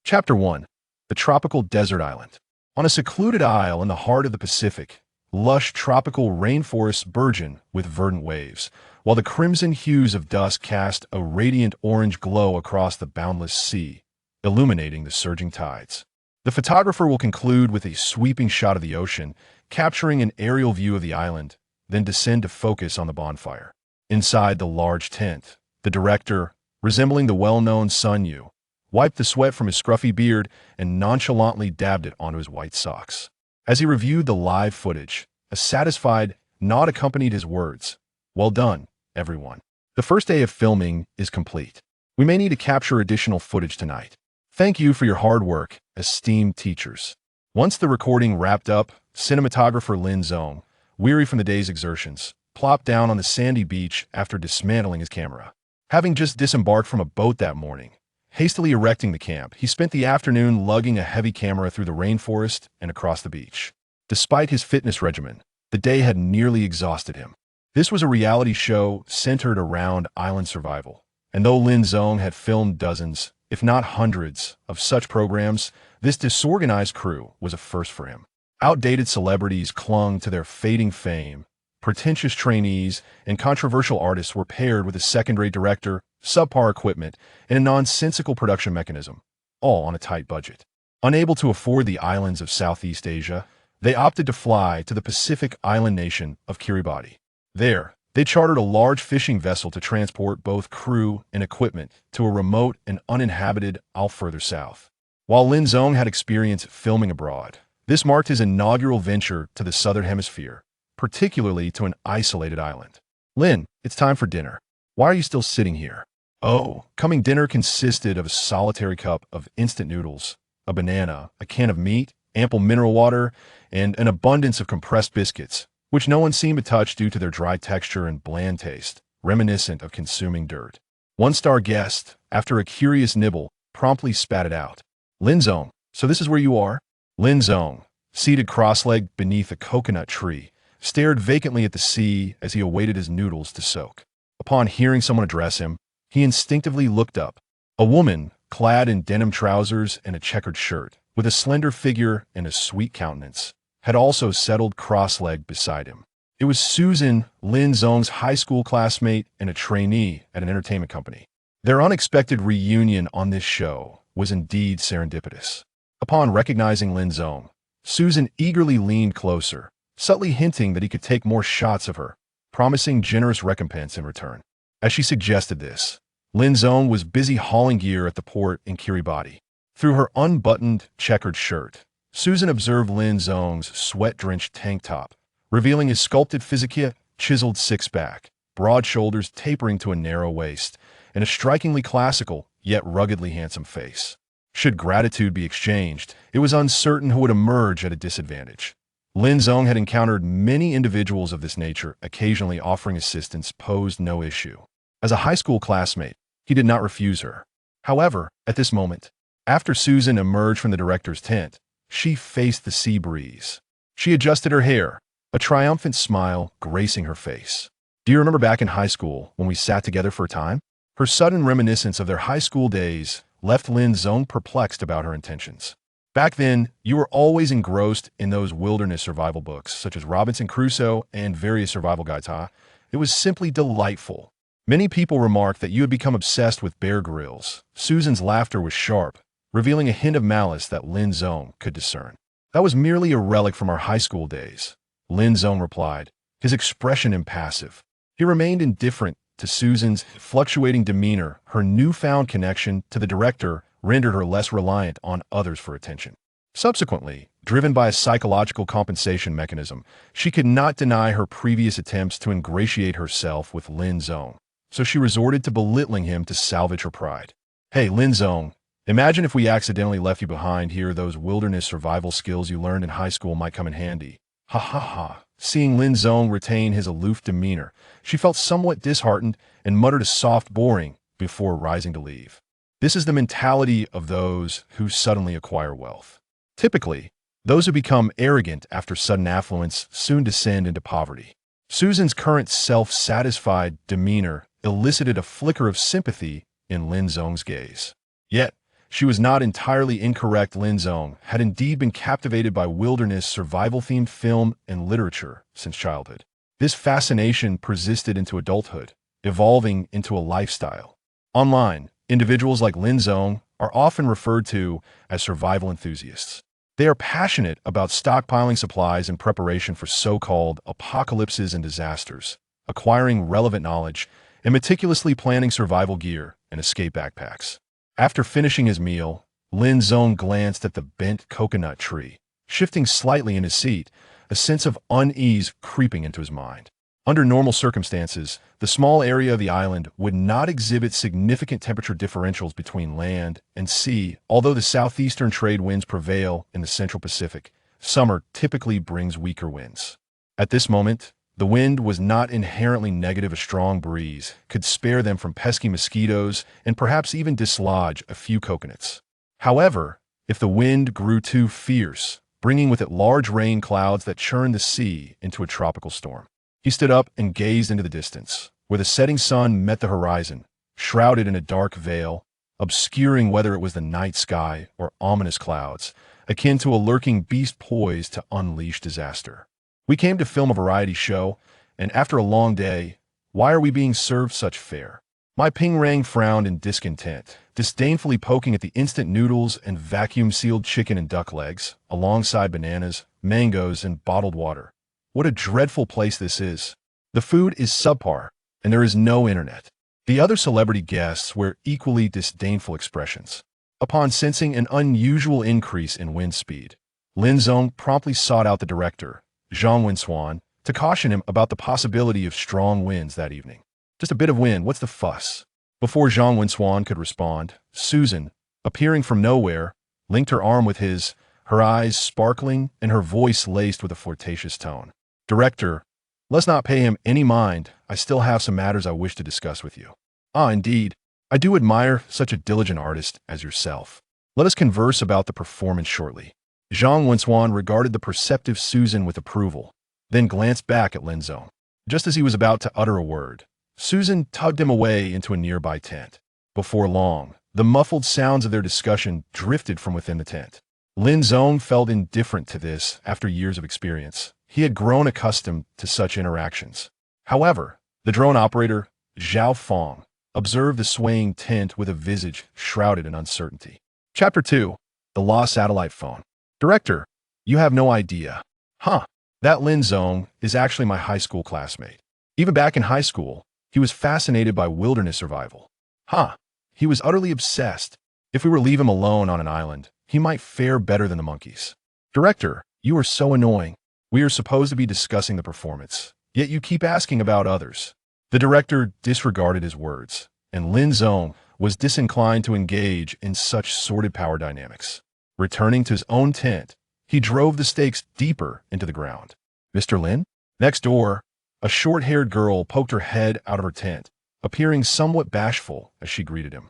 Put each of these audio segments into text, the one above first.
Chapter 1. The Tropical Desert Island. On a secluded isle in the heart of the Pacific, lush tropical rainforests burgeon with verdant waves, while the crimson hues of dusk cast a radiant orange glow across the boundless sea, illuminating the surging tides. The photographer will conclude with a sweeping shot of the ocean, capturing an aerial view of the island, then descend to focus on the bonfire. Inside the large tent, the director, resembling the well-known Sun Yu, wiped the sweat from his scruffy beard and nonchalantly dabbed it onto his white socks. As he reviewed the live footage, a satisfied nod accompanied his words. "Well done, everyone. The first day of filming is complete. We may need to capture additional footage tonight. Thank you for your hard work, esteemed teachers." Once the recording wrapped up, cinematographer Lin Zong, weary from the day's exertions, plopped down on the sandy beach after dismantling his camera. Having just disembarked from a boat that morning, hastily erecting the camp, he spent the afternoon lugging a heavy camera through the rainforest and across the beach. Despite his fitness regimen, the day had nearly exhausted him. This was a reality show centered around island survival, and though Lin Zong had filmed dozens, if not hundreds, of such programs, this disorganized crew was a first for him. Outdated celebrities clung to their fading fame, pretentious trainees and controversial artists were paired with a second-rate director, subpar equipment, and a nonsensical production mechanism, all on a tight budget. Unable to afford the islands of Southeast Asia, they opted to fly to the Pacific island nation of Kiribati. There, they chartered a large fishing vessel to transport both crew and equipment to a remote and uninhabited isle further south. While Lin Zong had experience filming abroad, this marked his inaugural venture to the Southern Hemisphere, particularly to an isolated island. "Lin, it's time for dinner. Why are you still sitting here?" Oh, coming dinner consisted of a solitary cup of instant noodles, a banana, a can of meat, ample mineral water, and an abundance of compressed biscuits, which no one seemed to touch due to their dry texture and bland taste, reminiscent of consuming dirt. One-star guest, after a curious nibble, promptly spat it out. "Lin Zong, so this is where you are?" Lin Zong, seated cross-legged beneath a coconut tree, stared vacantly at the sea as he awaited his noodles to soak. Upon hearing someone address him, he instinctively looked up. A woman, clad in denim trousers and a checkered shirt, with a slender figure and a sweet countenance, had also settled cross-legged beside him. It was Susan, Lin Zong's high school classmate and a trainee at an entertainment company. Their unexpected reunion on this show was indeed serendipitous. Upon recognizing Lin Zong, Susan eagerly leaned closer, subtly hinting that he could take more shots of her, promising generous recompense in return. As she suggested this, Lin Zong was busy hauling gear at the port in Kiribati. Through her unbuttoned, checkered shirt, Susan observed Lin Zong's sweat-drenched tank top, revealing his sculpted physique, chiseled six-pack, broad shoulders tapering to a narrow waist, and a strikingly classical, yet ruggedly handsome face. Should gratitude be exchanged, it was uncertain who would emerge at a disadvantage. Lin Zong had encountered many individuals of this nature, occasionally offering assistance posed no issue. As a high school classmate, he did not refuse her. However, at this moment, after Susan emerged from the director's tent, she faced the sea breeze. She adjusted her hair, a triumphant smile gracing her face. "Do you remember back in high school when we sat together for a time?" Her sudden reminiscence of their high school days left Lin Zong perplexed about her intentions. "Back then, you were always engrossed in those wilderness survival books, such as Robinson Crusoe and various survival guides, huh? It was simply delightful. Many people remarked that you had become obsessed with Bear Grylls." Susan's laughter was sharp, revealing a hint of malice that Lin Zong could discern. "That was merely a relic from our high school days," Lin Zong replied, his expression impassive. He remained indifferent to Susan's fluctuating demeanor. Her newfound connection to the director rendered her less reliant on others for attention. Subsequently, driven by a psychological compensation mechanism, she could not deny her previous attempts to ingratiate herself with Lin Zong, so she resorted to belittling him to salvage her pride. "Hey, Lin Zong, imagine if we accidentally left you behind here. Those wilderness survival skills you learned in high school might come in handy." Ha ha ha. Seeing Lin Zong retain his aloof demeanor, she felt somewhat disheartened and muttered a soft boring before rising to leave. This is the mentality of those who suddenly acquire wealth. Typically, those who become arrogant after sudden affluence soon descend into poverty. Susan's current self-satisfied demeanor elicited a flicker of sympathy in Lin Zong's gaze. Yet, She was not entirely incorrect. Lin Zong had indeed been captivated by wilderness survival-themed film and literature since childhood. This fascination persisted into adulthood, evolving into a lifestyle. Online, individuals like Lin Zong are often referred to as survival enthusiasts. They are passionate about stockpiling supplies in preparation for so-called apocalypses and disasters, acquiring relevant knowledge, and meticulously planning survival gear and escape backpacks. After finishing his meal, Lin Zong glanced at the bent coconut tree, shifting slightly in his seat, a sense of unease creeping into his mind. Under normal circumstances, the small area of the island would not exhibit significant temperature differentials between land and sea. Although the southeastern trade winds prevail in the Central Pacific, summer typically brings weaker winds. At this moment, the wind was not inherently negative. A strong breeze could spare them from pesky mosquitoes and perhaps even dislodge a few coconuts. However, if the wind grew too fierce, bringing with it large rain clouds that churned the sea into a tropical storm. He stood up and gazed into the distance, where the setting sun met the horizon, shrouded in a dark veil, obscuring whether it was the night sky or ominous clouds, akin to a lurking beast poised to unleash disaster. We came to film a variety show, and after a long day, why are we being served such fare? My ping-rang frowned in discontent, disdainfully poking at the instant noodles and vacuum-sealed chicken and duck legs, alongside bananas, mangoes, and bottled water. What a dreadful place this is. The food is subpar, and there is no internet. The other celebrity guests wear equally disdainful expressions. Upon sensing an unusual increase in wind speed, Lin Zong promptly sought out the director, Zhang Wensuan, to caution him about the possibility of strong winds that evening. Just a bit of wind, what's the fuss? Before Zhang Wensuan could respond, Susan, appearing from nowhere, linked her arm with his, her eyes sparkling and her voice laced with a flirtatious tone. Director, let's not pay him any mind. I still have some matters I wish to discuss with you. Ah, indeed. I do admire such a diligent artist as yourself. Let us converse about the performance shortly. Zhang Wensuan regarded the perceptive Susan with approval, then glanced back at Lin Zong. Just as he was about to utter a word, Susan tugged him away into a nearby tent. Before long, the muffled sounds of their discussion drifted from within the tent. Lin Zong felt indifferent to this after years of experience. He had grown accustomed to such interactions. However, the drone operator, Zhao Fong, observed the swaying tent with a visage shrouded in uncertainty. Chapter 2. The Lost Satellite Phone. Director, you have no idea. Huh. That Lin Zong is actually my high school classmate. Even back in high school, he was fascinated by wilderness survival. Huh. He was utterly obsessed. If we were to leave him alone on an island, he might fare better than the monkeys. Director, you are so annoying. We are supposed to be discussing the performance, yet you keep asking about others. The director disregarded his words, and Lin Zong was disinclined to engage in such sordid power dynamics. Returning to his own tent, he drove the stakes deeper into the ground. Mr. Lin? Next door, a short-haired girl poked her head out of her tent, appearing somewhat bashful as she greeted him.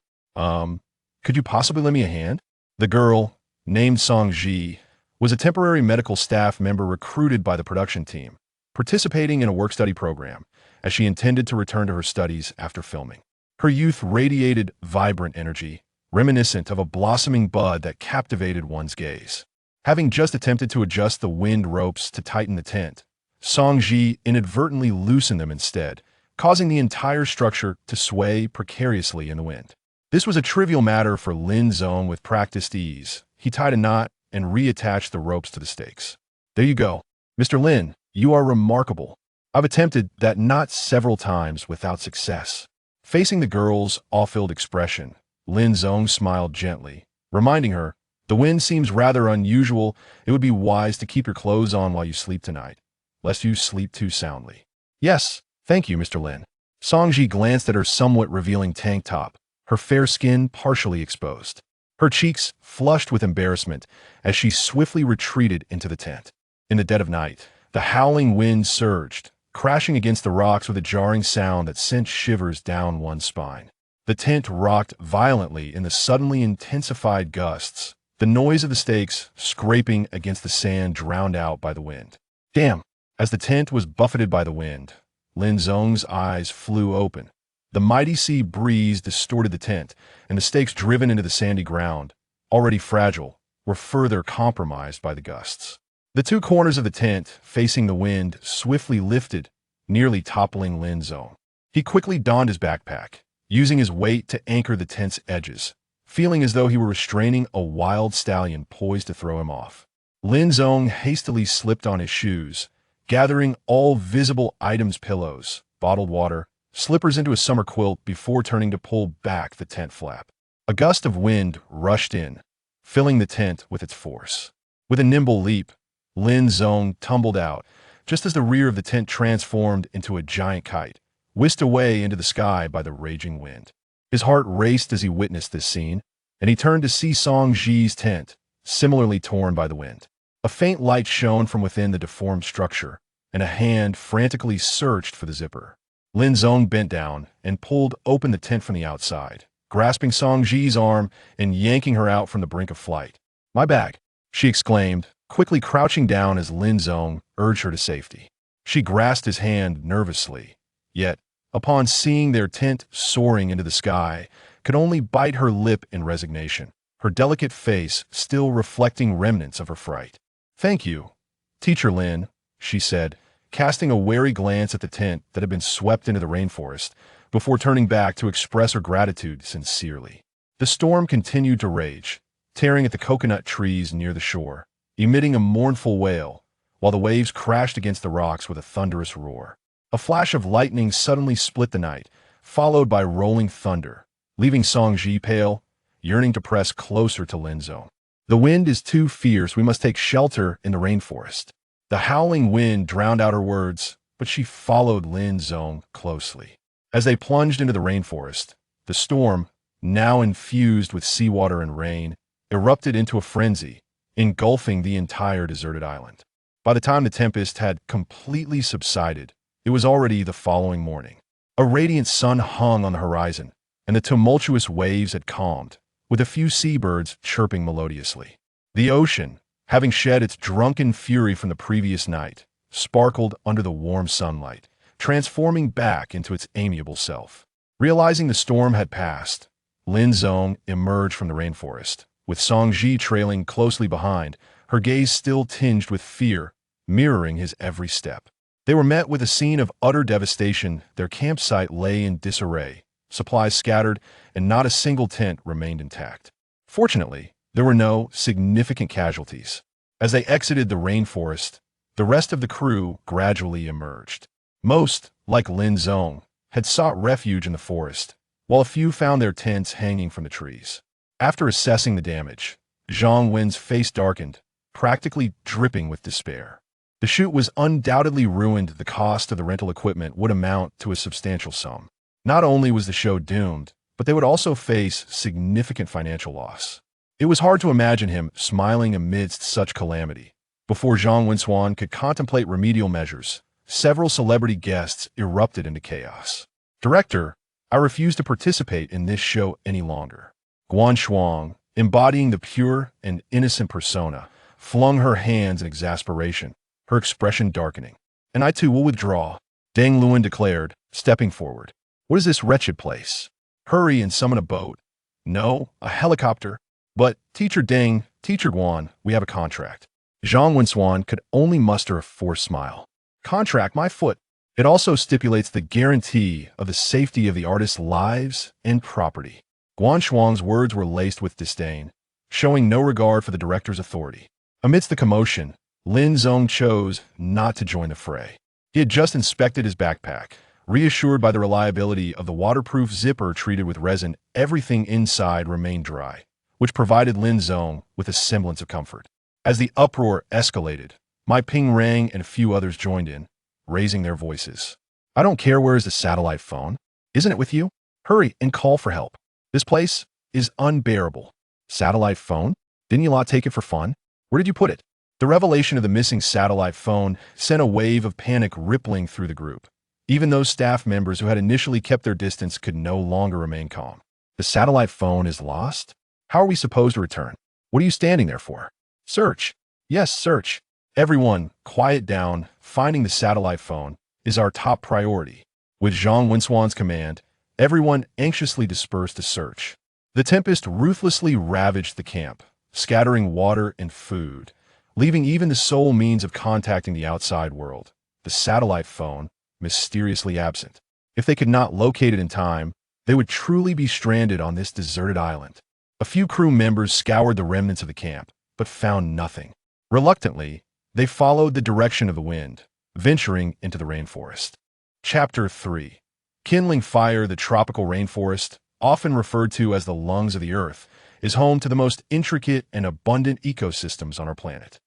Could you possibly lend me a hand? The girl, named Song Ji, was a temporary medical staff member recruited by the production team, participating in a work-study program, as she intended to return to her studies after filming. Her youth radiated vibrant energy, reminiscent of a blossoming bud that captivated one's gaze. Having just attempted to adjust the wind ropes to tighten the tent, Song Ji inadvertently loosened them instead, causing the entire structure to sway precariously in the wind. This was a trivial matter for Lin Zong with practiced ease. He tied a knot and reattached the ropes to the stakes. There you go. Mr. Lin, you are remarkable. I've attempted that knot several times without success. Facing the girl's awe-filled expression, Lin Zong smiled gently, reminding her, the wind seems rather unusual. It would be wise to keep your clothes on while you sleep tonight, lest you sleep too soundly. Yes, thank you, Mr. Lin. Songji glanced at her somewhat revealing tank top, her fair skin partially exposed. Her cheeks flushed with embarrassment as she swiftly retreated into the tent. In the dead of night, the howling wind surged, crashing against the rocks with a jarring sound that sent shivers down one's spine. The tent rocked violently in the suddenly intensified gusts, the noise of the stakes scraping against the sand drowned out by the wind. Damn! As the tent was buffeted by the wind, Lin Zong's eyes flew open, The mighty sea breeze distorted the tent, and the stakes driven into the sandy ground, already fragile, were further compromised by the gusts. The two corners of the tent, facing the wind, swiftly lifted, nearly toppling Lin Zong. He quickly donned his backpack, using his weight to anchor the tent's edges, feeling as though he were restraining a wild stallion poised to throw him off. Lin Zong hastily slipped on his shoes, gathering all visible items: pillows, bottled water, slippers into a summer quilt before turning to pull back the tent flap. A gust of wind rushed in, filling the tent with its force. With a nimble leap, Lin Zong tumbled out, just as the rear of the tent transformed into a giant kite, whisked away into the sky by the raging wind. His heart raced as he witnessed this scene, and he turned to see Song Ji's tent, similarly torn by the wind. A faint light shone from within the deformed structure, and a hand frantically searched for the zipper. Lin Zong bent down and pulled open the tent from the outside, grasping Song Ji's arm and yanking her out from the brink of flight. "My bag," she exclaimed, quickly crouching down as Lin Zong urged her to safety. She grasped his hand nervously, yet, upon seeing their tent soaring into the sky, could only bite her lip in resignation, her delicate face still reflecting remnants of her fright. "Thank you, Teacher Lin," she said, casting a wary glance at the tent that had been swept into the rainforest, before turning back to express her gratitude sincerely. The storm continued to rage, tearing at the coconut trees near the shore, emitting a mournful wail, while the waves crashed against the rocks with a thunderous roar. A flash of lightning suddenly split the night, followed by rolling thunder, leaving Song Ji pale, yearning to press closer to Lin Zong. "The wind is too fierce. We must take shelter in the rainforest." The howling wind drowned out her words, but she followed Lin Zong closely. As they plunged into the rainforest, the storm, now infused with seawater and rain, erupted into a frenzy, engulfing the entire deserted island. By the time the tempest had completely subsided, it was already the following morning. A radiant sun hung on the horizon, and the tumultuous waves had calmed, with a few seabirds chirping melodiously. The ocean, having shed its drunken fury from the previous night, sparkled under the warm sunlight, transforming back into its amiable self. Realizing the storm had passed, Lin Zong emerged from the rainforest, with Song Ji trailing closely behind, her gaze still tinged with fear, mirroring his every step. They were met with a scene of utter devastation. Their campsite lay in disarray, supplies scattered, and not a single tent remained intact. Fortunately, there were no significant casualties. As they exited the rainforest, the rest of the crew gradually emerged. Most, like Lin Zong, had sought refuge in the forest, while a few found their tents hanging from the trees. After assessing the damage, Zhang Wen's face darkened, practically dripping with despair. The shoot was undoubtedly ruined. The cost of the rental equipment would amount to a substantial sum. Not only was the show doomed, but they would also face significant financial loss. It was hard to imagine him smiling amidst such calamity. Before Zhang Wensuan could contemplate remedial measures, several celebrity guests erupted into chaos. "Director, I refuse to participate in this show any longer." Guan Shuang, embodying the pure and innocent persona, flung her hands in exasperation, her expression darkening. "And I too will withdraw," Deng Luan declared, stepping forward. "What is this wretched place? Hurry and summon a boat." "No, a helicopter." "But, Teacher Deng, Teacher Guan, we have a contract." Zhang Wensuan could only muster a forced smile. "Contract, my foot. It also stipulates the guarantee of the safety of the artist's lives and property." Guan Shuang's words were laced with disdain, showing no regard for the director's authority. Amidst the commotion, Lin Zong chose not to join the fray. He had just inspected his backpack. Reassured by the reliability of the waterproof zipper treated with resin, everything inside remained dry, which provided Lin Zong with a semblance of comfort. As the uproar escalated, Mai Ping rang and a few others joined in, raising their voices. "I don't care where is the satellite phone. Isn't it with you? Hurry and call for help. This place is unbearable." "Satellite phone? Didn't you lot take it for fun? Where did you put it?" The revelation of the missing satellite phone sent a wave of panic rippling through the group. Even those staff members who had initially kept their distance could no longer remain calm. "The satellite phone is lost? How are we supposed to return? What are you standing there for?" "Search. Yes, search. Everyone, quiet down. Finding the satellite phone is our top priority." With Zhang Wensuan's command, everyone anxiously dispersed to search. The tempest ruthlessly ravaged the camp, scattering water and food, leaving even the sole means of contacting the outside world, the satellite phone, mysteriously absent. If they could not locate it in time, they would truly be stranded on this deserted island. A few crew members scoured the remnants of the camp, but found nothing. Reluctantly, they followed the direction of the wind, venturing into the rainforest. Chapter 3. Kindling fire. The tropical rainforest, often referred to as the lungs of the earth, is home to the most intricate and abundant ecosystems on our planet.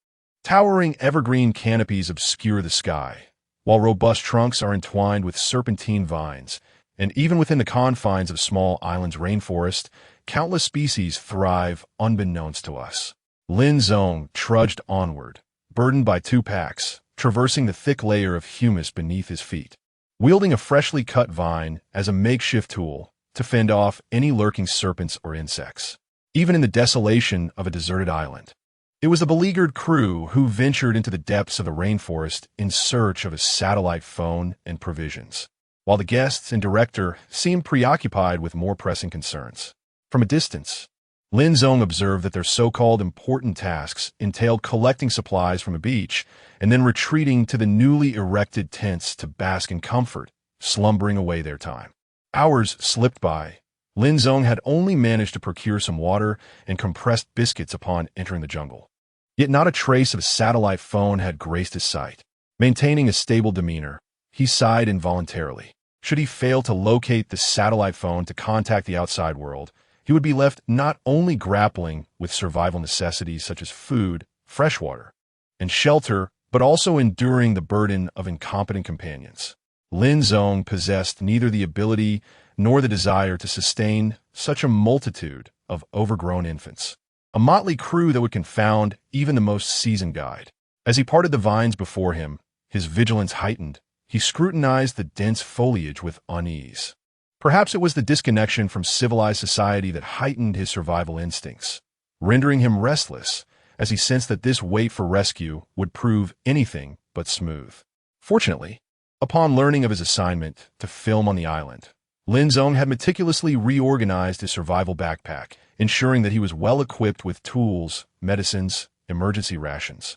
Towering evergreen canopies obscure the sky, while robust trunks are entwined with serpentine vines, and even within the confines of small islands' rainforest, countless species thrive unbeknownst to us. Lin Zong trudged onward, burdened by 2 packs, traversing the thick layer of humus beneath his feet. Wielding a freshly cut vine as a makeshift tool to fend off any lurking serpents or insects. Even in the desolation of a deserted island, it was the beleaguered crew who ventured into the depths of the rainforest in search of a satellite phone and provisions, while the guests and director seemed preoccupied with more pressing concerns. From a distance, Lin Zong observed that their so-called important tasks entailed collecting supplies from a beach and then retreating to the newly erected tents to bask in comfort, slumbering away their time. Hours slipped by. Lin Zong had only managed to procure some water and compressed biscuits upon entering the jungle. Yet not a trace of a satellite phone had graced his sight. Maintaining a stable demeanor, he sighed involuntarily. Should he fail to locate the satellite phone to contact the outside world, he would be left not only grappling with survival necessities such as food, fresh water, and shelter, but also enduring the burden of incompetent companions. Lin Zong possessed neither the ability nor the desire to sustain such a multitude of overgrown infants, a motley crew that would confound even the most seasoned guide. As he parted the vines before him, his vigilance heightened. He scrutinized the dense foliage with unease. Perhaps it was the disconnection from civilized society that heightened his survival instincts, rendering him restless as he sensed that this wait for rescue would prove anything but smooth. Fortunately, upon learning of his assignment to film on the island, Lin Zong had meticulously reorganized his survival backpack, ensuring that he was well equipped with tools, medicines, emergency rations,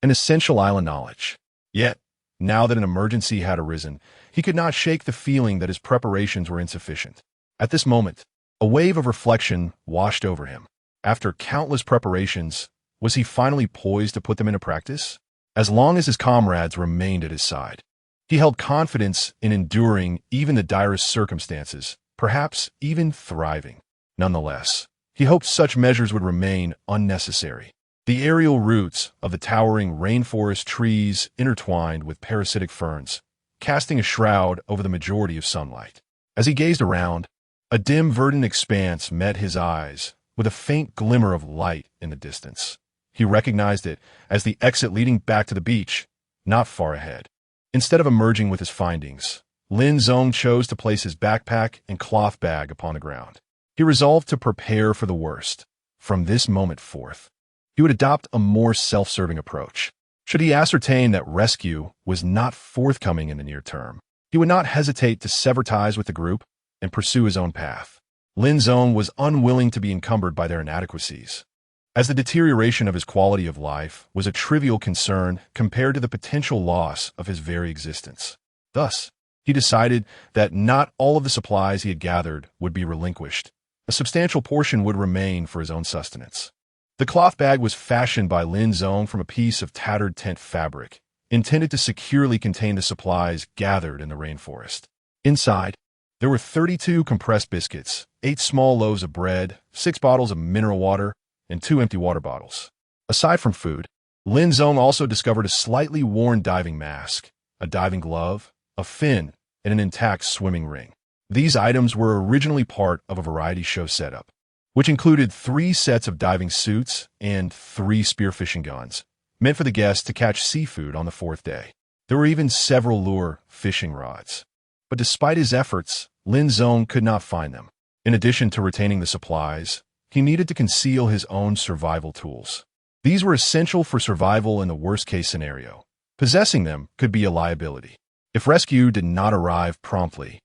and essential island knowledge. Yet, now that an emergency had arisen, he could not shake the feeling that his preparations were insufficient. At this moment, a wave of reflection washed over him. After countless preparations, was he finally poised to put them into practice? As long as his comrades remained at his side, he held confidence in enduring even the direst circumstances, perhaps even thriving. Nonetheless, he hoped such measures would remain unnecessary. The aerial roots of the towering rainforest trees intertwined with parasitic ferns, casting a shroud over the majority of sunlight. As he gazed around, a dim verdant expanse met his eyes, with a faint glimmer of light in the distance. He recognized it as the exit leading back to the beach, not far ahead. Instead of emerging with his findings, Lin Zong chose to place his backpack and cloth bag upon the ground. He resolved to prepare for the worst. From this moment forth, he would adopt a more self-serving approach. Should he ascertain that rescue was not forthcoming in the near term, he would not hesitate to sever ties with the group and pursue his own path. Lin Zong was unwilling to be encumbered by their inadequacies, as the deterioration of his quality of life was a trivial concern compared to the potential loss of his very existence. Thus, he decided that not all of the supplies he had gathered would be relinquished. A substantial portion would remain for his own sustenance. The cloth bag was fashioned by Lin Zong from a piece of tattered tent fabric, intended to securely contain the supplies gathered in the rainforest. Inside, there were 32 compressed biscuits, 8 small loaves of bread, 6 bottles of mineral water, and 2 empty water bottles. Aside from food, Lin Zong also discovered a slightly worn diving mask, a diving glove, a fin, and an intact swimming ring. These items were originally part of a variety show setup, which included 3 sets of diving suits and 3 spearfishing guns, meant for the guests to catch seafood on the 4th day. There were even several lure fishing rods. But despite his efforts, Lin Zong could not find them. In addition to retaining the supplies, he needed to conceal his own survival tools. These were essential for survival in the worst-case scenario. Possessing them could be a liability. If rescue did not arrive promptly,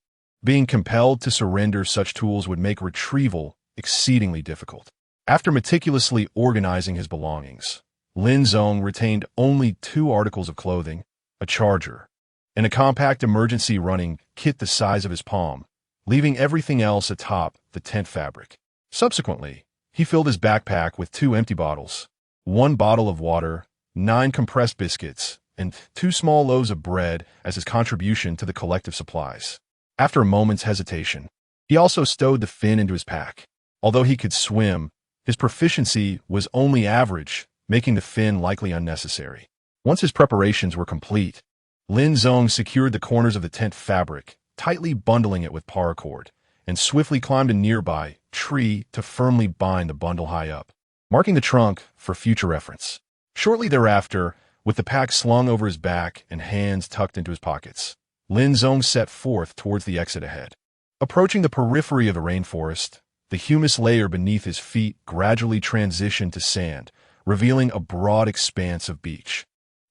Being compelled to surrender such tools would make retrieval exceedingly difficult. After meticulously organizing his belongings, Lin Zong retained only 2 articles of clothing, a charger, and a compact emergency running kit the size of his palm, leaving everything else atop the tent fabric. Subsequently, he filled his backpack with 2 empty bottles, 1 bottle of water, 9 compressed biscuits, and 2 small loaves of bread as his contribution to the collective supplies. After a moment's hesitation, he also stowed the fin into his pack. Although he could swim, his proficiency was only average, making the fin likely unnecessary. Once his preparations were complete, Lin Zong secured the corners of the tent fabric, tightly bundling it with paracord, and swiftly climbed a nearby tree to firmly bind the bundle high up, marking the trunk for future reference. Shortly thereafter, with the pack slung over his back and hands tucked into his pockets, Lin Zong set forth towards the exit ahead. Approaching the periphery of the rainforest, the humus layer beneath his feet gradually transitioned to sand, revealing a broad expanse of beach,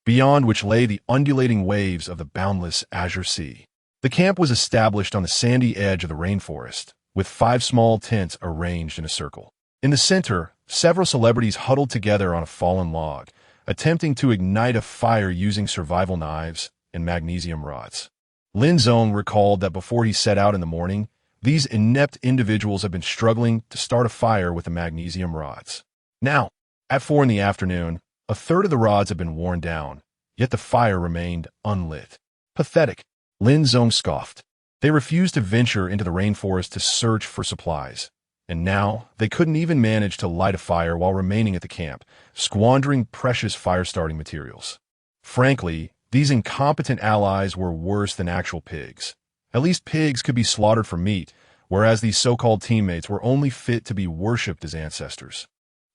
beyond which lay the undulating waves of the boundless azure sea. The camp was established on the sandy edge of the rainforest, with 5 small tents arranged in a circle. In the center, several celebrities huddled together on a fallen log, attempting to ignite a fire using survival knives and magnesium rods. Lin Zong recalled that before he set out in the morning, these inept individuals had been struggling to start a fire with the magnesium rods. Now, at 4 in the afternoon, a third of the rods had been worn down, yet the fire remained unlit. Pathetic, Lin Zong scoffed. They refused to venture into the rainforest to search for supplies, and now they couldn't even manage to light a fire while remaining at the camp, squandering precious fire-starting materials. Frankly, these incompetent allies were worse than actual pigs. At least pigs could be slaughtered for meat, whereas these so-called teammates were only fit to be worshipped as ancestors.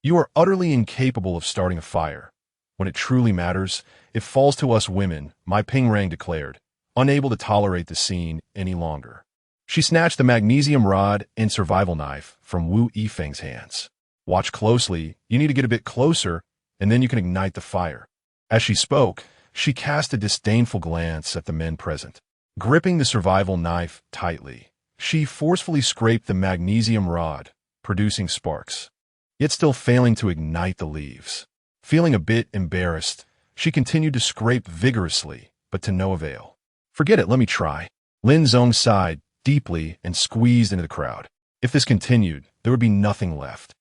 You are utterly incapable of starting a fire. When it truly matters, it falls to us women, my Pingrang declared, unable to tolerate the scene any longer. She snatched the magnesium rod and survival knife from Wu Yifeng's hands. Watch closely, you need to get a bit closer, and then you can ignite the fire. As she spoke, she cast a disdainful glance at the men present. Gripping the survival knife tightly, she forcefully scraped the magnesium rod, producing sparks, yet still failing to ignite the leaves. Feeling a bit embarrassed, she continued to scrape vigorously, but to no avail. Forget it, let me try. Lin Zong sighed deeply and squeezed into the crowd. If this continued, there would be nothing left.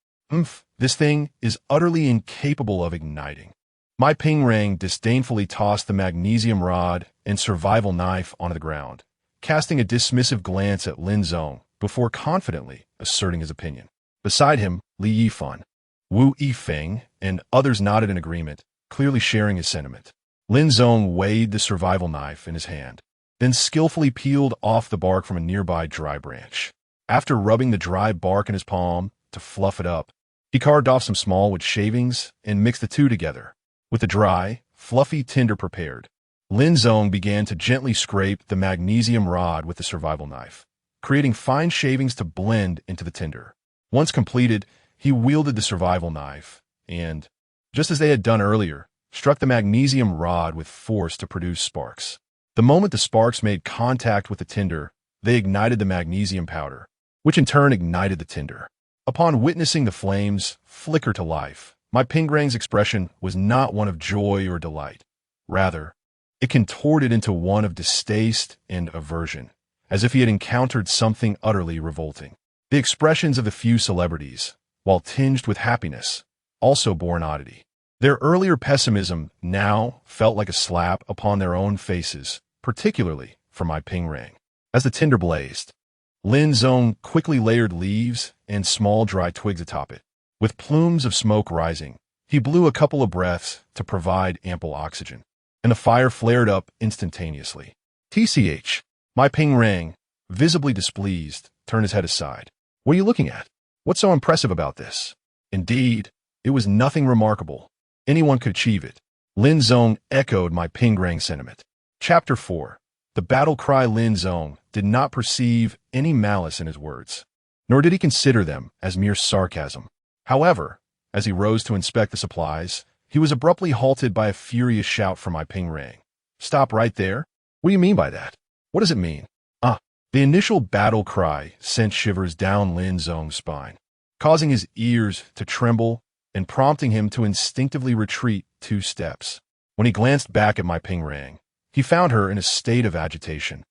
This thing is utterly incapable of igniting. My Pingrang disdainfully tossed the magnesium rod and survival knife onto the ground, casting a dismissive glance at Lin Zong before confidently asserting his opinion. Beside him, Li Yifan, Wu Yifeng, and others nodded in agreement, clearly sharing his sentiment. Lin Zong weighed the survival knife in his hand, then skillfully peeled off the bark from a nearby dry branch. After rubbing the dry bark in his palm to fluff it up, he carved off some small wood shavings and mixed the two together. With the dry, fluffy tinder prepared, Lin Zong began to gently scrape the magnesium rod with the survival knife, creating fine shavings to blend into the tinder. Once completed, he wielded the survival knife and, just as they had done earlier, struck the magnesium rod with force to produce sparks. The moment the sparks made contact with the tinder, they ignited the magnesium powder, which in turn ignited the tinder. Upon witnessing the flames flicker to life, my Pingrang's expression was not one of joy or delight. Rather, it contorted into one of distaste and aversion, as if he had encountered something utterly revolting. The expressions of the few celebrities, while tinged with happiness, also bore an oddity. Their earlier pessimism now felt like a slap upon their own faces, particularly for my Pingrang. As the tinder blazed, Lin Zong quickly layered leaves and small dry twigs atop it. With plumes of smoke rising, he blew a couple of breaths to provide ample oxygen, and the fire flared up instantaneously. TCH, my Pingrang, visibly displeased, turned his head aside. What are you looking at? What's so impressive about this? Indeed, it was nothing remarkable. Anyone could achieve it. Lin Zong echoed my Pingrang sentiment. Chapter 4. The battle cry. Lin Zong did not perceive any malice in his words, nor did he consider them as mere sarcasm. However, as he rose to inspect the supplies, he was abruptly halted by a furious shout from my Pingrang. Stop right there? What do you mean by that? What does it mean? The initial battle cry sent shivers down Lin Zong's spine, causing his ears to tremble and prompting him to instinctively retreat 2 steps. When he glanced back at my Ping Rang, he found her in a state of agitation,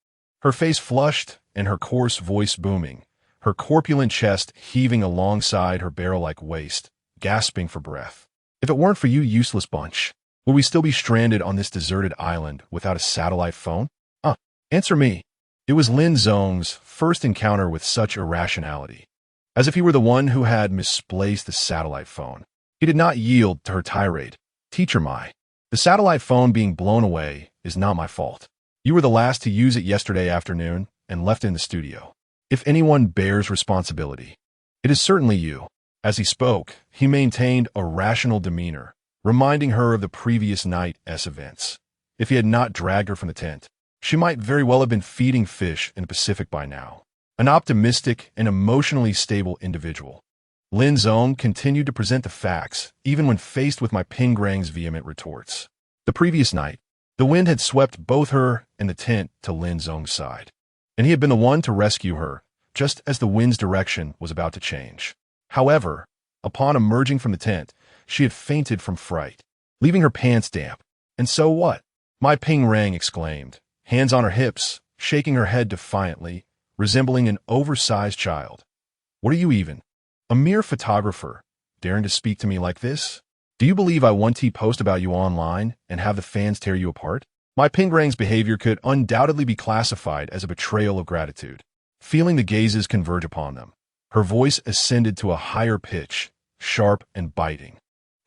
her face flushed and her coarse voice booming, her corpulent chest heaving alongside her barrel-like waist, gasping for breath. If it weren't for you useless bunch, would we still be stranded on this deserted island without a satellite phone? Answer me. It was Lin Zong's first encounter with such irrationality, as if he were the one who had misplaced the satellite phone. He did not yield to her tirade. Teacher Mai, the satellite phone being blown away is not my fault. You were the last to use it yesterday afternoon and left it in the studio. If anyone bears responsibility, it is certainly you. As he spoke, he maintained a rational demeanor, reminding her of the previous night's events. If he had not dragged her from the tent, she might very well have been feeding fish in the Pacific by now. An optimistic and emotionally stable individual, Lin Zong continued to present the facts even when faced with my Ping Rang's vehement retorts. The previous night, the wind had swept both her and the tent to Lin Zong's side, and he had been the one to rescue her just as the wind's direction was about to change. However, upon emerging from the tent, she had fainted from fright, leaving her pants damp. And so what? My Ping Rang exclaimed, hands on her hips, shaking her head defiantly, resembling an oversized child. What are you even? A mere photographer, daring to speak to me like this? Do you believe I want to post about you online and have the fans tear you apart? My Ping Rang's behavior could undoubtedly be classified as a betrayal of gratitude. Feeling the gazes converge upon them, her voice ascended to a higher pitch, sharp and biting,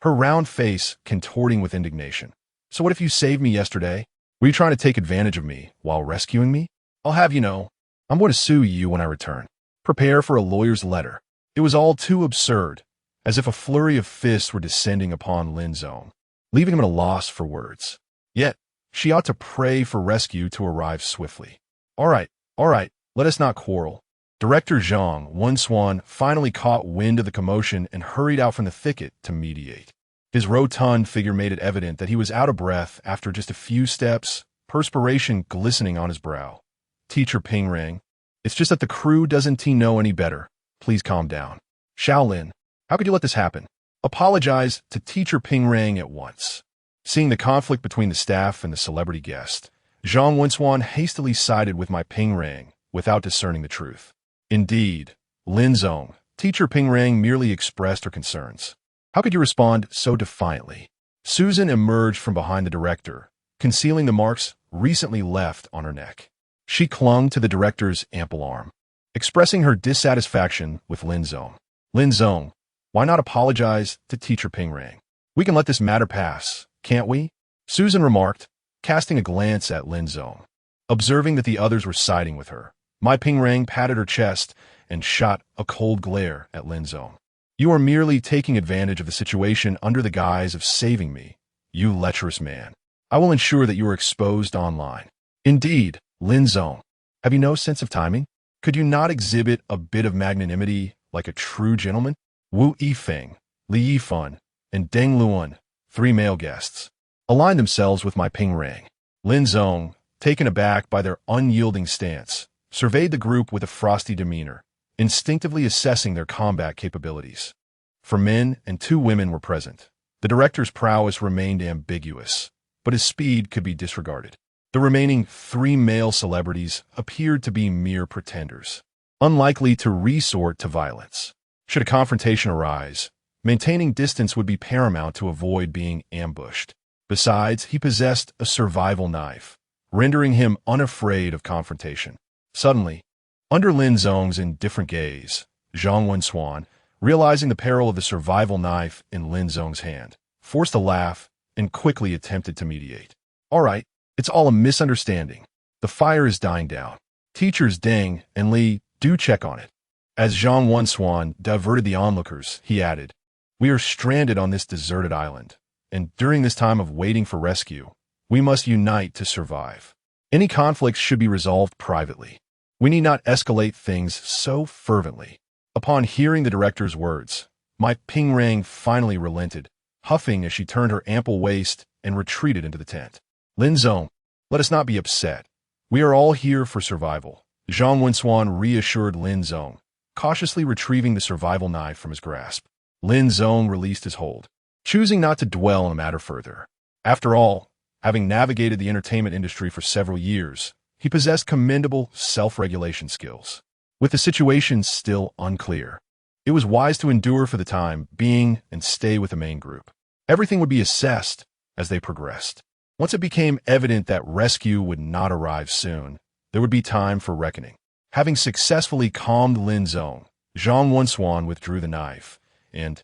her round face contorting with indignation. So what if you saved me yesterday? Were you trying to take advantage of me while rescuing me? I'll have you know, I'm going to sue you when I return. Prepare for a lawyer's letter. It was all too absurd, as if a flurry of fists were descending upon Lin Zong, leaving him at a loss for words. Yet, she ought to pray for rescue to arrive swiftly. All right, let us not quarrel. Director Zhang Wenswan finally caught wind of the commotion and hurried out from the thicket to mediate. His rotund figure made it evident that he was out of breath after just a few steps, perspiration glistening on his brow. Teacher Ping Rang, it's just that the crew doesn't know any better. Please calm down. Shaolin, how could you let this happen? Apologize to Teacher Ping Rang at once. Seeing the conflict between the staff and the celebrity guest, Zhang Wenswan hastily sided with my Ping Rang without discerning the truth. Indeed, Lin Zong, Teacher Ping Rang merely expressed her concerns. How could you respond so defiantly? Susan emerged from behind the director, concealing the marks recently left on her neck. She clung to the director's ample arm, expressing her dissatisfaction with Lin Zong. Lin Zong, why not apologize to Teacher Ping Rang? We can let this matter pass, can't we? Susan remarked, casting a glance at Lin Zong. Observing that the others were siding with her, my Ping Rang patted her chest and shot a cold glare at Lin Zong. You are merely taking advantage of the situation under the guise of saving me, you lecherous man. I will ensure that you are exposed online. Indeed, Lin Zong, have you no sense of timing? Could you not exhibit a bit of magnanimity like a true gentleman? Wu Yifeng, Li Yifan, and Deng Luan, 3 male guests, aligned themselves with my Ping Rang. Lin Zong, taken aback by their unyielding stance, surveyed the group with a frosty demeanor, instinctively assessing their combat capabilities. 4 men and 2 women were present. The director's prowess remained ambiguous, but his speed could be disregarded. The remaining 3 male celebrities appeared to be mere pretenders, unlikely to resort to violence. Should a confrontation arise, maintaining distance would be paramount to avoid being ambushed. Besides, he possessed a survival knife, rendering him unafraid of confrontation. Suddenly, under Lin Zong's indifferent gaze, Zhang Wenswan, realizing the peril of the survival knife in Lin Zong's hand, forced a laugh and quickly attempted to mediate. All right, it's all a misunderstanding. The fire is dying down. Teachers Deng and Li do check on it. As Zhang Wenswan diverted the onlookers, he added, we are stranded on this deserted island, and during this time of waiting for rescue, we must unite to survive. Any conflicts should be resolved privately. We need not escalate things so fervently. Upon hearing the director's words, my Ping Rang finally relented, huffing as she turned her ample waist and retreated into the tent. Lin Zong, let us not be upset. We are all here for survival. Zhang Wenswan reassured Lin Zong, cautiously retrieving the survival knife from his grasp. Lin Zong released his hold, choosing not to dwell on the matter further. After all, having navigated the entertainment industry for several years, he possessed commendable self-regulation skills. With the situation still unclear, it was wise to endure for the time being and stay with the main group. Everything would be assessed as they progressed. Once it became evident that rescue would not arrive soon, there would be time for reckoning. Having successfully calmed Lin Zong, Zhang Wenswan withdrew the knife, and,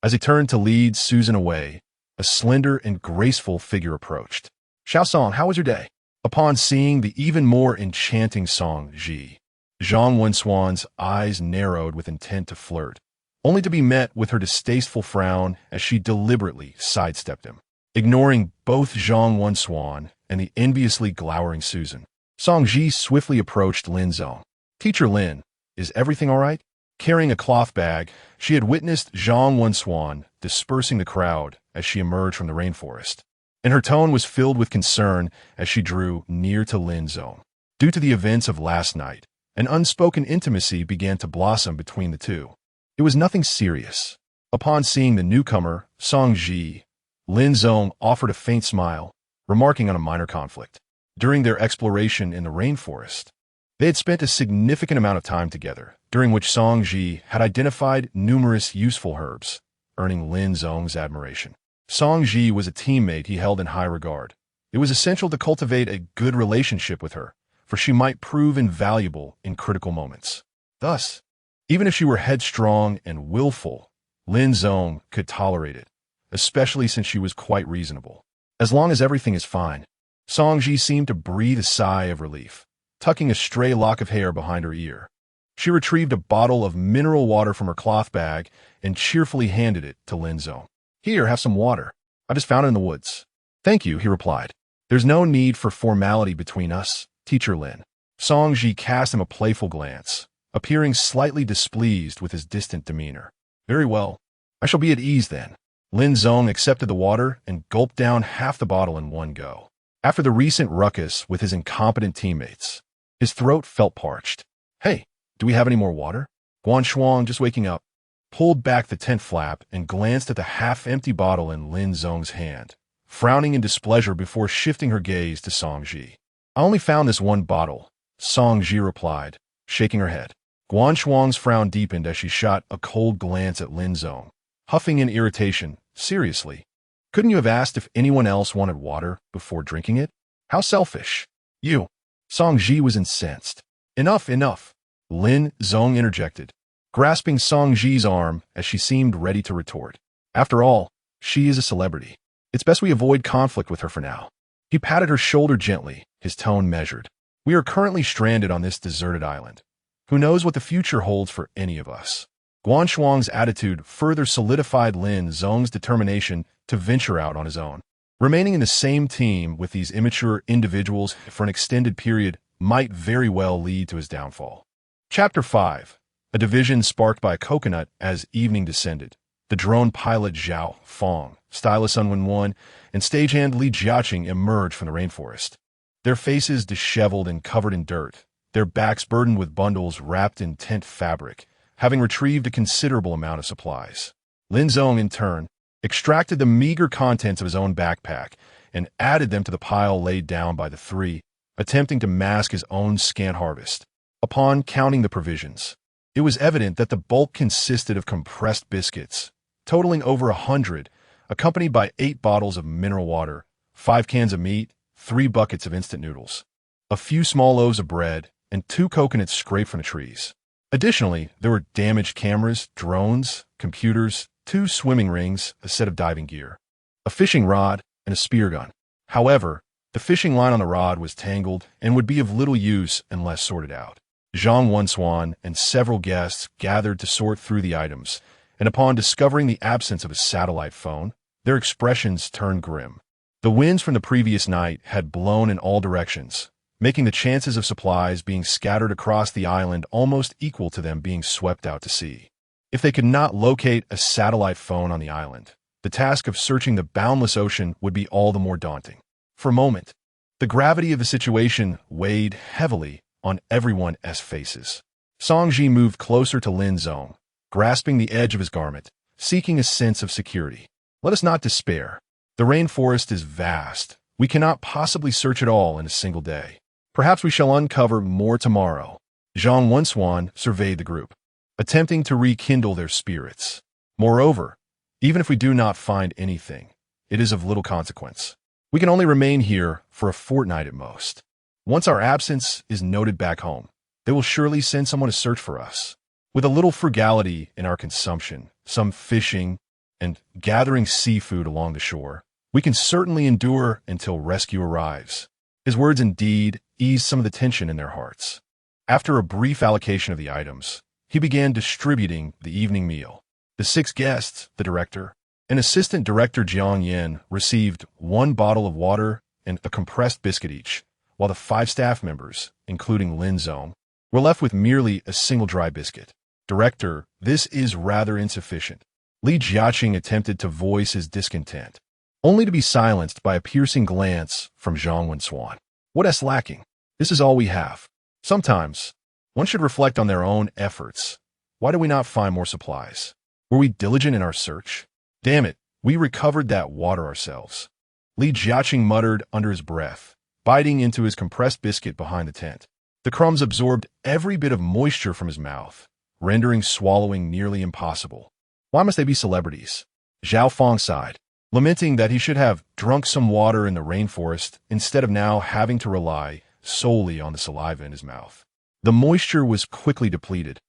as he turned to lead Susan away, a slender and graceful figure approached. "Xiao Song, how was your day?" Upon seeing the even more enchanting Song Ji, Zhang Wenswan's eyes narrowed with intent to flirt, only to be met with her distasteful frown as she deliberately sidestepped him. Ignoring both Zhang Wenswan and the enviously glowering Susan, Song Ji swiftly approached Lin Zong. "Teacher Lin, is everything all right?" Carrying a cloth bag, she had witnessed Zhang Wenswan dispersing the crowd as she emerged from the rainforest, and her tone was filled with concern as she drew near to Lin Zong. Due to the events of last night, an unspoken intimacy began to blossom between the two. It was nothing serious. Upon seeing the newcomer, Song Ji, Lin Zong offered a faint smile, remarking on a minor conflict. During their exploration in the rainforest, they had spent a significant amount of time together, during which Song Ji had identified numerous useful herbs, earning Lin Zong's admiration. Song Ji was a teammate he held in high regard. It was essential to cultivate a good relationship with her, for she might prove invaluable in critical moments. Thus, even if she were headstrong and willful, Lin Zong could tolerate it, especially since she was quite reasonable. As long as everything is fine, Song Ji seemed to breathe a sigh of relief, tucking a stray lock of hair behind her ear. She retrieved a bottle of mineral water from her cloth bag and cheerfully handed it to Lin Zong. "Here, have some water. I just found it in the woods." "Thank you," he replied. "There's no need for formality between us, Teacher Lin." Song Ji cast him a playful glance, appearing slightly displeased with his distant demeanor. "Very well. I shall be at ease then." Lin Zong accepted the water and gulped down half the bottle in one go. After the recent ruckus with his incompetent teammates, his throat felt parched. "Hey, do we have any more water?" Guan Shuang, just waking up, pulled back the tent flap and glanced at the half-empty bottle in Lin Zong's hand, frowning in displeasure before shifting her gaze to Song Ji. "I only found this one bottle," Song Ji replied, shaking her head. Guan Shuang's frown deepened as she shot a cold glance at Lin Zong, huffing in irritation. "Seriously, couldn't you have asked if anyone else wanted water before drinking it? How selfish." "You." Song Ji was incensed. "Enough, enough," Lin Zong interjected, grasping Song Ji's arm as she seemed ready to retort. "After all, she is a celebrity. It's best we avoid conflict with her for now." He patted her shoulder gently, his tone measured. "We are currently stranded on this deserted island. Who knows what the future holds for any of us?" Guan Shuang's attitude further solidified Lin Zong's determination to venture out on his own. Remaining in the same team with these immature individuals for an extended period might very well lead to his downfall. Chapter 5. A division sparked by a coconut as evening descended. The drone pilot Zhao Fong, stylist Sun Wenwen, and stagehand Li Jiaqing emerged from the rainforest. Their faces disheveled and covered in dirt, their backs burdened with bundles wrapped in tent fabric, having retrieved a considerable amount of supplies. Lin Zong, in turn, extracted the meager contents of his own backpack and added them to the pile laid down by the three, attempting to mask his own scant harvest. Upon counting the provisions, it was evident that the bulk consisted of compressed biscuits, totaling over 100, accompanied by 8 bottles of mineral water, 5 cans of meat, 3 buckets of instant noodles, a few small loaves of bread, and 2 coconuts scraped from the trees. Additionally, there were damaged cameras, drones, computers, 2 swimming rings, a set of diving gear, a fishing rod, and a spear gun. However, the fishing line on the rod was tangled and would be of little use unless sorted out. Zhang Wenswan and several guests gathered to sort through the items, and upon discovering the absence of a satellite phone, their expressions turned grim. The winds from the previous night had blown in all directions, making the chances of supplies being scattered across the island almost equal to them being swept out to sea. If they could not locate a satellite phone on the island, the task of searching the boundless ocean would be all the more daunting. For a moment, the gravity of the situation weighed heavily on everyone's faces. Songji moved closer to Lin Zong, grasping the edge of his garment, seeking a sense of security. Let us not despair. The rainforest is vast. We cannot possibly search it all in a single day. Perhaps we shall uncover more tomorrow. Zhang Wenswan surveyed the group, attempting to rekindle their spirits. Moreover, even if we do not find anything, it is of little consequence. We can only remain here for a fortnight at most. Once our absence is noted back home, they will surely send someone to search for us. With a little frugality in our consumption, some fishing, and gathering seafood along the shore, we can certainly endure until rescue arrives. His words indeed eased some of the tension in their hearts. After a brief allocation of the items, he began distributing the evening meal. The 6 guests, the director, and assistant director Jiang Yin received 1 bottle of water and a compressed biscuit each, while the 5 staff members, including Lin Zong, were left with merely a single dry biscuit. Director, this is rather insufficient. Li Jiaqing attempted to voice his discontent, only to be silenced by a piercing glance from Zhang Wenswan. What is lacking? This is all we have. Sometimes, one should reflect on their own efforts. Why do we not find more supplies? Were we diligent in our search? Damn it, we recovered that water ourselves. Li Jiaqing muttered under his breath, biting into his compressed biscuit behind the tent. The crumbs absorbed every bit of moisture from his mouth, rendering swallowing nearly impossible. Why must they be celebrities? Zhao Fong sighed, lamenting that he should have drunk some water in the rainforest instead of now having to rely solely on the saliva in his mouth. The moisture was quickly depleted,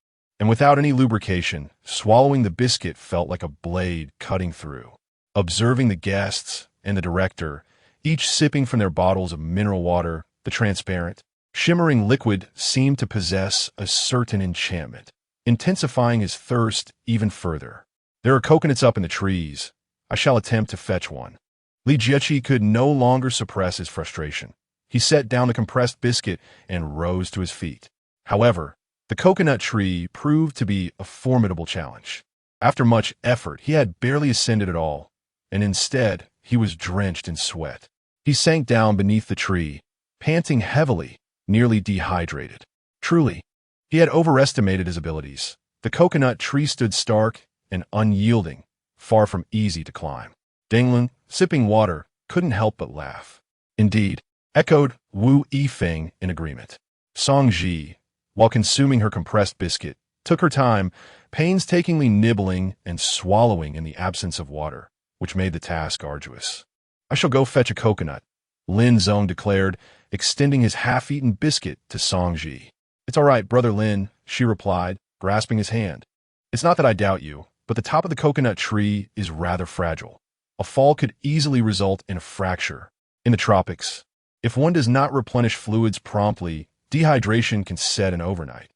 and without any lubrication, swallowing the biscuit felt like a blade cutting through. Observing the guests and the director, each sipping from their bottles of mineral water, the transparent, shimmering liquid seemed to possess a certain enchantment, intensifying his thirst even further. There are coconuts up in the trees. I shall attempt to fetch one. Li Jiechi could no longer suppress his frustration. He set down the compressed biscuit and rose to his feet. However, the coconut tree proved to be a formidable challenge. After much effort, he had barely ascended at all, and instead, he was drenched in sweat. He sank down beneath the tree, panting heavily, nearly dehydrated. Truly, he had overestimated his abilities. The coconut tree stood stark and unyielding, far from easy to climb. Dinglin, sipping water, couldn't help but laugh. Indeed, echoed Wu Yifeng in agreement. Song Ji, while consuming her compressed biscuit, took her time, painstakingly nibbling and swallowing in the absence of water, which made the task arduous. I shall go fetch a coconut, Lin Zong declared, extending his half-eaten biscuit to Song Ji. It's all right, Brother Lin, she replied, grasping his hand. It's not that I doubt you, but the top of the coconut tree is rather fragile. A fall could easily result in a fracture. In the tropics, if one does not replenish fluids promptly, dehydration can set in overnight.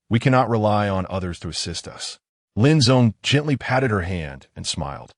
We cannot rely on others to assist us. Lin Zong gently patted her hand and smiled.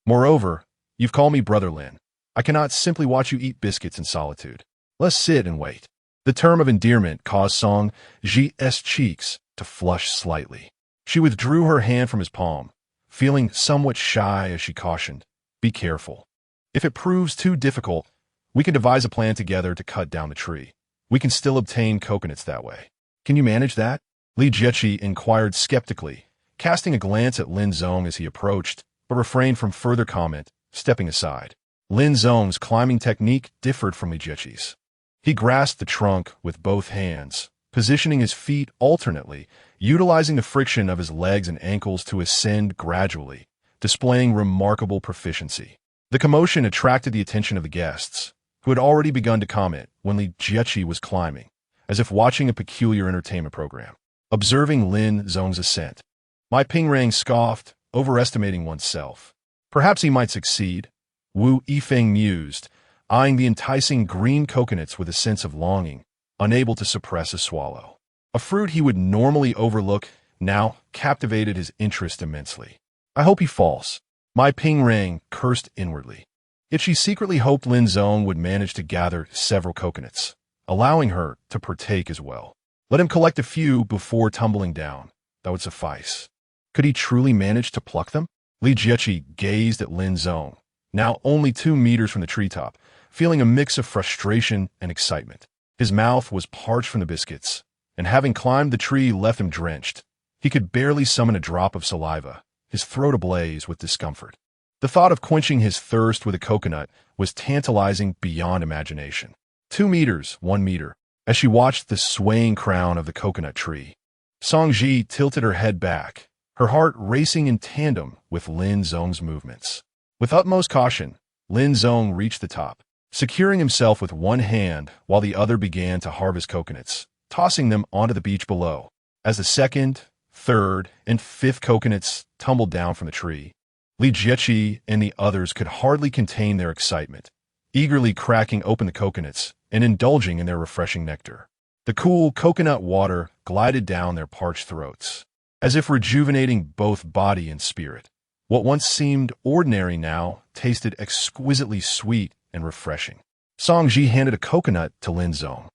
Moreover, you've called me Brother Lin. I cannot simply watch you eat biscuits in solitude. Let's sit and wait. The term of endearment caused Song Ji's cheeks to flush slightly. She withdrew her hand from his palm, feeling somewhat shy as she cautioned, be careful. If it proves too difficult, we can devise a plan together to cut down the tree. We can still obtain coconuts that way. Can you manage that? Li Jiechi inquired skeptically, casting a glance at Lin Zong as he approached, but refrained from further comment, stepping aside. Lin Zong's climbing technique differed from Li Jiechi's. He grasped the trunk with both hands, positioning his feet alternately, utilizing the friction of his legs and ankles to ascend gradually, displaying remarkable proficiency. The commotion attracted the attention of the guests, who had already begun to comment when Li Jiechi was climbing, as if watching a peculiar entertainment program. Observing Lin Zong's ascent, Mai Pingrang scoffed, overestimating oneself. Perhaps he might succeed, Wu Yifeng mused, eyeing the enticing green coconuts with a sense of longing, unable to suppress a swallow. A fruit he would normally overlook now captivated his interest immensely. I hope he falls. Mai Pingrang cursed inwardly. Yet she secretly hoped Lin Zong would manage to gather several coconuts, allowing her to partake as well. Let him collect a few before tumbling down. That would suffice. Could he truly manage to pluck them? Li Jiechi gazed at Lin Zong, now only 2 meters from the treetop, feeling a mix of frustration and excitement. His mouth was parched from the biscuits, and having climbed the tree left him drenched. He could barely summon a drop of saliva, his throat ablaze with discomfort. The thought of quenching his thirst with a coconut was tantalizing beyond imagination. 2 meters, 1 meter. As she watched the swaying crown of the coconut tree, Songji tilted her head back, her heart racing in tandem with Lin Zong's movements. With utmost caution, Lin Zong reached the top, securing himself with one hand while the other began to harvest coconuts, tossing them onto the beach below. As the second, third, and fifth coconuts tumbled down from the tree, Li Jieqi and the others could hardly contain their excitement, eagerly cracking open the coconuts and indulging in their refreshing nectar. The cool coconut water glided down their parched throats, as if rejuvenating both body and spirit. What once seemed ordinary now tasted exquisitely sweet and refreshing. Songji handed a coconut to Lin Zong,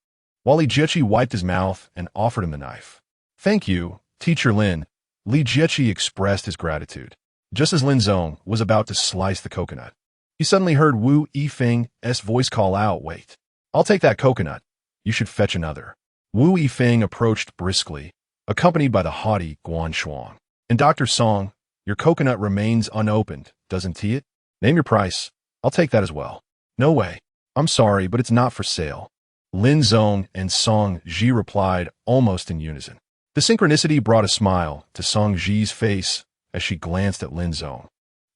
while Li Jieqi wiped his mouth and offered him the knife. "Thank you, Teacher Lin." Li Jieqi expressed his gratitude. Just as Lin Zong was about to slice the coconut, he suddenly heard Wu Yifeng's voice call out, "Wait, I'll take that coconut. You should fetch another." Wu Yifeng approached briskly, accompanied by the haughty Guan Shuang. "And Dr. Song, your coconut remains unopened, doesn't it? Name your price. I'll take that as well." "No way. I'm sorry, but it's not for sale." Lin Zong and Song Ji replied almost in unison. The synchronicity brought a smile to Song Ji's face as she glanced at Lin Zong.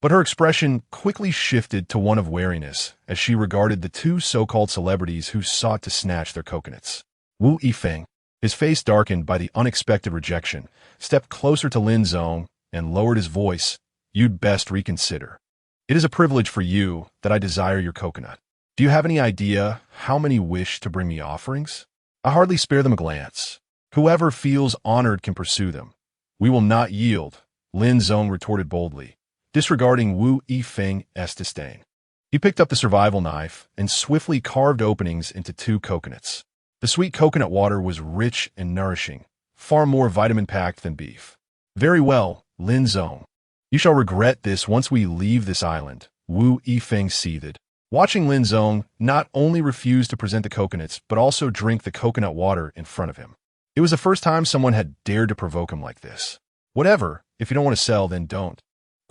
But her expression quickly shifted to one of wariness as she regarded the two so-called celebrities who sought to snatch their coconuts. Wu Yifeng, his face darkened by the unexpected rejection, stepped closer to Lin Zong and lowered his voice. "You'd best reconsider. It is a privilege for you that I desire your coconut. Do you have any idea how many wish to bring me offerings? I hardly spare them a glance. Whoever feels honored can pursue them. We will not yield," Lin Zong retorted boldly, disregarding Wu Yifeng's disdain. He picked up the survival knife and swiftly carved openings into 2 coconuts. The sweet coconut water was rich and nourishing, far more vitamin-packed than beef. "Very well, Lin Zong. You shall regret this once we leave this island," Wu Yifeng seethed, watching Lin Zong not only refuse to present the coconuts but also drink the coconut water in front of him. It was the first time someone had dared to provoke him like this. "Whatever, if you don't want to sell, then don't."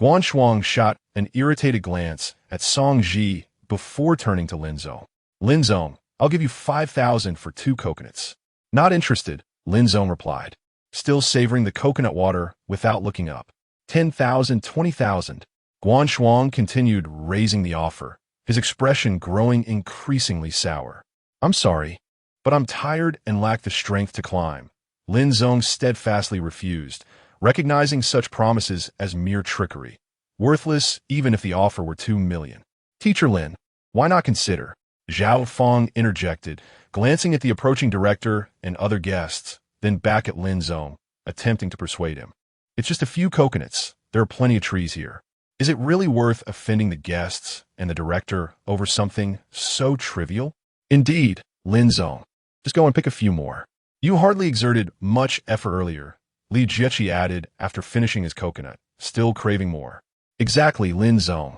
Guan Shuang shot an irritated glance at Song Ji before turning to Lin Zong. "Lin Zong, I'll give you 5,000 for 2 coconuts." "Not interested," Lin Zong replied, still savoring the coconut water without looking up. 10,000, 20,000. Guan Shuang continued raising the offer, his expression growing increasingly sour. "I'm sorry, but I'm tired and lack the strength to climb." Lin Zong steadfastly refused, recognizing such promises as mere trickery, worthless even if the offer were 2 million. "Teacher Lin, why not consider?" Zhao Fong interjected, glancing at the approaching director and other guests, then back at Lin Zong, attempting to persuade him. "It's just a few coconuts. There are plenty of trees here. Is it really worth offending the guests and the director over something so trivial?" "Indeed, Lin Zong. Just go and pick a few more. You hardly exerted much effort earlier," Li Jieqi added after finishing his coconut, still craving more. "Exactly, Lin Zong.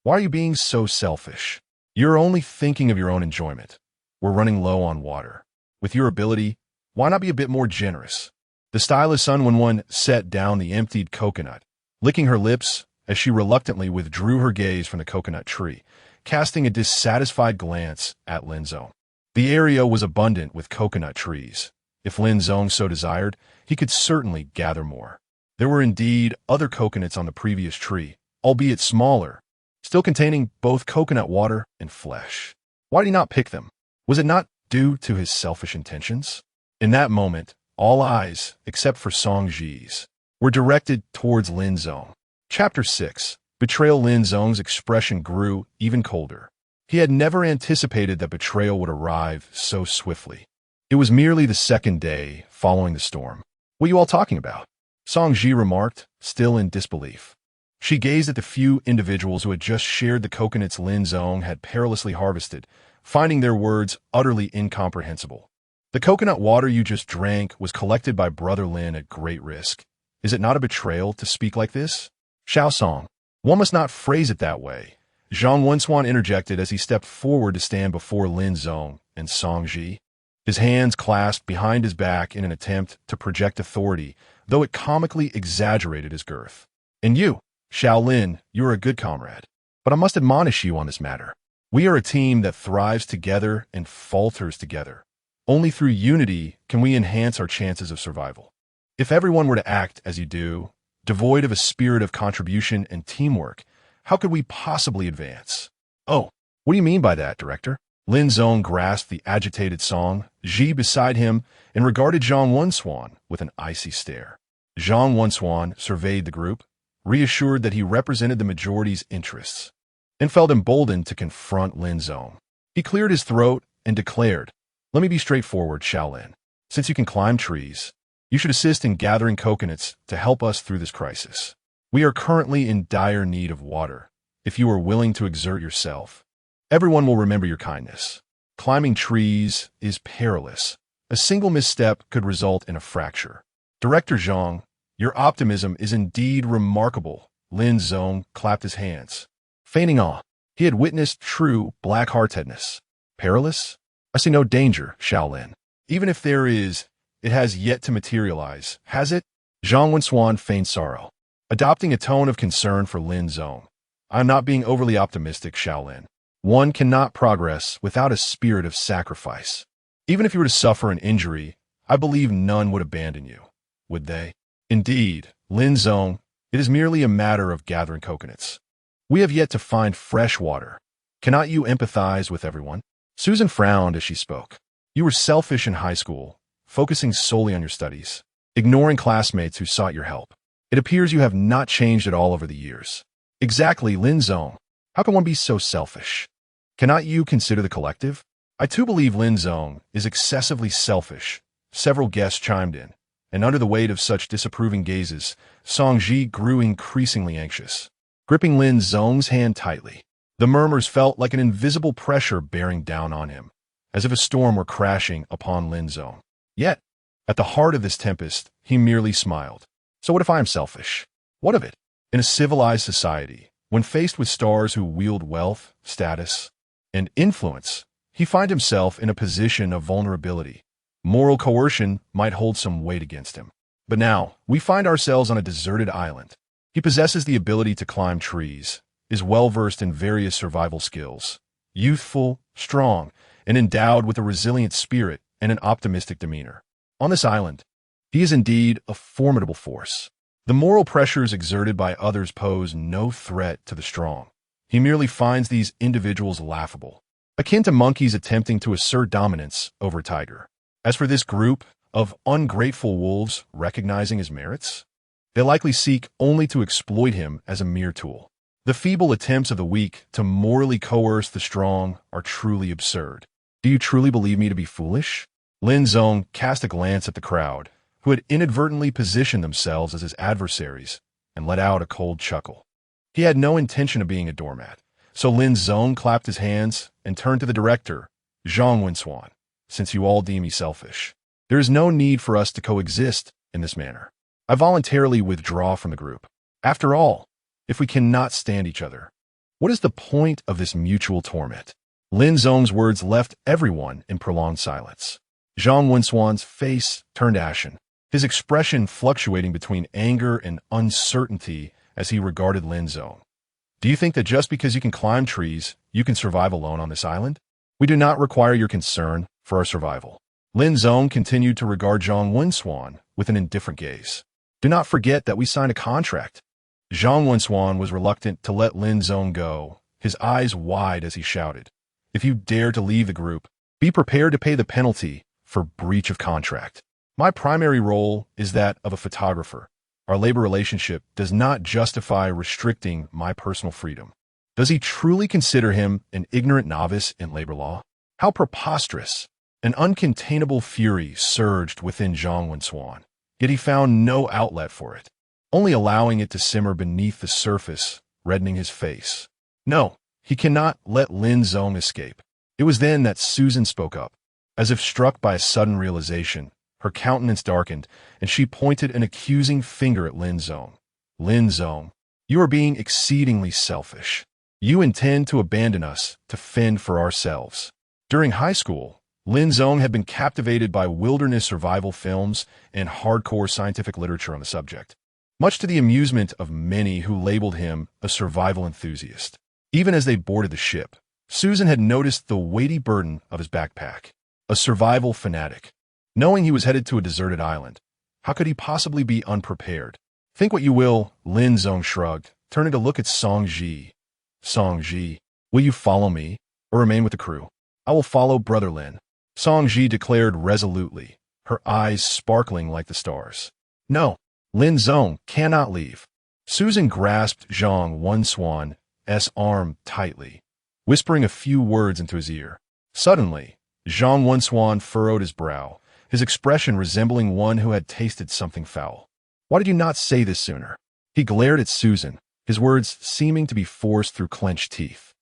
Why are you being so selfish? You're only thinking of your own enjoyment. We're running low on water. With your ability, why not be a bit more generous?" The stylist Sun Wenwen set down the emptied coconut, licking her lips as she reluctantly withdrew her gaze from the coconut tree, casting a dissatisfied glance at Lin Zong. The area was abundant with coconut trees. If Lin Zong so desired, he could certainly gather more. There were indeed other coconuts on the previous tree, albeit smaller, still containing both coconut water and flesh. Why did he not pick them? Was it not due to his selfish intentions? In that moment, all eyes, except for Song Ji's, were directed towards Lin Zong. Chapter 6. Betrayal. Lin Zong's expression grew even colder. He had never anticipated that betrayal would arrive so swiftly. It was merely the second day following the storm. "What are you all talking about?" Song Ji remarked, still in disbelief. She gazed at the few individuals who had just shared the coconuts Lin Zong had perilously harvested, finding their words utterly incomprehensible. "The coconut water you just drank was collected by Brother Lin at great risk. Is it not a betrayal to speak like this?" "Xiao Song, one must not phrase it that way," Zhang Wenswan interjected as he stepped forward to stand before Lin Zong and Song Ji. his hands clasped behind his back in an attempt to project authority, though it comically exaggerated his girth. And you, Shaolin, you are a good comrade. But I must admonish you on this matter. We are a team that thrives together and falters together. Only through unity can we enhance our chances of survival. If everyone were to act as you do, devoid of a spirit of contribution and teamwork, how could we possibly advance? Oh, what do you mean by that, Director? Lin Zong grasped the agitated Song, Ji beside him, and regarded Zhang Wenswan with an icy stare. Zhang Wenswan surveyed the group, reassured that he represented the majority's interests, and felt emboldened to confront Lin Zong. He cleared his throat and declared, "Let me be straightforward, Shaolin. Since you can climb trees, you should assist in gathering coconuts to help us through this crisis. We are currently in dire need of water. If you are willing to exert yourself, everyone will remember your kindness. Climbing trees is perilous. A single misstep could result in a fracture." Director Zhang, your optimism is indeed remarkable. Lin Zong clapped his hands, feigning awe. He had witnessed true black-heartedness. Perilous? I see no danger, Shaolin. Even if there is, it has yet to materialize, has it? Zhang Wenswan feigned sorrow, adopting a tone of concern for Lin Zong. I am not being overly optimistic, Shaolin. One cannot progress without a spirit of sacrifice. Even if you were to suffer an injury, I believe none would abandon you, would they? Indeed, Lin Zong, it is merely a matter of gathering coconuts. We have yet to find fresh water. Cannot you empathize with everyone? Susan frowned as she spoke. You were selfish in high school, focusing solely on your studies, ignoring classmates who sought your help. It appears you have not changed at all over the years. Exactly, Lin Zong. How can one be so selfish? Cannot you consider the collective? I too believe Lin Zong is excessively selfish. Several guests chimed in, and under the weight of such disapproving gazes, Song Ji grew increasingly anxious. Gripping Lin Zong's hand tightly, the murmurs felt like an invisible pressure bearing down on him, as if a storm were crashing upon Lin Zong. Yet, at the heart of this tempest, he merely smiled. So what if I am selfish? What of it? In a civilized society, when faced with stars who wield wealth, status, and influence, he finds himself in a position of vulnerability. Moral coercion might hold some weight against him. But now, we find ourselves on a deserted island. He possesses the ability to climb trees, is well-versed in various survival skills, youthful, strong, and endowed with a resilient spirit and an optimistic demeanor. On this island, he is indeed a formidable force. The moral pressures exerted by others pose no threat to the strong. He merely finds these individuals laughable, akin to monkeys attempting to assert dominance over a tiger. As for this group of ungrateful wolves recognizing his merits, they likely seek only to exploit him as a mere tool. The feeble attempts of the weak to morally coerce the strong are truly absurd. Do you truly believe me to be foolish? Lin Zong cast a glance at the crowd, who had inadvertently positioned themselves as his adversaries, and let out a cold chuckle. He had no intention of being a doormat, so Lin Zong clapped his hands and turned to the director, Zhang Wenswan. Since you all deem me selfish, there is no need for us to coexist in this manner. I voluntarily withdraw from the group. After all, if we cannot stand each other, what is the point of this mutual torment? Lin Zong's words left everyone in prolonged silence. Zhang Wenswan's face turned ashen, his expression fluctuating between anger and uncertainty as he regarded Lin Zong. Do you think that just because you can climb trees, you can survive alone on this island? We do not require your concern for our survival. Lin Zong continued to regard Zhang Wenswan with an indifferent gaze. Do not forget that we signed a contract. Zhang Wenswan was reluctant to let Lin Zong go, his eyes wide as he shouted, "If you dare to leave the group, be prepared to pay the penalty for breach of contract. My primary role is that of a photographer. Our labor relationship does not justify restricting my personal freedom." Does he truly consider him an ignorant novice in labor law? How preposterous! An uncontainable fury surged within Zhang Wenswan, yet he found no outlet for it, only allowing it to simmer beneath the surface, reddening his face. No, he cannot let Lin Zong escape. It was then that Susan spoke up. As if struck by a sudden realization, her countenance darkened, and she pointed an accusing finger at Lin Zong. Lin Zong, you are being exceedingly selfish. You intend to abandon us to fend for ourselves. During high school, Lin Zong had been captivated by wilderness survival films and hardcore scientific literature on the subject, much to the amusement of many who labeled him a survival enthusiast. Even as they boarded the ship, Susan had noticed the weighty burden of his backpack. A survival fanatic. Knowing he was headed to a deserted island, how could he possibly be unprepared? Think what you will, Lin Zong shrugged, turning to look at Song Ji. Song Ji, will you follow me, or remain with the crew? I will follow Brother Lin, Song Ji declared resolutely, her eyes sparkling like the stars. No, Lin Zong cannot leave. Susan grasped Zhang Wenswan's arm tightly, whispering a few words into his ear. Suddenly, Zhang Wenswan furrowed his brow, his expression resembling one who had tasted something foul. Why did you not say this sooner? He glared at Susan, his words seeming to be forced through clenched teeth.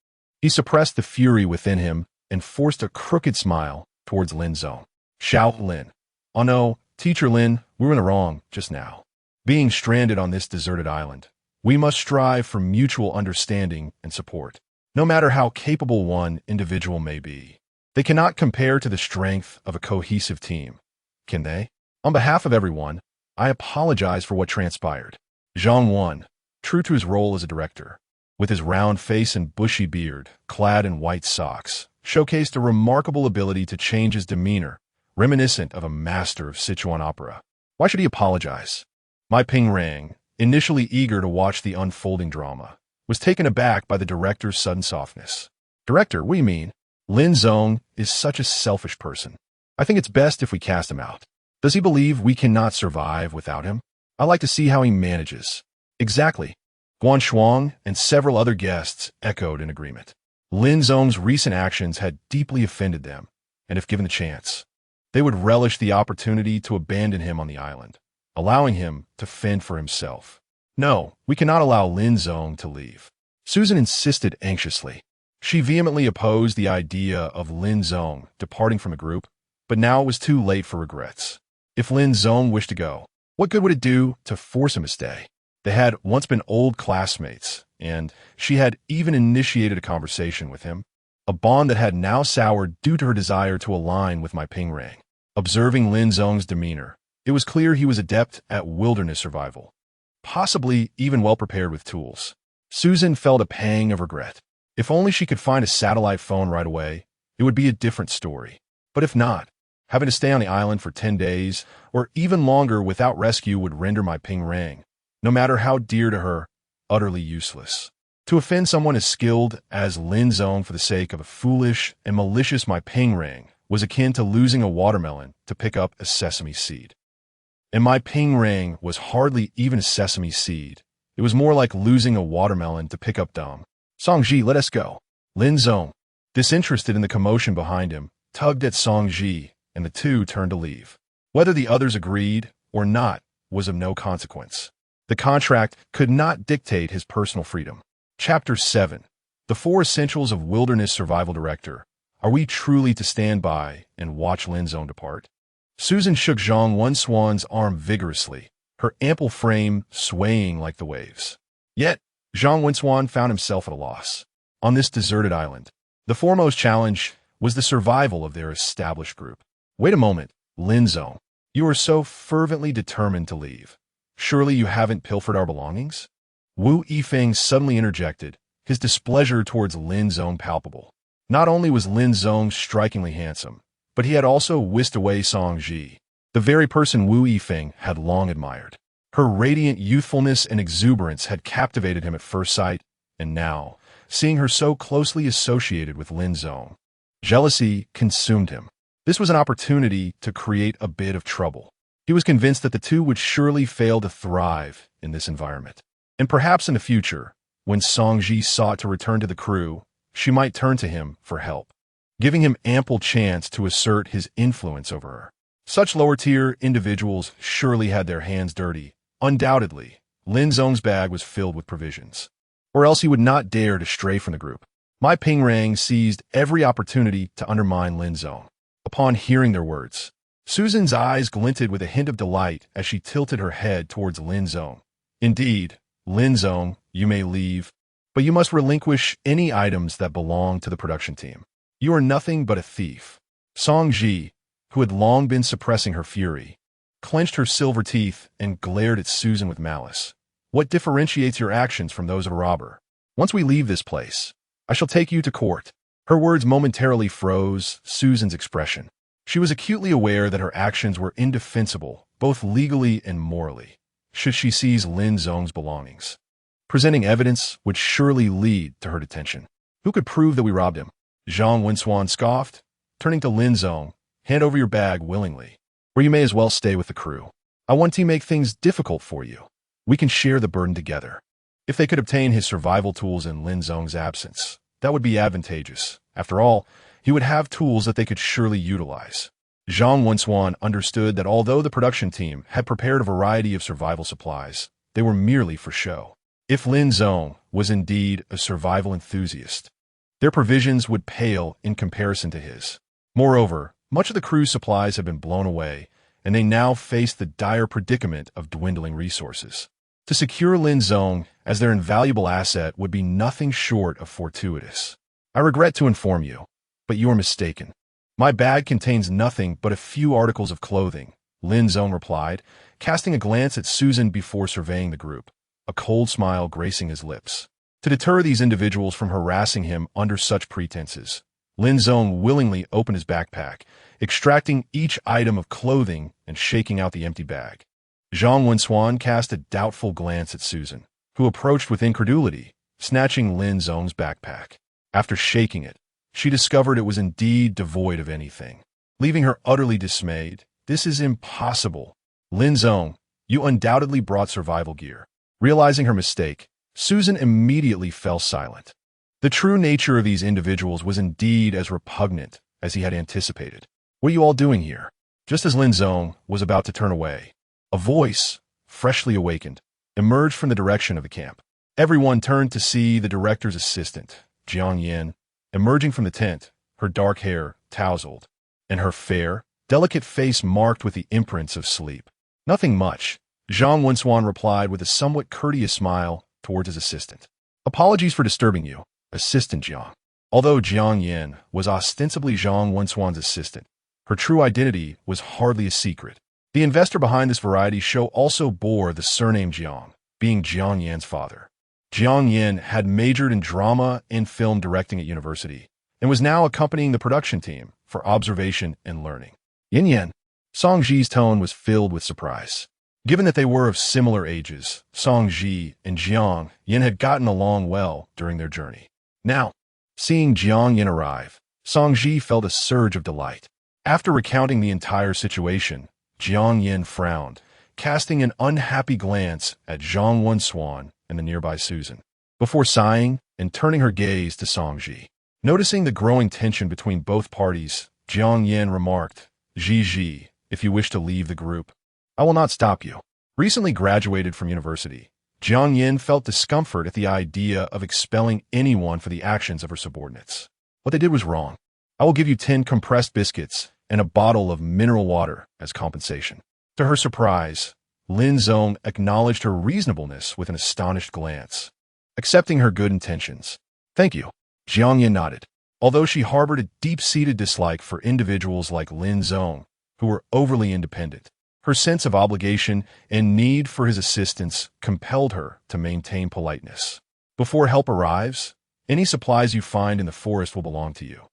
He suppressed the fury within him and forced a crooked smile towards Lin Zong. Shout Lin. Oh no, Teacher Lin, we were in the wrong just now. Being stranded on this deserted island, we must strive for mutual understanding and support, no matter how capable one individual may be. They cannot compare to the strength of a cohesive team, can they? On behalf of everyone, I apologize for what transpired. Zhang Wan, true to his role as a director, with his round face and bushy beard, clad in white socks, showcased a remarkable ability to change his demeanor, reminiscent of a master of Sichuan opera. Why should he apologize? My Ping Rang, initially eager to watch the unfolding drama, was taken aback by the director's sudden softness. Director, what do you mean? Lin Zong is such a selfish person. I think it's best if we cast him out. Does he believe we cannot survive without him? I like to see how he manages. Exactly. Guan Shuang and several other guests echoed in agreement. Lin Zong's recent actions had deeply offended them, and if given the chance, they would relish the opportunity to abandon him on the island, allowing him to fend for himself. No, we cannot allow Lin Zong to leave. Susan insisted anxiously. She vehemently opposed the idea of Lin Zong departing from a group, but now it was too late for regrets. If Lin Zong wished to go, what good would it do to force him to stay? They had once been old classmates, and she had even initiated a conversation with him, a bond that had now soured due to her desire to align with my Ping Rang. Observing Lin Zong's demeanor, it was clear he was adept at wilderness survival, possibly even well prepared with tools. Susan felt a pang of regret. If only she could find a satellite phone right away, it would be a different story. But if not, having to stay on the island for 10 days, or even longer without rescue would render my Ping Rang, no matter how dear to her, utterly useless. To offend someone as skilled as Lin Zong for the sake of a foolish and malicious my Ping Rang was akin to losing a watermelon to pick up a sesame seed. And my Ping Rang was hardly even a sesame seed. It was more like losing a watermelon to pick up dung. Song Ji, let us go. Lin Zong, disinterested in the commotion behind him, tugged at Song Ji, and the two turned to leave. Whether the others agreed or not was of no consequence. The contract could not dictate his personal freedom. Chapter 7. The 4 Essentials of Wilderness Survival Director. Are we truly to stand by and watch Lin Zong depart? Susan shook Zhang Wenswan's arm vigorously, her ample frame swaying like the waves. Yet, Zhang Wenswan found himself at a loss. On this deserted island, the foremost challenge was the survival of their established group. Wait a moment, Lin Zong. You are so fervently determined to leave. Surely you haven't pilfered our belongings? Wu Yifeng suddenly interjected, his displeasure towards Lin Zong palpable. Not only was Lin Zong strikingly handsome, but he had also whisked away Song Ji, the very person Wu Yifeng had long admired. Her radiant youthfulness and exuberance had captivated him at first sight, and now, seeing her so closely associated with Lin Zong, jealousy consumed him. This was an opportunity to create a bit of trouble. He was convinced that the two would surely fail to thrive in this environment. And perhaps in the future, when Song Ji sought to return to the crew, she might turn to him for help, giving him ample chance to assert his influence over her. Such lower-tier individuals surely had their hands dirty. Undoubtedly, Lin Zong's bag was filled with provisions, or else he would not dare to stray from the group. My Ping Rang seized every opportunity to undermine Lin Zong. Upon hearing their words, Susan's eyes glinted with a hint of delight as she tilted her head towards Lin Zong. Indeed, Lin Zong, you may leave, but you must relinquish any items that belong to the production team. You are nothing but a thief. Song Ji, who had long been suppressing her fury, clenched her silver teeth and glared at Susan with malice. What differentiates your actions from those of a robber? Once we leave this place, I shall take you to court. Her words momentarily froze Susan's expression. She was acutely aware that her actions were indefensible, both legally and morally, should she seize Lin Zong's belongings. Presenting evidence would surely lead to her detention. Who could prove that we robbed him? Zhang Wenswan scoffed, turning to Lin Zong. Hand over your bag willingly, or you may as well stay with the crew. I want to make things difficult for you. We can share the burden together. If they could obtain his survival tools in Lin Zong's absence, that would be advantageous. After all, he would have tools that they could surely utilize. Zhang Wenswan understood that although the production team had prepared a variety of survival supplies, they were merely for show. If Lin Zong was indeed a survival enthusiast, their provisions would pale in comparison to his. Moreover, much of the crew's supplies had been blown away, and they now faced the dire predicament of dwindling resources. To secure Lin Zong as their invaluable asset would be nothing short of fortuitous. I regret to inform you, but you are mistaken. My bag contains nothing but a few articles of clothing, Lin Zong replied, casting a glance at Susan before surveying the group, a cold smile gracing his lips. To deter these individuals from harassing him under such pretenses, Lin Zong willingly opened his backpack, extracting each item of clothing and shaking out the empty bag. Zhang Wenswan cast a doubtful glance at Susan, who approached with incredulity, snatching Lin Zong's backpack. After shaking it, she discovered it was indeed devoid of anything, leaving her utterly dismayed. This is impossible. Lin Zong, you undoubtedly brought survival gear. Realizing her mistake, Susan immediately fell silent. The true nature of these individuals was indeed as repugnant as he had anticipated. What are you all doing here? Just as Lin Zong was about to turn away, a voice, freshly awakened, emerged from the direction of the camp. Everyone turned to see the director's assistant, Jiang Yin, emerging from the tent, her dark hair tousled, and her fair, delicate face marked with the imprints of sleep. Nothing much, Zhang Wenswan replied with a somewhat courteous smile towards his assistant. Apologies for disturbing you, Assistant Jiang. Although Jiang Yin was ostensibly Zhang Wenswan's assistant, her true identity was hardly a secret. The investor behind this variety show also bore the surname Jiang, being Jiang Yan's father. Jiang Yin had majored in drama and film directing at university, and was now accompanying the production team for observation and learning. Yin, Song Ji's tone was filled with surprise. Given that they were of similar ages, Song Ji and Jiang Yin had gotten along well during their journey. Now, seeing Jiang Yin arrive, Song Ji felt a surge of delight. After recounting the entire situation, Jiang Yin frowned, casting an unhappy glance at Zhang Wenswan and the nearby Susan, before sighing and turning her gaze to Song Ji. Noticing the growing tension between both parties, Jiang Yin remarked, Ji, if you wish to leave the group, I will not stop you. Recently graduated from university, Jiang Yin felt discomfort at the idea of expelling anyone for the actions of her subordinates. What they did was wrong. I will give you 10 compressed biscuits and a bottle of mineral water as compensation. To her surprise, Lin Zong acknowledged her reasonableness with an astonished glance, accepting her good intentions. Thank you. Jiang Yin nodded. Although she harbored a deep-seated dislike for individuals like Lin Zong, who were overly independent, her sense of obligation and need for his assistance compelled her to maintain politeness. Before help arrives, any supplies you find in the forest will belong to you.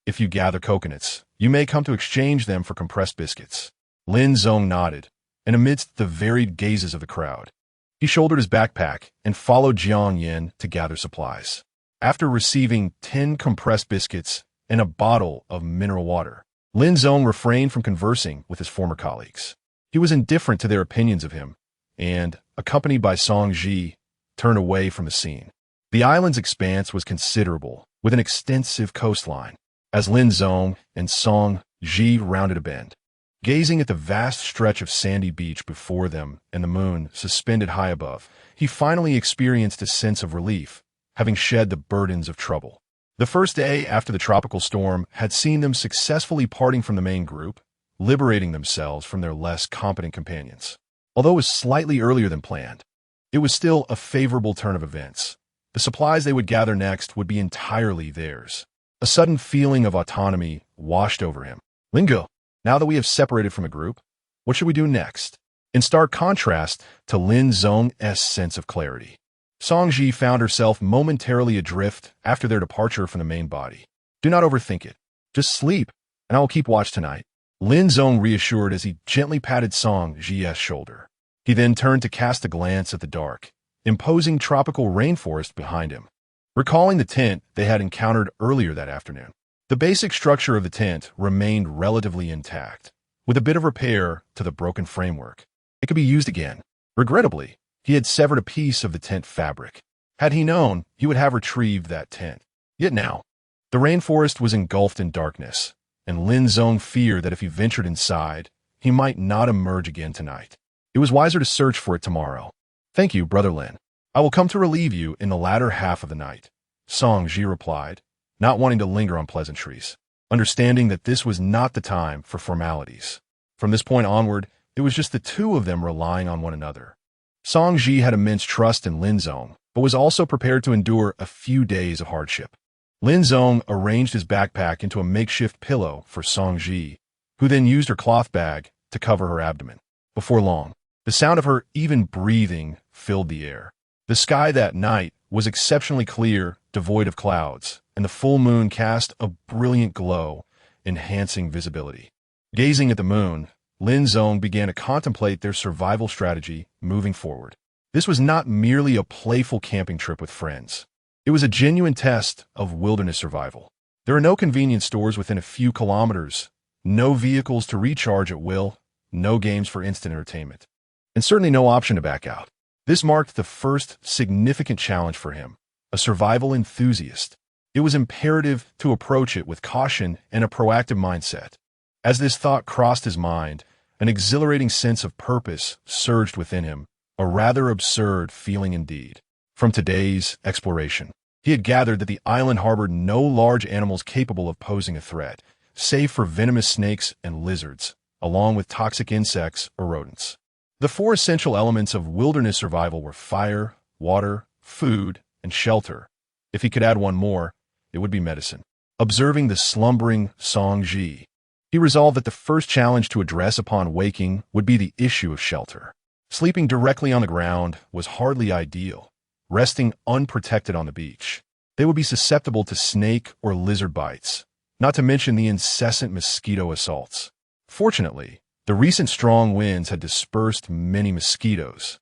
If you gather coconuts, you may come to exchange them for compressed biscuits. Lin Zong nodded, and amidst the varied gazes of the crowd, he shouldered his backpack and followed Jiang Yin to gather supplies. After receiving 10 compressed biscuits and a bottle of mineral water, Lin Zong refrained from conversing with his former colleagues. He was indifferent to their opinions of him, and, accompanied by Song Ji, turned away from the scene. The island's expanse was considerable, with an extensive coastline. As Lin Zong and Song Ji rounded a bend, gazing at the vast stretch of sandy beach before them and the moon suspended high above, he finally experienced a sense of relief, having shed the burdens of trouble. The first day after the tropical storm had seen them successfully parting from the main group, liberating themselves from their less competent companions. Although it was slightly earlier than planned, it was still a favorable turn of events. The supplies they would gather next would be entirely theirs. A sudden feeling of autonomy washed over him. Lingo, now that we have separated from a group, what should we do next? In stark contrast to Lin Zong's sense of clarity, Song Ji found herself momentarily adrift after their departure from the main body. Do not overthink it. Just sleep, and I will keep watch tonight. Lin Zong reassured as he gently patted Song Ji's shoulder. He then turned to cast a glance at the dark, imposing tropical rainforest behind him, recalling the tent they had encountered earlier that afternoon. The basic structure of the tent remained relatively intact, with a bit of repair to the broken framework. It could be used again. Regrettably, he had severed a piece of the tent fabric. Had he known, he would have retrieved that tent. Yet now, the rainforest was engulfed in darkness, and Lin Zong feared that if he ventured inside, he might not emerge again tonight. It was wiser to search for it tomorrow. Thank you, Brother Lin. I will come to relieve you in the latter half of the night, Song Ji replied, not wanting to linger on pleasantries, understanding that this was not the time for formalities. From this point onward, it was just the two of them relying on one another. Song Ji had immense trust in Lin Zong, but was also prepared to endure a few days of hardship. Lin Zong arranged his backpack into a makeshift pillow for Song Ji, who then used her cloth bag to cover her abdomen. Before long, the sound of her even breathing filled the air. The sky that night was exceptionally clear, devoid of clouds, and the full moon cast a brilliant glow, enhancing visibility. Gazing at the moon, Lin Zong began to contemplate their survival strategy moving forward. This was not merely a playful camping trip with friends. It was a genuine test of wilderness survival. There are no convenience stores within a few kilometers, no vehicles to recharge at will, no games for instant entertainment, and certainly no option to back out. This marked the first significant challenge for him, a survival enthusiast. It was imperative to approach it with caution and a proactive mindset. As this thought crossed his mind, an exhilarating sense of purpose surged within him, a rather absurd feeling indeed. From today's exploration, he had gathered that the island harbored no large animals capable of posing a threat, save for venomous snakes and lizards, along with toxic insects or rodents. The four essential elements of wilderness survival were fire, water, food, and shelter. If he could add one more, it would be medicine. Observing the slumbering Song Ji, he resolved that the first challenge to address upon waking would be the issue of shelter. Sleeping directly on the ground was hardly ideal. Resting unprotected on the beach, they would be susceptible to snake or lizard bites, not to mention the incessant mosquito assaults. Fortunately, the recent strong winds had dispersed many mosquitoes,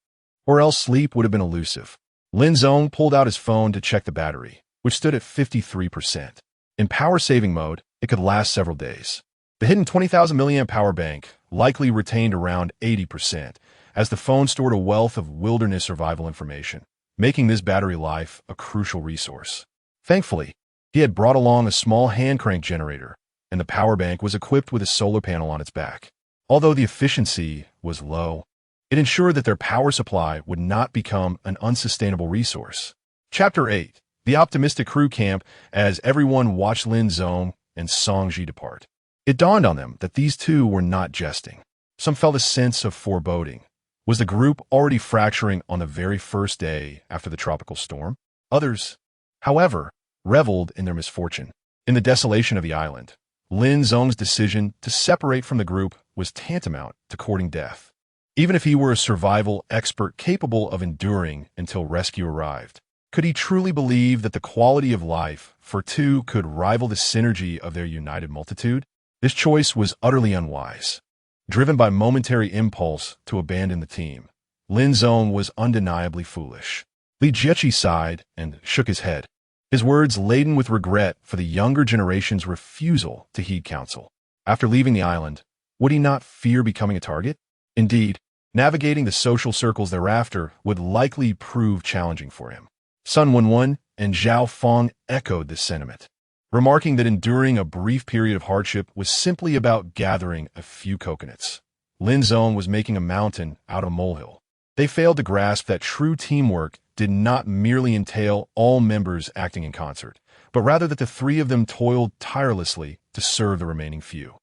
or else sleep would have been elusive. Lin Zong pulled out his phone to check the battery, which stood at 53%. In power-saving mode, it could last several days. The hidden 20,000 milliamp power bank likely retained around 80%, as the phone stored a wealth of wilderness survival information, making this battery life a crucial resource. Thankfully, he had brought along a small hand crank generator, and the power bank was equipped with a solar panel on its back. Although the efficiency was low, it ensured that their power supply would not become an unsustainable resource. Chapter 8. The optimistic crew camp as everyone watched Lin Zong and Song Ji depart. It dawned on them that these two were not jesting. Some felt a sense of foreboding. Was the group already fracturing on the very first day after the tropical storm? Others, however, reveled in their misfortune. In the desolation of the island, Lin Zong's decision to separate from the group was tantamount to courting death. Even if he were a survival expert capable of enduring until rescue arrived, could he truly believe that the quality of life for two could rival the synergy of their united multitude? This choice was utterly unwise. Driven by momentary impulse to abandon the team, Lin Zong was undeniably foolish. Li Jiechi sighed and shook his head, his words laden with regret for the younger generation's refusal to heed counsel. After leaving the island, would he not fear becoming a target? Indeed, navigating the social circles thereafter would likely prove challenging for him. Sun Wenwen and Zhao Feng echoed this sentiment, remarking that enduring a brief period of hardship was simply about gathering a few coconuts. Lin Zong was making a mountain out of a molehill. They failed to grasp that true teamwork did not merely entail all members acting in concert, but rather that the three of them toiled tirelessly to serve the remaining few.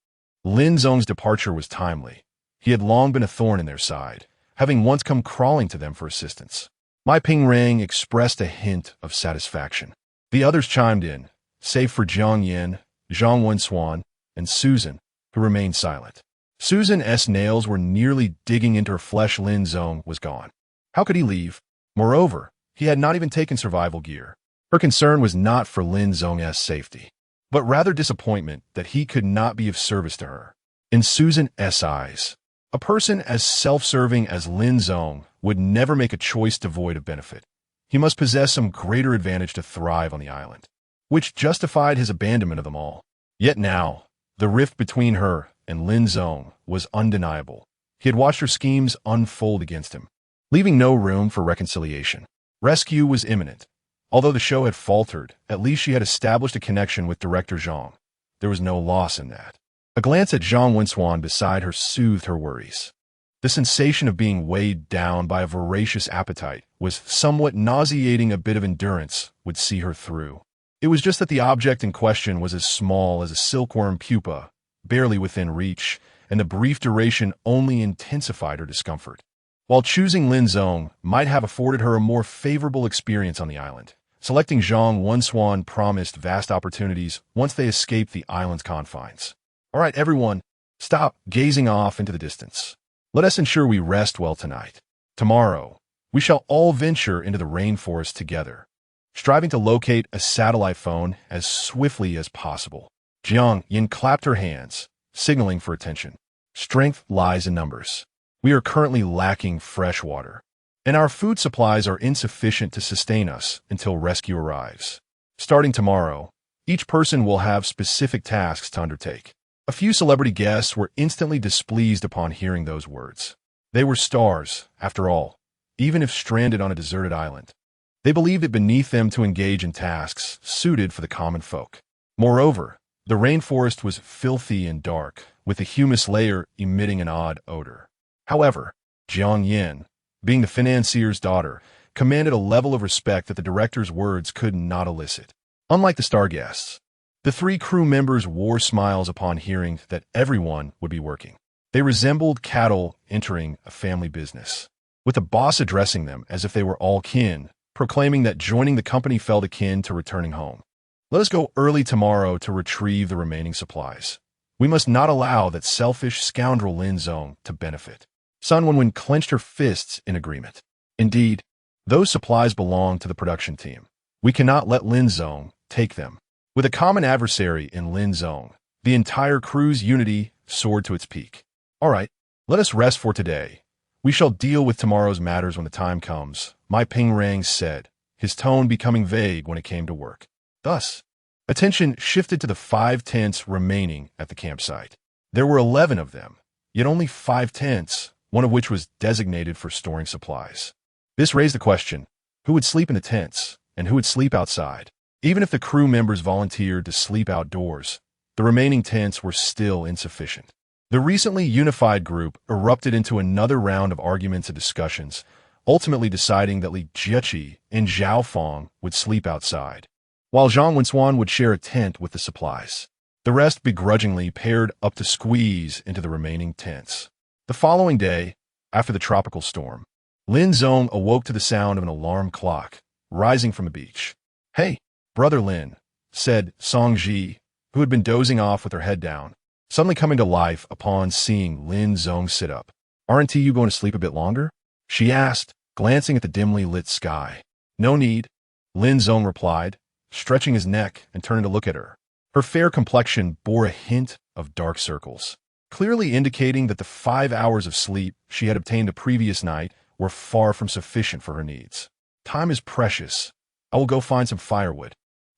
Lin Zong's departure was timely. He had long been a thorn in their side, having once come crawling to them for assistance. Mai Ping Rang expressed a hint of satisfaction. The others chimed in, save for Jiang Yin, Zhang Wenshuan, and Susan, who remained silent. Susan's nails were nearly digging into her flesh. Lin Zong was gone. How could he leave? Moreover, he had not even taken survival gear. Her concern was not for Lin Zong's safety, but rather disappointment that he could not be of service to her. In Susan's eyes, a person as self-serving as Lin Zong would never make a choice devoid of benefit. He must possess some greater advantage to thrive on the island, which justified his abandonment of them all. Yet now, the rift between her and Lin Zong was undeniable. He had watched her schemes unfold against him, leaving no room for reconciliation. Rescue was imminent. Although the show had faltered, at least she had established a connection with director Zhang. There was no loss in that. A glance at Zhang Wenxuan beside her soothed her worries. The sensation of being weighed down by a voracious appetite was somewhat nauseating. A bit of endurance would see her through. It was just that the object in question was as small as a silkworm pupa, barely within reach, and the brief duration only intensified her discomfort. While choosing Lin Zong might have afforded her a more favorable experience on the island, selecting Zhang Wenxuan promised vast opportunities once they escaped the island's confines. All right, everyone, stop gazing off into the distance. Let us ensure we rest well tonight. Tomorrow, we shall all venture into the rainforest together, striving to locate a satellite phone as swiftly as possible. Jiang Yin clapped her hands, signaling for attention. Strength lies in numbers. We are currently lacking fresh water, and our food supplies are insufficient to sustain us until rescue arrives. Starting tomorrow, each person will have specific tasks to undertake. A few celebrity guests were instantly displeased upon hearing those words. They were stars, after all, even if stranded on a deserted island. They believed it beneath them to engage in tasks suited for the common folk. Moreover, the rainforest was filthy and dark, with the humus layer emitting an odd odor. However, Jiang Yin, being the financier's daughter, commanded a level of respect that the director's words could not elicit. Unlike the star guests, the three crew members wore smiles upon hearing that everyone would be working. They resembled cattle entering a family business, with the boss addressing them as if they were all kin, proclaiming that joining the company felt akin to returning home. Let us go early tomorrow to retrieve the remaining supplies. We must not allow that selfish scoundrel Lin Zong to benefit. Sun Wenwen clenched her fists in agreement. Indeed, those supplies belong to the production team. We cannot let Lin Zong take them. With a common adversary in Lin Zong, the entire crew's unity soared to its peak. All right, let us rest for today. We shall deal with tomorrow's matters when the time comes, my Ping Rang said, his tone becoming vague when it came to work. Thus, attention shifted to the 5 tents remaining at the campsite. There were 11 of them, yet only 5 tents, one of which was designated for storing supplies. This raised the question, who would sleep in the tents, and who would sleep outside? Even if the crew members volunteered to sleep outdoors, the remaining tents were still insufficient. The recently unified group erupted into another round of arguments and discussions, ultimately deciding that Li Jieqi and Zhao Fong would sleep outside, while Zhang Wenxuan would share a tent with the supplies. The rest begrudgingly paired up to squeeze into the remaining tents. The following day, after the tropical storm, Lin Zong awoke to the sound of an alarm clock, rising from the beach. Hey, Brother Lin, said Song Ji, who had been dozing off with her head down, suddenly coming to life upon seeing Lin Zong sit up. Aren't you going to sleep a bit longer? She asked, glancing at the dimly lit sky. No need, Lin Zong replied, stretching his neck and turning to look at her. Her fair complexion bore a hint of dark circles, clearly indicating that the 5 hours of sleep she had obtained the previous night were far from sufficient for her needs. Time is precious. I will go find some firewood,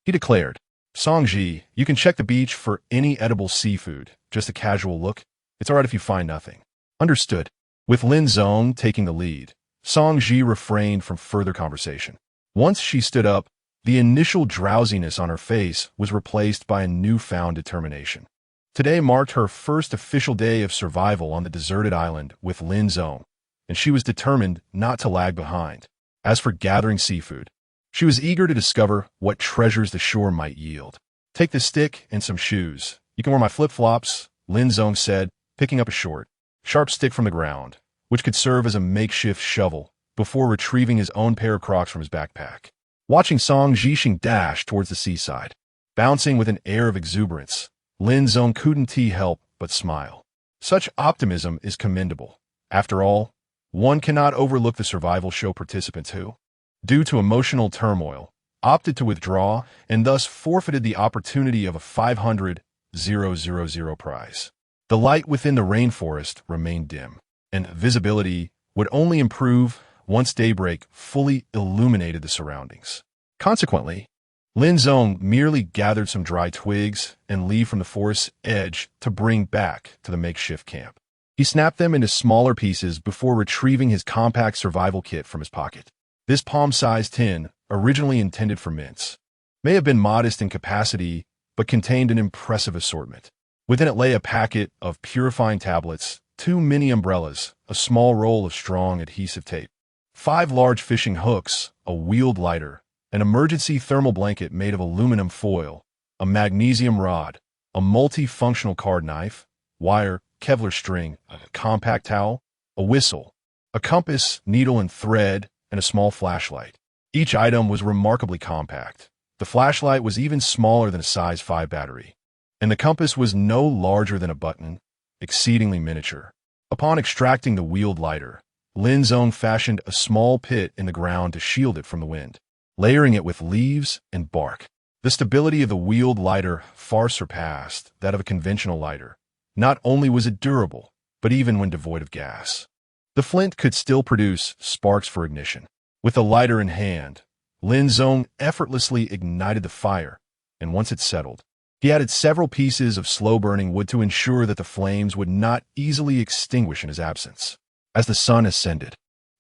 he declared. Songji, you can check the beach for any edible seafood. Just a casual look. It's all right if you find nothing. Understood. With Lin Zong taking the lead, Songji refrained from further conversation. Once she stood up, the initial drowsiness on her face was replaced by a newfound determination. Today marked her first official day of survival on the deserted island with Lin Zong, and she was determined not to lag behind. As for gathering seafood, she was eager to discover what treasures the shore might yield. Take this stick and some shoes. You can wear my flip-flops, Lin Zong said, picking up a short, sharp stick from the ground, which could serve as a makeshift shovel, before retrieving his own pair of Crocs from his backpack. Watching Song Jixing dash towards the seaside, bouncing with an air of exuberance, Lin Zong couldn't help but smile. Such optimism is commendable. After all, one cannot overlook the survival show participants who, due to emotional turmoil, opted to withdraw and thus forfeited the opportunity of a 500,000 prize. The light within the rainforest remained dim, and visibility would only improve once daybreak fully illuminated the surroundings. Consequently, Lin Zong merely gathered some dry twigs and leaves from the forest's edge to bring back to the makeshift camp. He snapped them into smaller pieces before retrieving his compact survival kit from his pocket. This palm-sized tin, originally intended for mints, may have been modest in capacity but contained an impressive assortment. Within it lay a packet of purifying tablets, 2 mini umbrellas, a small roll of strong adhesive tape, 5 large fishing hooks, a wheeled lighter, an emergency thermal blanket made of aluminum foil, a magnesium rod, a multi-functional card knife, wire, Kevlar string, a compact towel, a whistle, a compass, needle and thread, and a small flashlight. Each item was remarkably compact. The flashlight was even smaller than a size 5 battery, and the compass was no larger than a button, exceedingly miniature. Upon extracting the wheeled lighter, Lin Zong fashioned a small pit in the ground to shield it from the wind, layering it with leaves and bark. The stability of the wheeled lighter far surpassed that of a conventional lighter. Not only was it durable, but even when devoid of gas, the flint could still produce sparks for ignition. With the lighter in hand, Lin Zong effortlessly ignited the fire, and once it settled, he added several pieces of slow-burning wood to ensure that the flames would not easily extinguish in his absence. As the sun ascended,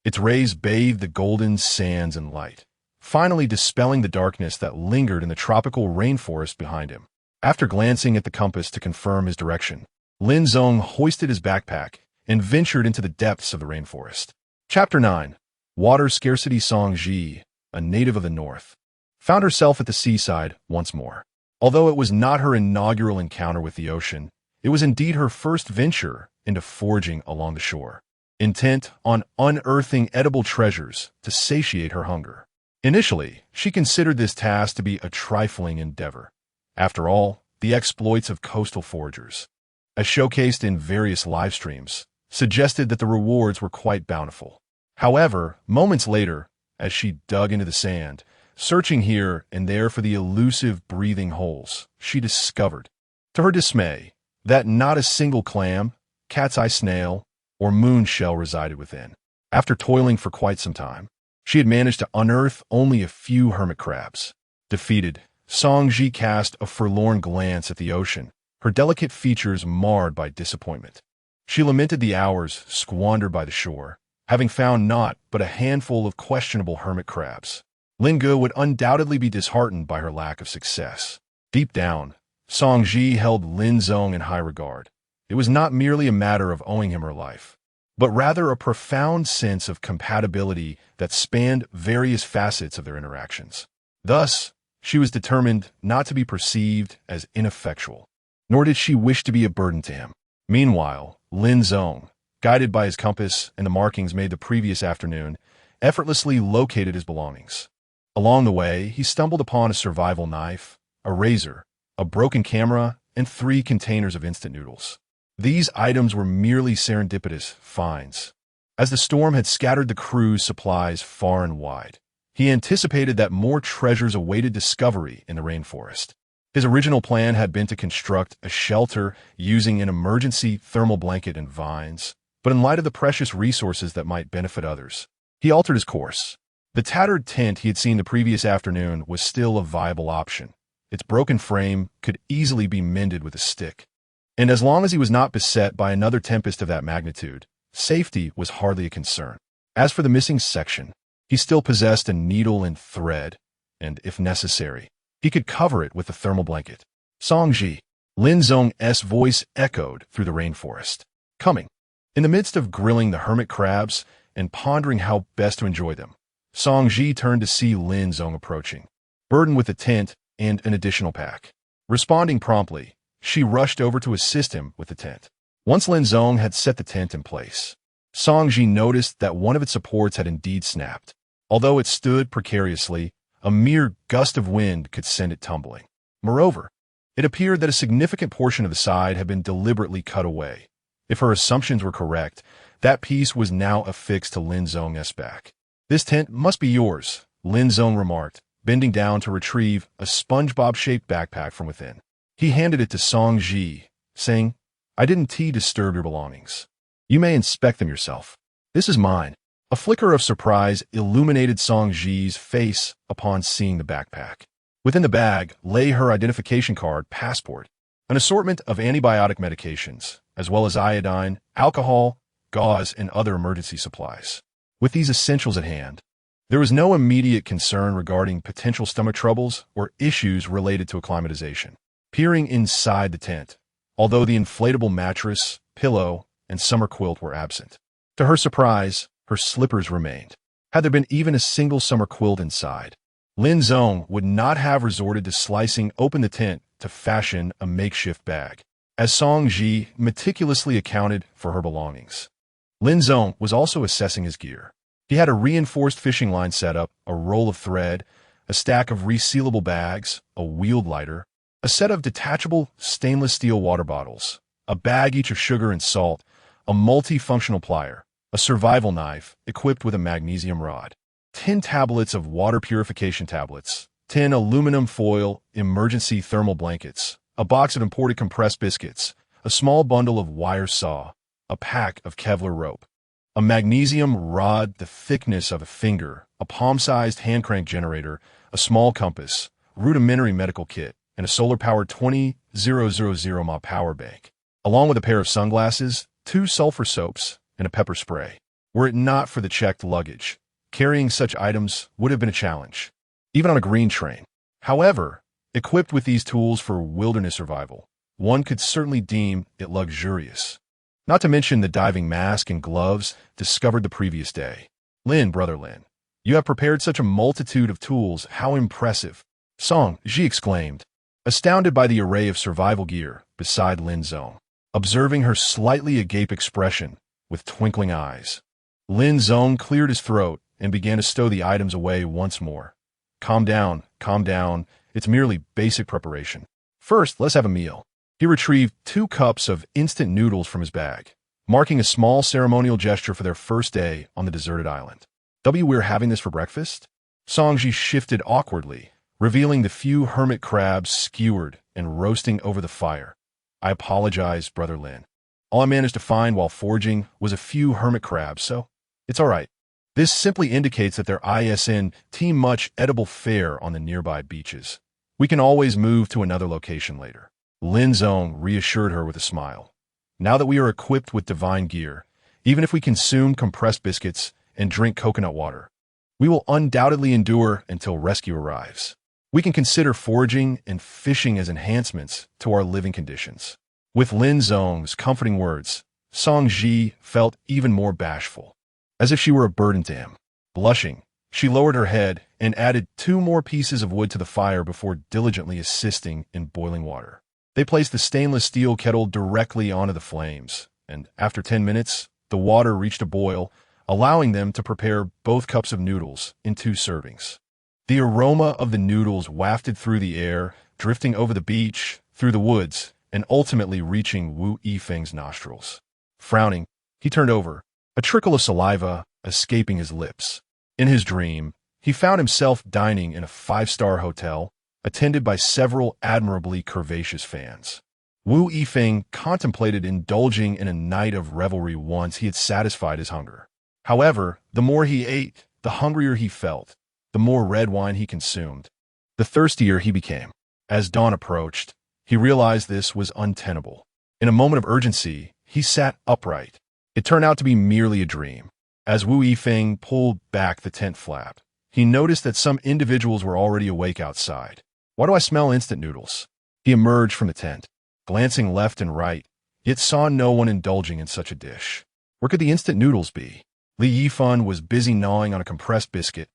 its rays bathed the golden sands in light, finally dispelling the darkness that lingered in the tropical rainforest behind him. After glancing at the compass to confirm his direction, Lin Zong hoisted his backpack and ventured into the depths of the rainforest. Chapter 9. Water Scarcity. Song Ji, a native of the north, found herself at the seaside once more. Although it was not her inaugural encounter with the ocean, it was indeed her first venture into foraging along the shore, intent on unearthing edible treasures to satiate her hunger. Initially, she considered this task to be a trifling endeavor. After all, the exploits of coastal foragers, as showcased in various live streams, suggested that the rewards were quite bountiful. However, moments later, as she dug into the sand, searching here and there for the elusive breathing holes, she discovered, to her dismay, that not a single clam, cat's eye snail, or moon shell resided within. After toiling for quite some time, she had managed to unearth only a few hermit crabs. Defeated, Song Ji cast a forlorn glance at the ocean, her delicate features marred by disappointment. She lamented the hours squandered by the shore, having found naught but a handful of questionable hermit crabs. Lin Ge would undoubtedly be disheartened by her lack of success. Deep down, Song Ji held Lin Zong in high regard. It was not merely a matter of owing him her life, but rather a profound sense of compatibility that spanned various facets of their interactions. Thus, she was determined not to be perceived as ineffectual, nor did she wish to be a burden to him. Meanwhile, Lin Zong, guided by his compass and the markings made the previous afternoon, effortlessly located his belongings. Along the way, he stumbled upon a survival knife, a razor, a broken camera, and 3 containers of instant noodles. These items were merely serendipitous finds. As the storm had scattered the crew's supplies far and wide, he anticipated that more treasures awaited discovery in the rainforest. His original plan had been to construct a shelter using an emergency thermal blanket and vines, but in light of the precious resources that might benefit others, he altered his course. The tattered tent he had seen the previous afternoon was still a viable option. Its broken frame could easily be mended with a stick. And as long as he was not beset by another tempest of that magnitude, safety was hardly a concern. As for the missing section, he still possessed a needle and thread, and, if necessary, he could cover it with a thermal blanket. Song Ji, Lin Zong's voice echoed through the rainforest. Coming. In the midst of grilling the hermit crabs and pondering how best to enjoy them, Song Ji turned to see Lin Zong approaching, burdened with a tent and an additional pack. Responding promptly, she rushed over to assist him with the tent. Once Lin Zong had set the tent in place, Song Ji noticed that one of its supports had indeed snapped. Although it stood precariously, a mere gust of wind could send it tumbling. Moreover, It appeared that a significant portion of the side had been deliberately cut away. If her assumptions were correct, that piece was now affixed to Lin Zong's back. "This tent must be yours," Lin Zong remarked, bending down to retrieve a SpongeBob-shaped backpack from within. He handed it to Song Ji, saying, "I didn't disturb your belongings. You may inspect them yourself. This is mine." A flicker of surprise illuminated Song Ji's face upon seeing the backpack. Within the bag lay her identification card, passport, an assortment of antibiotic medications, as well as iodine, alcohol, gauze, and other emergency supplies. With these essentials at hand, there was no immediate concern regarding potential stomach troubles or issues related to acclimatization. Peering inside the tent, although the inflatable mattress, pillow, and summer quilt were absent, to her surprise, her slippers remained. Had there been even a single summer quilt inside, Lin Zong would not have resorted to slicing open the tent to fashion a makeshift bag. As Song Ji meticulously accounted for her belongings, Lin Zong was also assessing his gear. He had a reinforced fishing line set up, a roll of thread, a stack of resealable bags, a wheeled lighter, a set of detachable stainless steel water bottles, a bag each of sugar and salt, a multifunctional plier, a survival knife equipped with a magnesium rod, 10 tablets of water purification tablets, 10 aluminum foil emergency thermal blankets, a box of imported compressed biscuits, a small bundle of wire saw, a pack of Kevlar rope, a magnesium rod the thickness of a finger, a palm-sized hand crank generator, a small compass, rudimentary medical kit, and a solar-powered 20,000 mAh power bank, along with a pair of sunglasses, 2 sulfur soaps, and a pepper spray. Were it not for the checked luggage, carrying such items would have been a challenge, even on a green train. However, equipped with these tools for wilderness survival, one could certainly deem it luxurious. Not to mention the diving mask and gloves discovered the previous day. "Lin, brother Lin, you have prepared such a multitude of tools, how impressive!" Song Ji exclaimed, astounded by the array of survival gear beside Lin Zong. Observing her slightly agape expression with twinkling eyes, Lin Zong cleared his throat and began to stow the items away once more. Calm down, it's merely basic preparation. First, let's have a meal." He retrieved 2 cups of instant noodles from his bag, marking a small ceremonial gesture for their first day on the deserted island. "We're having this for breakfast?" Songji shifted awkwardly, revealing the few hermit crabs skewered and roasting over the fire. "I apologize, brother Lin. All I managed to find while foraging was a few hermit crabs, so it's all right." This simply indicates that there isn't much edible fare on the nearby beaches. "We can always move to another location later," Lin Zong reassured her with a smile. "Now that we are equipped with divine gear, even if we consume compressed biscuits and drink coconut water, we will undoubtedly endure until rescue arrives. We can consider foraging and fishing as enhancements to our living conditions." With Lin Zong's comforting words, Song Ji felt even more bashful, as if she were a burden to him. Blushing, she lowered her head and added 2 more pieces of wood to the fire before diligently assisting in boiling water. They placed the stainless steel kettle directly onto the flames, and after 10 minutes, the water reached a boil, allowing them to prepare both cups of noodles in 2 servings. The aroma of the noodles wafted through the air, drifting over the beach, through the woods, and ultimately reaching Wu Yifeng's nostrils. Frowning, he turned over, a trickle of saliva escaping his lips. In his dream, he found himself dining in a 5-star hotel, attended by several admirably curvaceous fans. Wu Yifeng contemplated indulging in a night of revelry once he had satisfied his hunger. However, the more he ate, the hungrier he felt, the more red wine he consumed, the thirstier he became. As dawn approached, he realized this was untenable. In a moment of urgency, he sat upright. It turned out to be merely a dream. As Wu Yifeng pulled back the tent flap, he noticed that some individuals were already awake outside. "Why do I smell instant noodles?" He emerged from the tent, glancing left and right, yet saw no one indulging in such a dish. Where could the instant noodles be? Li Yifan was busy gnawing on a compressed biscuit,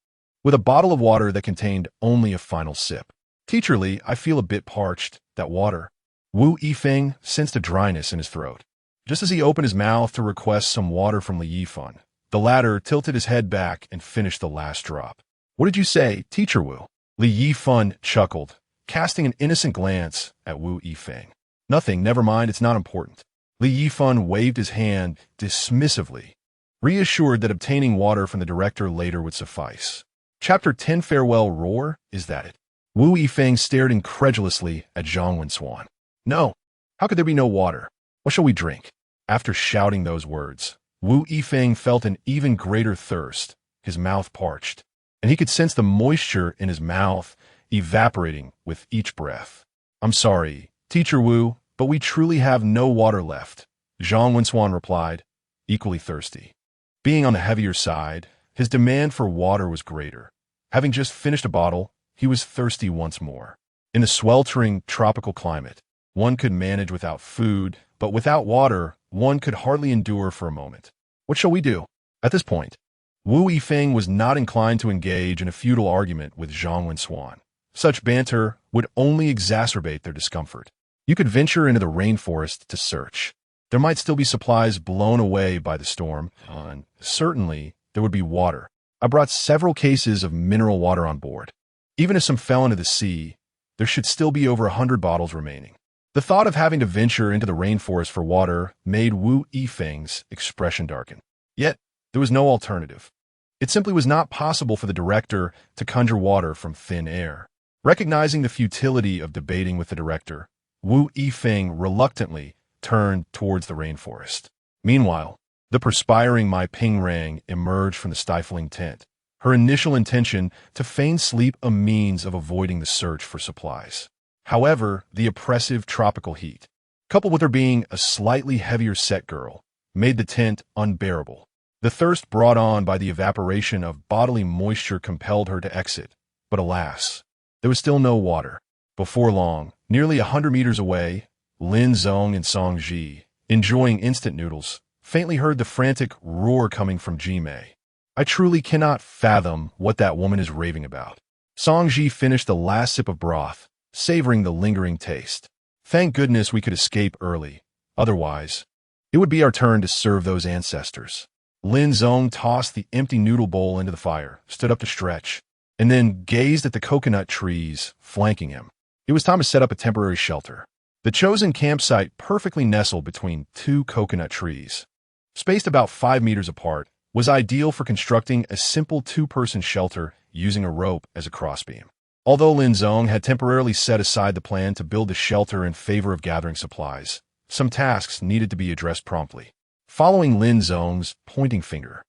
with a bottle of water that contained only a final sip. "Teacher Li, I feel a bit parched. That water." Wu Yifeng sensed a dryness in his throat. Just as he opened his mouth to request some water from Li Yifan, the latter tilted his head back and finished the last drop. "What did you say, Teacher Wu?" Li Yifan chuckled, casting an innocent glance at Wu Yifeng. Nothing, never mind, it's not important. Li Yifeng waved his hand dismissively, reassured that obtaining water from the director later would suffice. Chapter 10 Farewell Roar, is that it? Wu Yifeng stared incredulously at Zhang Wensuan. No. How could there be no water? What shall we drink? After shouting those words, Wu Yifeng felt an even greater thirst, his mouth parched, and he could sense the moisture in his mouth evaporating with each breath. I'm sorry, Teacher Wu, but we truly have no water left, Zhang Wensuan replied, equally thirsty. Being on the heavier side, his demand for water was greater. Having just finished a bottle, he was thirsty once more. In the sweltering tropical climate, one could manage without food, but without water, one could hardly endure for a moment. What shall we do? At this point, Wu Yifeng was not inclined to engage in a futile argument with Zhang Wensuan. Such banter would only exacerbate their discomfort. You could venture into the rainforest to search. There might still be supplies blown away by the storm, and certainly there would be water. I brought several cases of mineral water on board. Even if some fell into the sea, there should still be over 100 bottles remaining. The thought of having to venture into the rainforest for water made Wu Yifeng's expression darken. Yet, there was no alternative. It simply was not possible for the director to conjure water from thin air. Recognizing the futility of debating with the director, Wu Yifeng reluctantly turned towards the rainforest. Meanwhile, the perspiring Mai Pingrang emerged from the stifling tent, her initial intention to feign sleep a means of avoiding the search for supplies. However, the oppressive tropical heat, coupled with her being a slightly heavier set girl, made the tent unbearable. The thirst brought on by the evaporation of bodily moisture compelled her to exit, but alas, there was still no water. Before long, nearly 100 meters away, Lin Zong and Song Ji, enjoying instant noodles, faintly heard the frantic roar coming from Ji Mei. I truly cannot fathom what that woman is raving about. Song Ji finished the last sip of broth, savoring the lingering taste. Thank goodness we could escape early. Otherwise, it would be our turn to serve those ancestors. Lin Zong tossed the empty noodle bowl into the fire, stood up to stretch, and then gazed at the coconut trees flanking him. It was time to set up a temporary shelter. The chosen campsite perfectly nestled between two coconut trees, spaced about 5 meters apart, was ideal for constructing a simple two-person shelter using a rope as a crossbeam. Although Lin Zong had temporarily set aside the plan to build the shelter in favor of gathering supplies, some tasks needed to be addressed promptly. Following Lin Zong's pointing finger,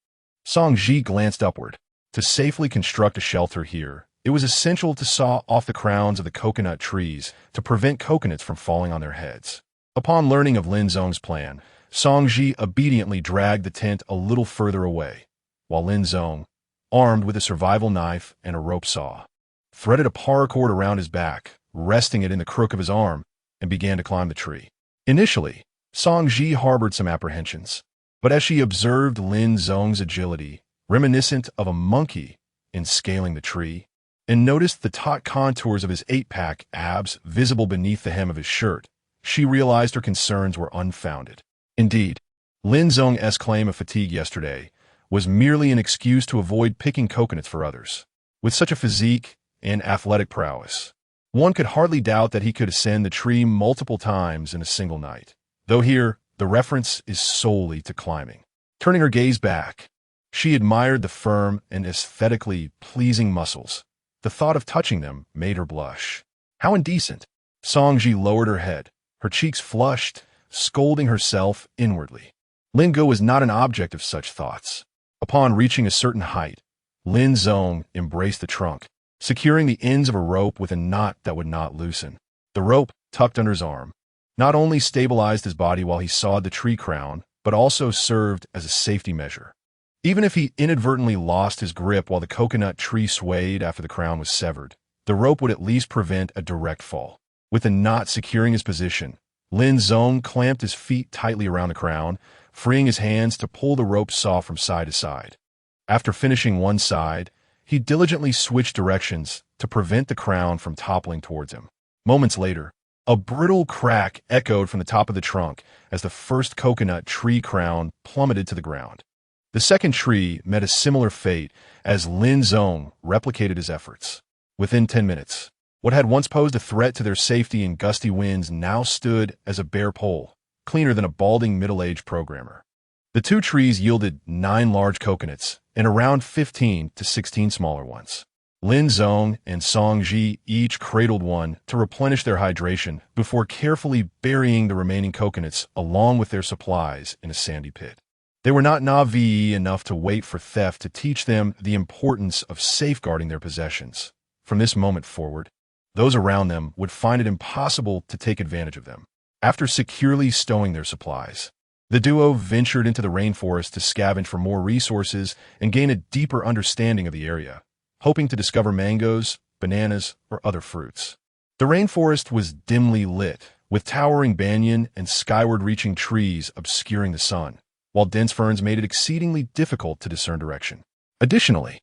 Song Ji glanced upward. To safely construct a shelter here, it was essential to saw off the crowns of the coconut trees to prevent coconuts from falling on their heads. Upon learning of Lin Zong's plan, Song Ji obediently dragged the tent a little further away, while Lin Zong, armed with a survival knife and a rope saw, threaded a paracord around his back, resting it in the crook of his arm, and began to climb the tree. Initially, Song Ji harbored some apprehensions, but as she observed Lin Zong's agility, reminiscent of a monkey in scaling the tree, and noticed the taut contours of his 8-pack abs visible beneath the hem of his shirt, she realized her concerns were unfounded. Indeed, Lin Zong's claim of fatigue yesterday was merely an excuse to avoid picking coconuts for others. With such a physique and athletic prowess, one could hardly doubt that he could ascend the tree multiple times in a single night, though here the reference is solely to climbing. Turning her gaze back, she admired the firm and aesthetically pleasing muscles. The thought of touching them made her blush. How indecent! Song Ji lowered her head, her cheeks flushed, scolding herself inwardly. Lin Go was not an object of such thoughts. Upon reaching a certain height, Lin Zong embraced the trunk, securing the ends of a rope with a knot that would not loosen. The rope, tucked under his arm, not only stabilized his body while he sawed the tree crown, but also served as a safety measure. Even if he inadvertently lost his grip while the coconut tree swayed after the crown was severed, the rope would at least prevent a direct fall. With the knot securing his position, Lin Zong clamped his feet tightly around the crown, freeing his hands to pull the rope saw from side to side. After finishing one side, he diligently switched directions to prevent the crown from toppling towards him. Moments later, a brittle crack echoed from the top of the trunk as the first coconut tree crown plummeted to the ground. The second tree met a similar fate as Lin Zong replicated his efforts. Within 10 minutes, What had once posed a threat to their safety in gusty winds now stood as a bare pole, cleaner than a balding middle-aged programmer. The two trees yielded 9 large coconuts and around 15 to 16 smaller ones. Lin Zong and Song Ji each cradled one to replenish their hydration before carefully burying the remaining coconuts along with their supplies in a sandy pit. They were not naive enough to wait for theft to teach them the importance of safeguarding their possessions. From this moment forward, those around them would find it impossible to take advantage of them. After securely stowing their supplies, the duo ventured into the rainforest to scavenge for more resources and gain a deeper understanding of the area, hoping to discover mangoes, bananas, or other fruits. The rainforest was dimly lit, with towering banyan and skyward-reaching trees obscuring the sun, while dense ferns made it exceedingly difficult to discern direction. Additionally,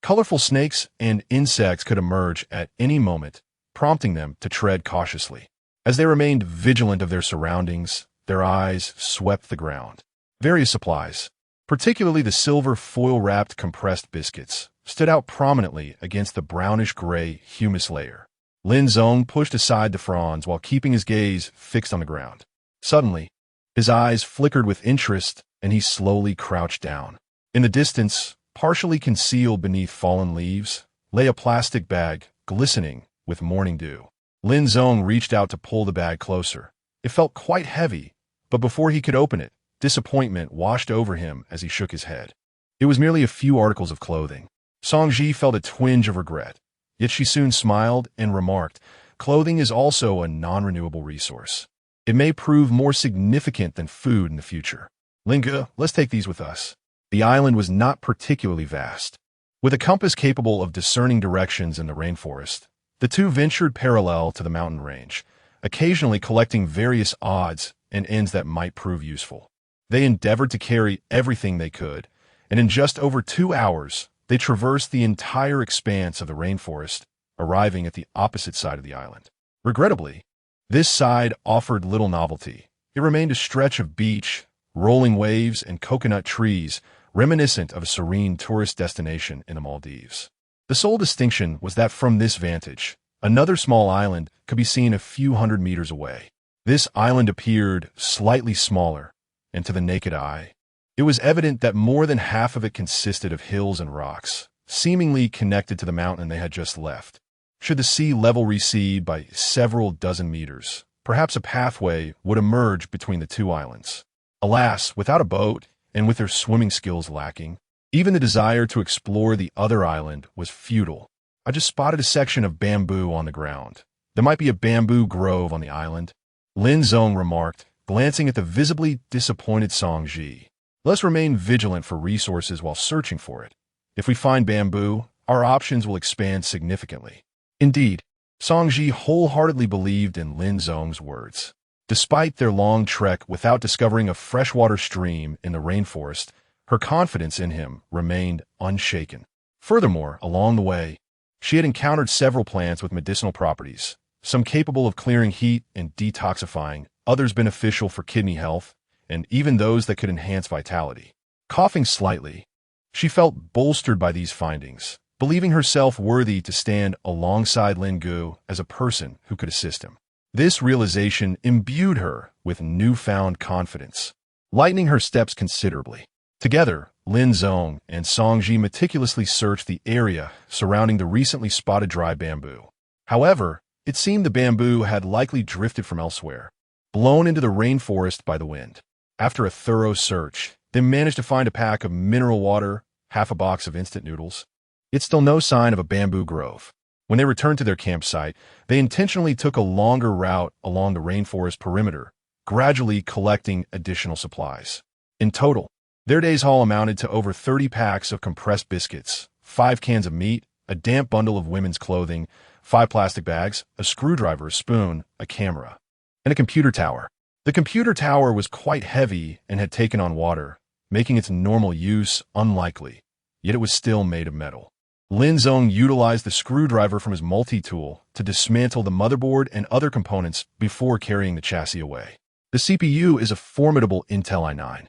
colorful snakes and insects could emerge at any moment, prompting them to tread cautiously. As they remained vigilant of their surroundings, their eyes swept the ground. Various supplies, particularly the silver foil-wrapped compressed biscuits, stood out prominently against the brownish-gray humus layer. Lin Zong pushed aside the fronds while keeping his gaze fixed on the ground. Suddenly, his eyes flickered with interest, and he slowly crouched down. In the distance, partially concealed beneath fallen leaves, lay a plastic bag glistening with morning dew. Lin Zong reached out to pull the bag closer. It felt quite heavy, but before he could open it, disappointment washed over him as he shook his head. It was merely a few articles of clothing. Song Ji felt a twinge of regret, yet she soon smiled and remarked, "Clothing is also a non-renewable resource. It may prove more significant than food in the future. Linga, let's take these with us." The island was not particularly vast. With a compass capable of discerning directions in the rainforest, the two ventured parallel to the mountain range, occasionally collecting various odds and ends that might prove useful. They endeavored to carry everything they could, and in just over 2 hours, they traversed the entire expanse of the rainforest, arriving at the opposite side of the island. Regrettably, this side offered little novelty. It remained a stretch of beach, rolling waves, and coconut trees, reminiscent of a serene tourist destination in the Maldives. The sole distinction was that from this vantage, another small island could be seen a few hundred meters away. This island appeared slightly smaller, and to the naked eye, it was evident that more than half of it consisted of hills and rocks, seemingly connected to the mountain they had just left. Should the sea level recede by several dozen meters, perhaps a pathway would emerge between the two islands. Alas, without a boat, and with their swimming skills lacking, even the desire to explore the other island was futile. I just spotted a section of bamboo on the ground. There might be a bamboo grove on the island, Lin Zong remarked, glancing at the visibly disappointed Song Ji. Let's remain vigilant for resources while searching for it. If we find bamboo, our options will expand significantly. Indeed, Song Ji wholeheartedly believed in Lin Zong's words. Despite their long trek without discovering a freshwater stream in the rainforest, her confidence in him remained unshaken. Furthermore, along the way, she had encountered several plants with medicinal properties, some capable of clearing heat and detoxifying, others beneficial for kidney health, and even those that could enhance vitality. Coughing slightly, she felt bolstered by these findings, believing herself worthy to stand alongside Lin Gu as a person who could assist him. This realization imbued her with newfound confidence, lightening her steps considerably. Together, Lin Zong and Song Ji meticulously searched the area surrounding the recently spotted dry bamboo. However, it seemed the bamboo had likely drifted from elsewhere, blown into the rainforest by the wind. After a thorough search, they managed to find a pack of mineral water, half a box of instant noodles. Yet still no sign of a bamboo grove. When they returned to their campsite, they intentionally took a longer route along the rainforest perimeter, gradually collecting additional supplies. In total, their day's haul amounted to over 30 packs of compressed biscuits, 5 cans of meat, a damp bundle of women's clothing, 5 plastic bags, a screwdriver, a spoon, a camera, and a computer tower. The computer tower was quite heavy and had taken on water, making its normal use unlikely, yet it was still made of metal. Lin Zong utilized the screwdriver from his multi-tool to dismantle the motherboard and other components before carrying the chassis away. The CPU is a formidable Intel i9,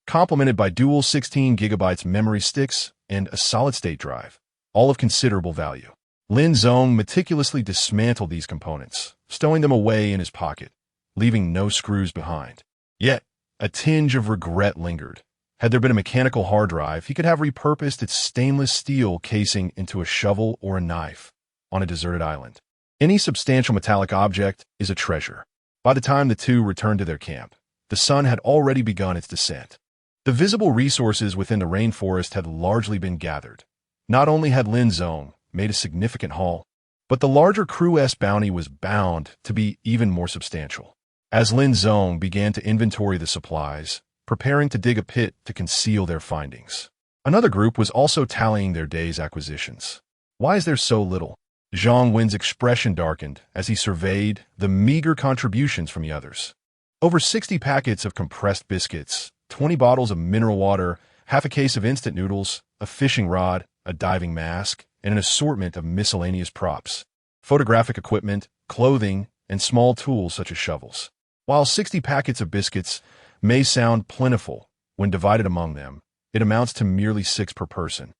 complemented by dual 16 GB memory sticks and a solid-state drive, all of considerable value. Lin Zong meticulously dismantled these components, stowing them away in his pocket, leaving no screws behind. Yet, a tinge of regret lingered. Had there been a mechanical hard drive, he could have repurposed its stainless steel casing into a shovel or a knife on a deserted island. Any substantial metallic object is a treasure. By the time the two returned to their camp, the sun had already begun its descent. The visible resources within the rainforest had largely been gathered. Not only had Lin Zong made a significant haul, but the larger crew's bounty was bound to be even more substantial. As Lin Zong began to inventory the supplies, preparing to dig a pit to conceal their findings, another group was also tallying their day's acquisitions. Why is there so little? Zhang Wen's expression darkened as he surveyed the meager contributions from the others. Over 60 packets of compressed biscuits, 20 bottles of mineral water, half a case of instant noodles, a fishing rod, a diving mask, and an assortment of miscellaneous props, photographic equipment, clothing, and small tools such as shovels. While 60 packets of biscuits may sound plentiful when divided among them, it amounts to merely 6 per person.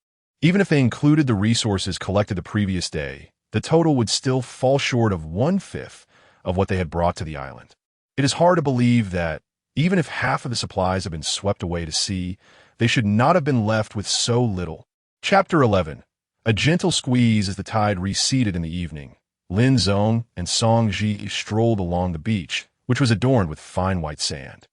Even if they included the resources collected the previous day, the total would still fall short of 1/5 of what they had brought to the island. It is hard to believe that, even if half of the supplies had been swept away to sea, they should not have been left with so little. Chapter 11. A gentle squeeze as the tide receded in the evening. Lin Zong and Song Ji strolled along the beach, which was adorned with fine white sand.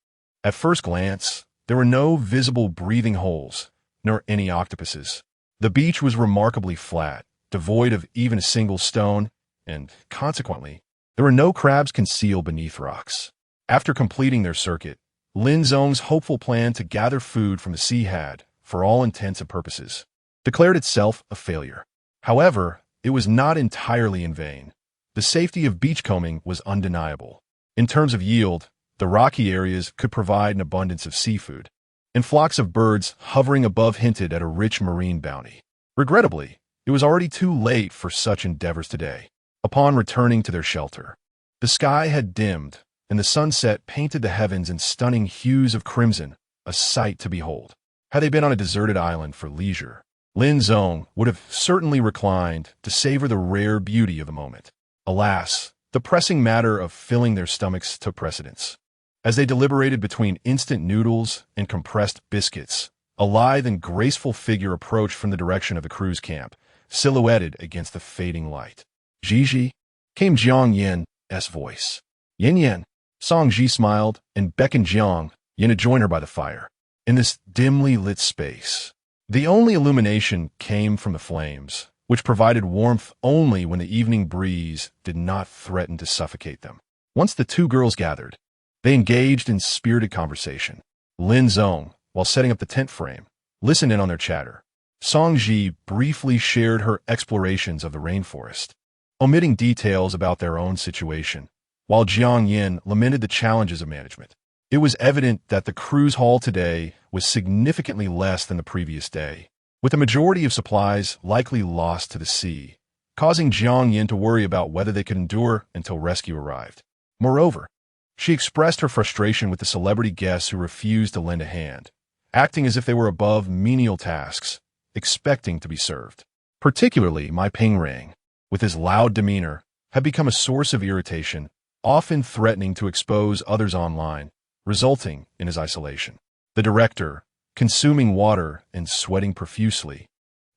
At first glance, there were no visible breathing holes, nor any octopuses. The beach was remarkably flat, devoid of even a single stone, and, consequently, there were no crabs concealed beneath rocks. After completing their circuit, Lin Zong's hopeful plan to gather food from the sea had, for all intents and purposes, declared itself a failure. However, it was not entirely in vain. The safety of beachcombing was undeniable. In terms of yield, the rocky areas could provide an abundance of seafood, and flocks of birds hovering above hinted at a rich marine bounty. Regrettably, it was already too late for such endeavors today. Upon returning to their shelter, the sky had dimmed, and the sunset painted the heavens in stunning hues of crimson, a sight to behold. Had they been on a deserted island for leisure, Lin Zong would have certainly reclined to savor the rare beauty of the moment. Alas, the pressing matter of filling their stomachs took precedence. As they deliberated between instant noodles and compressed biscuits, a lithe and graceful figure approached from the direction of the crew's camp, silhouetted against the fading light. Ji, came Jiang Yan's voice. Yin. Song Ji smiled and beckoned Jiang Yan to join her by the fire. In this dimly lit space, the only illumination came from the flames, which provided warmth only when the evening breeze did not threaten to suffocate them. Once the two girls gathered, they engaged in spirited conversation. Lin Zong, while setting up the tent frame, listened in on their chatter. Song Ji briefly shared her explorations of the rainforest, omitting details about their own situation, while Jiang Yan lamented the challenges of management. It was evident that the crew's haul today was significantly less than the previous day, with the majority of supplies likely lost to the sea, causing Jiang Yan to worry about whether they could endure until rescue arrived. Moreover, she expressed her frustration with the celebrity guests who refused to lend a hand, acting as if they were above menial tasks, expecting to be served. Particularly my Ping Rang, with his loud demeanor, had become a source of irritation, often threatening to expose others online, resulting in his isolation. The director, consuming water and sweating profusely,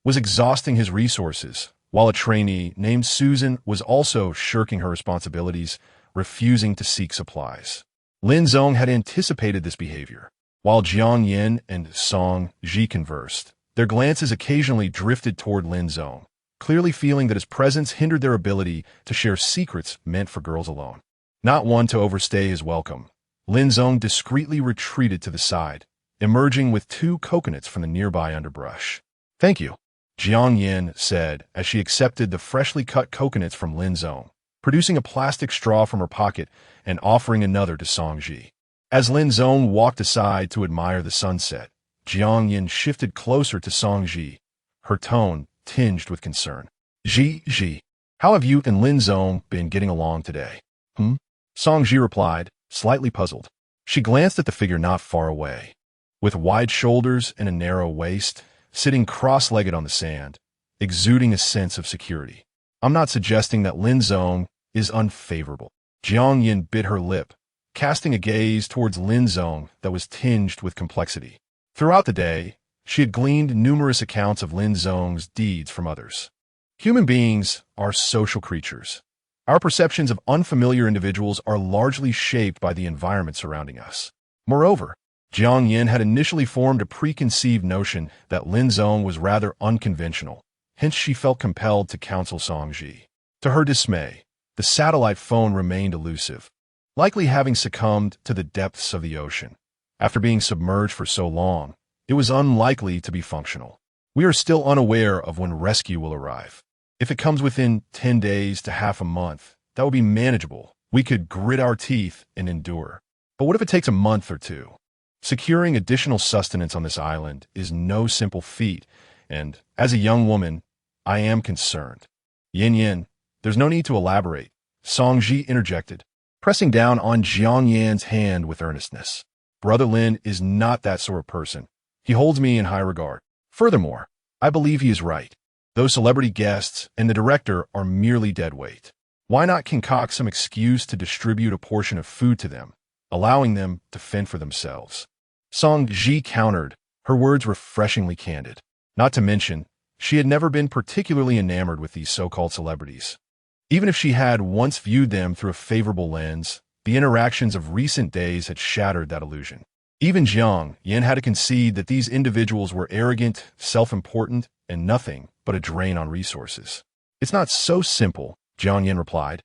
was exhausting his resources, while a trainee named Susan was also shirking her responsibilities, refusing to seek supplies. Lin Zong had anticipated this behavior. While Jiang Yan and Song Ji conversed, their glances occasionally drifted toward Lin Zong, clearly feeling that his presence hindered their ability to share secrets meant for girls alone. Not one to overstay his welcome, Lin Zong discreetly retreated to the side, emerging with 2 coconuts from the nearby underbrush. "Thank you," Jiang Yan said as she accepted the freshly cut coconuts from Lin Zong, producing a plastic straw from her pocket and offering another to Song Ji. As Lin Zong walked aside to admire the sunset, Jiang Yan shifted closer to Song Ji, her tone tinged with concern. Ji, how have you and Lin Zong been getting along today?" Song Ji replied, slightly puzzled. She glanced at the figure not far away. With wide shoulders and a narrow waist, sitting cross-legged on the sand, exuding a sense of security. I'm not suggesting that Lin Zong is unfavorable. Jiang Yin bit her lip, casting a gaze towards Lin Zong that was tinged with complexity. Throughout the day, she had gleaned numerous accounts of Lin Zong's deeds from others. Human beings are social creatures. Our perceptions of unfamiliar individuals are largely shaped by the environment surrounding us. Moreover, Jiang Yin had initially formed a preconceived notion that Lin Zong was rather unconventional, hence she felt compelled to counsel Song Ji. To her dismay, the satellite phone remained elusive, likely having succumbed to the depths of the ocean. After being submerged for so long, it was unlikely to be functional. We are still unaware of when rescue will arrive. If it comes within 10 days to half a month, that would be manageable. We could grit our teeth and endure. But what if it takes a month or two? Securing additional sustenance on this island is no simple feat, and as a young woman, I am concerned. Yin, there's no need to elaborate, Song Ji interjected, pressing down on Jiang Yan's hand with earnestness. Brother Lin is not that sort of person. He holds me in high regard. Furthermore, I believe he is right. Those celebrity guests and the director are merely deadweight. Why not concoct some excuse to distribute a portion of food to them, allowing them to fend for themselves? Song Ji countered, her words refreshingly candid. Not to mention, she had never been particularly enamored with these so-called celebrities. Even if she had once viewed them through a favorable lens, the interactions of recent days had shattered that illusion. Even Jiang Yin had to concede that these individuals were arrogant, self-important, and nothing but a drain on resources. It's not so simple, Jiang Yin replied,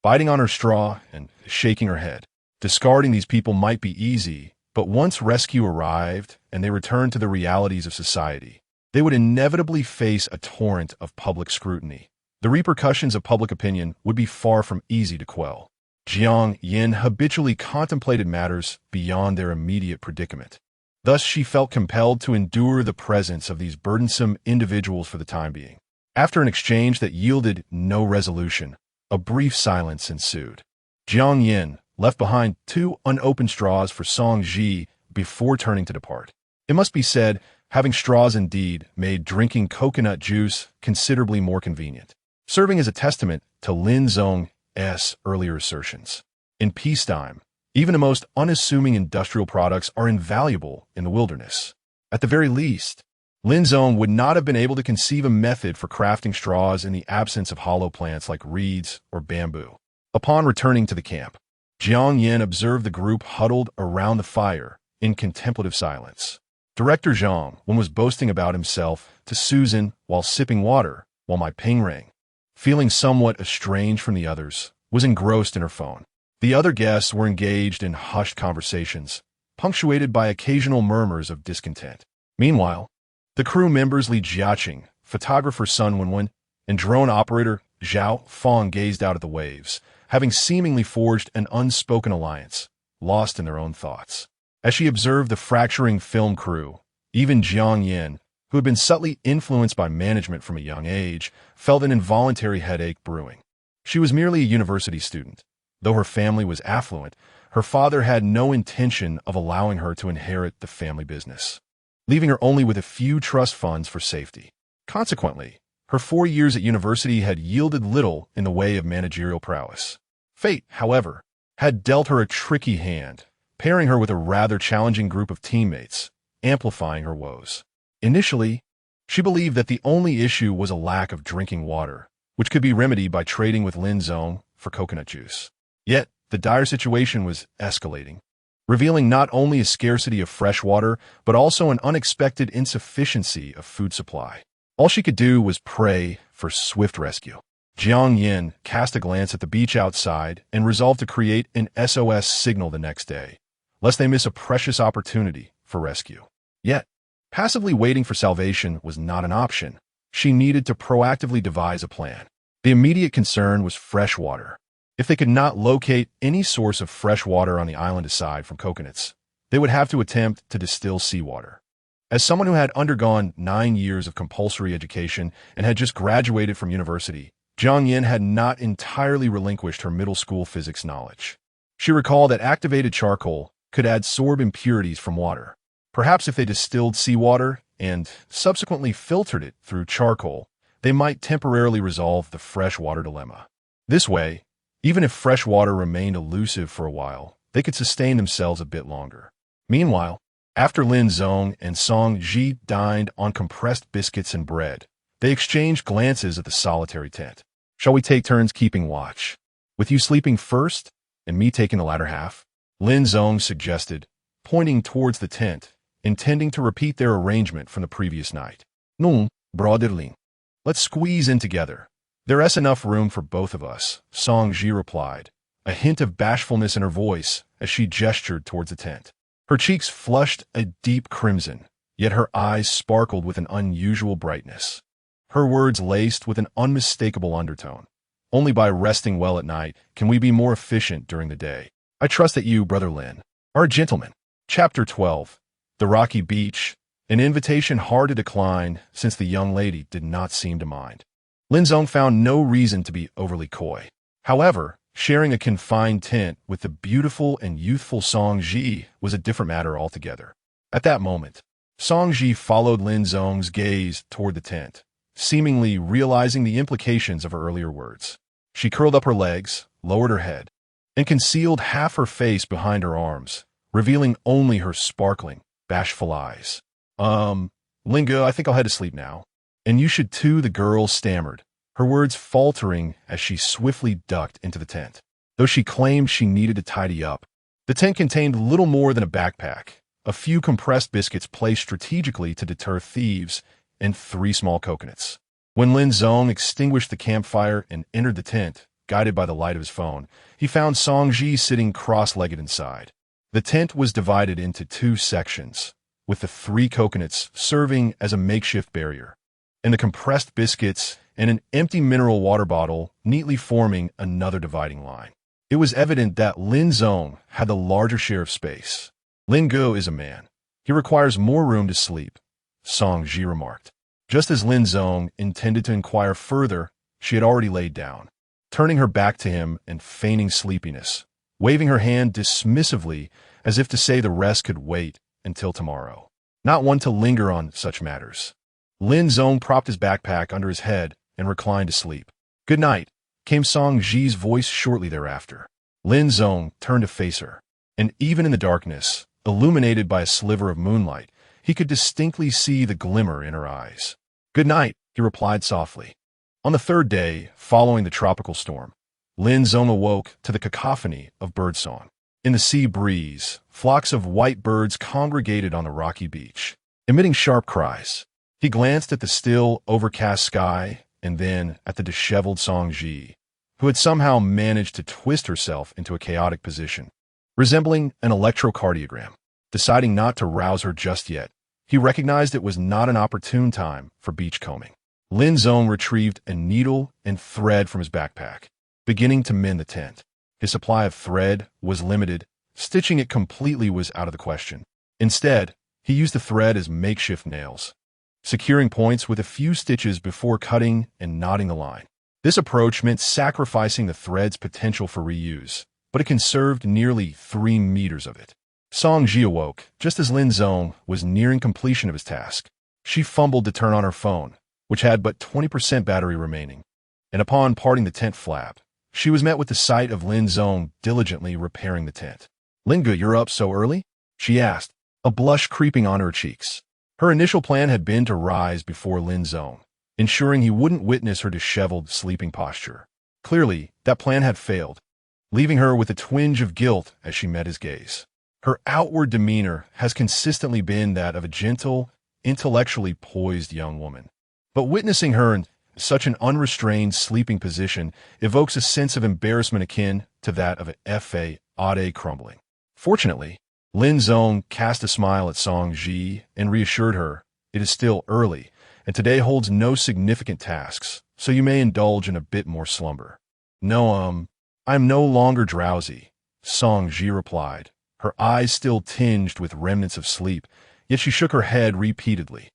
biting on her straw and shaking her head. Discarding these people might be easy, but once rescue arrived and they returned to the realities of society, they would inevitably face a torrent of public scrutiny. The repercussions of public opinion would be far from easy to quell. Jiang Yin habitually contemplated matters beyond their immediate predicament. Thus, she felt compelled to endure the presence of these burdensome individuals for the time being. After an exchange that yielded no resolution, a brief silence ensued. Jiang Yin left behind 2 unopened straws for Song Ji before turning to depart. It must be said, having straws indeed made drinking coconut juice considerably more convenient, serving as a testament to Lin Zong's earlier assertions. In peacetime, even the most unassuming industrial products are invaluable in the wilderness. At the very least, Lin Zong would not have been able to conceive a method for crafting straws in the absence of hollow plants like reeds or bamboo. Upon returning to the camp, Jiang Yin observed the group huddled around the fire in contemplative silence. Director Zhang was boasting about himself to Susan while sipping water, while my ping rang. Feeling somewhat estranged from the others, was engrossed in her phone. The other guests were engaged in hushed conversations, punctuated by occasional murmurs of discontent. Meanwhile, the crew members Li Jiaqing, photographer Sun Wenwen, and drone operator Zhao Fong gazed out at the waves, having seemingly forged an unspoken alliance, lost in their own thoughts. As she observed the fracturing film crew, even Jiang Yin, who had been subtly influenced by management from a young age, felt an involuntary headache brewing. She was merely a university student. Though her family was affluent, her father had no intention of allowing her to inherit the family business, leaving her only with a few trust funds for safety. Consequently, her 4 years at university had yielded little in the way of managerial prowess. Fate, however, had dealt her a tricky hand, pairing her with a rather challenging group of teammates, amplifying her woes. Initially, she believed that the only issue was a lack of drinking water, which could be remedied by trading with Lin Zong for coconut juice. Yet, the dire situation was escalating, revealing not only a scarcity of fresh water, but also an unexpected insufficiency of food supply. All she could do was pray for swift rescue. Jiang Yin cast a glance at the beach outside and resolved to create an SOS signal the next day, lest they miss a precious opportunity for rescue. Yet, passively waiting for salvation was not an option. She needed to proactively devise a plan. The immediate concern was fresh water. If they could not locate any source of fresh water on the island aside from coconuts, they would have to attempt to distill seawater. As someone who had undergone 9 years of compulsory education and had just graduated from university, Jiang Yin had not entirely relinquished her middle school physics knowledge. She recalled that activated charcoal could adsorb impurities from water. Perhaps if they distilled seawater and subsequently filtered it through charcoal, they might temporarily resolve the freshwater dilemma. This way, even if freshwater remained elusive for a while, they could sustain themselves a bit longer. Meanwhile, after Lin Zong and Song Ji dined on compressed biscuits and bread, they exchanged glances at the solitary tent. "Shall we take turns keeping watch? With you sleeping first, and me taking the latter half?" Lin Zong suggested, pointing towards the tent, intending to repeat their arrangement from the previous night. "Non, brotherling. Let's squeeze in together. There's enough room for both of us," Song Ji replied, a hint of bashfulness in her voice as she gestured towards the tent. Her cheeks flushed a deep crimson, yet her eyes sparkled with an unusual brightness. Her words laced with an unmistakable undertone. "Only by resting well at night can we be more efficient during the day. I trust that you, Brother Lin, are a gentleman." Chapter 12. The Rocky Beach, an invitation hard to decline since the young lady did not seem to mind. Lin Zong found no reason to be overly coy. However, sharing a confined tent with the beautiful and youthful Song Ji was a different matter altogether. At that moment, Song Ji followed Lin Zong's gaze toward the tent, seemingly realizing the implications of her earlier words. She curled up her legs, lowered her head, and concealed half her face behind her arms, revealing only her sparkling, bashful eyes. Lingo, I think I'll head to sleep now." "And you should too," the girl stammered, her words faltering as she swiftly ducked into the tent. Though she claimed she needed to tidy up, the tent contained little more than a backpack, a few compressed biscuits placed strategically to deter thieves, and 3 small coconuts. When Lin Zong extinguished the campfire and entered the tent, guided by the light of his phone, he found Song Ji sitting cross-legged inside. The tent was divided into 2 sections, with the 3 coconuts serving as a makeshift barrier, and the compressed biscuits and an empty mineral water bottle neatly forming another dividing line. It was evident that Lin Zong had the larger share of space. "Lin Go is a man. He requires more room to sleep," Song Ji remarked. Just as Lin Zong intended to inquire further, she had already laid down, turning her back to him and feigning sleepiness, waving her hand dismissively as if to say the rest could wait until tomorrow. Not one to linger on such matters, Lin Zong propped his backpack under his head and reclined to sleep. "Good night," came Song Ji's voice shortly thereafter. Lin Zong turned to face her, and even in the darkness, illuminated by a sliver of moonlight, he could distinctly see the glimmer in her eyes. "Good night," he replied softly. On the 3rd day, following the tropical storm, Lin Zong awoke to the cacophony of birdsong. In the sea breeze, flocks of white birds congregated on the rocky beach, emitting sharp cries. He glanced at the still, overcast sky and then at the disheveled Song Ji, who had somehow managed to twist herself into a chaotic position, resembling an electrocardiogram. Deciding not to rouse her just yet, he recognized it was not an opportune time for beachcombing. Lin Zong retrieved a needle and thread from his backpack, beginning to mend the tent. His supply of thread was limited. Stitching it completely was out of the question. Instead, he used the thread as makeshift nails, securing points with a few stitches before cutting and knotting the line. This approach meant sacrificing the thread's potential for reuse, but it conserved nearly 3 meters of it. Song Ji awoke just as Lin Zong was nearing completion of his task. She fumbled to turn on her phone, which had but 20% battery remaining, and upon parting the tent flap, she was met with the sight of Lin Zong diligently repairing the tent. "Linga, you're up so early?" she asked, a blush creeping on her cheeks. Her initial plan had been to rise before Lin Zong, ensuring he wouldn't witness her disheveled sleeping posture. Clearly, that plan had failed, leaving her with a twinge of guilt as she met his gaze. Her outward demeanor has consistently been that of a gentle, intellectually poised young woman, but witnessing her in such an unrestrained sleeping position evokes a sense of embarrassment akin to that of an fa ade crumbling. Fortunately, Lin Zong cast a smile at Song Ji and reassured her, "It is still early, and today holds no significant tasks, so you may indulge in a bit more slumber." "No, I'm no longer drowsy," Song Ji replied, her eyes still tinged with remnants of sleep, yet she shook her head repeatedly.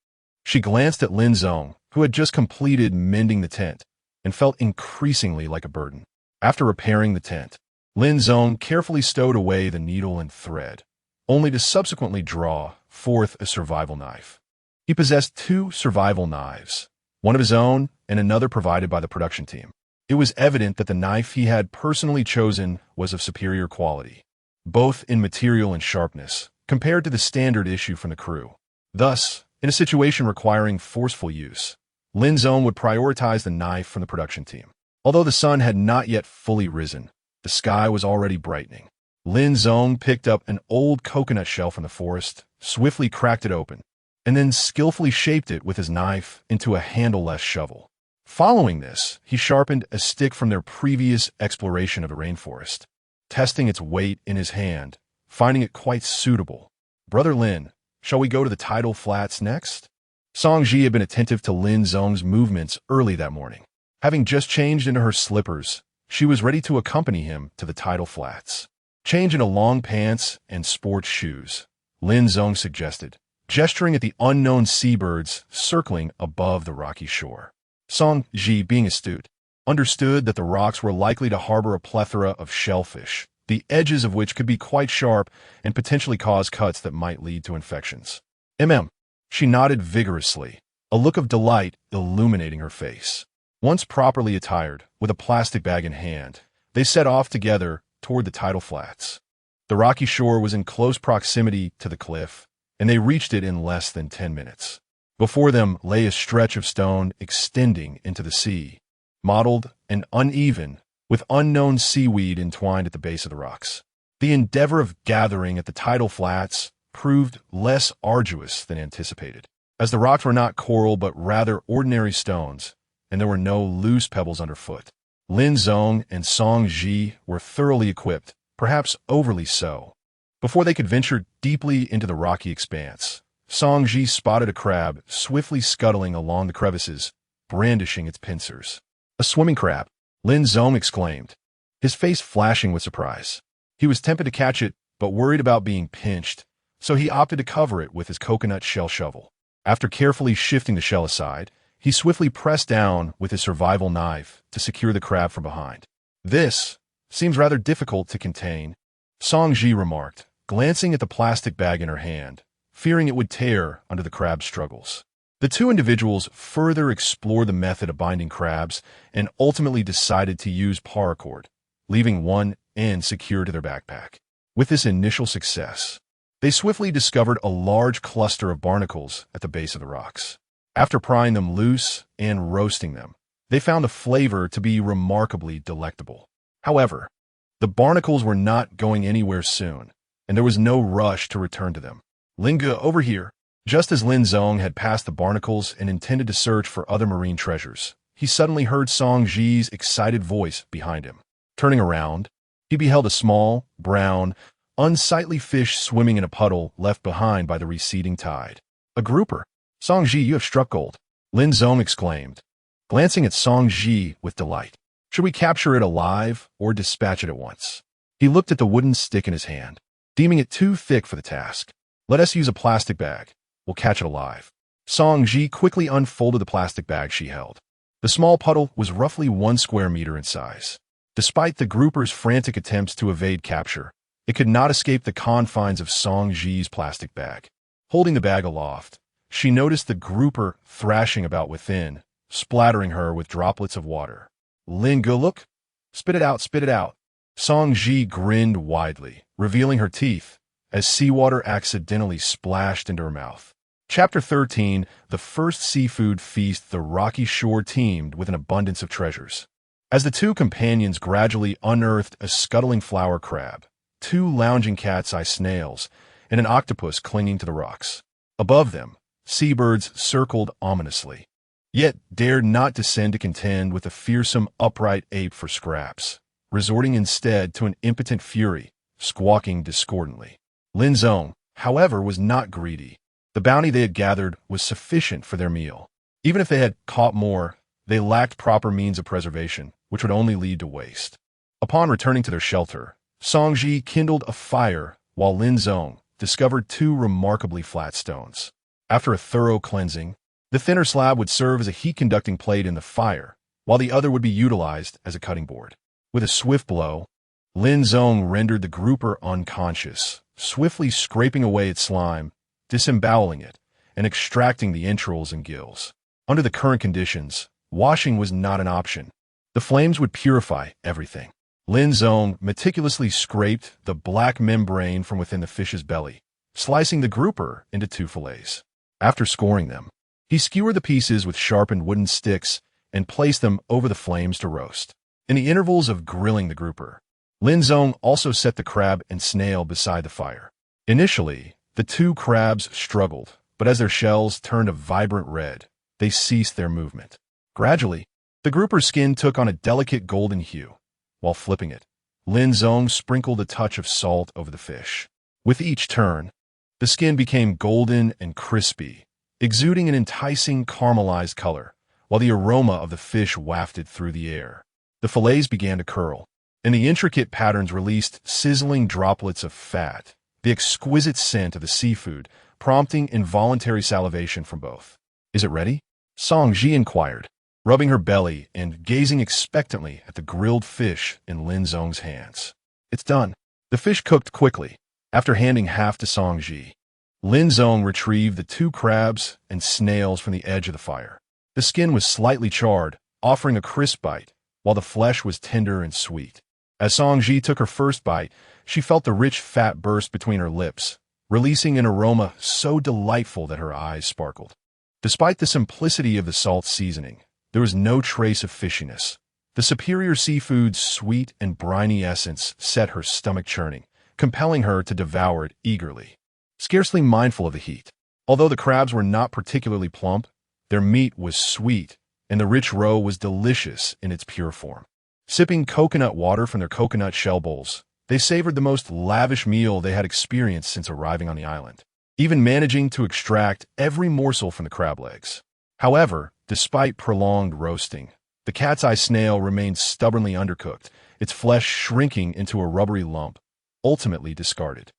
She glanced at Lin Zong, who had just completed mending the tent, and felt increasingly like a burden. After repairing the tent, Lin Zong carefully stowed away the needle and thread, only to subsequently draw forth a survival knife. He possessed 2 survival knives, one of his own and another provided by the production team. It was evident that the knife he had personally chosen was of superior quality, both in material and sharpness, compared to the standard issue from the crew. Thus, in a situation requiring forceful use, Lin Zong would prioritize the knife from the production team. Although the sun had not yet fully risen, the sky was already brightening. Lin Zong picked up an old coconut shell from the forest, swiftly cracked it open, and then skillfully shaped it with his knife into a handleless shovel. Following this, he sharpened a stick from their previous exploration of the rainforest, testing its weight in his hand, finding it quite suitable. "Brother Lin, shall we go to the tidal flats next?" Song Ji had been attentive to Lin Zong's movements early that morning. Having just changed into her slippers, she was ready to accompany him to the tidal flats. "Change into long pants and sports shoes," Lin Zong suggested, gesturing at the unknown seabirds circling above the rocky shore. Song Ji, being astute, understood that the rocks were likely to harbor a plethora of shellfish, the edges of which could be quite sharp and potentially cause cuts that might lead to infections. She nodded vigorously, a look of delight illuminating her face. Once properly attired, with a plastic bag in hand, they set off together toward the tidal flats. The rocky shore was in close proximity to the cliff, and they reached it in less than 10 minutes. Before them lay a stretch of stone extending into the sea, mottled and uneven, with unknown seaweed entwined at the base of the rocks. The endeavor of gathering at the tidal flats proved less arduous than anticipated, as the rocks were not coral but rather ordinary stones, and there were no loose pebbles underfoot. Lin Zong and Song Ji were thoroughly equipped, perhaps overly so. Before they could venture deeply into the rocky expanse, Song Ji spotted a crab swiftly scuttling along the crevices, brandishing its pincers. "A swimming crab," Lin Zong exclaimed, his face flashing with surprise. He was tempted to catch it, but worried about being pinched, so he opted to cover it with his coconut shell shovel. After carefully shifting the shell aside, he swiftly pressed down with his survival knife to secure the crab from behind. "This seems rather difficult to contain," Song Ji remarked, glancing at the plastic bag in her hand, fearing it would tear under the crab's struggles. The two individuals further explored the method of binding crabs and ultimately decided to use paracord, leaving one end secured to their backpack. With this initial success, they swiftly discovered a large cluster of barnacles at the base of the rocks. After prying them loose and roasting them, they found the flavor to be remarkably delectable. However, the barnacles were not going anywhere soon, and there was no rush to return to them. "Linga, over here." Just as Lin Zong had passed the barnacles and intended to search for other marine treasures, he suddenly heard Song Ji's excited voice behind him. Turning around, he beheld a small, brown, unsightly fish swimming in a puddle left behind by the receding tide. "A grouper. Song Ji, you have struck gold," Lin Zong exclaimed, glancing at Song Ji with delight. "Should we capture it alive or dispatch it at once?" He looked at the wooden stick in his hand, deeming it too thick for the task. "Let us use a plastic bag. We'll catch it alive." Song Ji quickly unfolded the plastic bag she held. The small puddle was roughly 1 square meter in size. Despite the grouper's frantic attempts to evade capture, it could not escape the confines of Song Ji's plastic bag. Holding the bag aloft, she noticed the grouper thrashing about within, splattering her with droplets of water. "Lin, go look. Spit it out, spit it out." Song Ji grinned widely, revealing her teeth, as seawater accidentally splashed into her mouth. Chapter 13, the first seafood feast. The rocky shore teemed with an abundance of treasures. As the two companions gradually unearthed a scuttling flower crab, 2 lounging cat's-eye snails, and an octopus clinging to the rocks. Above them, seabirds circled ominously, yet dared not descend to contend with the fearsome upright ape for scraps, resorting instead to an impotent fury, squawking discordantly. Lin Zong, however, was not greedy. The bounty they had gathered was sufficient for their meal. Even if they had caught more, they lacked proper means of preservation, which would only lead to waste. Upon returning to their shelter, Song Ji kindled a fire while Lin Zong discovered 2 remarkably flat stones. After a thorough cleansing, the thinner slab would serve as a heat-conducting plate in the fire, while the other would be utilized as a cutting board. With a swift blow, Lin Zong rendered the grouper unconscious, swiftly scraping away its slime, disemboweling it, and extracting the entrails and gills. Under the current conditions, Washing was not an option. The flames would purify everything. Lin Zong meticulously scraped the black membrane from within the fish's belly, slicing the grouper into 2 fillets. After scoring them, he skewered the pieces with sharpened wooden sticks and placed them over the flames to roast. In the intervals of grilling the grouper, Lin Zong also set the crab and snail beside the fire. Initially, the 2 crabs struggled, but as their shells turned a vibrant red, they ceased their movement. Gradually, the grouper's skin took on a delicate golden hue. While flipping it, Lin Zong sprinkled a touch of salt over the fish. With each turn, the skin became golden and crispy, exuding an enticing caramelized color, while the aroma of the fish wafted through the air. The fillets began to curl, and the intricate patterns released sizzling droplets of fat, the exquisite scent of the seafood prompting involuntary salivation from both. "Is it ready?" Song Ji inquired, rubbing her belly and gazing expectantly at the grilled fish in Lin Zong's hands. "It's done." The fish cooked quickly. After handing half to Song Ji, Lin Zong retrieved the 2 crabs and snails from the edge of the fire. The skin was slightly charred, offering a crisp bite, while the flesh was tender and sweet. As Song Ji took her first bite, she felt the rich fat burst between her lips, releasing an aroma so delightful that her eyes sparkled. Despite the simplicity of the salt seasoning, there was no trace of fishiness. The superior seafood's sweet and briny essence set her stomach churning, compelling her to devour it eagerly. Scarcely mindful of the heat, although the crabs were not particularly plump, their meat was sweet, and the rich roe was delicious in its pure form. Sipping coconut water from their coconut shell bowls, they savored the most lavish meal they had experienced since arriving on the island, even managing to extract every morsel from the crab legs. However, despite prolonged roasting, the cat's eye snail remained stubbornly undercooked, its flesh shrinking into a rubbery lump, ultimately discarded.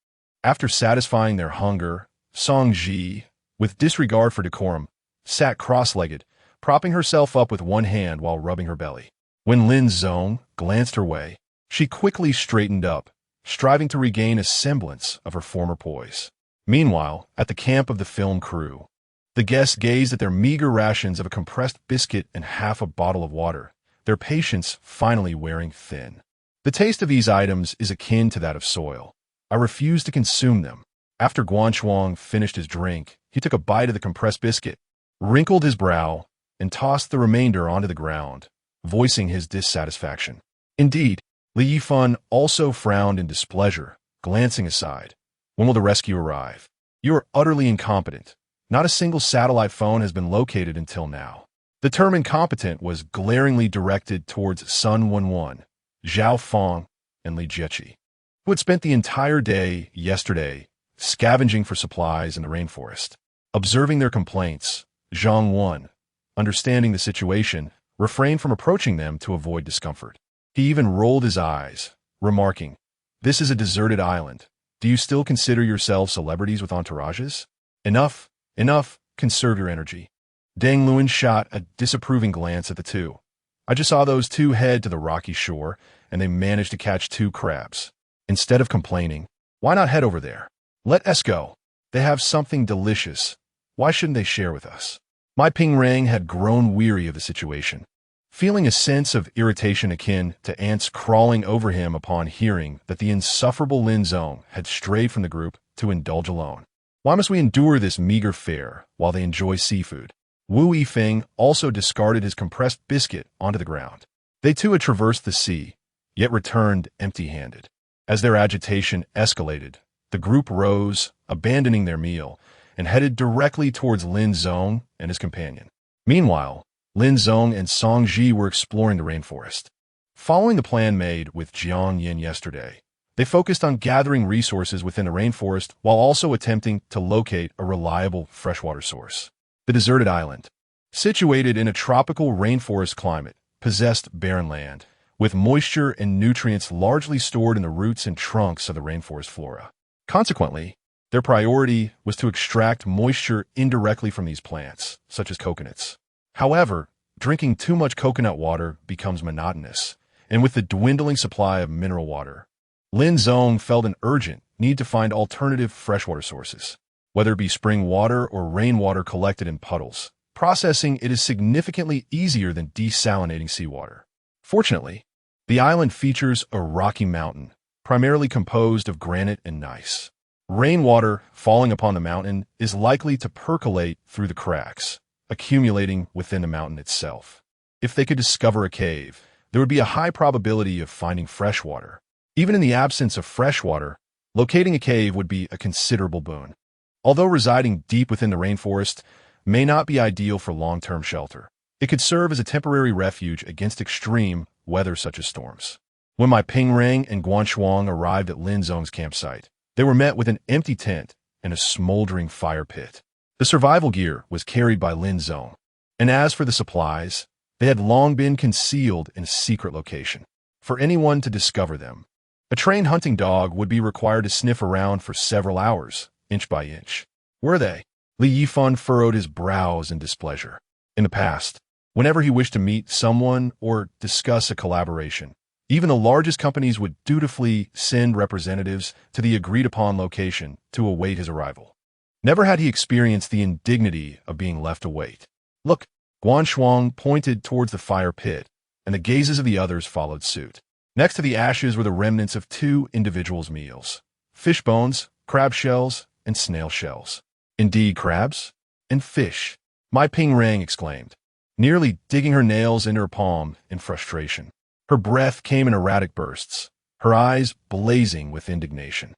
After satisfying their hunger, Song Ji, with disregard for decorum, sat cross-legged, propping herself up with one hand while rubbing her belly. When Lin Zong glanced her way, she quickly straightened up, striving to regain a semblance of her former poise. Meanwhile, at the camp of the film crew, the guests gazed at their meager rations of a compressed biscuit and half a bottle of water, their patience finally wearing thin. The taste of these items is akin to that of soil. I refuse to consume them. After Guanchuang finished his drink, he took a bite of the compressed biscuit, wrinkled his brow, and tossed the remainder onto the ground, voicing his dissatisfaction. Indeed, Li Yifan also frowned in displeasure, glancing aside. "When will the rescue arrive? You are utterly incompetent. Not a single satellite phone has been located until now." The term incompetent was glaringly directed towards Sun Wenwen, Zhao Feng, and Li Jieqi, who had spent the entire day yesterday scavenging for supplies in the rainforest. Observing their complaints, Zhang Wen, understanding the situation, refrained from approaching them to avoid discomfort. He even rolled his eyes, remarking, "This is a deserted island. Do you still consider yourselves celebrities with entourages? Enough, enough, conserve your energy." Deng Luan shot a disapproving glance at the two. "I just saw those 2 head to the rocky shore, and they managed to catch 2 crabs. Instead of complaining, why not head over there? Let us go. They have something delicious. Why shouldn't they share with us?" My Ping Rang had grown weary of the situation, feeling a sense of irritation akin to ants crawling over him upon hearing that the insufferable Lin Zong had strayed from the group to indulge alone. Why must we endure this meager fare while they enjoy seafood? Wu Yifeng also discarded his compressed biscuit onto the ground. They too had traversed the sea, yet returned empty-handed. As their agitation escalated, the group rose, abandoning their meal, and headed directly towards Lin Zong and his companion. Meanwhile, Lin Zong and Song Ji were exploring the rainforest. Following the plan made with Jiang Yin yesterday, they focused on gathering resources within the rainforest while also attempting to locate a reliable freshwater source. The deserted island, situated in a tropical rainforest climate, possessed barren land, with moisture and nutrients largely stored in the roots and trunks of the rainforest flora. Consequently, their priority was to extract moisture indirectly from these plants, such as coconuts. However, drinking too much coconut water becomes monotonous, and with the dwindling supply of mineral water, Lin Zong felt an urgent need to find alternative freshwater sources, whether it be spring water or rainwater collected in puddles, Processing it is significantly easier than desalinating seawater. Fortunately, the island features a rocky mountain, primarily composed of granite and gneiss. Rainwater falling upon the mountain is likely to percolate through the cracks, accumulating within the mountain itself. If they could discover a cave, there would be a high probability of finding fresh water. Even in the absence of fresh water, locating a cave would be a considerable boon. Although residing deep within the rainforest may not be ideal for long-term shelter, it could serve as a temporary refuge against extreme weather such as storms. When my Ping Rang and Guan Shuang arrived at Lin Zong's campsite, they were met with an empty tent and a smoldering fire pit. The survival gear was carried by Lin Zong, and as for the supplies, they had long been concealed in a secret location. For anyone to discover them, a trained hunting dog would be required to sniff around for several hours, inch by inch. Were they? Li Yifan furrowed his brows in displeasure. In the past, whenever he wished to meet someone or discuss a collaboration, even the largest companies would dutifully send representatives to the agreed-upon location to await his arrival. Never had he experienced the indignity of being left to wait. Look, Guan Shuang pointed towards the fire pit, and the gazes of the others followed suit. Next to the ashes were the remnants of two individuals' meals: fish bones, crab shells, and snail shells. Indeed, crabs and fish, my Ping Rang exclaimed, nearly digging her nails into her palm in frustration. Her breath came in erratic bursts, her eyes blazing with indignation.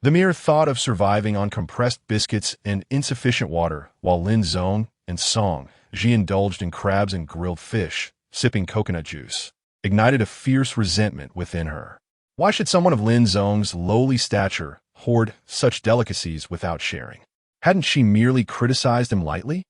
The mere thought of surviving on compressed biscuits and insufficient water while Lin Zong and Song Ji indulged in crabs and grilled fish, sipping coconut juice, ignited a fierce resentment within her. Why should someone of Lin Zong's lowly stature hoard such delicacies without sharing? Hadn't she merely criticized him lightly?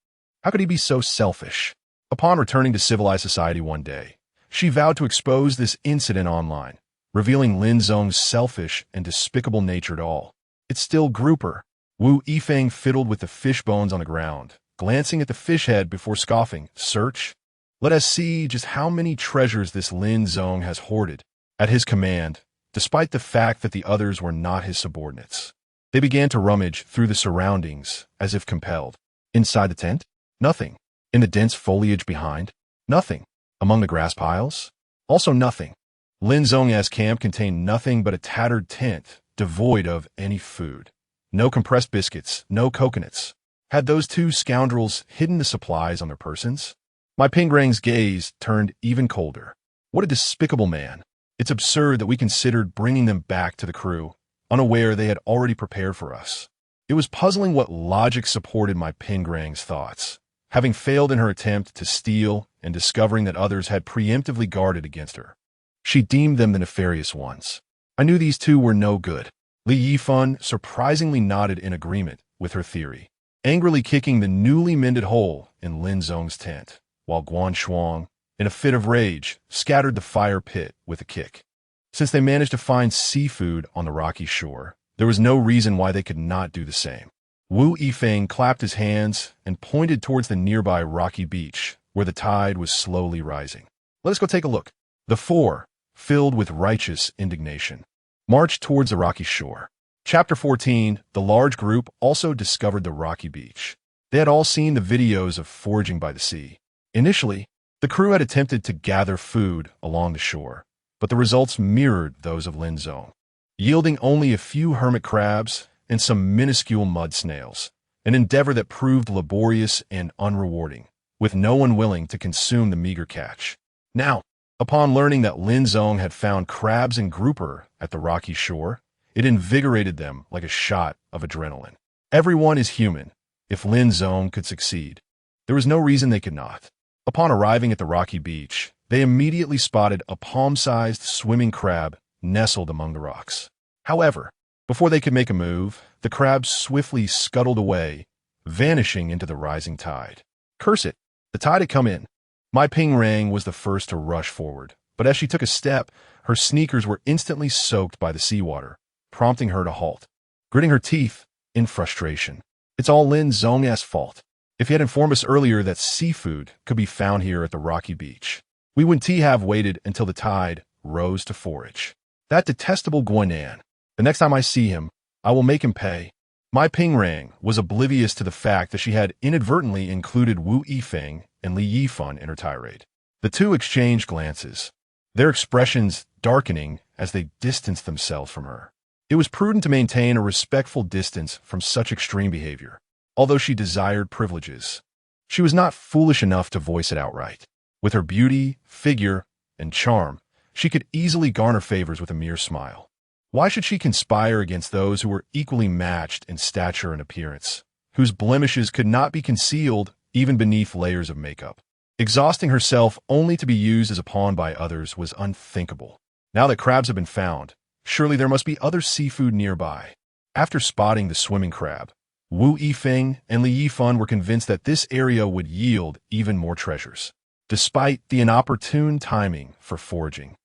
How could he be so selfish? Upon returning to civilized society one day, she vowed to expose this incident online, revealing Lin Zong's selfish and despicable nature to all. It still grew her. Wu Yifeng fiddled with the fish bones on the ground, glancing at the fish head before scoffing. Search? Let us see just how many treasures this Lin Zong has hoarded. At his command, despite the fact that the others were not his subordinates, they began to rummage through the surroundings as if compelled. Inside the tent? Nothing. In the dense foliage behind? Nothing. Among the grass piles? Also nothing. Lin Zong's camp contained nothing but a tattered tent, devoid of any food. No compressed biscuits, no coconuts. Had those two scoundrels hidden the supplies on their persons? My Ping Rang's gaze turned even colder. What a despicable man. It's absurd that we considered bringing them back to the crew, unaware they had already prepared for us. It was puzzling what logic supported my Ping Rang's thoughts. Having failed in her attempt to steal and discovering that others had preemptively guarded against her, she deemed them the nefarious ones. I knew these two were no good. Li Yifan surprisingly nodded in agreement with her theory, angrily kicking the newly mended hole in Lin Zong's tent, while Guan Shuang, in a fit of rage, scattered the fire pit with a kick. Since they managed to find seafood on the rocky shore, there was no reason why they could not do the same. Wu Yifeng clapped his hands and pointed towards the nearby rocky beach, where the tide was slowly rising. Let us go take a look. The four, filled with righteous indignation, marched towards the rocky shore. Chapter 14, the large group also discovered the rocky beach. They had all seen the videos of foraging by the sea. Initially, the crew had attempted to gather food along the shore, but the results mirrored those of Lin Zong, yielding only a few hermit crabs and some minuscule mud snails, an endeavor that proved laborious and unrewarding, with no one willing to consume the meager catch. Now, upon learning that Lin Zong had found crabs and grouper at the rocky shore, it invigorated them like a shot of adrenaline. Everyone is human. If Lin Zong could succeed, there was no reason they could not. Upon arriving at the rocky beach, they immediately spotted a palm-sized swimming crab nestled among the rocks. However, before they could make a move, the crab swiftly scuttled away, vanishing into the rising tide. Curse it! The tide had come in. My Ping Rang was the first to rush forward, but as she took a step, her sneakers were instantly soaked by the seawater, prompting her to halt, gritting her teeth in frustration. It's all Lin Zong's fault. If he had informed us earlier that seafood could be found here at the rocky beach, we wouldn't have waited until the tide rose to forage. That detestable Guinan. The next time I see him, I will make him pay. Mai Pingrang was oblivious to the fact that she had inadvertently included Wu Yifeng and Li Yifan in her tirade. The two exchanged glances, their expressions darkening as they distanced themselves from her. It was prudent to maintain a respectful distance from such extreme behavior. Although she desired privileges, she was not foolish enough to voice it outright. With her beauty, figure, and charm, she could easily garner favors with a mere smile. Why should she conspire against those who were equally matched in stature and appearance, whose blemishes could not be concealed even beneath layers of makeup? Exhausting herself only to be used as a pawn by others was unthinkable. Now that crabs have been found, surely there must be other seafood nearby. After spotting the swimming crab, Wu Yifeng and Li Yifan were convinced that this area would yield even more treasures. Despite the inopportune timing for foraging,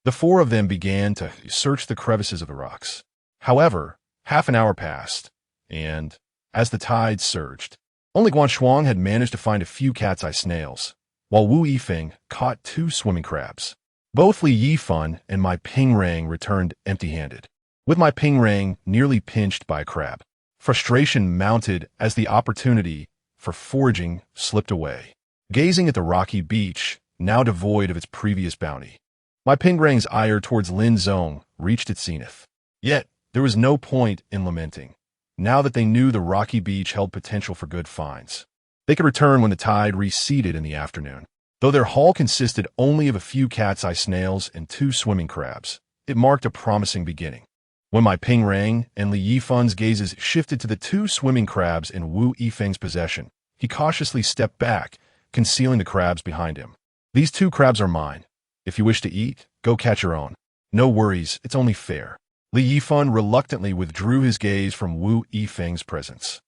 the four of them began to search the crevices of the rocks. However, half an hour passed, and, as the tide surged, only Guanshuang had managed to find a few cat's eye snails, while Wu Yifeng caught 2 swimming crabs. Both Li Yifan and Mai Pingrang returned empty-handed, with Mai Pingrang nearly pinched by a crab. Frustration mounted as the opportunity for foraging slipped away. Gazing at the rocky beach, now devoid of its previous bounty, Mai Pingrang's ire towards Lin Zong reached its zenith. Yet, there was no point in lamenting. Now that they knew the rocky beach held potential for good finds, they could return when the tide receded in the afternoon. Though their haul consisted only of a few cat's eye snails and 2 swimming crabs, it marked a promising beginning. When Mai Pingrang and Li Yifan's gazes shifted to the 2 swimming crabs in Wu Yifeng's possession, he cautiously stepped back, concealing the crabs behind him. "These 2 crabs are mine. If you wish to eat, go catch your own. No worries, it's only fair." Li Yifan reluctantly withdrew his gaze from Wu Yifeng's presence.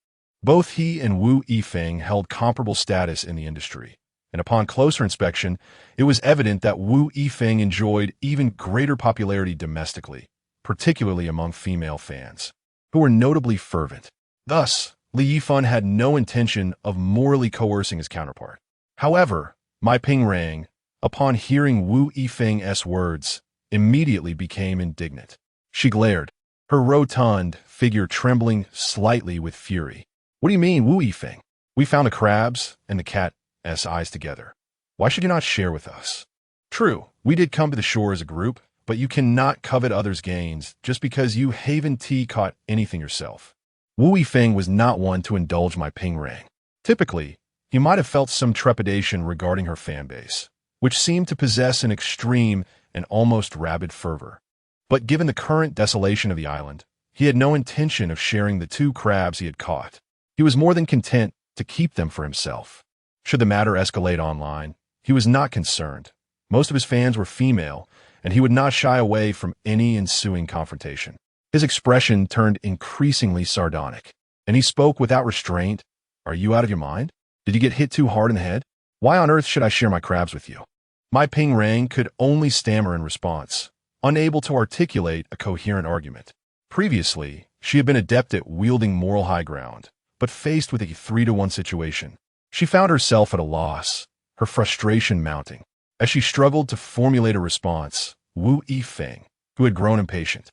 Both he and Wu Yifeng held comparable status in the industry, and upon closer inspection, it was evident that Wu Yifeng enjoyed even greater popularity domestically, particularly among female fans, who were notably fervent. Thus, Li Yifan had no intention of morally coercing his counterpart. However, Mai Pingrang, upon hearing Wu Yifeng's words, immediately became indignant. She glared, her rotund figure trembling slightly with fury. "What do you mean, Wu Yifeng? We found the crabs and the cat's eyes together. Why should you not share with us? True, we did come to the shore as a group, but you cannot covet others' gains just because you haven't caught anything yourself." Wu Yifeng was not one to indulge Mai Pingrang. Typically, he might have felt some trepidation regarding her fan base, which seemed to possess an extreme and almost rabid fervor. But given the current desolation of the island, he had no intention of sharing the 2 crabs he had caught. He was more than content to keep them for himself. Should the matter escalate online, he was not concerned. Most of his fans were female, and he would not shy away from any ensuing confrontation. His expression turned increasingly sardonic, and he spoke without restraint. "Are you out of your mind? Did you get hit too hard in the head? Why on earth should I share my crabs with you?" Mai Pingrang could only stammer in response, unable to articulate a coherent argument. Previously, she had been adept at wielding moral high ground, but faced with a 3-to-1 situation, she found herself at a loss, her frustration mounting. As she struggled to formulate a response, Wu Yifeng, who had grown impatient,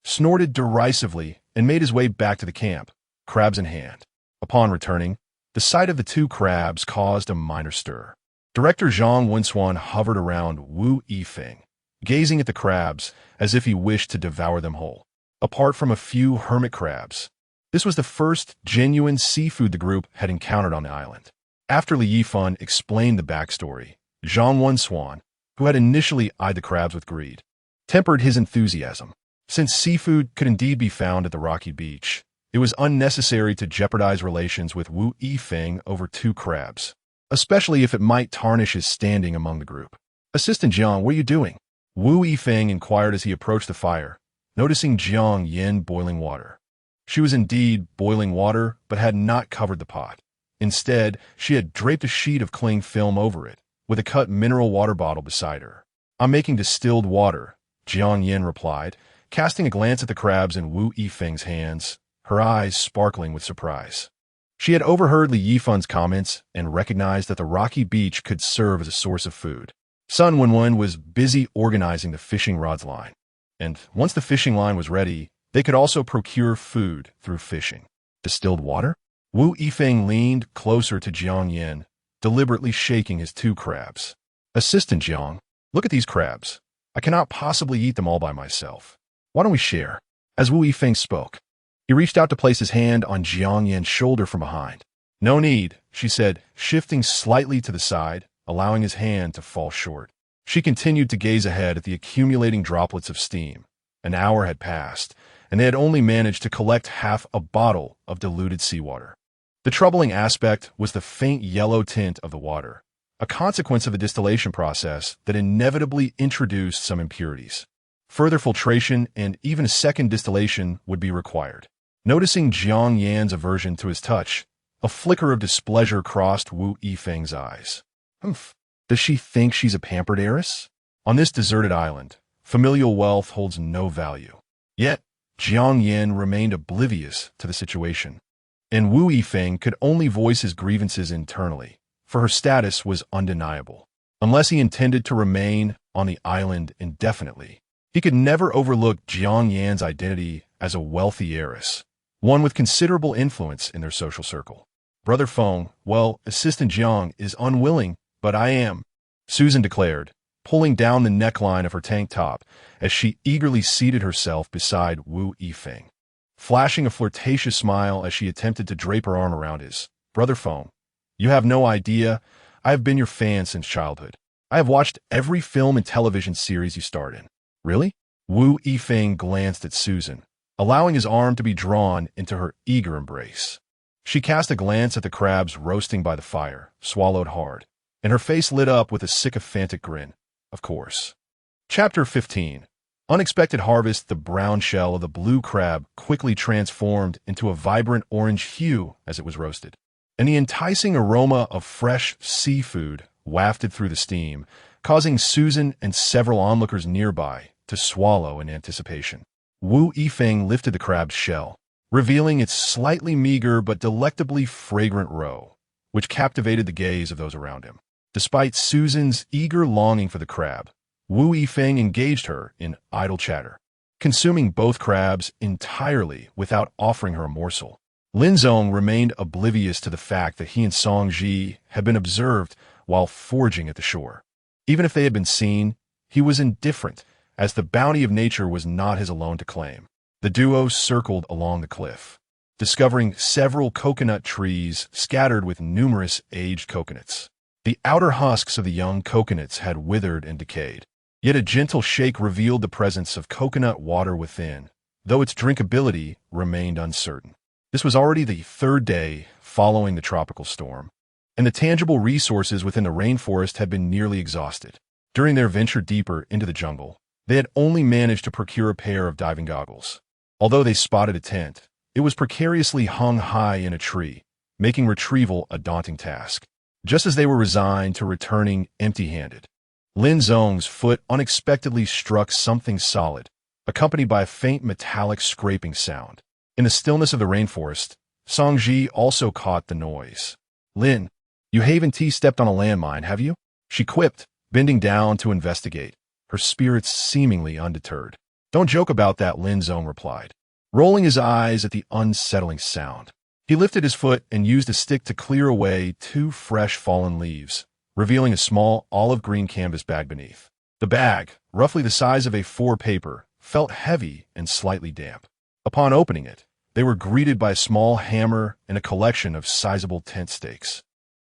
snorted derisively and made his way back to the camp, crabs in hand. Upon returning, the sight of the 2 crabs caused a minor stir. Director Zhang Wensuan hovered around Wu Yifeng, gazing at the crabs as if he wished to devour them whole. Apart from a few hermit crabs, this was the first genuine seafood the group had encountered on the island. After Li Yifan explained the backstory, Zhang Wensuan, who had initially eyed the crabs with greed, tempered his enthusiasm. Since seafood could indeed be found at the rocky beach, it was unnecessary to jeopardize relations with Wu Yifeng over 2 crabs, especially if it might tarnish his standing among the group. "Assistant Jiang, what are you doing?" Wu Yifeng inquired as he approached the fire, noticing Jiang Yin boiling water. She was indeed boiling water, but had not covered the pot. Instead, she had draped a sheet of cling film over it, with a cut mineral water bottle beside her. "I'm making distilled water," Jiang Yin replied, casting a glance at the crabs in Wu Yifeng's hands, her eyes sparkling with surprise. She had overheard Li Yifan's comments and recognized that the rocky beach could serve as a source of food. Sun Wenwen was busy organizing the fishing rods line, and once the fishing line was ready, they could also procure food through fishing. Distilled water? Wu Yifeng leaned closer to Jiang Yin, deliberately shaking his two crabs. Assistant Jiang, look at these crabs. I cannot possibly eat them all by myself. Why don't we share? As Wu Yifeng spoke, he reached out to place his hand on Jiang Yin's shoulder from behind. No need, she said, shifting slightly to the side, allowing his hand to fall short. She continued to gaze ahead at the accumulating droplets of steam. An hour had passed, and they had only managed to collect half a bottle of diluted seawater. The troubling aspect was the faint yellow tint of the water, a consequence of the distillation process that inevitably introduced some impurities. Further filtration and even a second distillation would be required. Noticing Jiang Yan's aversion to his touch, a flicker of displeasure crossed Wu Yifeng's eyes. Humph. Does she think she's a pampered heiress? On this deserted island, familial wealth holds no value. Yet, Jiang Yan remained oblivious to the situation. And Wu Yifeng could only voice his grievances internally, for her status was undeniable. Unless he intended to remain on the island indefinitely, he could never overlook Jiang Yan's identity as a wealthy heiress, one with considerable influence in their social circle. Brother Feng, well, Assistant Jiang is unwilling, but I am, Susan declared, pulling down the neckline of her tank top as she eagerly seated herself beside Wu Yifeng, flashing a flirtatious smile as she attempted to drape her arm around his. Brother Feng, you have no idea, I have been your fan since childhood. I have watched every film and television series you starred in. Really? Wu Yifeng glanced at Susan, allowing his arm to be drawn into her eager embrace. She cast a glance at the crabs roasting by the fire, swallowed hard, and her face lit up with a sycophantic grin. Of course. Chapter 15. Unexpected harvest. The brown shell of the blue crab quickly transformed into a vibrant orange hue as it was roasted, and the enticing aroma of fresh seafood wafted through the steam, causing Susan and several onlookers nearby to swallow in anticipation. Wu Yifeng lifted the crab's shell, revealing its slightly meager but delectably fragrant roe, which captivated the gaze of those around him. Despite Susan's eager longing for the crab, Wu Yifeng engaged her in idle chatter, consuming both crabs entirely without offering her a morsel. Lin Zong remained oblivious to the fact that he and Song Ji had bin observed while foraging at the shore. Even if they had been seen, he was indifferent, as the bounty of nature was not his alone to claim. The duo circled along the cliff, discovering several coconut trees scattered with numerous aged coconuts. The outer husks of the young coconuts had withered and decayed, yet a gentle shake revealed the presence of coconut water within, though its drinkability remained uncertain. This was already the third day following the tropical storm, and the tangible resources within the rainforest had been nearly exhausted. During their venture deeper into the jungle, they had only managed to procure a pair of diving goggles. Although they spotted a tent, it was precariously hung high in a tree, making retrieval a daunting task. Just as they were resigned to returning empty-handed, Lin Zong's foot unexpectedly struck something solid, accompanied by a faint metallic scraping sound. In the stillness of the rainforest, Song Ji also caught the noise. Lin, you haven't stepped on a landmine, have you? She quipped, bending down to investigate, her spirits seemingly undeterred. Don't joke about that, Lin Zong replied, rolling his eyes at the unsettling sound. He lifted his foot and used a stick to clear away 2 fresh fallen leaves, revealing a small olive-green canvas bag beneath. The bag, roughly the size of A4 paper, felt heavy and slightly damp. Upon opening it, they were greeted by a small hammer and a collection of sizable tent stakes,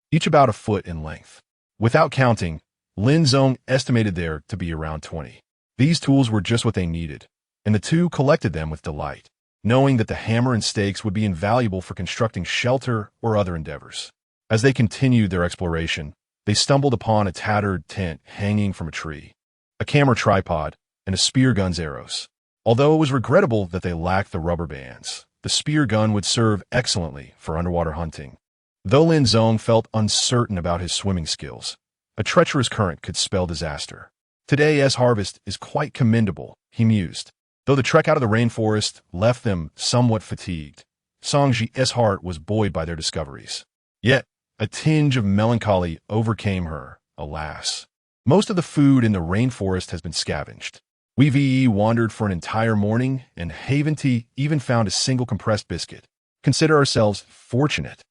each about a foot in length. Without counting, Lin Zong estimated there to be around 20. These tools were just what they needed, and the two collected them with delight, knowing that the hammer and stakes would be invaluable for constructing shelter or other endeavors. As they continued their exploration, they stumbled upon a tattered tent hanging from a tree, a camera tripod, and a spear gun's arrows. Although it was regrettable that they lacked the rubber bands, the spear gun would serve excellently for underwater hunting. Though Lin Zong felt uncertain about his swimming skills, a treacherous current could spell disaster. Today's harvest is quite commendable, he mused. Though the trek out of the rainforest left them somewhat fatigued, Song Ji's heart was buoyed by their discoveries. Yet, a tinge of melancholy overcame her, alas. Most of the food in the rainforest has been scavenged. We wandered for an entire morning, and haven't even found a single compressed biscuit. consider ourselves fortunate.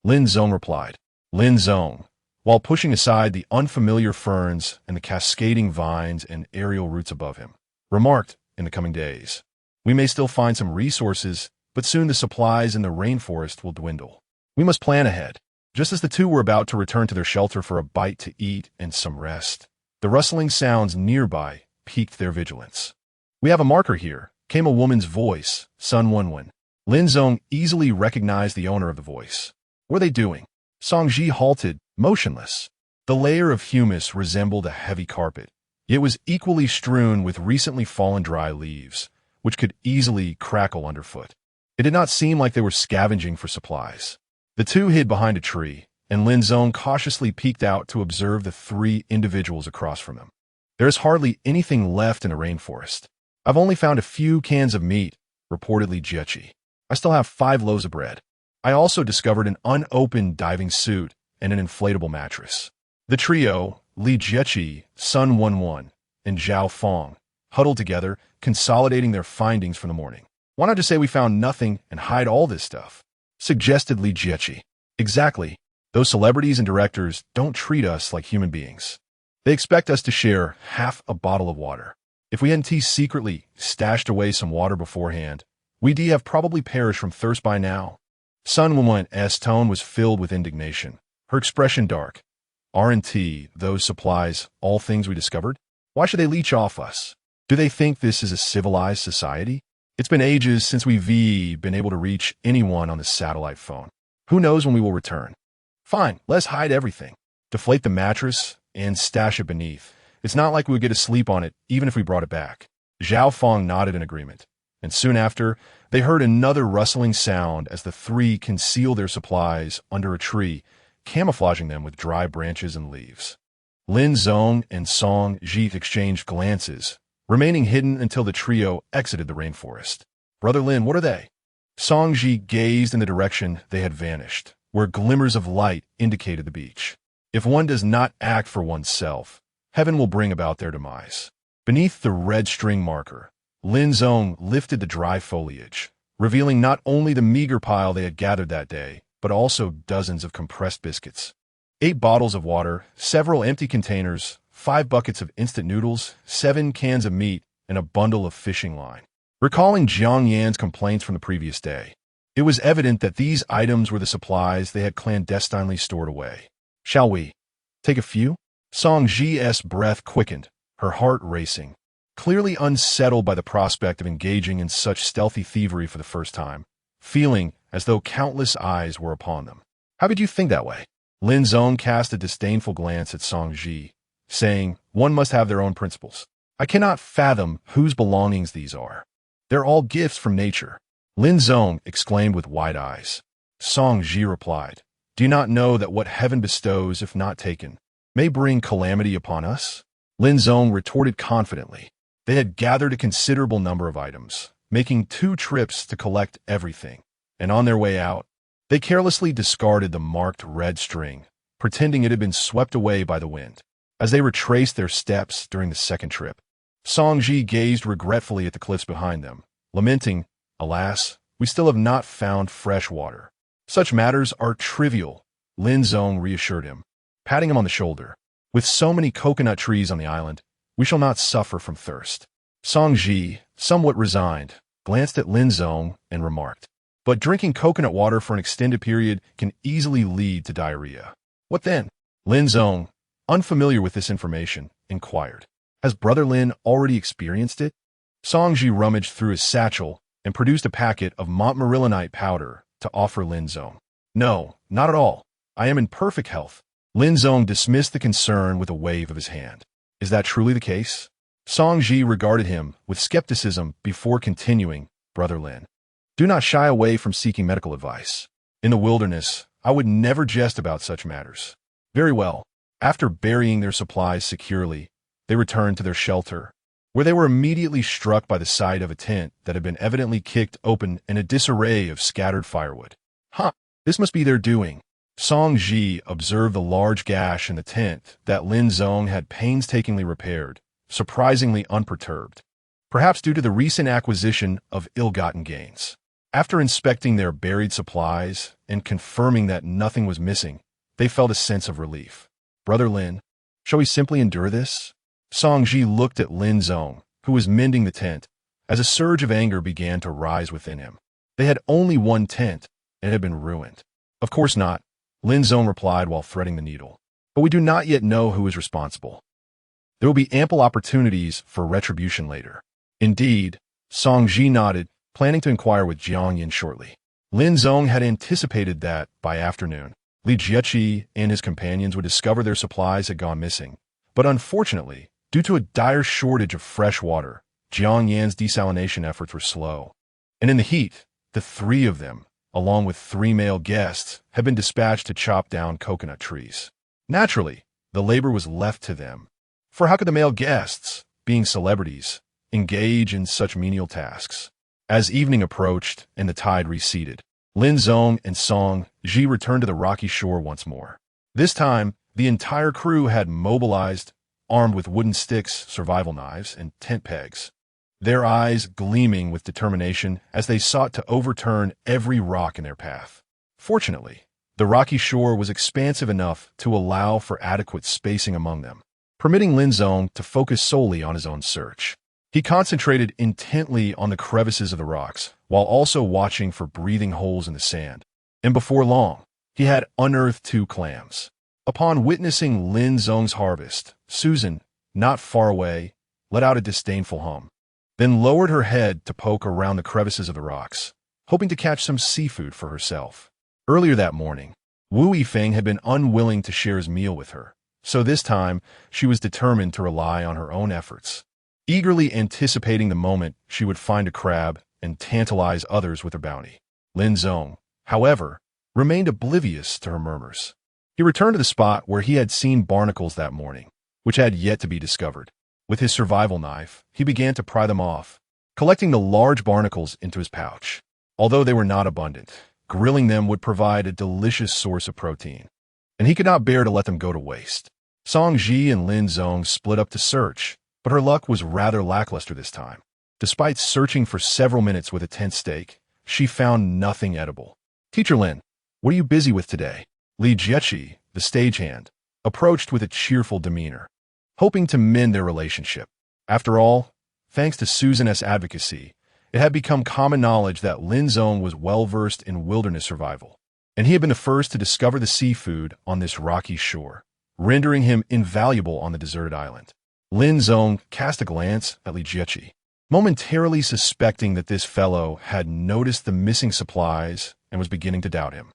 Lin Zong replied. Lin Zong, while pushing aside the unfamiliar ferns and the cascading vines and aerial roots above him, remarked, in the coming days, we may still find some resources, but soon the supplies in the rainforest will dwindle. We must plan ahead. Just as the two were about to return to their shelter for a bite to eat and some rest, the rustling sounds nearby piqued their vigilance. We have a marker here, came a woman's voice, Sun Wenwen. Lin Zong easily recognized the owner of the voice. What are they doing? Song Ji halted, motionless. The layer of humus resembled a heavy carpet. It was equally strewn with recently fallen dry leaves, which could easily crackle underfoot. It did not seem like they were scavenging for supplies. The two hid behind a tree, and Lin Zong cautiously peeked out to observe the three individuals across from him. There is hardly anything left in the rainforest. I've only found a few cans of meat, reported Li Jiechi. I still have 5 loaves of bread. I also discovered an unopened diving suit and an inflatable mattress. The trio, Li Jiechi, Sun Wenwen, and Zhao Fong, huddled together, consolidating their findings from the morning. Why not just say we found nothing and hide all this stuff? Suggested Li Jiechi. Exactly. Those celebrities and directors don't treat us like human beings. They expect us to share half a bottle of water. If we hadn't secretly stashed away some water beforehand, we'd have probably perished from thirst by now. Sun Wenwen's tone was filled with indignation, her expression dark. Aren't those supplies all things we discovered? Why should they leech off us? Do they think this is a civilized society? It's been ages since we've been able to reach anyone on the satellite phone. Who knows when we will return? Fine, let's hide everything. Deflate the mattress and stash it beneath. It's not like we would get to sleep on it even if we brought it back. Zhao Fong nodded in agreement, and soon after, they heard another rustling sound as the three concealed their supplies under a tree, camouflaging them with dry branches and leaves. Lin Zong and Song Ji exchanged glances, remaining hidden until the trio exited the rainforest. Brother Lin, what are they? Song Ji gazed in the direction they had vanished, where glimmers of light indicated the beach. If one does not act for oneself, heaven will bring about their demise. Beneath the red string marker, Lin Zong lifted the dry foliage, revealing not only the meager pile they had gathered that day, but also dozens of compressed biscuits. 8 bottles of water, several empty containers, 5 buckets of instant noodles, 7 cans of meat, and a bundle of fishing line. Recalling Jiang Yan's complaints from the previous day, it was evident that these items were the supplies they had clandestinely stored away. Shall we take a few? Song Ji's breath quickened, her heart racing. Clearly unsettled by the prospect of engaging in such stealthy thievery for the first time, feeling as though countless eyes were upon them. How could you think that way? Lin Zong cast a disdainful glance at Song Ji, saying, one must have their own principles. I cannot fathom whose belongings these are. They're all gifts from nature. Lin Zong exclaimed with wide eyes. Song Ji replied, do you not know that what heaven bestows, if not taken, may bring calamity upon us? Lin Zong retorted confidently. They had gathered a considerable number of items, making 2 trips to collect everything, and on their way out, they carelessly discarded the marked red string, pretending it had been swept away by the wind. As they retraced their steps during the second trip, Song Ji gazed regretfully at the cliffs behind them, lamenting, alas, we still have not found fresh water. Such matters are trivial, Lin Zong reassured him, patting him on the shoulder. With so many coconut trees on the island, we shall not suffer from thirst. Song Ji, somewhat resigned, glanced at Lin Zong and remarked, but drinking coconut water for an extended period can easily lead to diarrhea. What then? Lin Zong, unfamiliar with this information, inquired. Has Brother Lin already experienced it? Song Ji rummaged through his satchel and produced a packet of montmorillonite powder to offer Lin Zong. No, not at all. I am in perfect health. Lin Zong dismissed the concern with a wave of his hand. Is that truly the case? Song Ji regarded him with skepticism before continuing, Brother Lin, do not shy away from seeking medical advice. In the wilderness, I would never jest about such matters. Very well. After burying their supplies securely, they returned to their shelter, where they were immediately struck by the sight of a tent that had been evidently kicked open in a disarray of scattered firewood. This must be their doing. Song Ji observed the large gash in the tent that Lin Zong had painstakingly repaired, surprisingly unperturbed, perhaps due to the recent acquisition of ill-gotten gains. After inspecting their buried supplies and confirming that nothing was missing, they felt a sense of relief. "Brother Lin, shall we simply endure this?" Song Ji looked at Lin Zong, who was mending the tent, as a surge of anger began to rise within him. They had only one tent, and it had been ruined. "Of course not," Lin Zong replied while threading the needle. "But we do not yet know who is responsible. There will be ample opportunities for retribution later." "Indeed," Song Ji nodded, planning to inquire with Jiang Yin shortly. Lin Zong had anticipated that, by afternoon, Li Jieqi and his companions would discover their supplies had gone missing. But unfortunately, due to a dire shortage of fresh water, Jiang Yan's desalination efforts were slow. And in the heat, the three of them, along with 3 male guests, had been dispatched to chop down coconut trees. Naturally, the labor was left to them. For how could the male guests, being celebrities, engage in such menial tasks? As evening approached and the tide receded, Lin Zong and Song Ji returned to the rocky shore once more. This time, the entire crew had mobilized, armed with wooden sticks, survival knives, and tent pegs, their eyes gleaming with determination as they sought to overturn every rock in their path. Fortunately, the rocky shore was expansive enough to allow for adequate spacing among them, permitting Lin Zong to focus solely on his own search. He concentrated intently on the crevices of the rocks, while also watching for breathing holes in the sand. And before long, he had unearthed 2 clams. Upon witnessing Lin Zong's harvest, Susan, not far away, let out a disdainful hum, then lowered her head to poke around the crevices of the rocks, hoping to catch some seafood for herself. Earlier that morning, Wu Yifeng had been unwilling to share his meal with her, so this time she was determined to rely on her own efforts, eagerly anticipating the moment she would find a crab and tantalize others with her bounty. Lin Zong, however, remained oblivious to her murmurs. He returned to the spot where he had seen barnacles that morning, which had yet to be discovered. With his survival knife, he began to pry them off, collecting the large barnacles into his pouch. Although they were not abundant, grilling them would provide a delicious source of protein, and he could not bear to let them go to waste. Song Ji and Lin Zong split up to search, but her luck was rather lackluster this time. Despite searching for several minutes with a tent stake, she found nothing edible. "Teacher Lin, what are you busy with today?" Li Jieqi, the stagehand, approached with a cheerful demeanor, hoping to mend their relationship. After all, thanks to Susan's advocacy, it had become common knowledge that Lin Zong was well-versed in wilderness survival, and he had been the first to discover the seafood on this rocky shore, rendering him invaluable on the deserted island. Lin Zong cast a glance at Li Jieqi, momentarily suspecting that this fellow had noticed the missing supplies and was beginning to doubt him.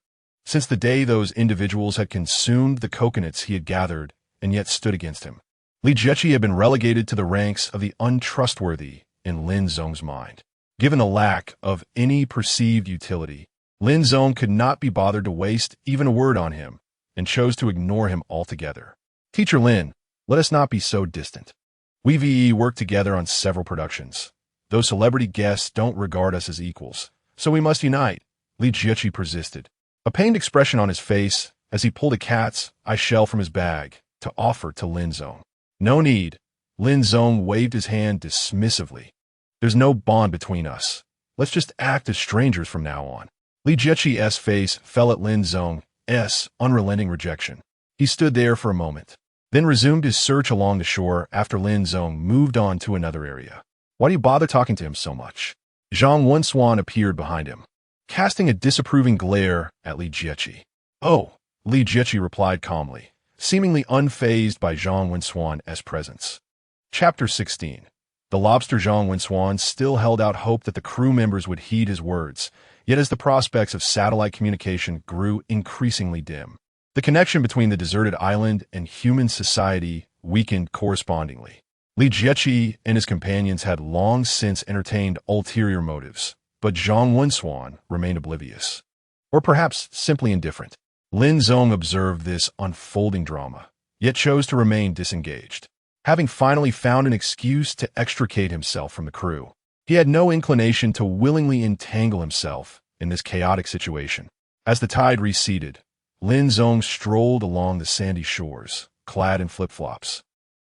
Since the day those individuals had consumed the coconuts he had gathered and yet stood against him, Li Jieqi had been relegated to the ranks of the untrustworthy in Lin Zong's mind. Given the lack of any perceived utility, Lin Zong could not be bothered to waste even a word on him and chose to ignore him altogether. "Teacher Lin, let us not be so distant. We VE work together on several productions. Those celebrity guests don't regard us as equals, so we must unite," Li Jieqi persisted, a pained expression on his face as he pulled a cat's eye shell from his bag to offer to Lin Zong. "No need," Lin Zong waved his hand dismissively. "There's no bond between us. Let's just act as strangers from now on." Li Jieqi's face fell at Lin Zong's unrelenting rejection. He stood there for a moment, then resumed his search along the shore after Lin Zong moved on to another area. "Why do you bother talking to him so much?" Zhang Wenswan appeared behind him, casting a disapproving glare at Li Jieqi. "Oh," Li Jieqi replied calmly, seemingly unfazed by Zhang Wenswan's presence. Chapter 16. The lobster. Zhang Wenswan still held out hope that the crew members would heed his words, yet as the prospects of satellite communication grew increasingly dim, the connection between the deserted island and human society weakened correspondingly. Li Jieqi and his companions had long since entertained ulterior motives, but Zhang Wenswan remained oblivious. Or perhaps simply indifferent. Lin Zong observed this unfolding drama, yet chose to remain disengaged. Having finally found an excuse to extricate himself from the crew, he had no inclination to willingly entangle himself in this chaotic situation. As the tide receded, Lin Zong strolled along the sandy shores, clad in flip-flops,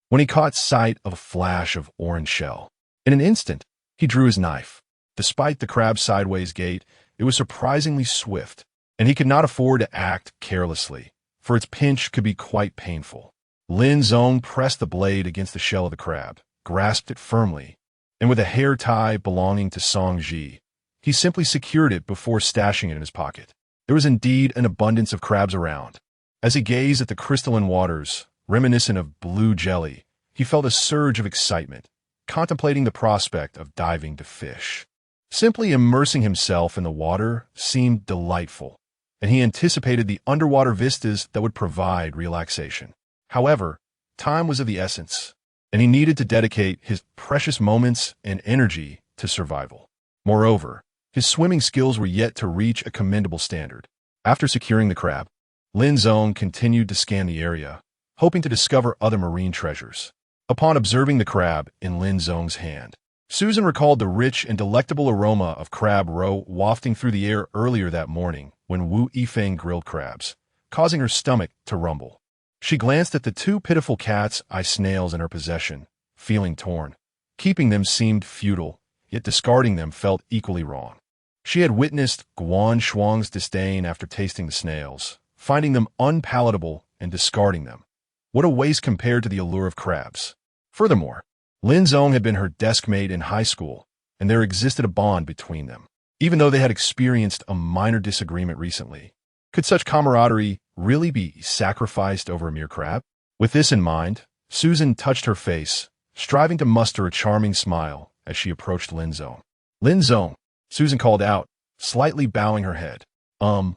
when he caught sight of a flash of orange shell. In an instant, he drew his knife. Despite the crab's sideways gait, it was surprisingly swift, and he could not afford to act carelessly, for its pinch could be quite painful. Lin Zong pressed the blade against the shell of the crab, grasped it firmly, and with a hair tie belonging to Song Ji, he simply secured it before stashing it in his pocket. There was indeed an abundance of crabs around. As he gazed at the crystalline waters, reminiscent of blue jelly, he felt a surge of excitement, contemplating the prospect of diving to fish. Simply immersing himself in the water seemed delightful, and he anticipated the underwater vistas that would provide relaxation. However, time was of the essence, and he needed to dedicate his precious moments and energy to survival. Moreover, his swimming skills were yet to reach a commendable standard. After securing the crab, Lin Zong continued to scan the area, hoping to discover other marine treasures. Upon observing the crab in Lin Zong's hand, Susan recalled the rich and delectable aroma of crab roe wafting through the air earlier that morning when Wu Yifeng grilled crabs, causing her stomach to rumble. She glanced at the two pitiful cat's eye snails in her possession, feeling torn. Keeping them seemed futile, yet discarding them felt equally wrong. She had witnessed Guan Shuang's disdain after tasting the snails, finding them unpalatable and discarding them. What a waste compared to the allure of crabs. Furthermore, Lin Zong had been her desk mate in high school, and there existed a bond between them. Even though they had experienced a minor disagreement recently, could such camaraderie really be sacrificed over a mere crab? With this in mind, Susan touched her face, striving to muster a charming smile as she approached Lin Zong. Lin Zong, Susan called out, slightly bowing her head. I'm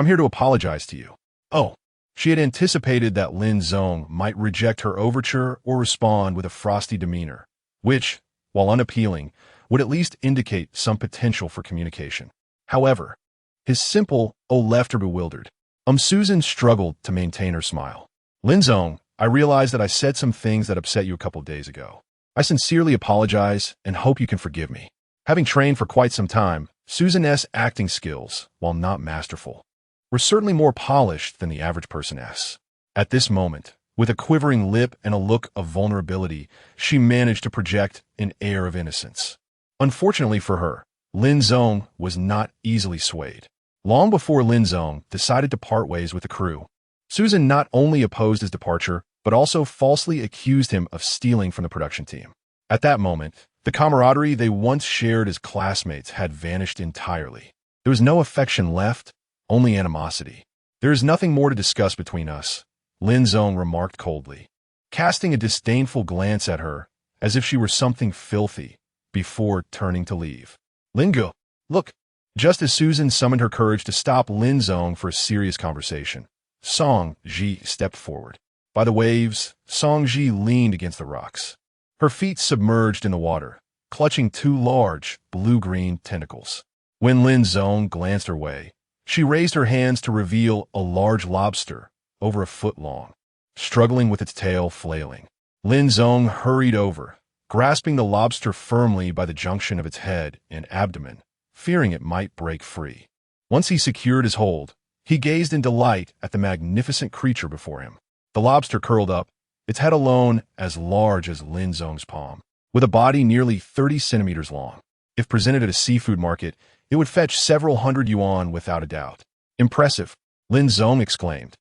here to apologize to you. Oh. She had anticipated that Lin Zong might reject her overture or respond with a frosty demeanor, which, while unappealing, would at least indicate some potential for communication. However, his simple "oh" left her bewildered. Susan struggled to maintain her smile. Lin Zong, I realize that I said some things that upset you a couple days ago. I sincerely apologize and hope you can forgive me. Having trained for quite some time, Susan's acting skills, while not masterful, were certainly more polished than the average person's. At this moment, with a quivering lip and a look of vulnerability, she managed to project an air of innocence. Unfortunately for her, Lin Zong was not easily swayed. Long before Lin Zong decided to part ways with the crew, Susan not only opposed his departure, but also falsely accused him of stealing from the production team. At that moment, the camaraderie they once shared as classmates had vanished entirely. There was no affection left, only animosity. There is nothing more to discuss between us, Lin Zong remarked coldly, casting a disdainful glance at her as if she were something filthy, before turning to leave. Lingo, look. Just as Susan summoned her courage to stop Lin Zong for a serious conversation, Song Ji stepped forward. By the waves, Song Ji leaned against the rocks, her feet submerged in the water, clutching two large, blue-green tentacles. When Lin Zong glanced her way, she raised her hands to reveal a large lobster, over a foot long, struggling with its tail flailing. Lin Zong hurried over, grasping the lobster firmly by the junction of its head and abdomen, fearing it might break free. Once he secured his hold, he gazed in delight at the magnificent creature before him. The lobster curled up, its head alone as large as Lin Zong's palm, with a body nearly 30 centimeters long. If presented at a seafood market, it would fetch several hundred yuan without a doubt. Impressive, Lin Zong exclaimed,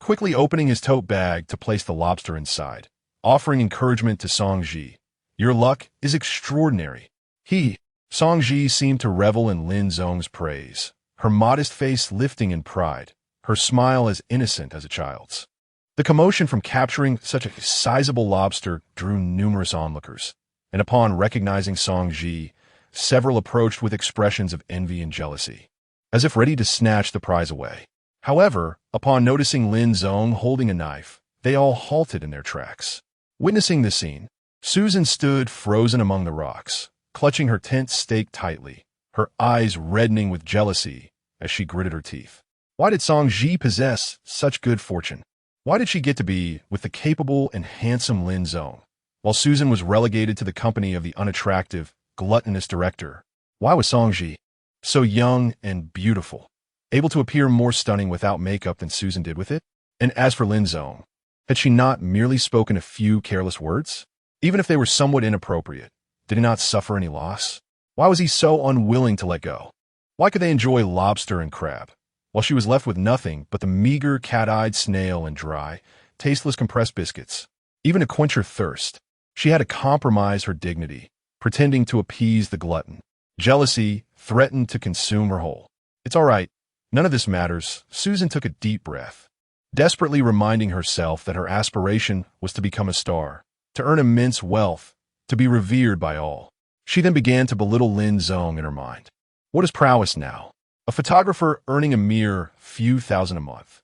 quickly opening his tote bag to place the lobster inside, offering encouragement to Song Ji. Your luck is extraordinary. Song Ji seemed to revel in Lin Zong's praise, her modest face lifting in pride, her smile as innocent as a child's. The commotion from capturing such a sizable lobster drew numerous onlookers, and upon recognizing Song Ji, several approached with expressions of envy and jealousy, as if ready to snatch the prize away. However, upon noticing Lin Zong holding a knife, they all halted in their tracks. Witnessing the scene, Susan stood frozen among the rocks, clutching her tent stake tightly, her eyes reddening with jealousy as she gritted her teeth. Why did Song Ji possess such good fortune? Why did she get to be with the capable and handsome Lin Zong, while Susan was relegated to the company of the unattractive, gluttonous director? Why was Song Ji so young and beautiful, able to appear more stunning without makeup than Susan did with it? And as for Lin Zong, had she not merely spoken a few careless words? Even if they were somewhat inappropriate, did he not suffer any loss? Why was he so unwilling to let go? Why could they enjoy lobster and crab, while she was left with nothing but the meager cat-eyed snail and dry, tasteless compressed biscuits? Even to quench her thirst, she had to compromise her dignity, pretending to appease the glutton. Jealousy threatened to consume her whole. It's all right. None of this matters. Susan took a deep breath, desperately reminding herself that her aspiration was to become a star, to earn immense wealth, to be revered by all. She then began to belittle Lin Zong in her mind. What is prowess now? A photographer earning a mere few thousand a month.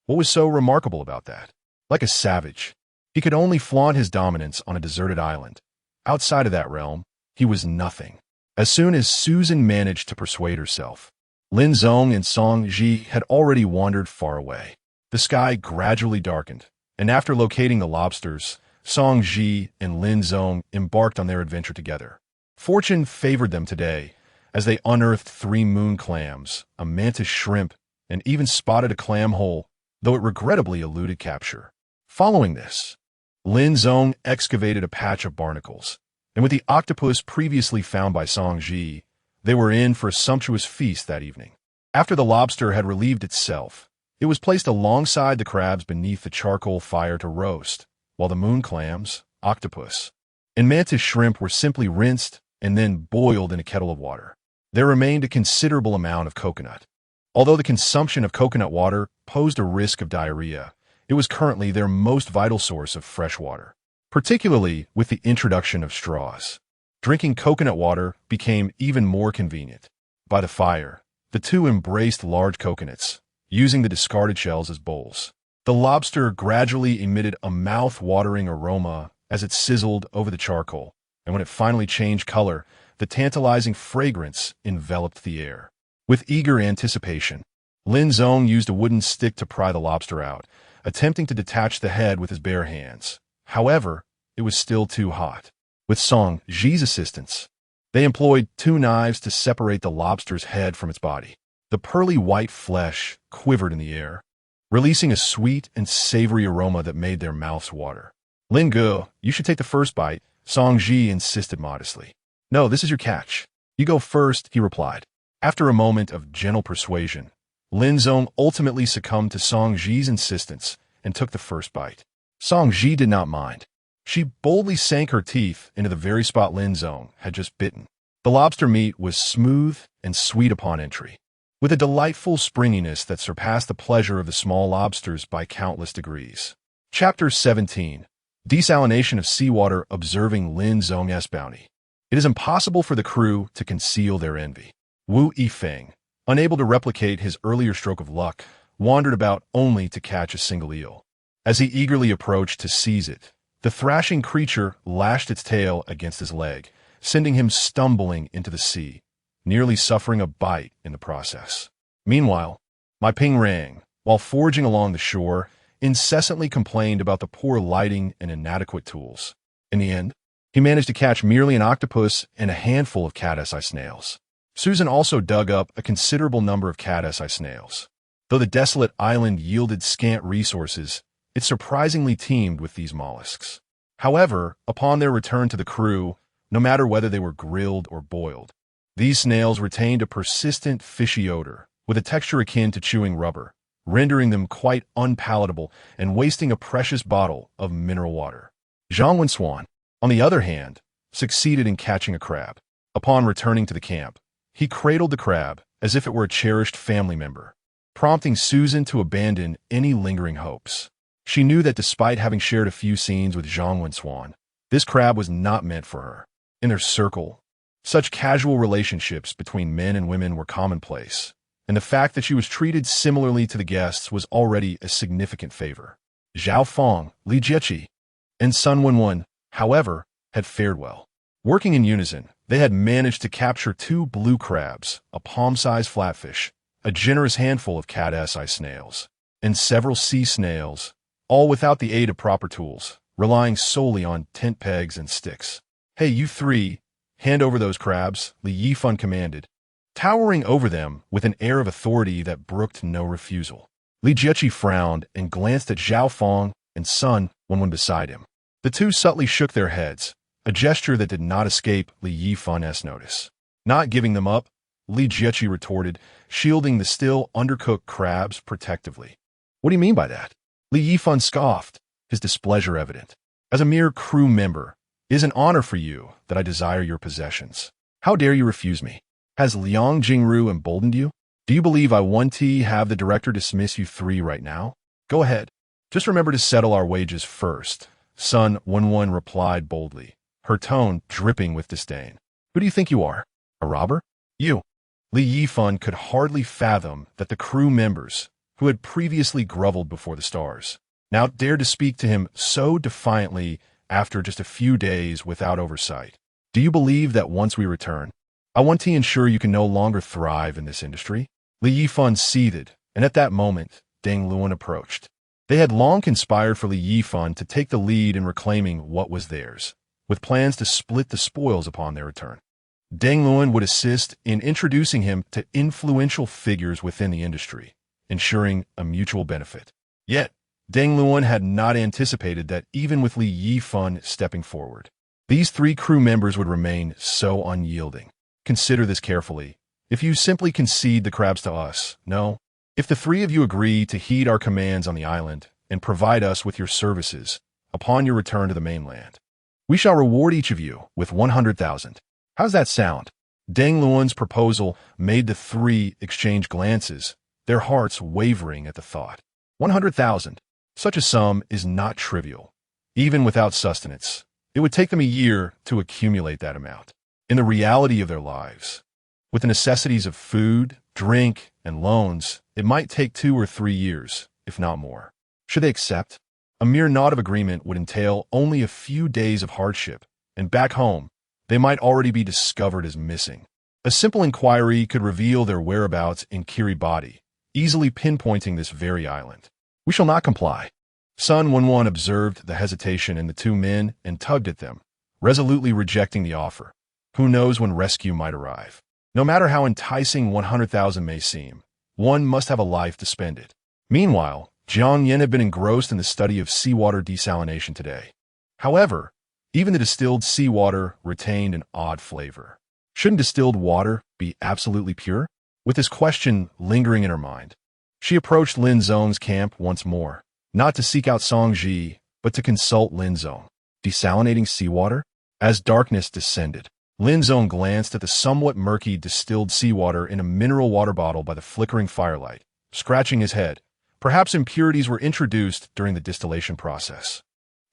What was so remarkable about that? Like a savage, he could only flaunt his dominance on a deserted island. Outside of that realm, he was nothing. As soon as Susan managed to persuade herself, Lin Zong and Song Ji had already wandered far away. The sky gradually darkened, and after locating the lobsters, Song Ji and Lin Zong embarked on their adventure together. Fortune favored them today, as they unearthed 3 moon clams, a mantis shrimp, and even spotted a clam hole, though it regrettably eluded capture. Following this, Lin Zong excavated a patch of barnacles, and with the octopus previously found by Song Ji, they were in for a sumptuous feast that evening. After the lobster had relieved itself, it was placed alongside the crabs beneath the charcoal fire to roast, while the moon clams, octopus, and mantis shrimp were simply rinsed and then boiled in a kettle of water. There remained a considerable amount of coconut. Although the consumption of coconut water posed a risk of diarrhea, it was currently their most vital source of fresh water, particularly with the introduction of straws. Drinking coconut water became even more convenient. By the fire, the two embraced large coconuts, using the discarded shells as bowls. The lobster gradually emitted a mouth-watering aroma as it sizzled over the charcoal, and when it finally changed color, the tantalizing fragrance enveloped the air. With eager anticipation, Lin Zong used a wooden stick to pry the lobster out, attempting to detach the head with his bare hands. However, it was still too hot. With Song Ji's assistance, they employed 2 knives to separate the lobster's head from its body. The pearly white flesh quivered in the air, releasing a sweet and savory aroma that made their mouths water. Lin Ge, you should take the first bite, Song Ji insisted modestly. No, this is your catch. You go first, he replied. After a moment of gentle persuasion, Lin Zong ultimately succumbed to Song Ji's insistence and took the first bite. Song Ji did not mind. She boldly sank her teeth into the very spot Lin Zong had just bitten. The lobster meat was smooth and sweet upon entry, with a delightful springiness that surpassed the pleasure of the small lobsters by countless degrees. Chapter 17. Desalination of Seawater Observing Lin Zong's Bounty. It is impossible for the crew to conceal their envy. Wu Yifeng, unable to replicate his earlier stroke of luck, wandered about only to catch a single eel. As he eagerly approached to seize it, the thrashing creature lashed its tail against his leg, sending him stumbling into the sea, nearly suffering a bite in the process. Meanwhile, my ping rang, while forging along the shore, incessantly complained about the poor lighting and inadequate tools. In the end, he managed to catch merely an octopus and a handful of cat-eye snails. Susan also dug up a considerable number of cat-eye snails. Though the desolate island yielded scant resources, it surprisingly teemed with these mollusks. However, upon their return to the crew, no matter whether they were grilled or boiled, these snails retained a persistent fishy odor, with a texture akin to chewing rubber, rendering them quite unpalatable and wasting a precious bottle of mineral water. Zhang Wenswan, on the other hand, succeeded in catching a crab. Upon returning to the camp, he cradled the crab as if it were a cherished family member, prompting Susan to abandon any lingering hopes. She knew that despite having shared a few scenes with Zhang Wenswan, this crab was not meant for her. In their circle, such casual relationships between men and women were commonplace, and the fact that she was treated similarly to the guests was already a significant favor. Zhao Fong, Li Jieqi, and Sun Wenwen, however, had fared well. Working in unison, they had managed to capture 2 blue crabs, a palm-sized flatfish, a generous handful of cat-eye snails, and several sea snails, all without the aid of proper tools, relying solely on tent pegs and sticks. Hey, you 3, hand over those crabs, Li Yifan commanded, towering over them with an air of authority that brooked no refusal. Li Jieqi frowned and glanced at Zhao Fong and Sun Wenwen beside him. The two subtly shook their heads, a gesture that did not escape Li Yifan's notice. Not giving them up, Li Jiechi retorted, shielding the still undercooked crabs protectively. What do you mean by that? Li Yifan scoffed, his displeasure evident. As a mere crew member, it is an honor for you that I desire your possessions. How dare you refuse me? Has Liang Jingru emboldened you? Do you believe I want to have the director dismiss you 3 right now? Go ahead. Just remember to settle our wages first, Sun Wenwen replied boldly, her tone dripping with disdain. Who do you think you are? A robber? You. Li Yifan could hardly fathom that the crew members, who had previously groveled before the stars, now dared to speak to him so defiantly after just a few days without oversight. Do you believe that once we return, I want to ensure you can no longer thrive in this industry? Li Yifan seethed, and at that moment, Deng Luan approached. They had long conspired for Li Yifan to take the lead in reclaiming what was theirs, with plans to split the spoils upon their return. Deng Luan would assist in introducing him to influential figures within the industry, ensuring a mutual benefit. Yet, Deng Luan had not anticipated that even with Li Yifan stepping forward, these 3 crew members would remain so unyielding. Consider this carefully. If you simply concede the crabs to us, no. If the 3 of you agree to heed our commands on the island and provide us with your services upon your return to the mainland, we shall reward each of you with 100,000. How's that sound? Deng Luan's proposal made the 3 exchange glances, their hearts wavering at the thought. 100,000. Such a sum is not trivial. Even without sustenance, it would take them a year to accumulate that amount. In the reality of their lives, with the necessities of food, drink, and loans, it might take 2 or 3 years, if not more. Should they accept? A mere nod of agreement would entail only a few days of hardship, and back home, they might already be discovered as missing. A simple inquiry could reveal their whereabouts in Kiribati, easily pinpointing this very island. We shall not comply. Sun Wenwen observed the hesitation in the 2 men and tugged at them, resolutely rejecting the offer. Who knows when rescue might arrive? No matter how enticing 100,000 may seem, one must have a life to spend it. Meanwhile, Jiang Yen had been engrossed in the study of seawater desalination today. However, even the distilled seawater retained an odd flavor. Shouldn't distilled water be absolutely pure? With this question lingering in her mind, she approached Lin Zong's camp once more, not to seek out Song Ji, but to consult Lin Zong. Desalinating seawater? As darkness descended, Lin Zong glanced at the somewhat murky distilled seawater in a mineral water bottle by the flickering firelight, scratching his head. Perhaps impurities were introduced during the distillation process.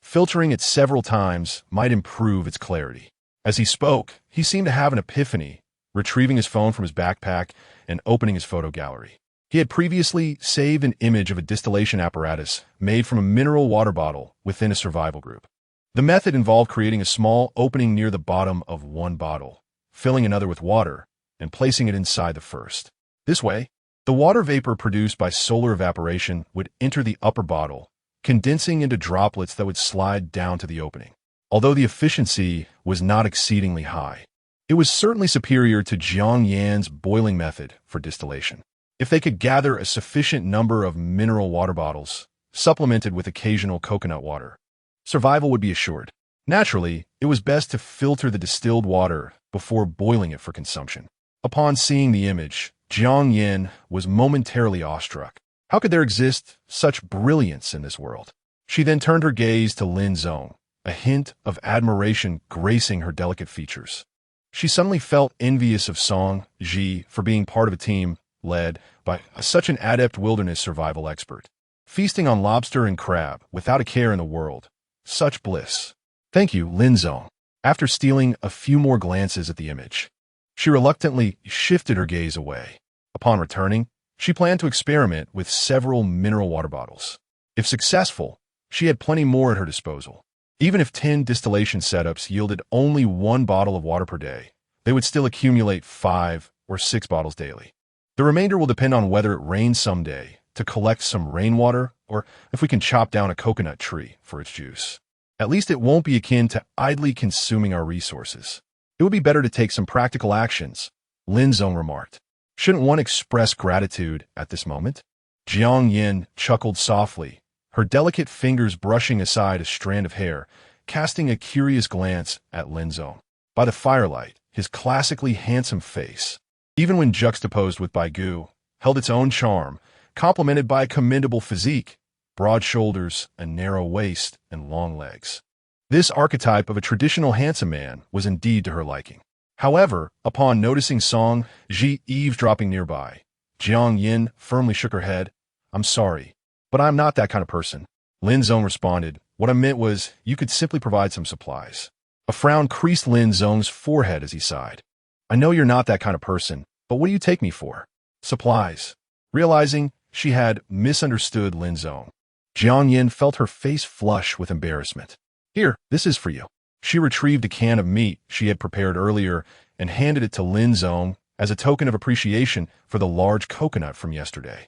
Filtering it several times might improve its clarity. As he spoke, he seemed to have an epiphany, retrieving his phone from his backpack and opening his photo gallery. He had previously saved an image of a distillation apparatus made from a mineral water bottle within a survival group. The method involved creating a small opening near the bottom of one bottle, filling another with water, and placing it inside the first. This way, the water vapor produced by solar evaporation would enter the upper bottle, condensing into droplets that would slide down to the opening. Although the efficiency was not exceedingly high, it was certainly superior to Jiang Yan's boiling method for distillation. If they could gather a sufficient number of mineral water bottles, supplemented with occasional coconut water, survival would be assured. Naturally, it was best to filter the distilled water before boiling it for consumption. Upon seeing the image, Jiang Yan was momentarily awestruck. How could there exist such brilliance in this world? She then turned her gaze to Lin Zong, a hint of admiration gracing her delicate features. She suddenly felt envious of Song Ji for being part of a team led by such an adept wilderness survival expert. Feasting on lobster and crab without a care in the world. Such bliss. Thank you, Lin Zong. After stealing a few more glances at the image, she reluctantly shifted her gaze away. Upon returning, she planned to experiment with several mineral water bottles. If successful, she had plenty more at her disposal. Even if 10 distillation setups yielded only 1 bottle of water per day, they would still accumulate 5 or 6 bottles daily. The remainder will depend on whether it rains someday to collect some rainwater or if we can chop down a coconut tree for its juice. At least it won't be akin to idly consuming our resources. It would be better to take some practical actions, Lin Zong remarked. Shouldn't one express gratitude at this moment? Jiang Yin chuckled softly, her delicate fingers brushing aside a strand of hair, casting a curious glance at Lin Zong. By the firelight, his classically handsome face, even when juxtaposed with Baigu, held its own charm, complemented by a commendable physique, broad shoulders, a narrow waist, and long legs. This archetype of a traditional handsome man was indeed to her liking. However, upon noticing Song Ji eavesdropping nearby, Jiang Yin firmly shook her head. "I'm sorry, but I'm not that kind of person." Lin Zong responded, "What I meant was, you could simply provide some supplies." A frown creased Lin Zong's forehead as he sighed. "I know you're not that kind of person, but what do you take me for?" "Supplies." Realizing she had misunderstood Lin Zong, Jiang Yin felt her face flush with embarrassment. "Here, this is for you." She retrieved a can of meat she had prepared earlier and handed it to Lin Zong as a token of appreciation for the large coconut from yesterday.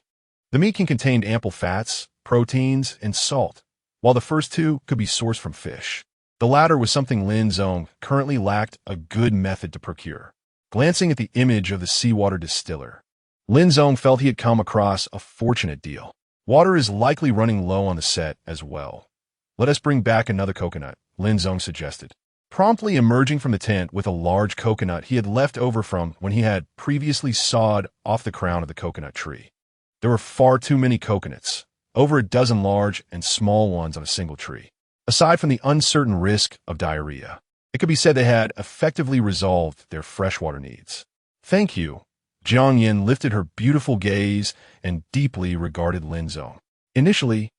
The meat contained ample fats, proteins, and salt, while the first two could be sourced from fish. The latter was something Lin Zong currently lacked a good method to procure. Glancing at the image of the seawater distiller, Lin Zong felt he had come across a fortunate deal. Water is likely running low on the set as well. "Let us bring back another coconut," Lin Zong suggested, promptly emerging from the tent with a large coconut he had left over from when he had previously sawed off the crown of the coconut tree. There were far too many coconuts, over a dozen large and small ones on a single tree. Aside from the uncertain risk of diarrhea, it could be said they had effectively resolved their freshwater needs. "Thank you." Jiang Yin lifted her beautiful gaze and deeply regarded Lin Zong. Initially,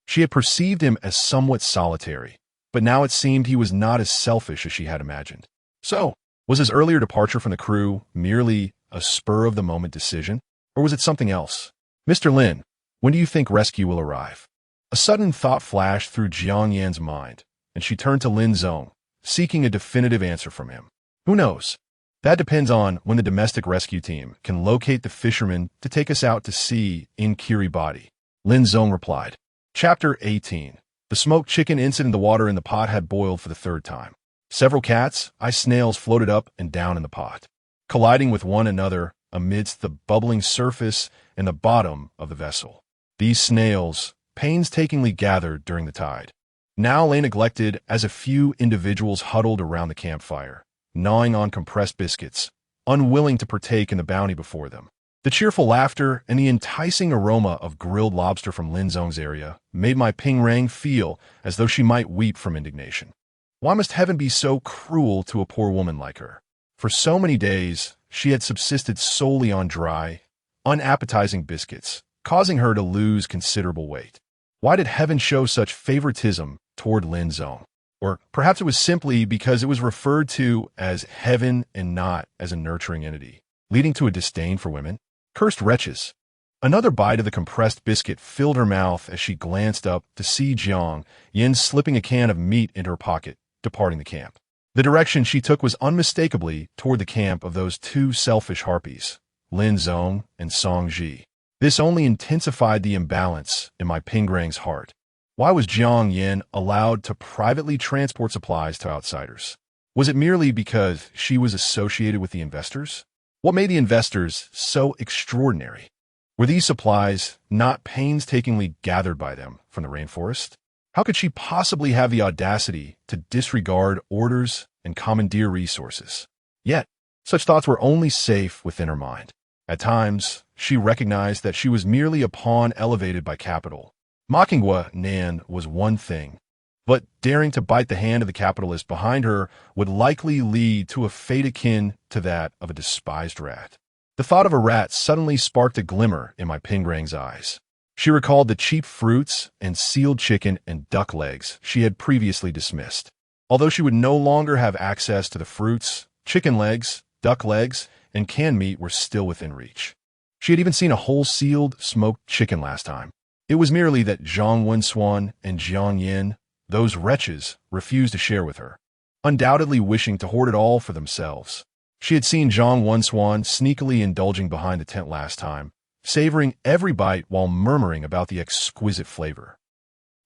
she had perceived him as somewhat solitary, but now it seemed he was not as selfish as she had imagined. So, was his earlier departure from the crew merely a spur-of-the-moment decision, or was it something else? "Mr. Lin, when do you think rescue will arrive?" A sudden thought flashed through Jiang Yan's mind, and she turned to Lin Zong, seeking a definitive answer from him. "Who knows? That depends on when the domestic rescue team can locate the fishermen to take us out to sea in Kiribati," Lin Zong replied. Chapter 18. The smoked chicken incident. The water in the pot had boiled for the third time. Several cats, ice snails, floated up and down in the pot, colliding with one another amidst the bubbling surface and the bottom of the vessel. These snails, painstakingly gathered during the tide, now lay neglected as a few individuals huddled around the campfire, gnawing on compressed biscuits, unwilling to partake in the bounty before them. The cheerful laughter and the enticing aroma of grilled lobster from Lin Zong's area made my Ping Rang feel as though she might weep from indignation. Why must heaven be so cruel to a poor woman like her? For so many days, she had subsisted solely on dry, unappetizing biscuits, causing her to lose considerable weight. Why did heaven show such favoritism toward Lin Zong? Or perhaps it was simply because it was referred to as heaven and not as a nurturing entity, leading to a disdain for women? Cursed wretches. Another bite of the compressed biscuit filled her mouth as she glanced up to see Jiang Yin slipping a can of meat into her pocket, departing the camp. The direction she took was unmistakably toward the camp of those two selfish harpies, Lin Zong and Song Ji. This only intensified the imbalance in my Ping Rang's heart. Why was Jiang Yin allowed to privately transport supplies to outsiders? Was it merely because she was associated with the investors? What made the investors so extraordinary? Were these supplies not painstakingly gathered by them from the rainforest? How could she possibly have the audacity to disregard orders and commandeer resources? Yet, such thoughts were only safe within her mind. At times, she recognized that she was merely a pawn elevated by capital. Mockinghua Nan was one thing, but daring to bite the hand of the capitalist behind her would likely lead to a fate akin to that of a despised rat. The thought of a rat suddenly sparked a glimmer in my Ping Rang's eyes. She recalled the cheap fruits and sealed chicken and duck legs she had previously dismissed. Although she would no longer have access to the fruits, chicken legs, duck legs, and canned meat were still within reach. She had even seen a whole sealed, smoked chicken last time. It was merely that Zhang Wenswan and Jiang Yin, those wretches, refused to share with her, undoubtedly wishing to hoard it all for themselves. She had seen Zhang Wenswan sneakily indulging behind the tent last time, savoring every bite while murmuring about the exquisite flavor.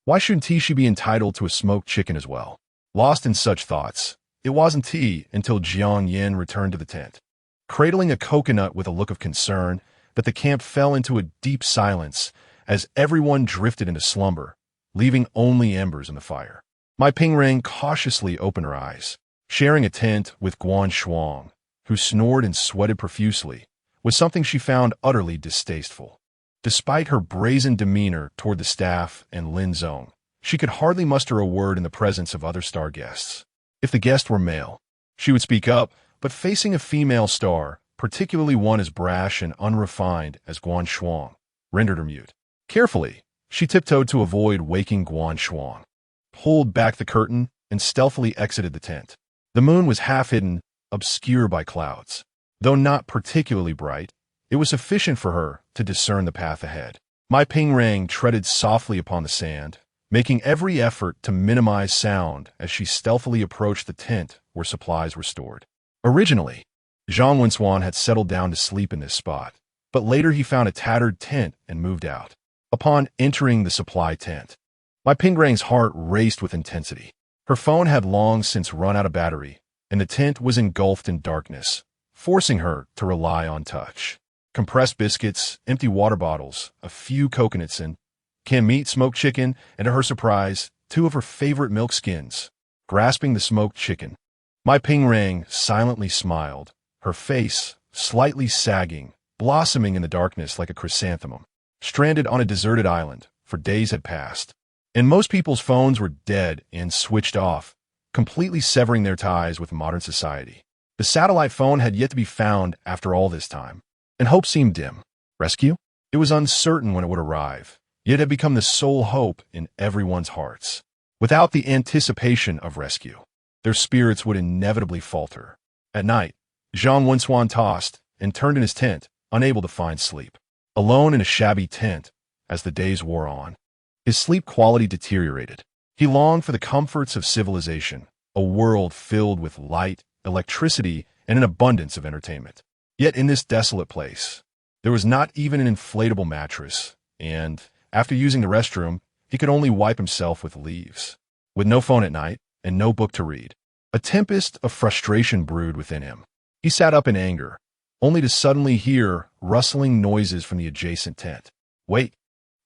Why shouldn't she be entitled to a smoked chicken as well? Lost in such thoughts, it wasn't tea until Jiang Yin returned to the tent, cradling a coconut with a look of concern, that the camp fell into a deep silence as everyone drifted into slumber, leaving only embers in the fire. My Ping Rang cautiously opened her eyes, sharing a tent with Guan Shuang, who snored and sweated profusely, was something she found utterly distasteful. Despite her brazen demeanor toward the staff and Lin Zong, she could hardly muster a word in the presence of other star guests. If the guest were male, she would speak up, but facing a female star, particularly one as brash and unrefined as Guan Shuang, rendered her mute. Carefully, she tiptoed to avoid waking Guan Shuang, pulled back the curtain, and stealthily exited the tent. The moon was half hidden, obscured by clouds. Though not particularly bright, it was sufficient for her to discern the path ahead. Mai Pingrang treaded softly upon the sand, making every effort to minimize sound as she stealthily approached the tent where supplies were stored. Originally, Zhang Wensuan had settled down to sleep in this spot, but later he found a tattered tent and moved out. Upon entering the supply tent, Mai Pingrang's heart raced with intensity. Her phone had long since run out of battery, and the tent was engulfed in darkness, forcing her to rely on touch. Compressed biscuits, empty water bottles, a few coconuts, and canned meat, smoked chicken, and to her surprise, 2 of her favorite milk skins. Grasping the smoked chicken, Mai Pingrang silently smiled, her face slightly sagging, blossoming in the darkness like a chrysanthemum. Stranded on a deserted island, for days had passed, and most people's phones were dead and switched off, completely severing their ties with modern society. The satellite phone had yet to be found after all this time, and hope seemed dim. Rescue? It was uncertain when it would arrive, yet it had become the sole hope in everyone's hearts. Without the anticipation of rescue, their spirits would inevitably falter. At night, Zhang Wensuan tossed and turned in his tent, unable to find sleep. Alone in a shabby tent, as the days wore on, his sleep quality deteriorated. He longed for the comforts of civilization, a world filled with light, electricity, and an abundance of entertainment. Yet in this desolate place, there was not even an inflatable mattress, and, after using the restroom, he could only wipe himself with leaves. With no phone at night, and no book to read, a tempest of frustration brewed within him. He sat up in anger, only to suddenly hear rustling noises from the adjacent tent. Wait,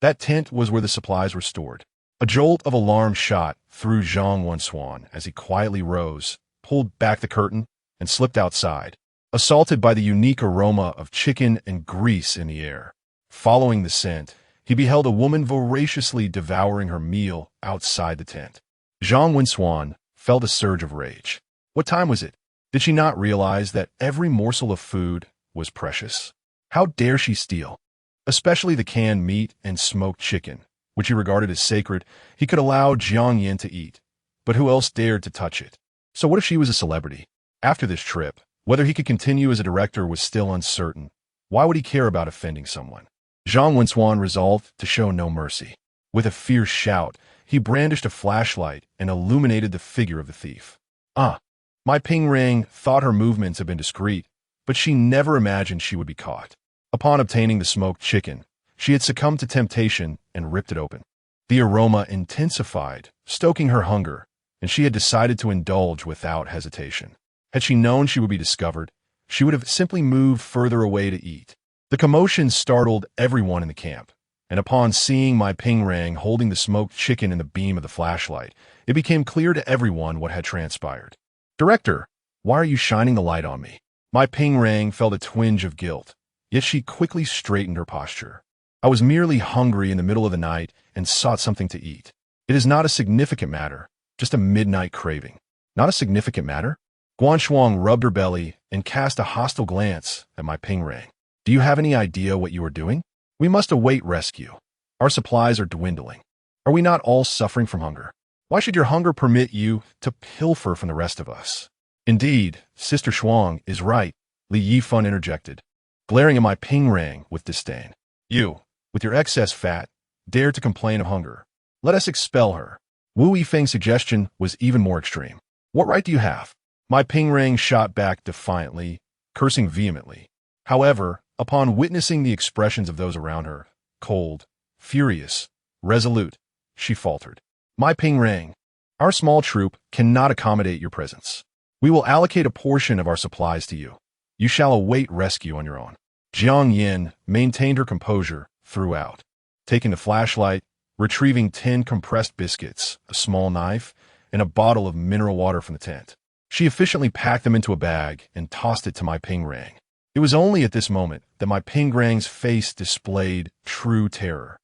that tent was where the supplies were stored. A jolt of alarm shot through Zhang Wensuan as he quietly rose, pulled back the curtain, and slipped outside, assaulted by the unique aroma of chicken and grease in the air. Following the scent, he beheld a woman voraciously devouring her meal outside the tent. Zhang Wensuan felt a surge of rage. What time was it? Did she not realize that every morsel of food was precious? How dare she steal? Especially the canned meat and smoked chicken, which he regarded as sacred. He could allow Jiang Yin to eat, but who else dared to touch it? So what if she was a celebrity? After this trip, whether he could continue as a director was still uncertain. Why would he care about offending someone? Zhang Wensuan resolved to show no mercy. With a fierce shout, he brandished a flashlight and illuminated the figure of the thief. Mai Pingrang thought her movements had been discreet, but she never imagined she would be caught. Upon obtaining the smoked chicken, she had succumbed to temptation and ripped it open. The aroma intensified, stoking her hunger, and she had decided to indulge without hesitation. Had she known she would be discovered, she would have simply moved further away to eat. The commotion startled everyone in the camp, and upon seeing Mai Pingrang holding the smoked chicken in the beam of the flashlight, it became clear to everyone what had transpired. "Director, why are you shining the light on me?" Mai Pingrang felt a twinge of guilt, yet she quickly straightened her posture. "I was merely hungry in the middle of the night and sought something to eat. It is not a significant matter, just a midnight craving." "Not a significant matter?" Guan Shuang rubbed her belly and cast a hostile glance at Mai Pingrang. "Do you have any idea what you are doing? We must await rescue. Our supplies are dwindling. Are we not all suffering from hunger? Why should your hunger permit you to pilfer from the rest of us?" "Indeed, Sister Shuang is right," Li Yifan interjected, glaring at Mai Pingrang with disdain. "You, with your excess fat, dare to complain of hunger. Let us expel her." Wu Yifeng's suggestion was even more extreme. "What right do you have?" Mai Pingrang shot back defiantly, cursing vehemently. However, upon witnessing the expressions of those around her, cold, furious, resolute, she faltered. "Mai Pingrang, our small troop cannot accommodate your presence. We will allocate a portion of our supplies to you. You shall await rescue on your own." Jiang Yin maintained her composure throughout, taking the flashlight, retrieving 10 compressed biscuits, a small knife, and a bottle of mineral water from the tent. She efficiently packed them into a bag and tossed it to Mai Pingrang. It was only at this moment that my Pingrang's face displayed true terror.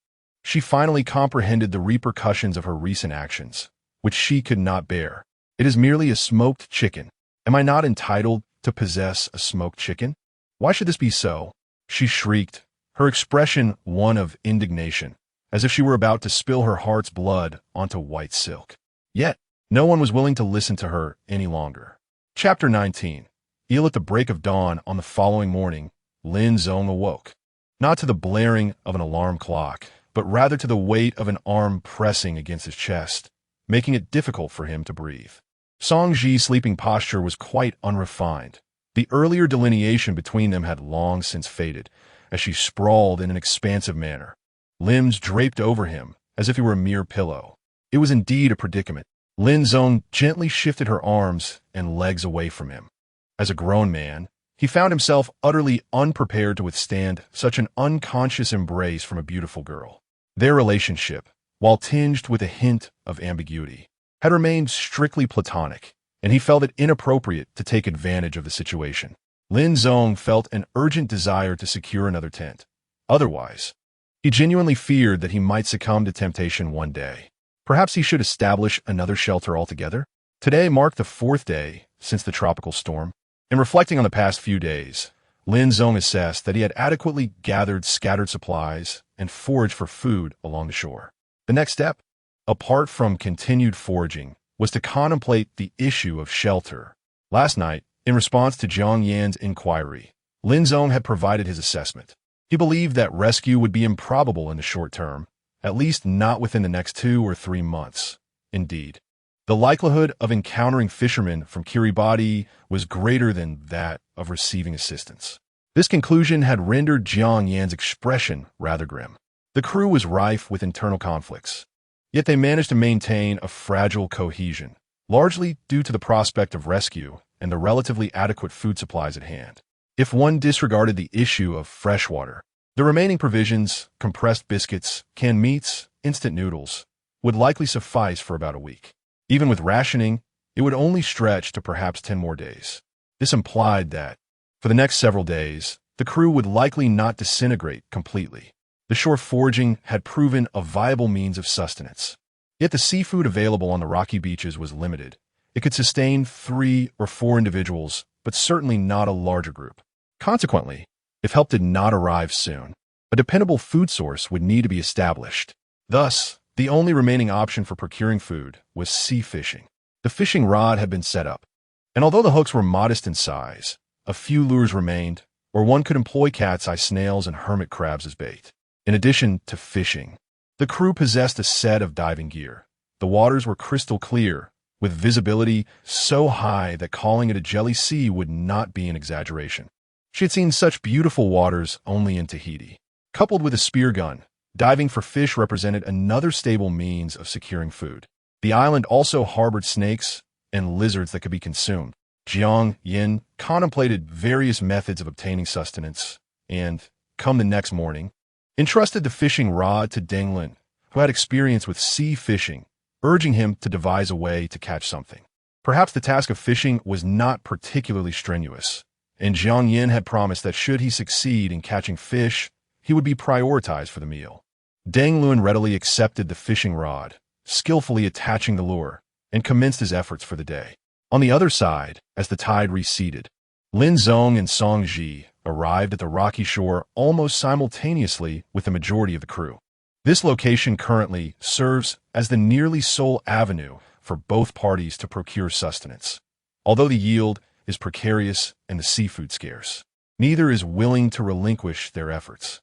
She finally comprehended the repercussions of her recent actions, which she could not bear. It is merely a smoked chicken. Am I not entitled to possess a smoked chicken? Why should this be so? She shrieked, her expression one of indignation, as if she were about to spill her heart's blood onto white silk. Yet, no one was willing to listen to her any longer. Chapter 19. Ill at the break of dawn on the following morning, Lin Zong awoke, not to the blaring of an alarm clock, but rather to the weight of an arm pressing against his chest, making it difficult for him to breathe. Song Ji's sleeping posture was quite unrefined. The earlier delineation between them had long since faded, as she sprawled in an expansive manner, limbs draped over him as if he were a mere pillow. It was indeed a predicament. Lin Zong gently shifted her arms and legs away from him. As a grown man, he found himself utterly unprepared to withstand such an unconscious embrace from a beautiful girl. Their relationship, while tinged with a hint of ambiguity, had remained strictly platonic, and he felt it inappropriate to take advantage of the situation. Lin Zong felt an urgent desire to secure another tent. Otherwise, he genuinely feared that he might succumb to temptation one day. Perhaps he should establish another shelter altogether? Today marked the 4th day since the tropical storm. In reflecting on the past few days, Lin Zong assessed that he had adequately gathered scattered supplies and foraged for food along the shore. The next step, apart from continued foraging, was to contemplate the issue of shelter. Last night, in response to Jiang Yan's inquiry, Lin Zong had provided his assessment. He believed that rescue would be improbable in the short term, at least not within the next 2 or 3 months. Indeed, the likelihood of encountering fishermen from Kiribati was greater than that of receiving assistance. This conclusion had rendered Jiang Yan's expression rather grim. The crew was rife with internal conflicts, yet they managed to maintain a fragile cohesion, largely due to the prospect of rescue and the relatively adequate food supplies at hand. If one disregarded the issue of fresh water, the remaining provisions, compressed biscuits, canned meats, instant noodles, would likely suffice for about a week. Even with rationing, it would only stretch to perhaps 10 more days. This implied that, for the next several days, the crew would likely not disintegrate completely. The shore foraging had proven a viable means of sustenance. Yet the seafood available on the rocky beaches was limited. It could sustain 3 or 4 individuals, but certainly not a larger group. Consequently, if help did not arrive soon, a dependable food source would need to be established. Thus, the only remaining option for procuring food was sea fishing. The fishing rod had been set up, and although the hooks were modest in size, a few lures remained, or one could employ cat's eye snails and hermit crabs as bait. In addition to fishing, the crew possessed a set of diving gear. The waters were crystal clear, with visibility so high that calling it a jelly sea would not be an exaggeration. She had seen such beautiful waters only in Tahiti. Coupled with a spear gun, diving for fish represented another stable means of securing food. The island also harbored snakes and lizards that could be consumed. Jiang Yin contemplated various methods of obtaining sustenance and, come the next morning, entrusted the fishing rod to Deng Lin, who had experience with sea fishing, urging him to devise a way to catch something. Perhaps the task of fishing was not particularly strenuous, and Jiang Yin had promised that should he succeed in catching fish, he would be prioritized for the meal. Deng Lun readily accepted the fishing rod, skillfully attaching the lure, and commenced his efforts for the day. On the other side, as the tide receded, Lin Zong and Song Ji arrived at the rocky shore almost simultaneously with the majority of the crew. This location currently serves as the nearly sole avenue for both parties to procure sustenance. Although the yield is precarious and the seafood scarce, neither is willing to relinquish their efforts.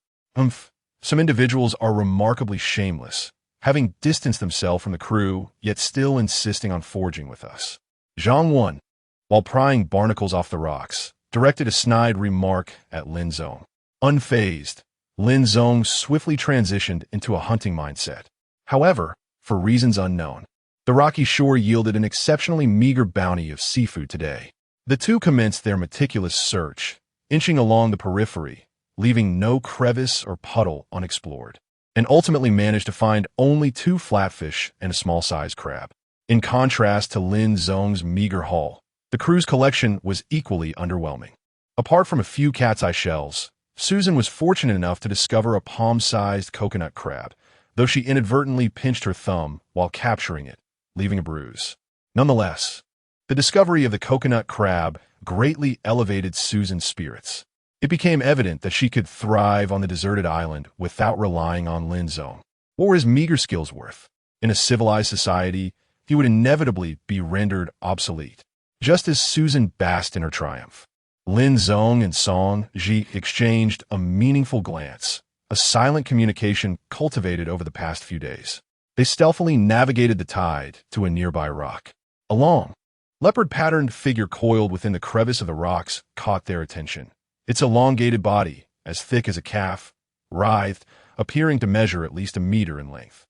Some individuals are remarkably shameless, having distanced themselves from the crew, yet still insisting on foraging with us. Zhang Wan, while prying barnacles off the rocks, directed a snide remark at Lin Zong. Unfazed, Lin Zong swiftly transitioned into a hunting mindset. However, for reasons unknown, the rocky shore yielded an exceptionally meager bounty of seafood today. The two commenced their meticulous search, inching along the periphery, leaving no crevice or puddle unexplored, and ultimately managed to find only 2 flatfish and a small-sized crab. In contrast to Lin Zong's meager haul, the crew's collection was equally underwhelming. Apart from a few cat's eye shells, Susan was fortunate enough to discover a palm-sized coconut crab, though she inadvertently pinched her thumb while capturing it, leaving a bruise. Nonetheless, the discovery of the coconut crab greatly elevated Susan's spirits. It became evident that she could thrive on the deserted island without relying on Lin Zong. What were his meager skills worth? In a civilized society, he would inevitably be rendered obsolete. Just as Susan basked in her triumph, Lin Zong and Song Ji exchanged a meaningful glance, a silent communication cultivated over the past few days. They stealthily navigated the tide to a nearby rock. A long, leopard-patterned figure coiled within the crevice of the rocks caught their attention. Its elongated body, as thick as a calf, writhed, appearing to measure at least a meter in length.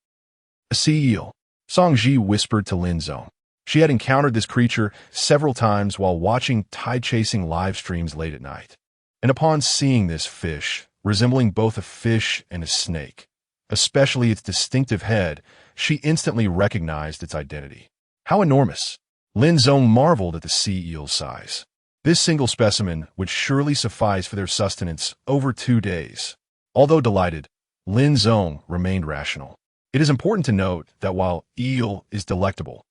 A sea eel, Song Ji whispered to Lin Zong. She had encountered this creature several times while watching tide-chasing live streams late at night. And upon seeing this fish, resembling both a fish and a snake, especially its distinctive head, she instantly recognized its identity. How enormous! Lin Zong marveled at the sea eel's size. This single specimen would surely suffice for their sustenance over 2 days. Although delighted, Lin Zong remained rational. It is important to note that while eel is delectable,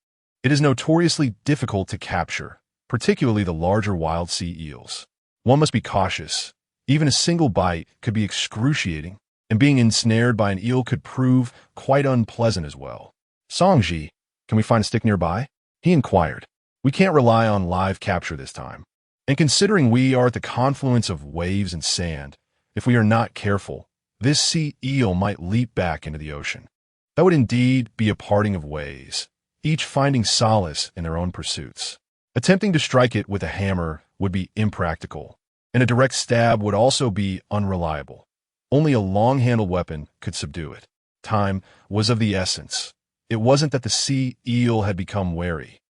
it is notoriously difficult to capture, particularly the larger wild sea eels. One must be cautious. Even a single bite could be excruciating, and being ensnared by an eel could prove quite unpleasant as well. Songji, can we find a stick nearby? He inquired. We can't rely on live capture this time. And considering we are at the confluence of waves and sand, if we are not careful, this sea eel might leap back into the ocean. That would indeed be a parting of ways, each finding solace in their own pursuits. Attempting to strike it with a hammer would be impractical, and a direct stab would also be unreliable. Only a long-handled weapon could subdue it. Time was of the essence. It wasn't that the sea eel had become wary,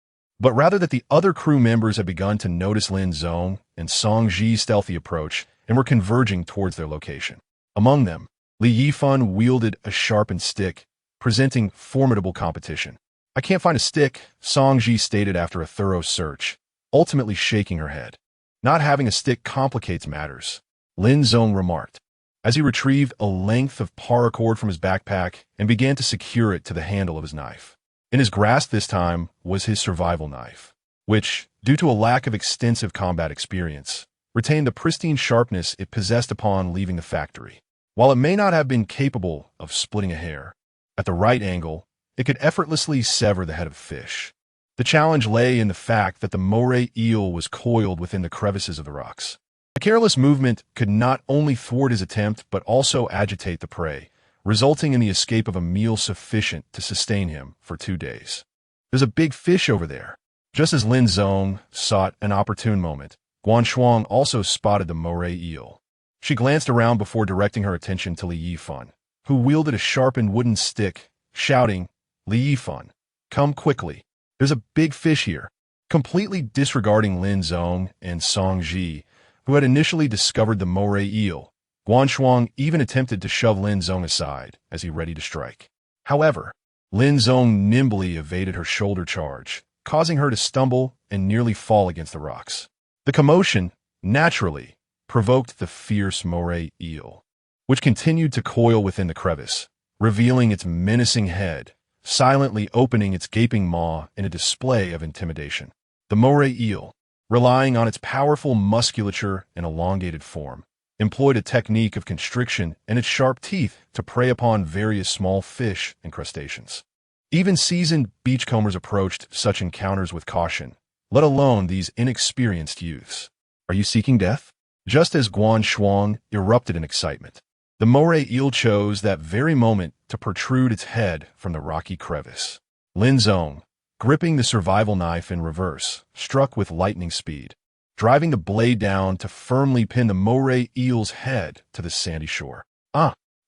but rather that the other crew members had begun to notice Lin Zong and Song Ji's stealthy approach and were converging towards their location. Among them, Li Yifan wielded a sharpened stick, presenting formidable competition. I can't find a stick, Song Ji stated after a thorough search, ultimately shaking her head. Not having a stick complicates matters, Lin Zong remarked, as he retrieved a length of paracord from his backpack and began to secure it to the handle of his knife. In his grasp this time was his survival knife, which, due to a lack of extensive combat experience, retained the pristine sharpness it possessed upon leaving the factory. While it may not have been capable of splitting a hair, at the right angle, it could effortlessly sever the head of a fish. The challenge lay in the fact that the moray eel was coiled within the crevices of the rocks. A careless movement could not only thwart his attempt but also agitate the prey, resulting in the escape of a meal sufficient to sustain him for 2 days. There's a big fish over there. Just as Lin Zong sought an opportune moment, Guan Shuang also spotted the moray eel. She glanced around before directing her attention to Li Yifan, who wielded a sharpened wooden stick, shouting, Li Yifan, come quickly. There's a big fish here. Completely disregarding Lin Zong and Song Ji, who had initially discovered the moray eel, Guan Shuang even attempted to shove Lin Zong aside as he ready to strike. However, Lin Zong nimbly evaded her shoulder charge, causing her to stumble and nearly fall against the rocks. The commotion, naturally, provoked the fierce moray eel, which continued to coil within the crevice, revealing its menacing head, silently opening its gaping maw in a display of intimidation. The moray eel, relying on its powerful musculature and elongated form, employed a technique of constriction and its sharp teeth to prey upon various small fish and crustaceans. Even seasoned beachcombers approached such encounters with caution, let alone these inexperienced youths. Are you seeking death? Just as Guan Shuang erupted in excitement, the moray eel chose that very moment to protrude its head from the rocky crevice. Lin Zong, gripping the survival knife in reverse, struck with lightning speed, driving the blade down to firmly pin the moray eel's head to the sandy shore.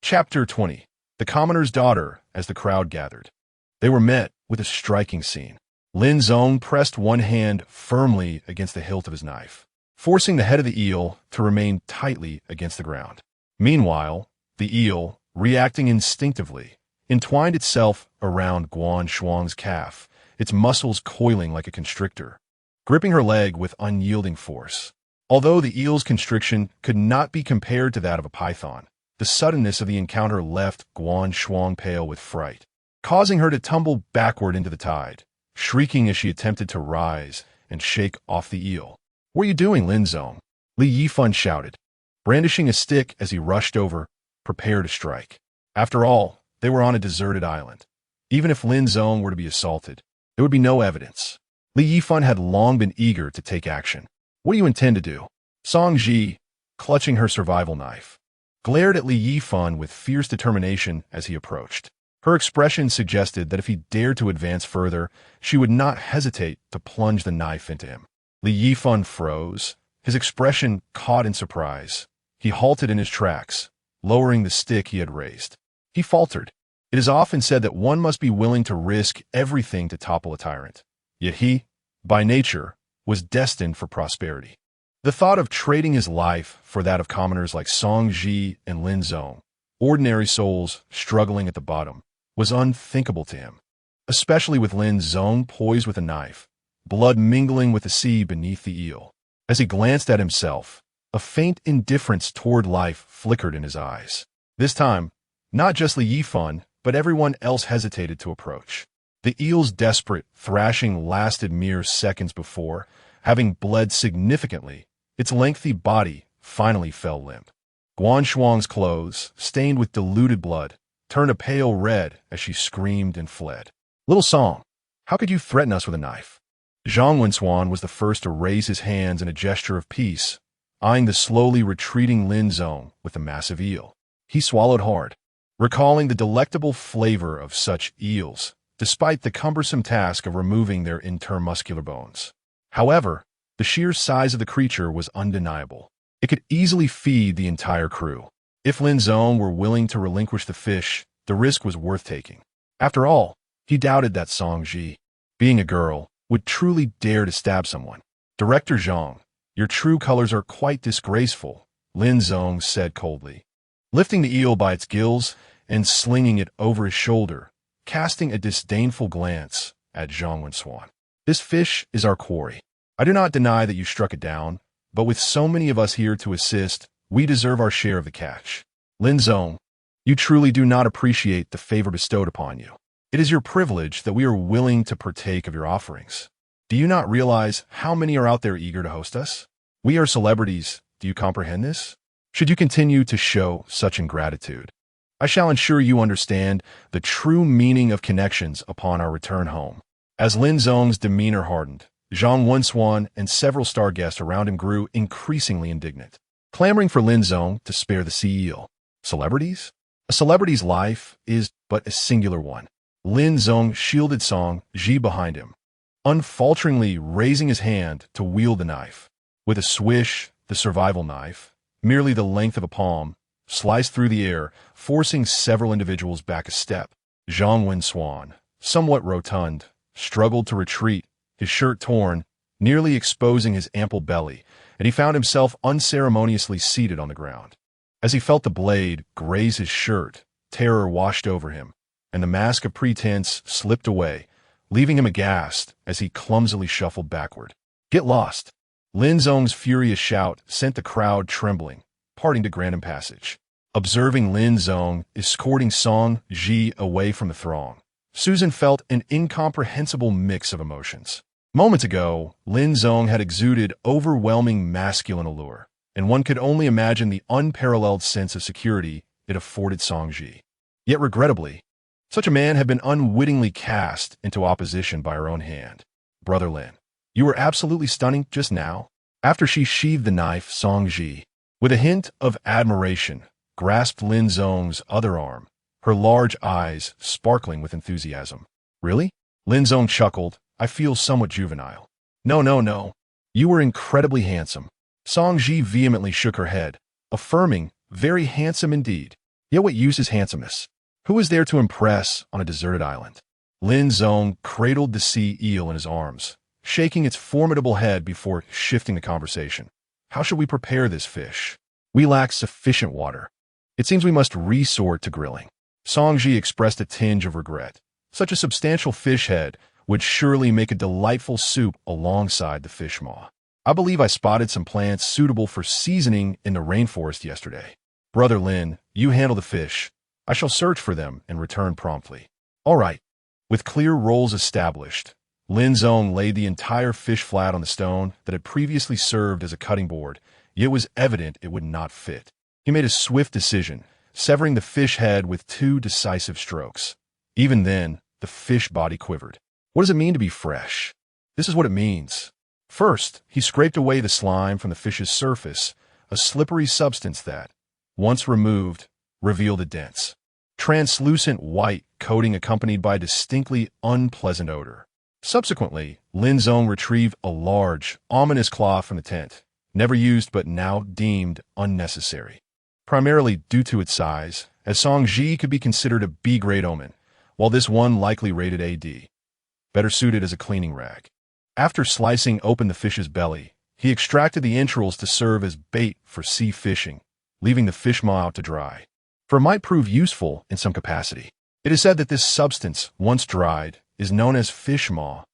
Chapter 20. The Commoner's Daughter. As the crowd gathered, they were met with a striking scene. Lin Zong pressed one hand firmly against the hilt of his knife, forcing the head of the eel to remain tightly against the ground. Meanwhile, the eel, reacting instinctively, entwined itself around Guan Shuang's calf, its muscles coiling like a constrictor. Gripping her leg with unyielding force, Although the eel's constriction could not be compared to that of a python, the suddenness of the encounter left Guan Shuang pale with fright, causing her to tumble backward into the tide, shrieking as she attempted to rise and shake off the eel. "What are you doing, Lin Zong?" Li Yifan shouted, brandishing a stick as he rushed over, prepared to strike. After all, they were on a deserted island. Even if Lin Zong were to be assaulted, there would be no evidence. Li Yifan had long been eager to take action. "What do you intend to do?" Song Ji, clutching her survival knife, glared at Li Yifan with fierce determination as he approached. Her expression suggested that if he dared to advance further, she would not hesitate to plunge the knife into him. Li Yifan froze, his expression caught in surprise. He halted in his tracks, lowering the stick he had raised. He faltered. It is often said that one must be willing to risk everything to topple a tyrant. Yet he, by nature, was destined for prosperity. The thought of trading his life for that of commoners like Song Ji and Lin Zong, ordinary souls struggling at the bottom, was unthinkable to him, especially with Lin Zong poised with a knife, blood mingling with the sea beneath the eel. As he glanced at himself, a faint indifference toward life flickered in his eyes. This time, not just Li Yifan, but everyone else hesitated to approach. The eel's desperate thrashing lasted mere seconds before, having bled significantly, its lengthy body finally fell limp. Guan Shuang's clothes, stained with diluted blood, turned a pale red as she screamed and fled. "Little Song, how could you threaten us with a knife?" Zhang Wensuan was the first to raise his hands in a gesture of peace, eyeing the slowly retreating Lin Zong with the massive eel. He swallowed hard, recalling the delectable flavor of such eels, despite the cumbersome task of removing their intermuscular bones. However, the sheer size of the creature was undeniable. It could easily feed the entire crew. If Lin Zong were willing to relinquish the fish, the risk was worth taking. After all, he doubted that Song Ji, being a girl, would truly dare to stab someone. "Director Zhang, your true colors are quite disgraceful," Lin Zong said coldly, lifting the eel by its gills and slinging it over his shoulder, casting a disdainful glance at Zhang Wensuan. "This fish is our quarry. I do not deny that you struck it down, but with so many of us here to assist, we deserve our share of the catch. Lin Zong, you truly do not appreciate the favor bestowed upon you. It is your privilege that we are willing to partake of your offerings. Do you not realize how many are out there eager to host us? We are celebrities. Do you comprehend this? Should you continue to show such ingratitude, I shall ensure you understand the true meaning of connections upon our return home." As Lin Zong's demeanor hardened, Zhang Wensuan and several star guests around him grew increasingly indignant, clamoring for Lin Zong to spare the sea eel. Celebrities? A celebrity's life is but a singular one. Lin Zong shielded Song Ji behind him, unfalteringly raising his hand to wield the knife. With a swish, the survival knife, merely the length of a palm, sliced through the air, forcing several individuals back a step. Zhang Wensuan, somewhat rotund, struggled to retreat, his shirt torn, nearly exposing his ample belly, and he found himself unceremoniously seated on the ground. As he felt the blade graze his shirt, terror washed over him, and the mask of pretense slipped away, leaving him aghast as he clumsily shuffled backward. "Get lost!" Lin Zong's furious shout sent the crowd trembling, parting to grant him passage. Observing Lin Zong escorting Song Ji away from the throng, Susan felt an incomprehensible mix of emotions. Moments ago, Lin Zong had exuded overwhelming masculine allure, and one could only imagine the unparalleled sense of security it afforded Song Ji. Yet regrettably, such a man had been unwittingly cast into opposition by her own hand. "Brother Lin, you were absolutely stunning just now." After she sheathed the knife, Song Ji, with a hint of admiration, grasped Lin Zong's other arm, her large eyes sparkling with enthusiasm. "Really?" Lin Zong chuckled. "I feel somewhat juvenile." No, no, no. You were incredibly handsome." Song Ji vehemently shook her head, affirming, "Very handsome indeed. Yet what use is handsomeness? Who is there to impress on a deserted island?" Lin Zong cradled the sea eel in his arms, shaking its formidable head before shifting the conversation. "How should we prepare this fish? We lack sufficient water. It seems we must resort to grilling." Song Ji expressed a tinge of regret. Such a substantial fish head would surely make a delightful soup alongside the fish maw. I believe I spotted some plants suitable for seasoning in the rainforest yesterday. Brother Lin, you handle the fish. I shall search for them and return promptly. All right. With clear roles established, Lin Zong laid the entire fish flat on the stone that had previously served as a cutting board, yet it was evident it would not fit. He made a swift decision, severing the fish head with 2 decisive strokes. Even then, the fish body quivered. What does it mean to be fresh? This is what it means. First, he scraped away the slime from the fish's surface, a slippery substance that, once removed, revealed a dense, translucent white coating accompanied by a distinctly unpleasant odor. Subsequently, Lin Zong retrieved a large, ominous claw from the tent, never used but now deemed unnecessary. Primarily due to its size, as Song Ji could be considered a B-grade omen, while this one likely rated AD, better suited as a cleaning rag. After slicing open the fish's belly, he extracted the entrails to serve as bait for sea fishing, leaving the fish maw out to dry. For it might prove useful in some capacity. It is said that this substance, once dried, is known as fish maw,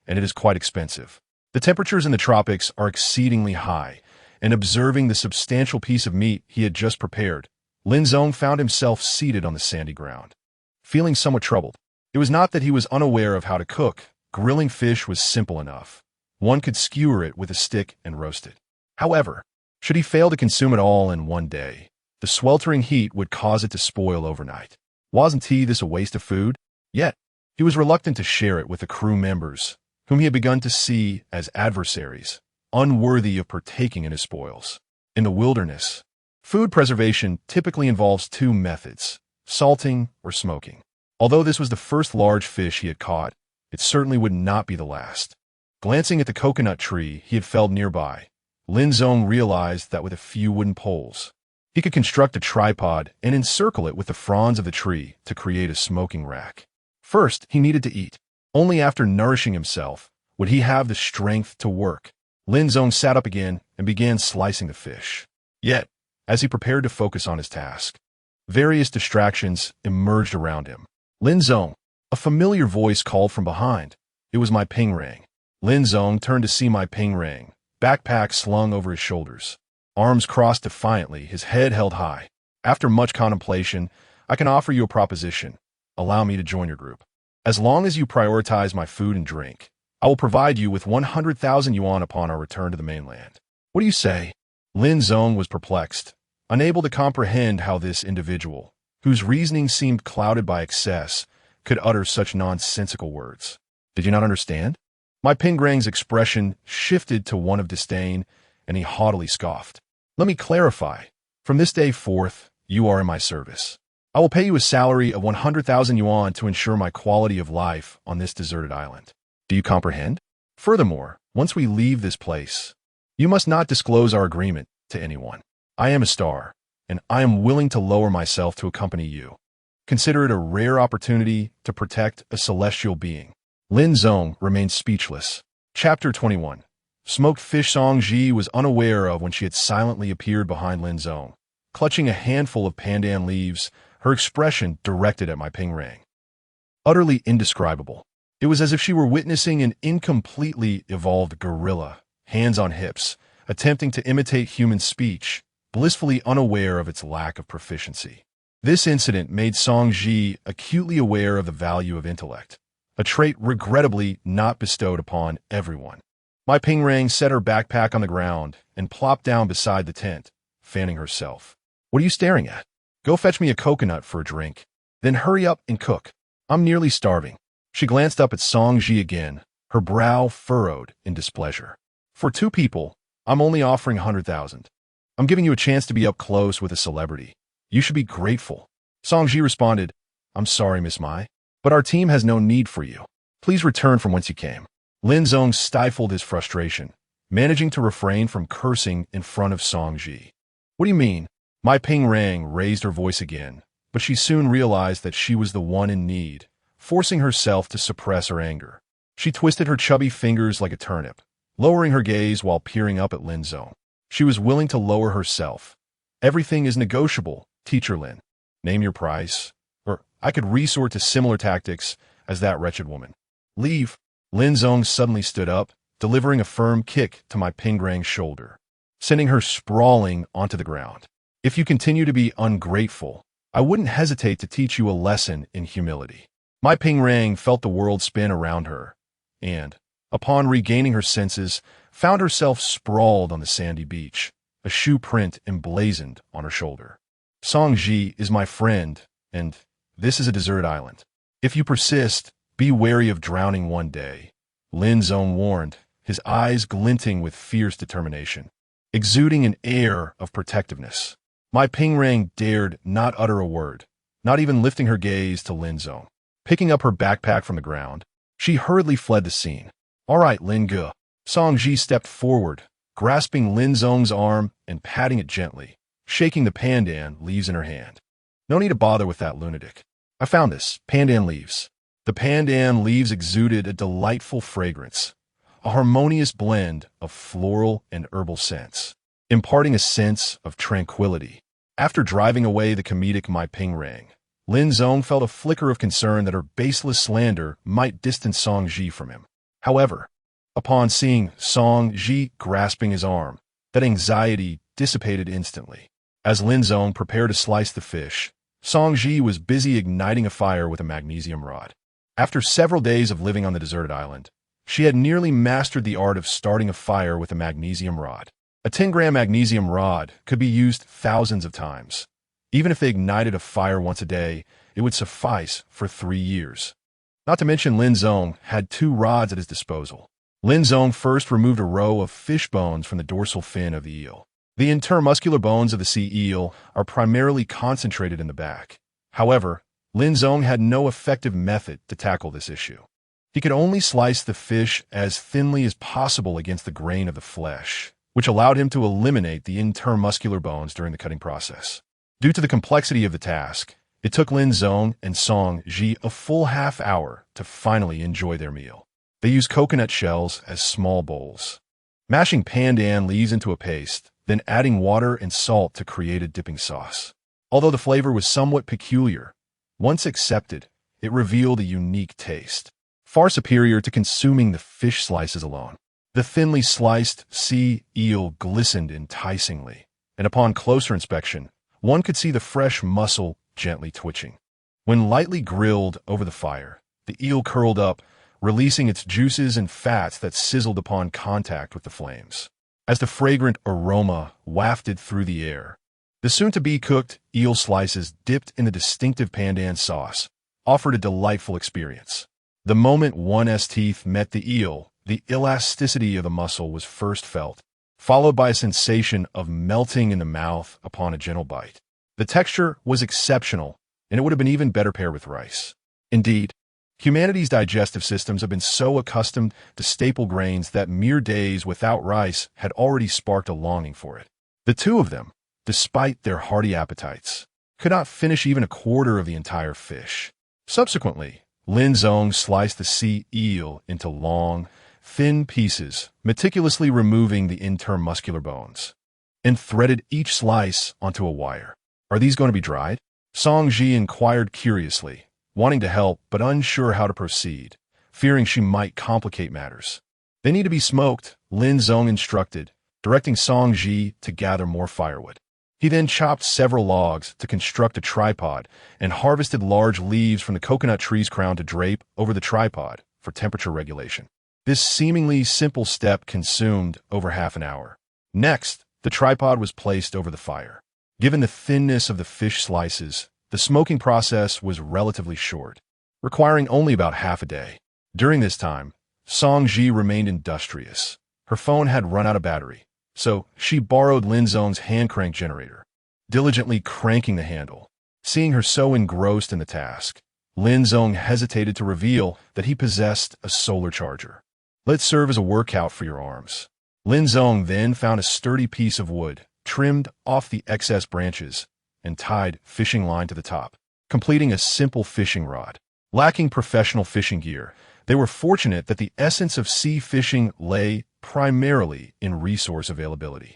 and it is quite expensive. The temperatures in the tropics are exceedingly high, and observing the substantial piece of meat he had just prepared, Lin Zong found himself seated on the sandy ground, feeling somewhat troubled. It was not that he was unaware of how to cook. Grilling fish was simple enough. One could skewer it with a stick and roast it. However, should he fail to consume it all in one day, the sweltering heat would cause it to spoil overnight. Wasn't this a waste of food? Yet, he was reluctant to share it with the crew members, whom he had begun to see as adversaries, unworthy of partaking in his spoils. In the wilderness, food preservation typically involves 2 methods, salting or smoking. Although this was the first large fish he had caught, it certainly would not be the last. Glancing at the coconut tree he had felled nearby, Lin Zong realized that with a few wooden poles, he could construct a tripod and encircle it with the fronds of the tree to create a smoking rack. First, he needed to eat. Only after nourishing himself would he have the strength to work. Lin Zong sat up again and began slicing the fish. Yet, as he prepared to focus on his task, various distractions emerged around him. Lin Zong, a familiar voice called from behind. It was my ping rang. Lin Zong turned to see my ping rang, backpack slung over his shoulders, arms crossed defiantly, his head held high. After much contemplation, I can offer you a proposition. Allow me to join your group. As long as you prioritize my food and drink, I will provide you with 100,000 yuan upon our return to the mainland. What do you say? Lin Zong was perplexed, unable to comprehend how this individual, whose reasoning seemed clouded by excess, could utter such nonsensical words. Did you not understand? My Pingrang's expression shifted to one of disdain, and he haughtily scoffed. Let me clarify. From this day forth, you are in my service. I will pay you a salary of 100,000 yuan to ensure my quality of life on this deserted island. Do you comprehend? Furthermore, once we leave this place, you must not disclose our agreement to anyone. I am a star, and I am willing to lower myself to accompany you. Consider it a rare opportunity to protect a celestial being. Lin Zong remained speechless. Chapter 21. Smoked fish Song Ji was unaware of when she had silently appeared behind Lin Zong, clutching a handful of pandan leaves, her expression directed at my ping rang. Utterly indescribable. It was as if she were witnessing an incompletely evolved gorilla, hands on hips, attempting to imitate human speech, blissfully unaware of its lack of proficiency. This incident made Song Ji acutely aware of the value of intellect, a trait regrettably not bestowed upon everyone. My ping rang set her backpack on the ground and plopped down beside the tent, fanning herself. What are you staring at? Go fetch me a coconut for a drink. Then hurry up and cook. I'm nearly starving. She glanced up at Song Ji again, her brow furrowed in displeasure. For 2 people, I'm only offering 100,000. I'm giving you a chance to be up close with a celebrity. You should be grateful. Song Ji responded, I'm sorry, Miss Mai, but our team has no need for you. Please return from whence you came. Lin Zong stifled his frustration, managing to refrain from cursing in front of Song Ji. What do you mean? Mai Ping Rang raised her voice again, but she soon realized that she was the one in need, forcing herself to suppress her anger. She twisted her chubby fingers like a turnip, lowering her gaze while peering up at Lin Zong. She was willing to lower herself. Everything is negotiable, Teacher Lin. Name your price, or I could resort to similar tactics as that wretched woman. Leave. Lin Zong suddenly stood up, delivering a firm kick to my pingrang's shoulder, sending her sprawling onto the ground. If you continue to be ungrateful, I wouldn't hesitate to teach you a lesson in humility. My pingrang felt the world spin around her, and, upon regaining her senses, found herself sprawled on the sandy beach, a shoe print emblazoned on her shoulder. Song Ji is my friend, and this is a desert island. If you persist, be wary of drowning one day, Lin Zong warned, his eyes glinting with fierce determination, exuding an air of protectiveness. My pingrang dared not utter a word, not even lifting her gaze to Lin Zong. Picking up her backpack from the ground, she hurriedly fled the scene. All right, Lin Ge. Song Ji stepped forward, grasping Lin Zong's arm and patting it gently, shaking the pandan leaves in her hand. No need to bother with that lunatic. I found this, pandan leaves. The pandan leaves exuded a delightful fragrance, a harmonious blend of floral and herbal scents, imparting a sense of tranquility. After driving away the comedic my pingrang, Lin Zong felt a flicker of concern that her baseless slander might distance Song Ji from him. However, upon seeing Song Ji grasping his arm, that anxiety dissipated instantly. As Lin Zong prepared to slice the fish, Song Ji was busy igniting a fire with a magnesium rod. After several days of living on the deserted island, she had nearly mastered the art of starting a fire with a magnesium rod. A 10-gram magnesium rod could be used thousands of times. Even if they ignited a fire once a day, it would suffice for 3 years. Not to mention Lin Zong had 2 rods at his disposal. Lin Zong first removed a row of fish bones from the dorsal fin of the eel. The intermuscular bones of the sea eel are primarily concentrated in the back. However, Lin Zong had no effective method to tackle this issue. He could only slice the fish as thinly as possible against the grain of the flesh, which allowed him to eliminate the intermuscular bones during the cutting process. Due to the complexity of the task, it took Lin Zong and Song Ji a full half hour to finally enjoy their meal. They used coconut shells as small bowls, mashing pandan leaves into a paste, then adding water and salt to create a dipping sauce. Although the flavor was somewhat peculiar, once accepted, it revealed a unique taste, far superior to consuming the fish slices alone. The thinly sliced sea eel glistened enticingly, and upon closer inspection, one could see the fresh muscle gently twitching. When lightly grilled over the fire, the eel curled up, releasing its juices and fats that sizzled upon contact with the flames. As the fragrant aroma wafted through the air, the soon-to-be cooked eel slices dipped in the distinctive pandan sauce offered a delightful experience. The moment one's teeth met the eel, the elasticity of the muscle was first felt, followed by a sensation of melting in the mouth upon a gentle bite. The texture was exceptional, and it would have been even better paired with rice. Indeed, humanity's digestive systems have been so accustomed to staple grains that mere days without rice had already sparked a longing for it. The two of them, despite their hearty appetites, could not finish even a quarter of the entire fish. Subsequently, Lin Zong sliced the sea eel into long, thin pieces, meticulously removing the intermuscular bones, and threaded each slice onto a wire. Are these going to be dried? Song Ji inquired curiously, wanting to help but unsure how to proceed, fearing she might complicate matters. They need to be smoked, Lin Zong instructed, directing Song Ji to gather more firewood. He then chopped several logs to construct a tripod and harvested large leaves from the coconut tree's crown to drape over the tripod for temperature regulation. This seemingly simple step consumed over half an hour. Next, the tripod was placed over the fire. Given the thinness of the fish slices, the smoking process was relatively short, requiring only about half a day. During this time, Song Ji remained industrious. Her phone had run out of battery, so she borrowed Lin Zong's hand crank generator, diligently cranking the handle. Seeing her so engrossed in the task, Lin Zong hesitated to reveal that he possessed a solar charger. Let's serve as a workout for your arms. Lin Zong then found a sturdy piece of wood, trimmed off the excess branches, and tied fishing line to the top, completing a simple fishing rod. Lacking professional fishing gear, they were fortunate that the essence of sea fishing lay primarily in resource availability.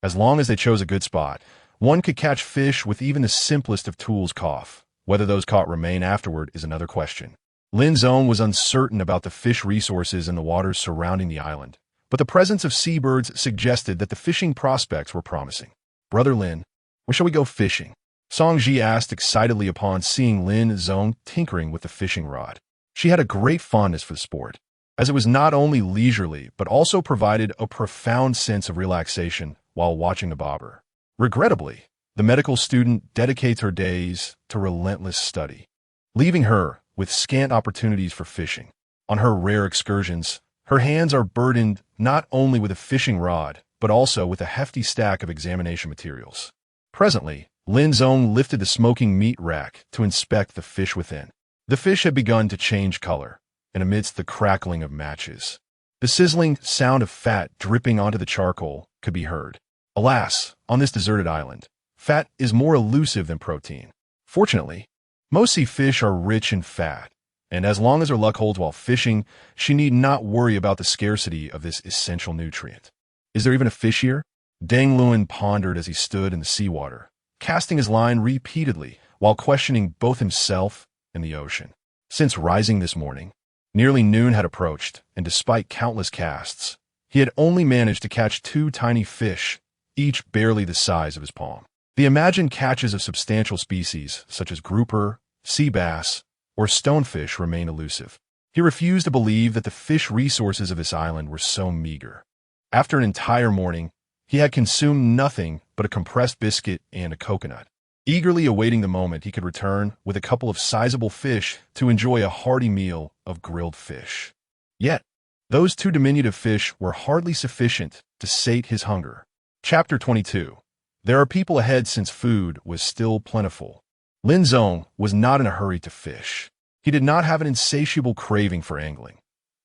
As long as they chose a good spot, one could catch fish with even the simplest of tools caught. Whether those caught remain afterward is another question. Lin Zong was uncertain about the fish resources in the waters surrounding the island, but the presence of seabirds suggested that the fishing prospects were promising. "Brother Lin, where shall we go fishing?" Song Ji asked excitedly upon seeing Lin Zong tinkering with the fishing rod. She had a great fondness for the sport, as it was not only leisurely but also provided a profound sense of relaxation while watching the bobber. Regrettably, the medical student dedicates her days to relentless study, leaving her with scant opportunities for fishing. On her rare excursions, her hands are burdened not only with a fishing rod, but also with a hefty stack of examination materials. Presently, Lin Zong lifted the smoking meat rack to inspect the fish within. The fish had begun to change color, and amidst the crackling of matches, the sizzling sound of fat dripping onto the charcoal could be heard. Alas, on this deserted island, fat is more elusive than protein. Fortunately, most sea fish are rich in fat, and as long as her luck holds while fishing, she need not worry about the scarcity of this essential nutrient. "Is there even a fish here?" Deng Luan pondered as he stood in the seawater, casting his line repeatedly while questioning both himself and the ocean. Since rising this morning, nearly noon had approached, and despite countless casts, he had only managed to catch 2 tiny fish, each barely the size of his palm. The imagined catches of substantial species, such as grouper, sea bass, or stonefish, remain elusive. He refused to believe that the fish resources of this island were so meager. After an entire morning, he had consumed nothing but a compressed biscuit and a coconut, eagerly awaiting the moment he could return with a couple of sizable fish to enjoy a hearty meal of grilled fish. Yet, those 2 diminutive fish were hardly sufficient to sate his hunger. Chapter 22. There are people ahead since food was still plentiful. Lin Zong was not in a hurry to fish. He did not have an insatiable craving for angling.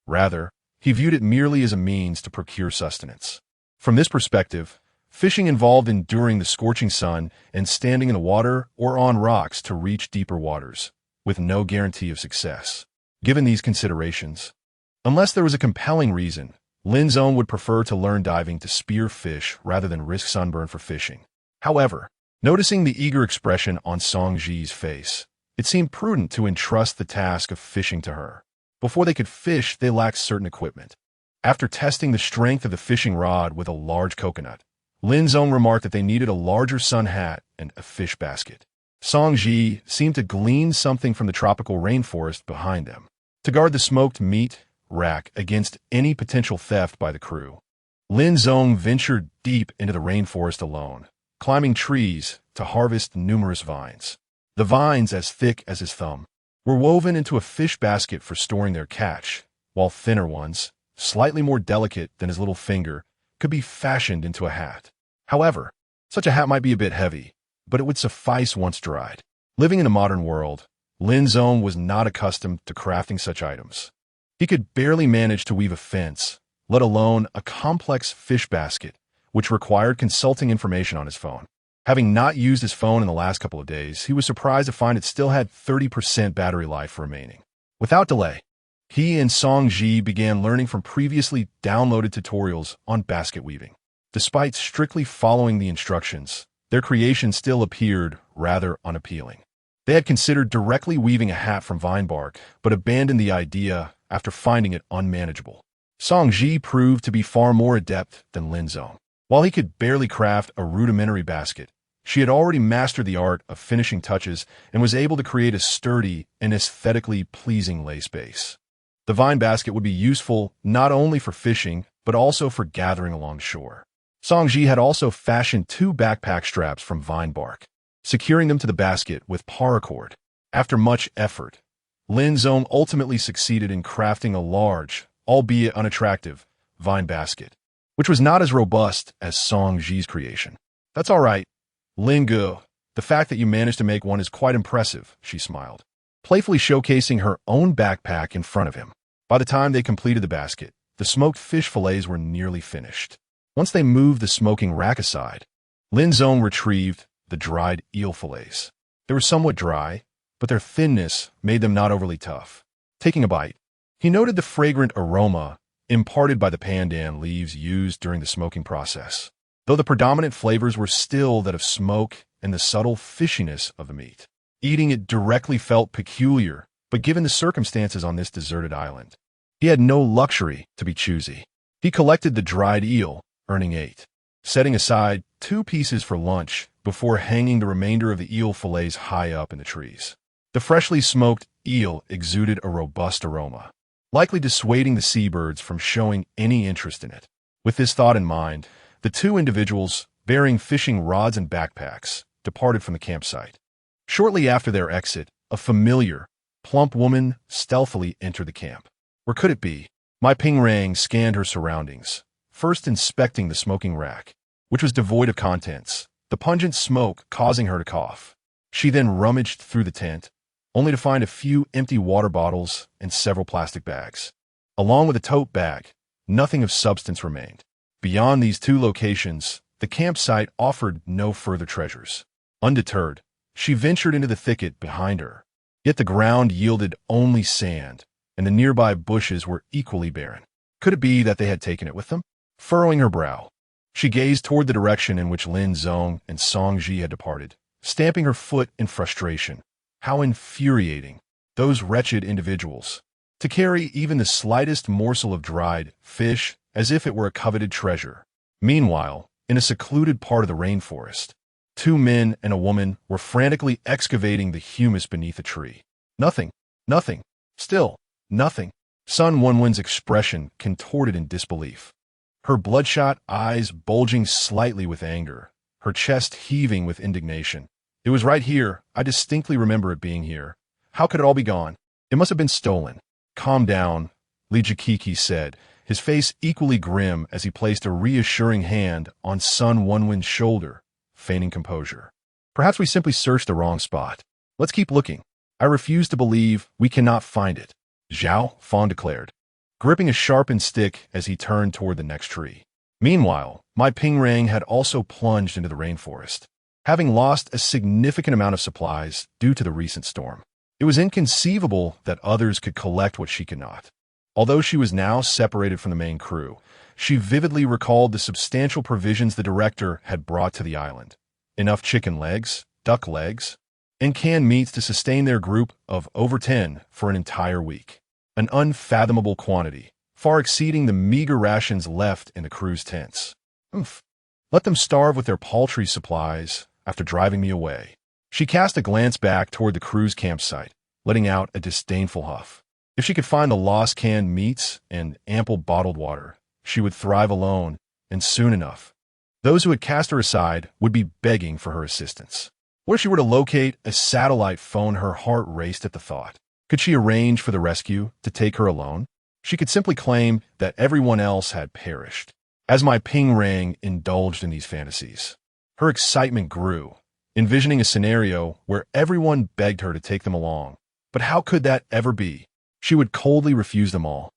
Rather, he viewed it merely as a means to procure sustenance. From this perspective, fishing involved enduring the scorching sun and standing in the water or on rocks to reach deeper waters, with no guarantee of success. Given these considerations, unless there was a compelling reason, Lin Zong would prefer to learn diving to spear fish rather than risk sunburn for fishing. However, noticing the eager expression on Song Ji's face, it seemed prudent to entrust the task of fishing to her. Before they could fish, they lacked certain equipment. After testing the strength of the fishing rod with a large coconut, Lin Zong remarked that they needed a larger sun hat and a fish basket. Song Ji seemed to glean something from the tropical rainforest behind them, to guard the smoked meat rack against any potential theft by the crew. Lin Zong ventured deep into the rainforest alone, climbing trees to harvest numerous vines. The vines, as thick as his thumb, were woven into a fish basket for storing their catch, while thinner ones, slightly more delicate than his little finger, could be fashioned into a hat. However, such a hat might be a bit heavy, but it would suffice once dried. Living in a modern world, Lin Zong was not accustomed to crafting such items. He could barely manage to weave a fence, let alone a complex fish basket, which required consulting information on his phone. Having not used his phone in the last couple of days, he was surprised to find it still had 30% battery life remaining. Without delay, he and Song Ji began learning from previously downloaded tutorials on basket weaving. Despite strictly following the instructions, their creation still appeared rather unappealing. They had considered directly weaving a hat from vine bark, but abandoned the idea after finding it unmanageable. Song Ji proved to be far more adept than Lin Zong. While he could barely craft a rudimentary basket, she had already mastered the art of finishing touches and was able to create a sturdy and aesthetically pleasing lace base. The vine basket would be useful not only for fishing, but also for gathering along shore. Song Ji had also fashioned 2 backpack straps from vine bark, securing them to the basket with paracord. After much effort, Lin Zong ultimately succeeded in crafting a large, albeit unattractive, vine basket, which was not as robust as Song Ji's creation. "That's all right, Lin Gu. The fact that you managed to make one is quite impressive," she smiled, playfully showcasing her own backpack in front of him. By the time they completed the basket, the smoked fish fillets were nearly finished. Once they moved the smoking rack aside, Lin Zong retrieved the dried eel fillets. They were somewhat dry, but their thinness made them not overly tough. Taking a bite, he noted the fragrant aroma imparted by the pandan leaves used during the smoking process, though the predominant flavors were still that of smoke and the subtle fishiness of the meat. Eating it directly felt peculiar, but given the circumstances on this deserted island, he had no luxury to be choosy. He collected the dried eel, earning 8, setting aside 2 pieces for lunch before hanging the remainder of the eel fillets high up in the trees. The freshly smoked eel exuded a robust aroma, likely dissuading the seabirds from showing any interest in it. With this thought in mind, the 2 individuals, bearing fishing rods and backpacks, departed from the campsite. Shortly after their exit, a familiar, plump woman stealthily entered the camp. Where could it be? My Ping-Rang scanned her surroundings, first inspecting the smoking rack, which was devoid of contents, the pungent smoke causing her to cough. She then rummaged through the tent, only to find a few empty water bottles and several plastic bags. Along with a tote bag, nothing of substance remained. Beyond these 2 locations, the campsite offered no further treasures. Undeterred, she ventured into the thicket behind her. Yet the ground yielded only sand, and the nearby bushes were equally barren. Could it be that they had taken it with them? Furrowing her brow, she gazed toward the direction in which Lin Zong and Song Ji had departed, stamping her foot in frustration. How infuriating, those wretched individuals, to carry even the slightest morsel of dried fish as if it were a coveted treasure. Meanwhile, in a secluded part of the rainforest, 2 men and a woman were frantically excavating the humus beneath a tree. Nothing, still, nothing. Sun Wenwen's expression contorted in disbelief, her bloodshot eyes bulging slightly with anger, her chest heaving with indignation. It was right here. I distinctly remember it being here. How could it all be gone? It must have been stolen. Calm down, Li Jikiki said, his face equally grim as he placed a reassuring hand on Sun Wenwen's shoulder, feigning composure. Perhaps we simply searched the wrong spot. Let's keep looking. I refuse to believe we cannot find it, Zhao Fan declared, gripping a sharpened stick as he turned toward the next tree. Meanwhile, my Ping-Rang had also plunged into the rainforest, having lost a significant amount of supplies due to the recent storm. It was inconceivable that others could collect what she could not. Although she was now separated from the main crew, she vividly recalled the substantial provisions the director had brought to the island. Enough chicken legs, duck legs, and canned meats to sustain their group of over 10 for an entire week. An unfathomable quantity, far exceeding the meager rations left in the crew's tents. Let them starve with their paltry supplies after driving me away. She cast a glance back toward the crew's campsite, letting out a disdainful huff. If she could find the lost canned meats and ample bottled water, she would thrive alone, and soon enough. Those who had cast her aside would be begging for her assistance. What if she were to locate a satellite phone? Her heart raced at the thought. Could she arrange for the rescue to take her alone? She could simply claim that everyone else had perished. As my Ping-Rang indulged in these fantasies, her excitement grew, envisioning a scenario where everyone begged her to take them along. But how could that ever be? She would coldly refuse them all.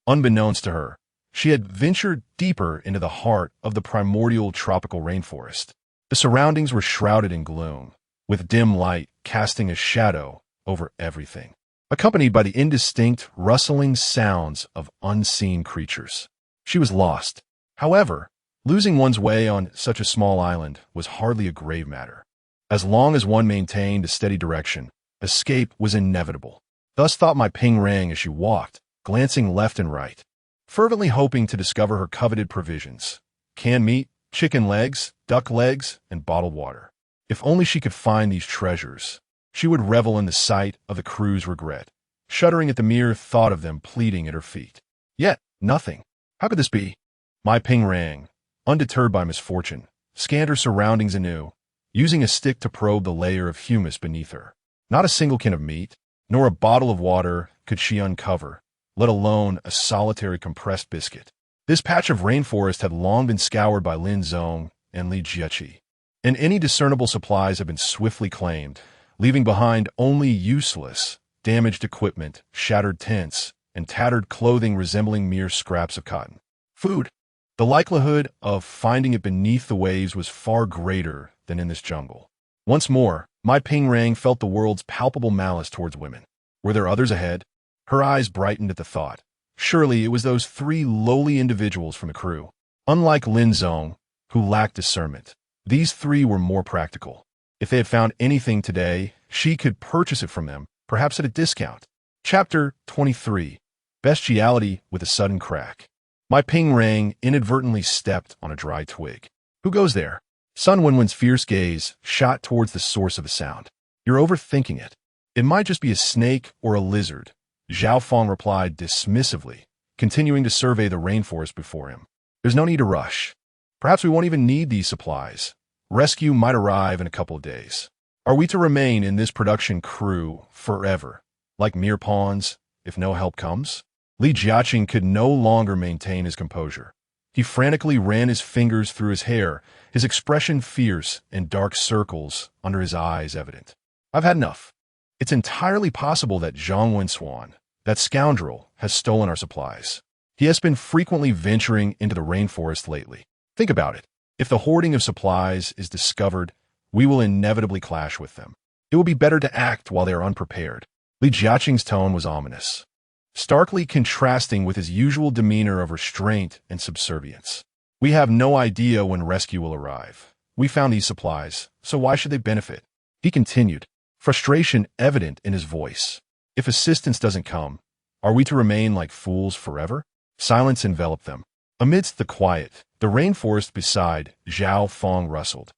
Unbeknownst to her, she had ventured deeper into the heart of the primordial tropical rainforest. The surroundings were shrouded in gloom, with dim light casting a shadow over everything, accompanied by the indistinct, rustling sounds of unseen creatures. She was lost. However, losing one's way on such a small island was hardly a grave matter. As long as one maintained a steady direction, escape was inevitable. Thus thought my Ping-Rang as she walked, glancing left and right, fervently hoping to discover her coveted provisions: canned meat, chicken legs, duck legs, and bottled water. If only she could find these treasures, she would revel in the sight of the crew's regret, shuddering at the mere thought of them pleading at her feet. Yet, nothing. How could this be? My Ping-Rang, undeterred by misfortune, scanned her surroundings anew, using a stick to probe the layer of humus beneath her. Not a single can of meat, nor a bottle of water could she uncover, let alone a solitary compressed biscuit. This patch of rainforest had long been scoured by Lin Zong and Li Jieqi, and any discernible supplies had been swiftly claimed, leaving behind only useless, damaged equipment, shattered tents, and tattered clothing resembling mere scraps of cotton. Food. The likelihood of finding it beneath the waves was far greater than in this jungle. Once more, my Ping-Rang felt the world's palpable malice towards women. Were there others ahead? Her eyes brightened at the thought. Surely it was those 3 lowly individuals from the crew. Unlike Lin Zong, who lacked discernment, these 3 were more practical. If they had found anything today, she could purchase it from them, perhaps at a discount. Chapter 23. Bestiality with a Sudden Crack. My ping rang inadvertently stepped on a dry twig. Who goes there? Sun Wenwen's fierce gaze shot towards the source of the sound. You're overthinking it. It might just be a snake or a lizard, Zhao Fong replied dismissively, continuing to survey the rainforest before him. There's no need to rush. Perhaps we won't even need these supplies. Rescue might arrive in a couple of days. Are we to remain in this production crew forever, like mere pawns, if no help comes? Li Jiaqing could no longer maintain his composure. He frantically ran his fingers through his hair, his expression fierce and dark circles under his eyes evident. I've had enough. It's entirely possible that Zhang Wensuan, that scoundrel, has stolen our supplies. He has been frequently venturing into the rainforest lately. Think about it. If the hoarding of supplies is discovered, we will inevitably clash with them. It will be better to act while they are unprepared. Li Jiaqing's tone was ominous, starkly contrasting with his usual demeanor of restraint and subservience. We have no idea when rescue will arrive. We found these supplies, so why should they benefit? He continued, frustration evident in his voice. If assistance doesn't come, are we to remain like fools forever? Silence enveloped them. Amidst the quiet, the rainforest beside Zhao Fong rustled,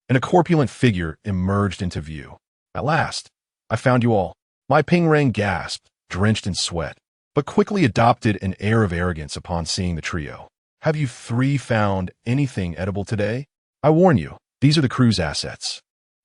and a corpulent figure emerged into view. At last, I found you all. My ping rang gasped, drenched in sweat, but quickly adopted an air of arrogance upon seeing the trio. Have you three found anything edible today? I warn you, these are the crew's assets.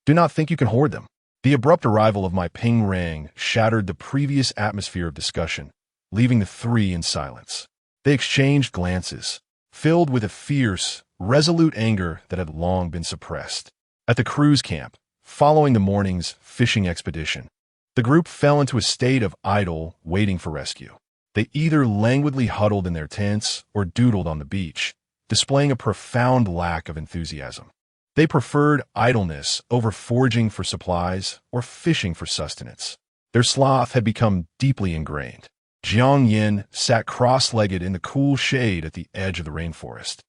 Do not think you can hoard them. The abrupt arrival of my ping rang shattered the previous atmosphere of discussion, leaving the three in silence. They exchanged glances, filled with a fierce, resolute anger that had long been suppressed. At the crew's camp, following the morning's fishing expedition, the group fell into a state of idle waiting for rescue. They either languidly huddled in their tents or doodled on the beach, displaying a profound lack of enthusiasm. They preferred idleness over foraging for supplies or fishing for sustenance. Their sloth had become deeply ingrained. Jiang Yin sat cross-legged in the cool shade at the edge of the rainforest,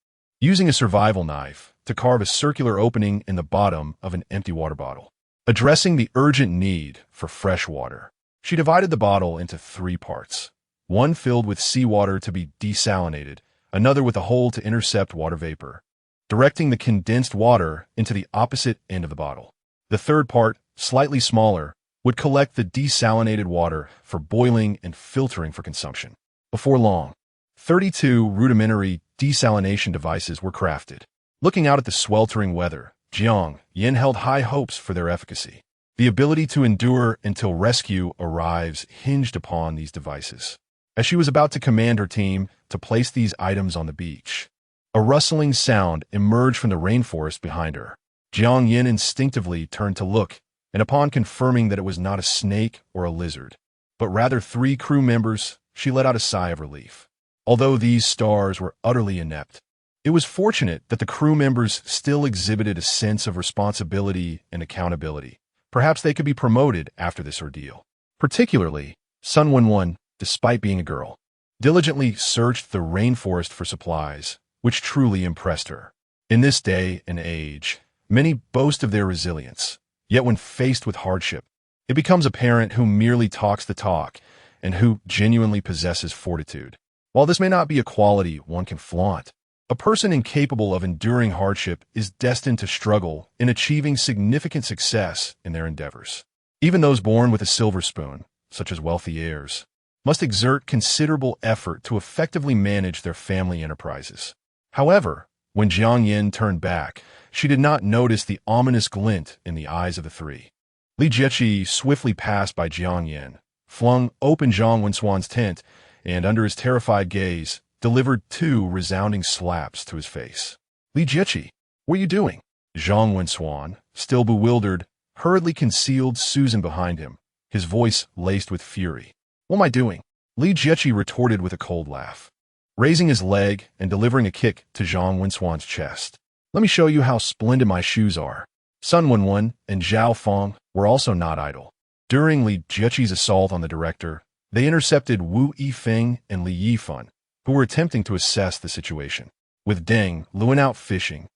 using a survival knife to carve a circular opening in the bottom of an empty water bottle. Addressing the urgent need for fresh water, she divided the bottle into 3 parts, one filled with seawater to be desalinated, another with a hole to intercept water vapor, directing the condensed water into the opposite end of the bottle. The third part, slightly smaller, would collect the desalinated water for boiling and filtering for consumption. Before long, 32 rudimentary desalination devices were crafted. Looking out at the sweltering weather, Jiang Yin held high hopes for their efficacy. The ability to endure until rescue arrives hinged upon these devices. As she was about to command her team to place these items on the beach, a rustling sound emerged from the rainforest behind her. Jiang Yin instinctively turned to look, and upon confirming that it was not a snake or a lizard, but rather 3 crew members, she let out a sigh of relief. Although these stars were utterly inept, it was fortunate that the crew members still exhibited a sense of responsibility and accountability. Perhaps they could be promoted after this ordeal. Particularly, Sun Wenwen, despite being a girl, diligently searched the rainforest for supplies, which truly impressed her. In this day and age, many boast of their resilience, yet when faced with hardship, it becomes apparent who merely talks the talk and who genuinely possesses fortitude. While this may not be a quality one can flaunt, a person incapable of enduring hardship is destined to struggle in achieving significant success in their endeavors. Even those born with a silver spoon, such as wealthy heirs, must exert considerable effort to effectively manage their family enterprises. However, when Jiang Yin turned back, she did not notice the ominous glint in the eyes of the 3. Li Jieqi swiftly passed by Jiang Yin, flung open Zhang Wensuan's tent, and under his terrified gaze, delivered 2 resounding slaps to his face. Li Jieqi, what are you doing? Zhang Wensuan, still bewildered, hurriedly concealed Susan behind him, his voice laced with fury. What am I doing? Li Jieqi retorted with a cold laugh, raising his leg and delivering a kick to Zhang Wensuan's chest. Let me show you how splendid my shoes are. Sun Wenwen and Zhao Fong were also not idle. During Li Jieqi's assault on the director, they intercepted Wu Yifeng and Li Yifan, who were attempting to assess the situation. With Deng Luan out fishing,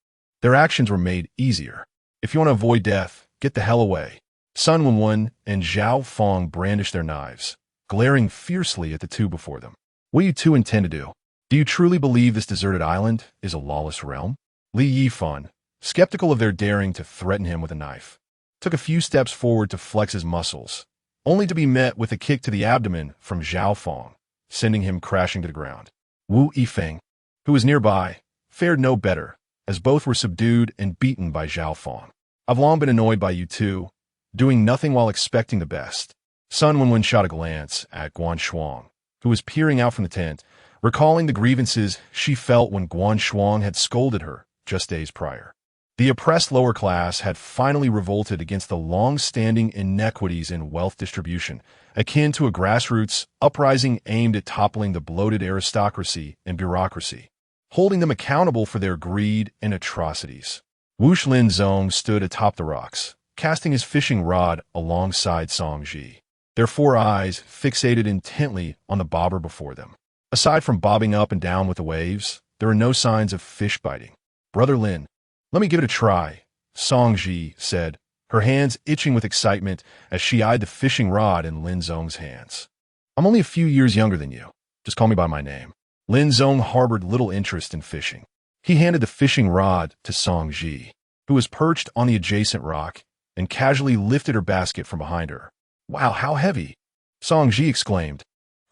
their actions were made easier. If you want to avoid death, get the hell away. Sun Wenwen and Zhao Fong brandished their knives, glaring fiercely at the 2 before them. What do you 2 intend to do? Do you truly believe this deserted island is a lawless realm? Li Yifan, skeptical of their daring to threaten him with a knife, took a few steps forward to flex his muscles, only to be met with a kick to the abdomen from Zhao Feng, sending him crashing to the ground. Wu Yifeng, who was nearby, fared no better, as both were subdued and beaten by Zhao Feng. I've long been annoyed by you two, doing nothing while expecting the best. Sun Wenwen shot a glance at Guan Shuang, who was peering out from the tent, recalling the grievances she felt when Guan Shuang had scolded her just days prior. The oppressed lower class had finally revolted against the long-standing inequities in wealth distribution, akin to a grassroots uprising aimed at toppling the bloated aristocracy and bureaucracy, holding them accountable for their greed and atrocities. Wush Lin Zong stood atop the rocks, casting his fishing rod alongside Song Ji, their four eyes fixated intently on the bobber before them. Aside from bobbing up and down with the waves, there are no signs of fish biting. Brother Lin, let me give it a try, Song Ji said, her hands itching with excitement as she eyed the fishing rod in Lin Zong's hands. I'm only a few years younger than you. Just call me by my name. Lin Zong harbored little interest in fishing. He handed the fishing rod to Song Ji, who was perched on the adjacent rock, and casually lifted her basket from behind her. Wow, how heavy! Song Ji exclaimed,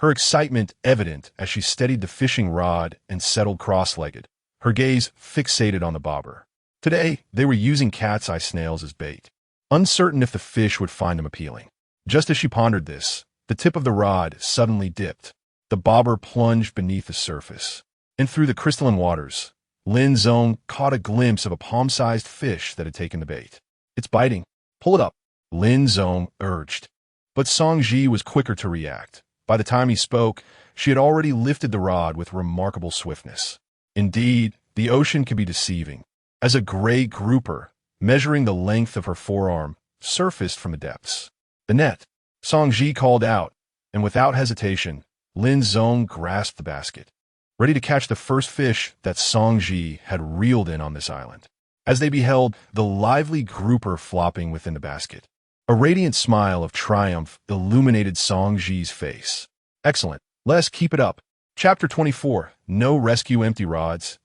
her excitement evident as she steadied the fishing rod and settled cross-legged, her gaze fixated on the bobber. Today, they were using cat's eye snails as bait, uncertain if the fish would find them appealing. Just as she pondered this, the tip of the rod suddenly dipped. The bobber plunged beneath the surface, and through the crystalline waters, Lin Zong caught a glimpse of a palm-sized fish that had taken the bait. It's biting. Pull it up, Lin Zong urged. But Song Ji was quicker to react. By the time he spoke, she had already lifted the rod with remarkable swiftness. Indeed, the ocean could be deceiving, as a gray grouper, measuring the length of her forearm, surfaced from the depths. The net, Song Ji called out, and without hesitation, Lin Zong grasped the basket, ready to catch the first fish that Song Ji had reeled in on this island. As they beheld the lively grouper flopping within the basket, a radiant smile of triumph illuminated Song Ji's face. Excellent. Let's keep it up. Chapter 24. No rescue empty rods,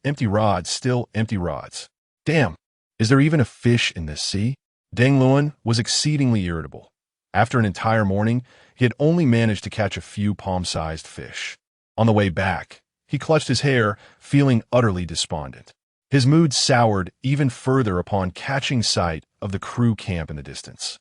still empty rods. Damn, is there even a fish in this sea? Deng Luan was exceedingly irritable. After an entire morning, he had only managed to catch a few palm-sized fish. On the way back, he clutched his hair, feeling utterly despondent. His mood soured even further upon catching sight of the crew camp in the distance,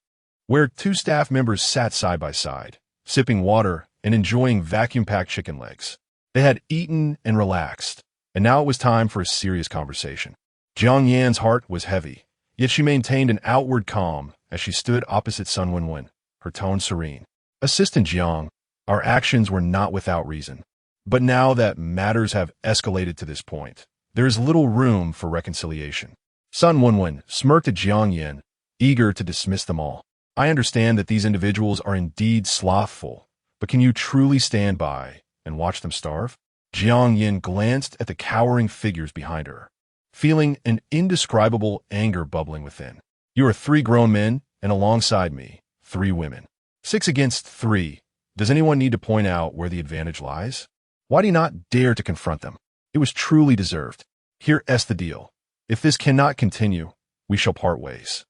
where two staff members sat side by side, sipping water and enjoying vacuum-packed chicken legs. They had eaten and relaxed, and now it was time for a serious conversation. Jiang Yan's heart was heavy, yet she maintained an outward calm as she stood opposite Sun Wenwen, her tone serene. Assistant Jiang, our actions were not without reason. But now that matters have escalated to this point, there is little room for reconciliation. Sun Wenwen smirked at Jiang Yan, eager to dismiss them all. I understand that these individuals are indeed slothful, but can you truly stand by and watch them starve? Jiang Yan glanced at the cowering figures behind her, feeling an indescribable anger bubbling within. You are 3 grown men, and alongside me, 3 women. 6 against 3. Does anyone need to point out where the advantage lies? Why do you not dare to confront them? It was truly deserved. Here's the deal. If this cannot continue, we shall part ways.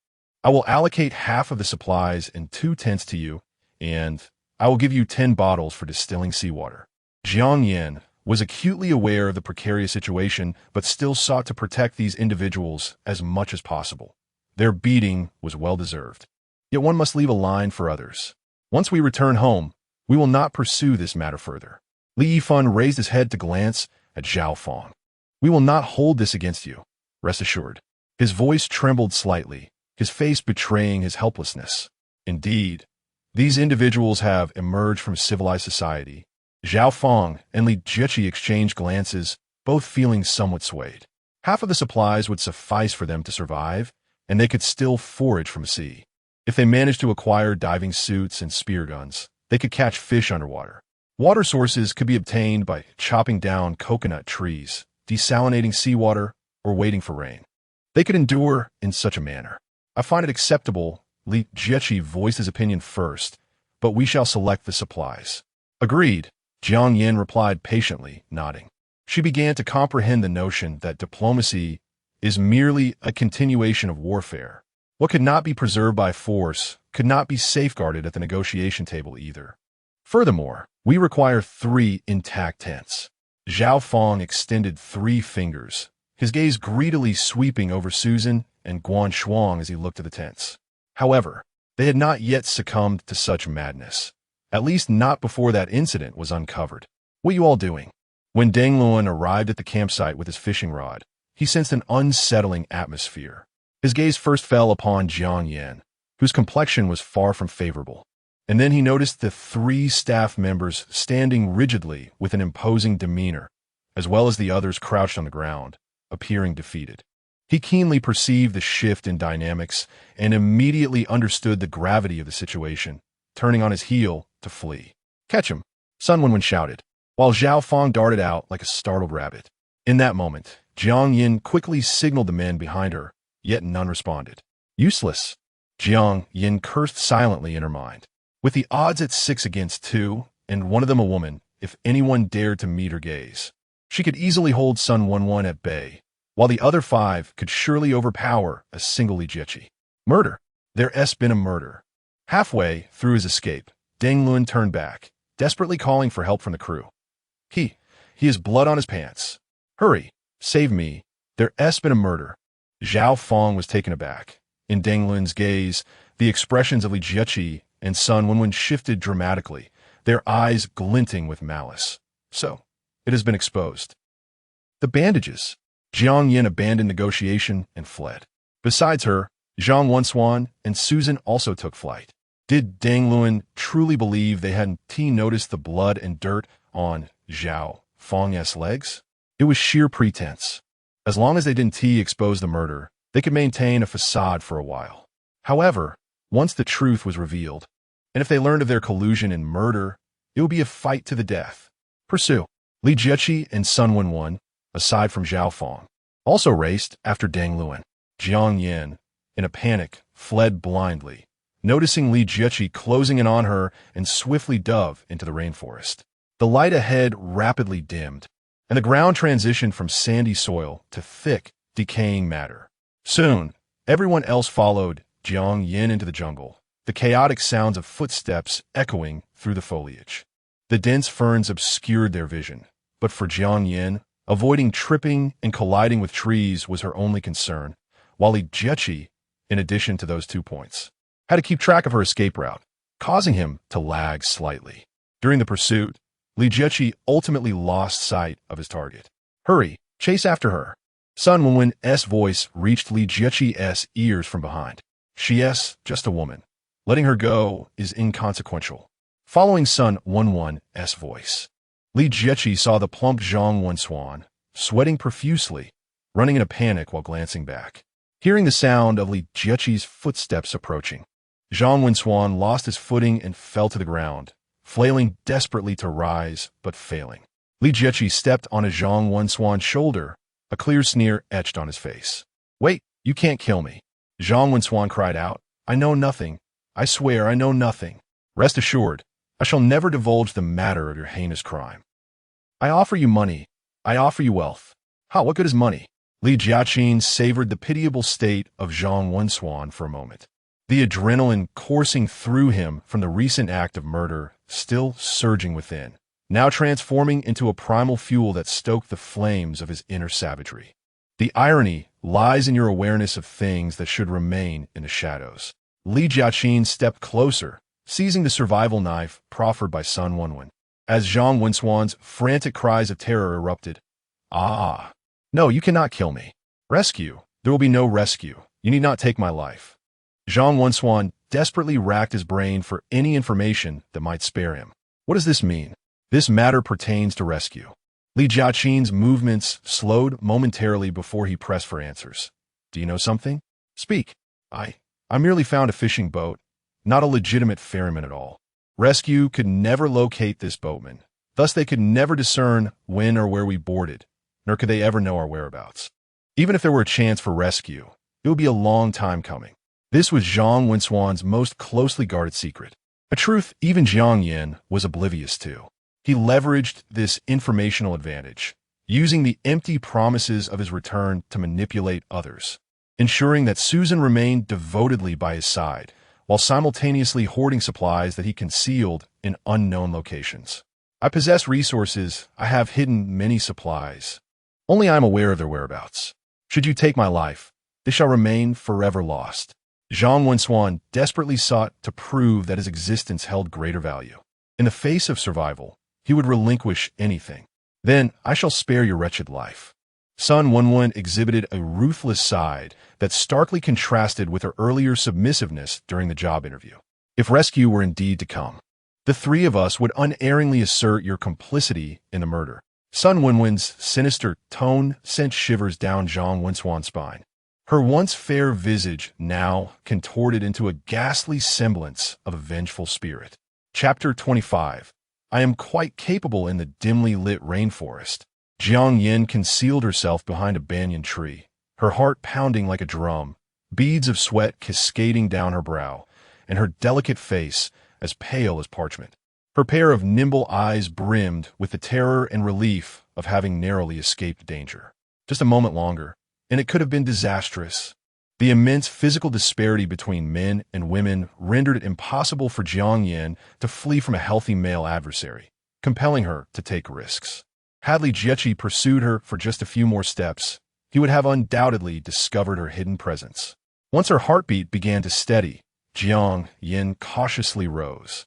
I will allocate half of the supplies and 2 tents to you, and I will give you 10 bottles for distilling seawater. Jiang Yan was acutely aware of the precarious situation, but still sought to protect these individuals as much as possible. Their beating was well-deserved. Yet one must leave a line for others. Once we return home, we will not pursue this matter further. Li Yifan raised his head to glance at Zhao Feng. We will not hold this against you, rest assured. His voice trembled slightly, his face betraying his helplessness. Indeed, these individuals have emerged from civilized society. Zhao Feng and Li Jieqi exchanged glances, both feeling somewhat swayed. Half of the supplies would suffice for them to survive, and they could still forage from sea. If they managed to acquire diving suits and spear guns, they could catch fish underwater. Water sources could be obtained by chopping down coconut trees, desalinating seawater, or waiting for rain. They could endure in such a manner. I find it acceptable, Li Jieqi voiced his opinion first, but we shall select the supplies. Agreed, Jiang Yan replied patiently, nodding. She began to comprehend the notion that diplomacy is merely a continuation of warfare. What could not be preserved by force could not be safeguarded at the negotiation table either. Furthermore, we require 3 intact tents. Zhao Fong extended 3 fingers, his gaze greedily sweeping over Susan and Guan Shuang as he looked at the tents. However, they had not yet succumbed to such madness, at least not before that incident was uncovered. "What you all doing?" When Deng Luan arrived at the campsite with his fishing rod, he sensed an unsettling atmosphere. His gaze first fell upon Jiang Yan, whose complexion was far from favorable, and then he noticed the 3 staff members standing rigidly with an imposing demeanor, as well as the others crouched on the ground, appearing defeated. He keenly perceived the shift in dynamics and immediately understood the gravity of the situation, turning on his heel to flee. "Catch him!" Sun Wenwen shouted, while Zhao Fong darted out like a startled rabbit. In that moment, Jiang Yin quickly signaled the men behind her, yet none responded. Useless. Jiang Yin cursed silently in her mind. With the odds at 6 against 2, and one of them a woman, if anyone dared to meet her gaze, she could easily hold Sun Wenwen at bay, while the other 5 could surely overpower a single Li Jieqi. Murder. There's been a murder. Halfway through his escape, Deng Luan turned back, desperately calling for help from the crew. He has blood on his pants. Hurry, save me. There's been a murder. Zhao Fong was taken aback. In Deng Luan's gaze, the expressions of Li Jieqi and Sun Wenwen shifted dramatically, their eyes glinting with malice. So, it has been exposed. The bandages. Jiang Yin abandoned negotiation and fled. Besides her, Zhang Wensuan and Susan also took flight. Did Deng Luan truly believe they hadn't noticed the blood and dirt on Zhao Fong's legs? It was sheer pretense. As long as they didn't expose the murder, they could maintain a facade for a while. However, once the truth was revealed, and if they learned of their collusion in murder, it would be a fight to the death. Pursue. Li Jieqi and Sun Wenwen, aside from Zhao Fong, also raced after Deng Luan. Jiang Yin, in a panic, fled blindly, noticing Li Jieqi closing in on her and swiftly dove into the rainforest. The light ahead rapidly dimmed, and the ground transitioned from sandy soil to thick, decaying matter. Soon, everyone else followed Jiang Yin into the jungle, the chaotic sounds of footsteps echoing through the foliage. The dense ferns obscured their vision, but for Jiang Yin, avoiding tripping and colliding with trees was her only concern, while Li Jieqi, in addition to those 2 points, had to keep track of her escape route, causing him to lag slightly. During the pursuit, Li Jieqi ultimately lost sight of his target. Hurry, chase after her. Sun Wenwen's voice reached Li Jieqi's ears from behind. She's just a woman. Letting her go is inconsequential. Following Sun Wenwen's voice, Li Jieqi saw the plump Zhang Wensuan, sweating profusely, running in a panic while glancing back. Hearing the sound of Li Jieqi's footsteps approaching, Zhang Wensuan lost his footing and fell to the ground, flailing desperately to rise, but failing. Li Jieqi stepped on a Zhang Wensuan's shoulder, a clear sneer etched on his face. Wait, you can't kill me. Zhang Wensuan cried out. I know nothing. I swear I know nothing. Rest assured, I shall never divulge the matter of your heinous crime. I offer you money. I offer you wealth. What good is money? Li Jiaqin savored the pitiable state of Zhang Wensuan for a moment. The adrenaline coursing through him from the recent act of murder still surging within, now transforming into a primal fuel that stoked the flames of his inner savagery. The irony lies in your awareness of things that should remain in the shadows. Li Jiaqin stepped closer, seizing the survival knife proffered by Sun Wenwen. As Zhang Wensuan's frantic cries of terror erupted, No, you cannot kill me. Rescue. There will be no rescue. You need not take my life. Zhang Wensuan desperately racked his brain for any information that might spare him. What does this mean? This matter pertains to rescue. Li Jiaqin's movements slowed momentarily before he pressed for answers. Do you know something? Speak. I merely found a fishing boat, not a legitimate ferryman at all. Rescue could never locate this boatman. Thus they could never discern when or where we boarded, nor could they ever know our whereabouts. Even if there were a chance for rescue, it would be a long time coming. This was Zhang Wensuan's most closely guarded secret, a truth even Jiang Yin was oblivious to. He leveraged this informational advantage, using the empty promises of his return to manipulate others, ensuring that Susan remained devotedly by his side, while simultaneously hoarding supplies that he concealed in unknown locations. I possess resources, I have hidden many supplies. Only I am aware of their whereabouts. Should you take my life, they shall remain forever lost. Zhang Wensuan desperately sought to prove that his existence held greater value. In the face of survival, he would relinquish anything. Then I shall spare your wretched life. Sun Wenwen exhibited a ruthless side that starkly contrasted with her earlier submissiveness during the job interview. If rescue were indeed to come, the three of us would unerringly assert your complicity in the murder. Sun Wenwen's sinister tone sent shivers down Zhang Wensuan's spine. Her once fair visage now contorted into a ghastly semblance of a vengeful spirit. Chapter 25. I am quite capable in the dimly lit rainforest. Jiang Yin concealed herself behind a banyan tree, her heart pounding like a drum, beads of sweat cascading down her brow, and her delicate face as pale as parchment. Her pair of nimble eyes brimmed with the terror and relief of having narrowly escaped danger. Just a moment longer, and it could have been disastrous. The immense physical disparity between men and women rendered it impossible for Jiang Yin to flee from a healthy male adversary, compelling her to take risks. Had Li Jieqi pursued her for just a few more steps, he would have undoubtedly discovered her hidden presence. Once her heartbeat began to steady, Jiang Yin cautiously rose,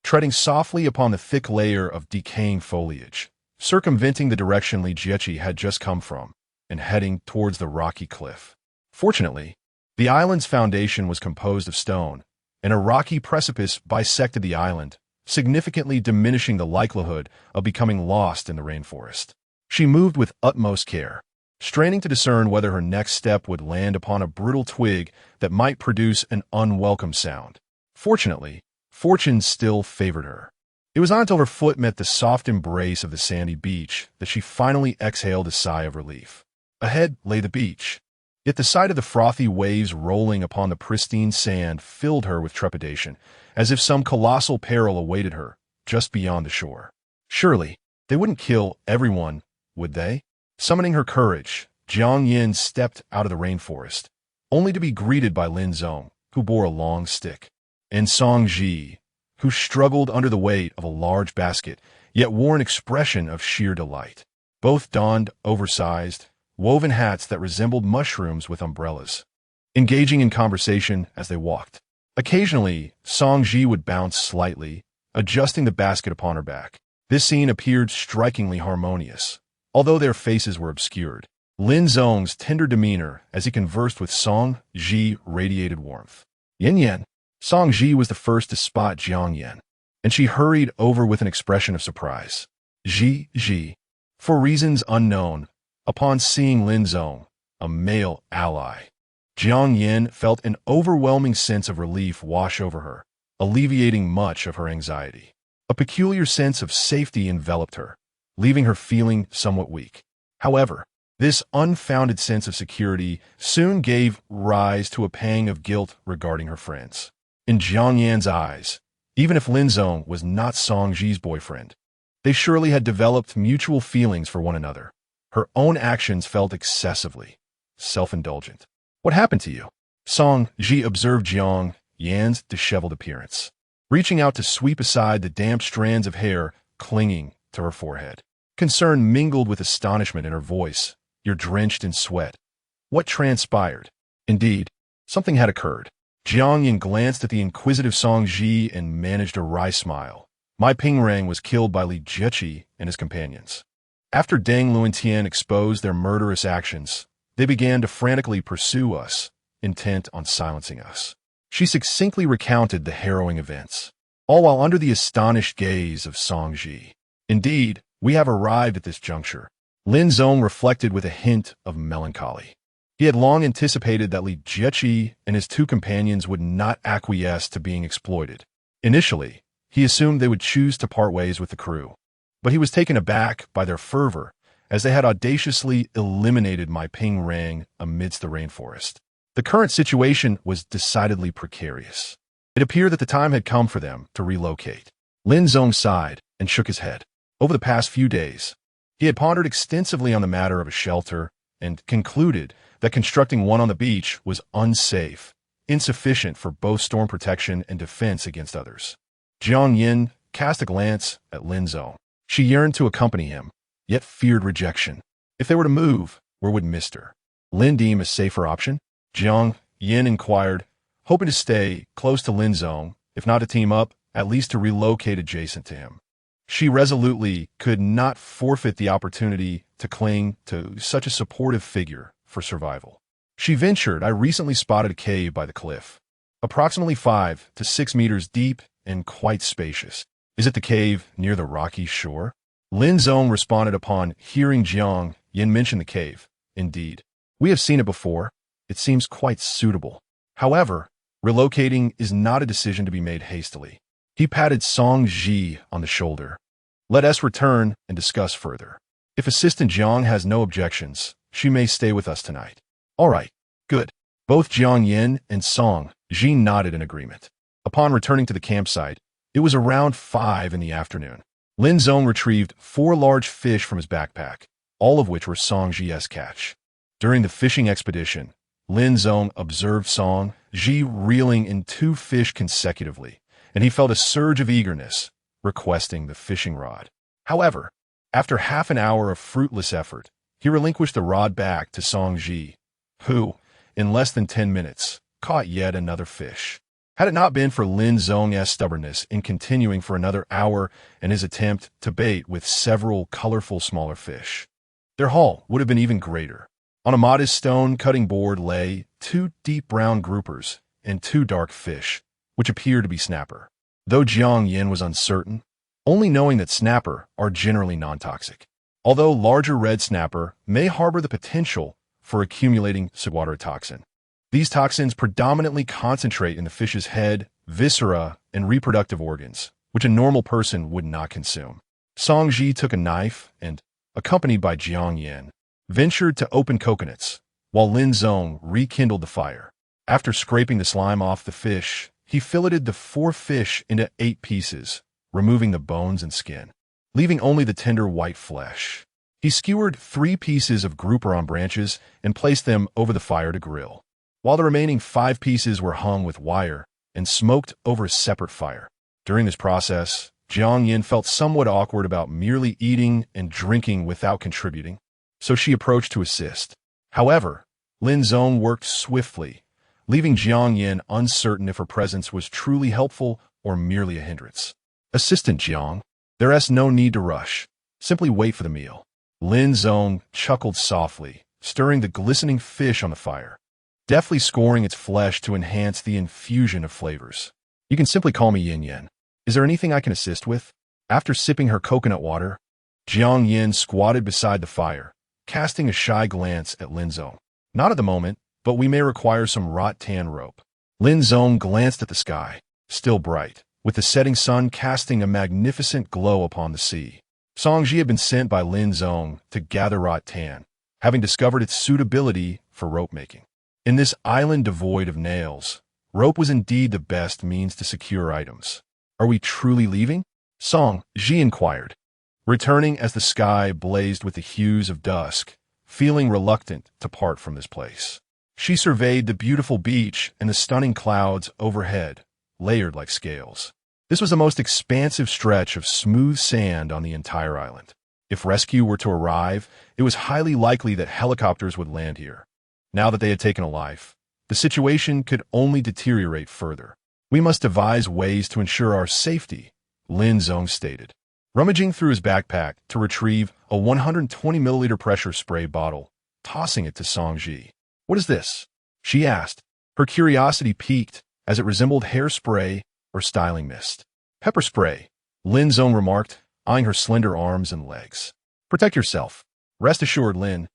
treading softly upon the thick layer of decaying foliage, circumventing the direction Li Jieqi had just come from, and heading towards the rocky cliff. Fortunately, the island's foundation was composed of stone, and a rocky precipice bisected the island, significantly diminishing the likelihood of becoming lost in the rainforest. She moved with utmost care, straining to discern whether her next step would land upon a brittle twig that might produce an unwelcome sound. Fortunately, fortune still favored her. It was not until her foot met the soft embrace of the sandy beach that she finally exhaled a sigh of relief. Ahead lay the beach. Yet the sight of the frothy waves rolling upon the pristine sand filled her with trepidation, as if some colossal peril awaited her just beyond the shore. Surely, they wouldn't kill everyone, would they? Summoning her courage, Jiang Yin stepped out of the rainforest, only to be greeted by Lin Zong, who bore a long stick, and Song Ji, who struggled under the weight of a large basket, yet wore an expression of sheer delight. Both donned oversized, woven hats that resembled mushrooms with umbrellas, engaging in conversation as they walked. Occasionally, Song Ji would bounce slightly, adjusting the basket upon her back. This scene appeared strikingly harmonious, although their faces were obscured. Lin Zong's tender demeanor as he conversed with Song Ji radiated warmth. Yin Yin. Song Ji was the first to spot Jiang Yin, and she hurried over with an expression of surprise. Ji. For reasons unknown, upon seeing Lin Zong, a male ally, Jiang Yin felt an overwhelming sense of relief wash over her, alleviating much of her anxiety. A peculiar sense of safety enveloped her, leaving her feeling somewhat weak. However, this unfounded sense of security soon gave rise to a pang of guilt regarding her friends. In Jiang Yan's eyes, even if Lin Zong was not Song Ji's boyfriend, they surely had developed mutual feelings for one another. Her own actions felt excessively self-indulgent. What happened to you? Song Ji observed Jiang Yan's disheveled appearance, reaching out to sweep aside the damp strands of hair clinging to her forehead. Concern mingled with astonishment in her voice. You're drenched in sweat. What transpired? Indeed, something had occurred. Jiang Yan glanced at the inquisitive Song Ji and managed a wry smile. My Ping Rang was killed by Li Jieqi and his companions. After Deng Luantian exposed their murderous actions, they began to frantically pursue us, intent on silencing us. She succinctly recounted the harrowing events, all while under the astonished gaze of Song Ji. Indeed, we have arrived at this juncture. Lin Zong reflected with a hint of melancholy. He had long anticipated that Li Jieqi and his two companions would not acquiesce to being exploited. Initially, he assumed they would choose to part ways with the crew, but he was taken aback by their fervor as they had audaciously eliminated my Ping Rang amidst the rainforest. The current situation was decidedly precarious. It appeared that the time had come for them to relocate. Lin Zong sighed and shook his head. Over the past few days, He had pondered extensively on the matter of a shelter and concluded that constructing one on the beach was unsafe, insufficient for both storm protection and defense against others. Jiang Yin cast a glance at Lin Zong. She yearned to accompany him, yet feared rejection. If they were to move, where would Mr. Lin deem a safer option? Jiang Yin inquired, hoping to stay close to Lin Zong, if not to team up, at least to relocate adjacent to him. She resolutely could not forfeit the opportunity to cling to such a supportive figure for survival. She ventured, I recently spotted a cave by the cliff, approximately 5 to 6 meters deep and quite spacious. Is it the cave near the rocky shore? Lin Zong responded upon hearing Jiang Yin mention the cave. Indeed, we have seen it before. It seems quite suitable. However, relocating is not a decision to be made hastily. He patted Song Ji on the shoulder. Let us return and discuss further. If Assistant Jiang has no objections, she may stay with us tonight. All right, good. Both Jiang Yin and Song Ji nodded in agreement. Upon returning to the campsite, it was around 5 in the afternoon. Lin Zong retrieved 4 large fish from his backpack, all of which were Song Ji's catch. During the fishing expedition, Lin Zong observed Song Ji reeling in 2 fish consecutively, and he felt a surge of eagerness, requesting the fishing rod. However, after half an hour of fruitless effort, he relinquished the rod back to Song Ji, who, in less than 10 minutes, caught yet another fish. Had it not been for Lin Zong's stubbornness in continuing for another hour and his attempt to bait with several colorful smaller fish, their haul would have been even greater. On a modest stone cutting board lay 2 deep brown groupers and 2 dark fish, which appeared to be snapper. Though Jiang Yin was uncertain, only knowing that snapper are generally non-toxic, although larger red snapper may harbor the potential for accumulating saltwater toxin. These toxins predominantly concentrate in the fish's head, viscera, and reproductive organs, which a normal person would not consume. Song Ji took a knife and, accompanied by Jiang Yin, ventured to open coconuts, while Lin Zong rekindled the fire. After scraping the slime off the fish, he filleted the 4 fish into 8 pieces, removing the bones and skin, leaving only the tender white flesh. He skewered 3 pieces of grouper on branches and placed them over the fire to grill, while the remaining 5 pieces were hung with wire and smoked over a separate fire. During this process, Jiang Yin felt somewhat awkward about merely eating and drinking without contributing, so she approached to assist. However, Lin Zong worked swiftly, leaving Jiang Yin uncertain if her presence was truly helpful or merely a hindrance. Assistant Jiang, there's no need to rush. Simply wait for the meal. Lin Zong chuckled softly, stirring the glistening fish on the fire, deftly scoring its flesh to enhance the infusion of flavors. You can simply call me Yin Yin. Is there anything I can assist with? After sipping her coconut water, Jiang Yin squatted beside the fire, casting a shy glance at Lin Zong. Not at the moment, but we may require some rattan rope. Lin Zong glanced at the sky, still bright, with the setting sun casting a magnificent glow upon the sea. Song Ji had been sent by Lin Zong to gather rattan, having discovered its suitability for rope making. In this island devoid of nails, rope was indeed the best means to secure items. Are we truly leaving? Song Ji inquired, returning as the sky blazed with the hues of dusk, feeling reluctant to part from this place. She surveyed the beautiful beach and the stunning clouds overhead, layered like scales. This was the most expansive stretch of smooth sand on the entire island. If rescue were to arrive, it was highly likely that helicopters would land here. Now that they had taken a life, the situation could only deteriorate further. We must devise ways to ensure our safety, Lin Zong stated, rummaging through his backpack to retrieve a 120 milliliter pressure spray bottle, tossing it to Song Ji. What is this? She asked, her curiosity piqued as it resembled hairspray or styling mist. Pepper spray, Lin Zong remarked, eyeing her slender arms and legs. Protect yourself. Rest assured, Lin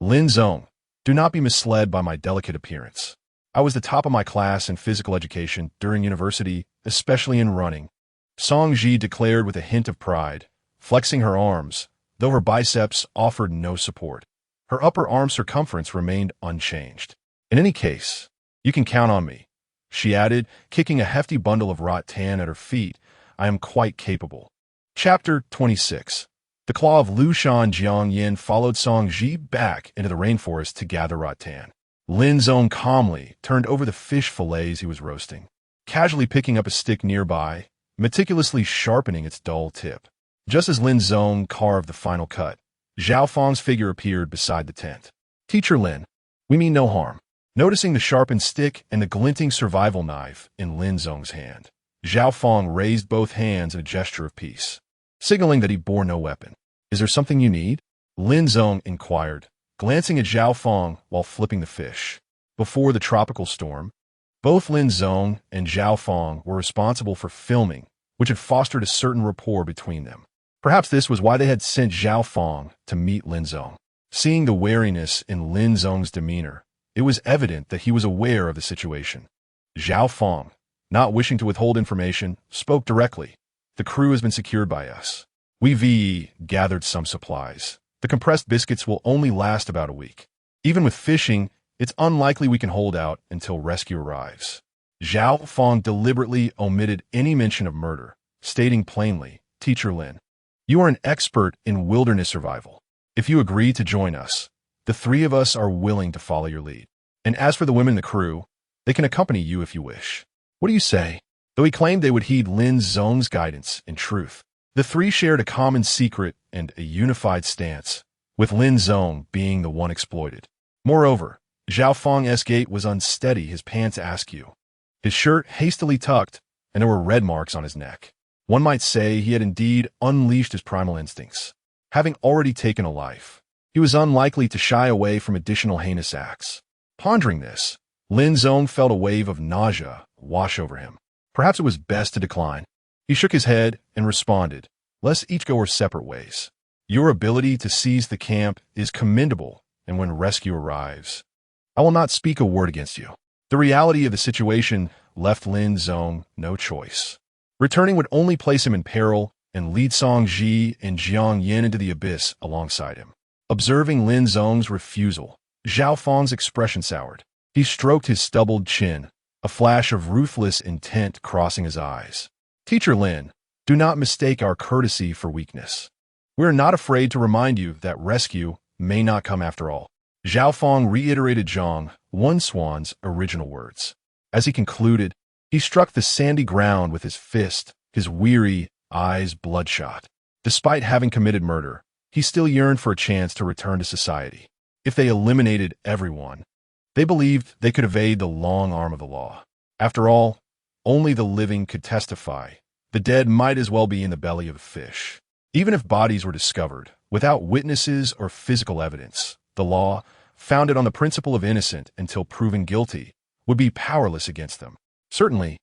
Zong, do not be misled by my delicate appearance. I was the top of my class in physical education during university, especially in running, Song Ji declared with a hint of pride, flexing her arms, though her biceps offered no support. Her upper arm circumference remained unchanged. In any case, you can count on me, she added, kicking a hefty bundle of rattan at her feet. I am quite capable. Chapter 26. The claw of Lu Shan Jiang Yin followed Song Ji back into the rainforest to gather rattan. Lin Zong calmly turned over the fish fillets he was roasting, casually picking up a stick nearby, meticulously sharpening its dull tip. Just as Lin Zong carved the final cut, Zhao Fang's figure appeared beside the tent. "Teacher Lin, we mean no harm." Noticing the sharpened stick and the glinting survival knife in Lin Zong's hand, Zhao Fang raised both hands in a gesture of peace, signaling that he bore no weapon. "Is there something you need?" Lin Zong inquired, glancing at Zhao Fang while flipping the fish. Before the tropical storm, both Lin Zong and Zhao Fang were responsible for filming, which had fostered a certain rapport between them. Perhaps this was why they had sent Zhao Fang to meet Lin Zong. Seeing the wariness in Lin Zong's demeanor, it was evident that he was aware of the situation. Zhao Fang, not wishing to withhold information, spoke directly. "The crew has been secured by us. We've gathered some supplies. The compressed biscuits will only last about a week. Even with fishing, it's unlikely we can hold out until rescue arrives." Zhao Fang deliberately omitted any mention of murder, stating plainly, "Teacher Lin, you are an expert in wilderness survival. If you agree to join us, the three of us are willing to follow your lead. And as for the women in the crew, they can accompany you if you wish. What do you say?" Though he claimed they would heed Lin Zong's guidance, in truth, the three shared a common secret and a unified stance, with Lin Zong being the one exploited. Moreover, Zhao Fang's gait was unsteady, his pants askew, his shirt hastily tucked, and there were red marks on his neck. One might say he had indeed unleashed his primal instincts. Having already taken a life, he was unlikely to shy away from additional heinous acts. Pondering this, Lin Zong felt a wave of nausea wash over him. Perhaps it was best to decline. He shook his head and responded, "Let's each go our separate ways. Your ability to seize the camp is commendable, and when rescue arrives, I will not speak a word against you." The reality of the situation left Lin Zong no choice. Returning would only place him in peril and lead Song Ji and Jiang Yin into the abyss alongside him. Observing Lin Zong's refusal, Zhao Fang's expression soured. He stroked his stubbled chin, a flash of ruthless intent crossing his eyes. "Teacher Lin, do not mistake our courtesy for weakness. We are not afraid to remind you that rescue may not come after all." Zhao Fang reiterated Zhang Swan's original words. As he concluded, he struck the sandy ground with his fist, his weary eyes bloodshot. Despite having committed murder, he still yearned for a chance to return to society. If they eliminated everyone, they believed they could evade the long arm of the law. After all, only the living could testify. The dead might as well be in the belly of a fish. Even if bodies were discovered, without witnesses or physical evidence, the law, founded on the principle of innocent until proven guilty, would be powerless against them. Certainly,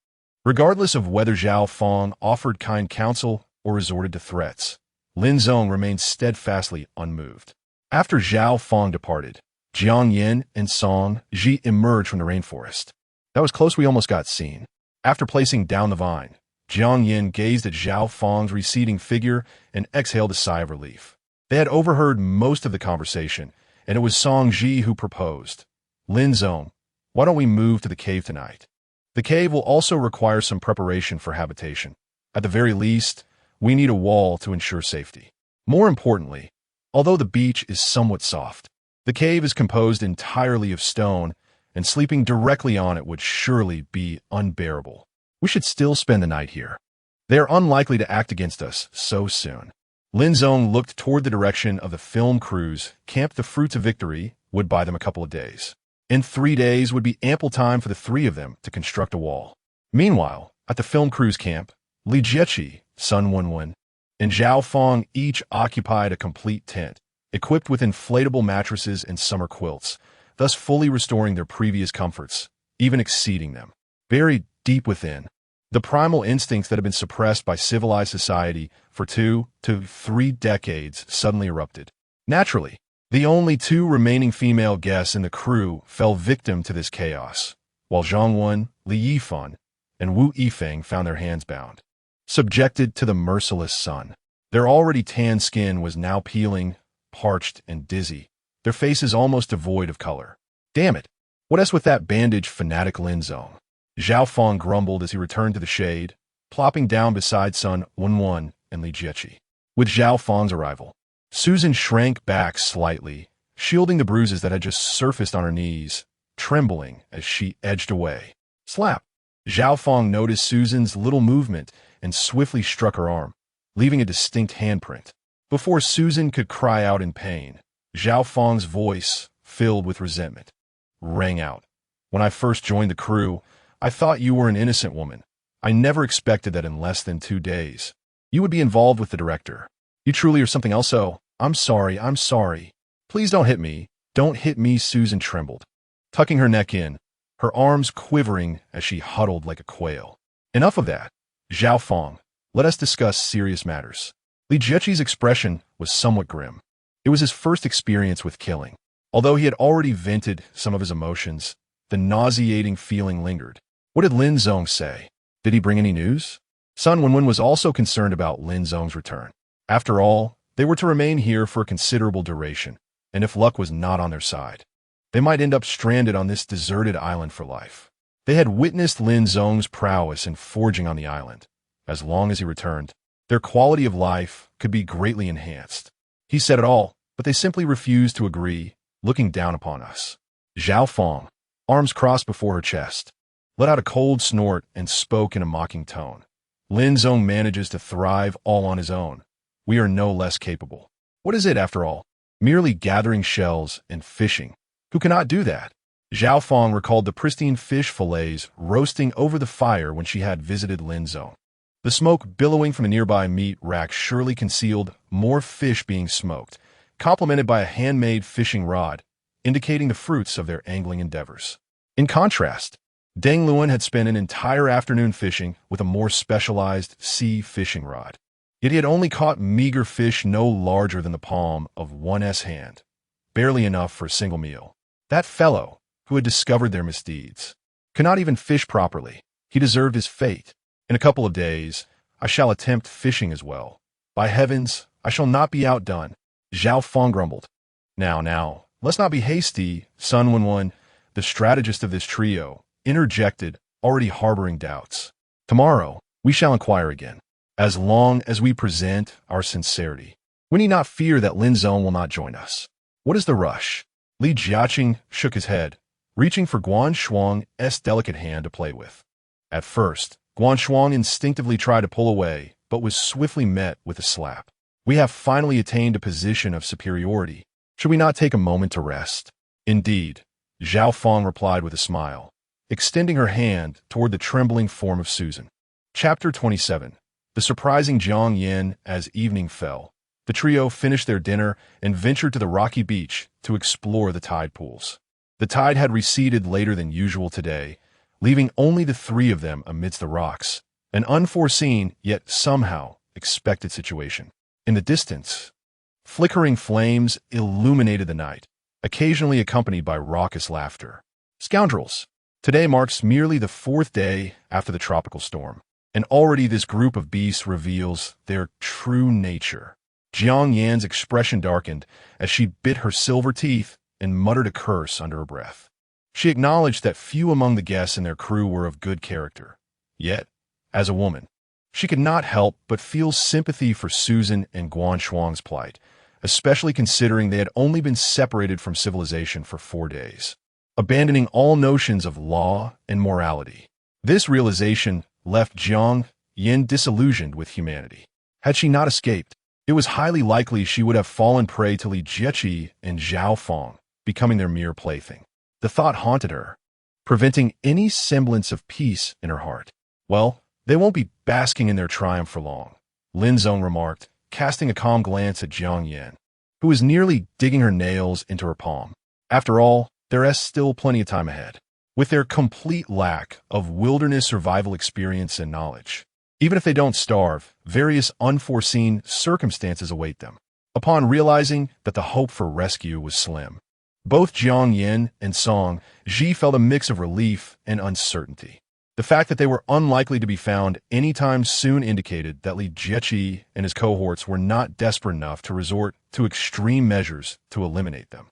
regardless of whether Zhao Fang offered kind counsel or resorted to threats, Lin Zong remained steadfastly unmoved. After Zhao Fang departed, Jiang Yin and Song Ji emerged from the rainforest. "That was close, we almost got seen." After placing down the vine, Jiang Yin gazed at Zhao Fang's receding figure and exhaled a sigh of relief. They had overheard most of the conversation, and it was Song Ji who proposed. "Lin Zong, why don't we move to the cave tonight? The cave will also require some preparation for habitation. At the very least, we need a wall to ensure safety. More importantly, although the beach is somewhat soft, the cave is composed entirely of stone, and sleeping directly on it would surely be unbearable. We should still spend the night here. They are unlikely to act against us so soon." Lin Zong looked toward the direction of the film crews camped. The fruits of victory would buy them a couple of days. In 3 days would be ample time for the three of them to construct a wall. Meanwhile, at the film crew's camp, Li Jieqi, Sun Wenwen, and Zhao Fang each occupied a complete tent, equipped with inflatable mattresses and summer quilts, thus fully restoring their previous comforts, even exceeding them. Buried deep within, the primal instincts that had been suppressed by civilized society for 2 to 3 decades suddenly erupted. Naturally, the only 2 remaining female guests in the crew fell victim to this chaos, while Zhang Wen, Li Yifan, and Wu Yifeng found their hands bound. Subjected to the merciless sun, their already tanned skin was now peeling, parched, and dizzy, their faces almost devoid of color. "Damn it, what else with that bandage, fanatic Lin Zong?" Zhao Fang grumbled as he returned to the shade, plopping down beside Sun Wenwen and Li Jieqi. With Zhao Feng's arrival, Susan shrank back slightly, shielding the bruises that had just surfaced on her knees, trembling as she edged away. Slap! Zhao Feng noticed Susan's little movement and swiftly struck her arm, leaving a distinct handprint. Before Susan could cry out in pain, Zhao Feng's voice, filled with resentment, rang out. When I first joined the crew, I thought you were an innocent woman. I never expected that in less than 2 days, you would be involved with the director. You truly are something else. Oh, I'm sorry. Please don't hit me. Don't hit me, Susan trembled, tucking her neck in, her arms quivering as she huddled like a quail. Enough of that. Zhao Feng, let us discuss serious matters. Li Jieqi's expression was somewhat grim. It was his first experience with killing. Although he had already vented some of his emotions, the nauseating feeling lingered. What did Lin Zong say? Did he bring any news? Sun Wenwen was also concerned about Lin Zong's return. After all, they were to remain here for a considerable duration, and if luck was not on their side, they might end up stranded on this deserted island for life. They had witnessed Lin Zong's prowess in forging on the island. As long as he returned, their quality of life could be greatly enhanced. He said it all, but they simply refused to agree, looking down upon us. Zhao Feng, arms crossed before her chest, let out a cold snort and spoke in a mocking tone. Lin Zong manages to thrive all on his own. We are no less capable. What is it, after all? Merely gathering shells and fishing. Who cannot do that? Zhao Feng recalled the pristine fish fillets roasting over the fire when she had visited Lin Zong. The smoke billowing from a nearby meat rack surely concealed more fish being smoked, complemented by a handmade fishing rod, indicating the fruits of their angling endeavors. In contrast, Deng Luan had spent an entire afternoon fishing with a more specialized sea fishing rod. Yet he had only caught meager fish no larger than the palm of one's hand, barely enough for a single meal. That fellow, who had discovered their misdeeds, could not even fish properly. He deserved his fate. In a couple of days, I shall attempt fishing as well. By heavens, I shall not be outdone. Zhao Feng grumbled. Now, let's not be hasty, Sun Wenwen, the strategist of this trio, interjected, already harboring doubts. Tomorrow, we shall inquire again. As long as we present our sincerity, we need not fear that Lin Zong will not join us. What is the rush? Li Jiaqing shook his head, reaching for Guan Shuang's delicate hand to play with. At first, Guan Shuang instinctively tried to pull away, but was swiftly met with a slap. We have finally attained a position of superiority. Should we not take a moment to rest? Indeed, Zhao Feng replied with a smile, extending her hand toward the trembling form of Susan. Chapter 27. The surprising Jiang Yin as evening fell. The trio finished their dinner and ventured to the rocky beach to explore the tide pools. The tide had receded later than usual today, leaving only the 3 of them amidst the rocks, an unforeseen yet somehow expected situation. In the distance, flickering flames illuminated the night, occasionally accompanied by raucous laughter. Scoundrels! Today marks merely the 4th day after the tropical storm, and already this group of beasts reveals their true nature. Jiang Yan's expression darkened as she bit her silver teeth and muttered a curse under her breath. She acknowledged that few among the guests and their crew were of good character. Yet, as a woman, she could not help but feel sympathy for Susan and Guan Shuang's plight, especially considering they had only been separated from civilization for 4 days, abandoning all notions of law and morality. This realization left Jiang Yin disillusioned with humanity. Had she not escaped, it was highly likely she would have fallen prey to Li Jieqi and Zhao Feng, becoming their mere plaything. The thought haunted her, preventing any semblance of peace in her heart. Well, they won't be basking in their triumph for long, Lin Zong remarked, casting a calm glance at Jiang Yin, who was nearly digging her nails into her palm. After all, there is still plenty of time ahead. With their complete lack of wilderness survival experience and knowledge, even if they don't starve, various unforeseen circumstances await them. Upon realizing that the hope for rescue was slim, both Jiang Yin and Song Ji felt a mix of relief and uncertainty. The fact that they were unlikely to be found anytime soon indicated that Li Jieqi and his cohorts were not desperate enough to resort to extreme measures to eliminate them.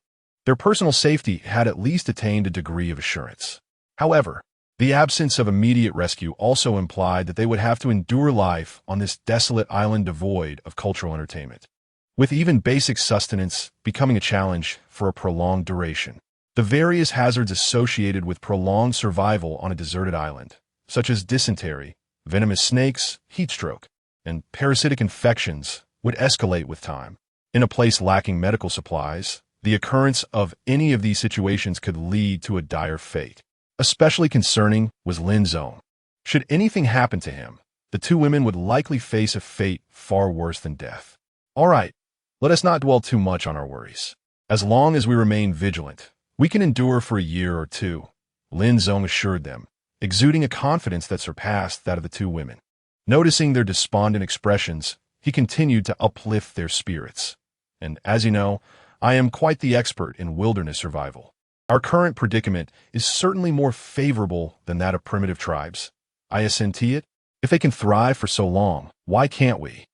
Their personal safety had at least attained a degree of assurance. However, The absence of immediate rescue also implied that they would have to endure life on this desolate island devoid of cultural entertainment, with even basic sustenance becoming a challenge for a prolonged duration. The various hazards associated with prolonged survival on a deserted island, such as dysentery, venomous snakes, heat stroke, and parasitic infections, would escalate with time. In a place lacking medical supplies, the occurrence of any of these situations could lead to a dire fate. Especially concerning was Lin Zong. Should anything happen to him, the two women would likely face a fate far worse than death. All right, let us not dwell too much on our worries. As long as we remain vigilant, we can endure for a year or two, Lin Zong assured them, exuding a confidence that surpassed that of the two women. Noticing their despondent expressions, he continued to uplift their spirits. And as you know, I am quite the expert in wilderness survival. Our current predicament is certainly more favorable than that of primitive tribes. I assent to it. If they can thrive for so long, why can't we?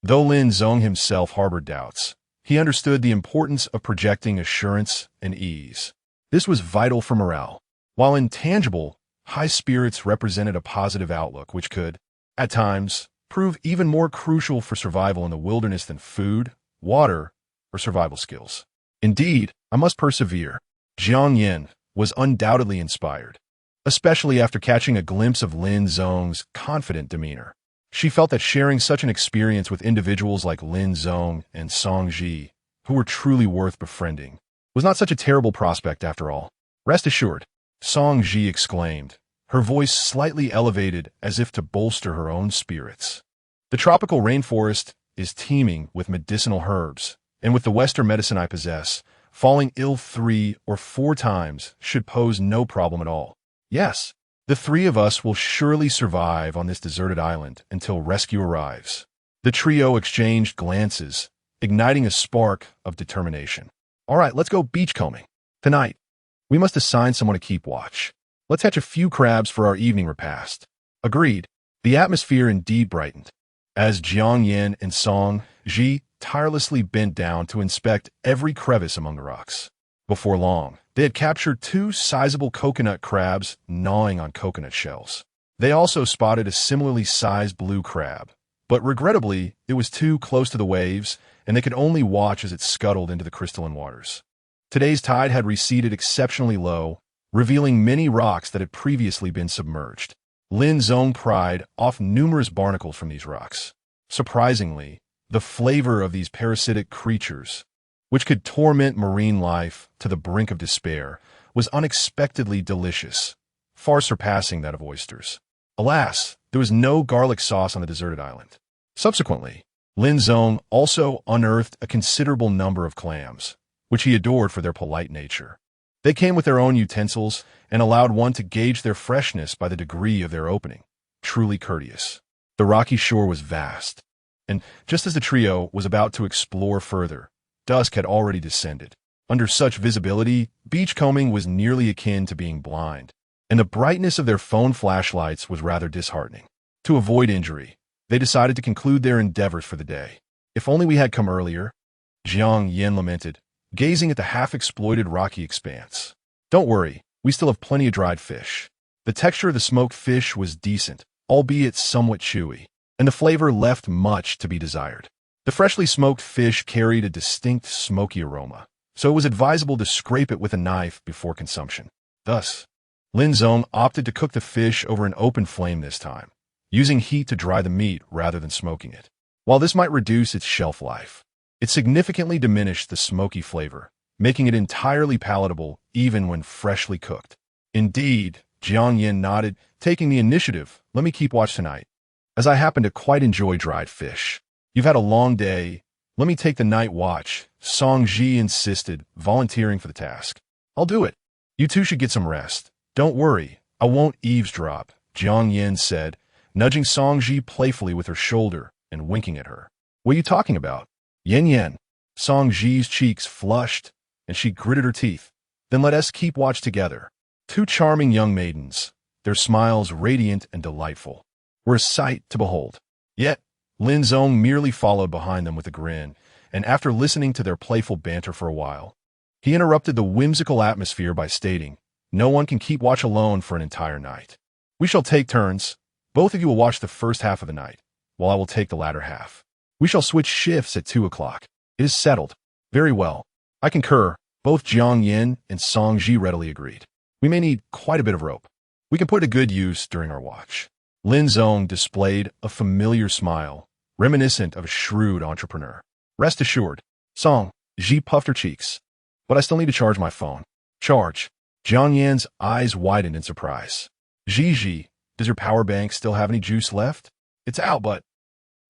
Though Lin Zong himself harbored doubts, he understood the importance of projecting assurance and ease. This was vital for morale. While intangible, high spirits represented a positive outlook which could, at times, prove even more crucial for survival in the wilderness than food, water, or survival skills. Indeed, I must persevere. Jiang Yin was undoubtedly inspired, especially after catching a glimpse of Lin Zong's confident demeanor. She felt that sharing such an experience with individuals like Lin Zong and Song Ji, who were truly worth befriending, was not such a terrible prospect after all. Rest assured, Song Ji exclaimed, her voice slightly elevated as if to bolster her own spirits. The tropical rainforest is teeming with medicinal herbs, and with the Western medicine I possess, falling ill 3 or 4 times should pose no problem at all. Yes, the 3 of us will surely survive on this deserted island until rescue arrives. The trio exchanged glances, igniting a spark of determination. All right, let's go beachcombing. Tonight, we must assign someone to keep watch. Let's hatch a few crabs for our evening repast. Agreed. The atmosphere indeed brightened, as Jiang Yin and Song Ji tirelessly bent down to inspect every crevice among the rocks. Before long, they had captured 2 sizable coconut crabs gnawing on coconut shells. They also spotted a similarly sized blue crab, but regrettably, it was too close to the waves, and they could only watch as it scuttled into the crystalline waters. Today's tide had receded exceptionally low, revealing many rocks that had previously been submerged. Lin Zong pried off numerous barnacles from these rocks. Surprisingly, the flavor of these parasitic creatures, which could torment marine life to the brink of despair, was unexpectedly delicious, far surpassing that of oysters. Alas, there was no garlic sauce on the deserted island. Subsequently, Lin Zong also unearthed a considerable number of clams, which he adored for their polite nature. They came with their own utensils and allowed one to gauge their freshness by the degree of their opening. Truly courteous. The rocky shore was vast, and just as the trio was about to explore further, dusk had already descended. Under such visibility, beachcombing was nearly akin to being blind, and the brightness of their phone flashlights was rather disheartening. To avoid injury, they decided to conclude their endeavors for the day. If only we had come earlier, Jiang Yin lamented, gazing at the half-exploited rocky expanse. Don't worry, we still have plenty of dried fish. The texture of the smoked fish was decent, albeit somewhat chewy, and the flavor left much to be desired. The freshly smoked fish carried a distinct smoky aroma, so it was advisable to scrape it with a knife before consumption. Thus, Lin Zong opted to cook the fish over an open flame this time, using heat to dry the meat rather than smoking it. While this might reduce its shelf life, it significantly diminished the smoky flavor, making it entirely palatable even when freshly cooked. Indeed, Jiang Yin nodded, taking the initiative. Let me keep watch tonight, as I happen to quite enjoy dried fish. You've had a long day. Let me take the night watch, Song Ji insisted, volunteering for the task. I'll do it. You two should get some rest. Don't worry, I won't eavesdrop, Jiang Yin said, nudging Song Ji playfully with her shoulder and winking at her. What are you talking about? Yin Yin. Song Ji's cheeks flushed, and she gritted her teeth. Then let us keep watch together. 2 charming young maidens, their smiles radiant and delightful, were a sight to behold. Yet, Lin Zong merely followed behind them with a grin, and after listening to their playful banter for a while, he interrupted the whimsical atmosphere by stating, No one can keep watch alone for an entire night. We shall take turns. Both of you will watch the first half of the night, while I will take the latter half. We shall switch shifts at 2 o'clock. It is settled. Very well. I concur. Both Jiang Yin and Song Ji readily agreed. We may need quite a bit of rope. We can put it to good use during our watch. Lin Zong displayed a familiar smile, reminiscent of a shrewd entrepreneur. Rest assured. Song Ji puffed her cheeks. But I still need to charge my phone. Charge. Jiang Yan's eyes widened in surprise. Ji, does your power bank still have any juice left? It's out, but...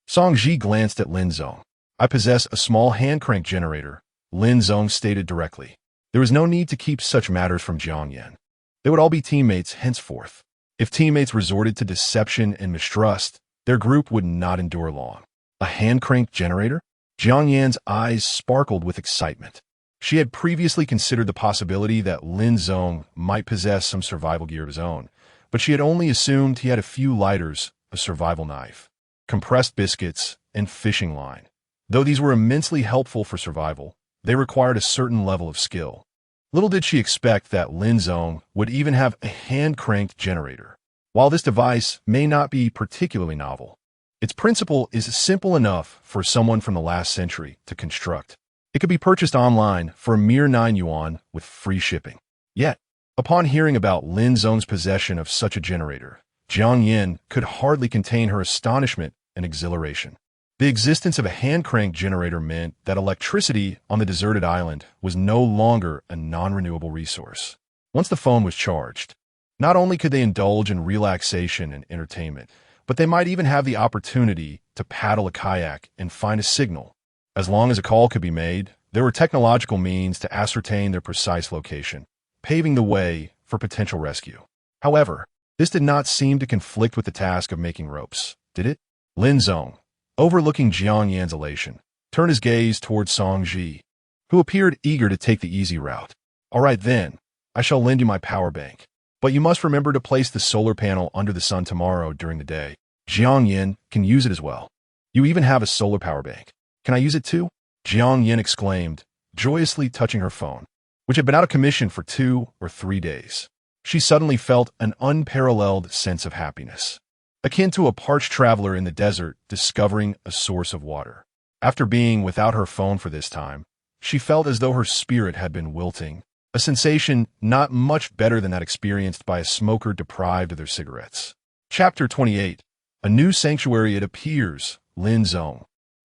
Song Ji glanced at Lin Zong. I possess a small hand-crank generator, Lin Zong stated directly. There was no need to keep such matters from Jiang Yan. They would all be teammates henceforth. If teammates resorted to deception and mistrust, their group would not endure long. A hand-crank generator? Jiang Yan's eyes sparkled with excitement. She had previously considered the possibility that Lin Zong might possess some survival gear of his own, but she had only assumed he had a few lighters, a survival knife, compressed biscuits, and fishing line. Though these were immensely helpful for survival, they required a certain level of skill. Little did she expect that Lin Zong would even have a hand-cranked generator. While this device may not be particularly novel, its principle is simple enough for someone from the last century to construct. It could be purchased online for a mere 9 yuan with free shipping. Yet, upon hearing about Lin Zong's possession of such a generator, Jiang Yin could hardly contain her astonishment and exhilaration. The existence of a hand-crank generator meant that electricity on the deserted island was no longer a non-renewable resource. Once the phone was charged, not only could they indulge in relaxation and entertainment, but they might even have the opportunity to paddle a kayak and find a signal. As long as a call could be made, there were technological means to ascertain their precise location, paving the way for potential rescue. However, this did not seem to conflict with the task of making ropes, did it? Lin Zong, overlooking Jiang Yan's elation, turned his gaze towards Song Ji, who appeared eager to take the easy route. All right then, I shall lend you my power bank. But you must remember to place the solar panel under the sun tomorrow during the day. Jiang Yin can use it as well. You even have a solar power bank. Can I use it too? Jiang Yin exclaimed, joyously touching her phone, which had been out of commission for 2 or 3 days. She suddenly felt an unparalleled sense of happiness, akin to a parched traveler in the desert discovering a source of water. After being without her phone for this time, she felt as though her spirit had been wilting, a sensation not much better than that experienced by a smoker deprived of their cigarettes. Chapter 28. A new sanctuary. It appears, Lin Zong,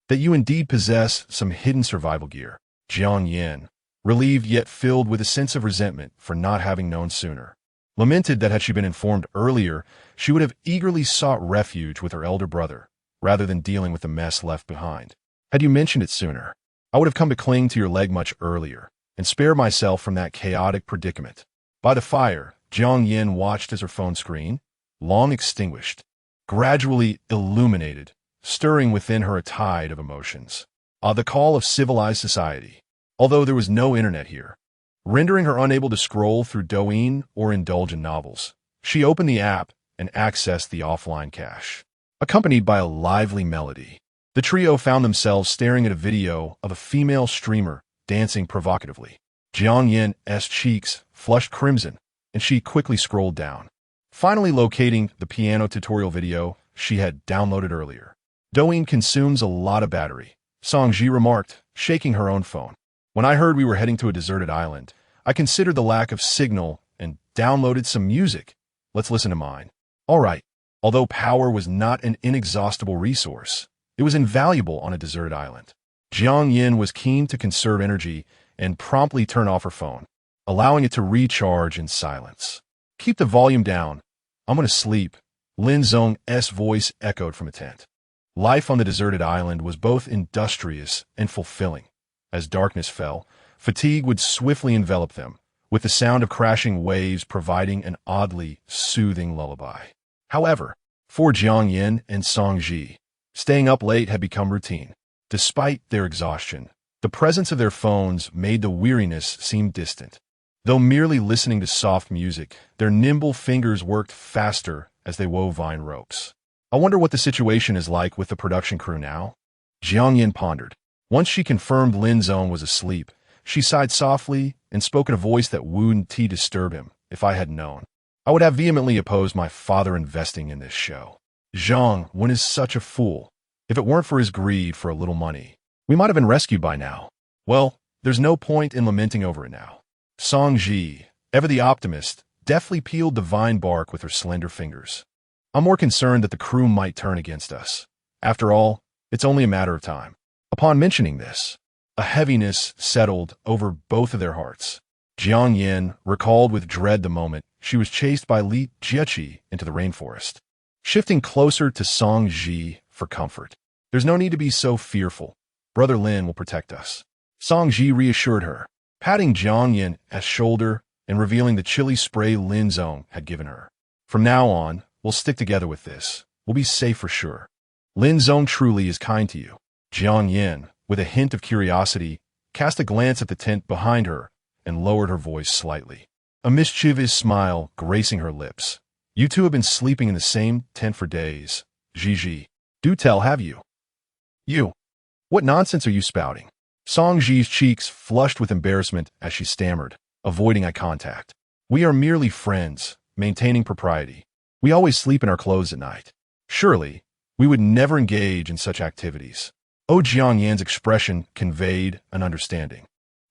that you indeed possess some hidden survival gear. Jiang Yin, relieved yet filled with a sense of resentment for not having known sooner, lamented that had she been informed earlier, she would have eagerly sought refuge with her elder brother, rather than dealing with the mess left behind. Had you mentioned it sooner, I would have come to cling to your leg much earlier, and spare myself from that chaotic predicament. By the fire, Jiang Yin watched as her phone screen, long extinguished, gradually illuminated, stirring within her a tide of emotions. The call of civilized society, although there was no internet here, rendering her unable to scroll through Douyin or indulge in novels. She opened the app and accessed the offline cache. Accompanied by a lively melody, the trio found themselves staring at a video of a female streamer dancing provocatively. Jiang Yin's cheeks flushed crimson, and she quickly scrolled down, finally locating the piano tutorial video she had downloaded earlier. Douyin consumes a lot of battery, Song Ji remarked, shaking her own phone. When I heard we were heading to a deserted island, I considered the lack of signal and downloaded some music. Let's listen to mine. All right. Although power was not an inexhaustible resource, it was invaluable on a deserted island. Jiang Yin was keen to conserve energy and promptly turn off her phone, allowing it to recharge in silence. Keep the volume down. I'm going to sleep, Lin Zong's voice echoed from a tent. Life on the deserted island was both industrious and fulfilling. As darkness fell, fatigue would swiftly envelop them, with the sound of crashing waves providing an oddly soothing lullaby. However, for Jiang Yin and Song Ji, staying up late had become routine. Despite their exhaustion, the presence of their phones made the weariness seem distant. Though merely listening to soft music, their nimble fingers worked faster as they wove vine ropes. I wonder what the situation is like with the production crew now? Jiang Yin pondered. Once she confirmed Lin Zong was asleep, she sighed softly and spoke in a voice that wouldn't disturb him, if I had known. I would have vehemently opposed my father investing in this show. Zhang Wen is such a fool. If it weren't for his greed for a little money, we might have been rescued by now. Well, there's no point in lamenting over it now. Song Ji, ever the optimist, deftly peeled the vine bark with her slender fingers. I'm more concerned that the crew might turn against us. After all, it's only a matter of time. Upon mentioning this, a heaviness settled over both of their hearts. Jiang Yin recalled with dread the moment she was chased by Li Jieqi into the rainforest. Shifting closer to Song Ji for comfort. There's no need to be so fearful. Brother Lin will protect us. Song Ji reassured her, patting Jiang Yin's shoulder and revealing the chilly spray Lin Zong had given her. From now on, we'll stick together with this. We'll be safe for sure. Lin Zong truly is kind to you. Jiang Yin, with a hint of curiosity, cast a glance at the tent behind her and lowered her voice slightly. A mischievous smile gracing her lips. You two have been sleeping in the same tent for days. Gigi. Do tell, have you? You. What nonsense are you spouting? Song Ji's cheeks flushed with embarrassment as she stammered, avoiding eye contact. We are merely friends, maintaining propriety. We always sleep in our clothes at night. Surely, we would never engage in such activities. Jiang Yan's expression conveyed an understanding,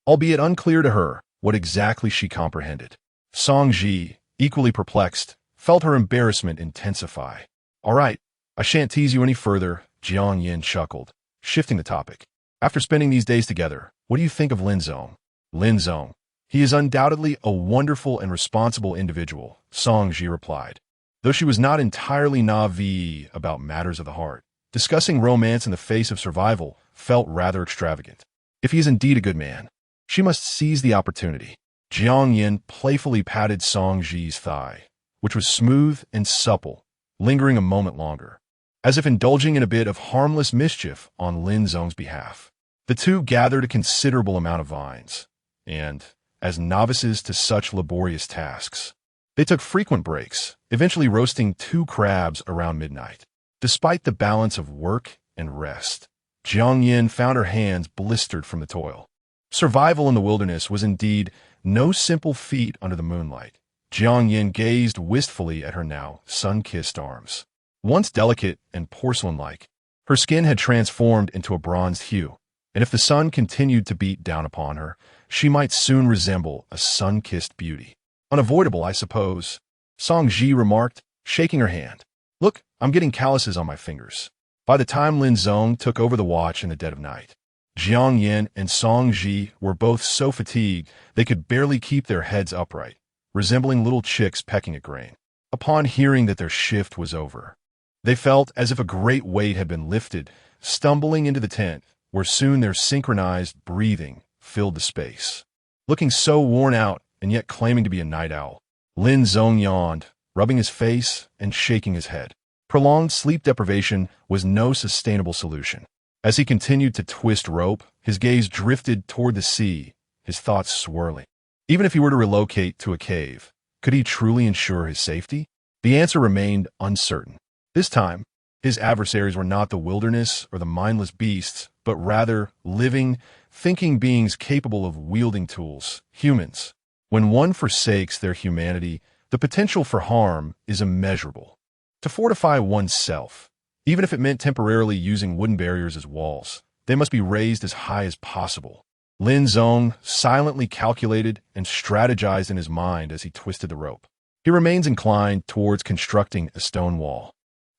albeit unclear to her what exactly she comprehended. Song Ji, equally perplexed, felt her embarrassment intensify. All right, I shan't tease you any further, Jiang Yin chuckled, shifting the topic. After spending these days together, what do you think of Lin Zong? Lin Zong. He is undoubtedly a wonderful and responsible individual, Song Ji replied. Though she was not entirely naive about matters of the heart, discussing romance in the face of survival felt rather extravagant. If he is indeed a good man, she must seize the opportunity. Jiang Yin playfully patted Song Ji's thigh, which was smooth and supple, lingering a moment longer, as if indulging in a bit of harmless mischief on Lin Zong's behalf. The two gathered a considerable amount of vines, and, as novices to such laborious tasks, they took frequent breaks, eventually roasting 2 crabs around midnight. Despite the balance of work and rest, Jiang Yin found her hands blistered from the toil. Survival in the wilderness was indeed no simple feat under the moonlight. Jiang Yin gazed wistfully at her now sun-kissed arms. Once delicate and porcelain-like, her skin had transformed into a bronzed hue, and if the sun continued to beat down upon her, she might soon resemble a sun-kissed beauty. Unavoidable, I suppose, Song Ji remarked, shaking her hand. Look, I'm getting calluses on my fingers. By the time Lin Zong took over the watch in the dead of night, Jiang Yin and Song Ji were both so fatigued they could barely keep their heads upright, resembling little chicks pecking at grain. Upon hearing that their shift was over, they felt as if a great weight had been lifted, stumbling into the tent, where soon their synchronized breathing filled the space. Looking so worn out and yet claiming to be a night owl, Lin Zong yawned, rubbing his face and shaking his head. Prolonged sleep deprivation was no sustainable solution. As he continued to twist rope, his gaze drifted toward the sea, his thoughts swirling. Even if he were to relocate to a cave, could he truly ensure his safety? The answer remained uncertain. This time, his adversaries were not the wilderness or the mindless beasts, but rather living, thinking beings capable of wielding tools, humans. When one forsakes their humanity, the potential for harm is immeasurable. To fortify oneself, even if it meant temporarily using wooden barriers as walls, they must be raised as high as possible. Lin Zong silently calculated and strategized in his mind as he twisted the rope. He remains inclined towards constructing a stone wall,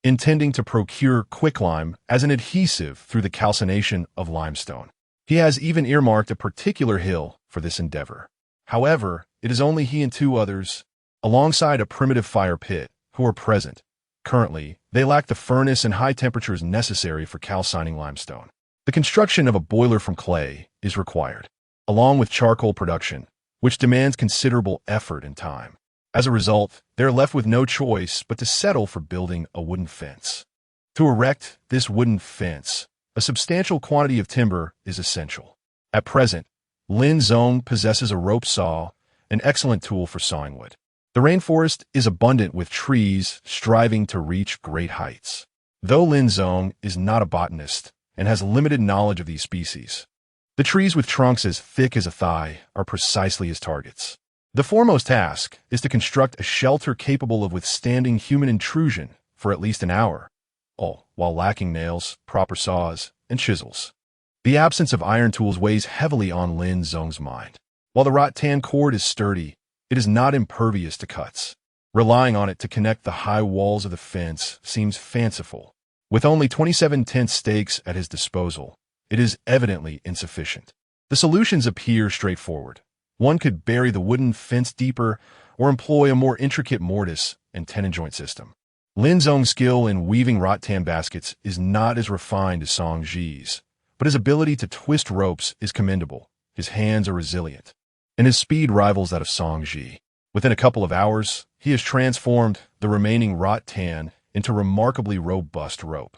intending to procure quicklime as an adhesive through the calcination of limestone. He has even earmarked a particular hill for this endeavor. However, it is only he and 2 others, alongside a primitive fire pit, who are present. Currently, they lack the furnace and high temperatures necessary for calcining limestone. The construction of a boiler from clay is required, along with charcoal production, which demands considerable effort and time. As a result, they are left with no choice but to settle for building a wooden fence. To erect this wooden fence, a substantial quantity of timber is essential. At present, Lin Zong possesses a rope saw, an excellent tool for sawing wood. The rainforest is abundant with trees striving to reach great heights. Though Lin Zong is not a botanist and has limited knowledge of these species, the trees with trunks as thick as a thigh are precisely his targets. The foremost task is to construct a shelter capable of withstanding human intrusion for at least an hour, all while lacking nails, proper saws, and chisels. The absence of iron tools weighs heavily on Lin Zong's mind. While the rattan cord is sturdy, it is not impervious to cuts. Relying on it to connect the high walls of the fence seems fanciful. With only 27 tent stakes at his disposal, it is evidently insufficient. The solutions appear straightforward. One could bury the wooden fence deeper or employ a more intricate mortise and tenon joint system. Lin Zong's skill in weaving rattan baskets is not as refined as Song Ji's, but his ability to twist ropes is commendable. His hands are resilient, and his speed rivals that of Song Ji. Within a couple of hours, he has transformed the remaining rattan into remarkably robust rope.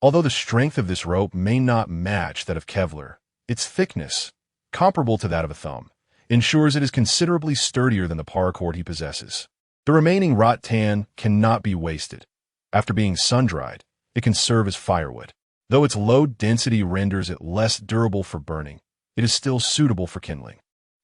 Although the strength of this rope may not match that of Kevlar, its thickness, comparable to that of a thumb, ensures it is considerably sturdier than the paracord he possesses. The remaining rattan cannot be wasted. After being sun-dried, it can serve as firewood. Though its low density renders it less durable for burning, it is still suitable for kindling.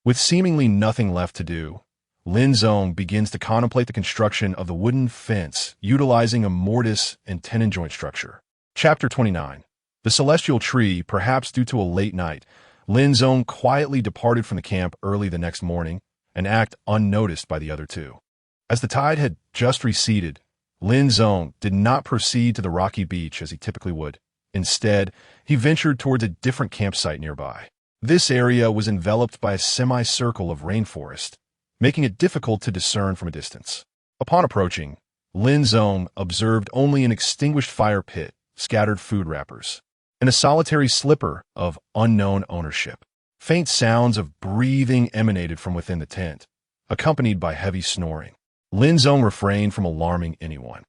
With seemingly nothing left to do, Lin Zong begins to contemplate the construction of the wooden fence utilizing a mortise and tenon joint structure. Chapter 29. The Celestial Tree. Perhaps due to a late night, Lin Zong quietly departed from the camp early the next morning, an act unnoticed by the other two. As the tide had just receded, Lin Zong did not proceed to the rocky beach as he typically would. Instead, he ventured towards a different campsite nearby. This area was enveloped by a semicircle of rainforest, making it difficult to discern from a distance. Upon approaching, Lin Zong observed only an extinguished fire pit, scattered food wrappers, and a solitary slipper of unknown ownership. Faint sounds of breathing emanated from within the tent, accompanied by heavy snoring. Lin Zong refrained from alarming anyone.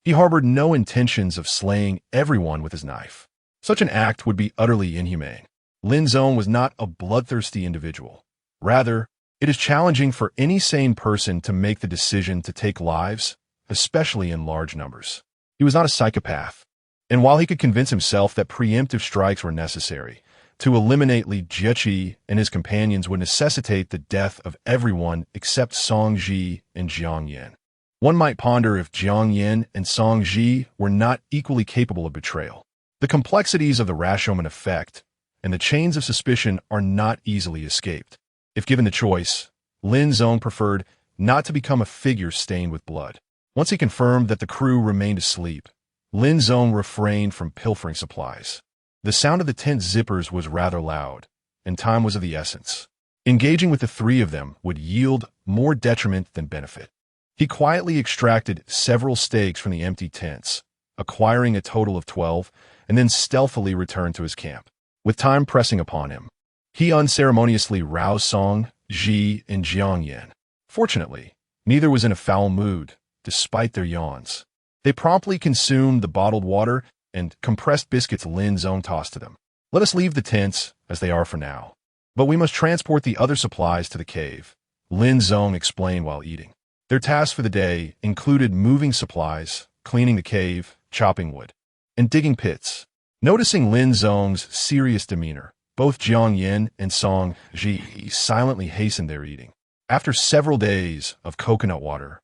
He harbored no intentions of slaying everyone with his knife. Such an act would be utterly inhumane. Lin Zong was not a bloodthirsty individual. Rather, it is challenging for any sane person to make the decision to take lives, especially in large numbers. He was not a psychopath, and while he could convince himself that preemptive strikes were necessary, to eliminate Li Jieqi and his companions would necessitate the death of everyone except Song Ji and Jiang Yan. One might ponder if Jiang Yan and Song Ji were not equally capable of betrayal. The complexities of the Rashomon effect and the chains of suspicion are not easily escaped. If given the choice, Lin Zong preferred not to become a figure stained with blood. Once he confirmed that the crew remained asleep, Lin Zong refrained from pilfering supplies. The sound of the tent zippers was rather loud, and time was of the essence. Engaging with the three of them would yield more detriment than benefit. He quietly extracted several stakes from the empty tents, acquiring a total of 12, and then stealthily returned to his camp. With time pressing upon him, he unceremoniously roused Song Ji and Jiang Yan. Fortunately, neither was in a foul mood, despite their yawns. They promptly consumed the bottled water and compressed biscuits Lin Zong tossed to them. Let us leave the tents as they are for now, but we must transport the other supplies to the cave, Lin Zong explained while eating. Their tasks for the day included moving supplies, cleaning the cave, chopping wood, and digging pits. Noticing Lin Zong's serious demeanor, both Jiang Yan and Song Ji silently hastened their eating. After several days of coconut water,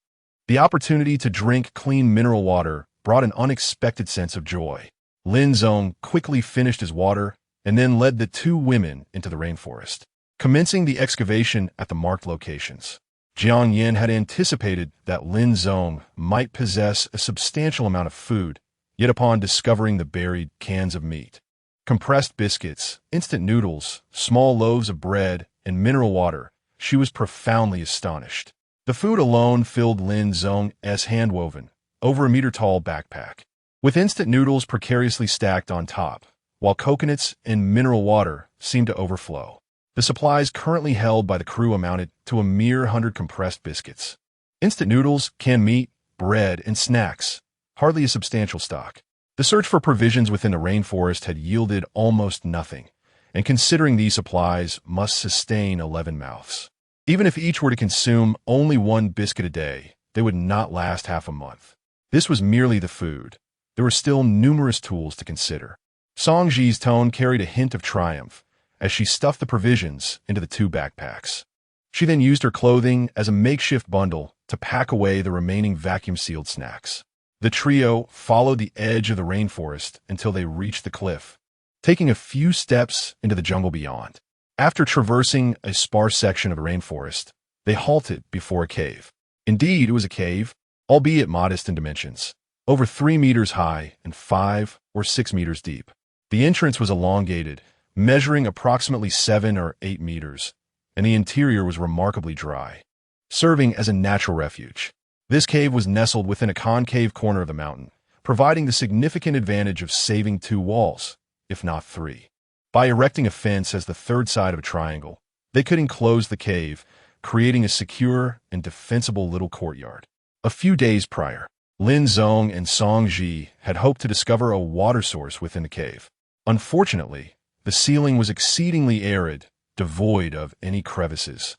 the opportunity to drink clean mineral water brought an unexpected sense of joy. Lin Zong quickly finished his water and then led the two women into the rainforest, commencing the excavation at the marked locations. Jiang Yan had anticipated that Lin Zong might possess a substantial amount of food, yet upon discovering the buried cans of meat, compressed biscuits, instant noodles, small loaves of bread, and mineral water, she was profoundly astonished. The food alone filled Lin Zong's hand-woven, over a meter-tall backpack, with instant noodles precariously stacked on top, while coconuts and mineral water seemed to overflow. The supplies currently held by the crew amounted to a mere 100 compressed biscuits. Instant noodles, canned meat, bread, and snacks, hardly a substantial stock. The search for provisions within the rainforest had yielded almost nothing, and considering these supplies must sustain 11 mouths. Even if each were to consume only one biscuit a day, they would not last half a month. This was merely the food. There were still numerous tools to consider. Song Ji's tone carried a hint of triumph as she stuffed the provisions into the two backpacks. She then used her clothing as a makeshift bundle to pack away the remaining vacuum-sealed snacks. The trio followed the edge of the rainforest until they reached the cliff, taking a few steps into the jungle beyond. After traversing a sparse section of the rainforest, they halted before a cave. Indeed, it was a cave, albeit modest in dimensions, over 3 meters high and 5 or 6 meters deep. The entrance was elongated, measuring approximately 7 or 8 meters, and the interior was remarkably dry, serving as a natural refuge. This cave was nestled within a concave corner of the mountain, providing the significant advantage of saving 2 walls, if not 3. By erecting a fence as the third side of a triangle, they could enclose the cave, creating a secure and defensible little courtyard. A few days prior, Lin Zong and Song Ji had hoped to discover a water source within the cave. Unfortunately, the ceiling was exceedingly arid, devoid of any crevices,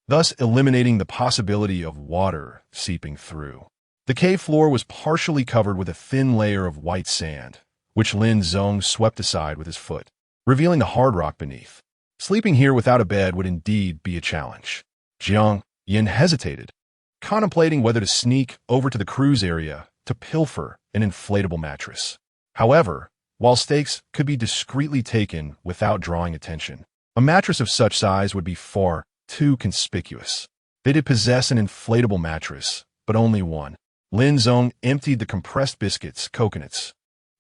thus eliminating the possibility of water seeping through. The cave floor was partially covered with a thin layer of white sand, which Lin Zong swept aside with his foot, revealing the hard rock beneath. Sleeping here without a bed would indeed be a challenge. Jiang Yin hesitated, contemplating whether to sneak over to the cruise area to pilfer an inflatable mattress. However, while stakes could be discreetly taken without drawing attention, a mattress of such size would be far too conspicuous. They did possess an inflatable mattress, but only one. Lin Zong emptied the compressed biscuits, coconuts,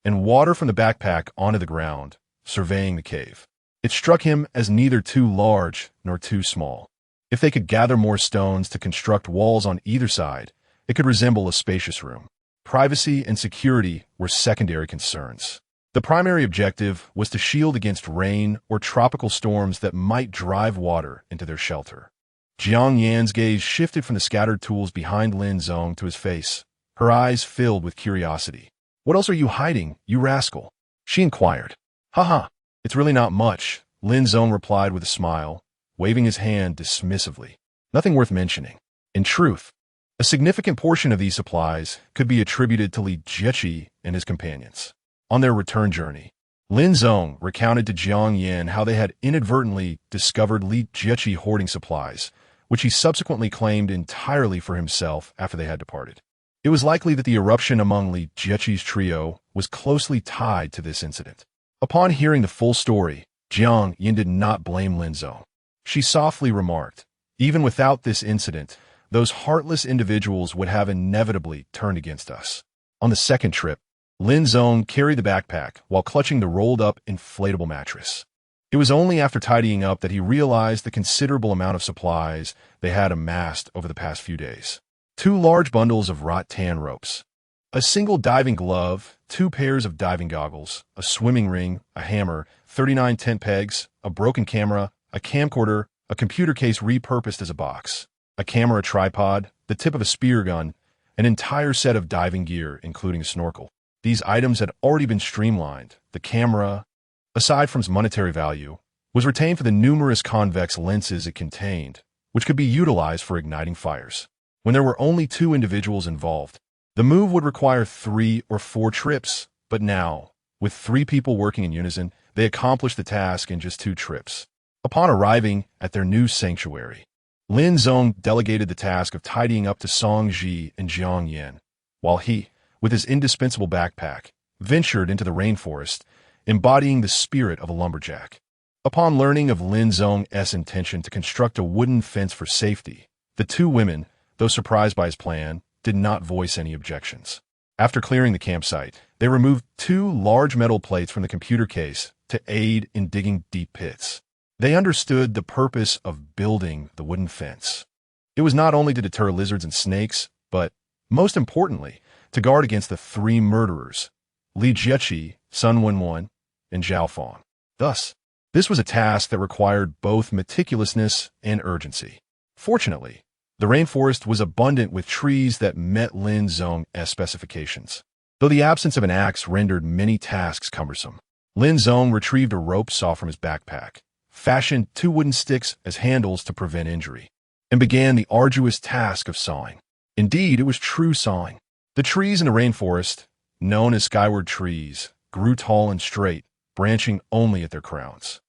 and water from the backpack onto the ground, surveying the cave. It struck him as neither too large nor too small. If they could gather more stones to construct walls on either side, it could resemble a spacious room. Privacy and security were secondary concerns. The primary objective was to shield against rain or tropical storms that might drive water into their shelter. Jiang Yan's gaze shifted from the scattered tools behind Lin Zong to his face, her eyes filled with curiosity. "What else are you hiding, you rascal?" she inquired. "Haha, it's really not much," Lin Zong replied with a smile, waving his hand dismissively. "Nothing worth mentioning." In truth, a significant portion of these supplies could be attributed to Li Jieqi and his companions. On their return journey, Lin Zong recounted to Jiang Yan how they had inadvertently discovered Li Jieqi hoarding supplies, which he subsequently claimed entirely for himself after they had departed. It was likely that the eruption among Li Jieqi's trio was closely tied to this incident. Upon hearing the full story, Jiang Yan did not blame Lin Zong. She softly remarked, "Even without this incident, those heartless individuals would have inevitably turned against us." On the second trip, Lin Zong carried the backpack while clutching the rolled-up inflatable mattress. It was only after tidying up that he realized the considerable amount of supplies they had amassed over the past few days. 2 large bundles of rattan ropes, a single diving glove, 2 pairs of diving goggles, a swimming ring, a hammer, 39 tent pegs, a broken camera, a camcorder, a computer case repurposed as a box, a camera tripod, the tip of a spear gun, an entire set of diving gear, including a snorkel. These items had already been streamlined. The camera, aside from its monetary value, was retained for the numerous convex lenses it contained, which could be utilized for igniting fires. When there were only 2 individuals involved, the move would require 3 or 4 trips, but now, with 3 people working in unison, they accomplished the task in just 2 trips. Upon arriving at their new sanctuary, Lin Zong delegated the task of tidying up to Song Ji and Jiang Yan, while he, with his indispensable backpack, ventured into the rainforest, embodying the spirit of a lumberjack. Upon learning of Lin Zong's intention to construct a wooden fence for safety, the 2 women, though surprised by his plan, did not voice any objections. After clearing the campsite, they removed 2 large metal plates from the computer case to aid in digging deep pits. They understood the purpose of building the wooden fence. It was not only to deter lizards and snakes, but, most importantly, to guard against the 3 murderers, Li Jieqi, Sun Wenwen, and Zhao Fang. Thus, this was a task that required both meticulousness and urgency. Fortunately, the rainforest was abundant with trees that met Lin Zong's specifications. Though the absence of an axe rendered many tasks cumbersome, Lin Zong retrieved a rope saw from his backpack, fashioned 2 wooden sticks as handles to prevent injury, and began the arduous task of sawing. Indeed, it was true sawing. The trees in the rainforest, known as skyward trees, grew tall and straight, branching only at their crowns.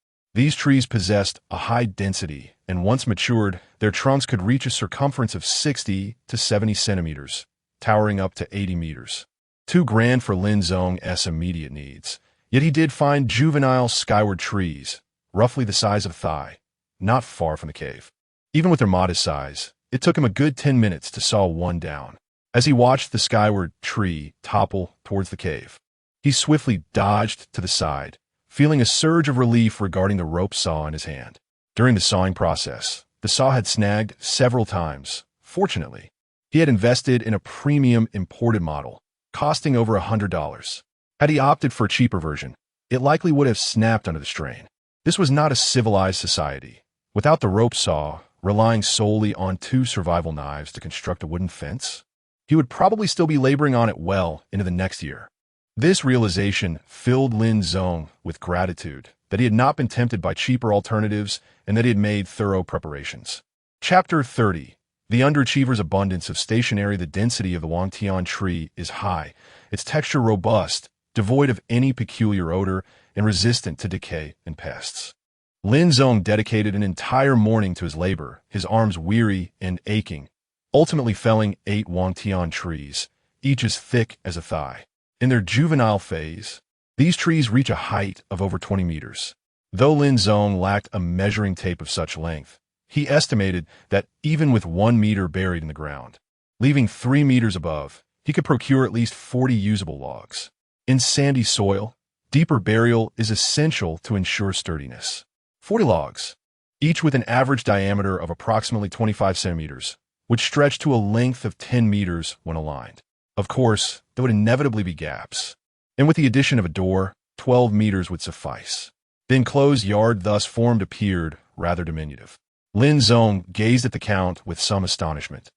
These trees possessed a high density, and once matured, their trunks could reach a circumference of 60 to 70 centimeters, towering up to 80 meters. Too grand for Lin Zong's immediate needs. Yet he did find juvenile skyward trees, roughly the size of a thigh, not far from the cave. Even with their modest size, it took him a good 10 minutes to saw one down. As he watched the skyward tree topple towards the cave, he swiftly dodged to the side, feeling a surge of relief regarding the rope saw in his hand. During the sawing process, the saw had snagged several times. Fortunately, he had invested in a premium imported model, costing over $100. Had he opted for a cheaper version, it likely would have snapped under the strain. This was not a civilized society. Without the rope saw, relying solely on 2 survival knives to construct a wooden fence, he would probably still be laboring on it well into the next year. This realization filled Lin Zong with gratitude that he had not been tempted by cheaper alternatives and that he had made thorough preparations. Chapter 30. The underachiever's abundance of stationery. The density of the Wangtian tree is high, its texture robust, devoid of any peculiar odor, and resistant to decay and pests. Lin Zong dedicated an entire morning to his labor, his arms weary and aching, ultimately felling 8 Wangtian trees, each as thick as a thigh. In their juvenile phase, these trees reach a height of over 20 meters. Though Lin Zong lacked a measuring tape of such length, he estimated that even with 1 meter buried in the ground, leaving 3 meters above, he could procure at least 40 usable logs. In sandy soil, deeper burial is essential to ensure sturdiness. 40 logs, each with an average diameter of approximately 25 centimeters, would stretch to a length of 10 meters when aligned. Of course, there would inevitably be gaps, and with the addition of a door, 12 meters would suffice. The enclosed yard thus formed appeared rather diminutive. Lin Zong gazed at the count with some astonishment.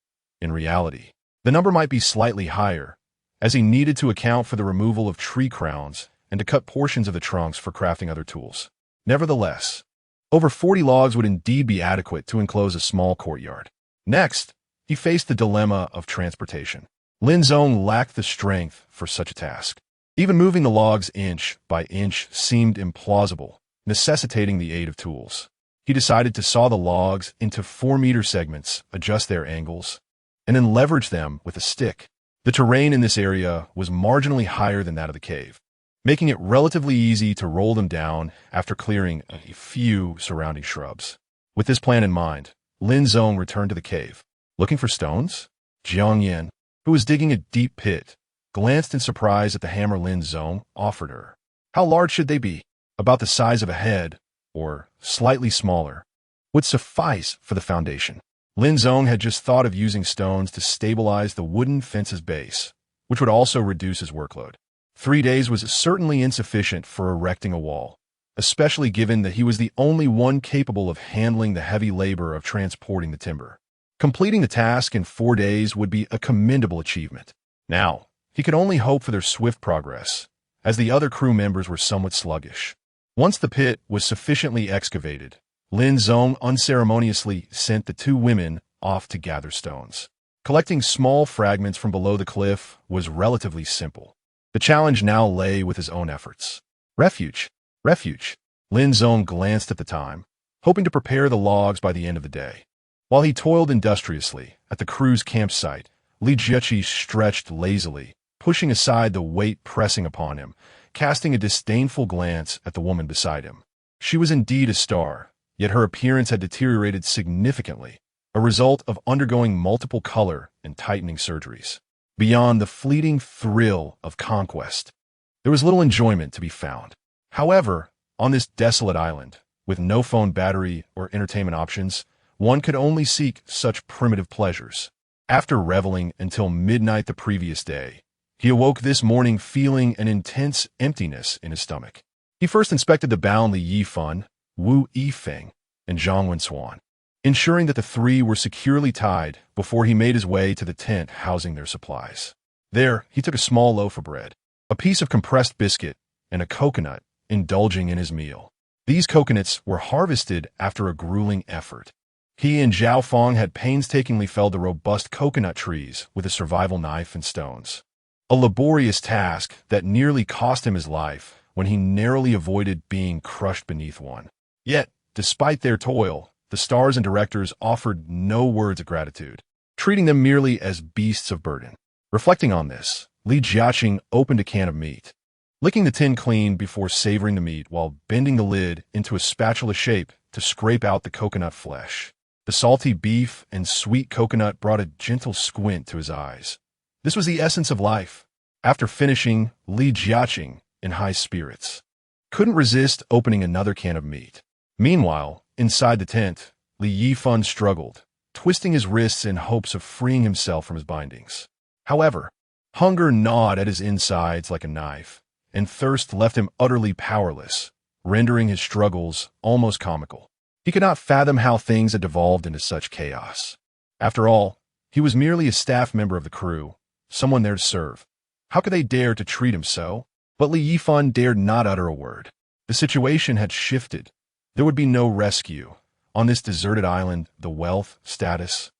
In reality, the number might be slightly higher, as he needed to account for the removal of tree crowns and to cut portions of the trunks for crafting other tools. Nevertheless, over 40 logs would indeed be adequate to enclose a small courtyard. Next, he faced the dilemma of transportation. Lin Zong lacked the strength for such a task. Even moving the logs inch by inch seemed implausible, necessitating the aid of tools. He decided to saw the logs into 4-meter segments, adjust their angles, and then leverage them with a stick. The terrain in this area was marginally higher than that of the cave, making it relatively easy to roll them down after clearing a few surrounding shrubs. With this plan in mind, Lin Zong returned to the cave. Looking for stones? Jiang Yan, who was digging a deep pit, glanced in surprise at the hammer Lin Zong offered her. How large should they be? About the size of a head, or slightly smaller, would suffice for the foundation. Lin Zong had just thought of using stones to stabilize the wooden fence's base, which would also reduce his workload. 3 days was certainly insufficient for erecting a wall, especially given that he was the only one capable of handling the heavy labor of transporting the timber. Completing the task in 4 days would be a commendable achievement. Now, he could only hope for their swift progress, as the other crew members were somewhat sluggish. Once the pit was sufficiently excavated, Lin Zong unceremoniously sent the 2 women off to gather stones. Collecting small fragments from below the cliff was relatively simple. The challenge now lay with his own efforts. Refuge. Lin Zong glanced at the time, hoping to prepare the logs by the end of the day. While he toiled industriously at the crew's campsite, Li Jieqi stretched lazily, pushing aside the weight pressing upon him, casting a disdainful glance at the woman beside him. She was indeed a star, yet her appearance had deteriorated significantly, a result of undergoing multiple color and tightening surgeries. Beyond the fleeting thrill of conquest, there was little enjoyment to be found. However, on this desolate island, with no phone battery or entertainment options, one could only seek such primitive pleasures. After reveling until midnight the previous day, he awoke this morning feeling an intense emptiness in his stomach. He first inspected the bound Li Yifan, Wu Yifeng, and Zhang Wensuan, ensuring that the 3 were securely tied before he made his way to the tent housing their supplies. There, he took a small loaf of bread, a piece of compressed biscuit, and a coconut, indulging in his meal. These coconuts were harvested after a grueling effort. He and Zhao Feng had painstakingly felled the robust coconut trees with a survival knife and stones. A laborious task that nearly cost him his life when he narrowly avoided being crushed beneath one. Yet, despite their toil, the stars and directors offered no words of gratitude, treating them merely as beasts of burden. Reflecting on this, Li Jiaqing opened a can of meat, licking the tin clean before savoring the meat while bending the lid into a spatula shape to scrape out the coconut flesh. The salty beef and sweet coconut brought a gentle squint to his eyes. This was the essence of life. After finishing, Li Jiaqing, in high spirits, couldn't resist opening another can of meat. Meanwhile, inside the tent, Li Yifan struggled, twisting his wrists in hopes of freeing himself from his bindings. However, hunger gnawed at his insides like a knife, and thirst left him utterly powerless, rendering his struggles almost comical. He could not fathom how things had devolved into such chaos. After all, he was merely a staff member of the crew, someone there to serve. How could they dare to treat him so? But Li Yifan dared not utter a word. The situation had shifted. There would be no rescue. On this deserted island, the wealth, status,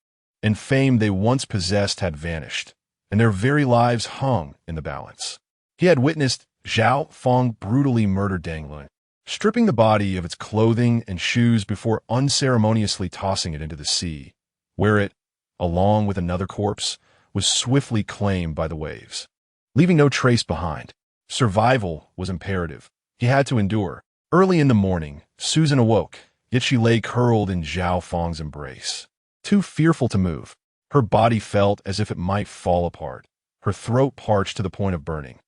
and fame they once possessed had vanished, and their very lives hung in the balance. He had witnessed Zhao Feng brutally murder Deng Lun, stripping the body of its clothing and shoes before unceremoniously tossing it into the sea, where it, along with another corpse, was swiftly claimed by the waves, leaving no trace behind. Survival was imperative. He had to endure. Early in the morning, Susan awoke, yet she lay curled in Zhao Feng's embrace, too fearful to move. Her body felt as if it might fall apart, her throat parched to the point of burning.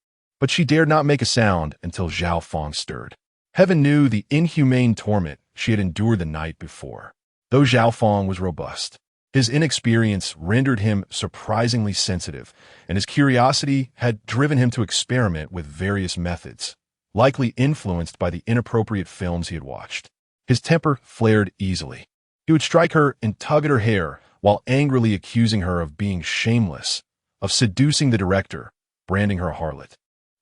But she dared not make a sound until Zhao Feng stirred. Heaven knew the inhumane torment she had endured the night before. Though Zhao Feng was robust, his inexperience rendered him surprisingly sensitive, and his curiosity had driven him to experiment with various methods, likely influenced by the inappropriate films he had watched. His temper flared easily. He would strike her and tug at her hair while angrily accusing her of being shameless, of seducing the director, branding her a harlot.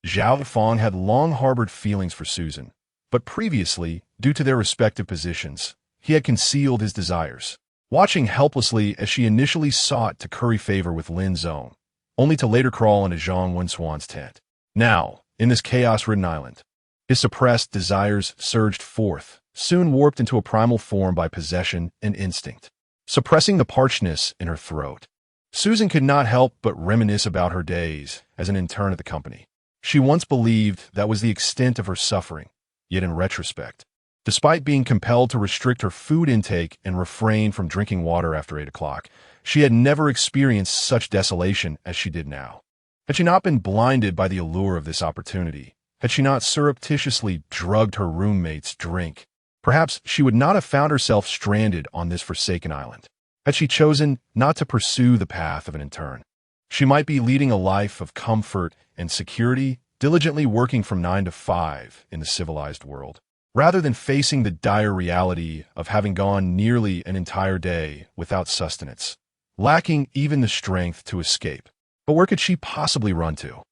Zhao Feng had long harbored feelings for Susan, but previously, due to their respective positions, he had concealed his desires, watching helplessly as she initially sought to curry favor with Lin Zong, only to later crawl into Zhang Wenxuan's tent. Now, in this chaos-ridden island, his suppressed desires surged forth, soon warped into a primal form by possession and instinct, suppressing the parchness in her throat. Susan could not help but reminisce about her days as an intern at the company. She once believed that was the extent of her suffering, yet in retrospect, despite being compelled to restrict her food intake and refrain from drinking water after 8 o'clock, she had never experienced such desolation as she did now. Had she not been blinded by the allure of this opportunity, had she not surreptitiously drugged her roommate's drink, perhaps she would not have found herself stranded on this forsaken island. Had she chosen not to pursue the path of an intern, she might be leading a life of comfort and security, diligently working from 9 to 5 in the civilized world, rather than facing the dire reality of having gone nearly an entire day without sustenance, lacking even the strength to escape. But where could she possibly run to?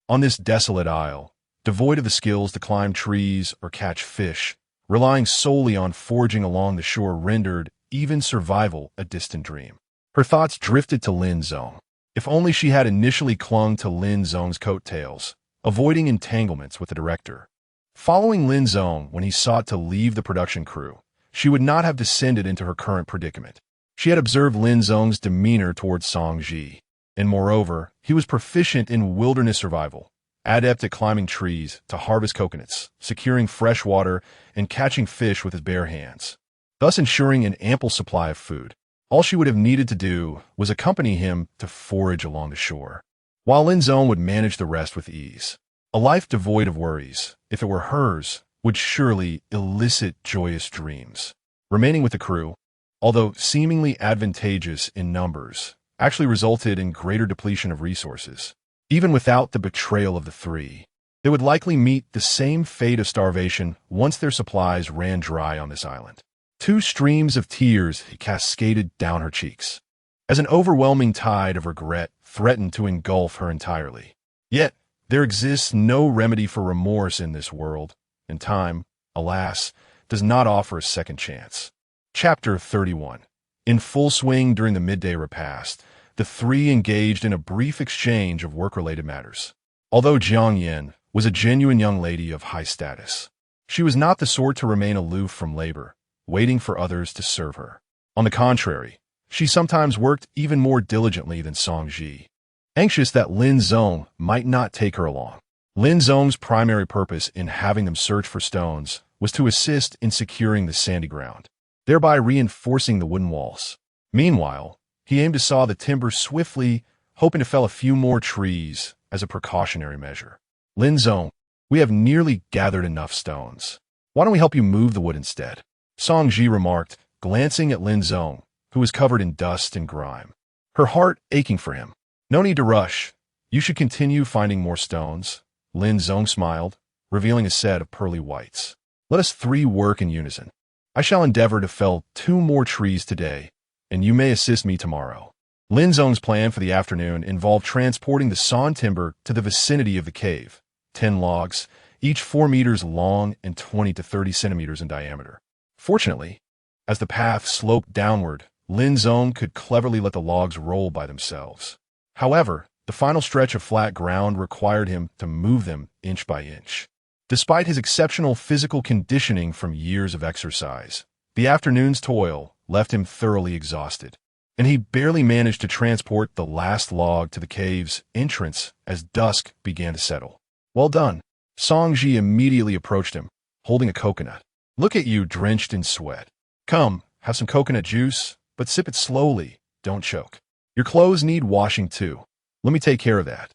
On this desolate isle, devoid of the skills to climb trees or catch fish, relying solely on foraging along the shore rendered even survival a distant dream. Her thoughts drifted to Lin Zong. If only she had initially clung to Lin Zong's coattails, avoiding entanglements with the director. Following Lin Zong when he sought to leave the production crew, she would not have descended into her current predicament. She had observed Lin Zong's demeanor towards Song Ji, and moreover, he was proficient in wilderness survival, adept at climbing trees to harvest coconuts, securing fresh water, and catching fish with his bare hands, thus ensuring an ample supply of food. All she would have needed to do was accompany him to forage along the shore, while Lin Zong would manage the rest with ease. A life devoid of worries, if it were hers, would surely elicit joyous dreams. Remaining with the crew, although seemingly advantageous in numbers, actually resulted in greater depletion of resources. Even without the betrayal of the three, they would likely meet the same fate of starvation once their supplies ran dry on this island. 2 streams of tears cascaded down her cheeks, as an overwhelming tide of regret threatened to engulf her entirely. Yet, there exists no remedy for remorse in this world, and time, alas, does not offer a second chance. Chapter 31. In full swing during the midday repast, the three engaged in a brief exchange of work-related matters. Although Jiang Yin was a genuine young lady of high status, She was not the sort to remain aloof from labor, waiting for others to serve her. On the contrary, she sometimes worked even more diligently than Song Ji, anxious that Lin Zong might not take her along. Lin Zong's primary purpose in having them search for stones was to assist in securing the sandy ground, thereby reinforcing the wooden walls. Meanwhile, he aimed to saw the timber swiftly, hoping to fell a few more trees as a precautionary measure. Lin Zong, we have nearly gathered enough stones. Why don't we help you move the wood instead? Song Ji remarked, glancing at Lin Zong, who was covered in dust and grime, her heart aching for him. No need to rush. You should continue finding more stones. Lin Zong smiled, revealing a set of pearly whites. Let us three work in unison. I shall endeavor to fell 2 more trees today, and you may assist me tomorrow. Lin Zong's plan for the afternoon involved transporting the sawn timber to the vicinity of the cave, 10 logs, each 4 meters long and 20 to 30 centimeters in diameter. Fortunately, as the path sloped downward, Lin Zong could cleverly let the logs roll by themselves. However, the final stretch of flat ground required him to move them inch by inch. Despite his exceptional physical conditioning from years of exercise, the afternoon's toil left him thoroughly exhausted, and he barely managed to transport the last log to the cave's entrance as dusk began to settle. Well done. Song Ji immediately approached him, holding a coconut. Look at you drenched in sweat. Come, have some coconut juice, but sip it slowly, don't choke. Your clothes need washing too. Let me take care of that.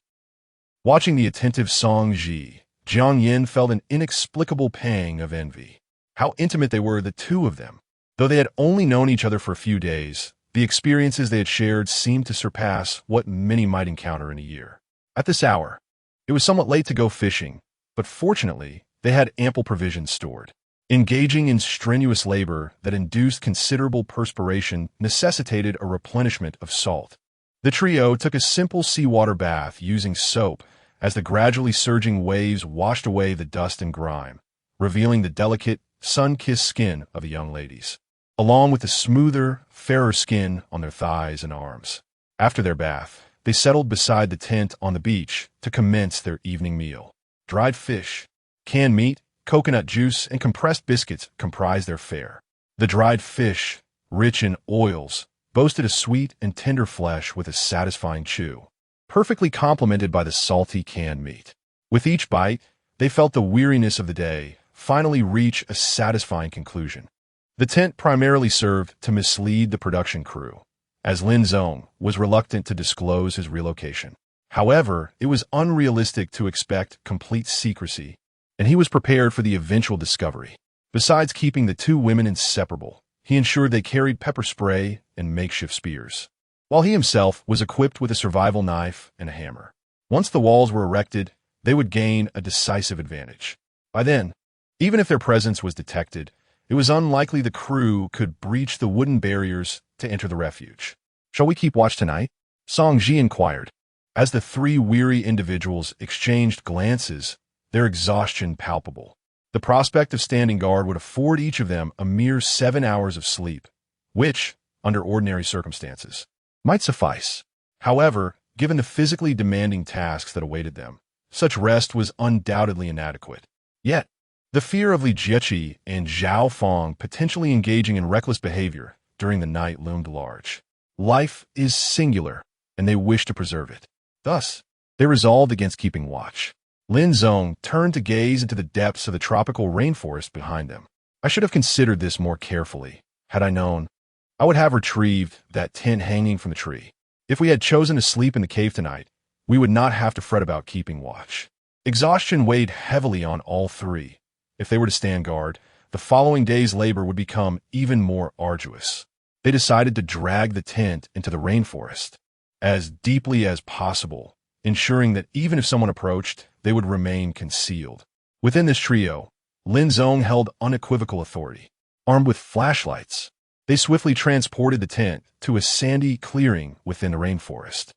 Watching the attentive Song Ji, Jiang Yin felt an inexplicable pang of envy. How intimate they were, the two of them. Though they had only known each other for a few days, the experiences they had shared seemed to surpass what many might encounter in a year. At this hour, it was somewhat late to go fishing, but fortunately, they had ample provisions stored. Engaging in strenuous labor that induced considerable perspiration necessitated a replenishment of salt. The trio took a simple seawater bath using soap as the gradually surging waves washed away the dust and grime, revealing the delicate, sun-kissed skin of the young ladies, along with the smoother, fairer skin on their thighs and arms. After their bath, they settled beside the tent on the beach to commence their evening meal. Dried fish, canned meat, coconut juice, and compressed biscuits comprised their fare. The dried fish, rich in oils, boasted a sweet and tender flesh with a satisfying chew, perfectly complemented by the salty canned meat. With each bite, they felt the weariness of the day finally reach a satisfying conclusion. The tent primarily served to mislead the production crew, as Lin Zong was reluctant to disclose his relocation. However, it was unrealistic to expect complete secrecy, and he was prepared for the eventual discovery. Besides keeping the two women inseparable, he ensured they carried pepper spray and makeshift spears, while he himself was equipped with a survival knife and a hammer. Once the walls were erected, they would gain a decisive advantage. By then, even if their presence was detected, it was unlikely the crew could breach the wooden barriers to enter the refuge. Shall we keep watch tonight? Song Ji inquired. As the 3 weary individuals exchanged glances, their exhaustion palpable. The prospect of standing guard would afford each of them a mere 7 hours of sleep, which, under ordinary circumstances, might suffice. However, given the physically demanding tasks that awaited them, such rest was undoubtedly inadequate. Yet, the fear of Li Jieqi and Zhao Fong potentially engaging in reckless behavior during the night loomed large. Life is singular, and they wished to preserve it. Thus, they resolved against keeping watch. Lin Zong turned to gaze into the depths of the tropical rainforest behind them. I should have considered this more carefully. Had I known, I would have retrieved that tent hanging from the tree. If we had chosen to sleep in the cave tonight, we would not have to fret about keeping watch. Exhaustion weighed heavily on all 3. If they were to stand guard, the following day's labor would become even more arduous. They decided to drag the tent into the rainforest as deeply as possible, ensuring that even if someone approached, they would remain concealed. Within this trio, Lin Zong held unequivocal authority. Armed with flashlights, they swiftly transported the tent to a sandy clearing within the rainforest.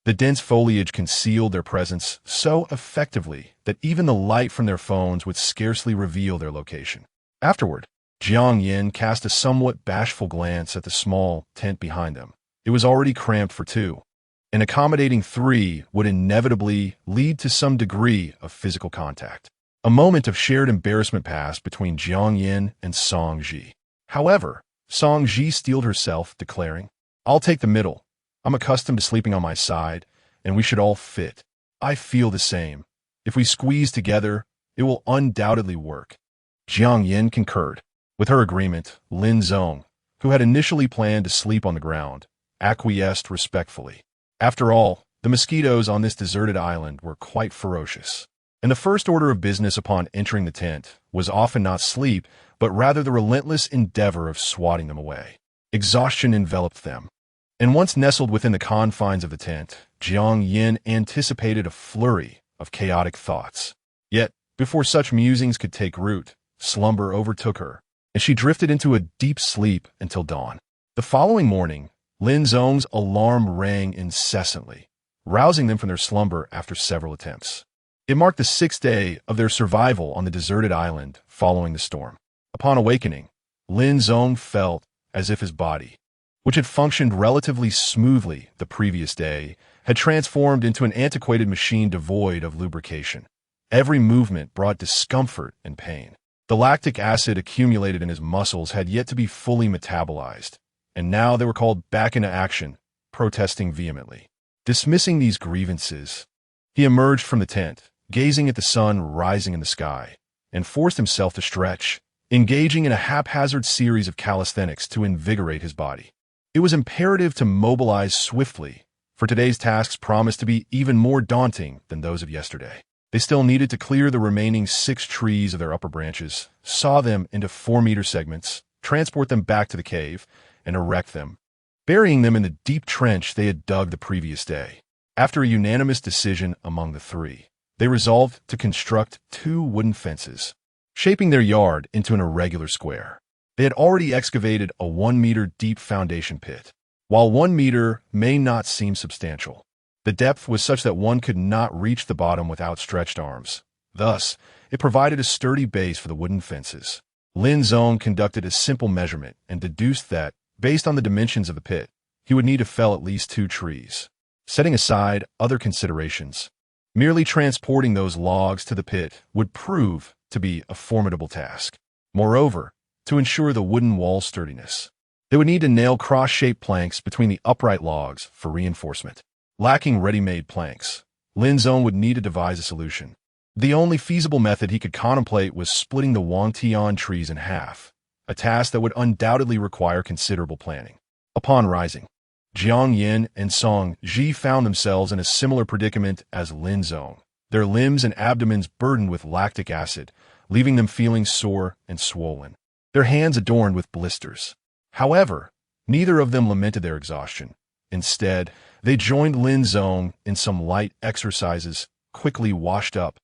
The dense foliage concealed their presence so effectively that even the light from their phones would scarcely reveal their location. Afterward, Jiang Yin cast a somewhat bashful glance at the small tent behind them. It was already cramped for 2, and accommodating 3 would inevitably lead to some degree of physical contact. A moment of shared embarrassment passed between Jiang Yin and Song Ji. However, Song Ji steeled herself, declaring, "I'll take the middle. I'm accustomed to sleeping on my side, and we should all fit. I feel the same. If we squeeze together, it will undoubtedly work." Jiang Yin concurred. With her agreement, Lin Zong, who had initially planned to sleep on the ground, acquiesced respectfully. After all, the mosquitoes on this deserted island were quite ferocious, and the first order of business upon entering the tent was often not sleep, but rather the relentless endeavor of swatting them away. Exhaustion enveloped them, and once nestled within the confines of the tent, Jiang Yin anticipated a flurry of chaotic thoughts. Yet, before such musings could take root, slumber overtook her, and she drifted into a deep sleep until dawn. The following morning, Lin Zong's alarm rang incessantly, rousing them from their slumber after several attempts. It marked the 6th day of their survival on the deserted island following the storm. Upon awakening, Lin Zong felt as if his body, which had functioned relatively smoothly the previous day, had transformed into an antiquated machine devoid of lubrication. Every movement brought discomfort and pain. The lactic acid accumulated in his muscles had yet to be fully metabolized, and now they were called back into action, protesting vehemently. Dismissing these grievances, he emerged from the tent, gazing at the sun rising in the sky, and forced himself to stretch, engaging in a haphazard series of calisthenics to invigorate his body. It was imperative to mobilize swiftly, for today's tasks promised to be even more daunting than those of yesterday. They still needed to clear the remaining 6 trees of their upper branches, saw them into 4-meter segments, transport them back to the cave, and erect them, burying them in the deep trench they had dug the previous day. After a unanimous decision among the 3, they resolved to construct 2 wooden fences, shaping their yard into an irregular square. They had already excavated a 1-meter deep foundation pit. While 1 meter may not seem substantial, the depth was such that one could not reach the bottom with outstretched arms. Thus, it provided a sturdy base for the wooden fences. Lin Zong conducted a simple measurement and deduced that, based on the dimensions of the pit, he would need to fell at least 2 trees. Setting aside other considerations, merely transporting those logs to the pit would prove to be a formidable task. Moreover, to ensure the wooden wall's sturdiness, they would need to nail cross-shaped planks between the upright logs for reinforcement. Lacking ready-made planks, Lin Zong would need to devise a solution. The only feasible method he could contemplate was splitting the Wangtian trees in half, a task that would undoubtedly require considerable planning. Upon rising, Jiang Yin and Song Ji found themselves in a similar predicament as Lin Zong, their limbs and abdomens burdened with lactic acid, leaving them feeling sore and swollen, their hands adorned with blisters. However, neither of them lamented their exhaustion. Instead, they joined Lin Zong in some light exercises, quickly washed up,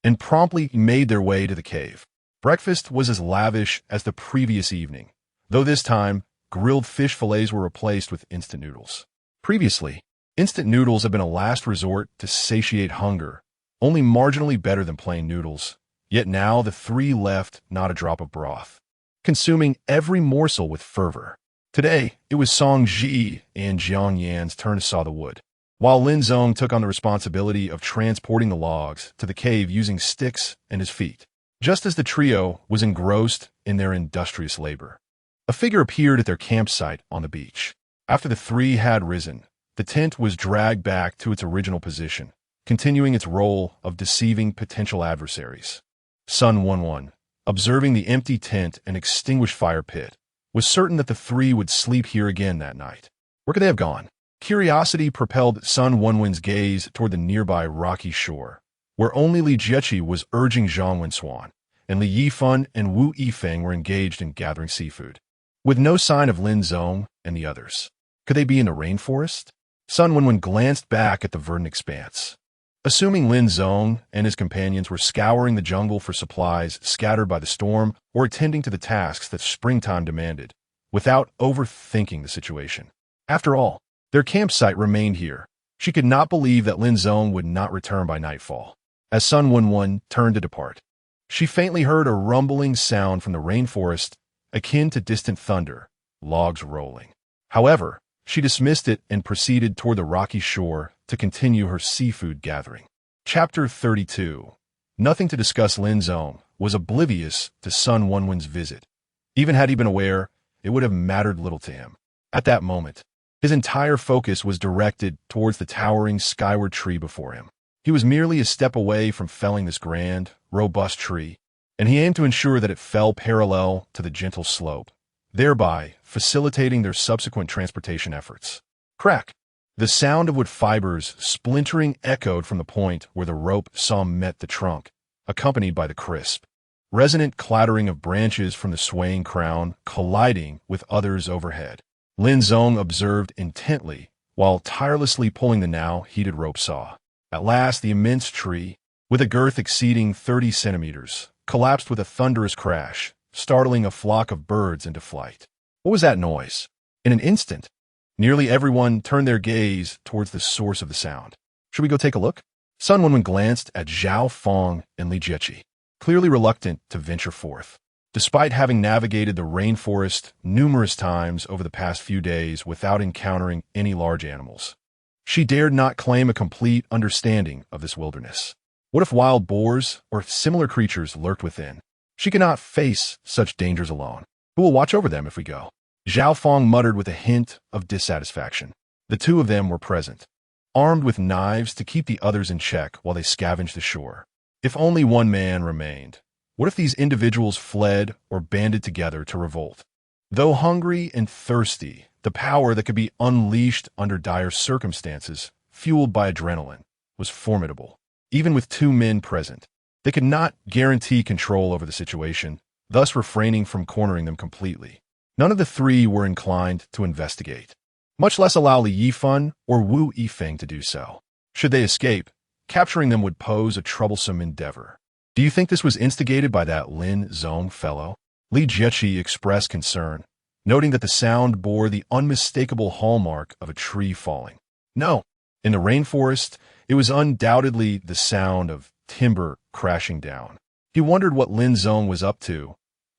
and promptly made their way to the cave. Breakfast was as lavish as the previous evening, though this time, grilled fish fillets were replaced with instant noodles. Previously, instant noodles had been a last resort to satiate hunger, only marginally better than plain noodles, yet now the 3 left not a drop of broth, consuming every morsel with fervor. Today, it was Song Ji and Jiang Yan's turn to saw the wood, while Lin Zong took on the responsibility of transporting the logs to the cave using sticks and his feet. Just as the trio was engrossed in their industrious labor, a figure appeared at their campsite on the beach. After the 3 had risen, the tent was dragged back to its original position, continuing its role of deceiving potential adversaries. Sun 11, observing the empty tent and extinguished fire pit, was certain that the 3 would sleep here again that night. Where could they have gone? Curiosity propelled Sun Wenwen's gaze toward the nearby rocky shore, where only Li Jieqi was urging Zhang Wenshuan, and Li Yifan and Wu Yifeng were engaged in gathering seafood. With no sign of Lin Zong and the others, could they be in the rainforest? Sun Wenwen glanced back at the verdant expanse. Assuming Lin Zong and his companions were scouring the jungle for supplies scattered by the storm or attending to the tasks that springtime demanded, without overthinking the situation. After all, their campsite remained here. She could not believe that Lin Zong would not return by nightfall. As Sun Wenwen turned to depart, she faintly heard a rumbling sound from the rainforest akin to distant thunder, logs rolling. However, she dismissed it and proceeded toward the rocky shore to continue her seafood gathering. Chapter 32. Nothing to discuss. Lin Zong was oblivious to Sun Wenwen's visit. Even had he been aware, it would have mattered little to him. At that moment, his entire focus was directed towards the towering skyward tree before him. He was merely a step away from felling this grand, robust tree, and he aimed to ensure that it fell parallel to the gentle slope, thereby facilitating their subsequent transportation efforts. Crack! The sound of wood fibers splintering echoed from the point where the rope saw met the trunk, accompanied by the crisp, resonant clattering of branches from the swaying crown colliding with others overhead. Lin Zong observed intently while tirelessly pulling the now heated rope saw. At last, the immense tree, with a girth exceeding 30 centimeters, collapsed with a thunderous crash, startling a flock of birds into flight. What was that noise? In an instant, nearly everyone turned their gaze towards the source of the sound. Should we go take a look? Sun Wenwen glanced at Zhao Feng and Li Jieqi, clearly reluctant to venture forth. Despite having navigated the rainforest numerous times over the past few days without encountering any large animals, she dared not claim a complete understanding of this wilderness. What if wild boars or similar creatures lurked within? She cannot face such dangers alone. Who will watch over them if we go? Zhao Feng muttered with a hint of dissatisfaction. The two of them were present, armed with knives to keep the others in check while they scavenged the shore. If only one man remained. What if these individuals fled or banded together to revolt? Though hungry and thirsty, the power that could be unleashed under dire circumstances, fueled by adrenaline, was formidable. Even with two men present, they could not guarantee control over the situation, thus refraining from cornering them completely. None of the three were inclined to investigate, much less allow Li Yifan or Wu Yifeng to do so. Should they escape, capturing them would pose a troublesome endeavor. Do you think this was instigated by that Lin Zong fellow? Li Jieqi expressed concern, noting that the sound bore the unmistakable hallmark of a tree falling. No, in the rainforest, it was undoubtedly the sound of timber crashing down. He wondered what Lin Zong was up to.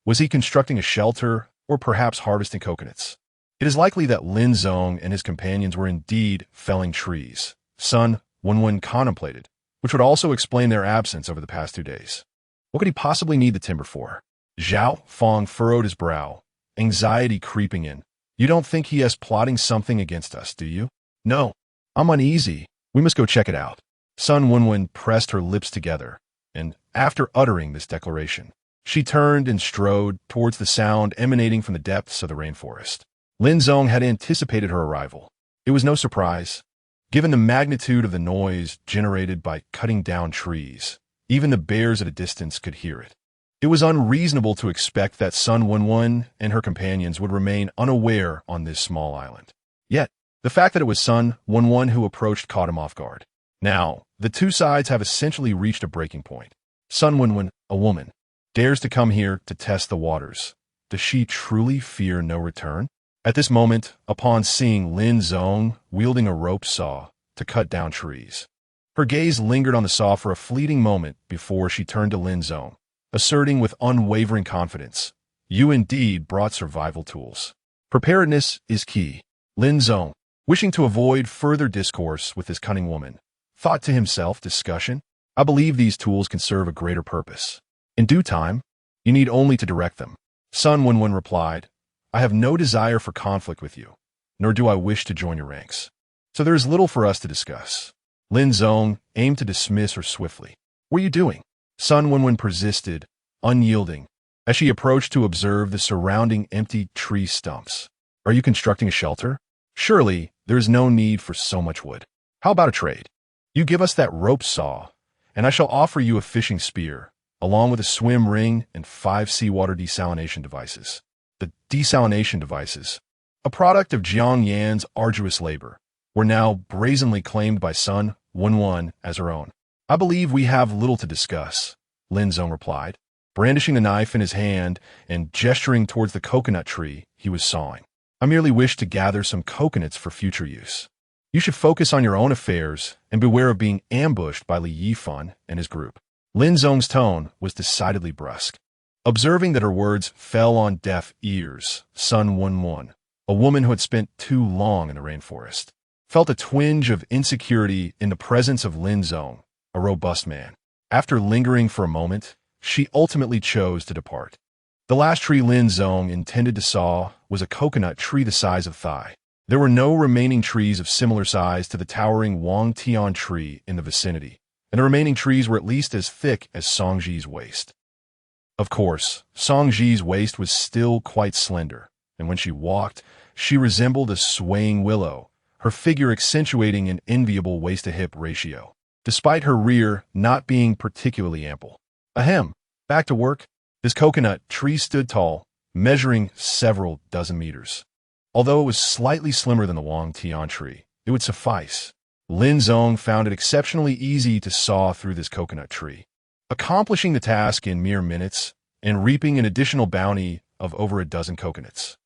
Was he constructing a shelter or perhaps harvesting coconuts? It is likely that Lin Zong and his companions were indeed felling trees, Sun Wenwen contemplated, which would also explain their absence over the past 2 days. What could he possibly need the timber for? Zhao Feng furrowed his brow, anxiety creeping in. You don't think he is plotting something against us, do you? No, I'm uneasy. We must go check it out. Sun Wenwen pressed her lips together, and after uttering this declaration, she turned and strode towards the sound emanating from the depths of the rainforest. Lin Zong had anticipated her arrival. It was no surprise, given the magnitude of the noise generated by cutting down trees. Even the bears at a distance could hear it. It was unreasonable to expect that Sun Wenwen and her companions would remain unaware on this small island. Yet, the fact that it was Sun Wenwen who approached caught him off guard. Now, the two sides have essentially reached a breaking point. Sun Wenwen, a woman, dares to come here to test the waters. Does she truly fear no return? At this moment, upon seeing Lin Zong wielding a rope saw to cut down trees, her gaze lingered on the saw for a fleeting moment before she turned to Lin Zong, asserting with unwavering confidence, "You indeed brought survival tools. Preparedness is key." Lin Zong, wishing to avoid further discourse with this cunning woman, thought to himself, discussion? I believe these tools can serve a greater purpose. In due time, you need only to direct them. Sun Wenwen replied, I have no desire for conflict with you, nor do I wish to join your ranks. So there is little for us to discuss. Lin Zong aimed to dismiss her swiftly. What are you doing? Sun Wenwen persisted, unyielding, as she approached to observe the surrounding empty tree stumps. Are you constructing a shelter? Surely, there is no need for so much wood. How about a trade? You give us that rope saw, and I shall offer you a fishing spear, along with a swim ring and 5 seawater desalination devices. The desalination devices, a product of Jiang Yan's arduous labor, were now brazenly claimed by Sun Wenwen as her own. I believe we have little to discuss, Lin Zong replied, brandishing the knife in his hand and gesturing towards the coconut tree he was sawing. I merely wish to gather some coconuts for future use. You should focus on your own affairs and beware of being ambushed by Li Yifan and his group. Lin Zong's tone was decidedly brusque. Observing that her words fell on deaf ears, Sun Wenwen, a woman who had spent too long in the rainforest, felt a twinge of insecurity in the presence of Lin Zong, a robust man. After lingering for a moment, she ultimately chose to depart. The last tree Lin Zong intended to saw was a coconut tree the size of thigh. There were no remaining trees of similar size to the towering Wang Tian tree in the vicinity, and the remaining trees were at least as thick as Songji's waist. Of course, Songji's waist was still quite slender, and when she walked, she resembled a swaying willow, her figure accentuating an enviable waist-to-hip ratio, despite her rear not being particularly ample. Ahem, back to work. This coconut tree stood tall, measuring several dozen meters. Although it was slightly slimmer than the Wang Tian tree, it would suffice. Lin Zong found it exceptionally easy to saw through this coconut tree, accomplishing the task in mere minutes and reaping an additional bounty of over a dozen coconuts.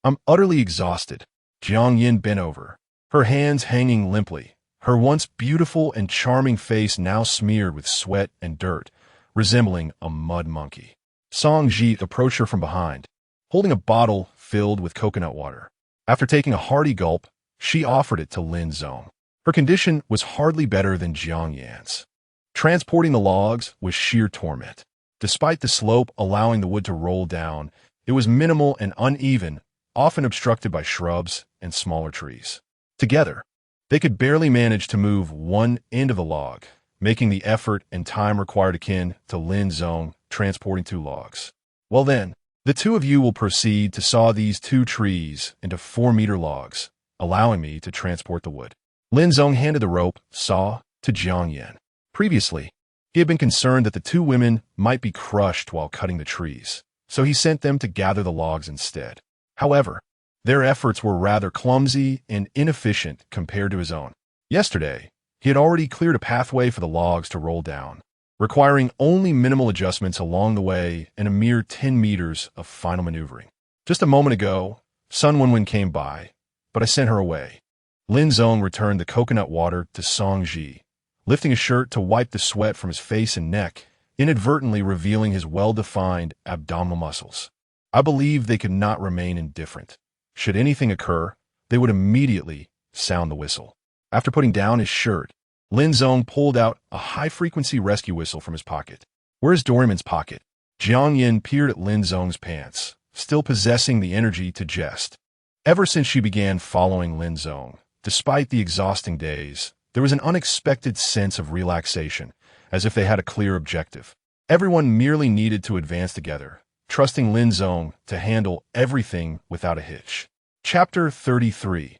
I'm utterly exhausted. Jiang Yin bent over, her hands hanging limply, her once beautiful and charming face now smeared with sweat and dirt, resembling a mud monkey. Songji approached her from behind, holding a bottle filled with coconut water. After taking a hearty gulp, she offered it to Lin Zong. Her condition was hardly better than Jiang Yan's. Transporting the logs was sheer torment. Despite the slope allowing the wood to roll down, it was minimal and uneven, often obstructed by shrubs and smaller trees. Together, they could barely manage to move one end of the log, making the effort and time required akin to Lin Zong transporting 2 logs. Well then, the two of you will proceed to saw these 2 trees into 4-meter logs, allowing me to transport the wood. Lin Zong handed the rope, saw, to Jiang Yan. Previously, he had been concerned that the 2 women might be crushed while cutting the trees, so he sent them to gather the logs instead. However, their efforts were rather clumsy and inefficient compared to his own. Yesterday, he had already cleared a pathway for the logs to roll down, requiring only minimal adjustments along the way and a mere 10 meters of final maneuvering. Just a moment ago, Sun Wenwen came by, but I sent her away. Lin Zong returned the coconut water to Songji, lifting his shirt to wipe the sweat from his face and neck, inadvertently revealing his well-defined abdominal muscles. I believed they could not remain indifferent. Should anything occur, they would immediately sound the whistle. After putting down his shirt, Lin Zong pulled out a high-frequency rescue whistle from his pocket. Where's Doraemon's pocket? Jiang Yin peered at Lin Zong's pants, still possessing the energy to jest. Ever since she began following Lin Zong, despite the exhausting days, there was an unexpected sense of relaxation, as if they had a clear objective. Everyone merely needed to advance together, trusting Lin Zong to handle everything without a hitch. Chapter 33.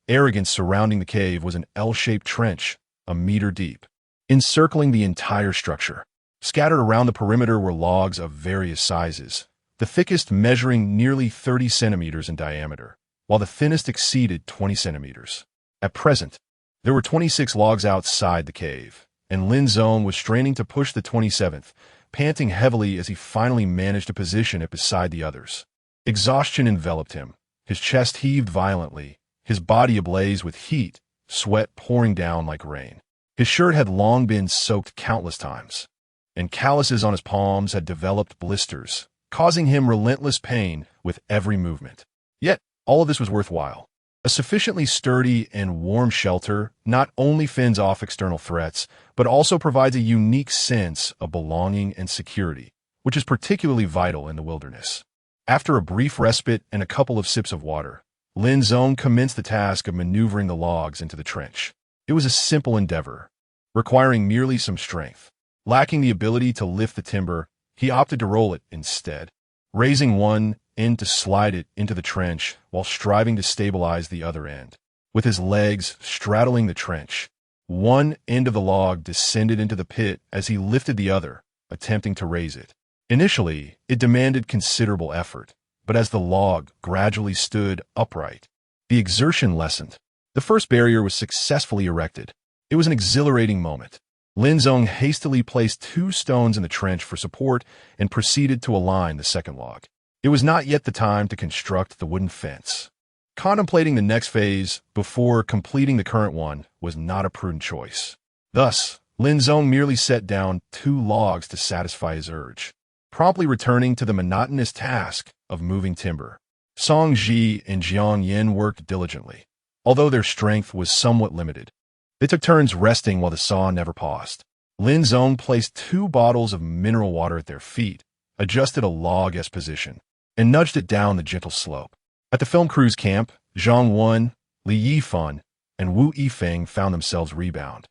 Arrogance surrounding the cave was an L-shaped trench, a meter deep, encircling the entire structure. Scattered around the perimeter were logs of various sizes, the thickest measuring nearly 30 centimeters in diameter, while the thinnest exceeded 20 centimeters. At present, there were 26 logs outside the cave, and Lin Zong was straining to push the 27th, panting heavily as he finally managed to position it beside the others. Exhaustion enveloped him. His chest heaved violently, his body ablaze with heat, sweat pouring down like rain. His shirt had long been soaked countless times, and calluses on his palms had developed blisters, causing him relentless pain with every movement. Yet, all of this was worthwhile. A sufficiently sturdy and warm shelter not only fends off external threats, but also provides a unique sense of belonging and security, which is particularly vital in the wilderness. After a brief respite and a couple of sips of water, Lin Zong commenced the task of maneuvering the logs into the trench. It was a simple endeavor, requiring merely some strength. Lacking the ability to lift the timber, he opted to roll it instead, raising one end to slide it into the trench while striving to stabilize the other end. With his legs straddling the trench, one end of the log descended into the pit as he lifted the other, attempting to raise it. Initially, it demanded considerable effort, but as the log gradually stood upright, the exertion lessened. The first barrier was successfully erected. It was an exhilarating moment. Lin Zong hastily placed 2 stones in the trench for support and proceeded to align the second log. It was not yet the time to construct the wooden fence. Contemplating the next phase before completing the current one was not a prudent choice. Thus, Lin Zong merely set down 2 logs to satisfy his urge, promptly returning to the monotonous task of moving timber. Songji and Jiang Yin worked diligently, although their strength was somewhat limited. They took turns resting while the saw never paused. Lin Zong placed 2 bottles of mineral water at their feet, adjusted a log-esque position, and nudged it down the gentle slope. At the film crew's camp, Zhang Wen, Li Yifan, and Wu Yifeng found themselves rebound.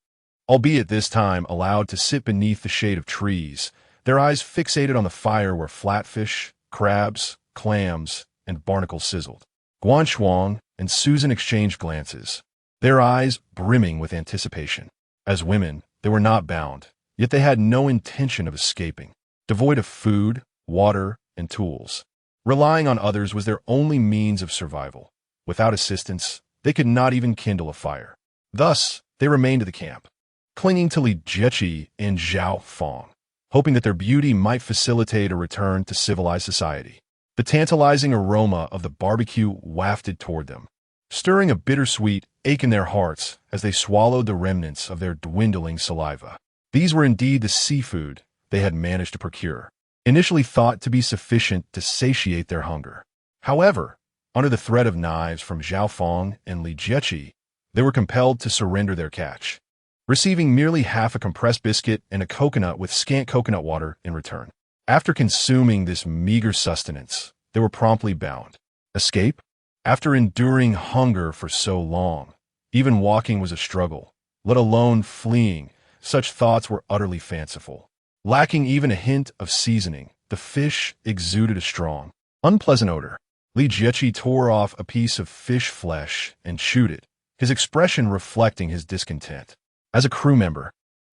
Albeit this time allowed to sit beneath the shade of trees, their eyes fixated on the fire where flatfish, crabs, clams, and barnacles sizzled. Guan Shuang and Susan exchanged glances, their eyes brimming with anticipation. As women, they were not bound, yet they had no intention of escaping. Devoid of food, water, and tools, relying on others was their only means of survival. Without assistance, they could not even kindle a fire. Thus, they remained at the camp, clinging to Li Jieqi and Zhao Fong, hoping that their beauty might facilitate a return to civilized society. The tantalizing aroma of the barbecue wafted toward them, stirring a bittersweet ache in their hearts as they swallowed the remnants of their dwindling saliva. These were indeed the seafood they had managed to procure, initially thought to be sufficient to satiate their hunger. However, under the threat of knives from Zhao Fong and Li Jieqi, they were compelled to surrender their catch, receiving merely half a compressed biscuit and a coconut with scant coconut water in return. After consuming this meager sustenance, they were promptly bound. Escape? After enduring hunger for so long, even walking was a struggle, let alone fleeing. Such thoughts were utterly fanciful. Lacking even a hint of seasoning, the fish exuded a strong, unpleasant odor. Li Jieqi tore off a piece of fish flesh and chewed it, his expression reflecting his discontent. As a crew member,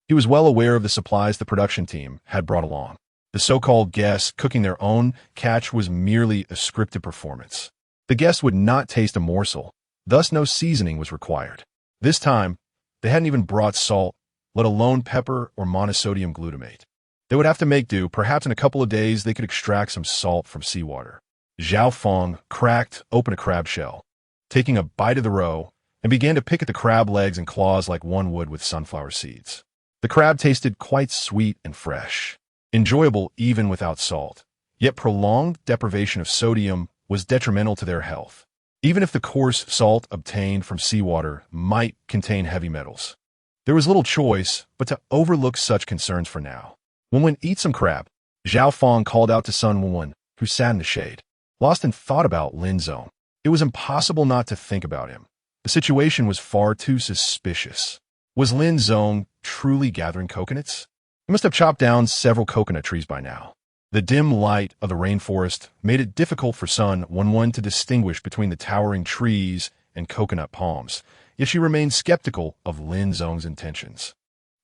he was well aware of the supplies the production team had brought along. The so-called guests cooking their own catch was merely a scripted performance. The guests would not taste a morsel, thus no seasoning was required. This time, they hadn't even brought salt, let alone pepper or monosodium glutamate. They would have to make do. Perhaps in a couple of days they could extract some salt from seawater. Zhao Fong cracked open a crab shell, taking a bite of the roe, and began to pick at the crab legs and claws like one would with sunflower seeds. The crab tasted quite sweet and fresh, enjoyable even without salt, yet prolonged deprivation of sodium was detrimental to their health, even if the coarse salt obtained from seawater might contain heavy metals. There was little choice but to overlook such concerns for now. Wen, eat some crab. Zhao Fong called out to Sun Wen, who sat in the shade, lost in thought about Lin Zong. It was impossible not to think about him. The situation was far too suspicious. Was Lin Zong truly gathering coconuts? He must have chopped down several coconut trees by now. The dim light of the rainforest made it difficult for Sun Wen to distinguish between the towering trees and coconut palms, yet she remained skeptical of Lin Zong's intentions.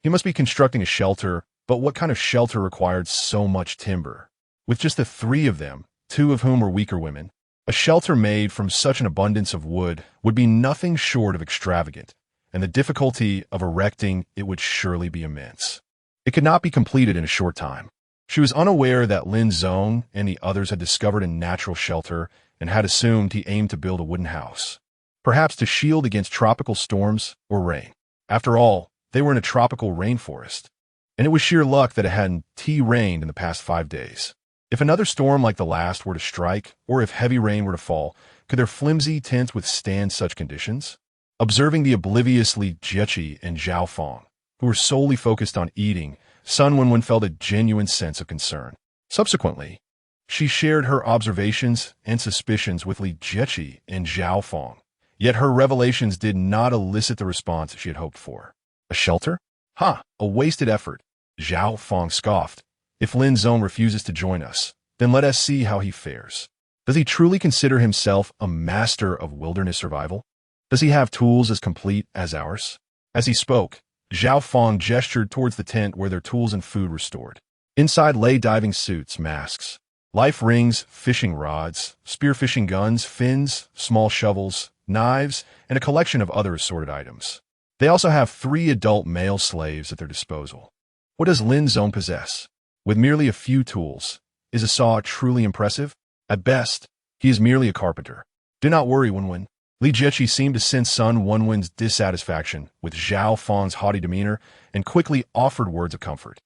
He must be constructing a shelter, but what kind of shelter required so much timber? With just the 3 of them, 2 of whom were weaker women, a shelter made from such an abundance of wood would be nothing short of extravagant, and the difficulty of erecting it would surely be immense. It could not be completed in a short time. She was unaware that Lin Zong and the others had discovered a natural shelter and had assumed he aimed to build a wooden house, perhaps to shield against tropical storms or rain. After all, they were in a tropical rainforest, and it was sheer luck that it hadn't rained in the past 5 days. If another storm like the last were to strike, or if heavy rain were to fall, could their flimsy tents withstand such conditions? Observing the oblivious Li Jieqi and Zhao Fong, who were solely focused on eating, Sun Wen felt a genuine sense of concern. Subsequently, she shared her observations and suspicions with Li Jieqi and Zhao Fong, yet her revelations did not elicit the response she had hoped for. A shelter? Ha! A wasted effort. Zhao Fong scoffed. If Lin Zong refuses to join us, then let us see how he fares. Does he truly consider himself a master of wilderness survival? Does he have tools as complete as ours? As he spoke, Zhao Fong gestured towards the tent where their tools and food were stored. Inside lay diving suits, masks, life rings, fishing rods, spearfishing guns, fins, small shovels, knives, and a collection of other assorted items. They also have 3 adult male slaves at their disposal. What does Lin Zong possess? With merely a few tools, is a saw truly impressive? At best, he is merely a carpenter. Do not worry, Wen. Li Jieqi seemed to sense Sun Wen's dissatisfaction with Zhao Fong's haughty demeanor and quickly offered words of comfort.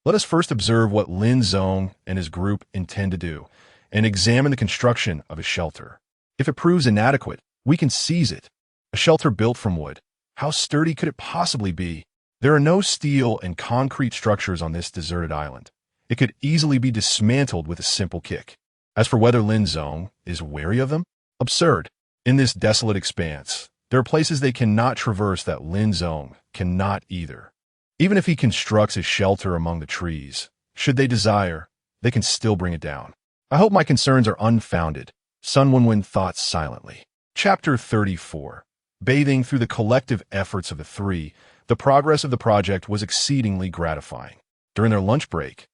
Let us first observe what Lin Zong and his group intend to do, and examine the construction of a shelter. If it proves inadequate, we can seize it. A shelter built from wood. How sturdy could it possibly be? There are no steel and concrete structures on this deserted island. It could easily be dismantled with a simple kick. As for whether Lin Zong is wary of them, absurd. In this desolate expanse, there are places they cannot traverse that Lin Zong cannot either. Even if he constructs a shelter among the trees, should they desire, they can still bring it down. I hope my concerns are unfounded, Sun Wenwen thought silently. Chapter 34. Bathing through the collective efforts of the three, the progress of the project was exceedingly gratifying. During their lunch break,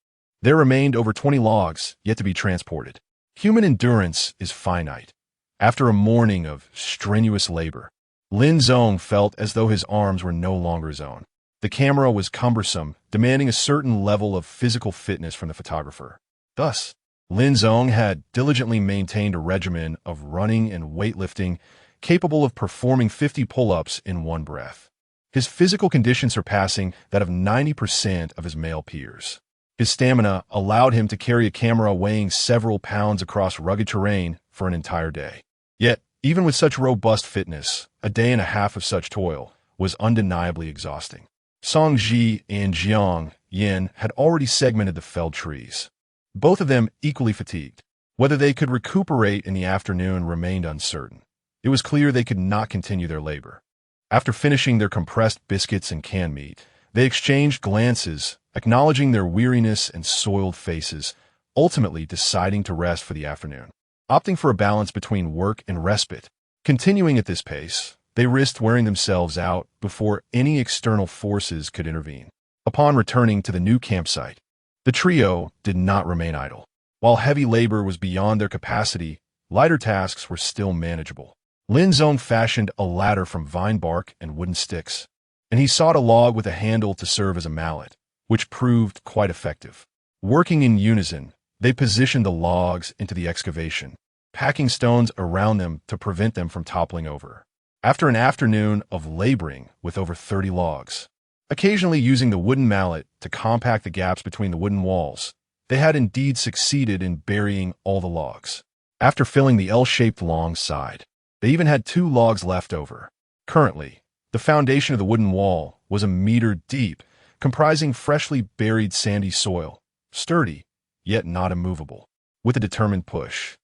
there remained over 20 logs yet to be transported. Human endurance is finite. After a morning of strenuous labor, Lin Zong felt as though his arms were no longer his own. The camera was cumbersome, demanding a certain level of physical fitness from the photographer. Thus, Lin Zong had diligently maintained a regimen of running and weightlifting capable of performing 50 pull-ups in one breath. His physical condition surpassing that of 90% of his male peers. His stamina allowed him to carry a camera weighing several pounds across rugged terrain for an entire day. Yet, even with such robust fitness, a day and a half of such toil was undeniably exhausting. Song Ji and Jiang Yin had already segmented the felled trees. Both of them equally fatigued. Whether they could recuperate in the afternoon remained uncertain. It was clear they could not continue their labor. After finishing their compressed biscuits and canned meat, they exchanged glances, acknowledging their weariness and soiled faces, ultimately deciding to rest for the afternoon. Opting for a balance between work and respite, continuing at this pace, they risked wearing themselves out before any external forces could intervene. Upon returning to the new campsite, the trio did not remain idle. While heavy labor was beyond their capacity, lighter tasks were still manageable. Lin Zong fashioned a ladder from vine bark and wooden sticks, and he sought a log with a handle to serve as a mallet, which proved quite effective. Working in unison, they positioned the logs into the excavation, packing stones around them to prevent them from toppling over. After an afternoon of laboring with over 30 logs, occasionally using the wooden mallet to compact the gaps between the wooden walls, they had indeed succeeded in burying all the logs. After filling the L-shaped long side, they even had 2 logs left over. Currently, the foundation of the wooden wall was a meter deep, comprising freshly buried sandy soil, sturdy, yet not immovable. With a determined push,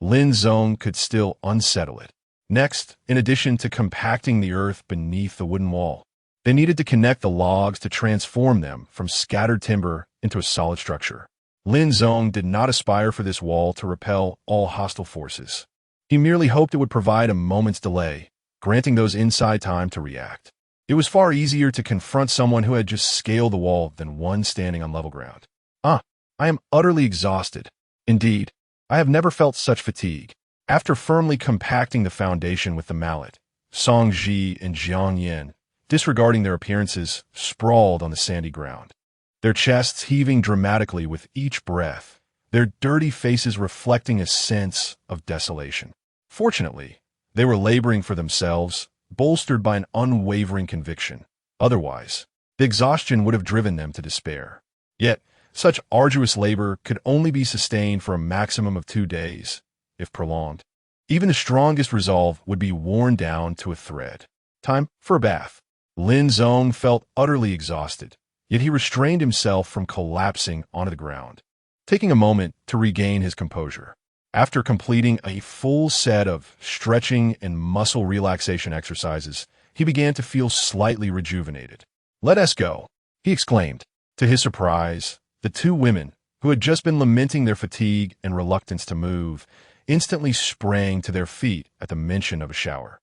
Lin Zong could still unsettle it. Next, in addition to compacting the earth beneath the wooden wall, they needed to connect the logs to transform them from scattered timber into a solid structure. Lin Zong did not aspire for this wall to repel all hostile forces. He merely hoped it would provide a moment's delay, granting those inside time to react. It was far easier to confront someone who had just scaled the wall than one standing on level ground. I am utterly exhausted. Indeed, I have never felt such fatigue. After firmly compacting the foundation with the mallet, Song Ji and Jiang Yin, disregarding their appearances, sprawled on the sandy ground. Their chests heaving dramatically with each breath, their dirty faces reflecting a sense of desolation. Fortunately, they were laboring for themselves, bolstered by an unwavering conviction. Otherwise, the exhaustion would have driven them to despair. Yet, such arduous labor could only be sustained for a maximum of 2 days, if prolonged. Even the strongest resolve would be worn down to a thread. Time for a bath. Lin Zong felt utterly exhausted, yet he restrained himself from collapsing onto the ground, taking a moment to regain his composure. After completing a full set of stretching and muscle relaxation exercises, he began to feel slightly rejuvenated. "Let us go," he exclaimed. To his surprise, the 2 women, who had just been lamenting their fatigue and reluctance to move, instantly sprang to their feet at the mention of a shower.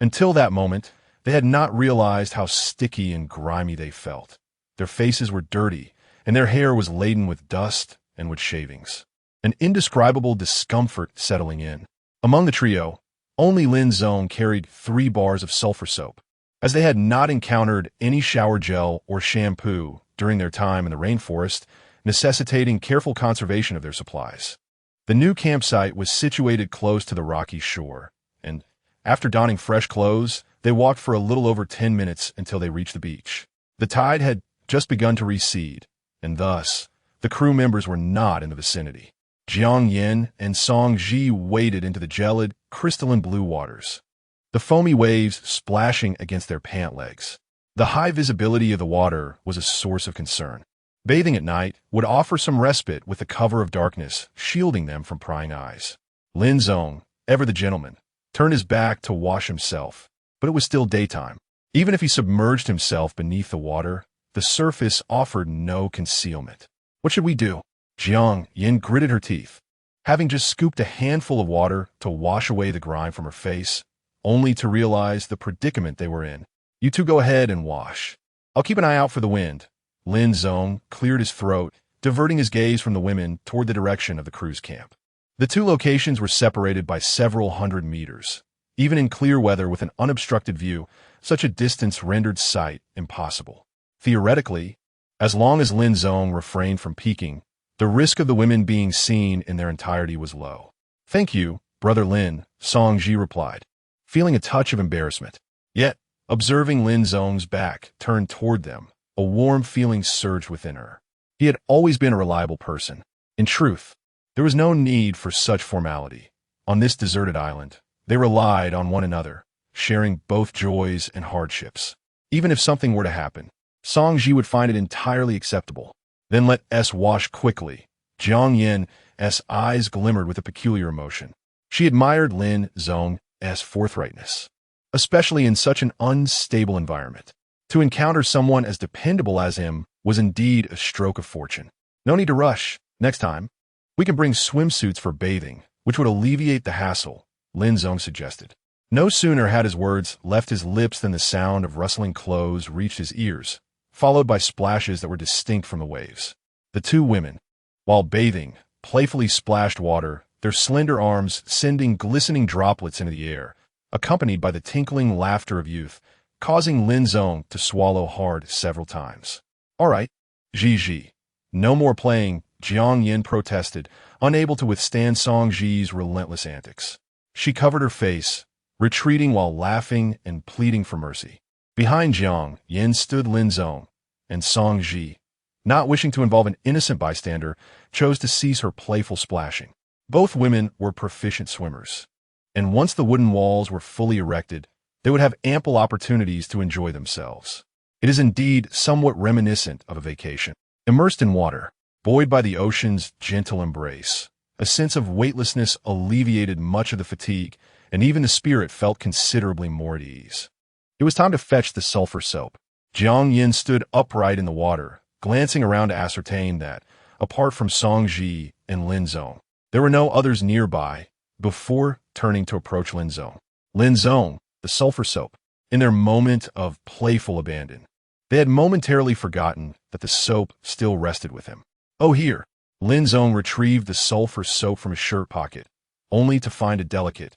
Until that moment, they had not realized how sticky and grimy they felt. Their faces were dirty, and their hair was laden with dust and with shavings. An indescribable discomfort settling in. Among the trio, only Lin Zong carried 3 bars of sulfur soap, as they had not encountered any shower gel or shampoo during their time in the rainforest, necessitating careful conservation of their supplies. The new campsite was situated close to the rocky shore, and, after donning fresh clothes, they walked for a little over 10 minutes until they reached the beach. The tide had just begun to recede, and thus, the crew members were not in the vicinity. Jiang Yin and Song Ji waded into the gelid, crystalline blue waters, the foamy waves splashing against their pant legs. The high visibility of the water was a source of concern. Bathing at night would offer some respite with the cover of darkness, shielding them from prying eyes. Lin Zong, ever the gentleman, turned his back to wash himself, but it was still daytime. Even if he submerged himself beneath the water, the surface offered no concealment. What should we do? Jiang Yin gritted her teeth. Having just scooped a handful of water to wash away the grime from her face, only to realize the predicament they were in. You two go ahead and wash. I'll keep an eye out for the wind. Lin Zong cleared his throat, diverting his gaze from the women toward the direction of the cruise camp. The two locations were separated by several hundred meters. Even in clear weather with an unobstructed view, such a distance rendered sight impossible. Theoretically, as long as Lin Zong refrained from peeking, the risk of the women being seen in their entirety was low. Thank you, Brother Lin, Song Ji replied, feeling a touch of embarrassment. Yet, observing Lin Zong's back turned toward them, a warm feeling surged within her. He had always been a reliable person. In truth, there was no need for such formality. On this deserted island, they relied on one another, sharing both joys and hardships. Even if something were to happen, Song Ji would find it entirely acceptable. Then let us wash quickly. Jiang Yin's eyes glimmered with a peculiar emotion. She admired Lin Zong's forthrightness, especially in such an unstable environment. To encounter someone as dependable as him was indeed a stroke of fortune. No need to rush. Next time, we can bring swimsuits for bathing, which would alleviate the hassle, Lin Zong suggested. No sooner had his words left his lips than the sound of rustling clothes reached his ears, followed by splashes that were distinct from the waves. The two women, while bathing, playfully splashed water, their slender arms sending glistening droplets into the air, accompanied by the tinkling laughter of youth, causing Lin Zong to swallow hard several times. All right, Ji. No more playing, Jiang Yin protested, unable to withstand Song Ji's relentless antics. She covered her face, retreating while laughing and pleading for mercy. Behind Jiang Yin stood Lin Zong, and Song Ji, not wishing to involve an innocent bystander, chose to cease her playful splashing. Both women were proficient swimmers, and once the wooden walls were fully erected, they would have ample opportunities to enjoy themselves. It is indeed somewhat reminiscent of a vacation. Immersed in water, buoyed by the ocean's gentle embrace, a sense of weightlessness alleviated much of the fatigue, and even the spirit felt considerably more at ease. It was time to fetch the sulfur soap. Jiang Yin stood upright in the water, glancing around to ascertain that, apart from Song Ji and Lin Zong, there were no others nearby, before turning to approach Lin Zong. Lin Zong, the sulfur soap, in their moment of playful abandon. They had momentarily forgotten that the soap still rested with him. Oh, here. Lin Zong retrieved the sulfur soap from his shirt pocket, only to find a delicate,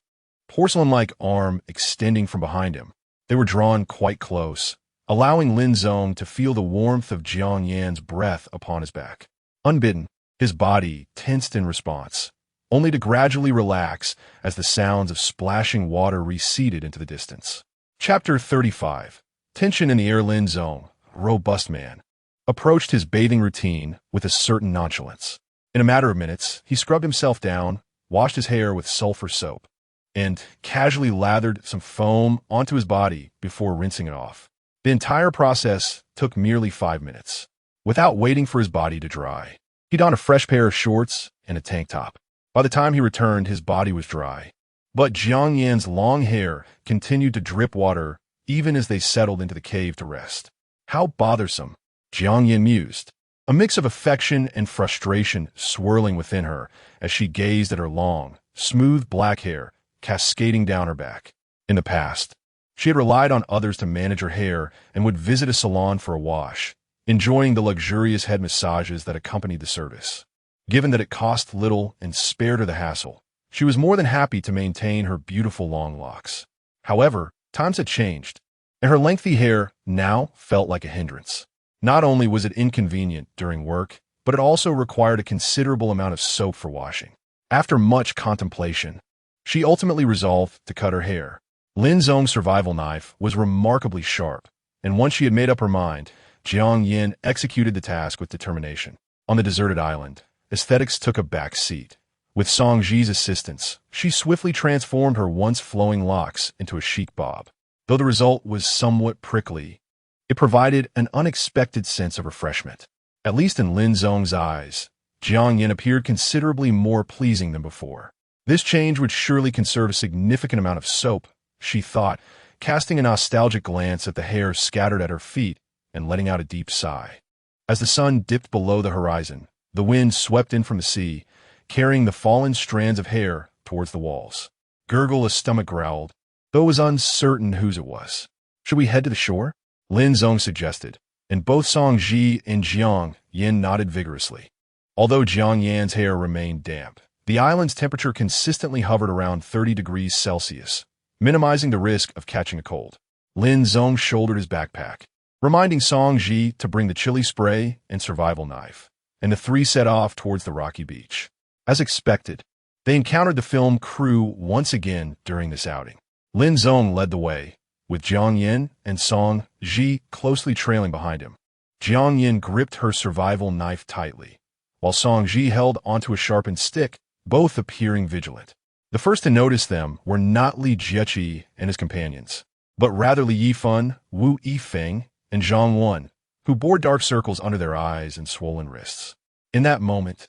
porcelain-like arm extending from behind him. They were drawn quite close, allowing Lin Zong to feel the warmth of Jiang Yan's breath upon his back. Unbidden, his body tensed in response, only to gradually relax as the sounds of splashing water receded into the distance. Chapter 35. Tension in the air. Lin Zong, robust man, approached his bathing routine with a certain nonchalance. In a matter of minutes, he scrubbed himself down, washed his hair with sulfur soap, and casually lathered some foam onto his body before rinsing it off. The entire process took merely 5 minutes. Without waiting for his body to dry, he donned a fresh pair of shorts and a tank top. By the time he returned, his body was dry, but Jiang Yan's long hair continued to drip water even as they settled into the cave to rest. How bothersome, Jiang Yan mused, a mix of affection and frustration swirling within her as she gazed at her long, smooth black hair cascading down her back. In the past, she had relied on others to manage her hair and would visit a salon for a wash, enjoying the luxurious head massages that accompanied the service. Given that it cost little and spared her the hassle, she was more than happy to maintain her beautiful long locks. However, times had changed, and her lengthy hair now felt like a hindrance. Not only was it inconvenient during work, but it also required a considerable amount of soap for washing. After much contemplation, she ultimately resolved to cut her hair. Lin Zong's survival knife was remarkably sharp, and once she had made up her mind, Jiang Yin executed the task with determination. On the deserted island, aesthetics took a back seat. With Song Ji's assistance, she swiftly transformed her once flowing locks into a chic bob. Though the result was somewhat prickly, It provided an unexpected sense of refreshment. At least in Lin Zong's eyes, Jiang Yin appeared considerably more pleasing than before. This change would surely conserve a significant amount of soap, she thought, casting a nostalgic glance at the hair scattered at her feet and letting out a deep sigh. As the sun dipped below the horizon, the wind swept in from the sea, carrying the fallen strands of hair towards the walls. Gurgle's stomach growled, though it was uncertain whose it was. Should we head to the shore? Lin Zong suggested, and both Song Ji and Jiang Yin nodded vigorously. Although Jiang Yan's hair remained damp, the island's temperature consistently hovered around 30 degrees Celsius, minimizing the risk of catching a cold. Lin Zong shouldered his backpack, reminding Song Ji to bring the chili spray and survival knife, and the three set off towards the rocky beach. As expected, they encountered the film crew once again during this outing. Lin Zong led the way, with Jiang Yin and Song Ji closely trailing behind him. Jiang Yin gripped her survival knife tightly, while Song Ji held onto a sharpened stick, both appearing vigilant. The first to notice them were not Li Jieqi and his companions, but rather Li Yifan, Wu Yifeng, and Zhang Wen, who bore dark circles under their eyes and swollen wrists. In that moment,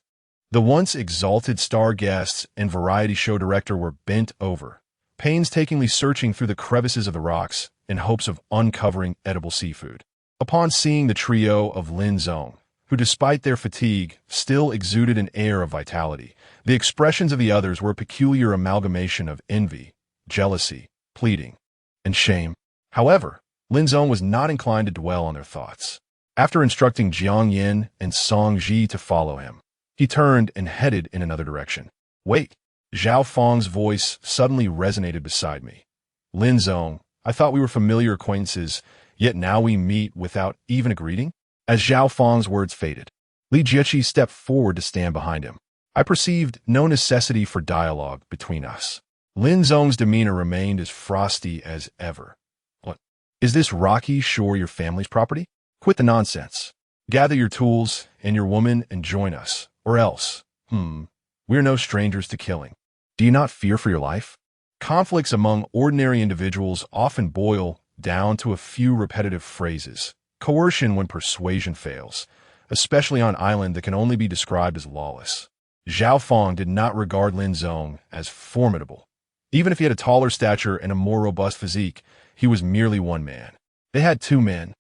the once exalted star guests and variety show director were bent over, painstakingly searching through the crevices of the rocks in hopes of uncovering edible seafood. Upon seeing the trio of Lin Zong, who despite their fatigue still exuded an air of vitality, the expressions of the others were a peculiar amalgamation of envy, jealousy, pleading, and shame. However, Lin Zong was not inclined to dwell on their thoughts. After instructing Jiang Yin and Song Ji to follow him, he turned and headed in another direction. Wait! Zhao Feng's voice suddenly resonated beside me. Lin Zong, I thought we were familiar acquaintances, yet now we meet without even a greeting? As Zhao Feng's words faded, Li Jieqi stepped forward to stand behind him. I perceived no necessity for dialogue between us. Lin Zong's demeanor remained as frosty as ever. What? Is this rocky shore your family's property? Quit the nonsense. Gather your tools and your woman and join us, or else, we're no strangers to killing. Do you not fear for your life? Conflicts among ordinary individuals often boil down to a few repetitive phrases. Coercion when persuasion fails, especially on an island that can only be described as lawless. Zhao Feng did not regard Lin Zong as formidable. Even if he had a taller stature and a more robust physique, he was merely one man. They had two men,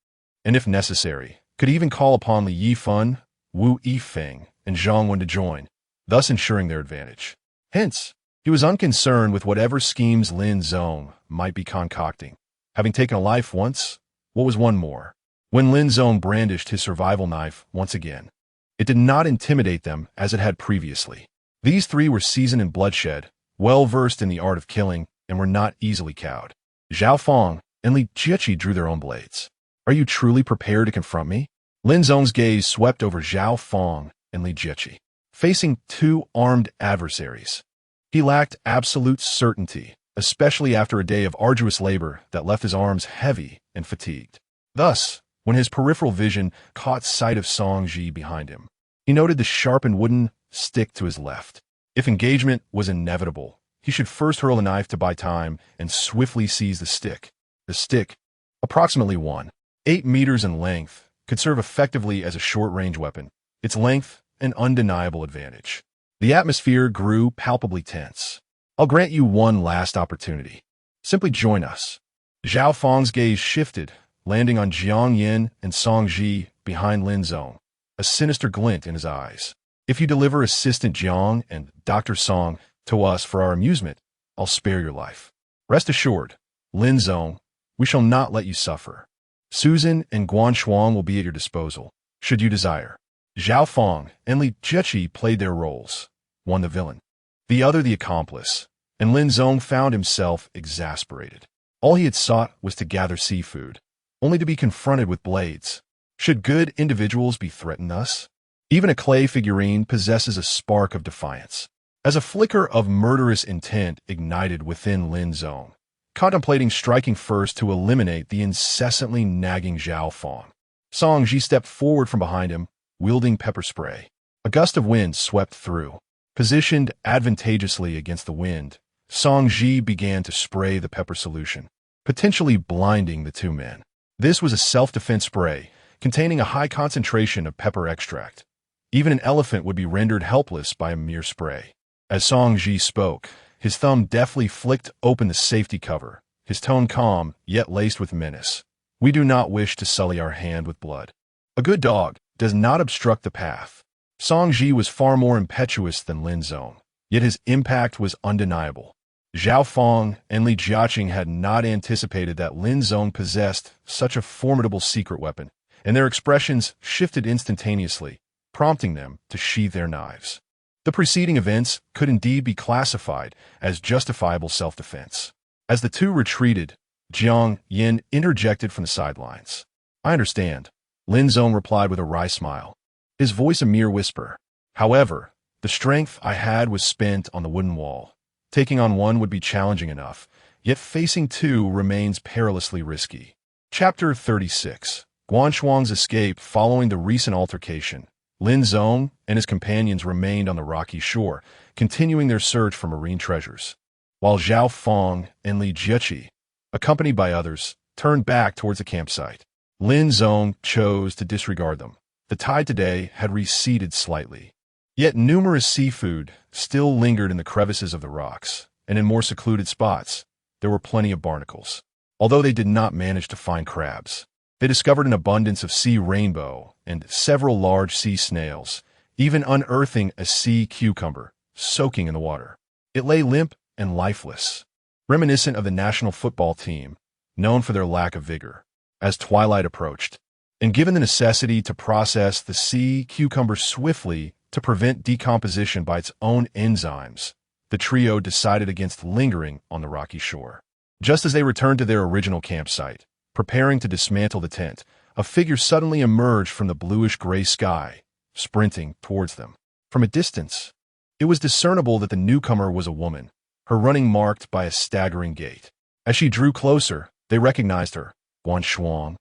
and if necessary, could even call upon Li Yifan, Wu Yifeng, and Zhang Wen to join, thus ensuring their advantage. Hence, he was unconcerned with whatever schemes Lin Zong might be concocting. Having taken a life once, what was one more? When Lin Zong brandished his survival knife once again, it did not intimidate them as it had previously. These three were seasoned in bloodshed, well-versed in the art of killing, and were not easily cowed. Zhao Feng and Li Jieqi drew their own blades. Are you truly prepared to confront me? Lin Zong's gaze swept over Zhao Feng and Li Jieqi, facing two armed adversaries. He lacked absolute certainty, especially after a day of arduous labor that left his arms heavy and fatigued. Thus, when his peripheral vision caught sight of Song Ji behind him, he noted the sharpened wooden stick to his left. If engagement was inevitable, he should first hurl a knife to buy time and swiftly seize the stick. The stick, approximately 1.8 meters in length, could serve effectively as a short-range weapon, its length an undeniable advantage. The atmosphere grew palpably tense. I'll grant you one last opportunity. Simply join us. Zhao Feng's gaze shifted, landing on Jiang Yin and Song Ji behind Lin Zong, a sinister glint in his eyes. If you deliver Assistant Jiang and Dr. Song to us for our amusement, I'll spare your life. Rest assured, Lin Zong, we shall not let you suffer. Susan and Guan Shuang will be at your disposal, should you desire. Zhao Feng and Li Jieqi played their roles, one the villain, the other the accomplice, and Lin Zong found himself exasperated. All he had sought was to gather seafood, only to be confronted with blades. Should good individuals be threatened thus? Even a clay figurine possesses a spark of defiance. As a flicker of murderous intent ignited within Lin Zong, contemplating striking first to eliminate the incessantly nagging Zhao Feng, Song Ji stepped forward from behind him, wielding pepper spray. A gust of wind swept through. Positioned advantageously against the wind, Song Ji began to spray the pepper solution, potentially blinding the two men. This was a self-defense spray containing a high concentration of pepper extract. Even an elephant would be rendered helpless by a mere spray. As Song Ji spoke, his thumb deftly flicked open the safety cover, his tone calm, yet laced with menace. We do not wish to sully our hand with blood. A good dog does not obstruct the path. Song Ji was far more impetuous than Lin Zong, yet his impact was undeniable. Zhao Feng and Li Jiaqing had not anticipated that Lin Zong possessed such a formidable secret weapon, and their expressions shifted instantaneously, prompting them to sheathe their knives. The preceding events could indeed be classified as justifiable self-defense. As the two retreated, Jiang Yin interjected from the sidelines. "I understand," Lin Zong replied with a wry smile, his voice a mere whisper. "However, the strength I had was spent on the wooden wall. Taking on one would be challenging enough, yet facing two remains perilously risky." Chapter 36. Guanshuang's escape following the recent altercation. Lin Zong and his companions remained on the rocky shore, continuing their search for marine treasures, while Zhao Feng and Li Jiaqi, accompanied by others, turned back towards the campsite. Lin Zong chose to disregard them. The tide today had receded slightly. Yet numerous seafood still lingered in the crevices of the rocks, and in more secluded spots, there were plenty of barnacles. Although they did not manage to find crabs, they discovered an abundance of sea rainbow and several large sea snails, even unearthing a sea cucumber soaking in the water. It lay limp and lifeless, reminiscent of the national football team, known for their lack of vigor. As twilight approached, and given the necessity to process the sea cucumber swiftly to prevent decomposition by its own enzymes, the trio decided against lingering on the rocky shore. Just as they returned to their original campsite, preparing to dismantle the tent, a figure suddenly emerged from the bluish-gray sky, sprinting towards them. From a distance, it was discernible that the newcomer was a woman, her running marked by a staggering gait. As she drew closer, they recognized her, Guanshuang,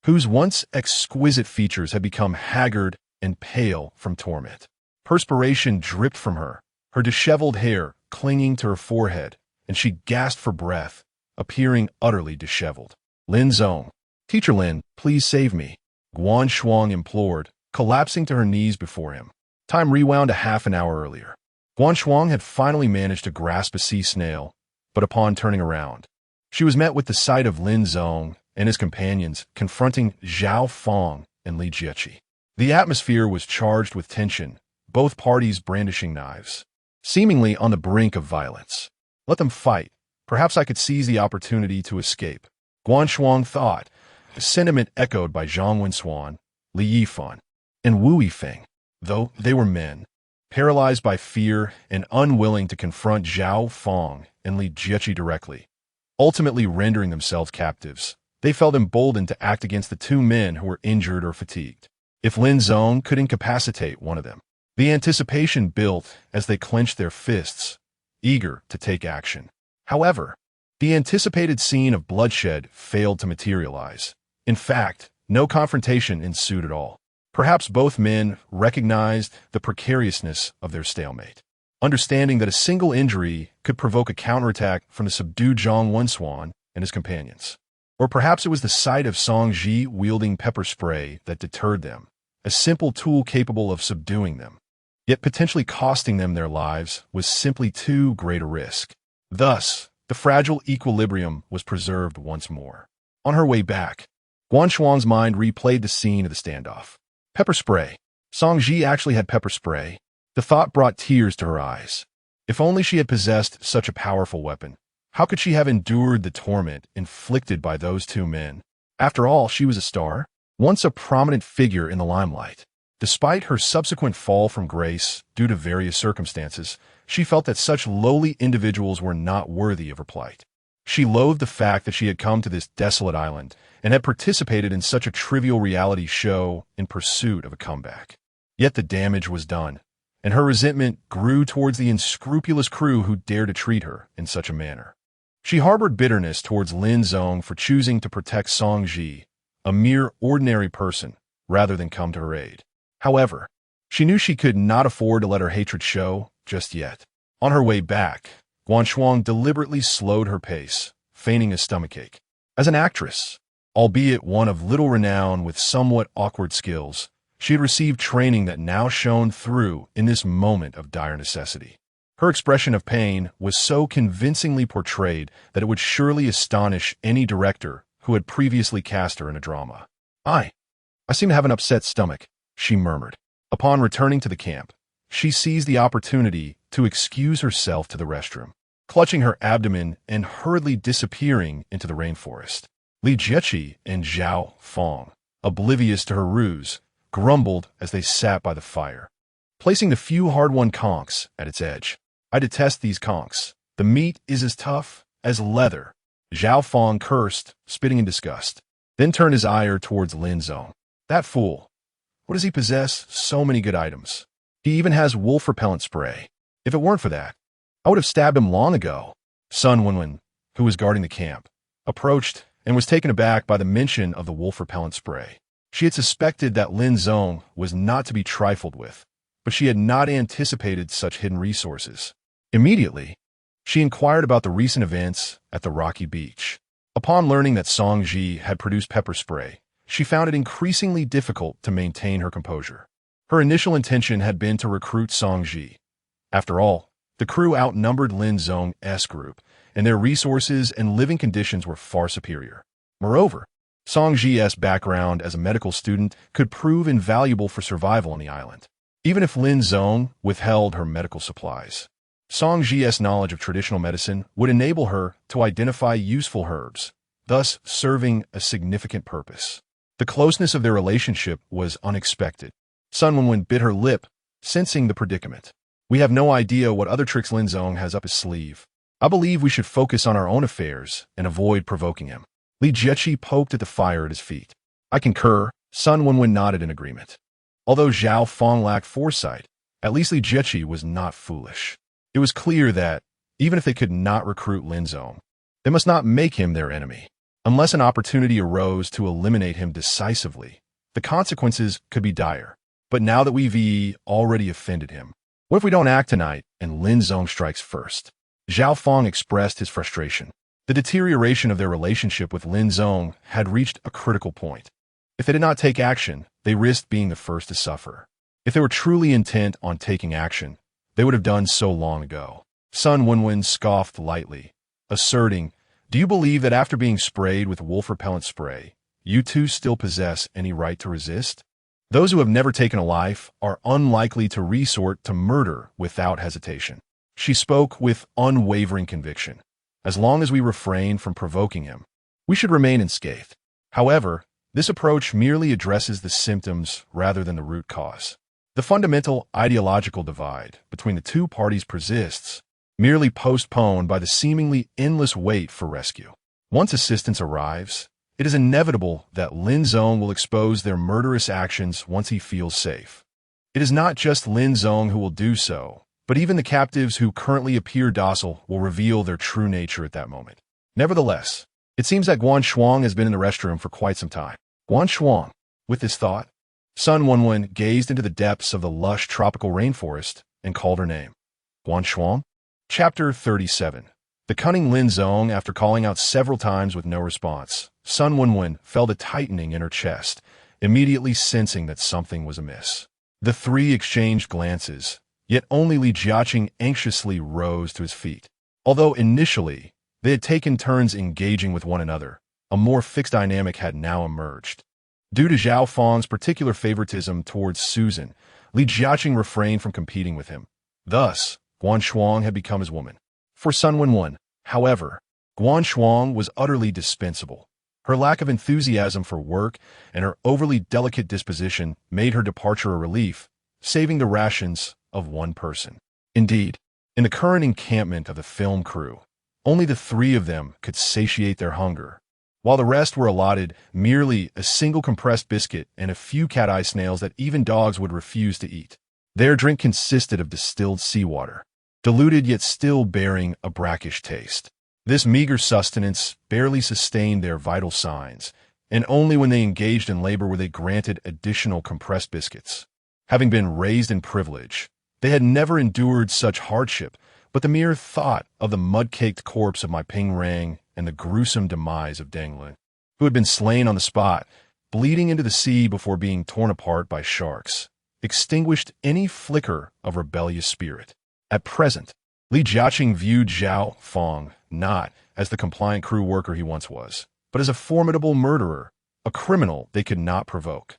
whose once exquisite features had become haggard and pale from torment. Perspiration dripped from her, her disheveled hair clinging to her forehead, and she gasped for breath, appearing utterly disheveled. "Lin Zong, Teacher Lin, please save me," Guanshuang implored, collapsing to her knees before him. Time rewound a half an hour earlier. Guanshuang had finally managed to grasp a sea snail, but upon turning around, she was met with the sight of Lin Zong and his companions confronting Zhao Feng and Li Jiaqi. The atmosphere was charged with tension, both parties brandishing knives, seemingly on the brink of violence. Let them fight. Perhaps I could seize the opportunity to escape, Guanshuang thought, a sentiment echoed by Zhang Wensuan, Li Yifan, and Wu Yifeng. Though they were men, paralyzed by fear and unwilling to confront Zhao Feng and Li Jiaqi directly, ultimately rendering themselves captives, they felt emboldened to act against the two men who were injured or fatigued. If Lin Zong could incapacitate one of them, the anticipation built as they clenched their fists, eager to take action. However, the anticipated scene of bloodshed failed to materialize. In fact, no confrontation ensued at all. Perhaps both men recognized the precariousness of their stalemate, understanding that a single injury could provoke a counterattack from the subdued Zhang Wensuan and his companions. Or perhaps it was the sight of Song Ji wielding pepper spray that deterred them, a simple tool capable of subduing them, yet potentially costing them their lives was simply too great a risk. Thus, the fragile equilibrium was preserved once more. On her way back, Guanshuang's mind replayed the scene of the standoff. Pepper spray. Song Ji actually had pepper spray. The thought brought tears to her eyes. If only she had possessed such a powerful weapon, how could she have endured the torment inflicted by those two men? After all, she was a star, once a prominent figure in the limelight. Despite her subsequent fall from grace due to various circumstances, she felt that such lowly individuals were not worthy of her plight. She loathed the fact that she had come to this desolate island and had participated in such a trivial reality show in pursuit of a comeback. Yet the damage was done, and her resentment grew towards the unscrupulous crew who dared to treat her in such a manner. She harbored bitterness towards Lin Zong for choosing to protect Song Ji, a mere ordinary person, rather than come to her aid. However, she knew she could not afford to let her hatred show just yet. On her way back, Guanshuang deliberately slowed her pace, feigning a stomachache. As an actress, Albeit one of little renown with somewhat awkward skills, she had received training that now shone through in this moment of dire necessity. Her expression of pain was so convincingly portrayed that it would surely astonish any director who had previously cast her in a drama. I seem to have an upset stomach," she murmured. Upon returning to the camp, she seized the opportunity to excuse herself to the restroom, clutching her abdomen and hurriedly disappearing into the rainforest. Li Jieqi and Zhao Fong, oblivious to her ruse, grumbled as they sat by the fire, placing the few hard-won conchs at its edge. "I detest these conchs. The meat is as tough as leather," Zhao Fong cursed, spitting in disgust, then turned his ire towards Lin Zong. "That fool. What does he possess? So many good items. He even has wolf repellent spray. If it weren't for that, I would have stabbed him long ago." Sun Wenwen, who was guarding the camp, approached and was taken aback by the mention of the wolf repellent spray. She had suspected that Lin Zong was not to be trifled with, but she had not anticipated such hidden resources. Immediately, she inquired about the recent events at the rocky beach. Upon learning that Song Ji had produced pepper spray, she found it increasingly difficult to maintain her composure. Her initial intention had been to recruit Song Ji. After all, the crew outnumbered Lin Zong's group, and their resources and living conditions were far superior. Moreover, Song Ji's background as a medical student could prove invaluable for survival on the island, even if Lin Zong withheld her medical supplies. Song Ji's knowledge of traditional medicine would enable her to identify useful herbs, thus serving a significant purpose. The closeness of their relationship was unexpected. Sun Wenwen bit her lip, sensing the predicament. "We have no idea what other tricks Lin Zong has up his sleeve. I believe we should focus on our own affairs and avoid provoking him." Li Jieqi poked at the fire at his feet. "I concur." Sun Wenwen nodded in agreement. Although Zhao Fong lacked foresight, at least Li Jieqi was not foolish. It was clear that, even if they could not recruit Lin Zong, they must not make him their enemy. Unless an opportunity arose to eliminate him decisively, the consequences could be dire. But now that we've already offended him, what if we don't act tonight and Lin Zong strikes first? Zhao Fong expressed his frustration. The deterioration of their relationship with Lin Zong had reached a critical point. If they did not take action, they risked being the first to suffer. If they were truly intent on taking action, they would have done so long ago. Sun Wenwen scoffed lightly, asserting, "Do you believe that after being sprayed with wolf repellent spray, you two still possess any right to resist? Those who have never taken a life are unlikely to resort to murder without hesitation." She spoke with unwavering conviction. As long as we refrain from provoking him, we should remain unscathed. However, this approach merely addresses the symptoms rather than the root cause. The fundamental ideological divide between the two parties persists, merely postponed by the seemingly endless wait for rescue. Once assistance arrives, it is inevitable that Lin Zong will expose their murderous actions once he feels safe. It is not just Lin Zong who will do so, but even the captives who currently appear docile will reveal their true nature at that moment. Nevertheless, it seems that Guan Shuang has been in the restroom for quite some time. Guan Shuang. With this thought, Sun Wenwen gazed into the depths of the lush tropical rainforest and called her name. Guan Shuang? Chapter 37. The cunning Lin Zong, after calling out several times with no response, Sun Wenwen felt a tightening in her chest, immediately sensing that something was amiss. The three exchanged glances, yet only Li Jiaqing anxiously rose to his feet. Although initially they had taken turns engaging with one another, a more fixed dynamic had now emerged. Due to Zhao Fong's particular favoritism towards Susan, Li Jiaqing refrained from competing with him. Thus, Guan Shuang had become his woman. For Sun Wenwen, however, Guan Shuang was utterly dispensable. Her lack of enthusiasm for work and her overly delicate disposition made her departure a relief, saving the rations of one person. Indeed, in the current encampment of the film crew, only the three of them could satiate their hunger, while the rest were allotted merely a single compressed biscuit and a few cat-eye snails that even dogs would refuse to eat. Their drink consisted of distilled seawater, diluted yet still bearing a brackish taste. This meager sustenance barely sustained their vital signs, and only when they engaged in labor were they granted additional compressed biscuits. Having been raised in privilege, they had never endured such hardship, but the mere thought of the mud-caked corpse of my Ping Rang and the gruesome demise of Deng Lun who had been slain on the spot, bleeding into the sea before being torn apart by sharks, extinguished any flicker of rebellious spirit. At present, Li Jiaqing viewed Zhao Feng not as the compliant crew worker he once was, but as a formidable murderer, a criminal they could not provoke.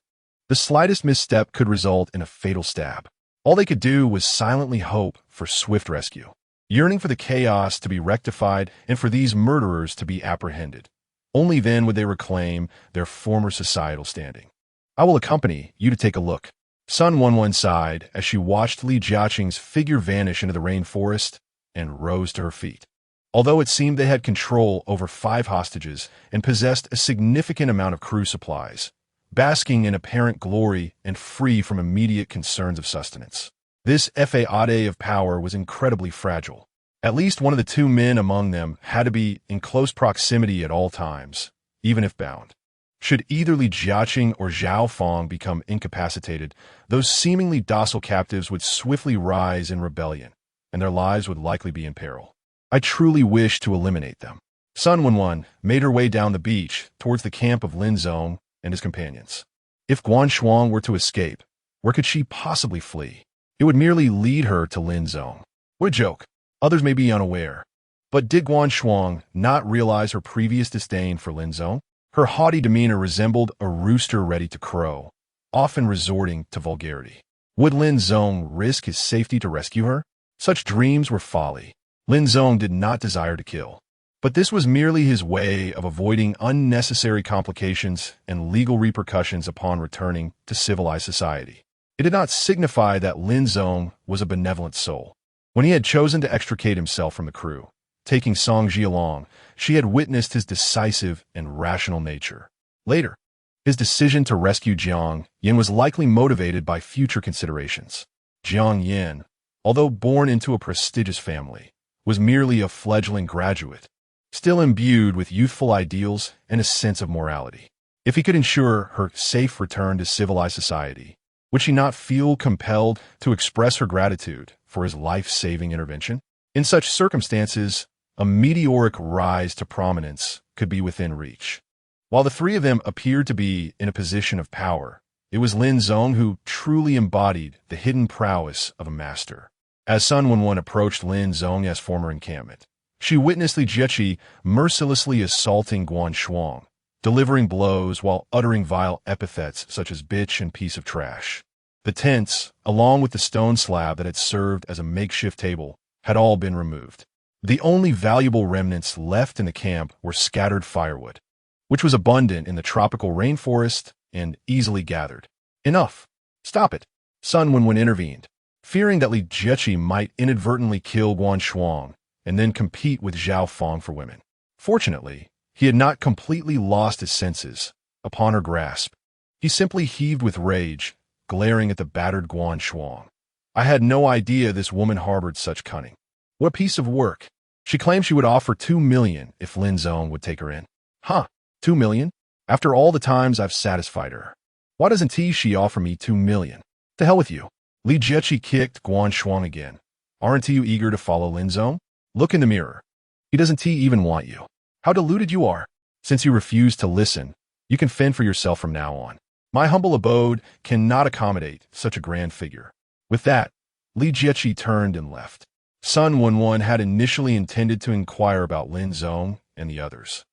The slightest misstep could result in a fatal stab. All they could do was silently hope for swift rescue, yearning for the chaos to be rectified and for these murderers to be apprehended. Only then would they reclaim their former societal standing. "I will accompany you to take a look," Sun Wenwen sighed as she watched Li Jiaqing's figure vanish into the rainforest and rose to her feet. Although it seemed they had control over 5 hostages and possessed a significant amount of crew supplies, basking in apparent glory and free from immediate concerns of sustenance, this fade of power was incredibly fragile. At least one of the 2 men among them had to be in close proximity at all times, even if bound. Should either Li Jiaqing or Zhao Feng become incapacitated, those seemingly docile captives would swiftly rise in rebellion, and their lives would likely be in peril. "I truly wish to eliminate them." Sun Wenwen made her way down the beach towards the camp of Lin Zong and his companions. If Guan Shuang were to escape, where could she possibly flee? It would merely lead her to Lin Zong. What a joke. Others may be unaware. But did Guan Shuang not realize her previous disdain for Lin Zong? Her haughty demeanor resembled a rooster ready to crow, often resorting to vulgarity. Would Lin Zong risk his safety to rescue her? Such dreams were folly. Lin Zong did not desire to kill. But this was merely his way of avoiding unnecessary complications and legal repercussions upon returning to civilized society. It did not signify that Lin Zong was a benevolent soul. When he had chosen to extricate himself from the crew, taking Songji along, she had witnessed his decisive and rational nature. Later, his decision to rescue Jiang Yin was likely motivated by future considerations. Jiang Yin, although born into a prestigious family, was merely a fledgling graduate, still imbued with youthful ideals and a sense of morality. If he could ensure her safe return to civilized society, would she not feel compelled to express her gratitude for his life-saving intervention? In such circumstances, a meteoric rise to prominence could be within reach. While the 3 of them appeared to be in a position of power, it was Lin Zong who truly embodied the hidden prowess of a master. As Sun Wenwen approached Lin Zong's former encampment, she witnessed Li Jiaqing mercilessly assaulting Guan Shuang, delivering blows while uttering vile epithets such as bitch and piece of trash. The tents, along with the stone slab that had served as a makeshift table, had all been removed. The only valuable remnants left in the camp were scattered firewood, which was abundant in the tropical rainforest and easily gathered. "Enough. Stop it," Sun Wenwen intervened, fearing that Li Jiaqing might inadvertently kill Guan Shuang and then compete with Zhao Feng for women. Fortunately, he had not completely lost his senses upon her grasp. He simply heaved with rage, glaring at the battered Guan Shuang. "I had no idea this woman harbored such cunning. What a piece of work." She claimed she would offer 2 million if Lin Zong would take her in. "Huh, 2 million? After all the times I've satisfied her. Why doesn't she offer me 2 million? To hell with you." Li Jiaqing kicked Guan Shuang again. "Aren't you eager to follow Lin Zong? Look in the mirror. He doesn't even want you. How deluded you are. Since you refuse to listen, you can fend for yourself from now on. My humble abode cannot accommodate such a grand figure." With that, Li Jiaqing turned and left. Sun Wenwen had initially intended to inquire about Lin Zong and the others,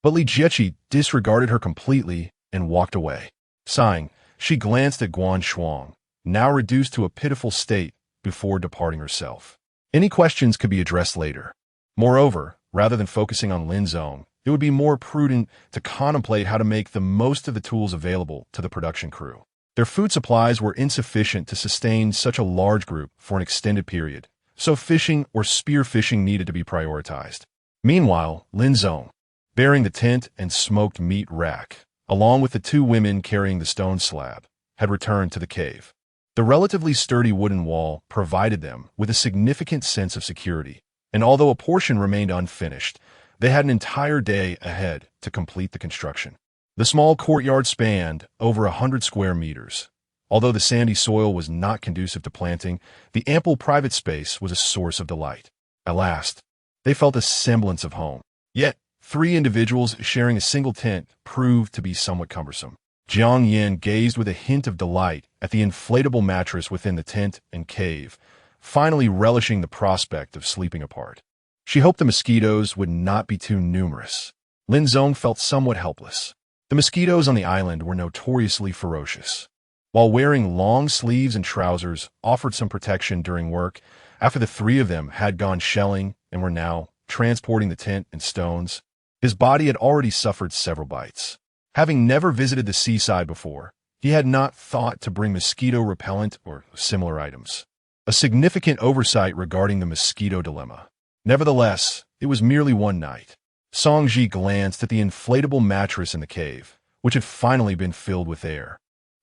but Li Jiaqing disregarded her completely and walked away. Sighing, she glanced at Guan Shuang, now reduced to a pitiful state, before departing herself. Any questions could be addressed later. Moreover, rather than focusing on Lin Zong, it would be more prudent to contemplate how to make the most of the tools available to the production crew. Their food supplies were insufficient to sustain such a large group for an extended period, so fishing or spearfishing needed to be prioritized. Meanwhile, Lin Zong, bearing the tent and smoked meat rack, along with the 2 women carrying the stone slab, had returned to the cave. The relatively sturdy wooden wall provided them with a significant sense of security, and although a portion remained unfinished, they had an entire day ahead to complete the construction. The small courtyard spanned over 100 square meters. Although the sandy soil was not conducive to planting, the ample private space was a source of delight. At last, they felt a semblance of home. Yet, Three individuals sharing a single tent proved to be somewhat cumbersome. Jiang Yin gazed with a hint of delight at the inflatable mattress within the tent and cave, finally relishing the prospect of sleeping apart. She hoped the mosquitoes would not be too numerous. Lin Zong felt somewhat helpless. The mosquitoes on the island were notoriously ferocious. While wearing long sleeves and trousers offered some protection during work, after the three of them had gone shelling and were now transporting the tent and stones, his body had already suffered several bites. Having never visited the seaside before, he had not thought to bring mosquito repellent or similar items. A significant oversight regarding the mosquito dilemma. Nevertheless, it was merely one night. Songji glanced at the inflatable mattress in the cave, which had finally been filled with air.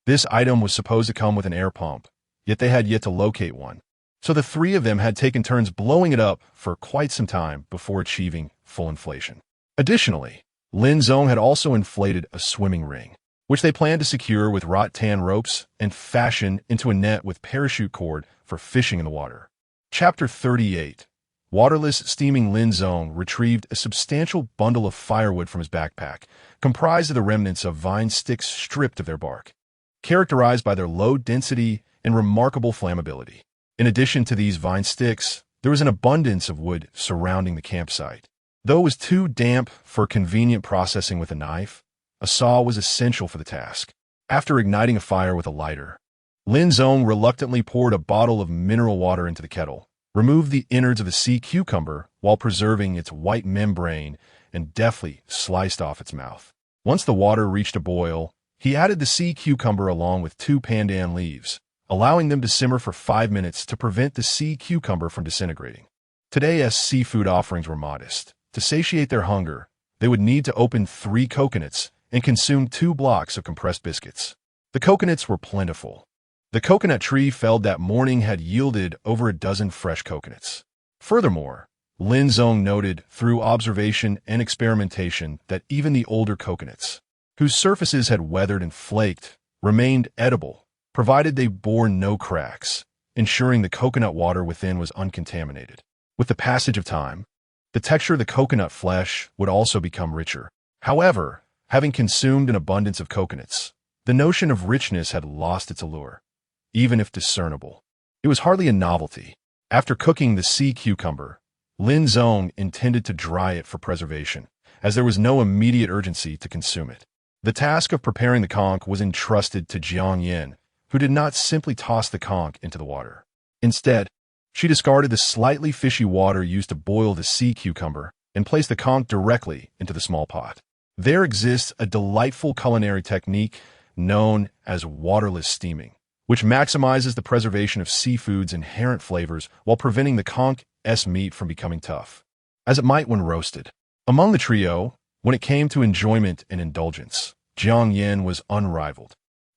This item was supposed to come with an air pump, yet they had yet to locate one. So the three of them had taken turns blowing it up for quite some time before achieving full inflation. Additionally, Lin Zong had also inflated a swimming ring, which they planned to secure with rattan ropes and fashion into a net with parachute cord for fishing in the water. Chapter 38. Waterless steaming. Lin Zong retrieved a substantial bundle of firewood from his backpack, comprised of the remnants of vine sticks stripped of their bark, characterized by their low density and remarkable flammability. In addition to these vine sticks, there was an abundance of wood surrounding the campsite. Though it was too damp for convenient processing with a knife, a saw was essential for the task. After igniting a fire with a lighter, Lin Zong reluctantly poured a bottle of mineral water into the kettle, removed the innards of the sea cucumber while preserving its white membrane, and deftly sliced off its mouth. Once the water reached a boil, he added the sea cucumber along with 2 pandan leaves, allowing them to simmer for 5 minutes to prevent the sea cucumber from disintegrating. Today's seafood offerings were modest. To satiate their hunger, they would need to open 3 coconuts and consume 2 blocks of compressed biscuits. The coconuts were plentiful. The coconut tree felled that morning had yielded over a dozen fresh coconuts. Furthermore, Lin Zong noted through observation and experimentation that even the older coconuts, whose surfaces had weathered and flaked, remained edible, provided they bore no cracks, ensuring the coconut water within was uncontaminated. With the passage of time, the texture of the coconut flesh would also become richer. However, having consumed an abundance of coconuts, the notion of richness had lost its allure, even if discernible. It was hardly a novelty. After cooking the sea cucumber, Lin Zong intended to dry it for preservation, as there was no immediate urgency to consume it. The task of preparing the conch was entrusted to Jiang Yin, who did not simply toss the conch into the water. Instead, she discarded the slightly fishy water used to boil the sea cucumber and placed the conch directly into the small pot. There exists a delightful culinary technique known as waterless steaming, which maximizes the preservation of seafood's inherent flavors while preventing the conch's meat from becoming tough, as it might when roasted. Among the trio, when it came to enjoyment and indulgence, Jiang Yin was unrivaled.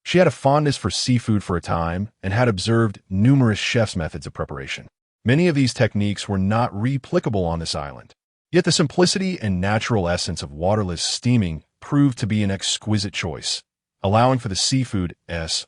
She had a fondness for seafood for a time and had observed numerous chefs' methods of preparation. Many of these techniques were not replicable on this island, yet the simplicity and natural essence of waterless steaming proved to be an exquisite choice, allowing for the seafood's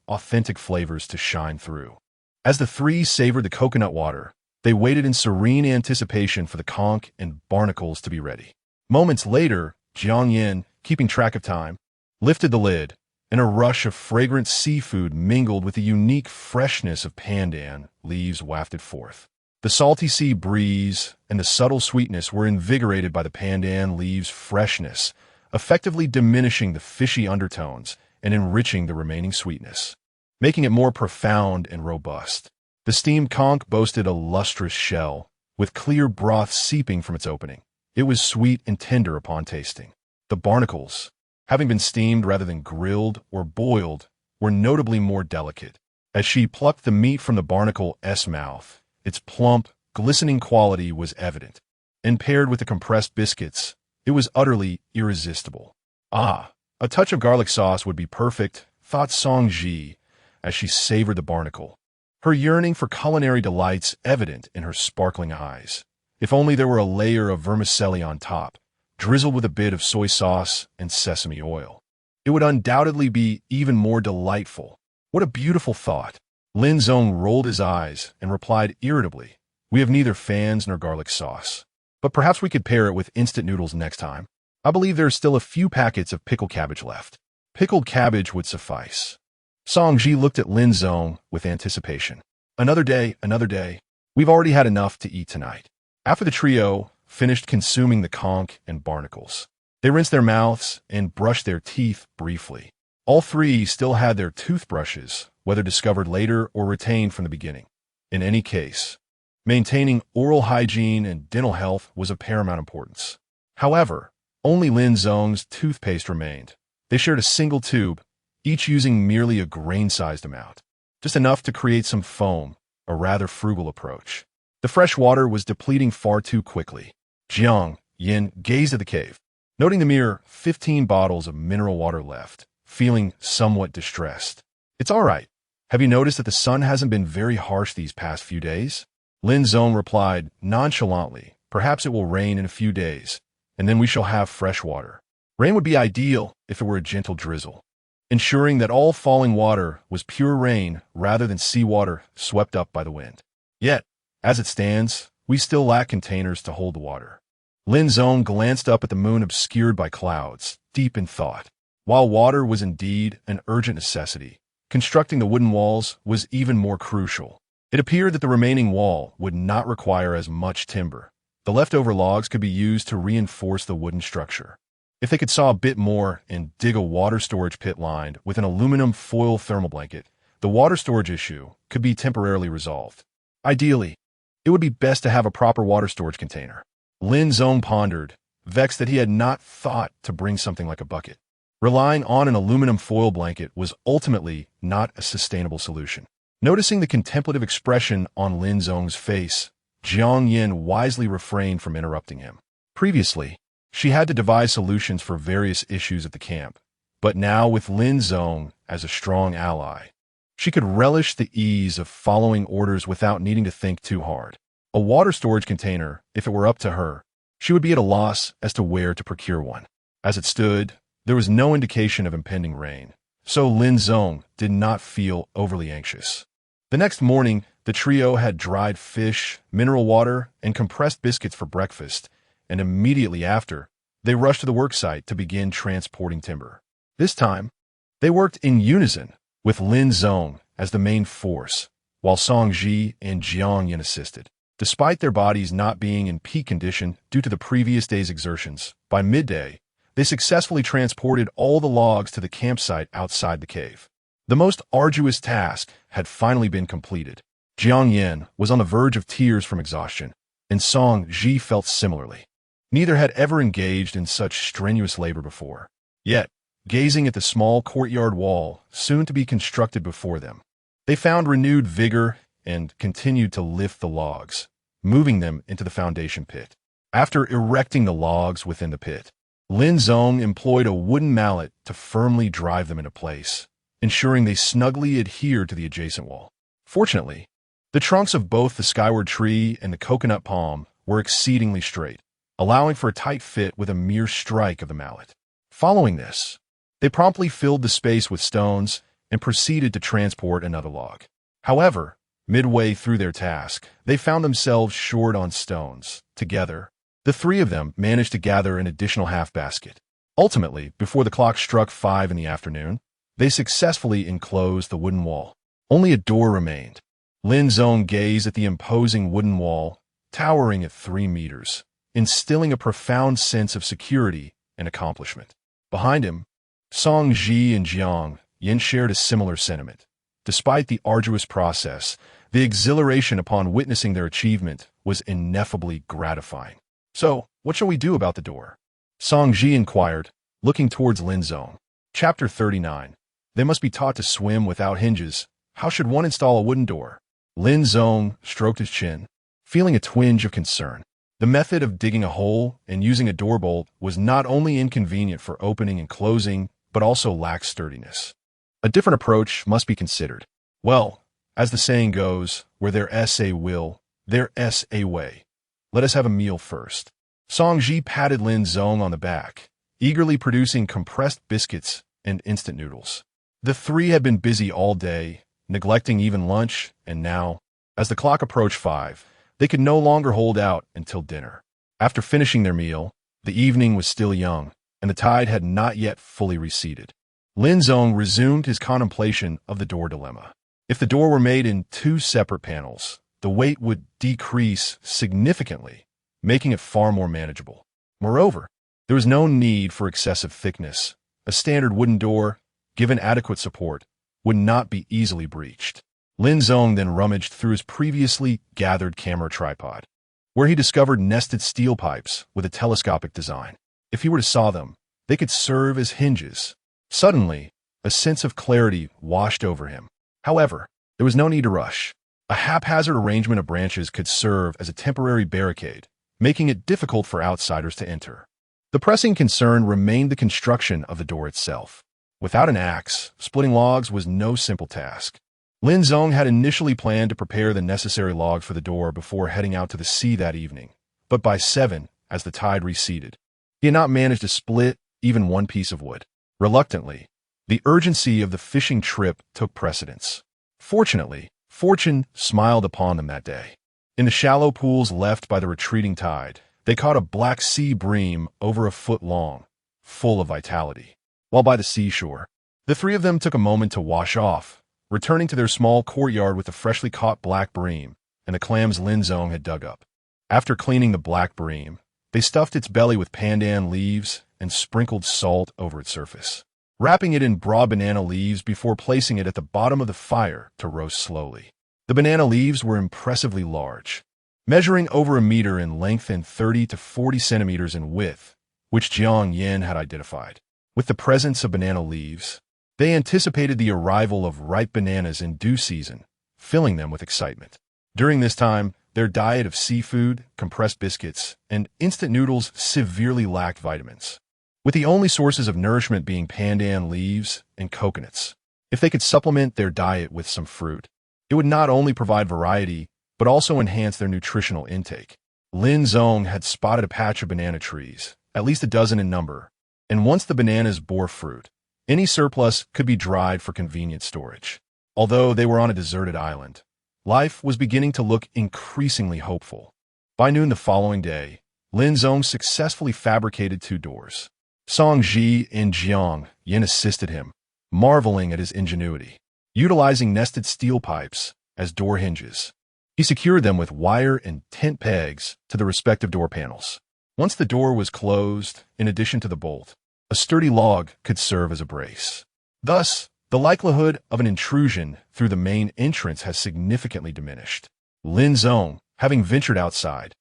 authentic flavors to shine through. As the three savored the coconut water, they waited in serene anticipation for the conch and barnacles to be ready. Moments later, Jiang Yin, keeping track of time, lifted the lid, and a rush of fragrant seafood mingled with the unique freshness of pandan leaves wafted forth. The salty sea breeze and the subtle sweetness were invigorated by the pandan leaves' freshness, effectively diminishing the fishy undertones and enriching the remaining sweetness, making it more profound and robust. The steamed conch boasted a lustrous shell, with clear broth seeping from its opening. It was sweet and tender upon tasting. The barnacles, having been steamed rather than grilled or boiled, were notably more delicate. As she plucked the meat from the barnacle's mouth, its plump, glistening quality was evident, and paired with the compressed biscuits, it was utterly irresistible. Ah, a touch of garlic sauce would be perfect, thought Song Ji, as she savored the barnacle, her yearning for culinary delights evident in her sparkling eyes. If only there were a layer of vermicelli on top, drizzled with a bit of soy sauce and sesame oil. It would undoubtedly be even more delightful. What a beautiful thought. Lin Zong rolled his eyes and replied irritably, "We have neither fans nor garlic sauce, but perhaps we could pair it with instant noodles next time." I believe there are still a few packets of pickled cabbage left. Pickled cabbage would suffice. Song Ji looked at Lin Zong with anticipation. Another day, another day. We've already had enough to eat tonight. After the trio finished consuming the conch and barnacles, they rinsed their mouths and brushed their teeth briefly. All three still had their toothbrushes, whether discovered later or retained from the beginning. In any case, maintaining oral hygiene and dental health was of paramount importance. However, only Lin Zong's toothpaste remained. They shared a single tube, each using merely a grain-sized amount, just enough to create some foam, a rather frugal approach. The fresh water was depleting far too quickly. Jiang Yin gazed at the cave, noting the mere 15 bottles of mineral water left, feeling somewhat distressed. It's all right. Have you noticed that the sun hasn't been very harsh these past few days? Lin Zong replied nonchalantly, perhaps it will rain in a few days, and then we shall have fresh water. Rain would be ideal if it were a gentle drizzle, ensuring that all falling water was pure rain rather than seawater swept up by the wind. Yet, as it stands, we still lack containers to hold the water. Lin Zong glanced up at the moon obscured by clouds, deep in thought. While water was indeed an urgent necessity, constructing the wooden walls was even more crucial. It appeared that the remaining wall would not require as much timber. The leftover logs could be used to reinforce the wooden structure. If they could saw a bit more and dig a water storage pit lined with an aluminum foil thermal blanket, the water storage issue could be temporarily resolved. Ideally, it would be best to have a proper water storage container. Lin Zong pondered, vexed that he had not thought to bring something like a bucket. Relying on an aluminum foil blanket was ultimately not a sustainable solution. Noticing the contemplative expression on Lin Zong's face, Jiang Yin wisely refrained from interrupting him. Previously, she had to devise solutions for various issues at the camp, but now with Lin Zong as a strong ally, she could relish the ease of following orders without needing to think too hard. A water storage container, if it were up to her, she would be at a loss as to where to procure one. As it stood, there was no indication of impending rain, so Lin Zong did not feel overly anxious. The next morning, the trio had dried fish, mineral water, and compressed biscuits for breakfast, and immediately after, they rushed to the worksite to begin transporting timber. This time, they worked in unison, with Lin Zong as the main force, while Song Ji and Jiang Yin assisted. Despite their bodies not being in peak condition due to the previous day's exertions, by midday, they successfully transported all the logs to the campsite outside the cave. The most arduous task had finally been completed. Jiang Yin was on the verge of tears from exhaustion, and Song Ji felt similarly. Neither had ever engaged in such strenuous labor before. Yet, gazing at the small courtyard wall soon to be constructed before them, they found renewed vigor and continued to lift the logs, moving them into the foundation pit. After erecting the logs within the pit, Lin Zong employed a wooden mallet to firmly drive them into place, ensuring they snugly adhered to the adjacent wall. Fortunately, the trunks of both the skyward tree and the coconut palm were exceedingly straight, allowing for a tight fit with a mere strike of the mallet. Following this, they promptly filled the space with stones and proceeded to transport another log. However, midway through their task, they found themselves short on stones. Together, the three of them managed to gather an additional half basket. Ultimately, before the clock struck 5 in the afternoon, they successfully enclosed the wooden wall. Only a door remained. Lin Zong gazed at the imposing wooden wall, towering at 3 meters, instilling a profound sense of security and accomplishment. Behind him, Song Ji and Jiang Yin shared a similar sentiment. Despite the arduous process, the exhilaration upon witnessing their achievement was ineffably gratifying. So, what shall we do about the door? Song Ji inquired, looking towards Lin Zong. Chapter 39. They must be taught to swim without hinges. How should one install a wooden door? Lin Zong stroked his chin, feeling a twinge of concern. The method of digging a hole and using a door bolt was not only inconvenient for opening and closing, but also lacked sturdiness. A different approach must be considered. Well, as the saying goes, where there's a will, there's a way. Let us have a meal first. Song Ji patted Lin Zong on the back, eagerly producing compressed biscuits and instant noodles. The three had been busy all day, neglecting even lunch, and now, as the clock approached 5, they could no longer hold out until dinner. After finishing their meal, the evening was still young, and the tide had not yet fully receded. Lin Zong resumed his contemplation of the door dilemma. If the door were made in two separate panels, the weight would decrease significantly, making it far more manageable. Moreover, there was no need for excessive thickness. A standard wooden door, given adequate support, would not be easily breached. Lin Zong then rummaged through his previously gathered camera tripod, where he discovered nested steel pipes with a telescopic design. If he were to saw them, they could serve as hinges. Suddenly, a sense of clarity washed over him. However, there was no need to rush. A haphazard arrangement of branches could serve as a temporary barricade, making it difficult for outsiders to enter. The pressing concern remained the construction of the door itself. Without an axe, splitting logs was no simple task. Lin Zong had initially planned to prepare the necessary logs for the door before heading out to the sea that evening, but by 7, as the tide receded, he had not managed to split even one piece of wood. Reluctantly, the urgency of the fishing trip took precedence. Fortunately, fortune smiled upon them that day. In the shallow pools left by the retreating tide, they caught a black sea bream over a foot long, full of vitality. While by the seashore, the three of them took a moment to wash off, returning to their small courtyard with the freshly caught black bream and the clams Lin Zong had dug up. After cleaning the black bream, they stuffed its belly with pandan leaves and sprinkled salt over its surface, wrapping it in broad banana leaves before placing it at the bottom of the fire to roast slowly. The banana leaves were impressively large, measuring over a meter in length and 30 to 40 centimeters in width, which Jiang Yin had identified. With the presence of banana leaves, they anticipated the arrival of ripe bananas in due season, filling them with excitement. During this time, their diet of seafood, compressed biscuits, and instant noodles severely lacked vitamins, with the only sources of nourishment being pandan leaves and coconuts. If they could supplement their diet with some fruit, it would not only provide variety, but also enhance their nutritional intake. Lin Zong had spotted a patch of banana trees, at least a dozen in number, and once the bananas bore fruit, any surplus could be dried for convenient storage. Although they were on a deserted island, life was beginning to look increasingly hopeful. By noon the following day, Lin Zong successfully fabricated 2 doors. Song Ji and Jiang Yin assisted him, marveling at his ingenuity. Utilizing nested steel pipes as door hinges, he secured them with wire and tent pegs to the respective door panels. Once the door was closed, in addition to the bolt, a sturdy log could serve as a brace. Thus, the likelihood of an intrusion through the main entrance has significantly diminished. Lin Zong, having ventured outside,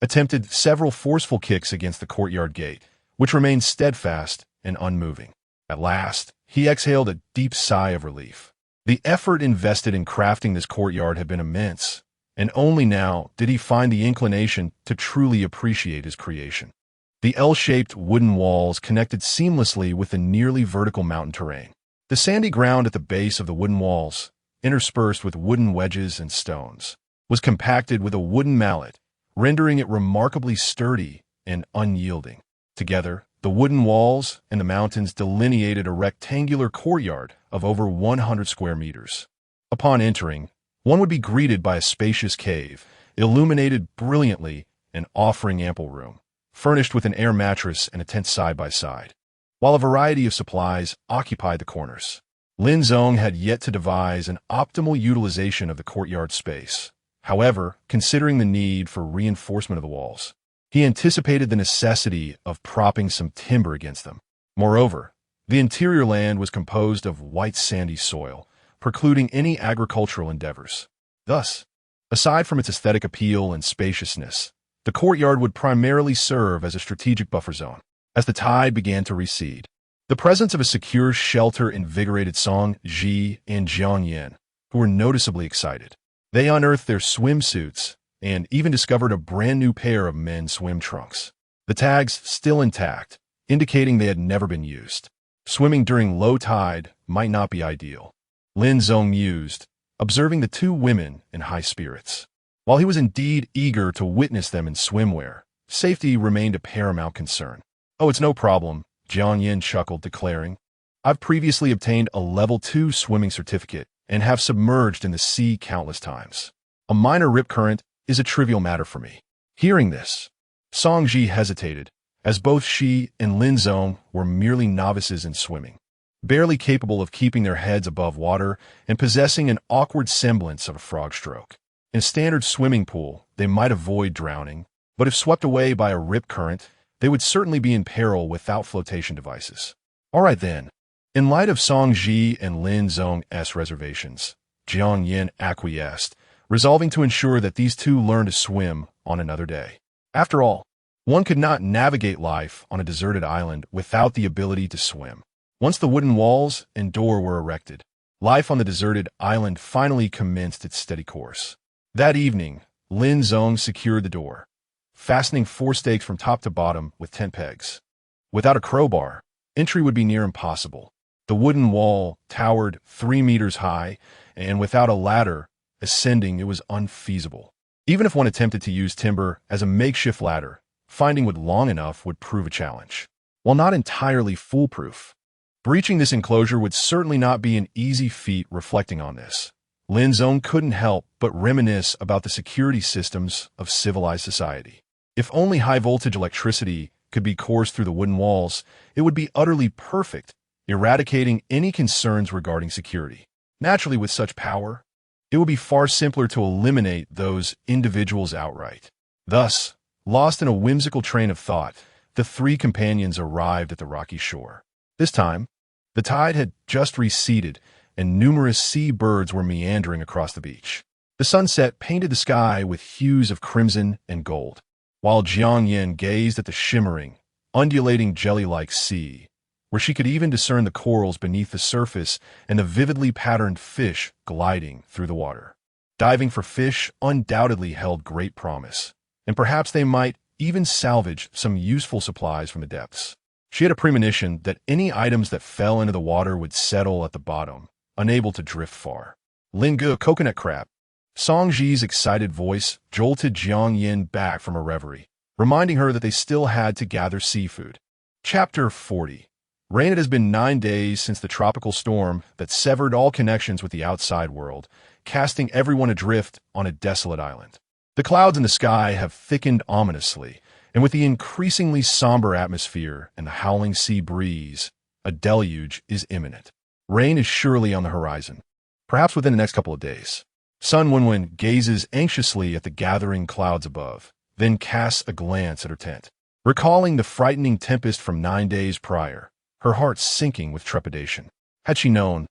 attempted several forceful kicks against the courtyard gate, which remained steadfast and unmoving. At last, he exhaled a deep sigh of relief. The effort invested in crafting this courtyard had been immense, and only now did he find the inclination to truly appreciate his creation. The L-shaped wooden walls connected seamlessly with the nearly vertical mountain terrain. The sandy ground at the base of the wooden walls, interspersed with wooden wedges and stones, was compacted with a wooden mallet, rendering it remarkably sturdy and unyielding. Together, the wooden walls and the mountains delineated a rectangular courtyard of over 100 square meters. Upon entering, one would be greeted by a spacious cave, illuminated brilliantly and offering ample room, furnished with an air mattress and a tent side by side, while a variety of supplies occupied the corners. Lin Zong had yet to devise an optimal utilization of the courtyard space. However, considering the need for reinforcement of the walls, he anticipated the necessity of propping some timber against them. Moreover, the interior land was composed of white sandy soil, precluding any agricultural endeavors. Thus, aside from its aesthetic appeal and spaciousness, the courtyard would primarily serve as a strategic buffer zone. As the tide began to recede, the presence of a secure shelter invigorated Song Ji and Jiang Yin, who were noticeably excited. They unearthed their swimsuits and even discovered a brand new pair of men's swim trunks, the tags still intact, indicating they had never been used. Swimming during low tide might not be ideal, Lin Zong mused, observing the 2 women in high spirits. While he was indeed eager to witness them in swimwear, safety remained a paramount concern. "Oh, it's no problem," Jiang Yin chuckled, declaring, "I've previously obtained a level 2 swimming certificate and have submerged in the sea countless times. A minor rip current is a trivial matter for me." Hearing this, Song Ji hesitated, as both she and Lin Zong were merely novices in swimming, barely capable of keeping their heads above water and possessing an awkward semblance of a frog stroke. In a standard swimming pool, they might avoid drowning, but if swept away by a rip current, they would certainly be in peril without flotation devices. All right then. In light of Song Ji and Lin Zong's reservations, Jiang Yin acquiesced, resolving to ensure that these two learn to swim on another day. After all, one could not navigate life on a deserted island without the ability to swim. Once the wooden walls and door were erected, life on the deserted island finally commenced its steady course. That evening, Lin Zong secured the door, fastening 4 stakes from top to bottom with tent pegs. Without a crowbar, entry would be near impossible. The wooden wall towered 3 meters high, and without a ladder, ascending it was unfeasible. Even if one attempted to use timber as a makeshift ladder, finding wood long enough would prove a challenge. While not entirely foolproof, breaching this enclosure would certainly not be an easy feat. Reflecting on this, Lin Zong couldn't help but reminisce about the security systems of civilized society. If only high-voltage electricity could be coursed through the wooden walls, it would be utterly perfect, eradicating any concerns regarding security. Naturally, with such power, it would be far simpler to eliminate those individuals outright. Thus, lost in a whimsical train of thought, the 3 companions arrived at the rocky shore. This time, the tide had just receded, and numerous sea birds were meandering across the beach. The sunset painted the sky with hues of crimson and gold, while Jiang Yin gazed at the shimmering, undulating jelly-like sea, where she could even discern the corals beneath the surface and the vividly patterned fish gliding through the water. Diving for fish undoubtedly held great promise, and perhaps they might even salvage some useful supplies from the depths. She had a premonition that any items that fell into the water would settle at the bottom, unable to drift far. Lingu, coconut crab. Song Ji's excited voice jolted Jiang Yin back from her reverie, reminding her that they still had to gather seafood. Chapter 40. Rain. It has been 9 days since the tropical storm that severed all connections with the outside world, casting everyone adrift on a desolate island. The clouds in the sky have thickened ominously, and with the increasingly somber atmosphere and the howling sea breeze, a deluge is imminent. Rain is surely on the horizon, perhaps within the next couple of days. Sun Wenwen gazes anxiously at the gathering clouds above, then casts a glance at her tent. Recalling the frightening tempest from 9 days prior, her heart sinking with trepidation. Had she known,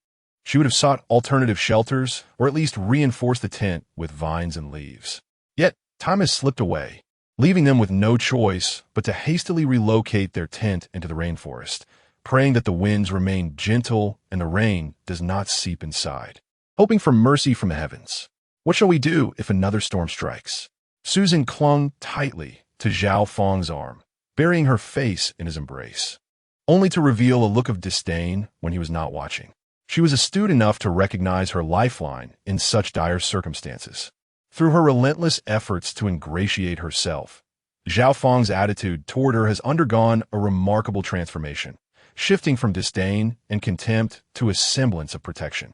she would have sought alternative shelters or at least reinforced the tent with vines and leaves. Yet, time has slipped away, leaving them with no choice but to hastily relocate their tent into the rainforest, praying that the winds remain gentle and the rain does not seep inside. Hoping for mercy from the heavens. What shall we do if another storm strikes? Susan clung tightly to Zhao Feng's arm, burying her face in his embrace, only to reveal a look of disdain when he was not watching. She was astute enough to recognize her lifeline in such dire circumstances. Through her relentless efforts to ingratiate herself, Zhao Feng's attitude toward her has undergone a remarkable transformation, shifting from disdain and contempt to a semblance of protection.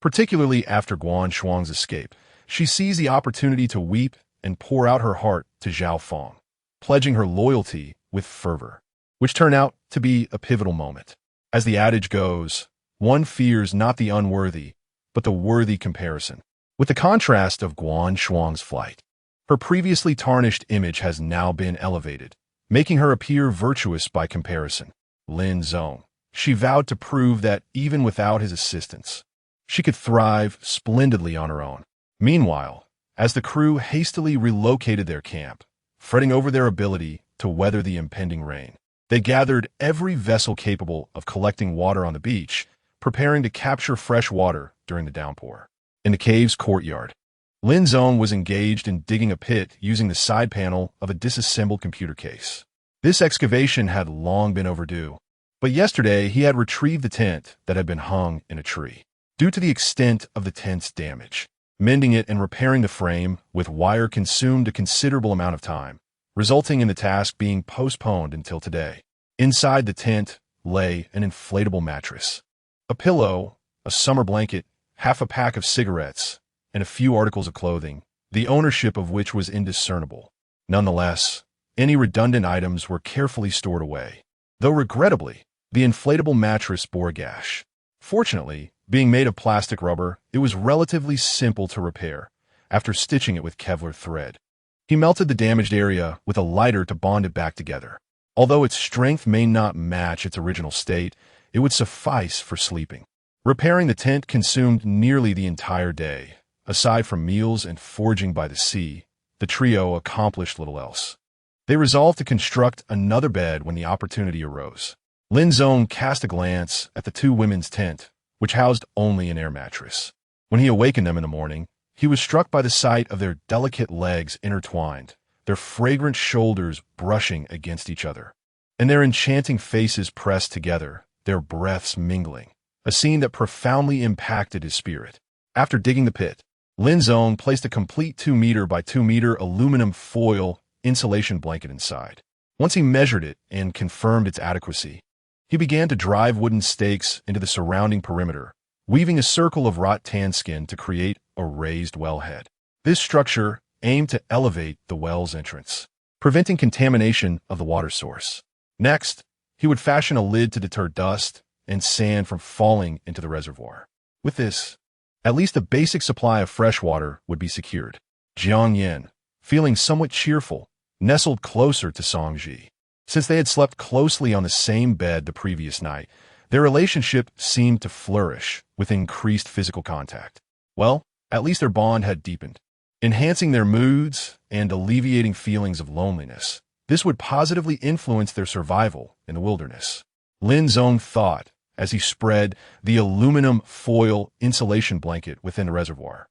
Particularly after Guan Shuang's escape, she seized the opportunity to weep and pour out her heart to Zhao Feng, pledging her loyalty with fervor, which turned out to be a pivotal moment. As the adage goes, one fears not the unworthy, but the worthy comparison. With the contrast of Guan Shuang's flight, her previously tarnished image has now been elevated, making her appear virtuous by comparison. Lin Zong. She vowed to prove that even without his assistance, she could thrive splendidly on her own. Meanwhile, as the crew hastily relocated their camp, fretting over their ability to weather the impending rain, they gathered every vessel capable of collecting water on the beach, preparing to capture fresh water during the downpour. In the cave's courtyard, Lin Zong was engaged in digging a pit using the side panel of a disassembled computer case. This excavation had long been overdue, but yesterday he had retrieved the tent that had been hung in a tree. Due to the extent of the tent's damage, mending it and repairing the frame with wire consumed a considerable amount of time, resulting in the task being postponed until today. Inside the tent lay an inflatable mattress, a pillow, a summer blanket, half a pack of cigarettes, and a few articles of clothing, the ownership of which was indiscernible. Nonetheless, Any redundant items were carefully stored away. Though regrettably, the inflatable mattress bore a gash. Fortunately, being made of plastic rubber, it was relatively simple to repair, after stitching it with Kevlar thread. He melted the damaged area with a lighter to bond it back together. Although its strength may not match its original state, it would suffice for sleeping. Repairing the tent consumed nearly the entire day. Aside from meals and foraging by the sea, the trio accomplished little else. They resolved to construct another bed when the opportunity arose. Lin Zong cast a glance at the two women's tent, which housed only an air mattress. When he awakened them in the morning, he was struck by the sight of their delicate legs intertwined, their fragrant shoulders brushing against each other, and their enchanting faces pressed together, their breaths mingling, a scene that profoundly impacted his spirit. After digging the pit, Lin Zong placed a complete 2-meter by 2-meter aluminum foil insulation blanket inside. Once he measured it and confirmed its adequacy, he began to drive wooden stakes into the surrounding perimeter, weaving a circle of wrought tan skin to create a raised wellhead. This structure aimed to elevate the well's entrance, preventing contamination of the water source. Next, he would fashion a lid to deter dust and sand from falling into the reservoir. With this, at least a basic supply of fresh water would be secured. Jiang Yan, feeling somewhat cheerful, nestled closer to Song Ji. Since they had slept closely on the same bed the previous night, their relationship seemed to flourish with increased physical contact. Well, at least their bond had deepened, enhancing their moods and alleviating feelings of loneliness. This would positively influence their survival in the wilderness. Lin Zong thought as he spread the aluminum foil insulation blanket within the reservoir,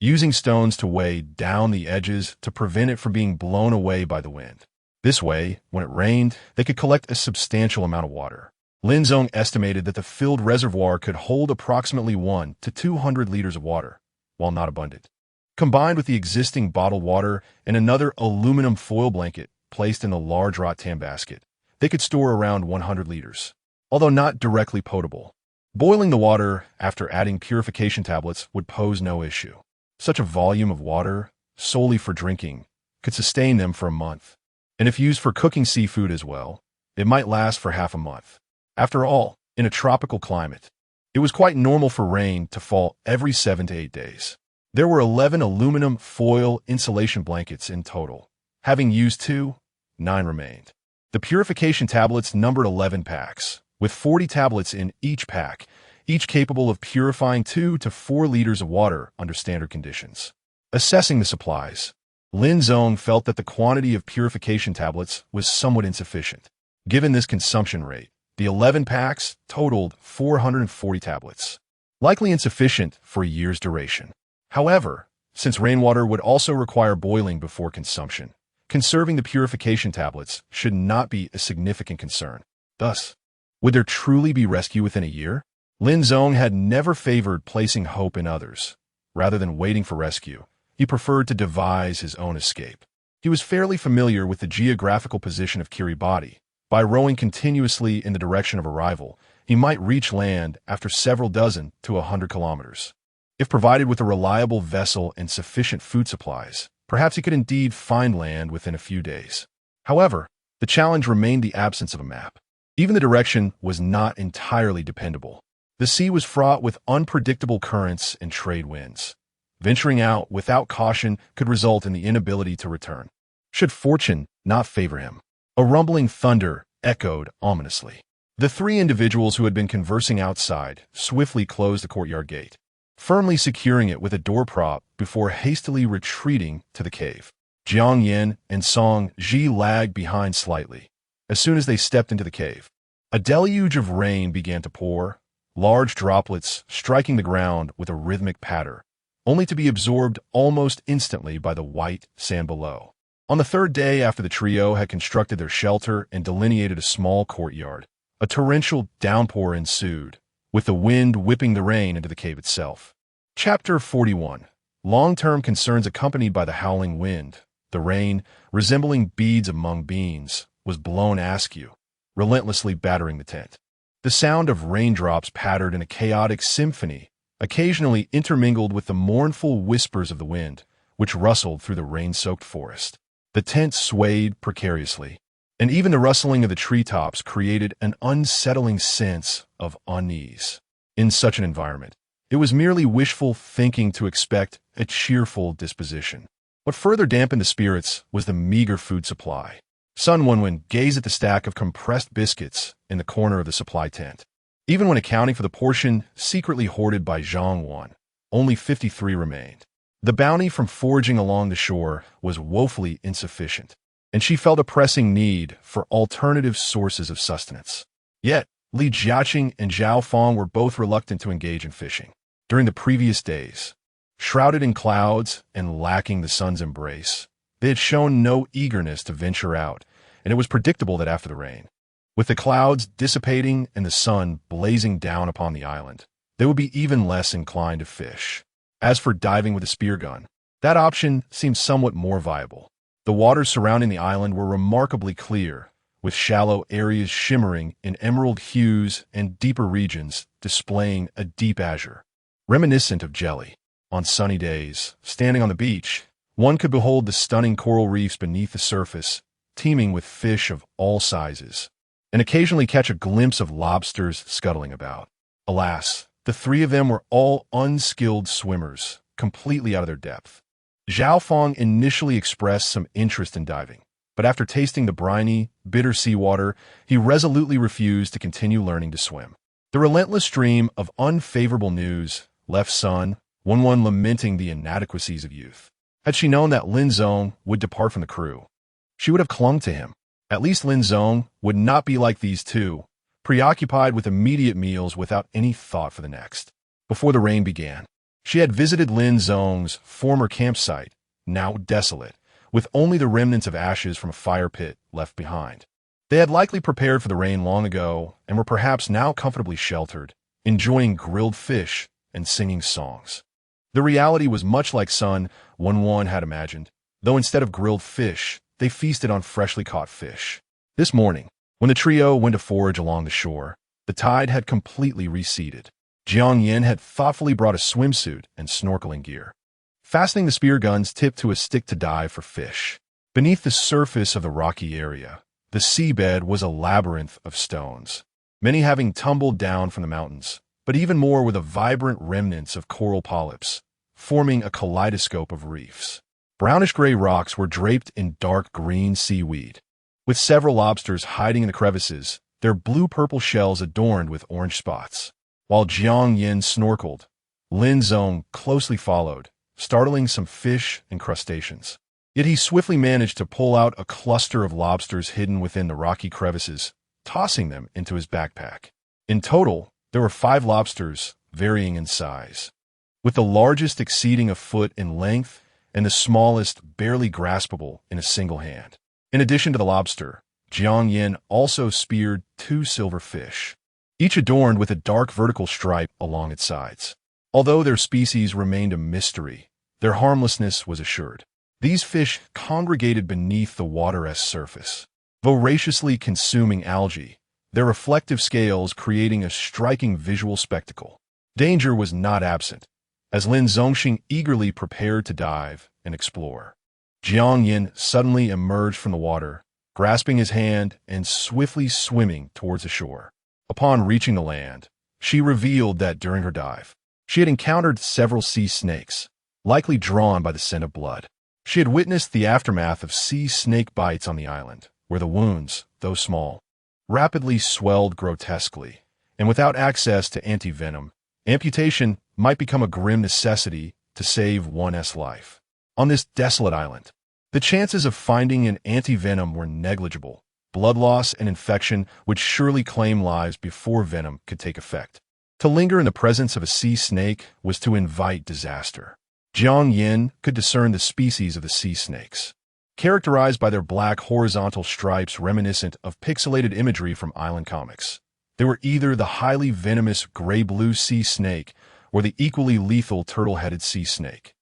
using stones to weigh down the edges to prevent it from being blown away by the wind. This way, when it rained, they could collect a substantial amount of water. Lin Zong estimated that the filled reservoir could hold approximately 1 to 200 liters of water, while not abundant. Combined with the existing bottled water and another aluminum foil blanket placed in a large rattan basket, they could store around 100 liters, although not directly potable. Boiling the water after adding purification tablets would pose no issue. Such a volume of water, solely for drinking, could sustain them for a month. And if used for cooking seafood as well, it might last for half a month. After all, in a tropical climate, it was quite normal for rain to fall every 7 to 8 days. There were 11 aluminum foil insulation blankets in total. Having used 2, 9 remained. The purification tablets numbered 11 packs, with 40 tablets in each pack, each capable of purifying 2 to 4 liters of water under standard conditions. Assessing the supplies, Lin Zong felt that the quantity of purification tablets was somewhat insufficient. Given this consumption rate, the 11 packs totaled 440 tablets, likely insufficient for a year's duration. However, since rainwater would also require boiling before consumption, conserving the purification tablets should not be a significant concern. Thus, would there truly be rescue within a year? Lin Zong had never favored placing hope in others. Rather than waiting for rescue, he preferred to devise his own escape. He was fairly familiar with the geographical position of Kiribati. By rowing continuously in the direction of arrival, he might reach land after several dozen to 100 kilometers. If provided with a reliable vessel and sufficient food supplies, perhaps he could indeed find land within a few days. However, the challenge remained the absence of a map. Even the direction was not entirely dependable. The sea was fraught with unpredictable currents and trade winds. Venturing out without caution could result in the inability to return, should fortune not favor him. A rumbling thunder echoed ominously. The 3 individuals who had been conversing outside swiftly closed the courtyard gate, firmly securing it with a door prop before hastily retreating to the cave. Jiang Yan and Song Ji lagged behind slightly. As soon as they stepped into the cave, a deluge of rain began to pour, large droplets striking the ground with a rhythmic patter, only to be absorbed almost instantly by the white sand below. On the 3rd day after the trio had constructed their shelter and delineated a small courtyard, a torrential downpour ensued, with the wind whipping the rain into the cave itself. Chapter 41. Long-term concerns accompanied by the howling wind. The rain, resembling beads among beans, was blown askew, relentlessly battering the tent. The sound of raindrops pattered in a chaotic symphony, occasionally intermingled with the mournful whispers of the wind, which rustled through the rain-soaked forest. The tent swayed precariously, and even the rustling of the treetops created an unsettling sense of unease. In such an environment, it was merely wishful thinking to expect a cheerful disposition. What further dampened the spirits was the meager food supply. Sun Wenwen gazed at the stack of compressed biscuits in the corner of the supply tent. Even when accounting for the portion secretly hoarded by Zhang Wan, only 53 remained. The bounty from foraging along the shore was woefully insufficient, and she felt a pressing need for alternative sources of sustenance. Yet, Li Jiaqing and Zhao Fong were both reluctant to engage in fishing. During the previous days, shrouded in clouds and lacking the sun's embrace, they had shown no eagerness to venture out, and it was predictable that after the rain, with the clouds dissipating and the sun blazing down upon the island, they would be even less inclined to fish. As for diving with a spear gun, that option seemed somewhat more viable. The waters surrounding the island were remarkably clear, with shallow areas shimmering in emerald hues and deeper regions displaying a deep azure, reminiscent of jelly. On sunny days, standing on the beach, one could behold the stunning coral reefs beneath the surface, teeming with fish of all sizes, and occasionally catch a glimpse of lobsters scuttling about. Alas, the three of them were all unskilled swimmers, completely out of their depth. Zhao Fong initially expressed some interest in diving, but after tasting the briny, bitter seawater, he resolutely refused to continue learning to swim. The relentless stream of unfavorable news left Sun Wenwen lamenting the inadequacies of youth. Had she known that Lin Zong would depart from the crew, she would have clung to him. At least Lin Zong would not be like these two, preoccupied with immediate meals without any thought for the next. Before the rain began, she had visited Lin Zong's former campsite, now desolate, with only the remnants of ashes from a fire pit left behind. They had likely prepared for the rain long ago and were perhaps now comfortably sheltered, enjoying grilled fish and singing songs. The reality was much like Sun Wenwen had imagined, though instead of grilled fish, they feasted on freshly caught fish. This morning, when the trio went to forage along the shore, the tide had completely receded. Jiang Yin had thoughtfully brought a swimsuit and snorkeling gear, fastening the spear guns tipped to a stick to dive for fish. Beneath the surface of the rocky area, the seabed was a labyrinth of stones, many having tumbled down from the mountains, but even more with the vibrant remnants of coral polyps, forming a kaleidoscope of reefs. Brownish-gray rocks were draped in dark green seaweed, with several lobsters hiding in the crevices, their blue-purple shells adorned with orange spots. While Jiang Yin snorkeled, Lin Zong closely followed, startling some fish and crustaceans. Yet he swiftly managed to pull out a cluster of lobsters hidden within the rocky crevices, tossing them into his backpack. In total, there were 5 lobsters, varying in size, with the largest exceeding a foot in length and the smallest barely graspable in a single hand. In addition to the lobster, Jiang Yin also speared 2 silver fish, each adorned with a dark vertical stripe along its sides. Although their species remained a mystery, their harmlessness was assured. These fish congregated beneath the water's surface, voraciously consuming algae, their reflective scales creating a striking visual spectacle. Danger was not absent, as Lin Zongxing eagerly prepared to dive and explore. Jiang Yin suddenly emerged from the water, grasping his hand and swiftly swimming towards the shore. Upon reaching the land, she revealed that during her dive, she had encountered several sea snakes, likely drawn by the scent of blood. She had witnessed the aftermath of sea snake bites on the island, where the wounds, though small, rapidly swelled grotesquely, and without access to anti-venom, amputation might become a grim necessity to save one's life. On this desolate island, the chances of finding an anti-venom were negligible. Blood loss and infection would surely claim lives before venom could take effect. To linger in the presence of a sea snake was to invite disaster. Jiang Yin could discern the species of the sea snakes, characterized by their black horizontal stripes reminiscent of pixelated imagery from island comics. They were either the highly venomous gray-blue sea snake or the equally lethal turtle-headed sea snake,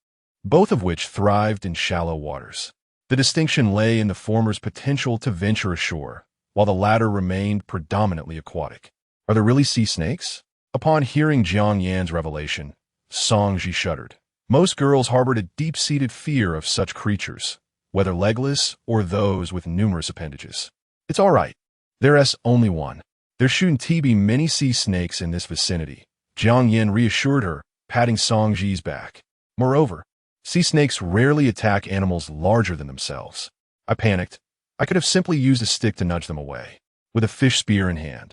both of which thrived in shallow waters. The distinction lay in the former's potential to venture ashore, while the latter remained predominantly aquatic. Are there really sea snakes? Upon hearing Jiang Yan's revelation, Song Ji shuddered. Most girls harbored a deep-seated fear of such creatures, whether legless or those with numerous appendages. It's all right. There's only one. There shouldn't be many sea snakes in this vicinity, Jiang Yin reassured her, patting Song Ji's back. Moreover, sea snakes rarely attack animals larger than themselves. I panicked. I could have simply used a stick to nudge them away. With a fish spear in hand,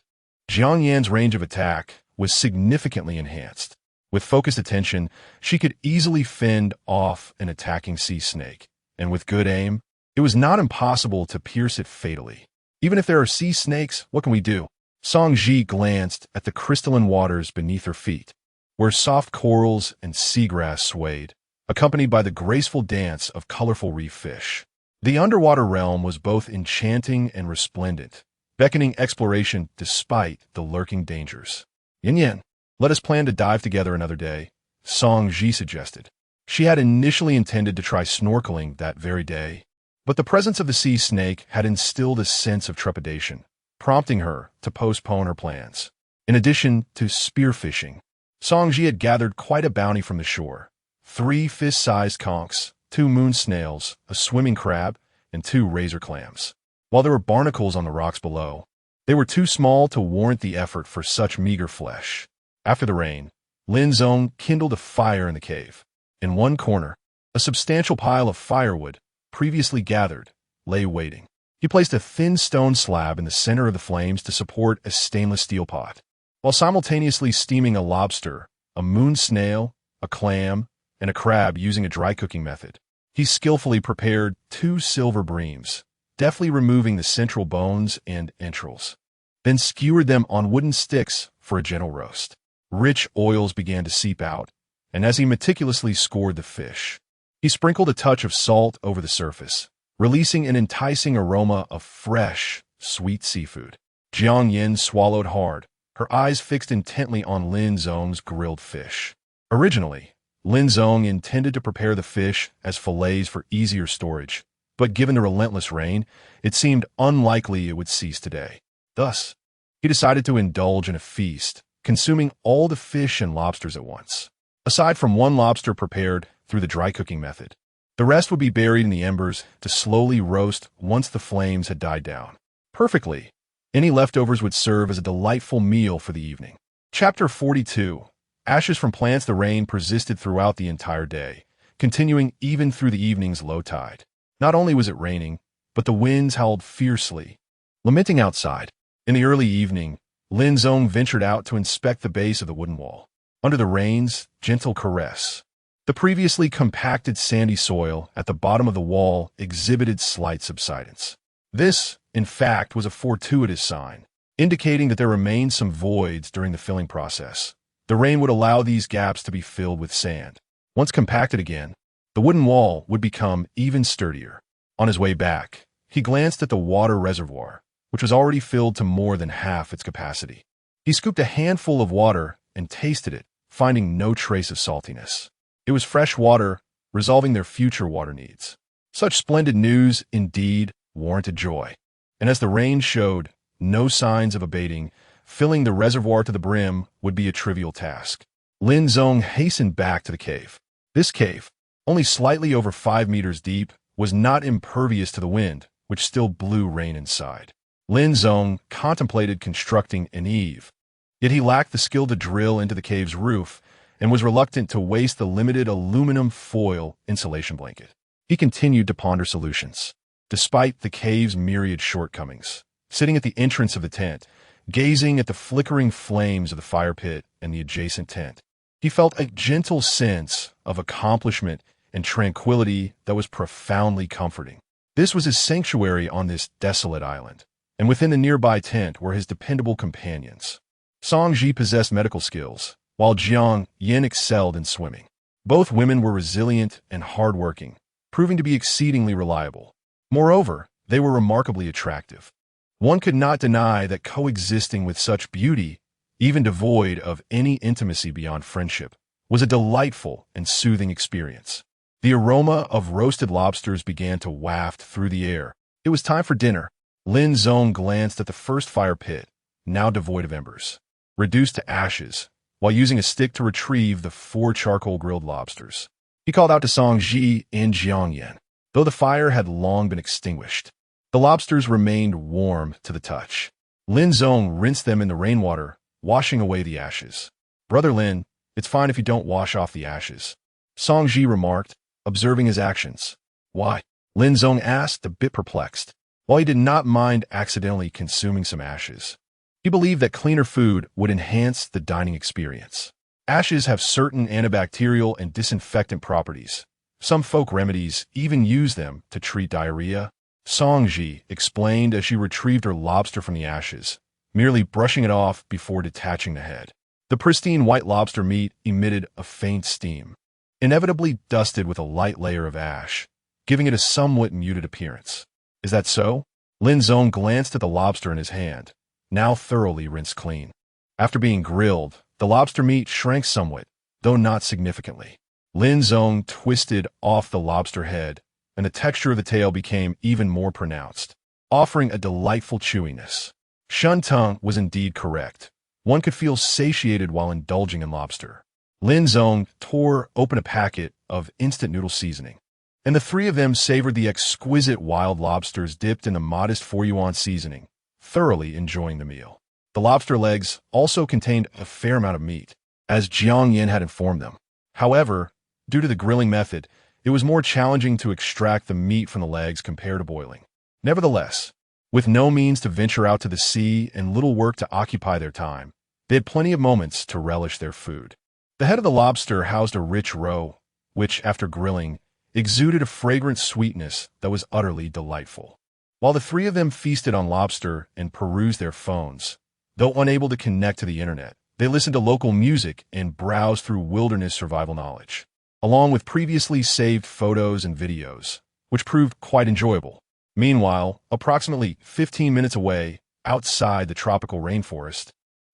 Jiang Yan's range of attack was significantly enhanced. With focused attention, she could easily fend off an attacking sea snake, and with good aim, it was not impossible to pierce it fatally. Even if there are sea snakes, what can we do? Song Ji glanced at the crystalline waters beneath her feet, where soft corals and seagrass swayed, accompanied by the graceful dance of colorful reef fish. The underwater realm was both enchanting and resplendent, beckoning exploration despite the lurking dangers. Yin Yin, let us plan to dive together another day, Song Ji suggested. She had initially intended to try snorkeling that very day, but the presence of the sea snake had instilled a sense of trepidation, prompting her to postpone her plans. In addition to spearfishing, Song Ji had gathered quite a bounty from the shore. 3 fist-sized conchs, 2 moon snails, a swimming crab, and 2 razor clams. While there were barnacles on the rocks below, they were too small to warrant the effort for such meager flesh. After the rain, Lin Zong kindled a fire in the cave. In one corner, a substantial pile of firewood, previously gathered, lay waiting. He placed a thin stone slab in the center of the flames to support a stainless steel pot, while simultaneously steaming a lobster, a moon snail, a clam, and a crab using a dry cooking method. He skillfully prepared 2 silver breams, deftly removing the central bones and entrails, then skewered them on wooden sticks for a gentle roast. Rich oils began to seep out, and as he meticulously scored the fish, he sprinkled a touch of salt over the surface, releasing an enticing aroma of fresh, sweet seafood. Jiang Yin swallowed hard, her eyes fixed intently on Lin Zong's grilled fish. Originally, Lin Zong intended to prepare the fish as fillets for easier storage, but given the relentless rain, it seemed unlikely it would cease today. Thus, he decided to indulge in a feast, consuming all the fish and lobsters at once. Aside from 1 lobster prepared through the dry cooking method, the rest would be buried in the embers to slowly roast once the flames had died down. Perfectly, any leftovers would serve as a delightful meal for the evening. Chapter 42. Ashes from plants. The rain persisted throughout the entire day, continuing even through the evening's low tide. Not only was it raining, but the winds howled fiercely, lamenting outside. In the early evening, Lin Zong ventured out to inspect the base of the wooden wall. Under the rain's gentle caress, the previously compacted sandy soil at the bottom of the wall exhibited slight subsidence. This, in fact, was a fortuitous sign, indicating that there remained some voids during the filling process. The rain would allow these gaps to be filled with sand. Once compacted again, the wooden wall would become even sturdier. On his way back, he glanced at the water reservoir, which was already filled to more than half its capacity. He scooped a handful of water and tasted it, finding no trace of saltiness. It was fresh water, resolving their future water needs. Such splendid news, indeed, warranted joy. And as the rain showed no signs of abating, filling the reservoir to the brim would be a trivial task. Lin Zong hastened back to the cave. This cave, only slightly over 5 meters deep, was not impervious to the wind, which still blew rain inside. Lin Zong contemplated constructing an eave, yet he lacked the skill to drill into the cave's roof and was reluctant to waste the limited aluminum foil insulation blanket. He continued to ponder solutions. Despite the cave's myriad shortcomings, sitting at the entrance of the tent, gazing at the flickering flames of the fire pit and the adjacent tent, he felt a gentle sense of accomplishment and tranquility that was profoundly comforting. This was his sanctuary on this desolate island, and within the nearby tent were his dependable companions. Song Ji possessed medical skills, while Jiang Yin excelled in swimming. Both women were resilient and hardworking, proving to be exceedingly reliable. Moreover, they were remarkably attractive. One could not deny that coexisting with such beauty, even devoid of any intimacy beyond friendship, was a delightful and soothing experience. The aroma of roasted lobsters began to waft through the air. It was time for dinner. Lin Zong glanced at the first fire pit, now devoid of embers, reduced to ashes, while using a stick to retrieve the 4 charcoal grilled lobsters. He called out to Song Ji and Jiang Yan. though the fire had long been extinguished. The lobsters remained warm to the touch. Lin Zong rinsed them in the rainwater, washing away the ashes. "Brother Lin, it's fine if you don't wash off the ashes," Song Ji remarked, observing his actions. "Why?" Lin Zong asked, a bit perplexed. While he did not mind accidentally consuming some ashes, he believed that cleaner food would enhance the dining experience. Ashes have certain antibacterial and disinfectant properties. Some folk remedies even use them to treat diarrhea. Song Ji explained as she retrieved her lobster from the ashes, merely brushing it off before detaching the head. The pristine white lobster meat emitted a faint steam, inevitably dusted with a light layer of ash, giving it a somewhat muted appearance. "Is that so?" Lin Zong glanced at the lobster in his hand, now thoroughly rinsed clean. After being grilled, the lobster meat shrank somewhat, though not significantly. Lin Zong twisted off the lobster head, and the texture of the tail became even more pronounced, offering a delightful chewiness. Shun Tung was indeed correct. One could feel satiated while indulging in lobster. Lin Zong tore open a packet of instant noodle seasoning, and the three of them savored the exquisite wild lobsters dipped in a modest 4 yuan seasoning, thoroughly enjoying the meal. The lobster legs also contained a fair amount of meat, as Jiang Yin had informed them. However, due to the grilling method, it was more challenging to extract the meat from the legs compared to boiling. Nevertheless, with no means to venture out to the sea and little work to occupy their time, they had plenty of moments to relish their food. The head of the lobster housed a rich roe, which, after grilling, exuded a fragrant sweetness that was utterly delightful. While the three of them feasted on lobster and perused their phones, though unable to connect to the internet, they listened to local music and browsed through wilderness survival knowledge, along with previously saved photos and videos, which proved quite enjoyable. Meanwhile, approximately 15 minutes away, outside the tropical rainforest,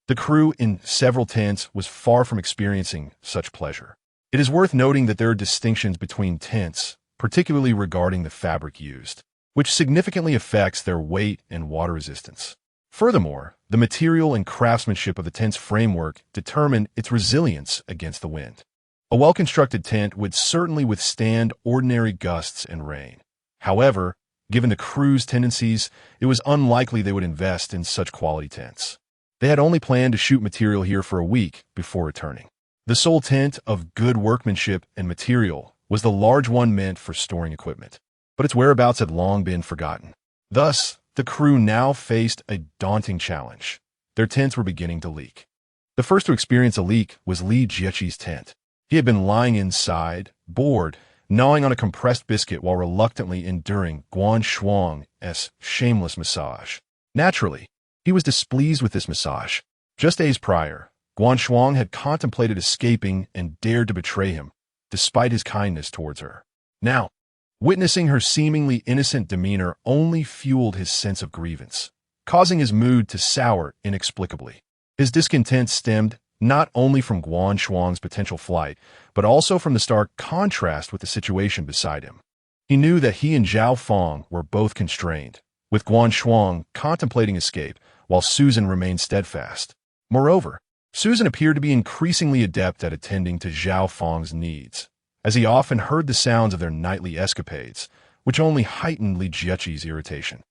the crew in several tents was far from experiencing such pleasure. It is worth noting that there are distinctions between tents, particularly regarding the fabric used, which significantly affects their weight and water resistance. Furthermore, the material and craftsmanship of the tent's framework determine its resilience against the wind. A well-constructed tent would certainly withstand ordinary gusts and rain. However, given the crew's tendencies, it was unlikely they would invest in such quality tents. They had only planned to shoot material here for a week before returning. The sole tent of good workmanship and material was the large one meant for storing equipment, but its whereabouts had long been forgotten. Thus, the crew now faced a daunting challenge. Their tents were beginning to leak. The first to experience a leak was Li Jieqi's tent. He had been lying inside, bored, gnawing on a compressed biscuit while reluctantly enduring Guan Shuang's shameless massage. Naturally, he was displeased with this massage. Just days prior, Guan Shuang had contemplated escaping and dared to betray him, despite his kindness towards her. Now, witnessing her seemingly innocent demeanor only fueled his sense of grievance, causing his mood to sour inexplicably. His discontent stemmed not only from Guan Shuang's potential flight, but also from the stark contrast with the situation beside him. He knew that he and Zhao Fong were both constrained, with Guan Shuang contemplating escape, while Susan remained steadfast. Moreover, Susan appeared to be increasingly adept at attending to Zhao Fong's needs, as he often heard the sounds of their nightly escapades, which only heightened Li Jieqi's irritation.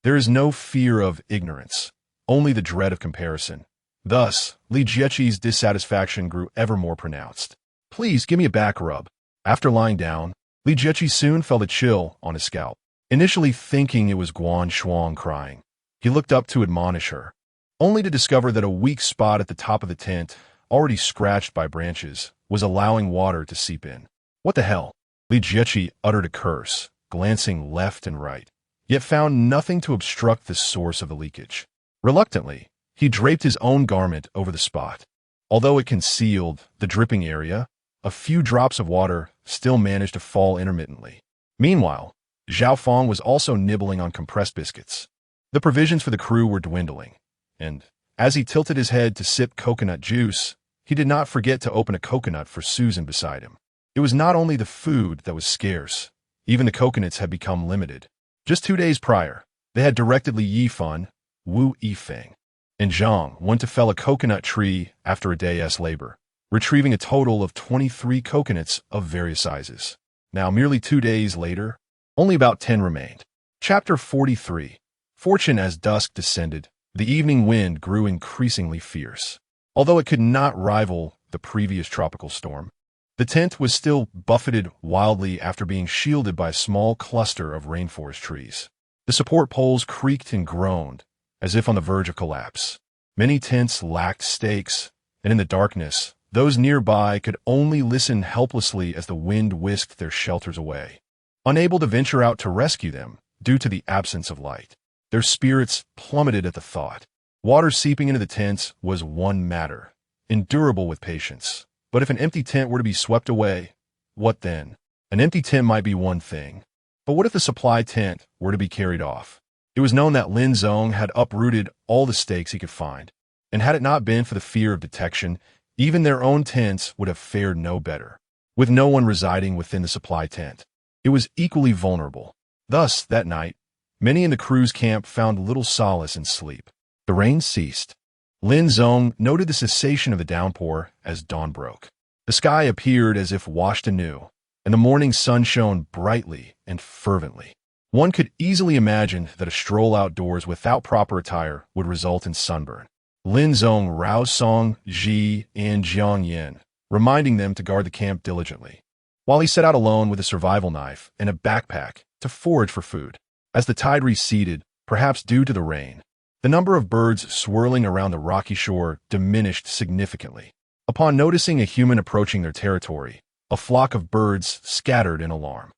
There is no fear of ignorance, only the dread of comparison. Thus, Li Jieqi's dissatisfaction grew ever more pronounced. "Please give me a back rub." After lying down, Li Jieqi soon felt a chill on his scalp. Initially thinking it was Guan Shuang crying, he looked up to admonish her, only to discover that a weak spot at the top of the tent, already scratched by branches, was allowing water to seep in. "What the hell?" Li Jieqi uttered a curse, glancing left and right, yet found nothing to obstruct the source of the leakage. Reluctantly, he draped his own garment over the spot. Although it concealed the dripping area, a few drops of water still managed to fall intermittently. Meanwhile, Zhao Fong was also nibbling on compressed biscuits. The provisions for the crew were dwindling, and as he tilted his head to sip coconut juice, he did not forget to open a coconut for Susan beside him. It was not only the food that was scarce, even the coconuts had become limited. Just 2 days prior, they had directed Li Yifan, Wu Yifeng, and Zhang went to fell a coconut tree after a day's labor, retrieving a total of 23 coconuts of various sizes. Now, merely 2 days later, Only about 10 remained. Chapter 43. Fortune. As dusk descended, the evening wind grew increasingly fierce. Although it could not rival the previous tropical storm, the tent was still buffeted wildly after being shielded by a small cluster of rainforest trees. The support poles creaked and groaned, as if on the verge of collapse. Many tents lacked stakes, and in the darkness, those nearby could only listen helplessly as the wind whisked their shelters away. Unable to venture out to rescue them due to the absence of light, their spirits plummeted at the thought. Water seeping into the tents was one matter, endurable with patience. But if an empty tent were to be swept away, what then? An empty tent might be one thing, but what if the supply tent were to be carried off? It was known that Lin Zong had uprooted all the stakes he could find, and had it not been for the fear of detection, even their own tents would have fared no better. With no one residing within the supply tent, it was equally vulnerable. Thus, that night, many in the crew's camp found little solace in sleep. The rain ceased. Lin Zong noted the cessation of the downpour as dawn broke. The sky appeared as if washed anew, and the morning sun shone brightly and fervently. One could easily imagine that a stroll outdoors without proper attire would result in sunburn. Lin Zong roused Song Ji and Jiang Yin, reminding them to guard the camp diligently, while he set out alone with a survival knife and a backpack to forage for food. As the tide receded, perhaps due to the rain, the number of birds swirling around the rocky shore diminished significantly. Upon noticing a human approaching their territory, a flock of birds scattered in alarm.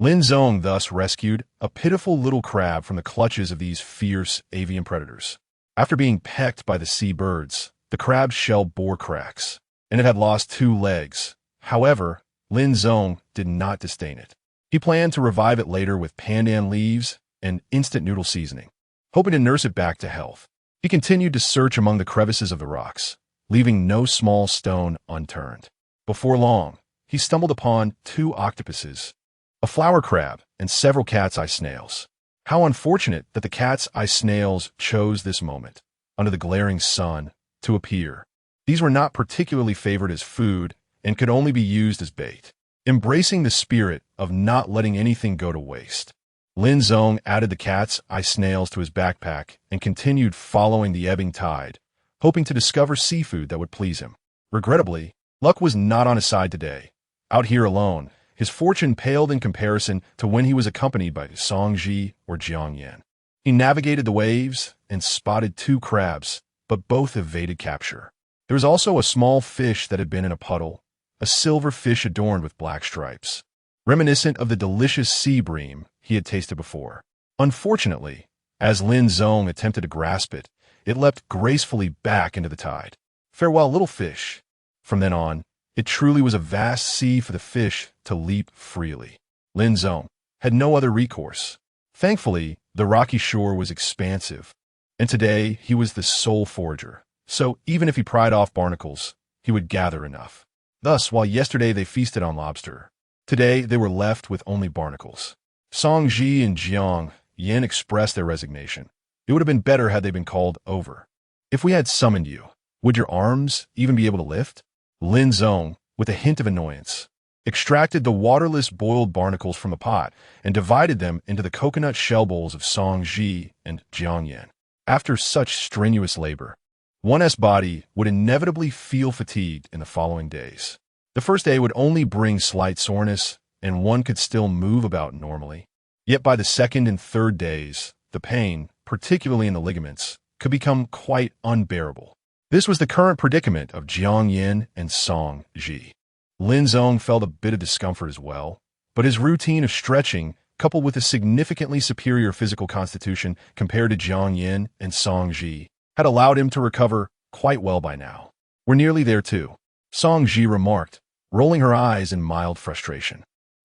Lin Zong thus rescued a pitiful little crab from the clutches of these fierce avian predators. After being pecked by the sea birds, the crab's shell bore cracks, and it had lost 2 legs. However, Lin Zong did not disdain it. He planned to revive it later with pandan leaves and instant noodle seasoning, hoping to nurse it back to health. He continued to search among the crevices of the rocks, leaving no small stone unturned. Before long, he stumbled upon 2 octopuses, a flower crab, and several cat's eye snails. How unfortunate that the cat's eye snails chose this moment, under the glaring sun, to appear. These were not particularly favored as food and could only be used as bait. Embracing the spirit of not letting anything go to waste, Lin Zong added the cat's eye snails to his backpack and continued following the ebbing tide, hoping to discover seafood that would please him. Regrettably, luck was not on his side today. Out here alone, his fortune paled in comparison to when he was accompanied by Song Ji or Jiang Yan. He navigated the waves and spotted 2 crabs, but both evaded capture. There was also a small fish that had been in a puddle, a silver fish adorned with black stripes, reminiscent of the delicious sea bream he had tasted before. Unfortunately, as Lin Zong attempted to grasp it, it leapt gracefully back into the tide. Farewell, little fish. From then on, it truly was a vast sea for the fish to leap freely. Lin Zong had no other recourse. Thankfully, the rocky shore was expansive, and today he was the sole forager. So even if he pried off barnacles, he would gather enough. Thus, while yesterday they feasted on lobster, today they were left with only barnacles. Song Ji and Jiang Yin expressed their resignation. It would have been better had they been called over. If we had summoned you, would your arms even be able to lift? Lin Zong, with a hint of annoyance, extracted the waterless boiled barnacles from a pot and divided them into the coconut shell bowls of Song Ji and Jiang Yan. After such strenuous labor, one's body would inevitably feel fatigued in the following days. The first day would only bring slight soreness, and one could still move about normally. Yet by the second and third days, the pain, particularly in the ligaments, could become quite unbearable. This was the current predicament of Jiang Yin and Song Ji. Lin Zong felt a bit of discomfort as well, but his routine of stretching, coupled with a significantly superior physical constitution compared to Jiang Yin and Song Ji, had allowed him to recover quite well by now. We're nearly there too, Song Ji remarked, rolling her eyes in mild frustration.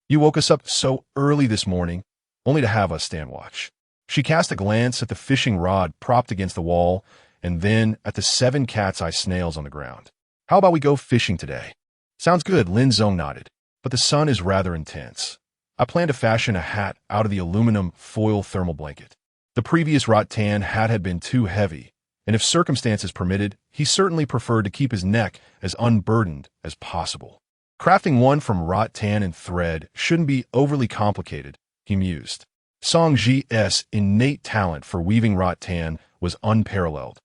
You woke us up so early this morning, only to have us stand watch. She cast a glance at the fishing rod propped against the wall, and then at the 7 cat's eye snails on the ground. How about we go fishing today? Sounds good, Lin Zong nodded, but the sun is rather intense. I plan to fashion a hat out of the aluminum foil thermal blanket. The previous rattan hat had been too heavy, and if circumstances permitted, he certainly preferred to keep his neck as unburdened as possible. Crafting one from rattan and thread shouldn't be overly complicated, he he mused. Song Ji's innate talent for weaving rattan was unparalleled.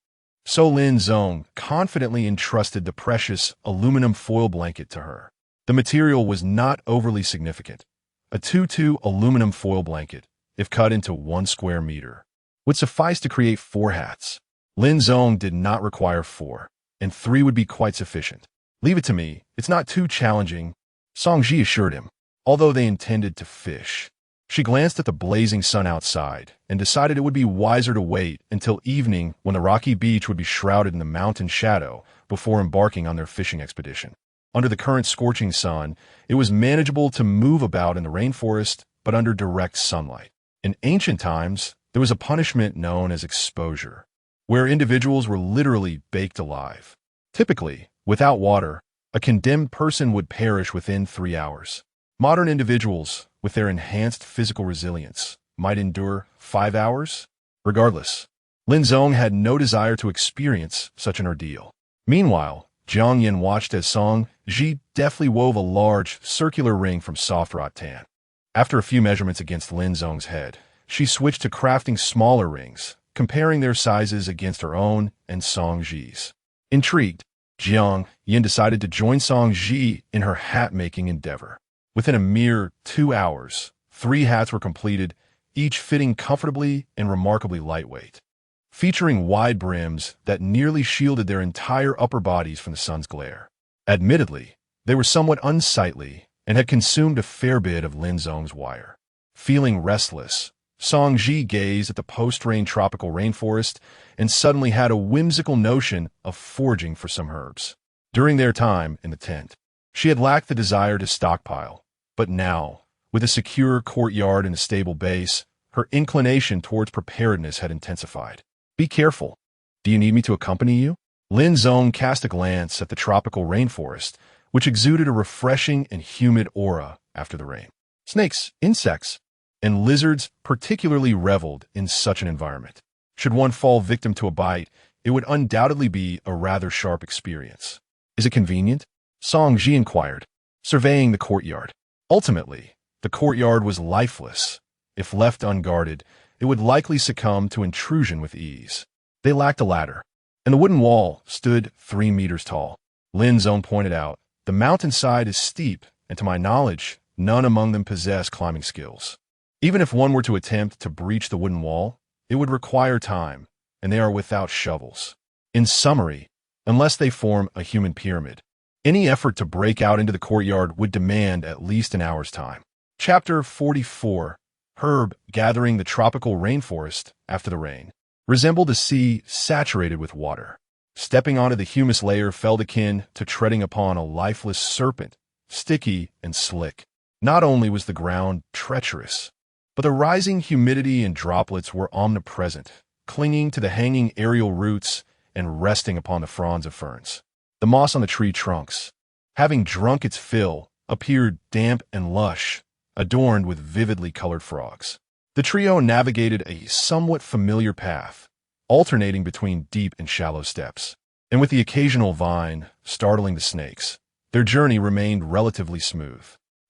So Lin Zong confidently entrusted the precious aluminum foil blanket to her. The material was not overly significant. A 2x2 aluminum foil blanket, if cut into 1 square meter, would suffice to create 4 hats. Lin Zong did not require 4, and 3 would be quite sufficient. Leave it to me, it's not too challenging, Song Ji assured him, although they intended to fish. She glanced at the blazing sun outside and decided it would be wiser to wait until evening when the rocky beach would be shrouded in the mountain shadow before embarking on their fishing expedition. Under the current scorching sun, it was manageable to move about in the rainforest, but under direct sunlight. In ancient times, there was a punishment known as exposure, where individuals were literally baked alive. Typically, without water, a condemned person would perish within 3 hours. Modern individuals, with their enhanced physical resilience, might endure 5 hours? Regardless, Lin Zong had no desire to experience such an ordeal. Meanwhile, Jiang Yin watched as Song Ji deftly wove a large, circular ring from soft rattan. After a few measurements against Lin Zong's head, she switched to crafting smaller rings, comparing their sizes against her own and Song Ji's. Intrigued, Jiang Yin decided to join Song Ji in her hat-making endeavor. Within a mere 2 hours, 3 hats were completed, each fitting comfortably and remarkably lightweight, featuring wide brims that nearly shielded their entire upper bodies from the sun's glare. Admittedly, they were somewhat unsightly and had consumed a fair bit of Lin Zong's wire. Feeling restless, Song Ji gazed at the post-rain tropical rainforest and suddenly had a whimsical notion of foraging for some herbs. During their time in the tent, she had lacked the desire to stockpile, but now, with a secure courtyard and a stable base, her inclination towards preparedness had intensified. Be careful. Do you need me to accompany you? Lin Zong cast a glance at the tropical rainforest, which exuded a refreshing and humid aura after the rain. Snakes, insects, and lizards particularly reveled in such an environment. Should one fall victim to a bite, it would undoubtedly be a rather sharp experience. Is it convenient? Song Ji inquired, surveying the courtyard. Ultimately, the courtyard was lifeless. If left unguarded, it would likely succumb to intrusion with ease. They lacked a ladder, and the wooden wall stood 3 meters tall. Lin Zong pointed out, the mountainside is steep, and to my knowledge, none among them possess climbing skills. Even if one were to attempt to breach the wooden wall, it would require time, and they are without shovels. In summary, unless they form a human pyramid, any effort to break out into the courtyard would demand at least an hour's time. Chapter 44. Herb gathering the tropical rainforest after the rain resembled a sea saturated with water. Stepping onto the humus layer felt akin to treading upon a lifeless serpent, sticky and slick. Not only was the ground treacherous, but the rising humidity and droplets were omnipresent, clinging to the hanging aerial roots and resting upon the fronds of ferns. The moss on the tree trunks, having drunk its fill, appeared damp and lush, adorned with vividly colored frogs. The trio navigated a somewhat familiar path, alternating between deep and shallow steps, and with the occasional vine startling the snakes, their journey remained relatively smooth.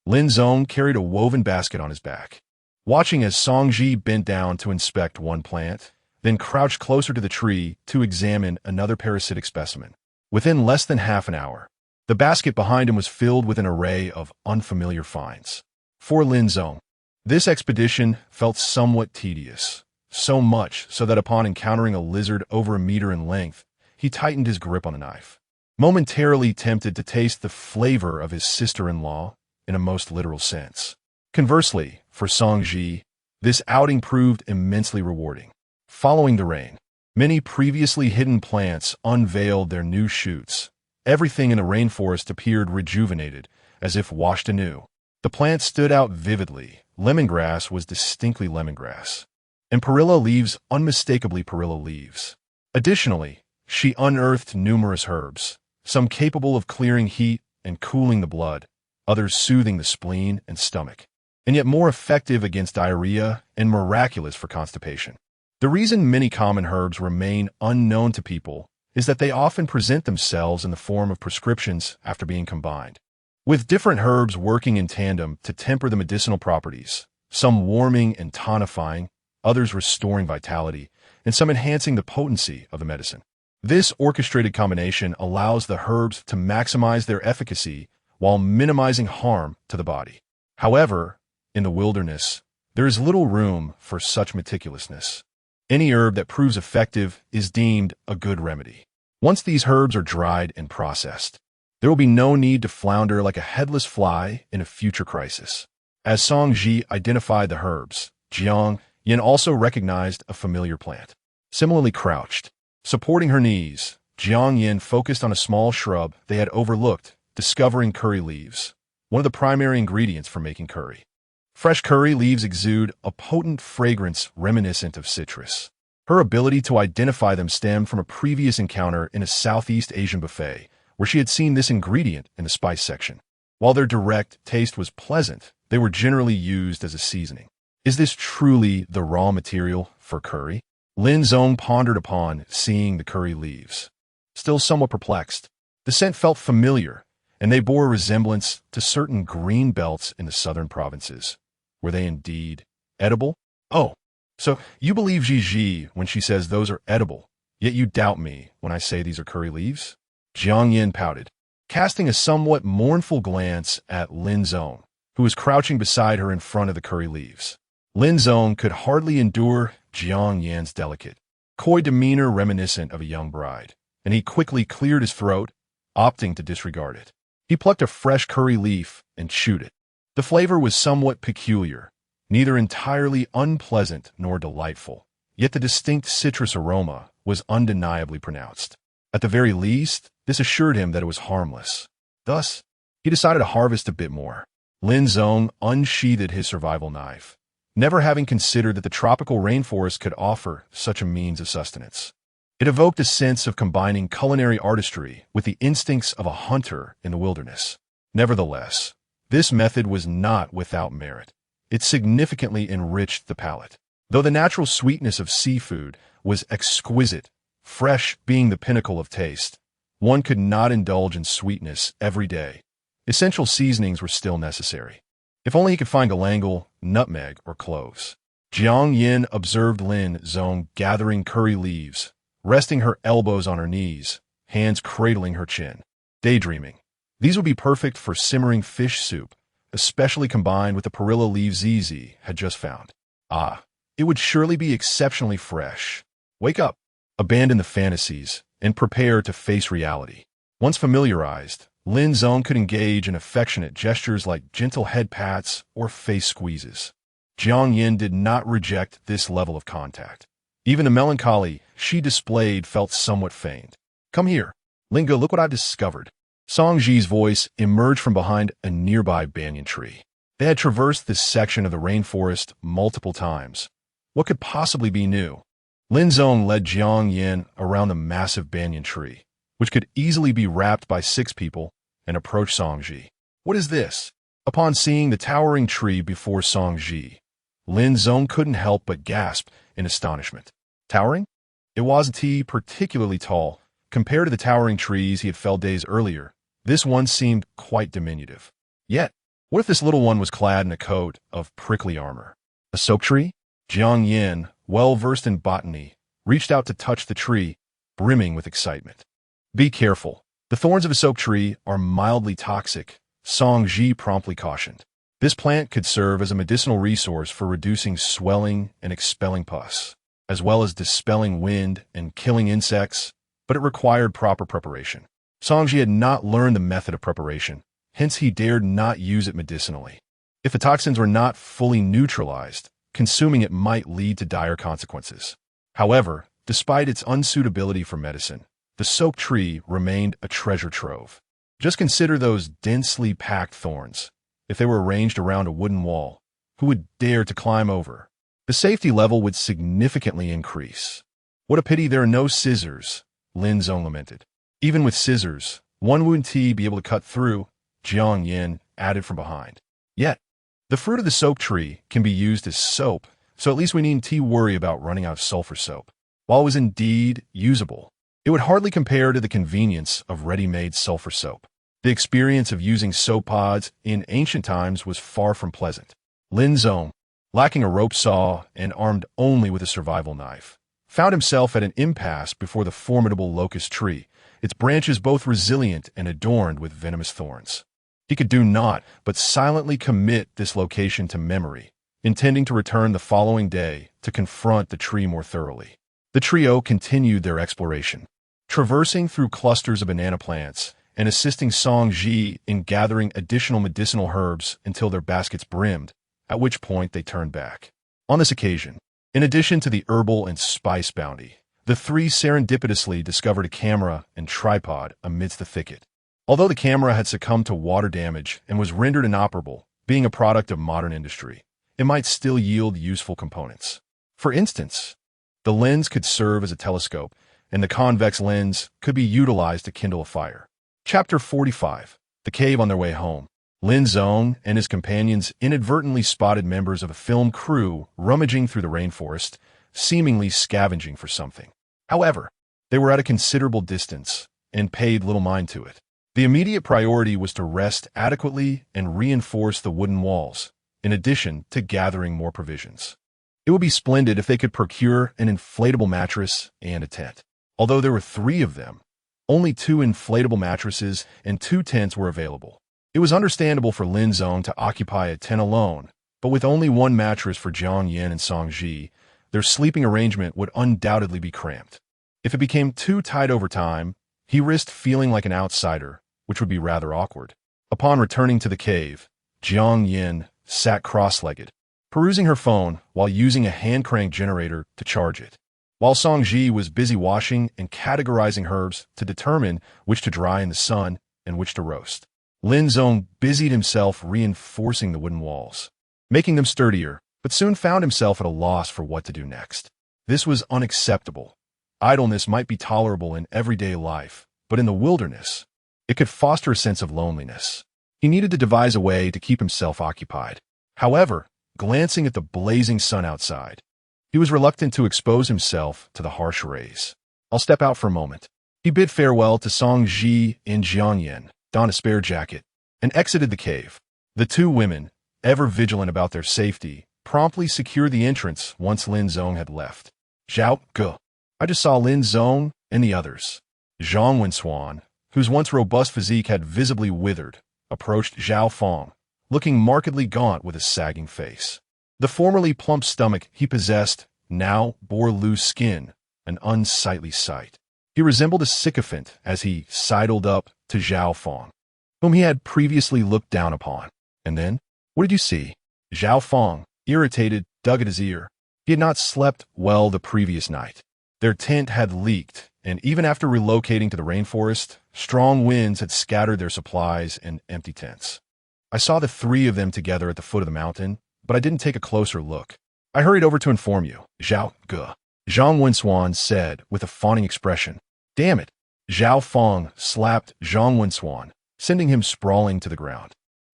Lin Zong carried a woven basket on his back. Watching as Song Ji bent down to inspect one plant, then crouched closer to the tree to examine another parasitic specimen. Within less than half an hour, the basket behind him was filled with an array of unfamiliar finds. For Lin Zong, this expedition felt somewhat tedious, so much so that upon encountering a lizard over 1 meter in length, he tightened his grip on the knife, momentarily tempted to taste the flavor of his sister-in-law in a most literal sense. Conversely, for Song Ji, this outing proved immensely rewarding. Following the rain, many previously hidden plants unveiled their new shoots. Everything in the rainforest appeared rejuvenated, as if washed anew. The plants stood out vividly. Lemongrass was distinctly lemongrass, and perilla leaves unmistakably perilla leaves. Additionally, she unearthed numerous herbs, some capable of clearing heat and cooling the blood, others soothing the spleen and stomach, and yet more effective against diarrhea and miraculous for constipation. The reason many common herbs remain unknown to people is that they often present themselves in the form of prescriptions after being combined. With different herbs working in tandem to temper the medicinal properties, some warming and tonifying, others restoring vitality, and some enhancing the potency of the medicine. This orchestrated combination allows the herbs to maximize their efficacy while minimizing harm to the body. However, in the wilderness, there is little room for such meticulousness. Any herb that proves effective is deemed a good remedy. Once these herbs are dried and processed, there will be no need to flounder like a headless fly in a future crisis. As Song Ji identified the herbs, Jiang Yin also recognized a familiar plant. Similarly crouched, supporting her knees, Jiang Yin focused on a small shrub they had overlooked, discovering curry leaves, one of the primary ingredients for making curry. Fresh curry leaves exude a potent fragrance reminiscent of citrus. Her ability to identify them stemmed from a previous encounter in a Southeast Asian buffet, where she had seen this ingredient in the spice section. While their direct taste was pleasant, they were generally used as a seasoning. Is this truly the raw material for curry? Lin Zong pondered upon seeing the curry leaves. Still somewhat perplexed, the scent felt familiar, and they bore a resemblance to certain green belts in the southern provinces. Were they indeed edible? Oh, so you believe Gigi when she says those are edible, yet you doubt me when I say these are curry leaves? Jiang Yin pouted, casting a somewhat mournful glance at Lin Zong, who was crouching beside her in front of the curry leaves. Lin Zong could hardly endure Jiang Yin's delicate, coy demeanor reminiscent of a young bride, and he quickly cleared his throat, opting to disregard it. He plucked a fresh curry leaf and chewed it. The flavor was somewhat peculiar, neither entirely unpleasant nor delightful, yet the distinct citrus aroma was undeniably pronounced. At the very least, this assured him that it was harmless. Thus, he decided to harvest a bit more. Lin Zong unsheathed his survival knife, never having considered that the tropical rainforest could offer such a means of sustenance. It evoked a sense of combining culinary artistry with the instincts of a hunter in the wilderness. Nevertheless, this method was not without merit. It significantly enriched the palate. Though the natural sweetness of seafood was exquisite, fresh being the pinnacle of taste, one could not indulge in sweetness every day. Essential seasonings were still necessary. If only he could find galangal, nutmeg, or cloves. Jiang Yin observed Lin Zong gathering curry leaves, resting her elbows on her knees, hands cradling her chin. Daydreaming. These would be perfect for simmering fish soup, especially combined with the perilla leaf ZZ had just found. Ah, it would surely be exceptionally fresh. Wake up, abandon the fantasies, and prepare to face reality. Once familiarized, Lin Zong could engage in affectionate gestures like gentle head pats or face squeezes. Jiang Yin did not reject this level of contact. Even the melancholy she displayed felt somewhat feigned. Come here, Lingo, look what I've discovered. Song Ji's voice emerged from behind a nearby banyan tree. They had traversed this section of the rainforest multiple times. What could possibly be new? Lin Zong led Jiang Yin around the massive banyan tree, which could easily be wrapped by 6 people, and approached Song Ji. What is this? Upon seeing the towering tree before Song Ji, Lin Zong couldn't help but gasp in astonishment. Towering? It wasn't particularly tall. Compared to the towering trees he had felled days earlier, this one seemed quite diminutive. Yet, what if this little one was clad in a coat of prickly armor? A soap tree? Jiang Yin, well versed in botany, reached out to touch the tree, brimming with excitement. Be careful. The thorns of a soap tree are mildly toxic, Song Ji promptly cautioned. This plant could serve as a medicinal resource for reducing swelling and expelling pus, as well as dispelling wind and killing insects, but it required proper preparation. Song Ji had not learned the method of preparation, hence he dared not use it medicinally. If the toxins were not fully neutralized, consuming it might lead to dire consequences. However, despite its unsuitability for medicine, the soap tree remained a treasure trove. Just consider those densely packed thorns. If they were arranged around a wooden wall, who would dare to climb over? The safety level would significantly increase. What a pity there are no scissors, Lin Zong lamented. Even with scissors, one wouldn't be able to cut through, Jiang Yin added from behind. Yet, the fruit of the soap tree can be used as soap, so at least we needn't worry about running out of sulfur soap. While it was indeed usable, it would hardly compare to the convenience of ready-made sulfur soap. The experience of using soap pods in ancient times was far from pleasant. Lin Zong, lacking a rope saw and armed only with a survival knife, found himself at an impasse before the formidable locust tree, its branches both resilient and adorned with venomous thorns. He could do naught but silently commit this location to memory, intending to return the following day to confront the tree more thoroughly. The trio continued their exploration, traversing through clusters of banana plants and assisting Song Ji in gathering additional medicinal herbs until their baskets brimmed, at which point they turned back. On this occasion, in addition to the herbal and spice bounty, the three serendipitously discovered a camera and tripod amidst the thicket. Although the camera had succumbed to water damage and was rendered inoperable, being a product of modern industry, it might still yield useful components. For instance, the lens could serve as a telescope, and the convex lens could be utilized to kindle a fire. Chapter 45. The Cave. On their way home, Lin Zong and his companions inadvertently spotted members of a film crew rummaging through the rainforest, seemingly scavenging for something. However, they were at a considerable distance and paid little mind to it. The immediate priority was to rest adequately and reinforce the wooden walls, in addition to gathering more provisions. It would be splendid if they could procure an inflatable mattress and a tent. Although there were 3 of them, only 2 inflatable mattresses and 2 tents were available. It was understandable for Lin Zong to occupy a tent alone, but with only 1 mattress for Jiang Yin and Song Ji, their sleeping arrangement would undoubtedly be cramped. If it became too tight over time, he risked feeling like an outsider, which would be rather awkward. Upon returning to the cave, Jiang Yin sat cross-legged, perusing her phone while using a hand-crank generator to charge it, while Song Ji was busy washing and categorizing herbs to determine which to dry in the sun and which to roast. Lin Zong busied himself reinforcing the wooden walls, making them sturdier, but soon found himself at a loss for what to do next. This was unacceptable. Idleness might be tolerable in everyday life, but in the wilderness, it could foster a sense of loneliness. He needed to devise a way to keep himself occupied. However, glancing at the blazing sun outside, he was reluctant to expose himself to the harsh rays. "I'll step out for a moment." He bid farewell to Song Ji and Jiang Yin, donned a spare jacket, and exited the cave. The 2 women, ever vigilant about their safety, promptly secured the entrance once Lin Zong had left. "Zhao Ge." I just saw Lin Zong and the others. Zhang Wenshuan, whose once robust physique had visibly withered, approached Zhao Fong, looking markedly gaunt with a sagging face. The formerly plump stomach he possessed now bore loose skin, an unsightly sight. He resembled a sycophant as he sidled up to Zhao Fong, whom he had previously looked down upon. "And then, what did you see?" Zhao Fong, irritated, dug at his ear. He had not slept well the previous night. Their tent had leaked, and even after relocating to the rainforest, strong winds had scattered their supplies and empty tents. "I saw the 3 of them together at the foot of the mountain, but I didn't take a closer look. I hurried over to inform you." "Zhao Ge," Zhang Wenshuan said with a fawning expression. "Damn it." Zhao Fong slapped Zhang Wenshuan, sending him sprawling to the ground.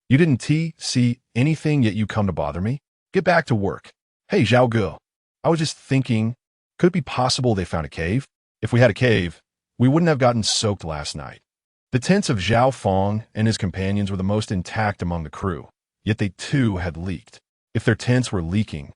"You didn't see anything, yet you come to bother me? Get back to work." "Hey, Zhao Ge, I was just thinking, could it be possible they found a cave? If we had a cave, we wouldn't have gotten soaked last night." The tents of Zhao Fong and his companions were the most intact among the crew, yet they too had leaked. If their tents were leaking,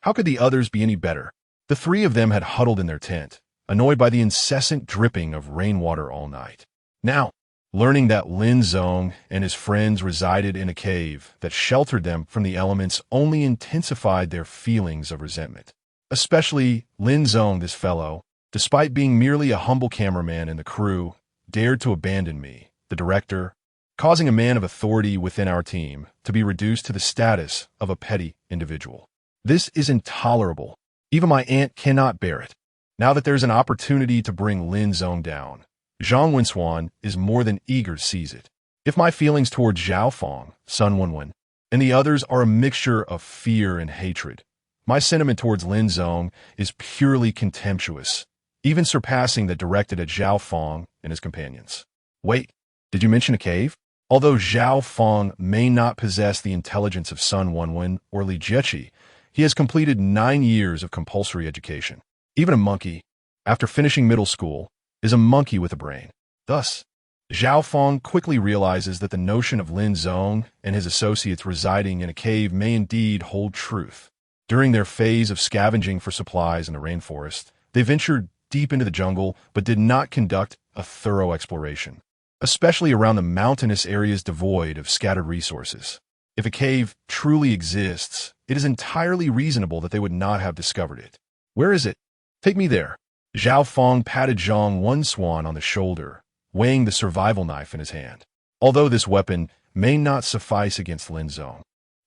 how could the others be any better? The 3 of them had huddled in their tent, annoyed by the incessant dripping of rainwater all night. Now, learning that Lin Zong and his friends resided in a cave that sheltered them from the elements only intensified their feelings of resentment. Especially Lin Zong, this fellow, despite being merely a humble cameraman in the crew, dared to abandon me, the director, causing a man of authority within our team to be reduced to the status of a petty individual. This is intolerable. Even my aunt cannot bear it. Now that there's an opportunity to bring Lin Zong down, Zhang Wenshuan is more than eager to seize it. If my feelings toward Zhao Fong, Sun Wenwen, and the others are a mixture of fear and hatred, my sentiment towards Lin Zong is purely contemptuous, even surpassing that directed at Zhao Fong and his companions. Wait, did you mention a cave? Although Zhao Fong may not possess the intelligence of Sun Wenwen or Li Jieqi, he has completed 9 years of compulsory education. Even a monkey, after finishing middle school, is a monkey with a brain. Thus, Zhao Fong quickly realizes that the notion of Lin Zong and his associates residing in a cave may indeed hold truth. During their phase of scavenging for supplies in the rainforest, they ventured deep into the jungle but did not conduct a thorough exploration, especially around the mountainous areas devoid of scattered resources. If a cave truly exists, it is entirely reasonable that they would not have discovered it. Where is it? Take me there. Zhao Fong patted Zhang Wenswan on the shoulder, weighing the survival knife in his hand. Although this weapon may not suffice against Lin Zong,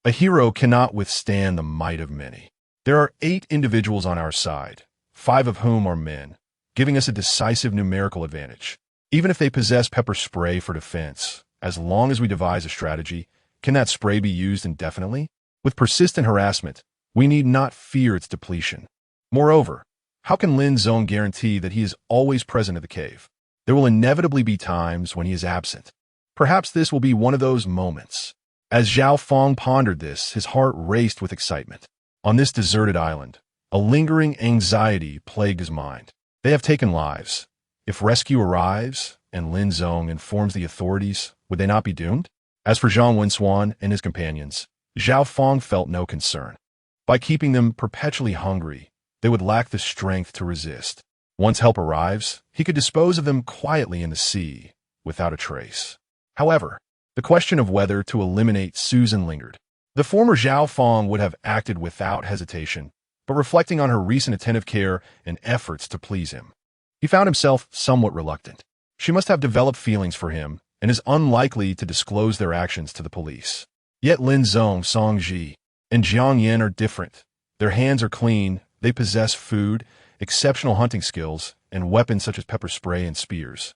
a hero cannot withstand the might of many. There are 8 individuals on our side, 5 of whom are men, giving us a decisive numerical advantage. Even if they possess pepper spray for defense, as long as we devise a strategy, can that spray be used indefinitely? With persistent harassment, we need not fear its depletion. Moreover, how can Lin Zong guarantee that he is always present at the cave? There will inevitably be times when he is absent. Perhaps this will be one of those moments. As Zhao Fong pondered this, his heart raced with excitement. On this deserted island, a lingering anxiety plagued his mind. They have taken lives. If rescue arrives and Lin Zong informs the authorities, would they not be doomed? As for Zhang Wenswan and his companions, Zhao Fong felt no concern. By keeping them perpetually hungry, they would lack the strength to resist. Once help arrives, he could dispose of them quietly in the sea, without a trace. However, the question of whether to eliminate Susan lingered. The former Zhao Fong would have acted without hesitation, but reflecting on her recent attentive care and efforts to please him, he found himself somewhat reluctant. She must have developed feelings for him and is unlikely to disclose their actions to the police. Yet Lin Zong, Song Ji, and Jiang Yin are different. Their hands are clean, they possess food, exceptional hunting skills, and weapons such as pepper spray and spears,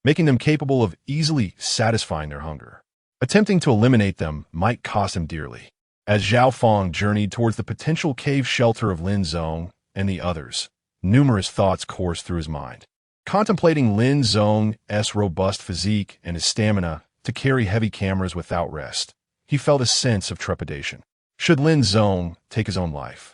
making them capable of easily satisfying their hunger. Attempting to eliminate them might cost him dearly. As Zhao Fong journeyed towards the potential cave shelter of Lin Zong and the others, numerous thoughts coursed through his mind. Contemplating Lin Zong's robust physique and his stamina to carry heavy cameras without rest, he felt a sense of trepidation. Should Lin Zong take his own life,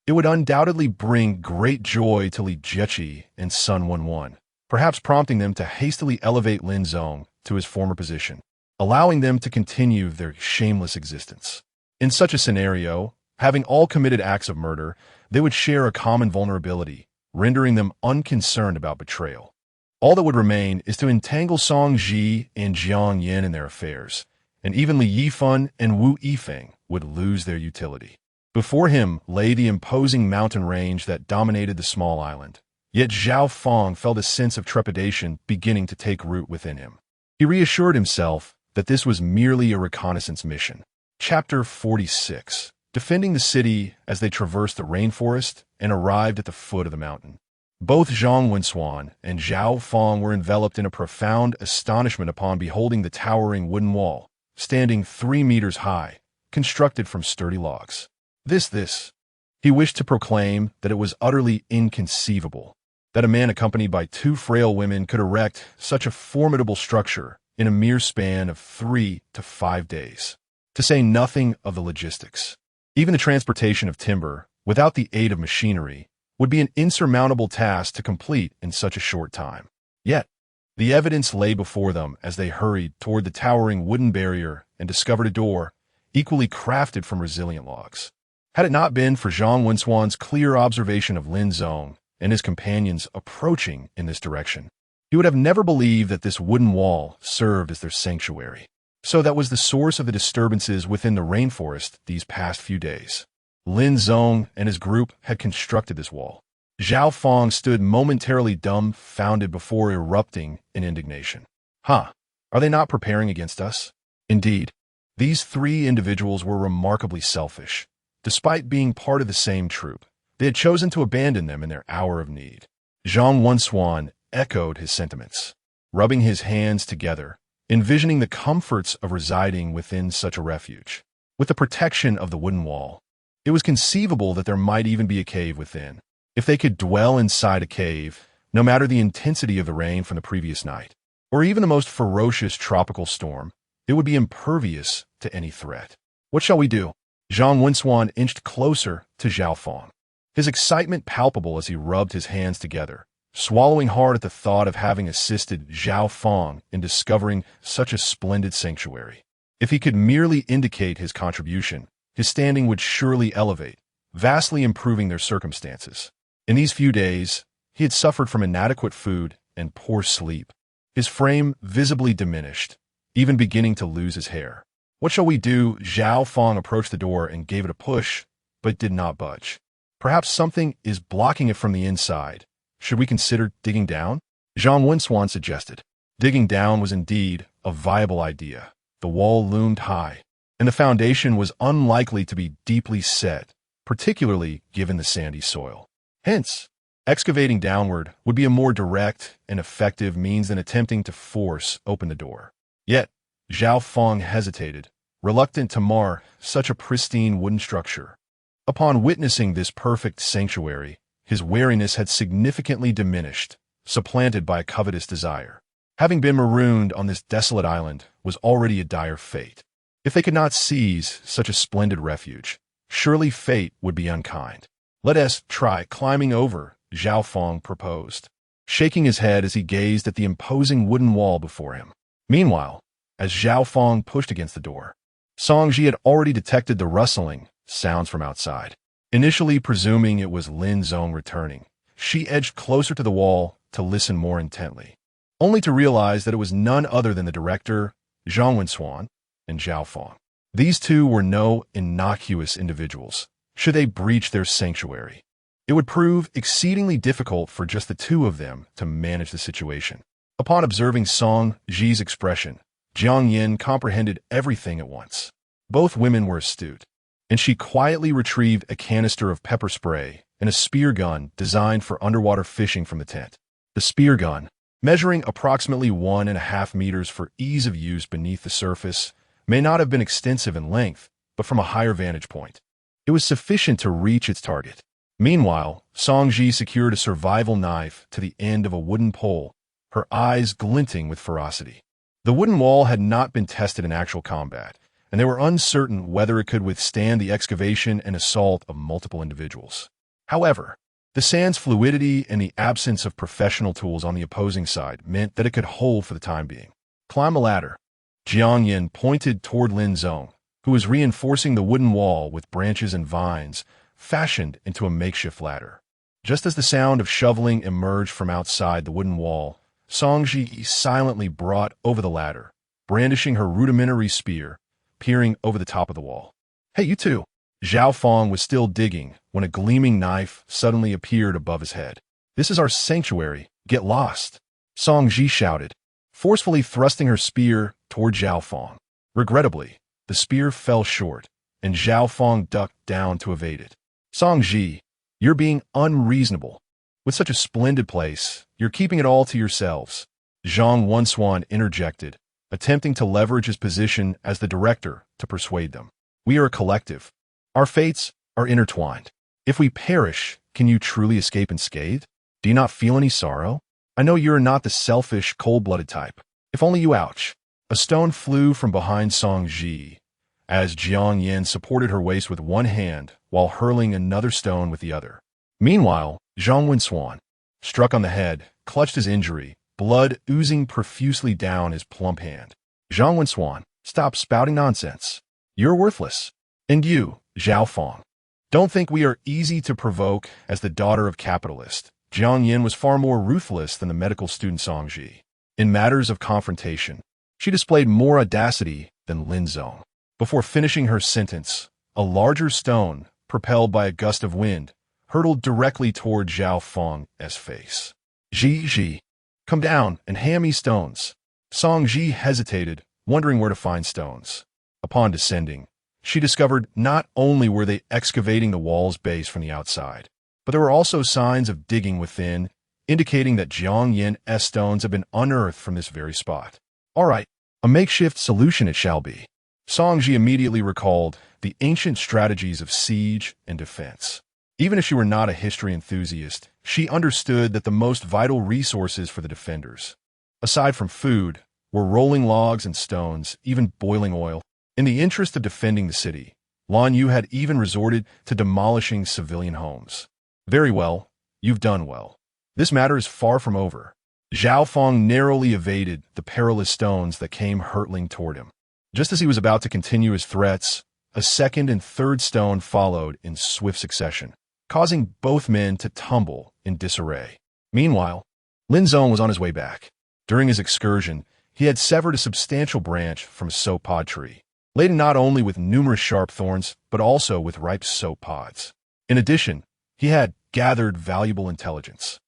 it would undoubtedly bring great joy to Li Jiechi and Sun Wenwen, perhaps prompting them to hastily elevate Lin Zong to his former position, allowing them to continue their shameless existence. In such a scenario, having all committed acts of murder, they would share a common vulnerability, rendering them unconcerned about betrayal. All that would remain is to entangle Song Ji and Jiang Yin in their affairs, and even Li Yifan and Wu Yifeng would lose their utility. Before him lay the imposing mountain range that dominated the small island. Yet Zhao Fong felt a sense of trepidation beginning to take root within him. He reassured himself that this was merely a reconnaissance mission. Chapter 46. Defending the city as they traversed the rainforest and arrived at the foot of the mountain. Both Zhang Wenswan and Zhao Fong were enveloped in a profound astonishment upon beholding the towering wooden wall, standing 3 meters high, constructed from sturdy logs. He wished to proclaim that it was utterly inconceivable that a man accompanied by 2 frail women could erect such a formidable structure in a mere span of 3 to 5 days, to say nothing of the logistics. Even the transportation of timber, without the aid of machinery, would be an insurmountable task to complete in such a short time. Yet, the evidence lay before them as they hurried toward the towering wooden barrier and discovered a door, equally crafted from resilient logs. Had it not been for Zhang Wenswan's clear observation of Lin Zong and his companions approaching in this direction, he would have never believed that this wooden wall served as their sanctuary. So that was the source of the disturbances within the rainforest these past few days. Lin Zong and his group had constructed this wall. Zhao Fong stood momentarily dumbfounded before erupting in indignation. Are they not preparing against us? Indeed, these 3 individuals were remarkably selfish. Despite being part of the same troop, they had chosen to abandon them in their hour of need. Zhang Wenswan echoed his sentiments, rubbing his hands together, envisioning the comforts of residing within such a refuge. With the protection of the wooden wall, it was conceivable that there might even be a cave within. If they could dwell inside a cave, no matter the intensity of the rain from the previous night, or even the most ferocious tropical storm, it would be impervious to any threat. What shall we do? Zhang Wenswan inched closer to Zhao Fong, his excitement palpable as he rubbed his hands together, swallowing hard at the thought of having assisted Zhao Fong in discovering such a splendid sanctuary. If he could merely indicate his contribution, his standing would surely elevate, vastly improving their circumstances. In these few days, he had suffered from inadequate food and poor sleep, his frame visibly diminished, even beginning to lose his hair. "What shall we do?" Zhao Fong approached the door and gave it a push, but did not budge. "Perhaps something is blocking it from the inside. Should we consider digging down?" Zhang Wensuan suggested. Digging down was indeed a viable idea. The wall loomed high, and the foundation was unlikely to be deeply set, particularly given the sandy soil. Hence, excavating downward would be a more direct and effective means than attempting to force open the door. Yet, Zhao Fong hesitated, reluctant to mar such a pristine wooden structure. Upon witnessing this perfect sanctuary, his wariness had significantly diminished, supplanted by a covetous desire. Having been marooned on this desolate island was already a dire fate. If they could not seize such a splendid refuge, surely fate would be unkind. "Let us try climbing over," Zhao Fong proposed, shaking his head as he gazed at the imposing wooden wall before him. Meanwhile, as Zhao Fong pushed against the door, Song Ji had already detected the rustling sounds from outside. Initially presuming it was Lin Zong returning, she edged closer to the wall to listen more intently, only to realize that it was none other than the director, Zhang Wensuan, and Zhao Fong. These two were no innocuous individuals. Should they breach their sanctuary, it would prove exceedingly difficult for just the two of them to manage the situation. Upon observing Song Ji's expression, Jiang Yin comprehended everything at once. Both women were astute, and she quietly retrieved a canister of pepper spray and a spear gun designed for underwater fishing from the tent. The spear gun, measuring approximately 1.5 meters for ease of use beneath the surface, may not have been extensive in length, but from a higher vantage point, it was sufficient to reach its target. Meanwhile, Song Ji secured a survival knife to the end of a wooden pole, her eyes glinting with ferocity. The wooden wall had not been tested in actual combat, and they were uncertain whether it could withstand the excavation and assault of multiple individuals. However, the sand's fluidity and the absence of professional tools on the opposing side meant that it could hold for the time being. "Climb a ladder." Jiang Yin pointed toward Lin Zong, who was reinforcing the wooden wall with branches and vines, fashioned into a makeshift ladder. Just as the sound of shoveling emerged from outside the wooden wall, Song Ji silently brought over the ladder, brandishing her rudimentary spear, peering over the top of the wall. "Hey, you two!" Zhao Fong was still digging when a gleaming knife suddenly appeared above his head. "This is our sanctuary. Get lost!" Song Ji shouted, forcefully thrusting her spear toward Zhao Fong. Regrettably, the spear fell short, and Zhao Fong ducked down to evade it. "Song Ji, you're being unreasonable. With such a splendid place, you're keeping it all to yourselves," Zhang Wensuan interjected, attempting to leverage his position as the director to persuade them. "We are a collective. Our fates are intertwined. If we perish, can you truly escape unscathed? Do you not feel any sorrow? I know you are not the selfish, cold-blooded type. If only you ouch." A stone flew from behind Song Ji, as Jiang Yin supported her waist with one hand while hurling another stone with the other. Meanwhile, Zhang Wensuan, struck on the head, clutched his injury, blood oozing profusely down his plump hand. "Zhang Wensuan, stop spouting nonsense. You're worthless. And you, Zhao Fong, don't think we are easy to provoke as the daughter of capitalist." Jiang Yin was far more ruthless than the medical student Song Ji. In matters of confrontation, she displayed more audacity than Lin Zong. Before finishing her sentence, a larger stone, propelled by a gust of wind, hurtled directly toward Zhao Fong's face. Ji, come down and hand me stones." Song Ji hesitated, wondering where to find stones. Upon descending, she discovered not only were they excavating the wall's base from the outside, but there were also signs of digging within, indicating that Jiang Yin's stones had been unearthed from this very spot. "All right, a makeshift solution it shall be." Song Ji immediately recalled the ancient strategies of siege and defense. Even if she were not a history enthusiast, she understood that the most vital resources for the defenders, aside from food, were rolling logs and stones, even boiling oil. In the interest of defending the city, Lan Yu had even resorted to demolishing civilian homes. "Very well, you've done well. This matter is far from over." Zhao Fong narrowly evaded the perilous stones that came hurtling toward him. Just as he was about to continue his threats, a second and third stone followed in swift succession, causing both men to tumble in disarray. Meanwhile, Lin Zong was on his way back. During his excursion, he had severed a substantial branch from a soap pod tree, laden not only with numerous sharp thorns, but also with ripe soap pods. In addition, he had gathered valuable intelligence.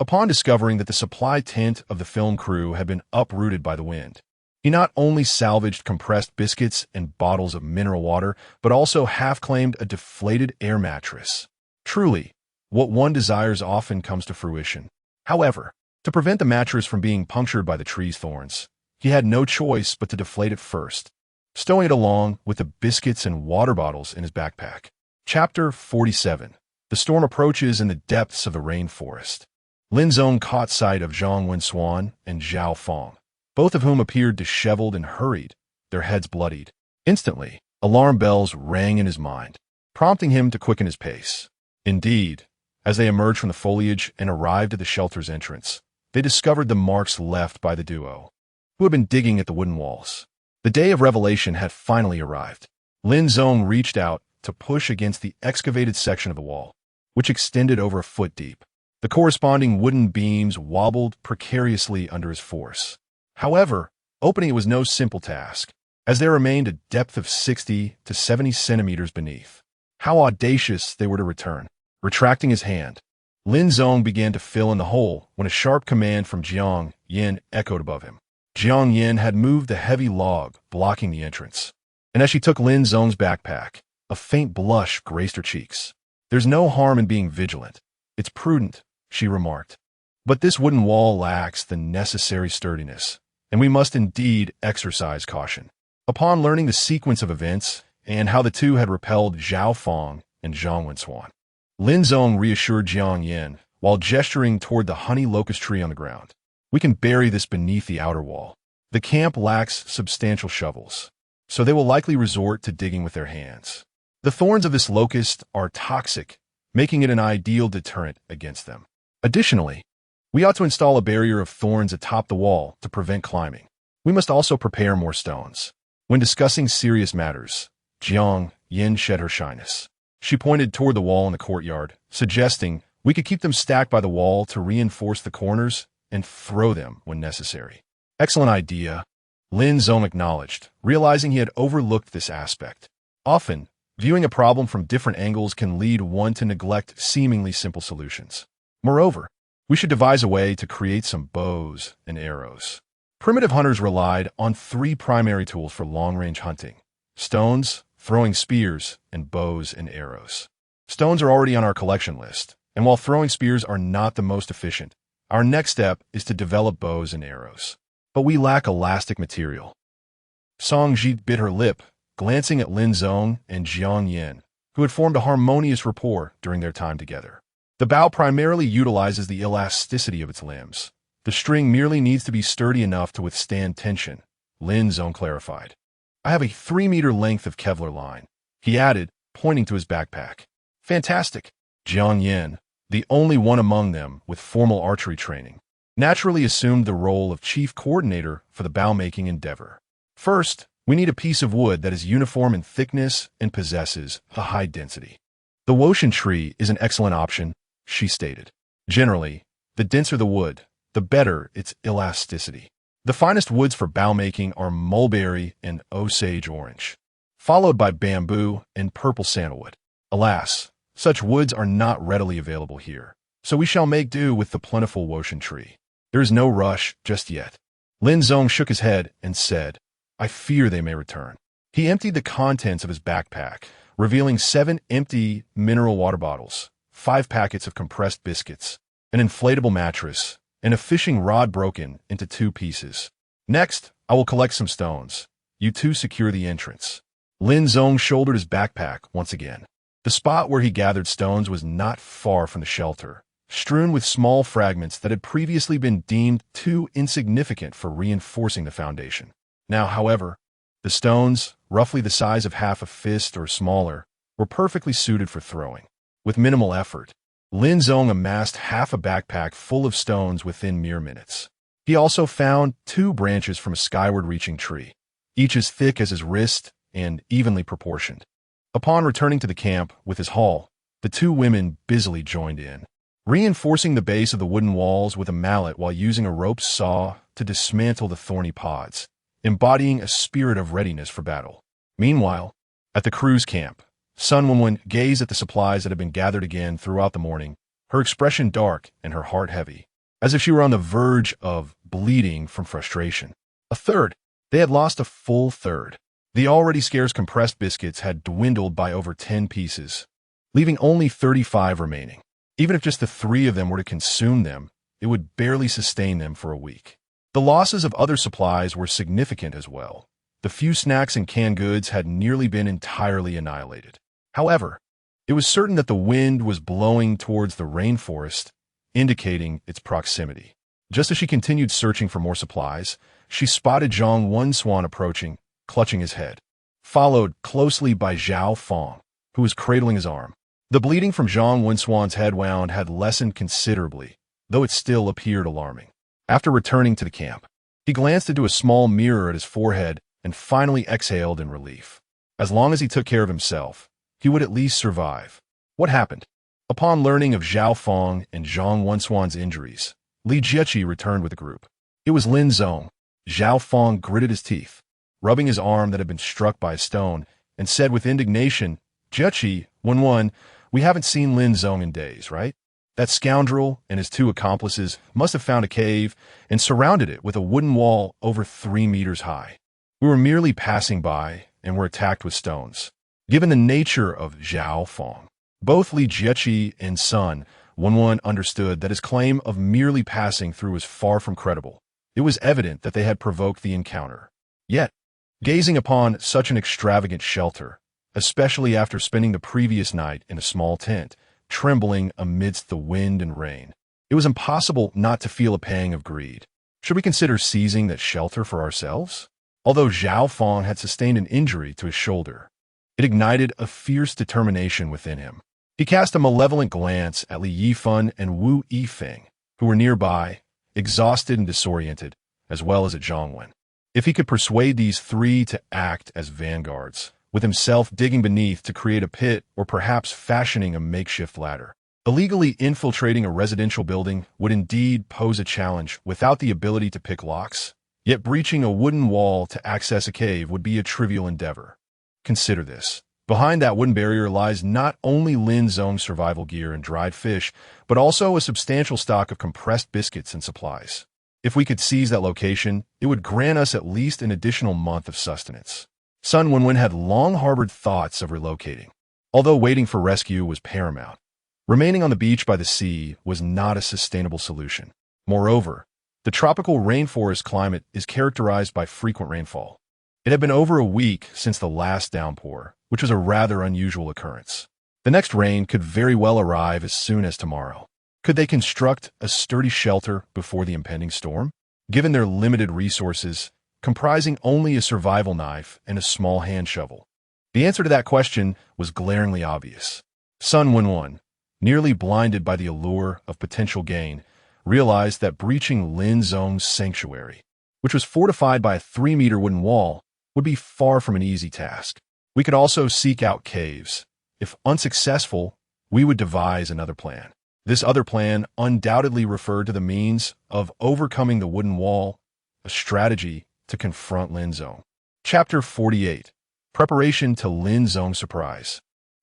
Upon discovering that the supply tent of the film crew had been uprooted by the wind, he not only salvaged compressed biscuits and bottles of mineral water, but also half-claimed a deflated air mattress. Truly, what one desires often comes to fruition. However, to prevent the mattress from being punctured by the tree's thorns, he had no choice but to deflate it first, stowing it along with the biscuits and water bottles in his backpack. Chapter 47. The storm approaches in the depths of the rainforest. Lin Zong caught sight of Zhang Wensuan and Zhao Fong, both of whom appeared disheveled and hurried, their heads bloodied. Instantly, alarm bells rang in his mind, prompting him to quicken his pace. Indeed, as they emerged from the foliage and arrived at the shelter's entrance, they discovered the marks left by the duo, who had been digging at the wooden walls. The day of revelation had finally arrived. Lin Zong reached out to push against the excavated section of the wall, which extended over a foot deep. The corresponding wooden beams wobbled precariously under his force. However, opening it was no simple task, as there remained a depth of 60 to 70 centimeters beneath. How audacious they were to return. Retracting his hand, Lin Zong began to fill in the hole when a sharp command from Jiang Yin echoed above him. Jiang Yin had moved the heavy log blocking the entrance, and as she took Lin Zong's backpack, a faint blush graced her cheeks. "There's no harm in being vigilant. It's prudent," she remarked. "But this wooden wall lacks the necessary sturdiness, and we must indeed exercise caution." Upon learning the sequence of events and how the two had repelled Zhao Fong and Zhang Wensuan, Lin Zong reassured Jiang Yin while gesturing toward the honey locust tree on the ground. "We can bury this beneath the outer wall. The camp lacks substantial shovels, so they will likely resort to digging with their hands. The thorns of this locust are toxic, making it an ideal deterrent against them. Additionally, we ought to install a barrier of thorns atop the wall to prevent climbing. We must also prepare more stones." When discussing serious matters, Jiang Yin shed her shyness. She pointed toward the wall in the courtyard, suggesting we could keep them stacked by the wall to reinforce the corners and throw them when necessary. "Excellent idea," Lin Zong acknowledged, realizing he had overlooked this aspect. Often, viewing a problem from different angles can lead one to neglect seemingly simple solutions. Moreover, we should devise a way to create some bows and arrows. Primitive hunters relied on three primary tools for long-range hunting: stones, throwing spears, and bows and arrows. Stones are already on our collection list, and while throwing spears are not the most efficient, our next step is to develop bows and arrows. But we lack elastic material. Song Ji bit her lip, glancing at Lin Zong and Jiang Yin, who had formed a harmonious rapport during their time together. The bow primarily utilizes the elasticity of its limbs. The string merely needs to be sturdy enough to withstand tension, Lin Zong clarified. "I have a 3-meter length of Kevlar line," he added, pointing to his backpack. "Fantastic." Jiang Yin, the only one among them with formal archery training, naturally assumed the role of chief coordinator for the bow-making endeavor. "First, we need a piece of wood that is uniform in thickness and possesses a high density. The Woshan tree is an excellent option," she stated. "Generally, the denser the wood, the better its elasticity. The finest woods for bow making are mulberry and Osage orange, followed by bamboo and purple sandalwood. Alas, such woods are not readily available here, so we shall make do with the plentiful Woshan tree. There is no rush just yet." Lin Zong shook his head and said, "I fear they may return." He emptied the contents of his backpack, revealing 7 empty mineral water bottles, 5 packets of compressed biscuits, an inflatable mattress, and a fishing rod broken into 2 pieces. "Next, I will collect some stones. You two secure the entrance." Lin Zong shouldered his backpack once again. The spot where he gathered stones was not far from the shelter, strewn with small fragments that had previously been deemed too insignificant for reinforcing the foundation. Now, however, the stones, roughly the size of half a fist or smaller, were perfectly suited for throwing. With minimal effort, Lin Zong amassed half a backpack full of stones within mere minutes. He also found 2 branches from a skyward-reaching tree, each as thick as his wrist and evenly proportioned. Upon returning to the camp with his haul, the two women busily joined in, reinforcing the base of the wooden walls with a mallet while using a rope saw to dismantle the thorny pods, embodying a spirit of readiness for battle. Meanwhile, at the crew's camp, Sun Wenwen gazed at the supplies that had been gathered again throughout the morning, her expression dark and her heart heavy, as if she were on the verge of bleeding from frustration. A third. They had lost a full third. The already scarce compressed biscuits had dwindled by over 10 pieces, leaving only 35 remaining. Even if just the 3 of them were to consume them, it would barely sustain them for a week. The losses of other supplies were significant as well. The few snacks and canned goods had nearly been entirely annihilated. However, it was certain that the wind was blowing towards the rainforest, indicating its proximity. Just as she continued searching for more supplies, she spotted Zhang Wenswan approaching, clutching his head, followed closely by Zhao Fong, who was cradling his arm. The bleeding from Zhang Wenswan's head wound had lessened considerably, though it still appeared alarming. After returning to the camp, he glanced into a small mirror at his forehead and finally exhaled in relief. As long as he took care of himself, he would at least survive. What happened? Upon learning of Zhao Fong and Zhang Wenswan's injuries, Li Jieqi returned with the group. It was Lin Zong. Zhao Fong gritted his teeth, rubbing his arm that had been struck by a stone, and said with indignation, "Jieqi, Wenwen, we haven't seen Lin Zong in days, right? That scoundrel and his 2 accomplices must have found a cave and surrounded it with a wooden wall over 3 meters high. We were merely passing by and were attacked with stones." Given the nature of Zhao Fong, both Li Jieqi and Sun Wenwen understood that his claim of merely passing through was far from credible. It was evident that they had provoked the encounter. Yet, gazing upon such an extravagant shelter, especially after spending the previous night in a small tent, trembling amidst the wind and rain, it was impossible not to feel a pang of greed. Should we consider seizing that shelter for ourselves? Although Zhao Fong had sustained an injury to his shoulder, it ignited a fierce determination within him. He cast a malevolent glance at Li Yifan and Wu Yifeng, who were nearby, exhausted and disoriented, as well as at Zhang Wen. If he could persuade these 3 to act as vanguards, with himself digging beneath to create a pit or perhaps fashioning a makeshift ladder, illegally infiltrating a residential building would indeed pose a challenge without the ability to pick locks, yet breaching a wooden wall to access a cave would be a trivial endeavor. Consider this. Behind that wooden barrier lies not only Lin Zong's survival gear and dried fish, but also a substantial stock of compressed biscuits and supplies. If we could seize that location, it would grant us at least an additional month of sustenance. Sun Wenwen had long harbored thoughts of relocating. Although waiting for rescue was paramount, remaining on the beach by the sea was not a sustainable solution. Moreover, the tropical rainforest climate is characterized by frequent rainfall. It had been over a week since the last downpour, which was a rather unusual occurrence. The next rain could very well arrive as soon as tomorrow. Could they construct a sturdy shelter before the impending storm? Given their limited resources, comprising only a survival knife and a small hand shovel, the answer to that question was glaringly obvious. Sun Wenwen, nearly blinded by the allure of potential gain, realized that breaching Lin Zong's sanctuary, which was fortified by a 3-meter wooden wall, would be far from an easy task. We could also seek out caves. If unsuccessful, we would devise another plan. This other plan undoubtedly referred to the means of overcoming the wooden wall, a strategy to confront Lin Zong. Chapter 48. Preparation to Lin Zong's surprise.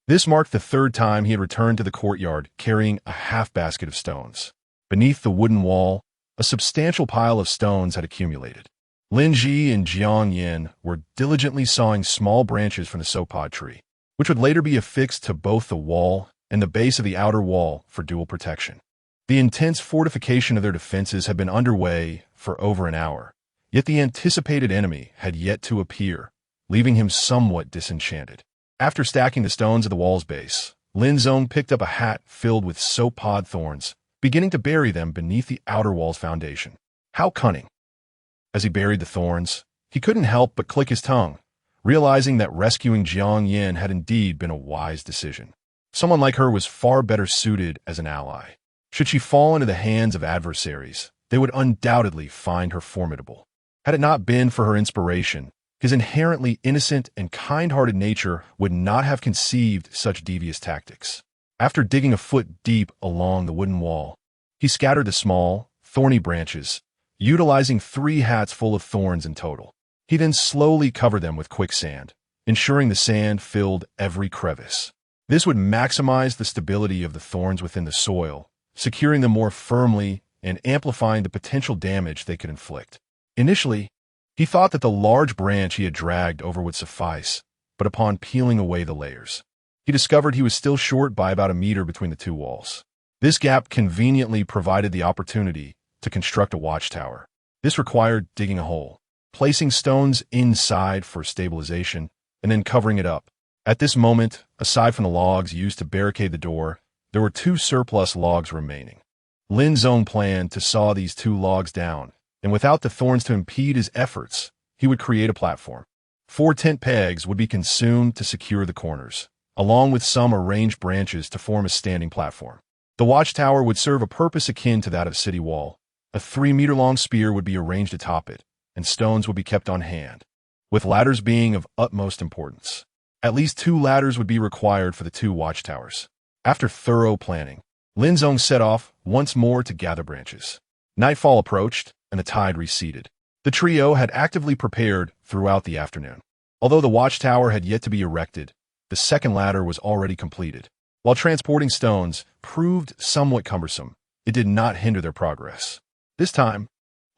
This marked the 3rd time he had returned to the courtyard carrying a half-basket of stones. Beneath the wooden wall, a substantial pile of stones had accumulated. Lin Ji and Jiang Yin were diligently sawing small branches from the sopod tree, which would later be affixed to both the wall and the base of the outer wall for dual protection. The intense fortification of their defenses had been underway for over an hour, yet the anticipated enemy had yet to appear, leaving him somewhat disenchanted. After stacking the stones at the wall's base, Lin Zong picked up a hat filled with sopod thorns, beginning to bury them beneath the outer wall's foundation. How cunning! As he buried the thorns, he couldn't help but click his tongue, realizing that rescuing Jiang Yin had indeed been a wise decision. Someone like her was far better suited as an ally. Should she fall into the hands of adversaries, they would undoubtedly find her formidable. Had it not been for her inspiration, His inherently innocent and kind-hearted nature would not have conceived such devious tactics. After digging a foot deep along the wooden wall, he scattered the small, thorny branches, utilizing 3 hats full of thorns in total. He then slowly covered them with quicksand, ensuring the sand filled every crevice. This would maximize the stability of the thorns within the soil, securing them more firmly and amplifying the potential damage they could inflict. Initially, he thought that the large branch he had dragged over would suffice, but upon peeling away the layers, he discovered he was still short by about a meter between the 2 walls. This gap conveniently provided the opportunity to construct a watchtower. This required digging a hole, placing stones inside for stabilization, and then covering it up. At this moment, aside from the logs used to barricade the door, there were 2 surplus logs remaining. Lin Zong planned to saw these 2 logs down, and without the thorns to impede his efforts, he would create a platform. 4 tent pegs would be consumed to secure the corners, along with some arranged branches to form a standing platform. The watchtower would serve a purpose akin to that of city wall. A 3-meter-long spear would be arranged atop it, and stones would be kept on hand, with ladders being of utmost importance. At least 2 ladders would be required for the 2 watchtowers. After thorough planning, Lin Zong set off once more to gather branches. Nightfall approached, and the tide receded. The trio had actively prepared throughout the afternoon. Although the watchtower had yet to be erected, the second ladder was already completed. While transporting stones proved somewhat cumbersome, it did not hinder their progress. This time,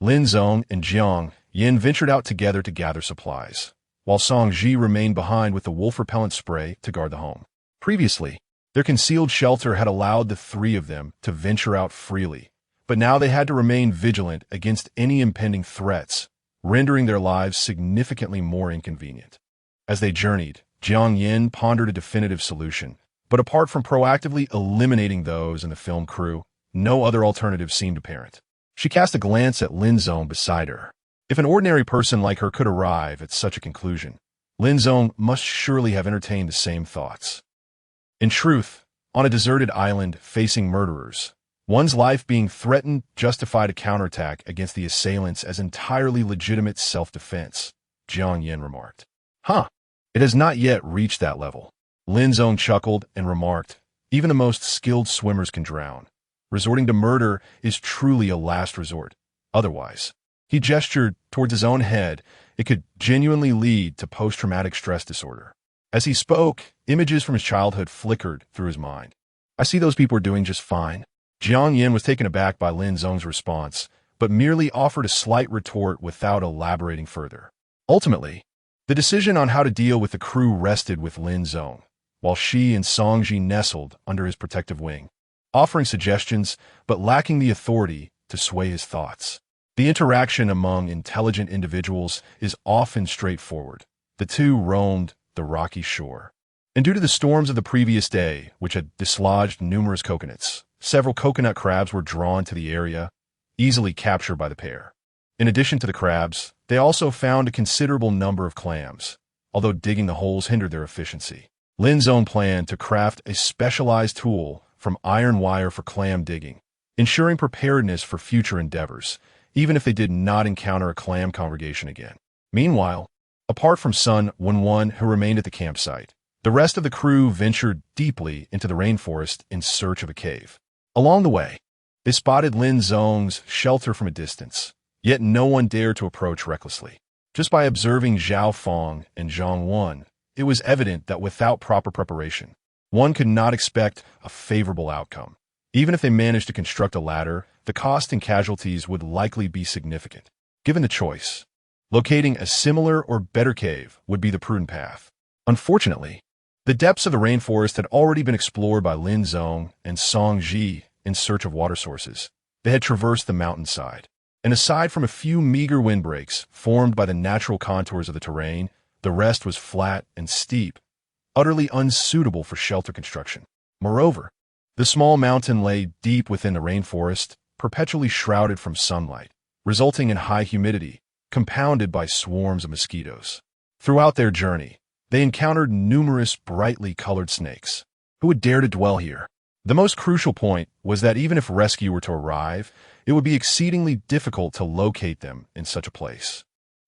Lin Zong and Jiang Yin ventured out together to gather supplies, while Song Ji remained behind with the wolf repellent spray to guard the home. Previously, their concealed shelter had allowed the 3 of them to venture out freely, but now they had to remain vigilant against any impending threats, rendering their lives significantly more inconvenient. As they journeyed, Jiang Yin pondered a definitive solution, but apart from proactively eliminating those in the film crew, no other alternative seemed apparent. She cast a glance at Lin Zong beside her. If an ordinary person like her could arrive at such a conclusion, Lin Zong must surely have entertained the same thoughts. In truth, on a deserted island facing murderers, one's life being threatened justified a counterattack against the assailants as entirely legitimate self-defense, Jiang Yin remarked. It has not yet reached that level. Lin Zong chuckled and remarked, even the most skilled swimmers can drown. Resorting to murder is truly a last resort. Otherwise, he gestured towards his own head, it could genuinely lead to post-traumatic stress disorder. As he spoke, images from his childhood flickered through his mind. I see those people are doing just fine. Jiang Yin was taken aback by Lin Zong's response, but merely offered a slight retort without elaborating further. Ultimately, the decision on how to deal with the crew rested with Lin Zong, while she and Songji nestled under his protective wing, offering suggestions but lacking the authority to sway his thoughts. The interaction among intelligent individuals is often straightforward. The 2 roamed the rocky shore, and due to the storms of the previous day, which had dislodged numerous coconuts, several coconut crabs were drawn to the area, easily captured by the pair. In addition to the crabs, they also found a considerable number of clams, although digging the holes hindered their efficiency. Lin Zong planned to craft a specialized tool from iron wire for clam digging, ensuring preparedness for future endeavors, even if they did not encounter a clam congregation again. Meanwhile, apart from Sun Wenwen, who remained at the campsite, the rest of the crew ventured deeply into the rainforest in search of a cave. Along the way, they spotted Lin Zong's shelter from a distance, yet no one dared to approach recklessly. Just by observing Zhao Feng and Zhang Wen, it was evident that without proper preparation, one could not expect a favorable outcome. Even if they managed to construct a ladder, the cost and casualties would likely be significant. Given the choice, locating a similar or better cave would be the prudent path. Unfortunately, the depths of the rainforest had already been explored by Lin Zong and Song Ji in search of water sources. They had traversed the mountainside, and aside from a few meager windbreaks formed by the natural contours of the terrain, the rest was flat and steep, utterly unsuitable for shelter construction. Moreover, the small mountain lay deep within the rainforest, perpetually shrouded from sunlight, resulting in high humidity, compounded by swarms of mosquitoes. Throughout their journey, they encountered numerous brightly colored snakes. Who would dare to dwell here? The most crucial point was that even if rescue were to arrive, it would be exceedingly difficult to locate them in such a place.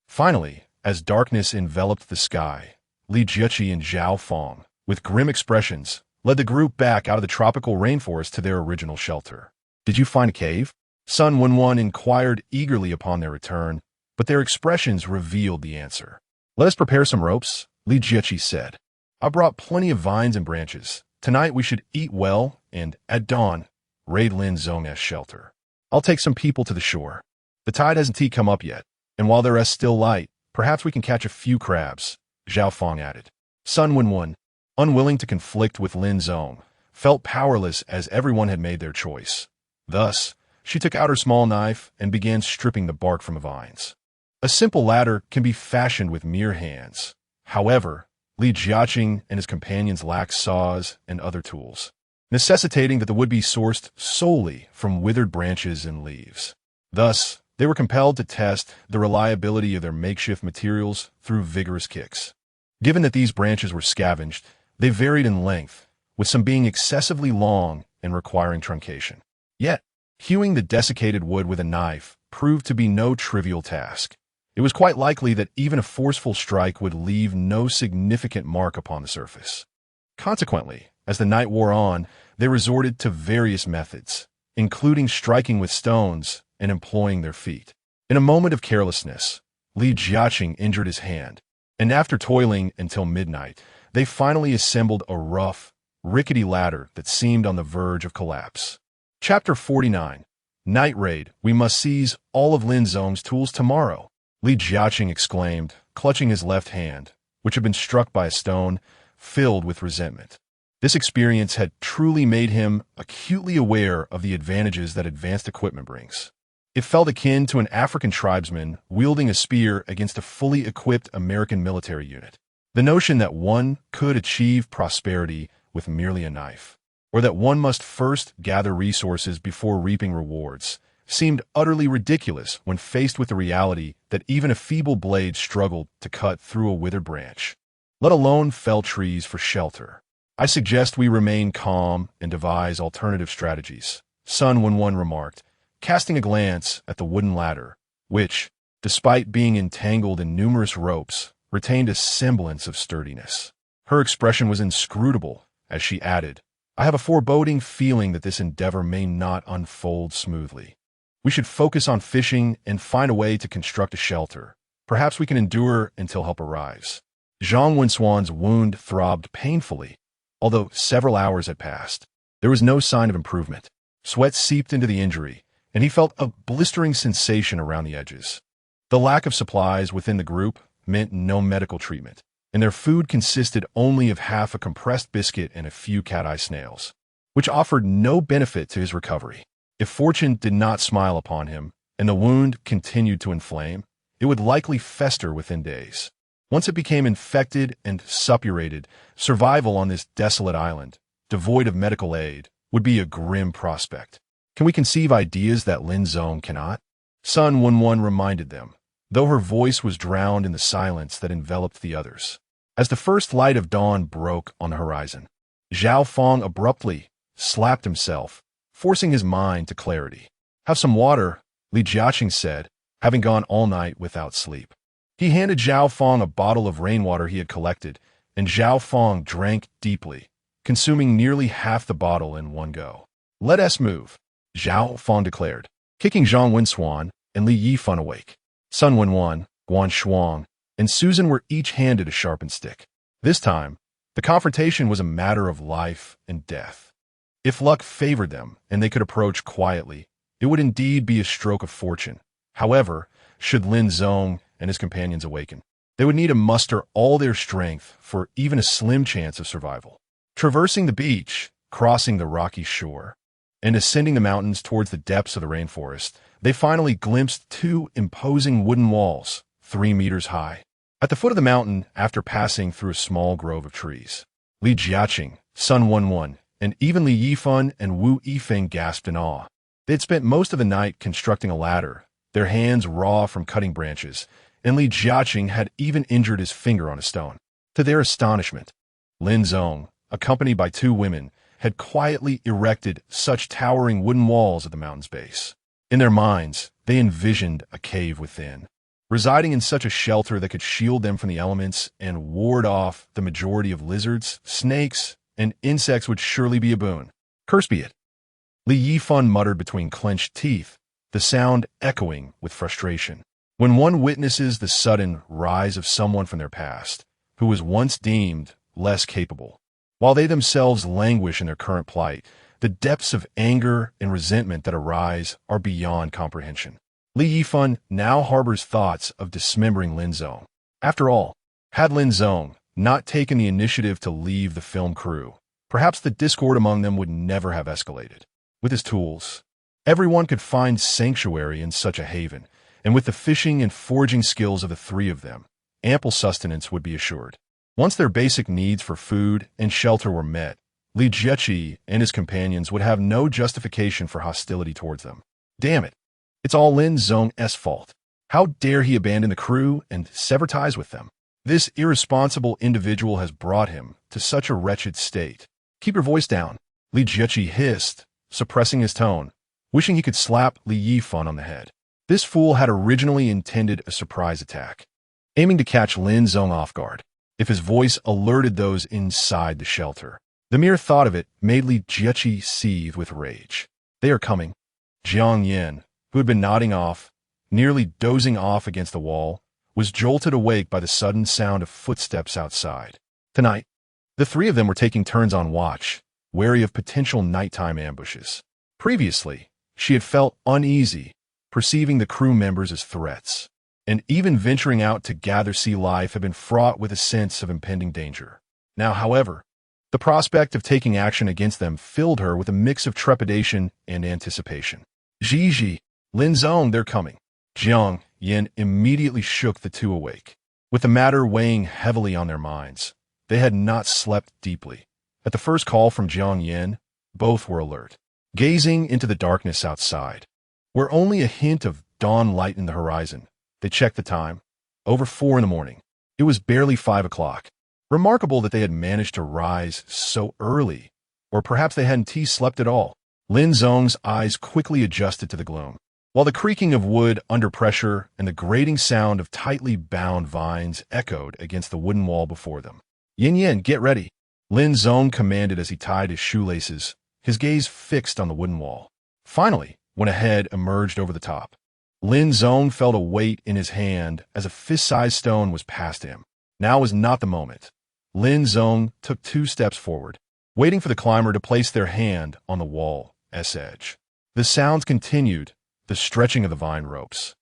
Finally, as darkness enveloped the sky, Li Jiaqi and Zhao Fong, with grim expressions, led the group back out of the tropical rainforest to their original shelter. "Did you find a cave?" Sun Wenwan inquired eagerly upon their return, but their expressions revealed the answer. "Let us prepare some ropes," Li Jiaqi said. "I brought plenty of vines and branches. Tonight we should eat well and, at dawn, raid Lin Zong's shelter. I'll take some people to the shore. The tide hasn't come up yet, and while there is still light, perhaps we can catch a few crabs," Zhao Fong added. Sun Wenwan, unwilling to conflict with Lin Zong, felt powerless as everyone had made their choice. Thus, she took out her small knife and began stripping the bark from the vines. A simple ladder can be fashioned with mere hands. However, Li Jiaqing and his companions lacked saws and other tools, necessitating that the wood be sourced solely from withered branches and leaves. Thus, they were compelled to test the reliability of their makeshift materials through vigorous kicks. Given that these branches were scavenged, they varied in length, with some being excessively long and requiring truncation. Yet, hewing the desiccated wood with a knife proved to be no trivial task. It was quite likely that even a forceful strike would leave no significant mark upon the surface. Consequently, as the night wore on, they resorted to various methods, including striking with stones and employing their feet. In a moment of carelessness, Li Jiaqing injured his hand, and after toiling until midnight, they finally assembled a rough, rickety ladder that seemed on the verge of collapse. Chapter 49. Night Raid. "We must seize all of Lin Zong's tools tomorrow," Li Jiaqing exclaimed, clutching his left hand, which had been struck by a stone, filled with resentment. This experience had truly made him acutely aware of the advantages that advanced equipment brings. It felt akin to an African tribesman wielding a spear against a fully equipped American military unit. The notion that one could achieve prosperity with merely a knife, or that one must first gather resources before reaping rewards, seemed utterly ridiculous when faced with the reality that even a feeble blade struggled to cut through a withered branch, let alone fell trees for shelter. "I suggest we remain calm and devise alternative strategies," Sun Wenwan remarked, casting a glance at the wooden ladder, which, despite being entangled in numerous ropes, retained a semblance of sturdiness. Her expression was inscrutable as she added, "I have a foreboding feeling that this endeavor may not unfold smoothly. We should focus on fishing and find a way to construct a shelter. Perhaps we can endure until help arrives." Zhang Wenswan's wound throbbed painfully, although several hours had passed. There was no sign of improvement. Sweat seeped into the injury, and he felt a blistering sensation around the edges. The lack of supplies within the group meant no medical treatment, and their food consisted only of half a compressed biscuit and a few cat-eye snails, which offered no benefit to his recovery. If fortune did not smile upon him, and the wound continued to inflame, it would likely fester within days. Once it became infected and suppurated, survival on this desolate island, devoid of medical aid, would be a grim prospect. "Can we conceive ideas that Lin Zong cannot?" Sun Wenwan reminded them, though her voice was drowned in the silence that enveloped the others. As the first light of dawn broke on the horizon, Zhao Fong abruptly slapped himself, forcing his mind to clarity. "Have some water," Li Jiaqing said, having gone all night without sleep. He handed Zhao Fong a bottle of rainwater he had collected, and Zhao Fong drank deeply, consuming nearly half the bottle in one go. "Let us move," Zhao Fong declared, kicking Zhang Wenswan and Li Yifan awake. Sun Wenwan, Guan Shuang, and Susan were each handed a sharpened stick. This time, the confrontation was a matter of life and death. If luck favored them and they could approach quietly, it would indeed be a stroke of fortune. However, should Lin Zong and his companions awaken, they would need to muster all their strength for even a slim chance of survival. Traversing the beach, crossing the rocky shore, and ascending the mountains towards the depths of the rainforest, they finally glimpsed two imposing wooden walls, 3 meters high. At the foot of the mountain, after passing through a small grove of trees, Li Jiaqing, Sun Wenwan, and even Li Yifan and Wu Yifeng gasped in awe. They had spent most of the night constructing a ladder, their hands raw from cutting branches, and Li Jiaqing had even injured his finger on a stone. To their astonishment, Lin Zong, accompanied by 2 women, had quietly erected such towering wooden walls at the mountain's base. In their minds, they envisioned a cave within. Residing in such a shelter that could shield them from the elements and ward off the majority of lizards, snakes, and insects would surely be a boon. Cursed be it. Li Yifan muttered between clenched teeth, the sound echoing with frustration. When one witnesses the sudden rise of someone from their past, who was once deemed less capable, while they themselves languish in their current plight, the depths of anger and resentment that arise are beyond comprehension. Li Yifan now harbors thoughts of dismembering Lin Zong. After all, had Lin Zong not taken the initiative to leave the film crew, perhaps the discord among them would never have escalated. With his tools, everyone could find sanctuary in such a haven, and with the fishing and foraging skills of the three of them, ample sustenance would be assured. Once their basic needs for food and shelter were met, Li Jiechi and his companions would have no justification for hostility towards them. Damn it! It's all Lin Zong's fault. How dare he abandon the crew and sever ties with them? This irresponsible individual has brought him to such a wretched state. Keep your voice down, Li Jiechi hissed, suppressing his tone, wishing he could slap Li Yifan on the head. This fool had originally intended a surprise attack, aiming to catch Lin Zong off guard, if his voice alerted those inside the shelter. The mere thought of it made Li Jiechi seethe with rage. They are coming. Jiang Yin, who had been nodding off, nearly dozing off against the wall, was jolted awake by the sudden sound of footsteps outside. Tonight, the three of them were taking turns on watch, wary of potential nighttime ambushes. Previously, she had felt uneasy, perceiving the crew members as threats, and even venturing out to gather sea life had been fraught with a sense of impending danger. Now, however, the prospect of taking action against them filled her with a mix of trepidation and anticipation. Ji, Lin Zong, they're coming. Jiang Yin immediately shook the two awake. With the matter weighing heavily on their minds, they had not slept deeply. At the first call from Jiang Yin, both were alert, gazing into the darkness outside, where only a hint of dawn lightened the horizon. They checked the time. Over 4 in the morning. It was barely 5 o'clock. Remarkable that they had managed to rise so early, or perhaps they hadn't slept at all. Lin Zong's eyes quickly adjusted to the gloom, while the creaking of wood under pressure and the grating sound of tightly bound vines echoed against the wooden wall before them. Yin, get ready, Lin Zong commanded as he tied his shoelaces, his gaze fixed on the wooden wall. Finally, when a head emerged over the top, Lin Zong felt a weight in his hand as a fist-sized stone was past him. Now was not the moment. Lin Zong took 2 steps forward, waiting for the climber to place their hand on the wall's edge. The sounds continued, the stretching of the vine ropes,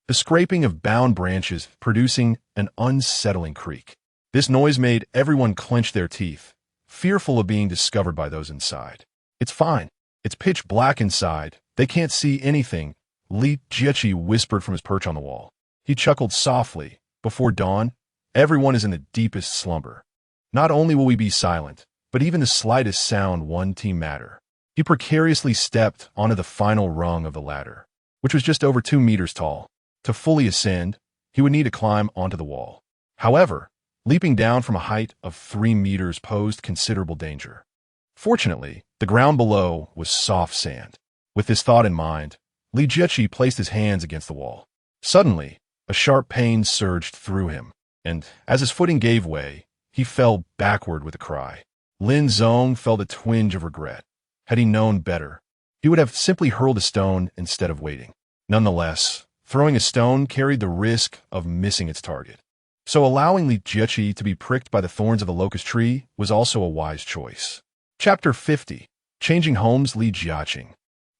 the scraping of bound branches producing an unsettling creak. This noise made everyone clench their teeth, fearful of being discovered by those inside. It's fine. It's pitch black inside. They can't see anything, Li Jiechi whispered from his perch on the wall. He chuckled softly. Before dawn, everyone is in the deepest slumber. Not only will we be silent, but even the slightest sound won't matter. He precariously stepped onto the final rung of the ladder, which was just over 2 meters tall. To fully ascend, he would need to climb onto the wall. However, leaping down from a height of 3 meters posed considerable danger. Fortunately, the ground below was soft sand. With this thought in mind, Li Jiechi placed his hands against the wall. Suddenly, a sharp pain surged through him, and as his footing gave way, he fell backward with a cry. Lin Zong felt a twinge of regret. Had he known better, he would have simply hurled a stone instead of waiting. Nonetheless, throwing a stone carried the risk of missing its target. So allowing Li Jiechi to be pricked by the thorns of the locust tree was also a wise choice. Chapter 50. Changing homes. Li Jiechi,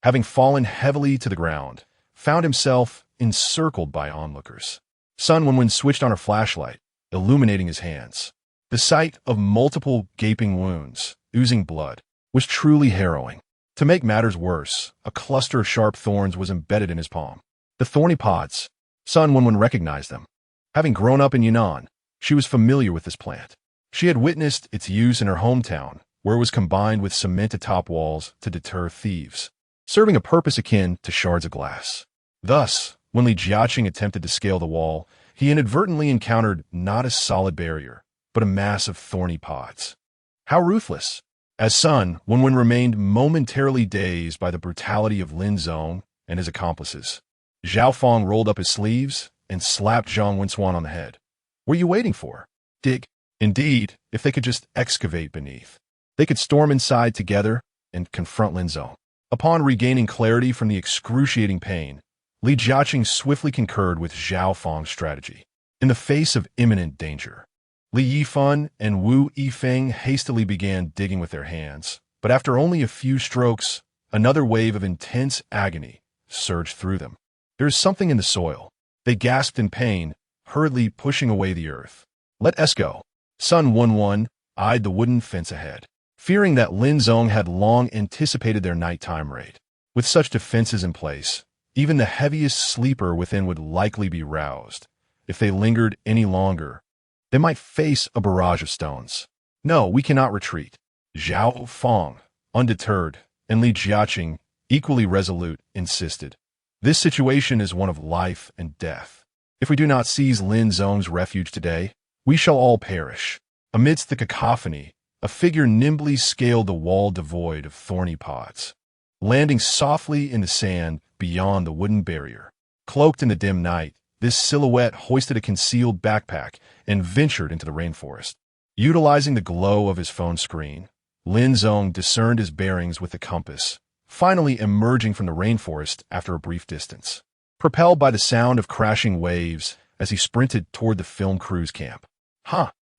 having fallen heavily to the ground, found himself encircled by onlookers. Sun Wenwen switched on her flashlight, illuminating his hands. The sight of multiple gaping wounds, oozing blood, was truly harrowing. To make matters worse, a cluster of sharp thorns was embedded in his palm. The thorny pods. Sun Wenwen recognized them. Having grown up in Yunnan, she was familiar with this plant. She had witnessed its use in her hometown, where it was combined with cement atop walls to deter thieves, serving a purpose akin to shards of glass. Thus, when Li Jiaqing attempted to scale the wall, he inadvertently encountered not a solid barrier, but a mass of thorny pods. How ruthless! As Sun Wenwen remained momentarily dazed by the brutality of Lin Zong and his accomplices, Zhao Fong rolled up his sleeves and slapped Zhang Wensuan on the head. What are you waiting for? Dig. Indeed, if they could just excavate beneath. They could storm inside together and confront Lin Zong. Upon regaining clarity from the excruciating pain, Li Jiaqing swiftly concurred with Zhao Feng's strategy. In the face of imminent danger, Li Yifan and Wu Yifeng hastily began digging with their hands, but after only a few strokes, another wave of intense agony surged through them. There is something in the soil. They gasped in pain, hurriedly pushing away the earth. Let us go. Sun Wenwen eyed the wooden fence ahead, fearing that Lin Zong had long anticipated their nighttime raid. With such defenses in place, even the heaviest sleeper within would likely be roused. If they lingered any longer, they might face a barrage of stones. No, we cannot retreat. Zhao Feng, undeterred, and Li Jiaqing, equally resolute, insisted. This situation is one of life and death. If we do not seize Lin Zong's refuge today, we shall all perish. Amidst the cacophony, a figure nimbly scaled the wall devoid of thorny pods, landing softly in the sand beyond the wooden barrier. Cloaked in the dim night, this silhouette hoisted a concealed backpack and ventured into the rainforest. Utilizing the glow of his phone screen, Lin Zong discerned his bearings with the compass, finally emerging from the rainforest after a brief distance. Propelled by the sound of crashing waves as he sprinted toward the film crew's camp.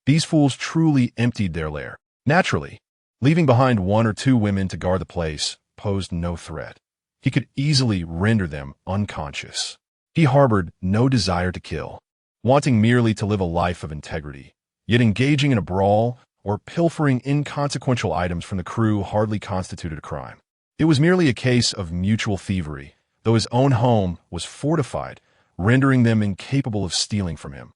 These fools truly emptied their lair. Naturally, leaving behind one or two women to guard the place posed no threat. He could easily render them unconscious. He harbored no desire to kill, wanting merely to live a life of integrity. Yet engaging in a brawl or pilfering inconsequential items from the crew hardly constituted a crime. It was merely a case of mutual thievery, though his own home was fortified, rendering them incapable of stealing from him,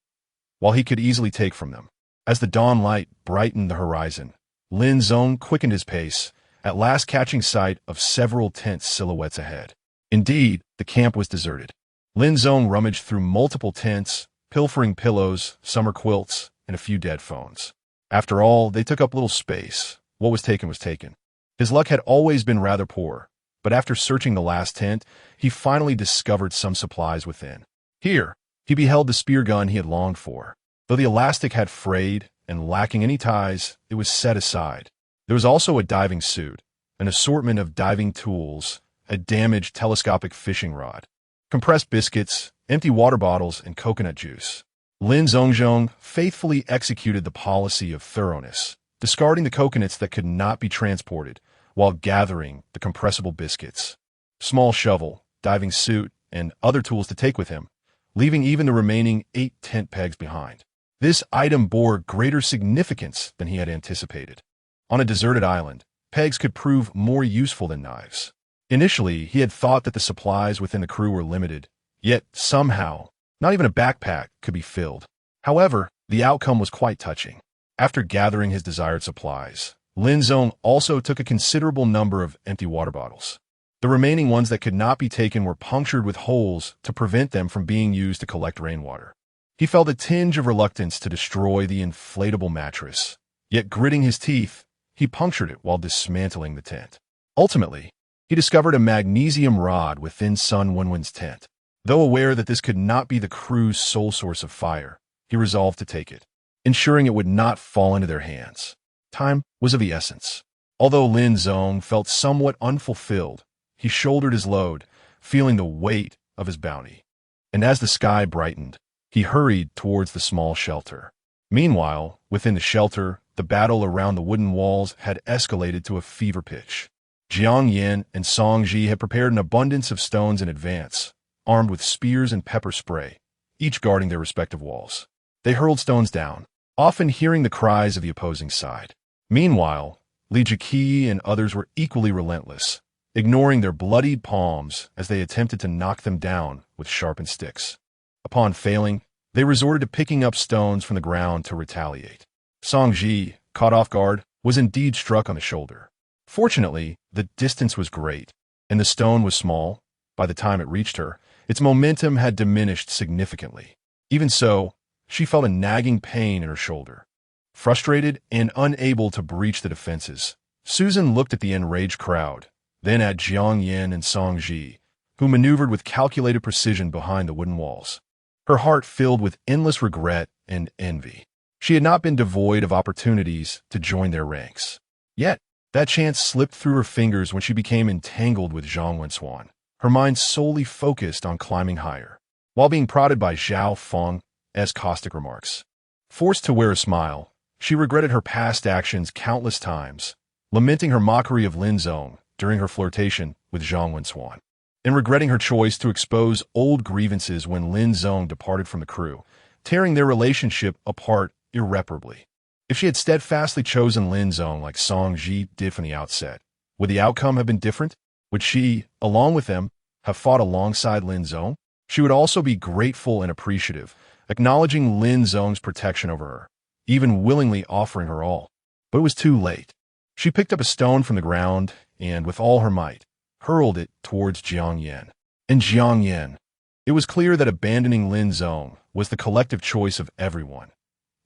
while he could easily take from them. As the dawn light brightened the horizon, Lin Zong quickened his pace, at last catching sight of several tense silhouettes ahead. Indeed, the camp was deserted. Lin Zong rummaged through multiple tents, pilfering pillows, summer quilts, and a few dead phones. After all, they took up little space. What was taken was taken. His luck had always been rather poor, but after searching the last tent, he finally discovered some supplies within. Here, he beheld the spear gun he had longed for. Though the elastic had frayed and lacking any ties, it was set aside. There was also a diving suit, an assortment of diving tools, a damaged telescopic fishing rod, compressed biscuits, empty water bottles, and coconut juice. Lin Zongzhong faithfully executed the policy of thoroughness, discarding the coconuts that could not be transported while gathering the compressible biscuits. Small shovel, diving suit, and other tools to take with him, leaving even the remaining 8 tent pegs behind. This item bore greater significance than he had anticipated. On a deserted island, pegs could prove more useful than knives. Initially, he had thought that the supplies within the crew were limited, yet somehow, not even a backpack could be filled. However, the outcome was quite touching. After gathering his desired supplies, Lin Zong also took a considerable number of empty water bottles. The remaining ones that could not be taken were punctured with holes to prevent them from being used to collect rainwater. He felt a tinge of reluctance to destroy the inflatable mattress, yet gritting his teeth, he punctured it while dismantling the tent. Ultimately, he discovered a magnesium rod within Sun Wenwen's tent. Though aware that this could not be the crew's sole source of fire, he resolved to take it, ensuring it would not fall into their hands. Time was of the essence. Although Lin Zong felt somewhat unfulfilled, he shouldered his load, feeling the weight of his bounty. And as the sky brightened, he hurried towards the small shelter. Meanwhile, within the shelter, the battle around the wooden walls had escalated to a fever pitch. Jiang Yan and Song Ji had prepared an abundance of stones in advance, armed with spears and pepper spray, each guarding their respective walls. They hurled stones down, often hearing the cries of the opposing side. Meanwhile, Li Jiaqi and others were equally relentless, ignoring their bloodied palms as they attempted to knock them down with sharpened sticks. Upon failing, they resorted to picking up stones from the ground to retaliate. Song Ji, caught off guard, was indeed struck on the shoulder. Fortunately, the distance was great, and the stone was small. By the time it reached her, its momentum had diminished significantly. Even so, she felt a nagging pain in her shoulder. Frustrated and unable to breach the defenses, Susan looked at the enraged crowd, then at Jiang Yan and Song Ji, who maneuvered with calculated precision behind the wooden walls. her heart filled with endless regret and envy. She had not been devoid of opportunities to join their ranks. Yet, that chance slipped through her fingers when she became entangled with Zhang Wenxuan, her mind solely focused on climbing higher, while being prodded by Zhao Feng's caustic remarks. Forced to wear a smile, she regretted her past actions countless times, lamenting her mockery of Lin Zong during her flirtation with Zhang Wenxuan, and regretting her choice to expose old grievances when Lin Zong departed from the crew, tearing their relationship apart irreparably. If she had steadfastly chosen Lin Zong like Song Ji did from the outset, would the outcome have been different? Would she, along with them, have fought alongside Lin Zong? She would also be grateful and appreciative, acknowledging Lin Zong's protection over her, even willingly offering her all. But it was too late. She picked up a stone from the ground and, with all her might, hurled it towards Jiang Yan. And Jiang Yan. It was clear that abandoning Lin Zong was the collective choice of everyone.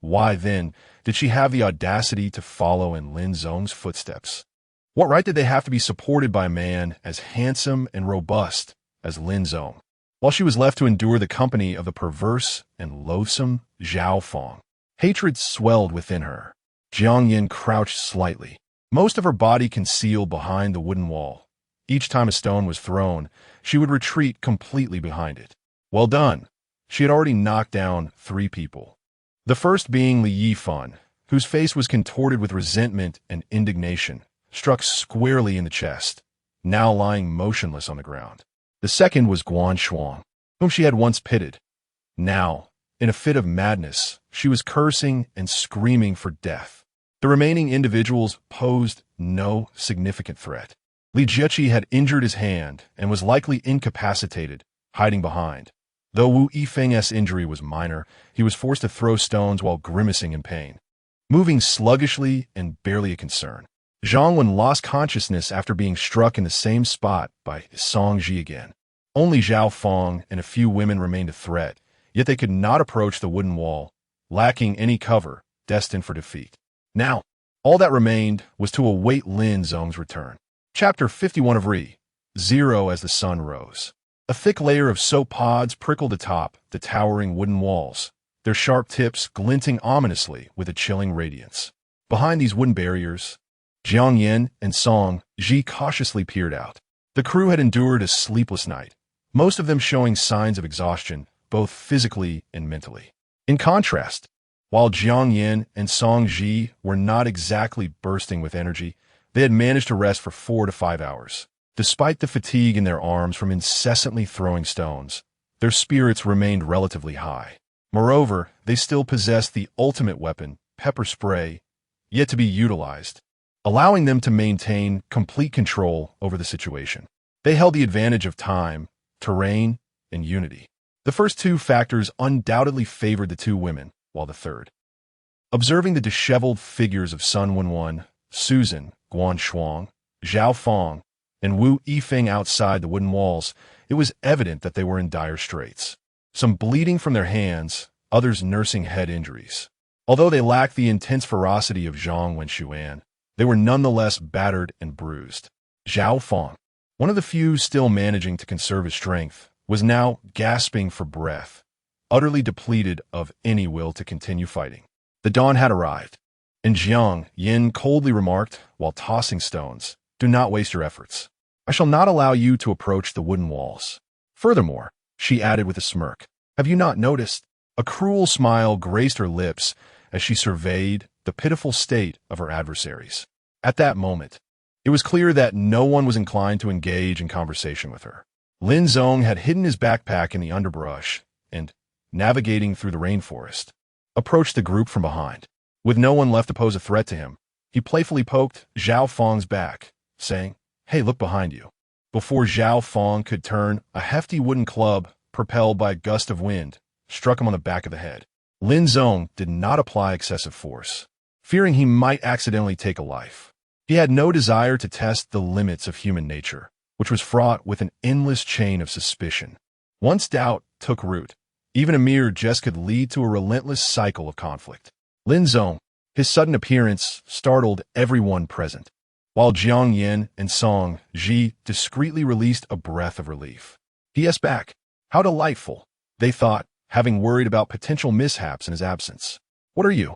Why, then, did she have the audacity to follow in Lin Zong's footsteps? What right did they have to be supported by a man as handsome and robust as Lin Zong, while she was left to endure the company of the perverse and loathsome Zhao Feng? Hatred swelled within her. Jiang Yin crouched slightly, most of her body concealed behind the wooden wall. Each time a stone was thrown, she would retreat completely behind it. Well done. She had already knocked down 3 people. The first being Li Yifan, whose face was contorted with resentment and indignation, struck squarely in the chest, now lying motionless on the ground. The second was Guan Shuang, whom she had once pitied. Now, in a fit of madness, she was cursing and screaming for death. The remaining individuals posed no significant threat. Li Jieqi had injured his hand and was likely incapacitated, hiding behind. Though Wu Yifeng's injury was minor, he was forced to throw stones while grimacing in pain, moving sluggishly and barely a concern. Zhang Wen lost consciousness after being struck in the same spot by Song Ji again. Only Zhao Feng and a few women remained a threat, yet they could not approach the wooden wall, lacking any cover, destined for defeat. Now, all that remained was to await Lin Zong's return. Chapter 51 of Re. 0 as the sun rose. A thick layer of soap pods prickled atop the towering wooden walls, their sharp tips glinting ominously with a chilling radiance. Behind these wooden barriers, Jiang Yin and Song Ji cautiously peered out. The crew had endured a sleepless night, most of them showing signs of exhaustion, both physically and mentally. In contrast, while Jiang Yin and Song Ji were not exactly bursting with energy, they had managed to rest for 4 to 5 hours. Despite the fatigue in their arms from incessantly throwing stones, their spirits remained relatively high. Moreover, they still possessed the ultimate weapon, pepper spray, yet to be utilized, allowing them to maintain complete control over the situation. They held the advantage of time, terrain, and unity. The first 2 factors undoubtedly favored the 2 women, while the third. Observing the disheveled figures of Sun Wenwen, Susan, Guan Shuang, Zhao Feng, and Wu Yifeng outside the wooden walls, it was evident that they were in dire straits. Some bleeding from their hands, others nursing head injuries. Although they lacked the intense ferocity of Zhang Wenxuan, they were nonetheless battered and bruised. Zhao Feng, one of the few still managing to conserve his strength, was now gasping for breath, utterly depleted of any will to continue fighting. The dawn had arrived, and Jiang Yin coldly remarked, while tossing stones, "Do not waste your efforts. I shall not allow you to approach the wooden walls." Furthermore, she added with a smirk, "Have you not noticed?" A cruel smile graced her lips as she surveyed the pitiful state of her adversaries. At that moment, it was clear that no one was inclined to engage in conversation with her. Lin Zong had hidden his backpack in the underbrush and, navigating through the rainforest, approached the group from behind. With no one left to pose a threat to him, he playfully poked Zhao Feng's back, saying, "Hey, look behind you." Before Zhao Feng could turn, a hefty wooden club, propelled by a gust of wind, struck him on the back of the head. Lin Zong did not apply excessive force, fearing he might accidentally take a life. He had no desire to test the limits of human nature, which was fraught with an endless chain of suspicion. Once doubt took root, even a mere jest could lead to a relentless cycle of conflict. Lin Zong, his sudden appearance, startled everyone present, while Jiang Yin and Song Ji discreetly released a breath of relief. P.S. back. How delightful, they thought, having worried about potential mishaps in his absence. "What are you?"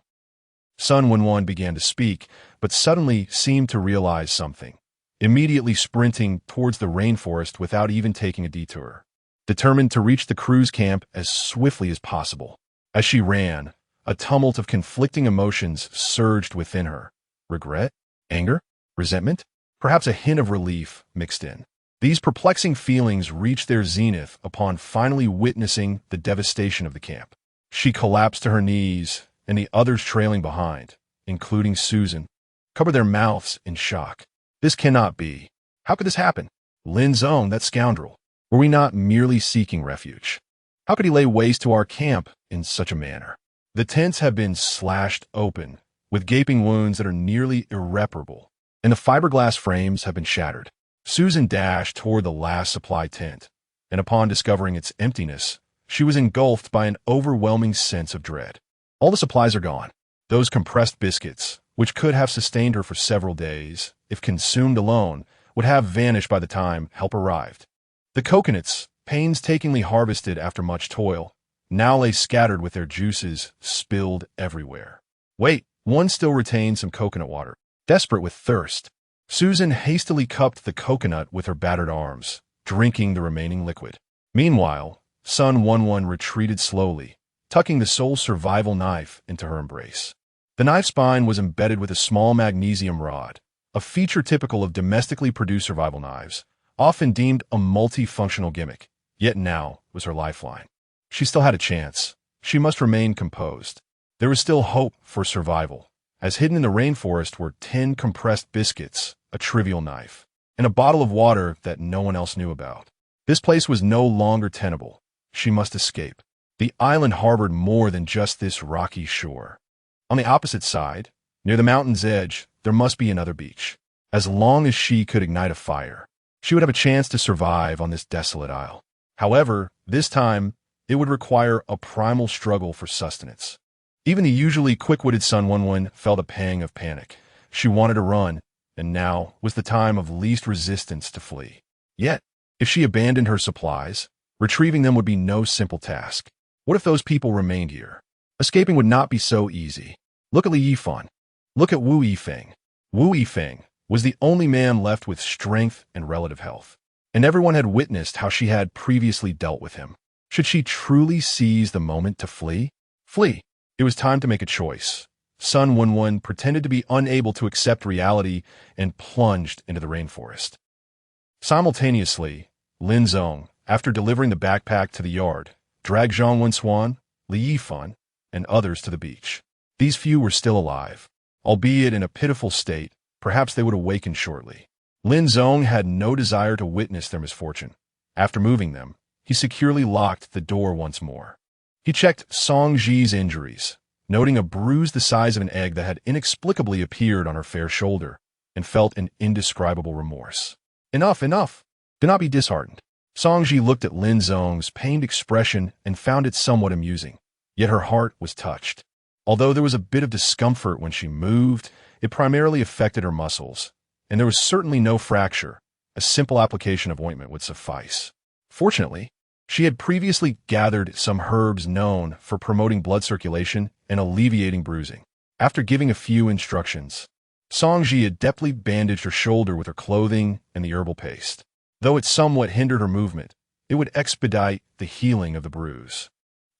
Sun Wenwan began to speak, but suddenly seemed to realize something, immediately sprinting towards the rainforest without even taking a detour, determined to reach the crew's camp as swiftly as possible. As she ran, a tumult of conflicting emotions surged within her. Regret? Anger? Resentment? Perhaps a hint of relief mixed in. These perplexing feelings reached their zenith upon finally witnessing the devastation of the camp. She collapsed to her knees, and the others trailing behind, including Susan, covered their mouths in shock. This cannot be. How could this happen? Lin Zong, that scoundrel. Were we not merely seeking refuge? How could he lay waste to our camp in such a manner? The tents have been slashed open, with gaping wounds that are nearly irreparable, and the fiberglass frames have been shattered. Susan dashed toward the last supply tent, and upon discovering its emptiness, she was engulfed by an overwhelming sense of dread. All the supplies are gone. Those compressed biscuits, which could have sustained her for several days, if consumed alone, would have vanished by the time help arrived. The coconuts, painstakingly harvested after much toil, now lay scattered with their juices spilled everywhere. Wait, one still retained some coconut water. Desperate with thirst, Susan hastily cupped the coconut with her battered arms, drinking the remaining liquid. Meanwhile, Sun Wenwan retreated slowly, tucking the sole survival knife into her embrace. The knife spine was embedded with a small magnesium rod, a feature typical of domestically produced survival knives, often deemed a multifunctional gimmick, yet now was her lifeline. She still had a chance. She must remain composed. There was still hope for survival, as hidden in the rainforest were 10 compressed biscuits, a trivial knife, and a bottle of water that no one else knew about. This place was no longer tenable. She must escape. The island harbored more than just this rocky shore. On the opposite side, near the mountain's edge, there must be another beach. As long as she could ignite a fire, she would have a chance to survive on this desolate isle. However, this time, it would require a primal struggle for sustenance. Even the usually quick-witted Sun Wenwan felt a pang of panic. She wanted to run, and now was the time of least resistance to flee. Yet, if she abandoned her supplies, retrieving them would be no simple task. What if those people remained here? Escaping would not be so easy. Look at Li Yifan. Look at Wu Yifeng. Wu Yifeng was the only man left with strength and relative health, and everyone had witnessed how she had previously dealt with him. Should she truly seize the moment to flee? Flee. It was time to make a choice. Sun Wenwan pretended to be unable to accept reality and plunged into the rainforest. Simultaneously, Lin Zong, after delivering the backpack to the yard, dragged Zhang Wenswan, Li Yifan, and others to the beach. These few were still alive, albeit in a pitiful state. Perhaps they would awaken shortly. Lin Zong had no desire to witness their misfortune. After moving them, he securely locked the door once more. He checked Song Ji's injuries, noting a bruise the size of an egg that had inexplicably appeared on her fair shoulder, and felt an indescribable remorse. Enough, enough! Do not be disheartened. Song Ji looked at Lin Zong's pained expression and found it somewhat amusing, yet her heart was touched. Although there was a bit of discomfort when she moved, it primarily affected her muscles, and there was certainly no fracture. A simple application of ointment would suffice. Fortunately, she had previously gathered some herbs known for promoting blood circulation and alleviating bruising. After giving a few instructions, Song Ji adeptly bandaged her shoulder with her clothing and the herbal paste. Though it somewhat hindered her movement, it would expedite the healing of the bruise.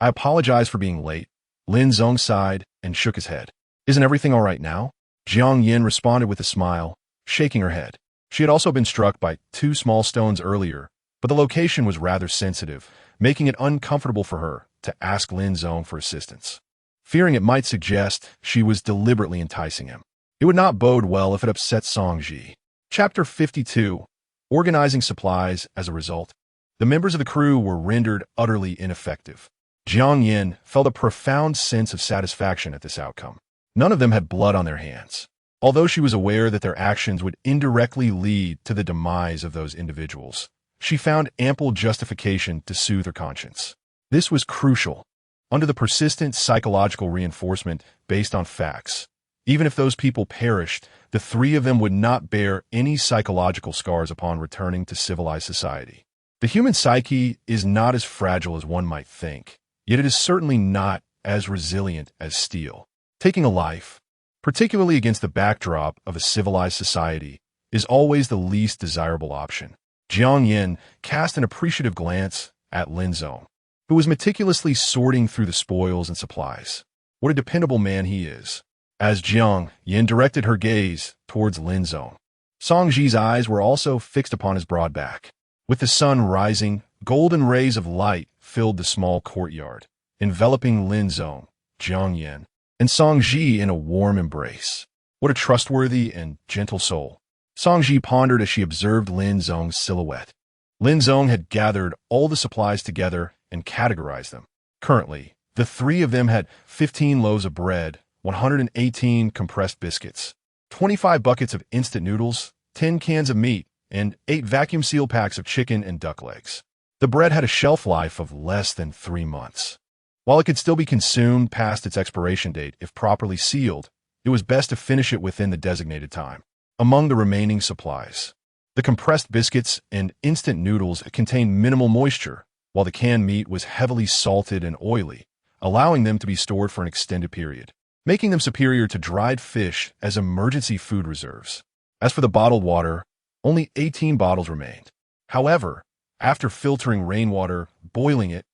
"I apologize for being late." Lin Zong sighed and shook his head. "Isn't everything all right now?" Jiang Yin responded with a smile, shaking her head. She had also been struck by 2 small stones earlier, but the location was rather sensitive, making it uncomfortable for her to ask Lin Zong for assistance. Fearing it might suggest she was deliberately enticing him. It would not bode well if it upset Song Ji. Chapter 52. Organizing supplies as a result. The members of the crew were rendered utterly ineffective. Jiang Yin felt a profound sense of satisfaction at this outcome. None of them had blood on their hands, although she was aware that their actions would indirectly lead to the demise of those individuals. She found ample justification to soothe her conscience. This was crucial. Under the persistent psychological reinforcement based on facts, even if those people perished, the 3 of them would not bear any psychological scars upon returning to civilized society. The human psyche is not as fragile as one might think, yet it is certainly not as resilient as steel. Taking a life, particularly against the backdrop of a civilized society, is always the least desirable option. Jiang Yin cast an appreciative glance at Lin Zong, who was meticulously sorting through the spoils and supplies. What a dependable man he is. As Jiang Yin directed her gaze towards Lin Zong, Song Ji's eyes were also fixed upon his broad back. With the sun rising, golden rays of light filled the small courtyard, enveloping Lin Zong, Jiang Yin, and Song Ji in a warm embrace. What a trustworthy and gentle soul. Song Ji pondered as she observed Lin Zong's silhouette. Lin Zong had gathered all the supplies together and categorized them. Currently, the three of them had 15 loaves of bread, 118 compressed biscuits, 25 buckets of instant noodles, 10 cans of meat, and 8 vacuum-sealed packs of chicken and duck legs. The bread had a shelf life of less than 3 months. While it could still be consumed past its expiration date if properly sealed, it was best to finish it within the designated time. Among the remaining supplies, the compressed biscuits and instant noodles contained minimal moisture, while the canned meat was heavily salted and oily, allowing them to be stored for an extended period, making them superior to dried fish as emergency food reserves. As for the bottled water, only 18 bottles remained. However, after filtering rainwater, boiling it,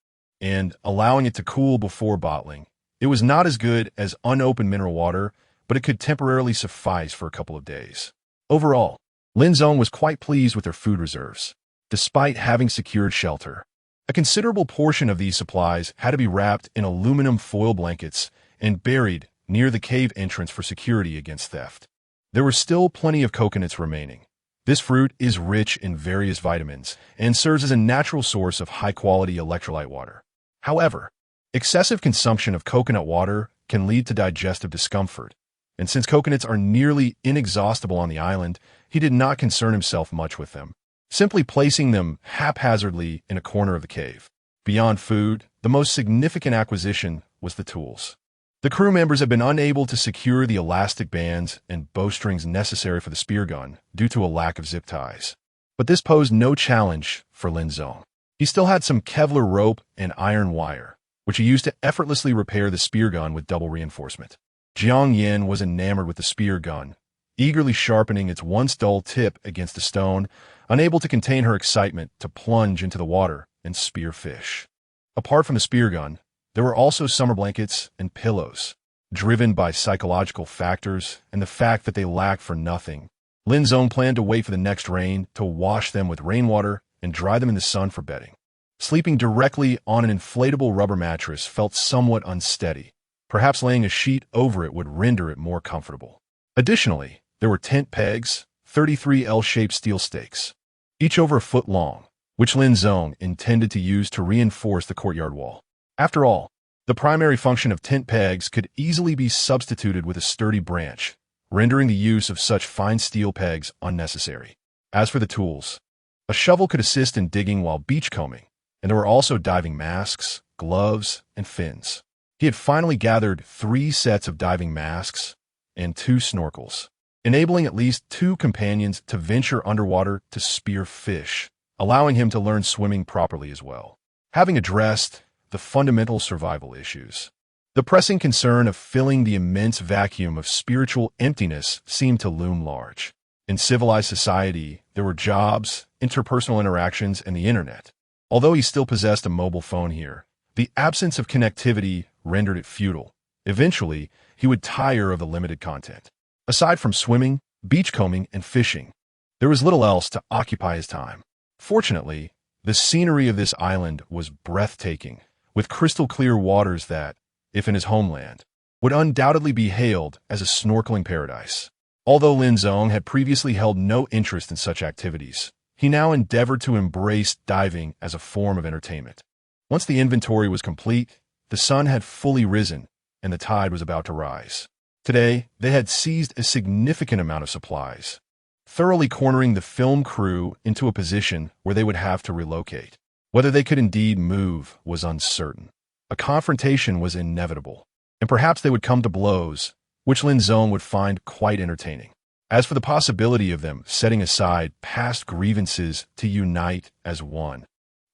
and allowing it to cool before bottling, it was not as good as unopened mineral water, but it could temporarily suffice for a couple of days. Overall, Lin Zong was quite pleased with their food reserves, despite having secured shelter. A considerable portion of these supplies had to be wrapped in aluminum foil blankets and buried near the cave entrance for security against theft. There were still plenty of coconuts remaining. This fruit is rich in various vitamins and serves as a natural source of high-quality electrolyte water. However, excessive consumption of coconut water can lead to digestive discomfort, and since coconuts are nearly inexhaustible on the island, he did not concern himself much with them, simply placing them haphazardly in a corner of the cave. Beyond food, the most significant acquisition was the tools. The crew members had been unable to secure the elastic bands and bowstrings necessary for the spear gun due to a lack of zip ties. But this posed no challenge for Lin Zong. He still had some Kevlar rope and iron wire, which he used to effortlessly repair the spear gun with double reinforcement. Jiang Yin was enamored with the spear gun, eagerly sharpening its once dull tip against a stone, unable to contain her excitement to plunge into the water and spear fish. Apart from the spear gun, there were also summer blankets and pillows. Driven by psychological factors and the fact that they lacked for nothing, Lin Zong planned to wait for the next rain to wash them with rainwater and dry them in the sun for bedding. Sleeping directly on an inflatable rubber mattress felt somewhat unsteady. Perhaps laying a sheet over it would render it more comfortable. Additionally, there were tent pegs, 33 L-shaped steel stakes, each over a foot long, which Lin Zong intended to use to reinforce the courtyard wall. After all, the primary function of tent pegs could easily be substituted with a sturdy branch, rendering the use of such fine steel pegs unnecessary. As for the tools, a shovel could assist in digging while beachcombing, and there were also diving masks, gloves, and fins. He had finally gathered 3 sets of diving masks and 2 snorkels, enabling at least 2 companions to venture underwater to spear fish, allowing him to learn swimming properly as well. Having addressed the fundamental survival issues, the pressing concern of filling the immense vacuum of spiritual emptiness seemed to loom large. In civilized society, there were jobs, interpersonal interactions, and the internet. Although he still possessed a mobile phone here, the absence of connectivity rendered it futile. Eventually, he would tire of the limited content. Aside from swimming, beachcombing, and fishing, there was little else to occupy his time. Fortunately, the scenery of this island was breathtaking, with crystal-clear waters that, if in his homeland, would undoubtedly be hailed as a snorkeling paradise. Although Lin Zong had previously held no interest in such activities, he now endeavored to embrace diving as a form of entertainment. Once the inventory was complete, the sun had fully risen, and the tide was about to rise. Today, they had seized a significant amount of supplies, thoroughly cornering the film crew into a position where they would have to relocate. Whether they could indeed move was uncertain. A confrontation was inevitable, and perhaps they would come to blows, which Lin Zong would find quite entertaining. As for the possibility of them setting aside past grievances to unite as one,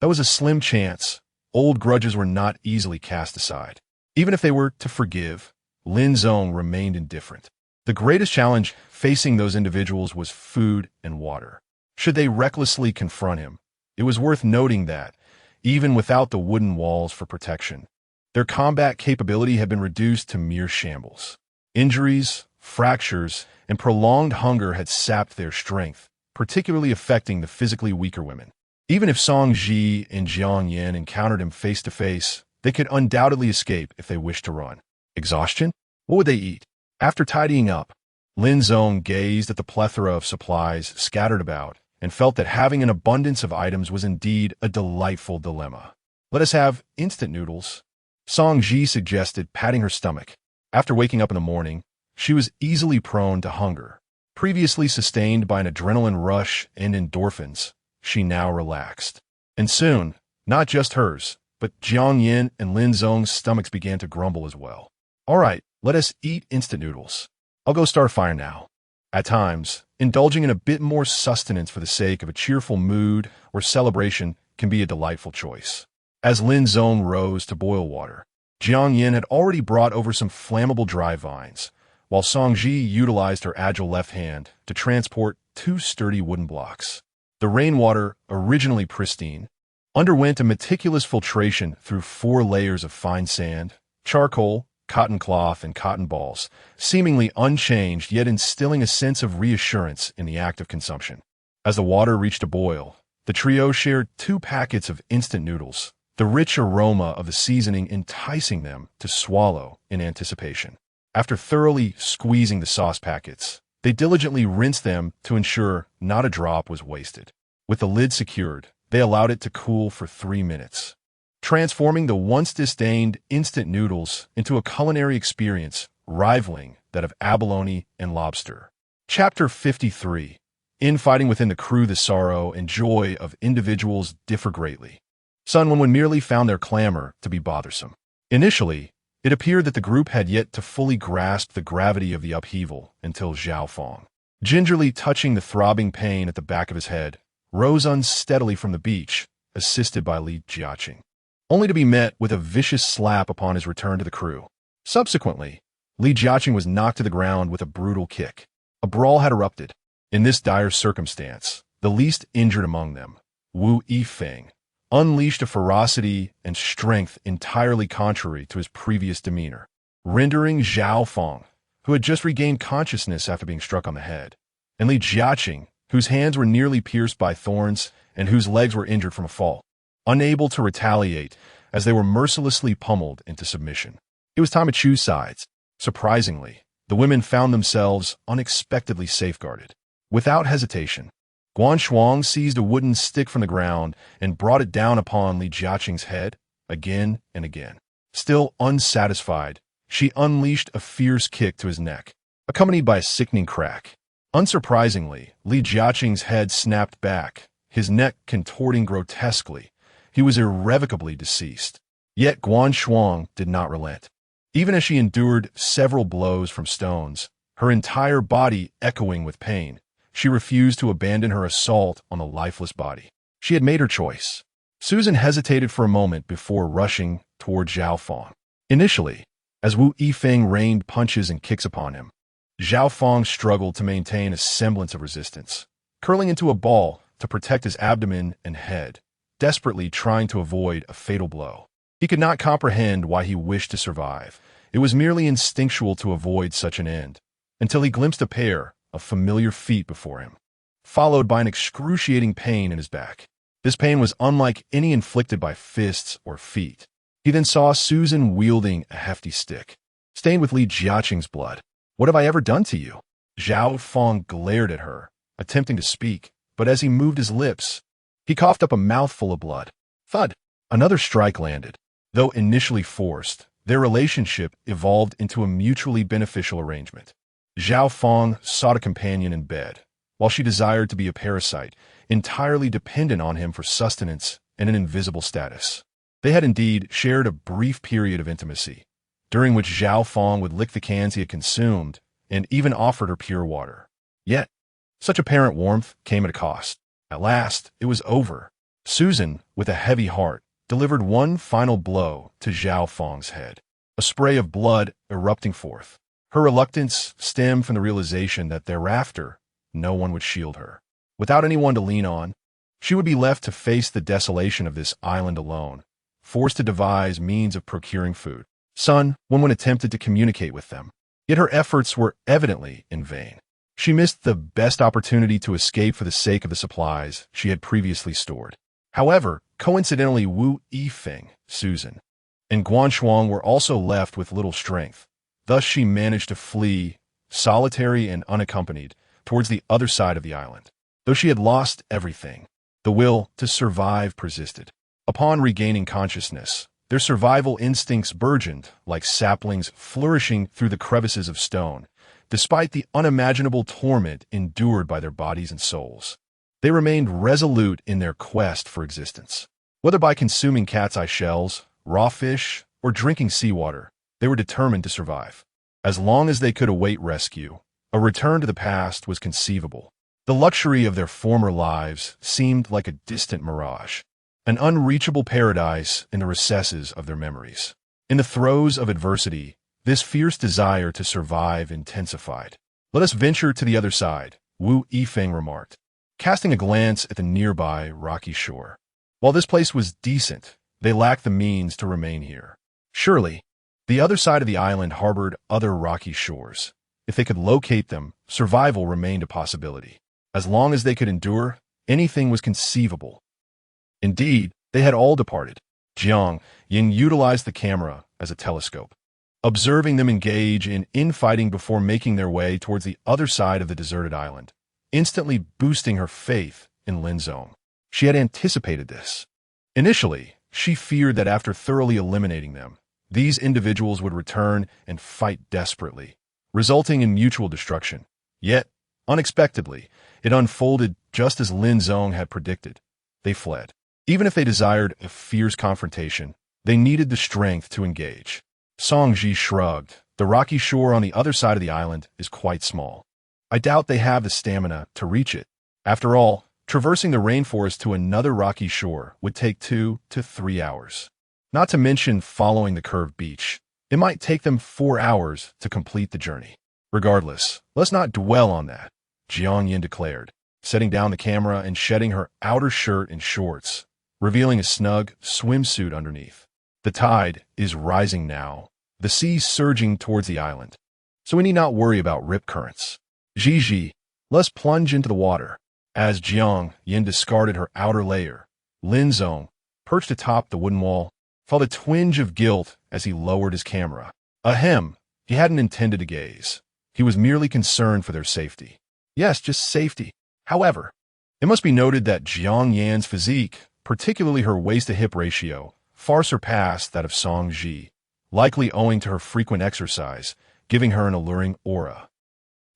that was a slim chance, old grudges were not easily cast aside. Even if they were to forgive, Lin Zong remained indifferent. The greatest challenge facing those individuals was food and water. Should they recklessly confront him, it was worth noting that, even without the wooden walls for protection, their combat capability had been reduced to mere shambles. Injuries, fractures, and prolonged hunger had sapped their strength, particularly affecting the physically weaker women. Even if Song Ji and Jiang Yin encountered him face to face, they could undoubtedly escape if they wished to run. Exhaustion? What would they eat? After tidying up, Lin Zong gazed at the plethora of supplies scattered about and felt that having an abundance of items was indeed a delightful dilemma. Let us have instant noodles, Song Ji suggested, patting her stomach. After waking up in the morning, she was easily prone to hunger. Previously sustained by an adrenaline rush and endorphins, she now relaxed. And soon, not just hers, but Jiang Yin and Lin Zong's stomachs began to grumble as well. All right, let us eat instant noodles. I'll go start a fire now. At times, indulging in a bit more sustenance for the sake of a cheerful mood or celebration can be a delightful choice. As Lin Zong rose to boil water, Jiang Yin had already brought over some flammable dry vines, while Song Ji utilized her agile left hand to transport 2 sturdy wooden blocks. The rainwater, originally pristine, underwent a meticulous filtration through 4 layers of fine sand, charcoal, cotton cloth, and cotton balls, seemingly unchanged yet instilling a sense of reassurance in the act of consumption. As the water reached a boil, the trio shared 2 packets of instant noodles, the rich aroma of the seasoning enticing them to swallow in anticipation. After thoroughly squeezing the sauce packets, they diligently rinsed them to ensure not a drop was wasted. With the lid secured, they allowed it to cool for 3 minutes, transforming the once disdained instant noodles into a culinary experience rivaling that of abalone and lobster. Chapter 53. Infighting within the crew. The sorrow and joy of individuals differ greatly. Sun Wenwen merely found their clamor to be bothersome. Initially, it appeared that the group had yet to fully grasp the gravity of the upheaval until Zhao Fong, gingerly touching the throbbing pain at the back of his head, rose unsteadily from the beach, assisted by Li Jiaqing, only to be met with a vicious slap upon his return to the crew. Subsequently, Li Jiaqing was knocked to the ground with a brutal kick. A brawl had erupted. In this dire circumstance, the least injured among them, Wu Yifeng, unleashed a ferocity and strength entirely contrary to his previous demeanor, rendering Zhao Fong, who had just regained consciousness after being struck on the head, and Li Jiaqing, whose hands were nearly pierced by thorns and whose legs were injured from a fall, unable to retaliate as they were mercilessly pummeled into submission. It was time to choose sides. Surprisingly, the women found themselves unexpectedly safeguarded. Without hesitation, Guan Shuang seized a wooden stick from the ground and brought it down upon Li Jiaqing's head again and again. Still unsatisfied, she unleashed a fierce kick to his neck, accompanied by a sickening crack. Unsurprisingly, Li Jiaqing's head snapped back, his neck contorting grotesquely. He was irrevocably deceased. Yet Guan Shuang did not relent. Even as she endured several blows from stones, her entire body echoing with pain, she refused to abandon her assault on the lifeless body. She had made her choice. Susan hesitated for a moment before rushing toward Zhao Fong. Initially, as Wu Yifeng rained punches and kicks upon him, Zhao Fong struggled to maintain a semblance of resistance, curling into a ball to protect his abdomen and head, desperately trying to avoid a fatal blow. He could not comprehend why he wished to survive. It was merely instinctual to avoid such an end, until he glimpsed a pair of familiar feet before him, followed by an excruciating pain in his back. This pain was unlike any inflicted by fists or feet. He then saw Susan wielding a hefty stick, stained with Li Jiaqing's blood. "What have I ever done to you?" Zhao Fong glared at her, attempting to speak, but as he moved his lips, he coughed up a mouthful of blood. Thud! Another strike landed. Though initially forced, their relationship evolved into a mutually beneficial arrangement. Zhao Fong sought a companion in bed, while she desired to be a parasite, entirely dependent on him for sustenance and an invisible status. They had indeed shared a brief period of intimacy, during which Zhao Fong would lick the cans he had consumed and even offered her pure water. Yet, such apparent warmth came at a cost. At last, it was over. Susan, with a heavy heart, delivered one final blow to Zhao Feng's head, a spray of blood erupting forth. Her reluctance stemmed from the realization that thereafter, no one would shield her. Without anyone to lean on, she would be left to face the desolation of this island alone, forced to devise means of procuring food. Sun, when attempted to communicate with them, yet her efforts were evidently in vain. She missed the best opportunity to escape for the sake of the supplies she had previously stored. However, coincidentally, Wu Yifeng, Susan, and Guanshuang were also left with little strength. Thus she managed to flee, solitary and unaccompanied, towards the other side of the island. Though she had lost everything, the will to survive persisted. Upon regaining consciousness, their survival instincts burgeoned like saplings flourishing through the crevices of stone, despite the unimaginable torment endured by their bodies and souls. They remained resolute in their quest for existence. Whether by consuming cat's eye shells, raw fish, or drinking seawater, they were determined to survive. As long as they could await rescue, a return to the past was conceivable. The luxury of their former lives seemed like a distant mirage, an unreachable paradise in the recesses of their memories. In the throes of adversity, this fierce desire to survive intensified. "Let us venture to the other side," Wu Yifeng remarked, casting a glance at the nearby rocky shore. While this place was decent, they lacked the means to remain here. Surely, the other side of the island harbored other rocky shores. If they could locate them, survival remained a possibility. As long as they could endure, anything was conceivable. Indeed, they had all departed. Jiang Yin utilized the camera as a telescope, observing them engage in infighting before making their way towards the other side of the deserted island, instantly boosting her faith in Lin Zong. She had anticipated this. Initially, she feared that after thoroughly eliminating them, these individuals would return and fight desperately, resulting in mutual destruction. Yet, unexpectedly, it unfolded just as Lin Zong had predicted. They fled. Even if they desired a fierce confrontation, they needed the strength to engage. Song Ji shrugged. "The rocky shore on the other side of the island is quite small. I doubt they have the stamina to reach it. After all, traversing the rainforest to another rocky shore would take 2 to 3 hours. Not to mention following the curved beach. It might take them 4 hours to complete the journey. Regardless, let's not dwell on that," Jiang Yin declared, setting down the camera and shedding her outer shirt and shorts, revealing a snug swimsuit underneath. "The tide is rising now, the sea surging towards the island, so we need not worry about rip currents. Gigi, let's plunge into the water." As Jiang Yin discarded her outer layer, Lin Zong, perched atop the wooden wall, felt a twinge of guilt as he lowered his camera. Ahem, he hadn't intended to gaze. He was merely concerned for their safety. Yes, just safety. However, it must be noted that Jiang Yan's physique, particularly her waist-to-hip ratio, far surpassed that of Song Ji, likely owing to her frequent exercise, giving her an alluring aura.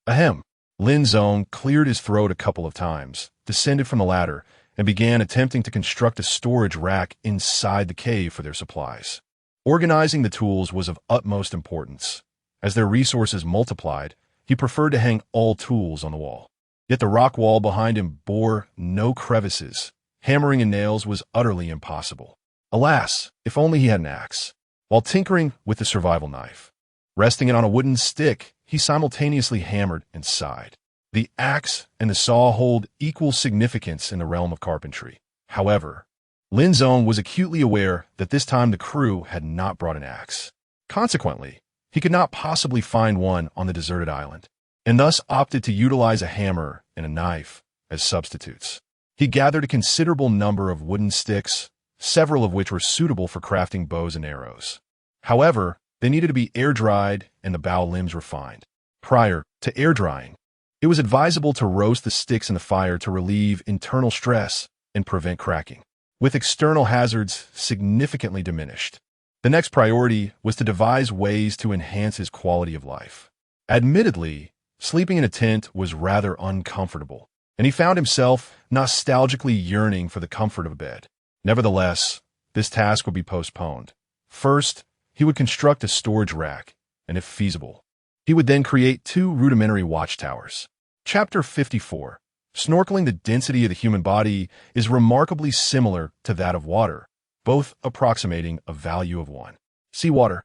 Ahem. Lin Zong cleared his throat a couple of times, descended from the ladder, and began attempting to construct a storage rack inside the cave for their supplies. Organizing the tools was of utmost importance. As their resources multiplied, he preferred to hang all tools on the wall. Yet the rock wall behind him bore no crevices. Hammering in nails was utterly impossible. Alas, if only he had an axe. While tinkering with the survival knife, resting it on a wooden stick, he simultaneously hammered and sighed. The axe and the saw hold equal significance in the realm of carpentry. However, Lin Zong was acutely aware that this time the crew had not brought an axe. Consequently, he could not possibly find one on the deserted island, and thus opted to utilize a hammer and a knife as substitutes. He gathered a considerable number of wooden sticks, several of which were suitable for crafting bows and arrows. However, they needed to be air-dried and the bough limbs refined. Prior to air-drying, it was advisable to roast the sticks in the fire to relieve internal stress and prevent cracking, with external hazards significantly diminished. The next priority was to devise ways to enhance his quality of life. Admittedly, sleeping in a tent was rather uncomfortable, and he found himself nostalgically yearning for the comfort of a bed. Nevertheless, this task would be postponed. First, he would construct a storage rack, and if feasible, he would then create 2 rudimentary watchtowers. Chapter 54. Snorkeling. The density of the human body is remarkably similar to that of water, both approximating a value of 1. Seawater,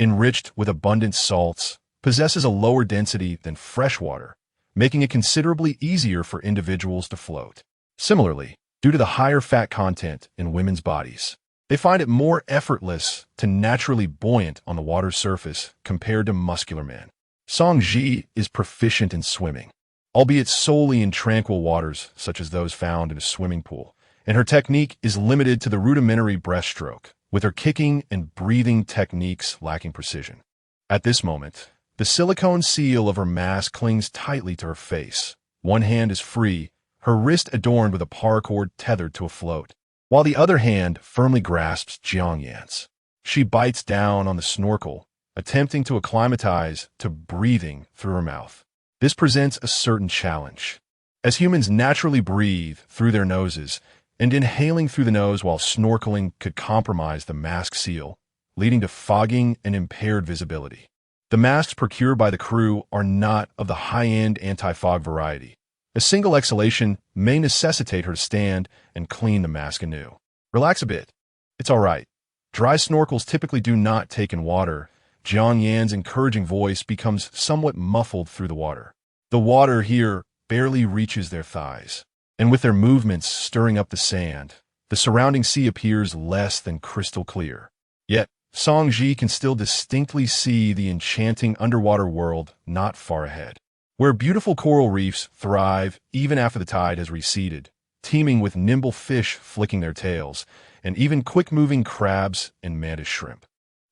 enriched with abundant salts, possesses a lower density than freshwater, making it considerably easier for individuals to float. Similarly, due to the higher fat content in women's bodies, they find it more effortless to naturally buoyant on the water's surface compared to muscular men. Zong is proficient in swimming, albeit solely in tranquil waters such as those found in a swimming pool, and her technique is limited to the rudimentary breaststroke, with her kicking and breathing techniques lacking precision. At this moment, the silicone seal of her mask clings tightly to her face. One hand is free, her wrist adorned with a paracord tethered to a float, while the other hand firmly grasps Jiangyan's. She bites down on the snorkel, attempting to acclimatize to breathing through her mouth. This presents a certain challenge, as humans naturally breathe through their noses, and inhaling through the nose while snorkeling could compromise the mask seal, leading to fogging and impaired visibility. The masks procured by the crew are not of the high-end anti-fog variety. A single exhalation may necessitate her to stand and clean the mask anew. Relax a bit. It's all right. Dry snorkels typically do not take in water. Jiangyan's encouraging voice becomes somewhat muffled through the water. The water here barely reaches their thighs, and with their movements stirring up the sand, the surrounding sea appears less than crystal clear. Yet, Zong can still distinctly see the enchanting underwater world not far ahead, where beautiful coral reefs thrive even after the tide has receded, teeming with nimble fish flicking their tails, and even quick-moving crabs and mantis shrimp.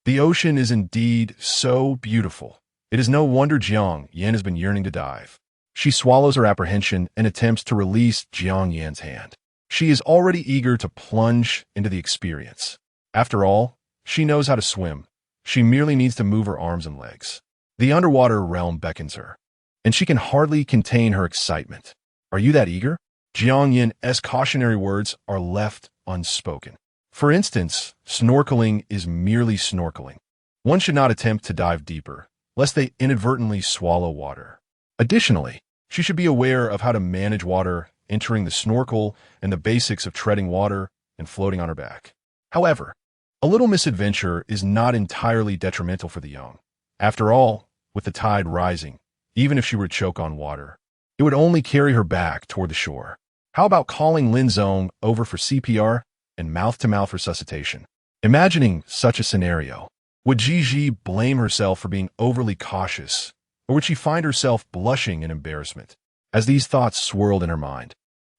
The ocean is indeed so beautiful. It is no wonder Jiangyan has been yearning to dive. She swallows her apprehension and attempts to release Jiangyan's hand. She is already eager to plunge into the experience. After all, she knows how to swim. She merely needs to move her arms and legs. The underwater realm beckons her, and she can hardly contain her excitement. Are you that eager? Jiangyan's cautionary words are left unspoken. For instance, snorkeling is merely snorkeling. One should not attempt to dive deeper, lest they inadvertently swallow water. Additionally, she should be aware of how to manage water entering the snorkel and the basics of treading water and floating on her back. However, a little misadventure is not entirely detrimental for the young. After all, with the tide rising, even if she were to choke on water, it would only carry her back toward the shore. How about calling Lin Zong over for CPR and mouth-to-mouth resuscitation? Imagining such a scenario, would Gigi blame herself for being overly cautious, or would she find herself blushing in embarrassment? As these thoughts swirled in her mind,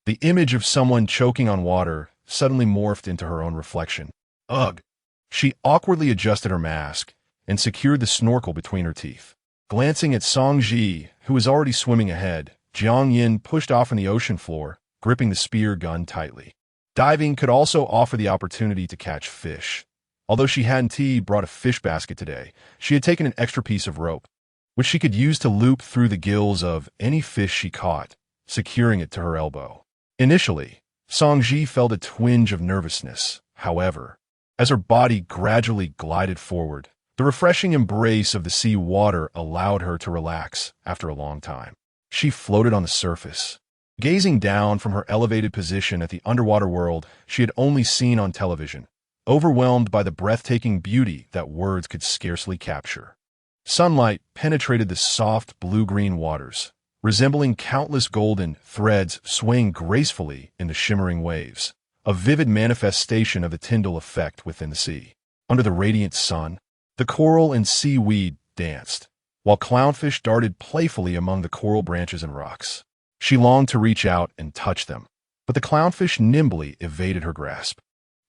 the image of someone choking on water suddenly morphed into her own reflection. Ugh! She awkwardly adjusted her mask and secured the snorkel between her teeth. Glancing at Zong, who was already swimming ahead, Jiangyan pushed off on the ocean floor, gripping the spear gun tightly. Diving could also offer the opportunity to catch fish. Although she hadn't brought a fish basket today, she had taken an extra piece of rope, which she could use to loop through the gills of any fish she caught, securing it to her elbow. Initially, Zong felt a twinge of nervousness. However, as her body gradually glided forward, the refreshing embrace of the sea water allowed her to relax after a long time. She floated on the surface, gazing down from her elevated position at the underwater world she had only seen on television, overwhelmed by the breathtaking beauty that words could scarcely capture. Sunlight penetrated the soft blue-green waters, resembling countless golden threads swaying gracefully in the shimmering waves, a vivid manifestation of the Tyndall effect within the sea. Under the radiant sun, the coral and seaweed danced, while clownfish darted playfully among the coral branches and rocks. She longed to reach out and touch them, but the clownfish nimbly evaded her grasp.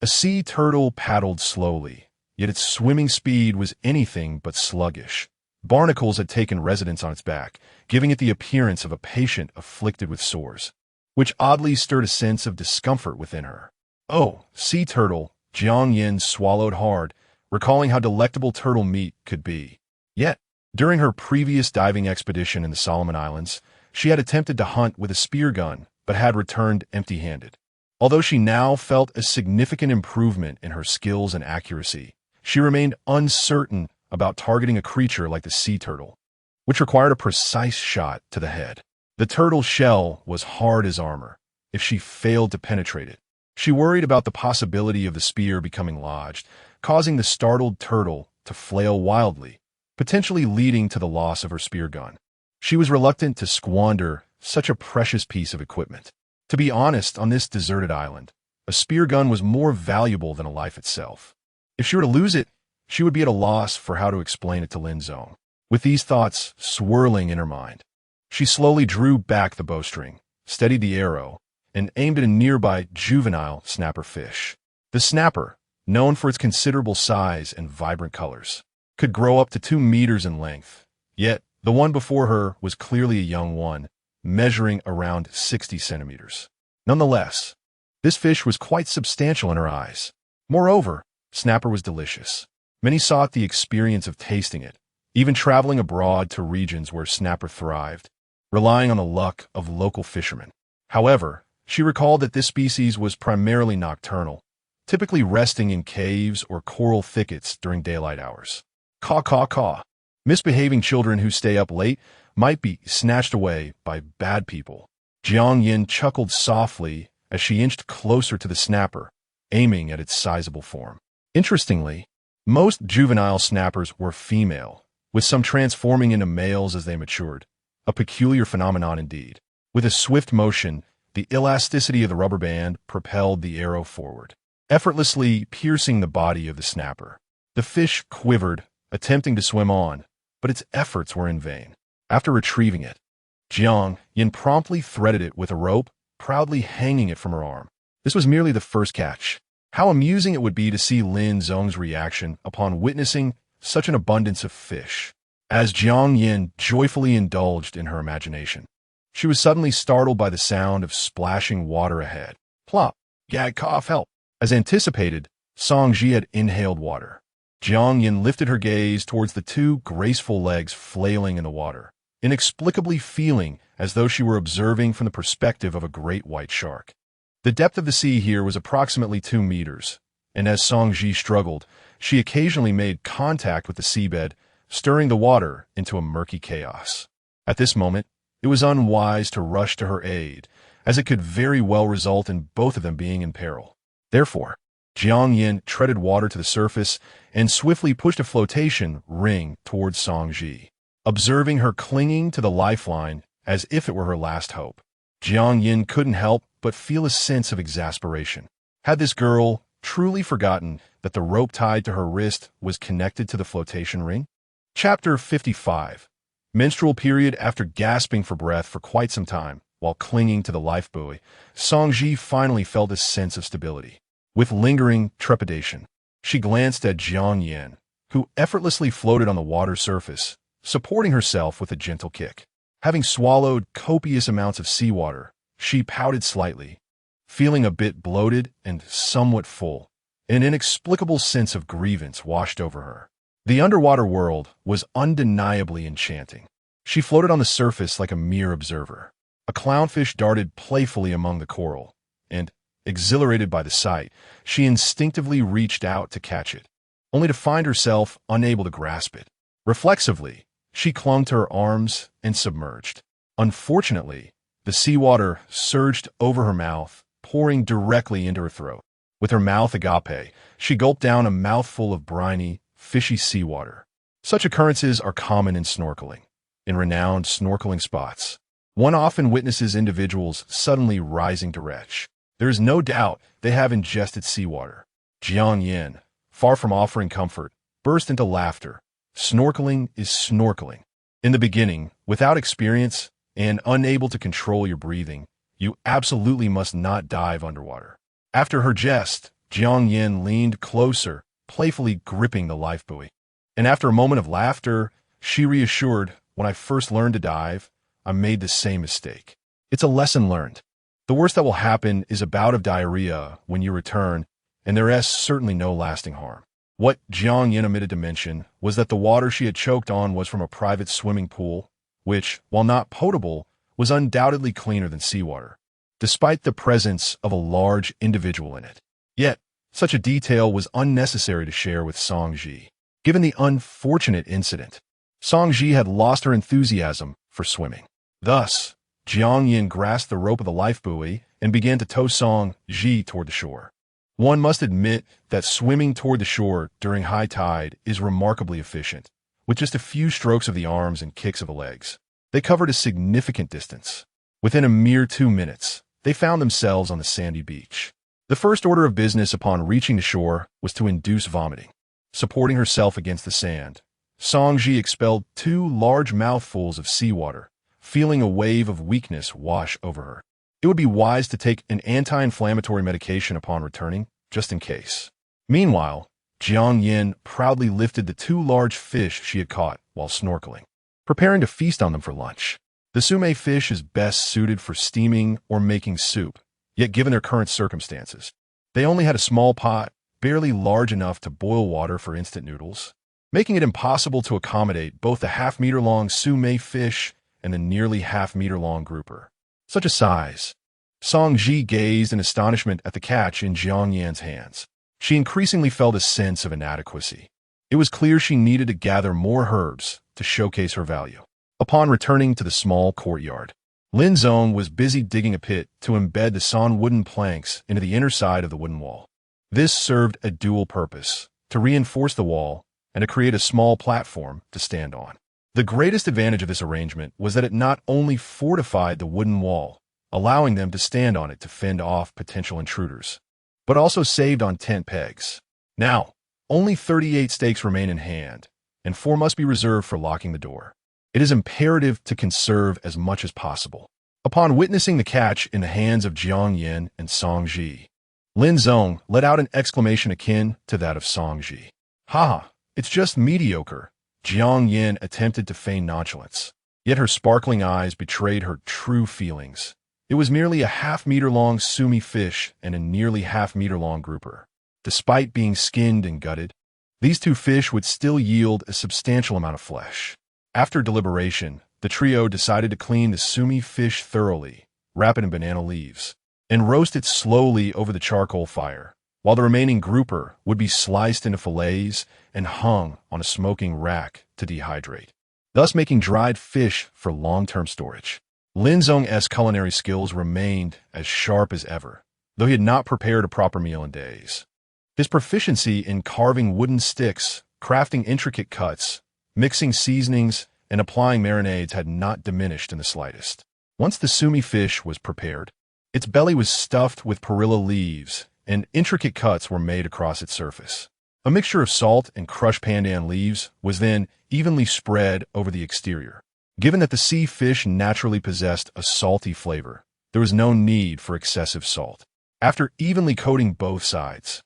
A sea turtle paddled slowly, yet its swimming speed was anything but sluggish. Barnacles had taken residence on its back, giving it the appearance of a patient afflicted with sores, which oddly stirred a sense of discomfort within her. Oh, sea turtle, Jiangyan swallowed hard, recalling how delectable turtle meat could be. Yet, during her previous diving expedition in the Solomon Islands, she had attempted to hunt with a spear gun, but had returned empty-handed. Although she now felt a significant improvement in her skills and accuracy, she remained uncertain about targeting a creature like the sea turtle, which required a precise shot to the head. The turtle's shell was hard as armor. If she failed to penetrate it, She worried about the possibility of the spear becoming lodged, causing the startled turtle to flail wildly, potentially leading to the loss of her spear gun. She was reluctant to squander such a precious piece of equipment. To be honest, on this deserted island, a spear gun was more valuable than a life itself. If she were to lose it, she would be at a loss for how to explain it to Lin Zong. With these thoughts swirling in her mind, she slowly drew back the bowstring, steadied the arrow, and aimed at a nearby juvenile snapper fish. The snapper, known for its considerable size and vibrant colors, could grow up to 2 meters in length. Yet, the one before her was clearly a young one, measuring around 60 centimeters. Nonetheless, this fish was quite substantial in her eyes. Moreover, snapper was delicious. Many sought the experience of tasting it, even traveling abroad to regions where snapper thrived, relying on the luck of local fishermen. However, she recalled that this species was primarily nocturnal, typically resting in caves or coral thickets during daylight hours. Caw, caw, caw. Misbehaving children who stay up late might be snatched away by bad people. Jiang Yin chuckled softly as she inched closer to the snapper, aiming at its sizable form. Interestingly, most juvenile snappers were female, with some transforming into males as they matured, a peculiar phenomenon indeed. With a swift motion, the elasticity of the rubber band propelled the arrow forward, effortlessly piercing the body of the snapper. The fish quivered, attempting to swim on, but its efforts were in vain. After retrieving it, Jiang Yin promptly threaded it with a rope, proudly hanging it from her arm. This was merely the first catch. How amusing it would be to see Lin Zong's reaction upon witnessing such an abundance of fish. As Jiang Yin joyfully indulged in her imagination, she was suddenly startled by the sound of splashing water ahead. Plop! Gag, cough, help! As anticipated, Songji had inhaled water. Jiang Yin lifted her gaze towards the 2 graceful legs flailing in the water, inexplicably feeling as though she were observing from the perspective of a great white shark. The depth of the sea here was approximately 2 meters, and as Songji struggled, she occasionally made contact with the seabed, stirring the water into a murky chaos. At this moment, it was unwise to rush to her aid, as it could very well result in both of them being in peril. Therefore, Jiang Yin treaded water to the surface and swiftly pushed a flotation ring towards Songji, observing her clinging to the lifeline as if it were her last hope. Jiang Yin couldn't help but feel a sense of exasperation. Had this girl truly forgotten that the rope tied to her wrist was connected to the flotation ring? Chapter 55. Menstrual period. After gasping for breath for quite some time while clinging to the life buoy, Songji finally felt a sense of stability. With lingering trepidation, she glanced at Jiang Yin, who effortlessly floated on the water's surface, supporting herself with a gentle kick. Having swallowed copious amounts of seawater, she pouted slightly, feeling a bit bloated and somewhat full. An inexplicable sense of grievance washed over her. The underwater world was undeniably enchanting. She floated on the surface like a mere observer. A clownfish darted playfully among the coral, and, exhilarated by the sight, she instinctively reached out to catch it, only to find herself unable to grasp it. Reflexively, she clung to her arms and submerged. Unfortunately, the seawater surged over her mouth, pouring directly into her throat. With her mouth agape, she gulped down a mouthful of briny, fishy seawater. Such occurrences are common in snorkeling. In renowned snorkeling spots, one often witnesses individuals suddenly rising to retch. There is no doubt they have ingested seawater. Jiang Yin, far from offering comfort, burst into laughter. Snorkeling is snorkeling. In the beginning, without experience and unable to control your breathing, you absolutely must not dive underwater. After her jest, Jiang Yin leaned closer, playfully gripping the life buoy. And after a moment of laughter, she reassured, "When I first learned to dive, I made the same mistake. It's a lesson learned. The worst that will happen is a bout of diarrhea when you return, and there is certainly no lasting harm." What Jiang Yin omitted to mention was that the water she had choked on was from a private swimming pool, which, while not potable, was undoubtedly cleaner than seawater, despite the presence of a large individual in it. Yet, such a detail was unnecessary to share with Songji. Given the unfortunate incident, Songji had lost her enthusiasm for swimming. Thus, Jiang Yin grasped the rope of the life buoy and began to tow Song Ji toward the shore. One must admit that swimming toward the shore during high tide is remarkably efficient. With just a few strokes of the arms and kicks of the legs, they covered a significant distance. Within a mere 2 minutes, they found themselves on the sandy beach. The first order of business upon reaching the shore was to induce vomiting. Supporting herself against the sand, Song Ji expelled 2 large mouthfuls of seawater, feeling a wave of weakness wash over her. It would be wise to take an anti-inflammatory medication upon returning, just in case. Meanwhile, Jiang Yin proudly lifted the 2 large fish she had caught while snorkeling, preparing to feast on them for lunch. The sume fish is best suited for steaming or making soup, yet given their current circumstances, they only had a small pot, barely large enough to boil water for instant noodles, making it impossible to accommodate both the half-meter-long sume fish and the nearly half-meter-long grouper. Such a size! Song Ji gazed in astonishment at the catch in Jiang Yan's hands. She increasingly felt a sense of inadequacy. It was clear she needed to gather more herbs to showcase her value. Upon returning to the small courtyard, Lin Zong was busy digging a pit to embed the sawn wooden planks into the inner side of the wooden wall. This served a dual purpose, to reinforce the wall and to create a small platform to stand on. The greatest advantage of this arrangement was that it not only fortified the wooden wall, allowing them to stand on it to fend off potential intruders, but also saved on tent pegs. Now, only 38 stakes remain in hand, and 4 must be reserved for locking the door. It is imperative to conserve as much as possible. Upon witnessing the catch in the hands of Jiang Yin and Song Ji, Lin Zong let out an exclamation akin to that of Song Ji. "Ha! It's just mediocre." Jiang Yin attempted to feign nonchalance, yet her sparkling eyes betrayed her true feelings. It was merely a half-meter-long sumi fish and a nearly half-meter-long grouper. Despite being skinned and gutted, these 2 fish would still yield a substantial amount of flesh. After deliberation, the trio decided to clean the sumi fish thoroughly, wrap it in banana leaves, and roast it slowly over the charcoal fire, while the remaining grouper would be sliced into fillets and hung on a smoking rack to dehydrate, thus making dried fish for long-term storage. Lin Zong's culinary skills remained as sharp as ever, though he had not prepared a proper meal in days. His proficiency in carving wooden sticks, crafting intricate cuts, mixing seasonings, and applying marinades had not diminished in the slightest. Once the sumi fish was prepared, its belly was stuffed with perilla leaves, and intricate cuts were made across its surface. A mixture of salt and crushed pandan leaves was then evenly spread over the exterior. Given that the sea fish naturally possessed a salty flavor, there was no need for excessive salt. After evenly coating both sides,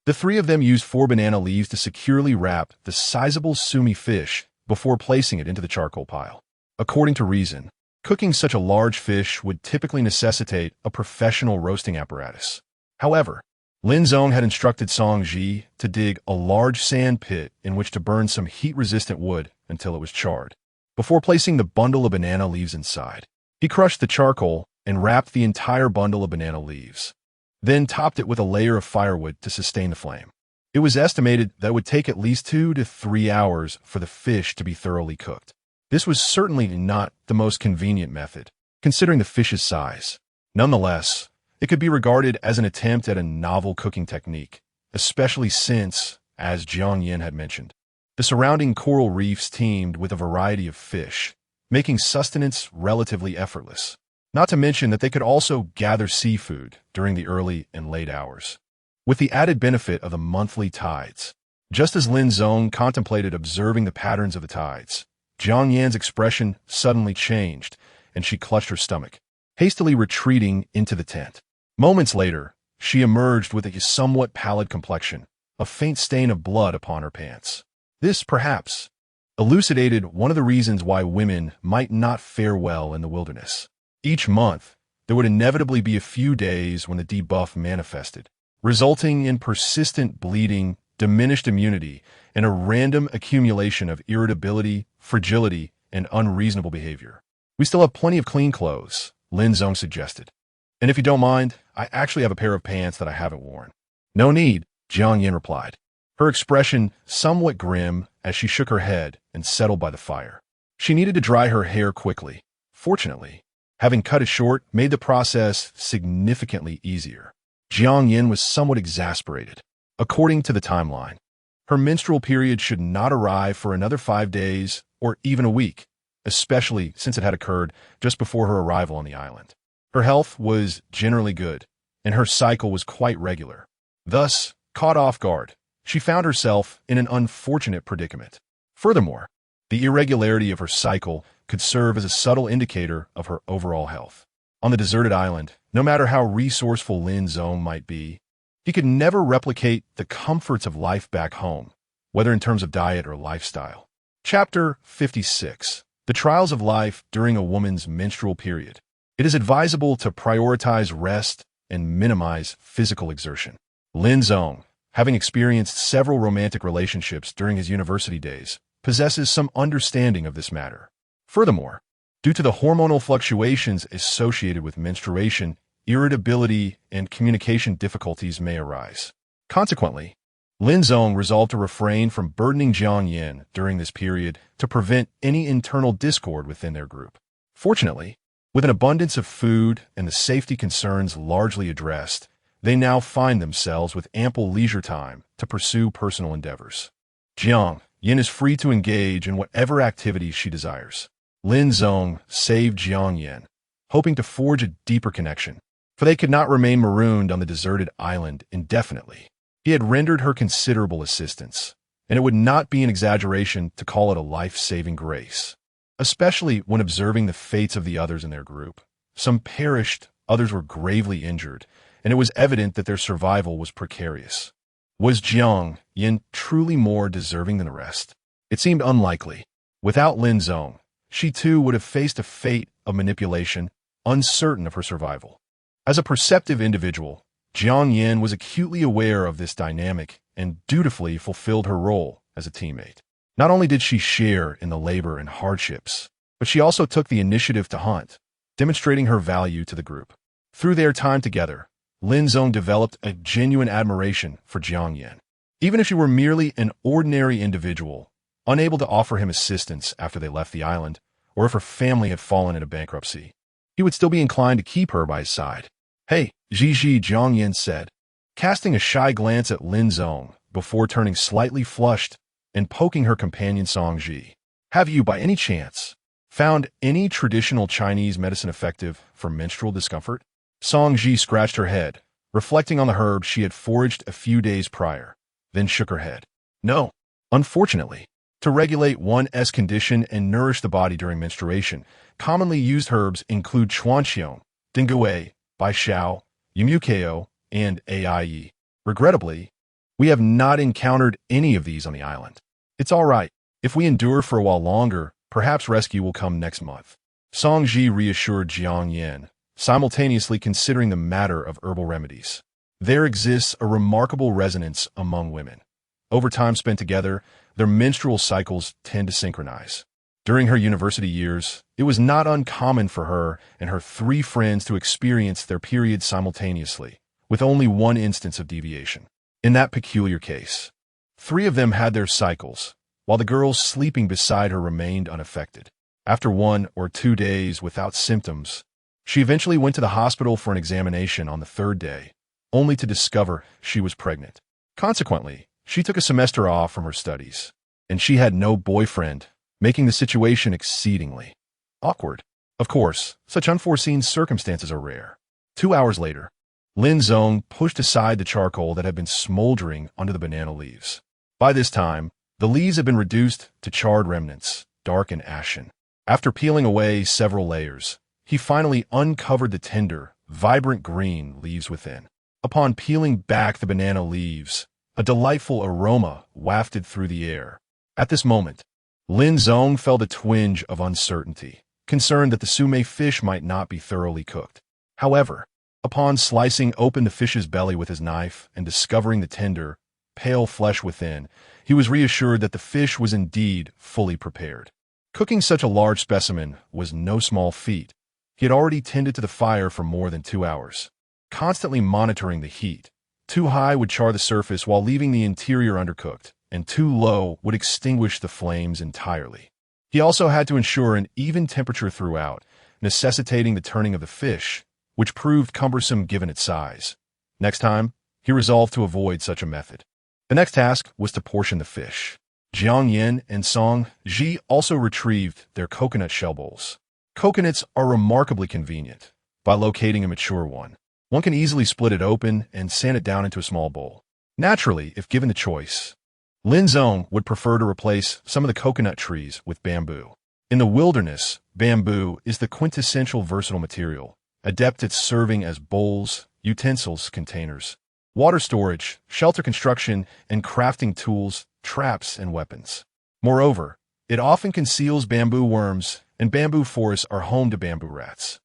the 3 of them used 4 banana leaves to securely wrap the sizable sumi fish before placing it into the charcoal pile. According to reason, cooking such a large fish would typically necessitate a professional roasting apparatus. However, Lin Zong had instructed Song Ji to dig a large sand pit in which to burn some heat-resistant wood until it was charred. Before placing the bundle of banana leaves inside, he crushed the charcoal and wrapped the entire bundle of banana leaves, then topped it with a layer of firewood to sustain the flame. It was estimated that it would take at least 2 to 3 hours for the fish to be thoroughly cooked. This was certainly not the most convenient method, considering the fish's size. Nonetheless, it could be regarded as an attempt at a novel cooking technique, especially since, as Jiang Yin had mentioned, the surrounding coral reefs teemed with a variety of fish, making sustenance relatively effortless. Not to mention that they could also gather seafood during the early and late hours, with the added benefit of the monthly tides. Just as Lin Zong contemplated observing the patterns of the tides, Jiang Yan's expression suddenly changed, and she clutched her stomach, hastily retreating into the tent. Moments later, she emerged with a somewhat pallid complexion, a faint stain of blood upon her pants. This, perhaps, elucidated one of the reasons why women might not fare well in the wilderness. Each month, there would inevitably be a few days when the debuff manifested, resulting in persistent bleeding, diminished immunity, and a random accumulation of irritability, fragility, and unreasonable behavior. "We still have plenty of clean clothes," Lin Zong suggested. "And if you don't mind, I actually have a pair of pants that I haven't worn." "No need," Jiang Yin replied, her expression somewhat grim as she shook her head and settled by the fire. She needed to dry her hair quickly. Fortunately, Having cut it short made the process significantly easier. Jiang Yin was somewhat exasperated. According to the timeline, her menstrual period should not arrive for another 5 days or even a week, especially since it had occurred just before her arrival on the island. Her health was generally good, and her cycle was quite regular. Thus, caught off guard, she found herself in an unfortunate predicament. Furthermore, the irregularity of her cycle could serve as a subtle indicator of her overall health. On the deserted island, no matter how resourceful Lin Zong might be, he could never replicate the comforts of life back home, whether in terms of diet or lifestyle. Chapter 56. The Trials of Life During a Woman's Menstrual Period. It is advisable to prioritize rest and minimize physical exertion. Lin Zong, having experienced several romantic relationships during his university days, possesses some understanding of this matter. Furthermore, due to the hormonal fluctuations associated with menstruation, irritability and communication difficulties may arise. Consequently, Lin Zong resolved to refrain from burdening Jiang Yin during this period to prevent any internal discord within their group. Fortunately, with an abundance of food and the safety concerns largely addressed, they now find themselves with ample leisure time to pursue personal endeavors. Jiang Yin is free to engage in whatever activities she desires. Lin Zong saved Jiang Yin, hoping to forge a deeper connection, for they could not remain marooned on the deserted island indefinitely. He had rendered her considerable assistance, and it would not be an exaggeration to call it a life-saving grace, especially when observing the fates of the others in their group. Some perished, others were gravely injured, and it was evident that their survival was precarious. Was Jiang Yin truly more deserving than the rest? It seemed unlikely. Without Lin Zong, she too would have faced a fate of manipulation, uncertain of her survival. As a perceptive individual, Jiang Yin was acutely aware of this dynamic and dutifully fulfilled her role as a teammate. Not only did she share in the labor and hardships, but she also took the initiative to hunt, demonstrating her value to the group. Through their time together, Lin Zong developed a genuine admiration for Jiang Yin. Even if she were merely an ordinary individual, unable to offer him assistance after they left the island, or if her family had fallen into bankruptcy, he would still be inclined to keep her by his side. "Hey, Gigi," Jiang Yin said, casting a shy glance at Lin Zong before turning slightly flushed and poking her companion Song Ji. "Have you, by any chance, found any traditional Chinese medicine effective for menstrual discomfort?" Song Ji scratched her head, reflecting on the herb she had foraged a few days prior, then shook her head. "No, unfortunately. To regulate one's condition and nourish the body during menstruation, commonly used herbs include chuanqiong, dingui, baishao, yumukeo, and ai. Regrettably, we have not encountered any of these on the island. It's all right. If we endure for a while longer, perhaps rescue will come next month." Song Ji reassured Jiang Yin, simultaneously considering the matter of herbal remedies. There exists a remarkable resonance among women. Over time spent together, their menstrual cycles tend to synchronize. During her university years, it was not uncommon for her and her 3 friends to experience their periods simultaneously, with only one instance of deviation. In that peculiar case, 3 of them had their cycles, while the girls sleeping beside her remained unaffected. After 1 or 2 days without symptoms, she eventually went to the hospital for an examination on the 3rd day, only to discover she was pregnant. Consequently, she took a semester off from her studies, and she had no boyfriend, making the situation exceedingly awkward. Of course, such unforeseen circumstances are rare. 2 hours later, Lin Zong pushed aside the charcoal that had been smoldering under the banana leaves. By this time, the leaves had been reduced to charred remnants, dark and ashen. After peeling away several layers, he finally uncovered the tender, vibrant green leaves within. Upon peeling back the banana leaves, a delightful aroma wafted through the air. At this moment, Lin Zong felt a twinge of uncertainty, concerned that the sume fish might not be thoroughly cooked. However, upon slicing open the fish's belly with his knife and discovering the tender, pale flesh within, he was reassured that the fish was indeed fully prepared. Cooking such a large specimen was no small feat. He had already tended to the fire for more than 2 hours, constantly monitoring the heat. Too high would char the surface while leaving the interior undercooked, and too low would extinguish the flames entirely. He also had to ensure an even temperature throughout, necessitating the turning of the fish, which proved cumbersome given its size. Next time, he resolved to avoid such a method. The next task was to portion the fish. Jiang Yin and Song Ji also retrieved their coconut shell bowls. Coconuts are remarkably convenient. By locating a mature one can easily split it open and sand it down into a small bowl. Naturally, if given the choice, Lin Zong would prefer to replace some of the coconut trees with bamboo. In the wilderness, bamboo is the quintessential versatile material, adept at serving as bowls, utensils, containers, water storage, shelter construction, and crafting tools, traps, and weapons. Moreover, it often conceals bamboo worms, and bamboo forests are home to bamboo rats.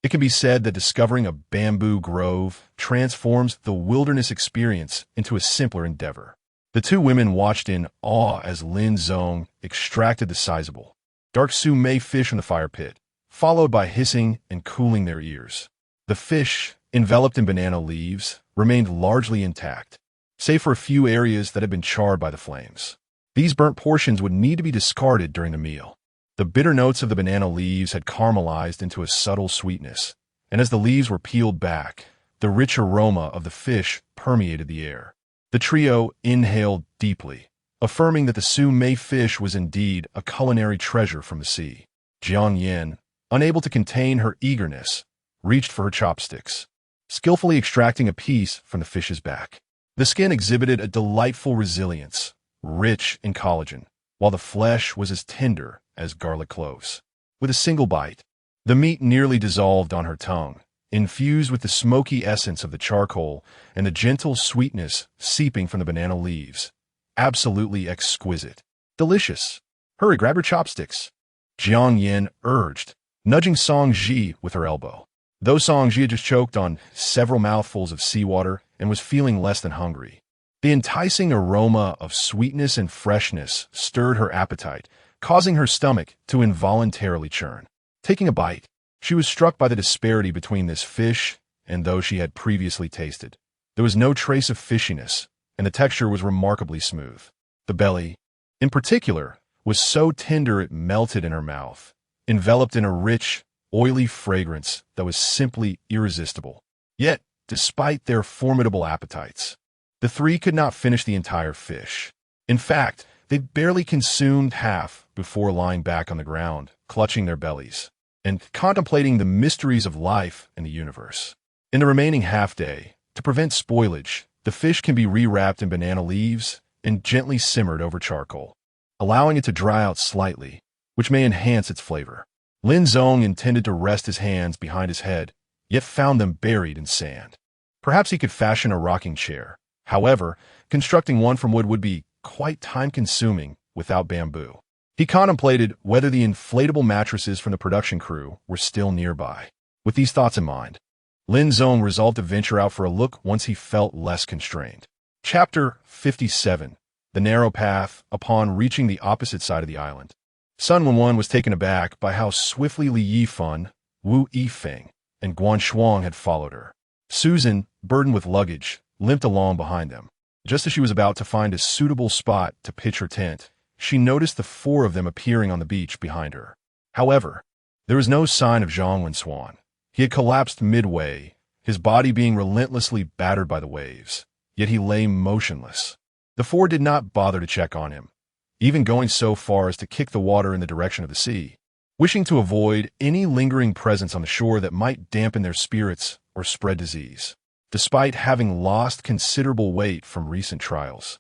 It can be said that discovering a bamboo grove transforms the wilderness experience into a simpler endeavor. The two women watched in awe as Lin Zong extracted the sizable, dark sumei fish from the fire pit, followed by hissing and cooling their ears. The fish, enveloped in banana leaves, remained largely intact, save for a few areas that had been charred by the flames. These burnt portions would need to be discarded during the meal. The bitter notes of the banana leaves had caramelized into a subtle sweetness, and as the leaves were peeled back, the rich aroma of the fish permeated the air. The trio inhaled deeply, affirming that the sumei fish was indeed a culinary treasure from the sea. Jiang Yin, unable to contain her eagerness, reached for her chopsticks, skillfully extracting a piece from the fish's back. The skin exhibited a delightful resilience, rich in collagen, while the flesh was as tender as garlic cloves. With a single bite, the meat nearly dissolved on her tongue, infused with the smoky essence of the charcoal and the gentle sweetness seeping from the banana leaves. Absolutely exquisite. Delicious. Hurry, grab your chopsticks, Jiang Yin urged, nudging Song Ji with her elbow. Though Song Ji had just choked on several mouthfuls of seawater and was feeling less than hungry, the enticing aroma of sweetness and freshness stirred her appetite, causing her stomach to involuntarily churn. Taking a bite, she was struck by the disparity between this fish and those she had previously tasted. There was no trace of fishiness, and the texture was remarkably smooth. The belly, in particular, was so tender it melted in her mouth, enveloped in a rich, oily fragrance that was simply irresistible. Yet, despite their formidable appetites, the three could not finish the entire fish. In fact, they barely consumed half before lying back on the ground, clutching their bellies, and contemplating the mysteries of life and the universe. In the remaining half-day, to prevent spoilage, the fish can be rewrapped in banana leaves and gently simmered over charcoal, allowing it to dry out slightly, which may enhance its flavor. Lin Zong intended to rest his hands behind his head, yet found them buried in sand. Perhaps he could fashion a rocking chair. However, constructing one from wood would be quite time-consuming without bamboo. He contemplated whether the inflatable mattresses from the production crew were still nearby. With these thoughts in mind, Lin Zong resolved to venture out for a look once he felt less constrained. Chapter 57. The Narrow Path. Upon reaching the opposite side of the island, Sun Wenwen was taken aback by how swiftly Li Yifan, Wu Yifeng, and Guan Shuang had followed her. Susan, burdened with luggage, limped along behind them. Just as she was about to find a suitable spot to pitch her tent, she noticed the four of them appearing on the beach behind her. However, there was no sign of Zhang Wensuan. He had collapsed midway, his body being relentlessly battered by the waves, yet he lay motionless. The four did not bother to check on him, even going so far as to kick the water in the direction of the sea, wishing to avoid any lingering presence on the shore that might dampen their spirits or spread disease. Despite having lost considerable weight from recent trials,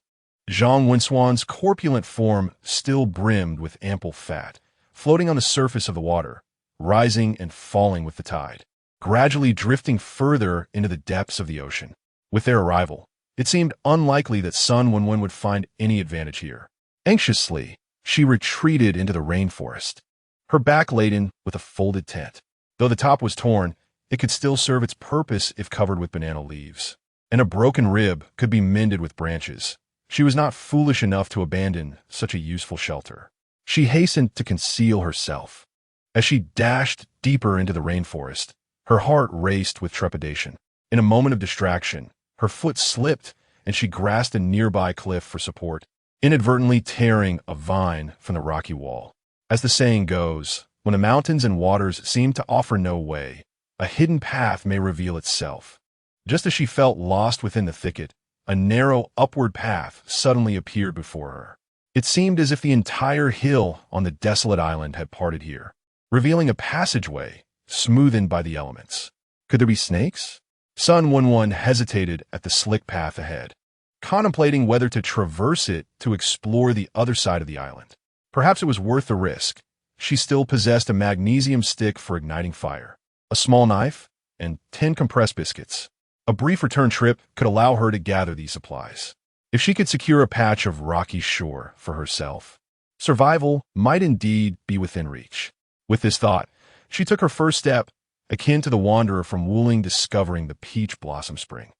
Zhang Wensuan's corpulent form still brimmed with ample fat, floating on the surface of the water, rising and falling with the tide, gradually drifting further into the depths of the ocean. With their arrival, it seemed unlikely that Sun Wenwen would find any advantage here. Anxiously, she retreated into the rainforest, her back laden with a folded tent. Though the top was torn, it could still serve its purpose if covered with banana leaves, and a broken rib could be mended with branches. She was not foolish enough to abandon such a useful shelter. She hastened to conceal herself. As she dashed deeper into the rainforest, her heart raced with trepidation. In a moment of distraction, her foot slipped and she grasped a nearby cliff for support, inadvertently tearing a vine from the rocky wall. As the saying goes, When the mountains and waters seem to offer no way, a hidden path may reveal itself. Just as she felt lost within the thicket, a narrow upward path suddenly appeared before her. It seemed as if the entire hill on the desolate island had parted here, revealing a passageway smoothened by the elements. Could there be snakes? Sun 11 hesitated at the slick path ahead, contemplating whether to traverse it to explore the other side of the island. Perhaps it was worth the risk. She still possessed a magnesium stick for igniting fire, a small knife, and 10 compressed biscuits. A brief return trip could allow her to gather these supplies. If she could secure a patch of rocky shore for herself, survival might indeed be within reach. With this thought, she took her first step, akin to the wanderer from Wuling discovering the peach blossom spring.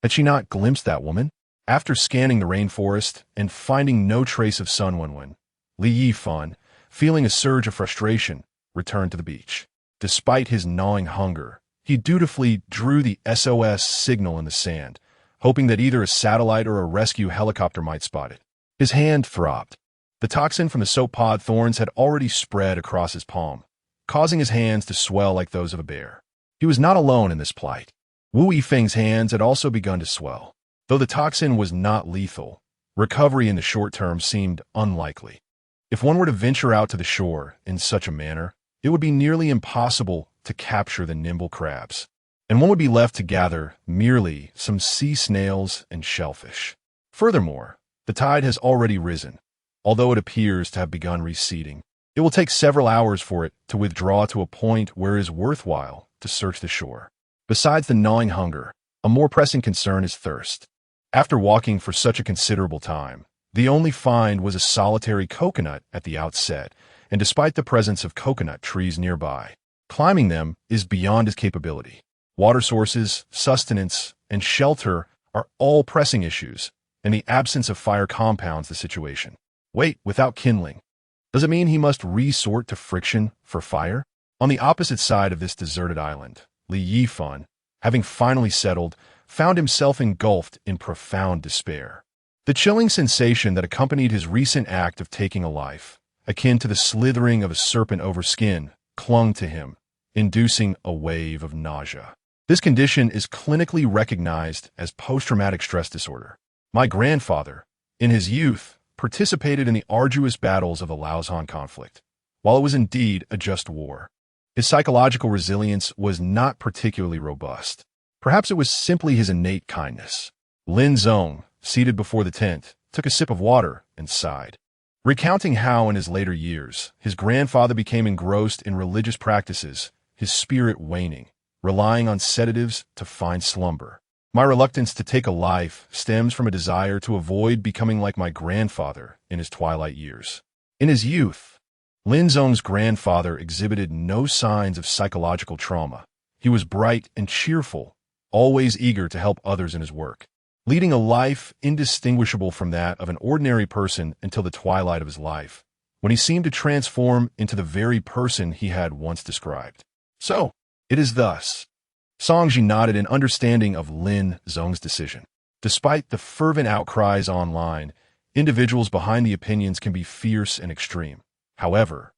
Had she not glimpsed that woman? After scanning the rainforest and finding no trace of Sun Wenwen, Li Yifan, feeling a surge of frustration, returned to the beach. Despite his gnawing hunger, he dutifully drew the SOS signal in the sand, hoping that either a satellite or a rescue helicopter might spot it. His hand throbbed. The toxin from the soap pod thorns had already spread across his palm, causing his hands to swell like those of a bear. He was not alone in this plight. Wu Yifeng's hands had also begun to swell. Though the toxin was not lethal, recovery in the short term seemed unlikely. If one were to venture out to the shore in such a manner, it would be nearly impossible to capture the nimble crabs, and one would be left to gather merely some sea snails and shellfish. Furthermore, the tide has already risen, although it appears to have begun receding. It will take several hours for it to withdraw to a point where it is worthwhile to search the shore. Besides the gnawing hunger, a more pressing concern is thirst. After walking for such a considerable time, the only find was a solitary coconut at the outset, and despite the presence of coconut trees nearby, climbing them is beyond his capability. Water sources, sustenance, and shelter are all pressing issues, and the absence of fire compounds the situation. Wait, without kindling. Does it mean he must resort to friction for fire? On the opposite side of this deserted island, Li Yifan, having finally settled, found himself engulfed in profound despair. The chilling sensation that accompanied his recent act of taking a life, akin to the slithering of a serpent over skin, clung to him, inducing a wave of nausea. This condition is clinically recognized as post-traumatic stress disorder. My grandfather, in his youth, participated in the arduous battles of the Laozhan conflict. While it was indeed a just war, his psychological resilience was not particularly robust. Perhaps it was simply his innate kindness. Lin Zong, seated before the tent, took a sip of water and sighed, recounting how in his later years his grandfather became engrossed in religious practices, his spirit waning, relying on sedatives to find slumber. My reluctance to take a life stems from a desire to avoid becoming like my grandfather in his twilight years. In his youth, Lin Zong's grandfather exhibited no signs of psychological trauma. He was bright and cheerful, always eager to help others in his work, leading a life indistinguishable from that of an ordinary person until the twilight of his life, when he seemed to transform into the very person he had once described. So, it is thus. Songji nodded in understanding of Lin Zong's decision. Despite the fervent outcries online, individuals behind the opinions can be fierce and extreme. However,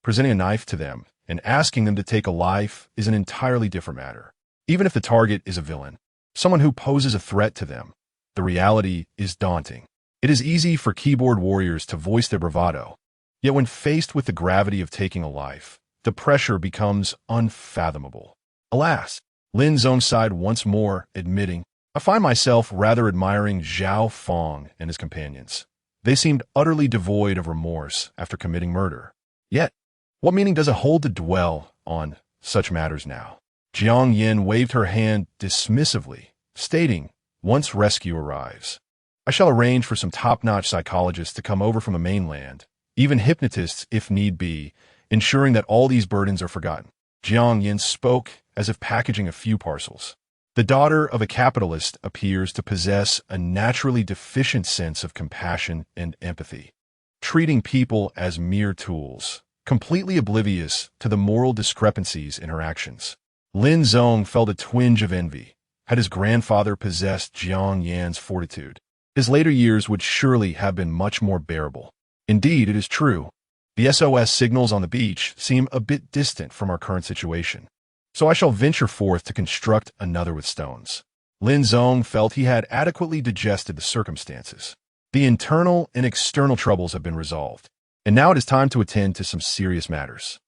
presenting a knife to them and asking them to take a life is an entirely different matter. Even if the target is a villain, someone who poses a threat to them, the reality is daunting. It is easy for keyboard warriors to voice their bravado, yet when faced with the gravity of taking a life, the pressure becomes unfathomable. Alas, Lin Zong sighed once more, admitting, I find myself rather admiring Zhao Fong and his companions. They seemed utterly devoid of remorse after committing murder. Yet, what meaning does it hold to dwell on such matters now? Jiang Yin waved her hand dismissively, stating, once rescue arrives, I shall arrange for some top-notch psychologists to come over from the mainland, even hypnotists if need be, ensuring that all these burdens are forgotten. Jiang Yin spoke as if packaging a few parcels. The daughter of a capitalist appears to possess a naturally deficient sense of compassion and empathy, treating people as mere tools, completely oblivious to the moral discrepancies in her actions. Lin Zong felt a twinge of envy. Had his grandfather possessed Jiang Yan's fortitude, his later years would surely have been much more bearable. Indeed, it is true. The SOS signals on the beach seem a bit distant from our current situation, so I shall venture forth to construct another with stones. Lin Zong felt he had adequately digested the circumstances. The internal and external troubles have been resolved, and now it is time to attend to some serious matters.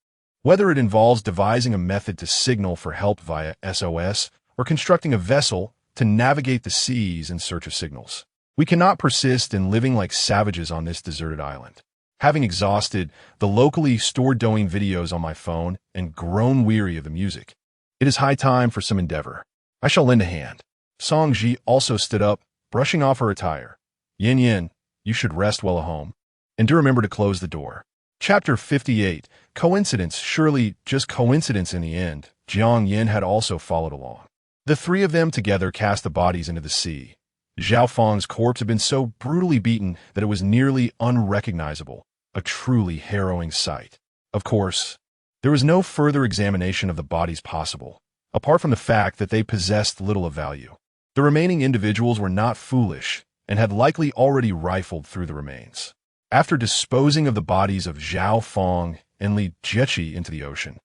Whether it involves devising a method to signal for help via SOS or constructing a vessel to navigate the seas in search of signals, we cannot persist in living like savages on this deserted island. Having exhausted the locally stored Douyin videos on my phone and grown weary of the music, it is high time for some endeavor. I shall lend a hand. Song Ji also stood up, brushing off her attire. Yin Yin, you should rest well at home. And do remember to close the door. Chapter 58. Coincidence, surely just coincidence in the end. Jiang Yin had also followed along. The three of them together cast the bodies into the sea. Zhao Feng's corpse had been so brutally beaten that it was nearly unrecognizable, a truly harrowing sight. Of course, there was no further examination of the bodies possible, apart from the fact that they possessed little of value. The remaining individuals were not foolish and had likely already rifled through the remains. After disposing of the bodies of Zhao Feng and Li Jieqi into the ocean,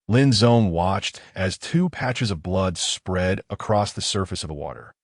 Lin Zong watched as two patches of blood spread across the surface of the water.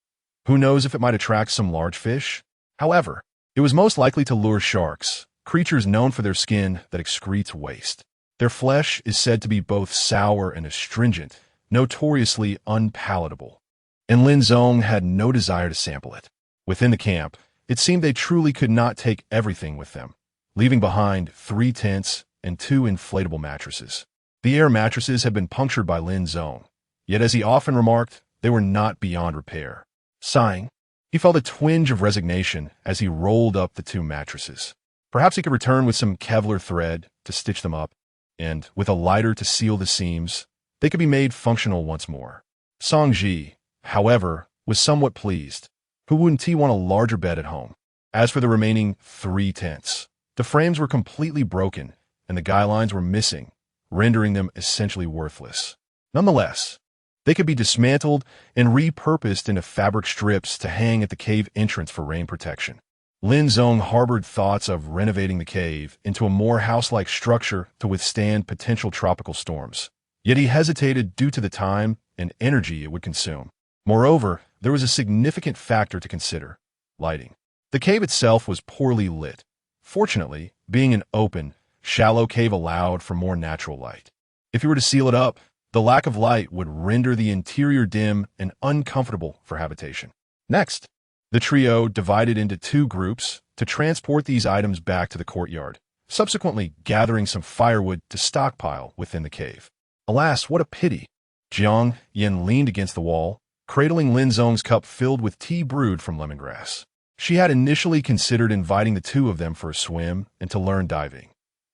Who knows if it might attract some large fish? However, it was most likely to lure sharks, creatures known for their skin that excretes waste. Their flesh is said to be both sour and astringent, notoriously unpalatable, and Lin Zong had no desire to sample it. Within the camp, it seemed they truly could not take everything with them, leaving behind 3 tents and 2 inflatable mattresses. The air mattresses had been punctured by Lin Zong, yet as he often remarked, they were not beyond repair. Sighing, he felt a twinge of resignation as he rolled up the 2 mattresses. Perhaps he could return with some Kevlar thread to stitch them up, and with a lighter to seal the seams, they could be made functional once more. Song Ji, however, was somewhat pleased. Who wouldn't he want a larger bed at home? As for the remaining 3 tents, the frames were completely broken and the guy lines were missing, rendering them essentially worthless. Nonetheless, they could be dismantled and repurposed into fabric strips to hang at the cave entrance for rain protection. Lin Zong harbored thoughts of renovating the cave into a more house-like structure to withstand potential tropical storms. Yet he hesitated due to the time and energy it would consume. Moreover, there was a significant factor to consider: lighting. The cave itself was poorly lit. Fortunately, being an open, shallow cave allowed for more natural light. If you were to seal it up, the lack of light would render the interior dim and uncomfortable for habitation. Next, the trio divided into 2 groups to transport these items back to the courtyard, subsequently gathering some firewood to stockpile within the cave. Alas, what a pity! Jiang Yin leaned against the wall, cradling Lin Zong's cup filled with tea brewed from lemongrass. She had initially considered inviting the 2 of them for a swim and to learn diving.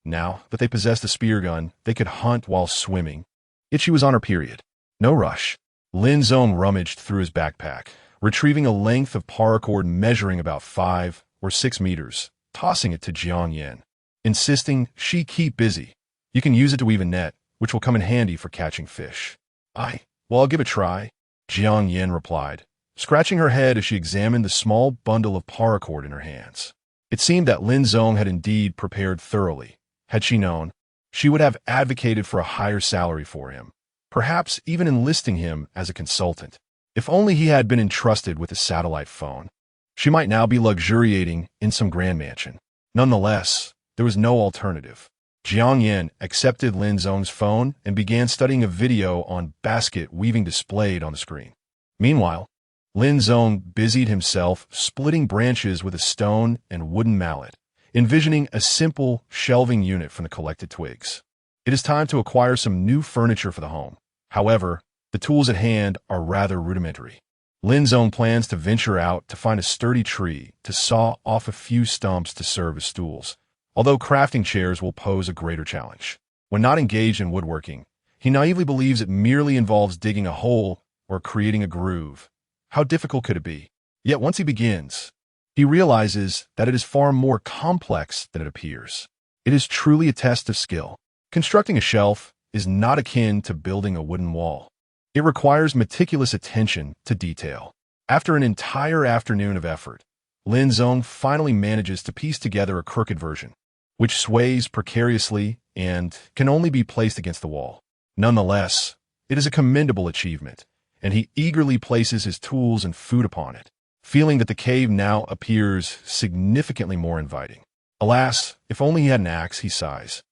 Now that they possessed a spear gun, they could hunt while swimming. Yet she was on her period. No rush. Lin Zong rummaged through his backpack, retrieving a length of paracord measuring about 5 or 6 meters, tossing it to Jiang Yin, insisting she keep busy. You can use it to weave a net, which will come in handy for catching fish. Well, I'll give it a try, Jiang Yin replied, scratching her head as she examined the small bundle of paracord in her hands. It seemed that Lin Zong had indeed prepared thoroughly. Had she known, she would have advocated for a higher salary for him, perhaps even enlisting him as a consultant. If only he had been entrusted with a satellite phone, she might now be luxuriating in some grand mansion. Nonetheless, there was no alternative. Jiang Yin accepted Lin Zong's phone and began studying a video on basket weaving displayed on the screen. Meanwhile, Lin Zong busied himself splitting branches with a stone and wooden mallet, envisioning a simple shelving unit from the collected twigs. It is time to acquire some new furniture for the home. However, the tools at hand are rather rudimentary. Lin Zong plans to venture out to find a sturdy tree to saw off a few stumps to serve as stools, although crafting chairs will pose a greater challenge. When not engaged in woodworking, he naively believes it merely involves digging a hole or creating a groove. How difficult could it be? Yet once he begins, he realizes that it is far more complex than it appears. It is truly a test of skill. Constructing a shelf is not akin to building a wooden wall. It requires meticulous attention to detail. After an entire afternoon of effort, Lin Zong finally manages to piece together a crooked version. which sways precariously and can only be placed against the wall. Nonetheless, it is a commendable achievement, and he eagerly places his tools and food upon it, feeling that the cave now appears significantly more inviting. Alas, if only he had an axe, he sighs.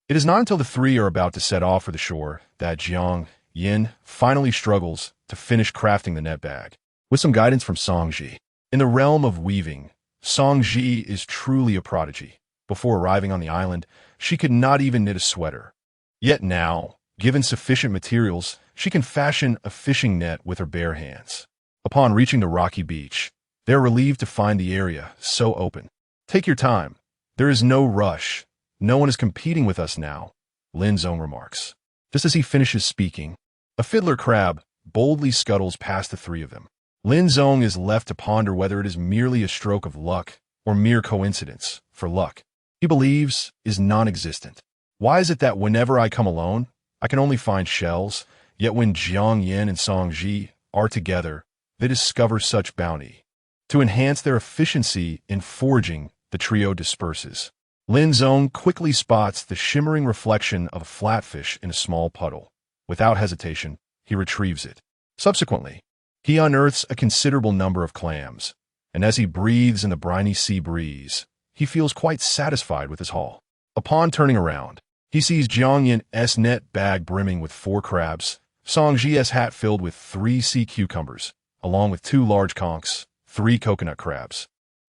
It is not until the three are about to set off for the shore that Jiang Yin finally struggles to finish crafting the net bag. With some guidance from Songji. In the realm of weaving, Songji is truly a prodigy. Before arriving on the island, she could not even knit a sweater. Yet now, given sufficient materials, she can fashion a fishing net with her bare hands. Upon reaching the rocky beach, they are relieved to find the area so open. Take your time. There is no rush. No one is competing with us now, Lin Zong remarks. Just as he finishes speaking, a fiddler crab boldly scuttles past the three of them. Lin Zong is left to ponder whether it is merely a stroke of luck or mere coincidence, for luck, he believes, is non-existent. Why is it that whenever I come alone, I can only find shells, yet when Jiang Yin and Songji are together, they discover such bounty? To enhance their efficiency in foraging, the trio disperses. Lin Zong quickly spots the shimmering reflection of a flatfish in a small puddle. Without hesitation, he retrieves it. Subsequently, he unearths a considerable number of clams, and as he breathes in the briny sea breeze, he feels quite satisfied with his haul. Upon turning around, he sees Jiang Yin's net bag brimming with 4 crabs, Songji's hat filled with 3 sea cucumbers, along with 2 large conchs, 3 coconut crabs,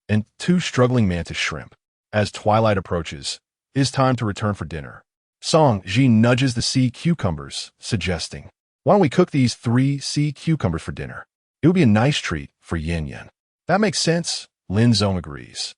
and 2 struggling mantis shrimp. As twilight approaches, it is time to return for dinner. Songji nudges the sea cucumbers, suggesting, "Why don't we cook these 3 sea cucumbers for dinner? It would be a nice treat for Yin Yin." "That makes sense," Lin Zong agrees,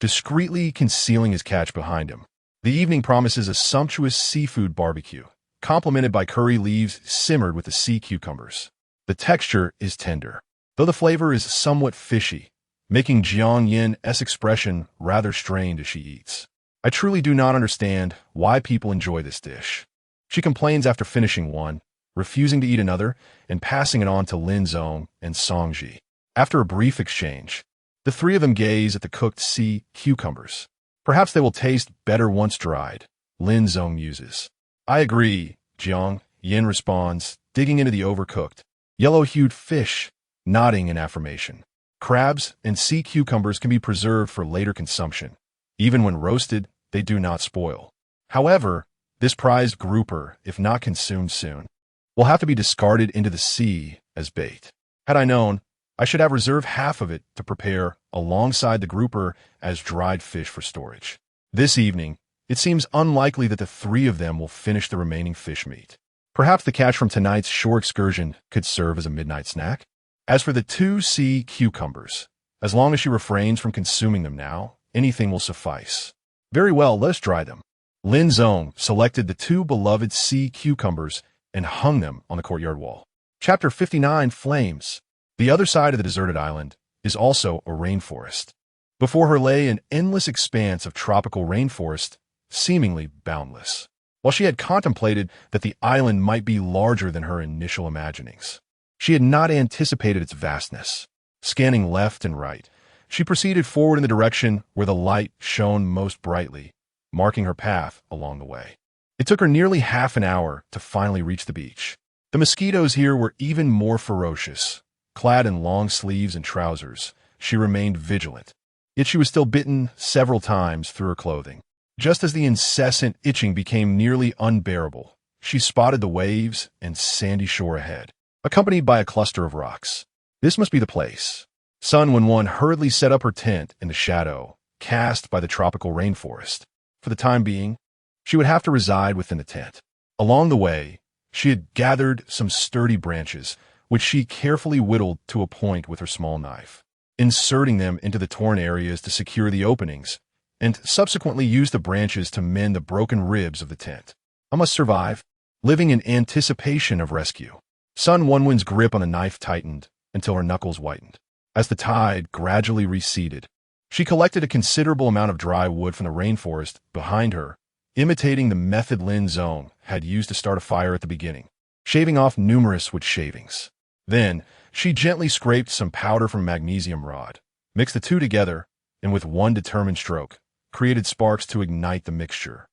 discreetly concealing his catch behind him. The evening promises a sumptuous seafood barbecue, complemented by curry leaves simmered with the sea cucumbers. The texture is tender, though the flavor is somewhat fishy, making Jiang Yin's expression rather strained as she eats. "I truly do not understand why people enjoy this dish," she complains after finishing one, refusing to eat another, and passing it on to Lin Zong and Songji. After a brief exchange, the three of them gaze at the cooked sea cucumbers. "Perhaps they will taste better once dried," Lin Zong muses. "I agree," Jiang Yin responds, digging into the overcooked, yellow-hued fish, nodding in affirmation. Crabs and sea cucumbers can be preserved for later consumption. Even when roasted, they do not spoil. However, this prized grouper, if not consumed soon, will have to be discarded into the sea as bait. Had I known, I should have reserved half of it to prepare alongside the grouper as dried fish for storage. This evening, it seems unlikely that the three of them will finish the remaining fish meat. Perhaps the catch from tonight's shore excursion could serve as a midnight snack? As for the 2 sea cucumbers, as long as she refrains from consuming them now, anything will suffice. "Very well, let us dry them." Lin Zong selected the 2 beloved sea cucumbers and hung them on the courtyard wall. Chapter 59, Flames. The other side of the deserted island is also a rainforest. Before her lay an endless expanse of tropical rainforest, seemingly boundless. While she had contemplated that the island might be larger than her initial imaginings, she had not anticipated its vastness. Scanning left and right, she proceeded forward in the direction where the light shone most brightly, marking her path along the way. It took her nearly half an hour to finally reach the beach. The mosquitoes here were even more ferocious. Clad in long sleeves and trousers, she remained vigilant. Yet she was still bitten several times through her clothing. Just as the incessant itching became nearly unbearable, she spotted the waves and sandy shore ahead, accompanied by a cluster of rocks. This must be the place. Sun Wenwen hurriedly set up her tent in the shadow, cast by the tropical rainforest. For the time being, she would have to reside within the tent. Along the way, she had gathered some sturdy branches, which she carefully whittled to a point with her small knife, inserting them into the torn areas to secure the openings, and subsequently used the branches to mend the broken ribs of the tent. "I must survive," living in anticipation of rescue. Sun Wenwen's grip on the knife tightened until her knuckles whitened. As the tide gradually receded, she collected a considerable amount of dry wood from the rainforest behind her, imitating the method Lin Zong had used to start a fire at the beginning, shaving off numerous wood shavings. Then, she gently scraped some powder from a magnesium rod, mixed the two together, and with one determined stroke, created sparks to ignite the mixture.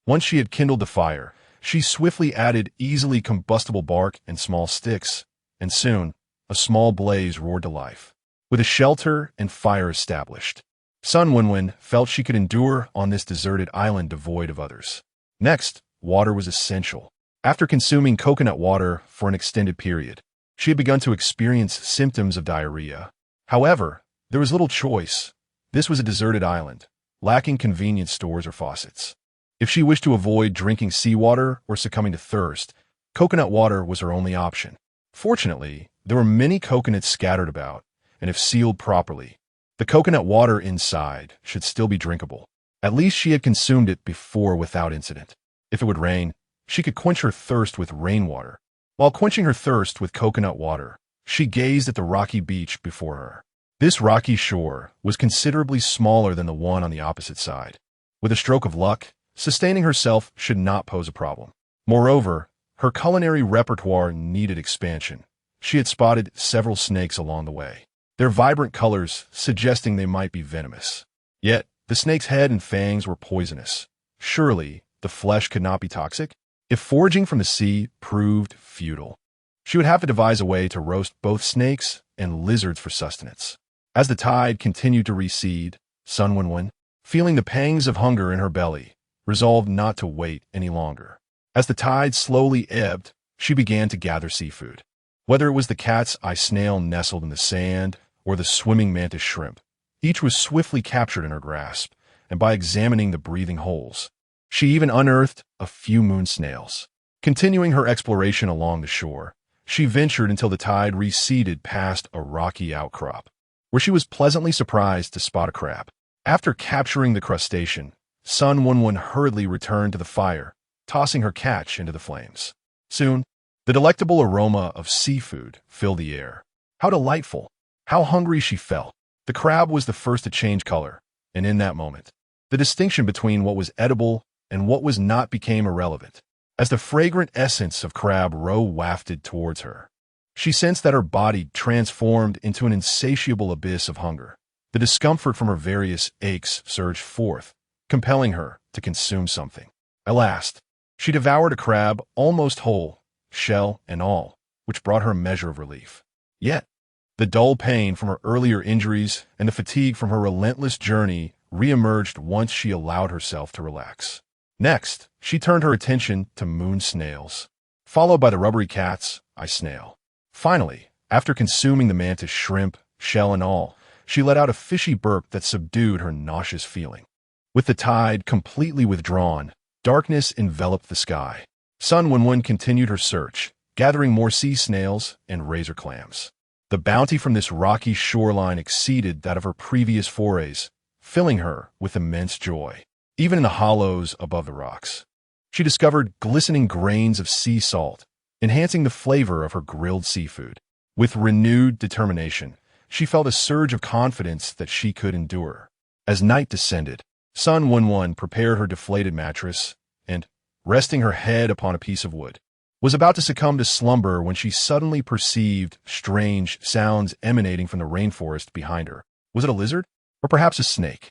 Once she had kindled the fire, she swiftly added easily combustible bark and small sticks, and soon, a small blaze roared to life. With a shelter and fire established, Sun Wenwen felt she could endure on this deserted island devoid of others. Next, water was essential. After consuming coconut water for an extended period, she had begun to experience symptoms of diarrhea. However, there was little choice. This was a deserted island, lacking convenient stores or faucets. If she wished to avoid drinking seawater or succumbing to thirst, coconut water was her only option. Fortunately, there were many coconuts scattered about, and if sealed properly, the coconut water inside should still be drinkable. At least she had consumed it before without incident. If it would rain, she could quench her thirst with rainwater. While quenching her thirst with coconut water, she gazed at the rocky beach before her. This rocky shore was considerably smaller than the one on the opposite side. With a stroke of luck, sustaining herself should not pose a problem. Moreover, her culinary repertoire needed expansion. She had spotted several snakes along the way, their vibrant colors suggesting they might be venomous. Yet, the snake's head and fangs were poisonous. Surely, the flesh could not be toxic? If foraging from the sea proved futile, she would have to devise a way to roast both snakes and lizards for sustenance. As the tide continued to recede, Sun Wenwen, feeling the pangs of hunger in her belly, resolved not to wait any longer. As the tide slowly ebbed, she began to gather seafood. Whether it was the cat's eye snail nestled in the sand or the swimming mantis shrimp, each was swiftly captured in her grasp, and by examining the breathing holes, she even unearthed a few moon snails. Continuing her exploration along the shore, she ventured until the tide receded past a rocky outcrop, where she was pleasantly surprised to spot a crab. After capturing the crustacean, Sun Wenwen hurriedly returned to the fire, tossing her catch into the flames. Soon, the delectable aroma of seafood filled the air. How delightful! How hungry she felt! The crab was the first to change color, and in that moment, the distinction between what was edible and what was not became irrelevant. As the fragrant essence of crab roe wafted towards her, she sensed that her body transformed into an insatiable abyss of hunger. The discomfort from her various aches surged forth, compelling her to consume something. At last, she devoured a crab almost whole, shell and all, which brought her a measure of relief. Yet, the dull pain from her earlier injuries and the fatigue from her relentless journey re-emerged once she allowed herself to relax. Next, she turned her attention to moon snails, followed by the rubbery cat's eye snail. Finally, after consuming the mantis shrimp, shell and all, she let out a fishy burp that subdued her nauseous feeling. With the tide completely withdrawn, darkness enveloped the sky. Sun Wenwen continued her search, gathering more sea snails and razor clams. The bounty from this rocky shoreline exceeded that of her previous forays, filling her with immense joy. Even in the hollows above the rocks, she discovered glistening grains of sea salt, enhancing the flavor of her grilled seafood. With renewed determination, she felt a surge of confidence that she could endure. As night descended, Sun Wenwen prepared her deflated mattress and, resting her head upon a piece of wood, was about to succumb to slumber when she suddenly perceived strange sounds emanating from the rainforest behind her. Was it a lizard? Or perhaps a snake?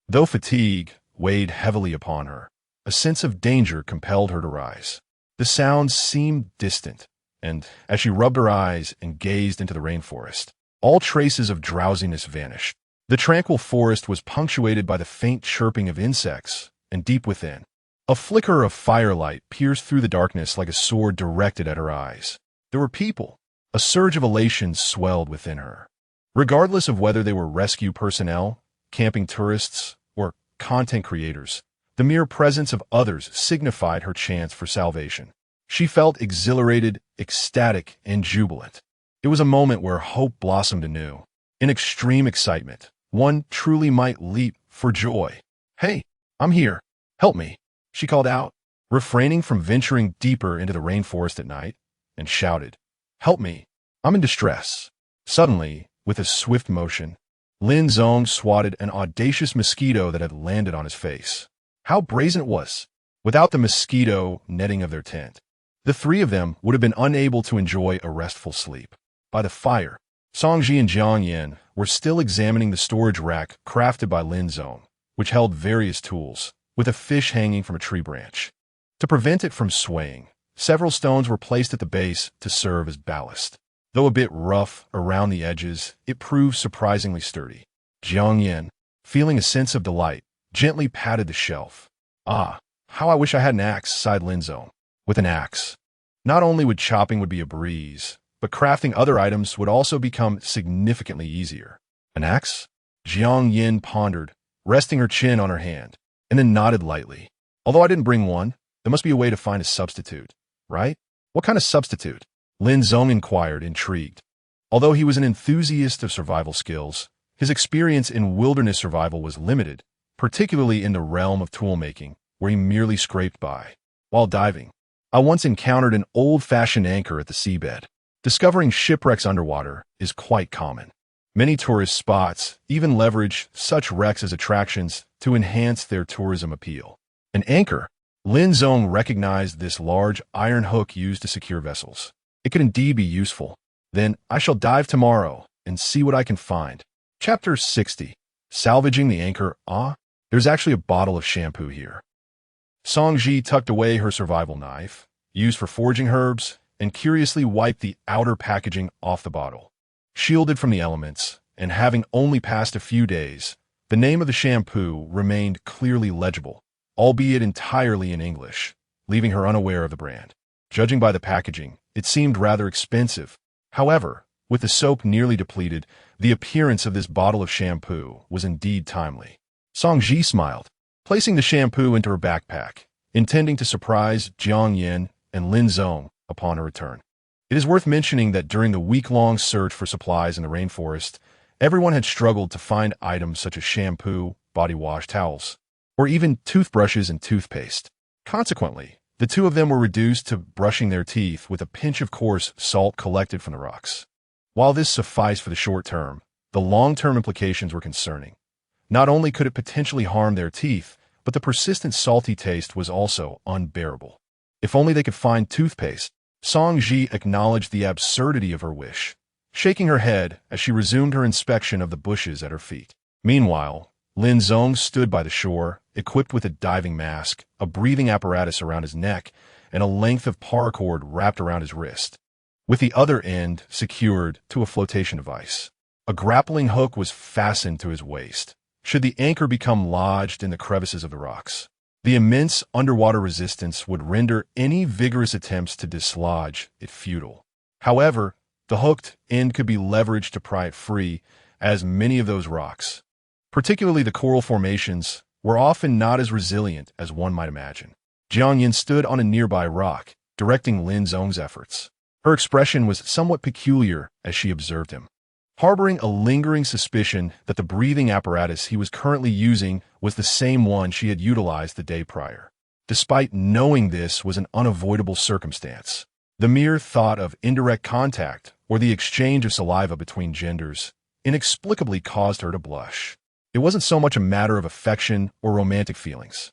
Though fatigue weighed heavily upon her, a sense of danger compelled her to rise. The sounds seemed distant, and as she rubbed her eyes and gazed into the rainforest, all traces of drowsiness vanished. The tranquil forest was punctuated by the faint chirping of insects, and deep within, a flicker of firelight pierced through the darkness like a sword directed at her eyes. There were people. A surge of elation swelled within her. Regardless of whether they were rescue personnel, camping tourists, or content creators, the mere presence of others signified her chance for salvation. She felt exhilarated, ecstatic, and jubilant. It was a moment where hope blossomed anew. In extreme excitement, one truly might leap for joy. "Hey, I'm here. Help me," she called out, refraining from venturing deeper into the rainforest at night, and shouted, "Help me. I'm in distress." Suddenly, with a swift motion, Lin Zong swatted an audacious mosquito that had landed on his face. How brazen it was! Without the mosquito netting of their tent, the three of them would have been unable to enjoy a restful sleep. By the fire, Songji and Jiang Yin were still examining the storage rack crafted by Lin Zong, which held various tools, with a fish hanging from a tree branch. To prevent it from swaying, several stones were placed at the base to serve as ballast. Though a bit rough around the edges, it proved surprisingly sturdy. Jiang Yin, feeling a sense of delight, gently patted the shelf. "Ah, how I wish I had an axe," sighed Lin Zong. With an axe, not only would chopping be a breeze, but crafting other items would also become significantly easier. An axe? Jiang Yin pondered, resting her chin on her hand, and then nodded lightly. "Although I didn't bring one, there must be a way to find a substitute, right?" "What kind of substitute?" Lin Zong inquired, intrigued. Although he was an enthusiast of survival skills, his experience in wilderness survival was limited, particularly in the realm of tool-making, where he merely scraped by. While diving, I once encountered an old-fashioned anchor at the seabed. Discovering shipwrecks underwater is quite common. Many tourist spots even leverage such wrecks as attractions to enhance their tourism appeal. An anchor? Lin Zong recognized this large iron hook used to secure vessels. It could indeed be useful. Then I shall dive tomorrow and see what I can find. Chapter 60. Salvaging the anchor. Ah, there's actually a bottle of shampoo here. Songji tucked away her survival knife, used for foraging herbs, and curiously wiped the outer packaging off the bottle. Shielded from the elements, and having only passed a few days, the name of the shampoo remained clearly legible, albeit entirely in English, leaving her unaware of the brand. Judging by the packaging, it seemed rather expensive. However, with the soap nearly depleted, the appearance of this bottle of shampoo was indeed timely. Songji smiled, placing the shampoo into her backpack, intending to surprise Jiang Yin and Lin Zong upon her return. It is worth mentioning that during the week-long search for supplies in the rainforest, everyone had struggled to find items such as shampoo, body wash, towels, or even toothbrushes and toothpaste. Consequently, the two of them were reduced to brushing their teeth with a pinch of coarse salt collected from the rocks. While this sufficed for the short term, the long-term implications were concerning. Not only could it potentially harm their teeth, but the persistent salty taste was also unbearable. If only they could find toothpaste. Songji acknowledged the absurdity of her wish, shaking her head as she resumed her inspection of the bushes at her feet. Meanwhile, Lin Zong stood by the shore, equipped with a diving mask, a breathing apparatus around his neck, and a length of paracord wrapped around his wrist, with the other end secured to a flotation device. A grappling hook was fastened to his waist, should the anchor become lodged in the crevices of the rocks. The immense underwater resistance would render any vigorous attempts to dislodge it futile. However, the hooked end could be leveraged to pry it free, as many of those rocks, particularly the coral formations, were often not as resilient as one might imagine. Jiang Yin stood on a nearby rock, directing Lin Zong's efforts. Her expression was somewhat peculiar as she observed him, harboring a lingering suspicion that the breathing apparatus he was currently using was the same one she had utilized the day prior. Despite knowing this was an unavoidable circumstance, the mere thought of indirect contact or the exchange of saliva between genders inexplicably caused her to blush. It wasn't so much a matter of affection or romantic feelings.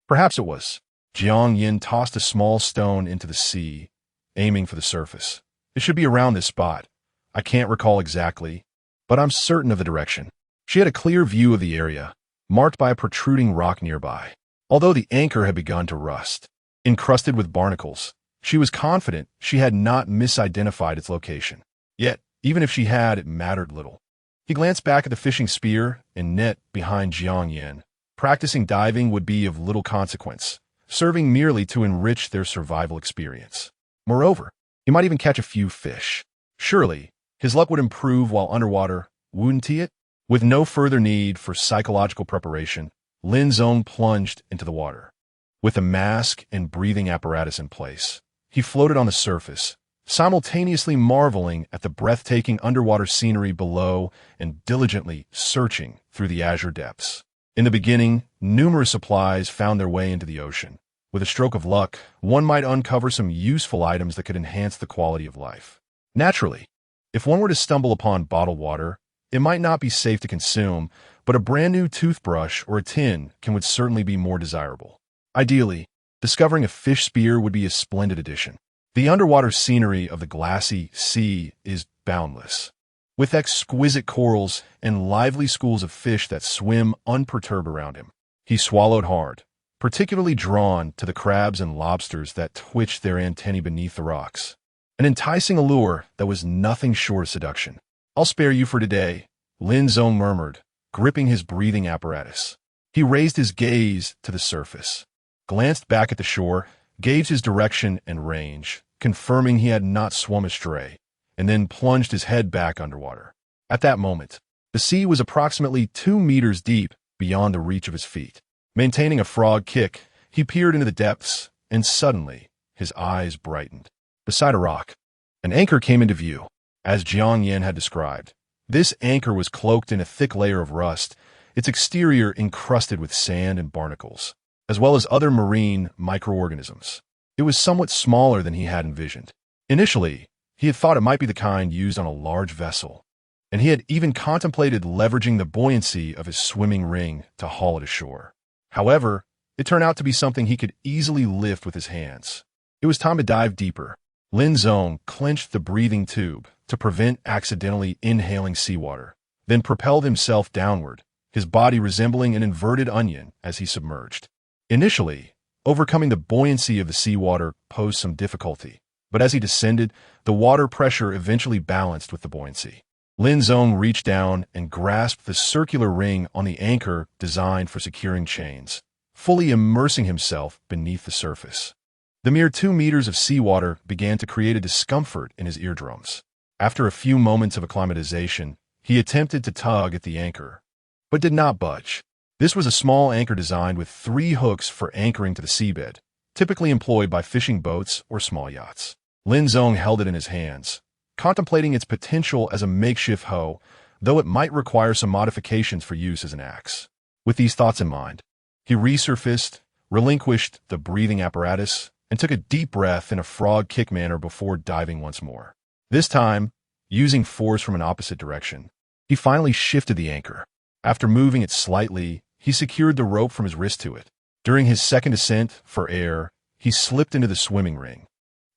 Perhaps it was. Jiang Yin tossed a small stone into the sea, aiming for the surface. It should be around this spot. I can't recall exactly, but I'm certain of the direction. She had a clear view of the area, marked by a protruding rock nearby. Although the anchor had begun to rust, encrusted with barnacles, she was confident she had not misidentified its location. Yet, even if she had, it mattered little. He glanced back at the fishing spear and net behind Jiang Yin. Practicing diving would be of little consequence, serving merely to enrich their survival experience. Moreover, he might even catch a few fish. Surely, his luck would improve while underwater, wouldn't it? With no further need for psychological preparation, Lin Zong plunged into the water. With the mask and breathing apparatus in place, he floated on the surface, simultaneously marveling at the breathtaking underwater scenery below and diligently searching through the azure depths. In the beginning, numerous supplies found their way into the ocean. With a stroke of luck, one might uncover some useful items that could enhance the quality of life. Naturally, if one were to stumble upon bottled water, it might not be safe to consume, but a brand new toothbrush or a tin would certainly be more desirable. Ideally, discovering a fish spear would be a splendid addition. The underwater scenery of the glassy sea is boundless. with exquisite corals and lively schools of fish that swim unperturbed around him. He swallowed hard, particularly drawn to the crabs and lobsters that twitched their antennae beneath the rocks. An enticing allure that was nothing short of seduction. "I'll spare you for today," Lin Zong murmured, gripping his breathing apparatus. He raised his gaze to the surface, glanced back at the shore, gauged his direction and range, confirming he had not swum astray, and then plunged his head back underwater. At that moment, the sea was approximately 2 meters deep beyond the reach of his feet. Maintaining a frog kick, he peered into the depths, and suddenly, his eyes brightened. Beside a rock, an anchor came into view, as Jiang Yin had described. This anchor was cloaked in a thick layer of rust, its exterior encrusted with sand and barnacles, as well as other marine microorganisms. It was somewhat smaller than he had envisioned. Initially, he had thought it might be the kind used on a large vessel, and he had even contemplated leveraging the buoyancy of his swimming ring to haul it ashore. However, it turned out to be something he could easily lift with his hands. It was time to dive deeper. Lin Zong clenched the breathing tube to prevent accidentally inhaling seawater, then propelled himself downward, his body resembling an inverted onion as he submerged. Initially, overcoming the buoyancy of the seawater posed some difficulty, but as he descended, the water pressure eventually balanced with the buoyancy. Lin Zong reached down and grasped the circular ring on the anchor designed for securing chains, fully immersing himself beneath the surface. The mere 2 meters of seawater began to create a discomfort in his eardrums. After a few moments of acclimatization, he attempted to tug at the anchor, but did not budge. This was a small anchor designed with 3 hooks for anchoring to the seabed, typically employed by fishing boats or small yachts. Lin Zong held it in his hands, contemplating its potential as a makeshift hoe, though it might require some modifications for use as an axe. With these thoughts in mind, he resurfaced, relinquished the breathing apparatus, and took a deep breath in a frog kick manner before diving once more. This time, using force from an opposite direction, he finally shifted the anchor. After moving it slightly, he secured the rope from his wrist to it. During his second ascent for air, he slipped into the swimming ring,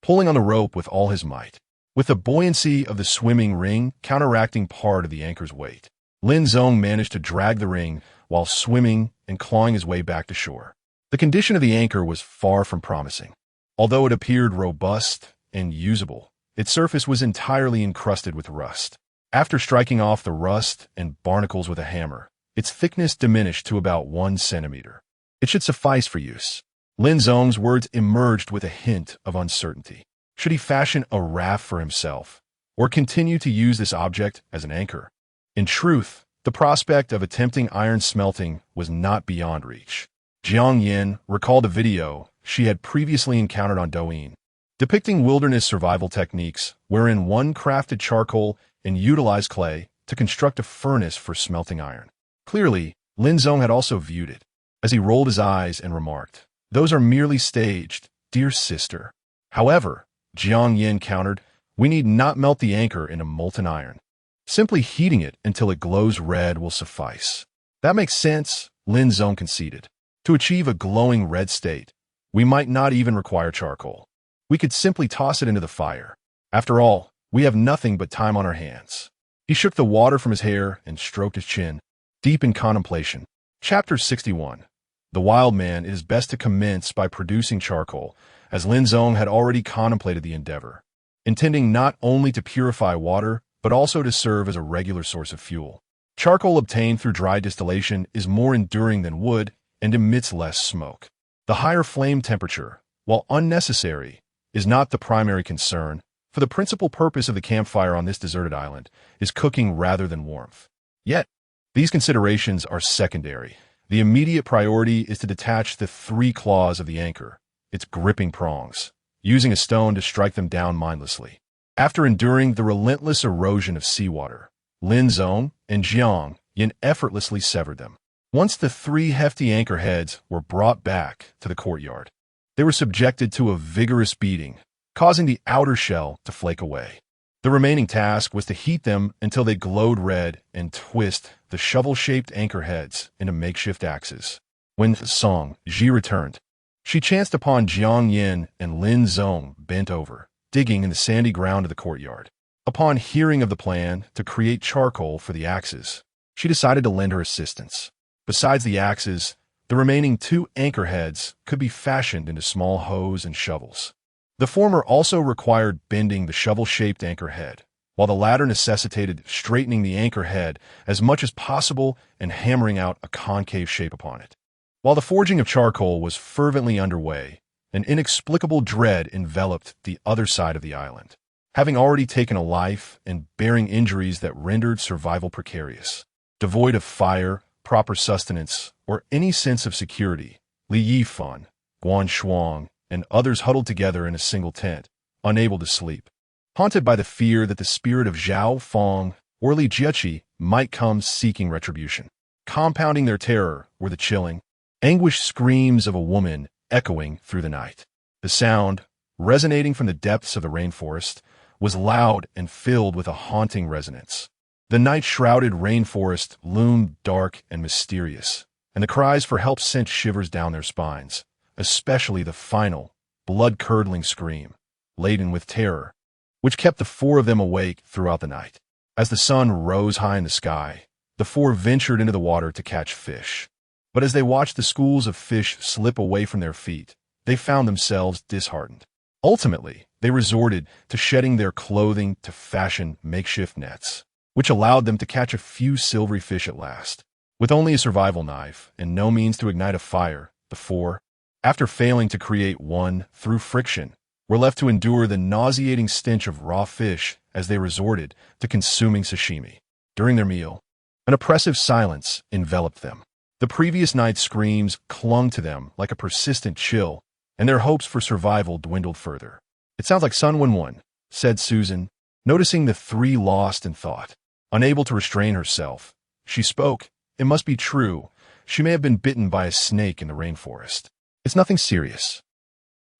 pulling on the rope with all his might. With the buoyancy of the swimming ring counteracting part of the anchor's weight, Lin Zong managed to drag the ring while swimming and clawing his way back to shore. The condition of the anchor was far from promising. Although it appeared robust and usable, its surface was entirely encrusted with rust. After striking off the rust and barnacles with a hammer, its thickness diminished to about 1 centimeter. It should suffice for use. Lin Zong's words emerged with a hint of uncertainty. Should he fashion a raft for himself, or continue to use this object as an anchor? In truth, the prospect of attempting iron smelting was not beyond reach. Jiang Yin recalled a video she had previously encountered on Douyin, depicting wilderness survival techniques wherein one crafted charcoal and utilized clay to construct a furnace for smelting iron. Clearly, Lin Zong had also viewed it, as he rolled his eyes and remarked, "Those are merely staged, dear sister." However, Jiang Yin countered, "We need not melt the anchor into molten iron. Simply heating it until it glows red will suffice." "That makes sense," Lin Zong conceded. "To achieve a glowing red state, we might not even require charcoal. We could simply toss it into the fire. After all, we have nothing but time on our hands." He shook the water from his hair and stroked his chin, deep in contemplation. Chapter 61. The wild man, it is best to commence by producing charcoal, as Lin Zong had already contemplated the endeavor, intending not only to purify water, but also to serve as a regular source of fuel. Charcoal obtained through dry distillation is more enduring than wood and emits less smoke. The higher flame temperature, while unnecessary, is not the primary concern, for the principal purpose of the campfire on this deserted island is cooking rather than warmth. Yet, these considerations are secondary. The immediate priority is to detach the 3 claws of the anchor, its gripping prongs, using a stone to strike them down mindlessly. After enduring the relentless erosion of seawater, Lin Zong and Jiang Yin effortlessly severed them. Once the 3 hefty anchor heads were brought back to the courtyard, they were subjected to a vigorous beating, causing the outer shell to flake away. The remaining task was to heat them until they glowed red and twist the shovel-shaped anchor heads into makeshift axes. When Song Ji returned, she chanced upon Jiang Yin and Lin Zong bent over, digging in the sandy ground of the courtyard. Upon hearing of the plan to create charcoal for the axes, she decided to lend her assistance. Besides the axes, the remaining 2 anchor heads could be fashioned into small hoes and shovels. The former also required bending the shovel-shaped anchor head, while the latter necessitated straightening the anchor head as much as possible and hammering out a concave shape upon it. While the forging of charcoal was fervently underway, an inexplicable dread enveloped the other side of the island. Having already taken a life and bearing injuries that rendered survival precarious, devoid of fire, proper sustenance, or any sense of security, Li Yifan, Guan Shuang, and others huddled together in a single tent, unable to sleep, haunted by the fear that the spirit of Zhao Fong or Li Jieqi might come seeking retribution. Compounding their terror were the chilling, anguished screams of a woman echoing through the night. The sound, resonating from the depths of the rainforest, was loud and filled with a haunting resonance. The night-shrouded rainforest loomed dark and mysterious, and the cries for help sent shivers down their spines, especially the final, blood-curdling scream, laden with terror, which kept the 4 of them awake throughout the night. As the sun rose high in the sky, the 4 ventured into the water to catch fish. But as they watched the schools of fish slip away from their feet, they found themselves disheartened. Ultimately, they resorted to shedding their clothing to fashion makeshift nets, which allowed them to catch a few silvery fish at last. With only a survival knife and no means to ignite a fire, the 4, after failing to create one through friction, were left to endure the nauseating stench of raw fish as they resorted to consuming sashimi. During their meal, an oppressive silence enveloped them. The previous night's screams clung to them like a persistent chill, and their hopes for survival dwindled further. "It sounds like Sun Wenwen," said Susan, noticing the 3 lost in thought. Unable to restrain herself, she spoke. "It must be true. She may have been bitten by a snake in the rainforest. It's nothing serious."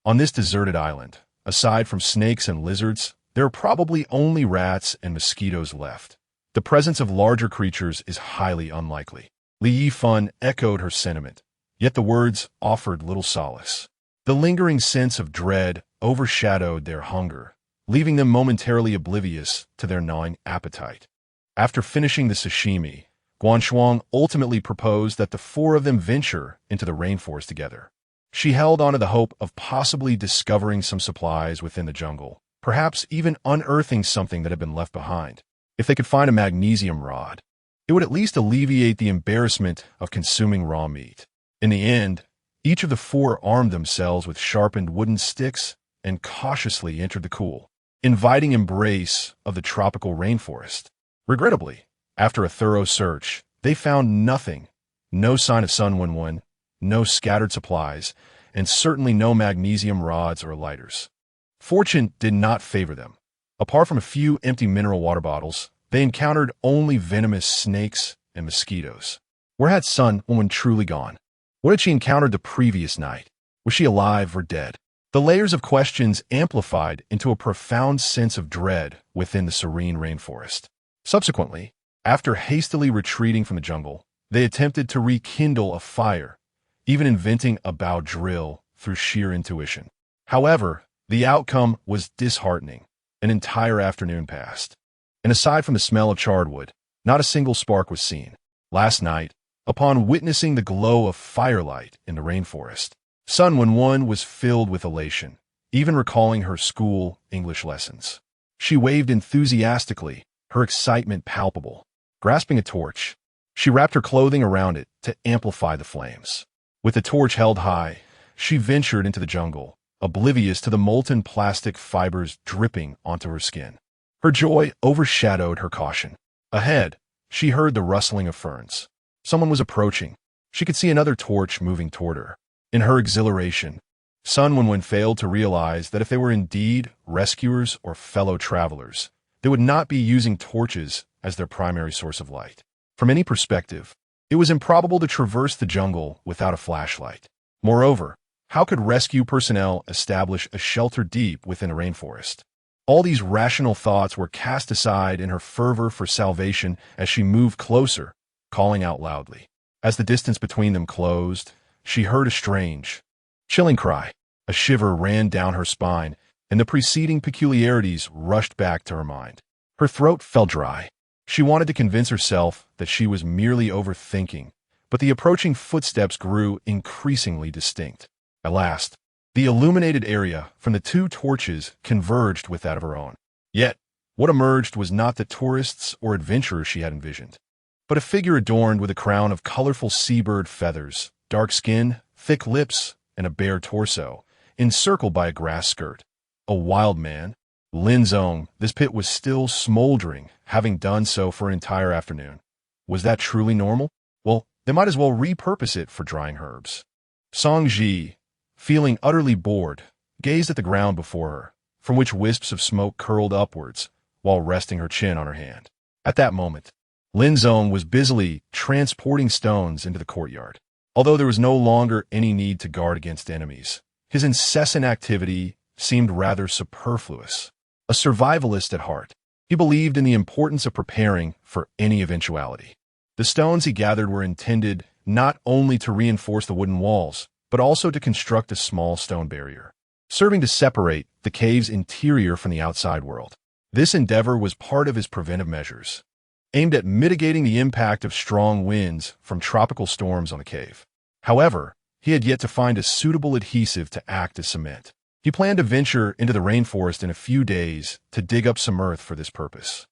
On this deserted island, aside from snakes and lizards, there are probably only rats and mosquitoes left. The presence of larger creatures is highly unlikely. Li Yifan echoed her sentiment, yet the words offered little solace. The lingering sense of dread overshadowed their hunger, leaving them momentarily oblivious to their gnawing appetite. After finishing the sashimi, Guan Shuang ultimately proposed that the 4 of them venture into the rainforest together. She held on to the hope of possibly discovering some supplies within the jungle, perhaps even unearthing something that had been left behind. If they could find a magnesium rod, it would at least alleviate the embarrassment of consuming raw meat. In the end, each of the 4 armed themselves with sharpened wooden sticks and cautiously entered the cool, inviting embrace of the tropical rainforest. Regrettably, after a thorough search, they found nothing. No sign of Sun Wenwen, no scattered supplies, and certainly no magnesium rods or lighters. Fortune did not favor them. Apart from a few empty mineral water bottles, they encountered only venomous snakes and mosquitoes. Where had Sun Wenwen truly gone? What had she encountered the previous night? Was she alive or dead? The layers of questions amplified into a profound sense of dread within the serene rainforest. Subsequently, after hastily retreating from the jungle, they attempted to rekindle a fire, even inventing a bow drill through sheer intuition. However, the outcome was disheartening. An entire afternoon passed, and aside from the smell of charred wood, not a single spark was seen. Last night, upon witnessing the glow of firelight in the rainforest, Sun Wenwen was filled with elation, even recalling her school English lessons. She waved enthusiastically, her excitement palpable. Grasping a torch, she wrapped her clothing around it to amplify the flames. With the torch held high, she ventured into the jungle, oblivious to the molten plastic fibers dripping onto her skin. Her joy overshadowed her caution. Ahead, she heard the rustling of ferns. Someone was approaching. She could see another torch moving toward her. In her exhilaration, Sun Wenwen failed to realize that if they were indeed rescuers or fellow travelers, they would not be using torches as their primary source of light. From any perspective, it was improbable to traverse the jungle without a flashlight. Moreover, how could rescue personnel establish a shelter deep within a rainforest? All these rational thoughts were cast aside in her fervor for salvation as she moved closer, calling out loudly. As the distance between them closed, she heard a strange, chilling cry. A shiver ran down her spine, and the preceding peculiarities rushed back to her mind. Her throat felt dry. She wanted to convince herself that she was merely overthinking, but the approaching footsteps grew increasingly distinct. At last, the illuminated area from the two torches converged with that of her own. Yet, what emerged was not the tourists or adventurers she had envisioned, but a figure adorned with a crown of colorful seabird feathers, dark skin, thick lips, and a bare torso, encircled by a grass skirt. A wild man. Lin Zong. This pit was still smoldering, having done so for an entire afternoon. Was that truly normal? Well, they might as well repurpose it for drying herbs. Song Ji, feeling utterly bored, gazed at the ground before her, from which wisps of smoke curled upwards, while resting her chin on her hand. At that moment, Lin Zong was busily transporting stones into the courtyard. Although there was no longer any need to guard against enemies, his incessant activity seemed rather superfluous. A survivalist at heart, he believed in the importance of preparing for any eventuality. The stones he gathered were intended not only to reinforce the wooden walls, but also to construct a small stone barrier, serving to separate the cave's interior from the outside world. This endeavor was part of his preventive measures, aimed at mitigating the impact of strong winds from tropical storms on the cave. However, he had yet to find a suitable adhesive to act as cement. He planned to venture into the rainforest in a few days to dig up some earth for this purpose.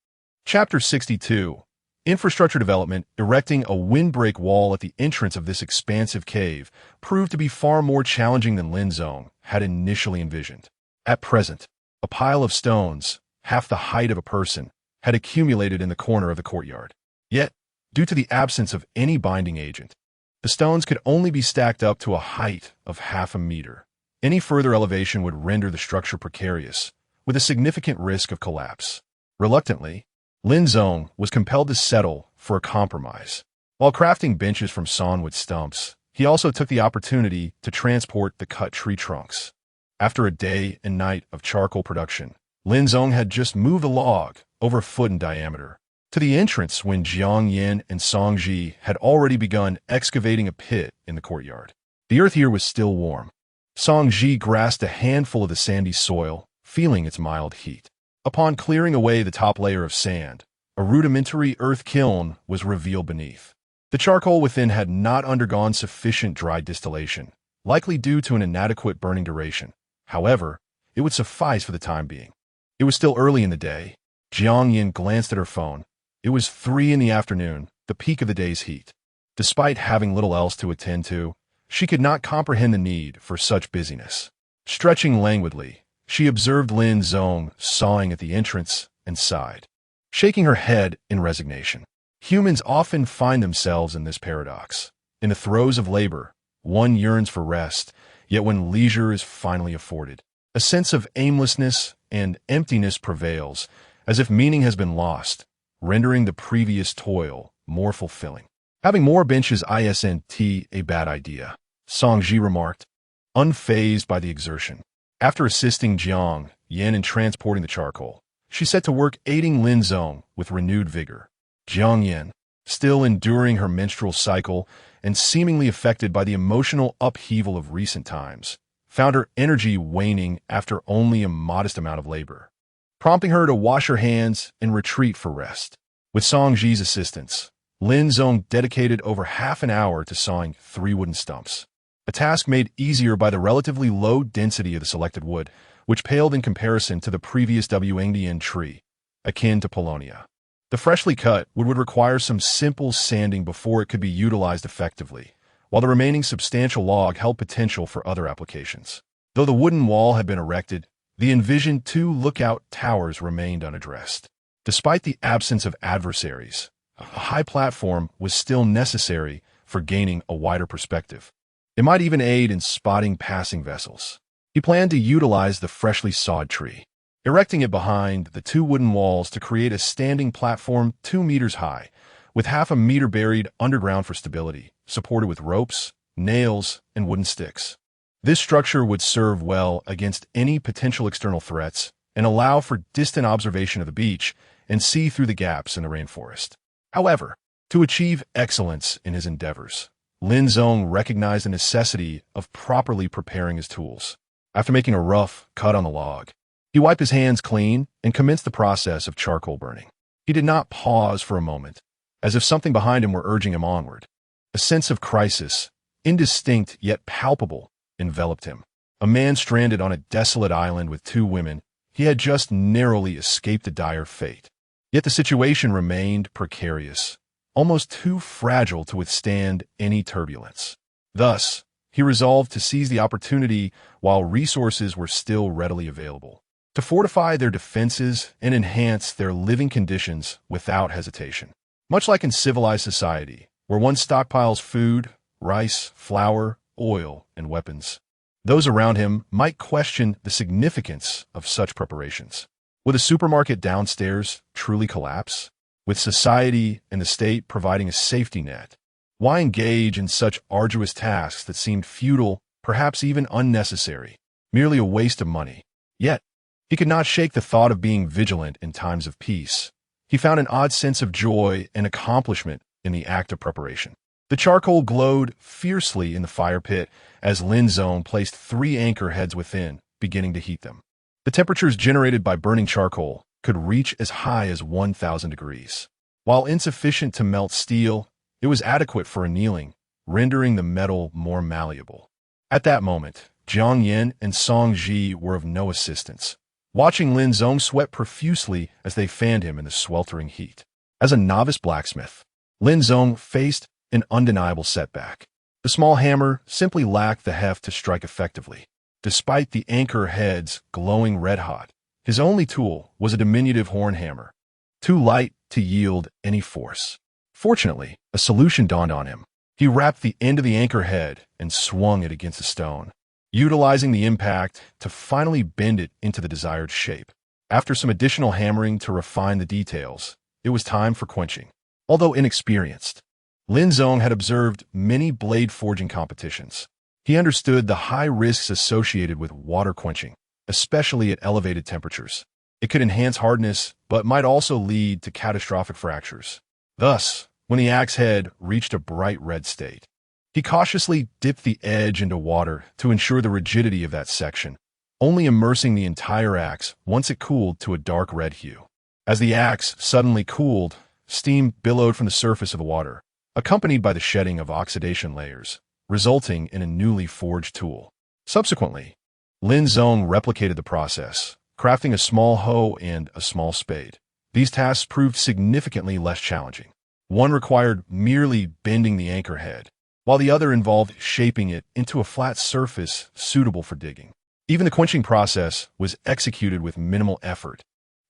Chapter 62. Infrastructure development. Erecting a windbreak wall at the entrance of this expansive cave proved to be far more challenging than Lin Zong had initially envisioned. At present, a pile of stones, half the height of a person, had accumulated in the corner of the courtyard. Yet, due to the absence of any binding agent, the stones could only be stacked up to a height of half a meter. Any further elevation would render the structure precarious, with a significant risk of collapse. Reluctantly, Lin Zong was compelled to settle for a compromise. While crafting benches from sawnwood stumps, he also took the opportunity to transport the cut tree trunks. After a day and night of charcoal production, Lin Zong had just moved a log over a foot in diameter to the entrance when Jiang Yin and Song Ji had already begun excavating a pit in the courtyard. The earth here was still warm. Song Ji grasped a handful of the sandy soil, feeling its mild heat. Upon clearing away the top layer of sand, a rudimentary earth kiln was revealed beneath. The charcoal within had not undergone sufficient dry distillation, likely due to an inadequate burning duration. However, it would suffice for the time being. It was still early in the day. Jiang Yin glanced at her phone. It was 3 in the afternoon, the peak of the day's heat. Despite having little else to attend to, she could not comprehend the need for such busyness. Stretching languidly, she observed Lin Zong sawing at the entrance and sighed, shaking her head in resignation. Humans often find themselves in this paradox. In the throes of labor, one yearns for rest, yet when leisure is finally afforded, a sense of aimlessness and emptiness prevails, as if meaning has been lost, rendering the previous toil more fulfilling. Having more benches isn't a bad idea, Song Ji remarked, unfazed by the exertion. After assisting Jiang Yin in transporting the charcoal, she set to work aiding Lin Zong with renewed vigor. Jiang Yin, still enduring her menstrual cycle and seemingly affected by the emotional upheaval of recent times, found her energy waning after only a modest amount of labor, prompting her to wash her hands and retreat for rest. With Song Ji's assistance, Lin Zong dedicated over half an hour to sawing 3 wooden stumps, a task made easier by the relatively low density of the selected wood, which paled in comparison to the previous Wangdian tree, akin to Polonia. The freshly cut wood would require some simple sanding before it could be utilized effectively, while the remaining substantial log held potential for other applications. Though the wooden wall had been erected, the envisioned 2 lookout towers remained unaddressed. Despite the absence of adversaries, a high platform was still necessary for gaining a wider perspective. It might even aid in spotting passing vessels. He planned to utilize the freshly sawed tree, erecting it behind the 2 wooden walls to create a standing platform 2 meters high, with half a meter buried underground for stability, supported with ropes, nails, and wooden sticks. This structure would serve well against any potential external threats and allow for distant observation of the beach and see through the gaps in the rainforest. However, to achieve excellence in his endeavors, Lin Zong recognized the necessity of properly preparing his tools. After making a rough cut on the log, He wiped his hands clean and commenced the process of charcoal burning. He did not pause for a moment, as if something behind him were urging him onward. A sense of crisis, indistinct yet palpable, enveloped him. A man stranded on a desolate island with two women, he had just narrowly escaped a dire fate. Yet the situation remained precarious, almost too fragile to withstand any turbulence. Thus, he resolved to seize the opportunity while resources were still readily available, to fortify their defenses and enhance their living conditions without hesitation. Much like in civilized society, where one stockpiles food, rice, flour, oil, and weapons, those around him might question the significance of such preparations. Would a supermarket downstairs truly collapse? With society and the state providing a safety net, why engage in such arduous tasks that seemed futile, perhaps even unnecessary, merely a waste of money? Yet, he could not shake the thought of being vigilant in times of peace. He found an odd sense of joy and accomplishment in the act of preparation. The charcoal glowed fiercely in the fire pit as Lin Zong placed 3 anchor heads within, beginning to heat them. The temperatures generated by burning charcoal could reach as high as 1,000 degrees. While insufficient to melt steel, it was adequate for annealing, rendering the metal more malleable. At that moment, Jiang Yin and Song Ji were of no assistance, watching Lin Zong sweat profusely as they fanned him in the sweltering heat. As a novice blacksmith, Lin Zong faced an undeniable setback. The small hammer simply lacked the heft to strike effectively. Despite the anchor heads glowing red-hot, his only tool was a diminutive horn hammer, too light to yield any force. Fortunately, a solution dawned on him. He wrapped the end of the anchor head and swung it against a stone, utilizing the impact to finally bend it into the desired shape. After some additional hammering to refine the details, it was time for quenching. Although inexperienced, Lin Zong had observed many blade forging competitions. He understood the high risks associated with water quenching, especially at elevated temperatures. It could enhance hardness, but might also lead to catastrophic fractures. Thus, when the axe head reached a bright red state, he cautiously dipped the edge into water to ensure the rigidity of that section, only immersing the entire axe once it cooled to a dark red hue. As the axe suddenly cooled, steam billowed from the surface of the water, accompanied by the shedding of oxidation layers, resulting in a newly forged tool. Subsequently, Lin Zong replicated the process, crafting a small hoe and a small spade. These tasks proved significantly less challenging. One required merely bending the anchor head, while the other involved shaping it into a flat surface suitable for digging. Even the quenching process was executed with minimal effort.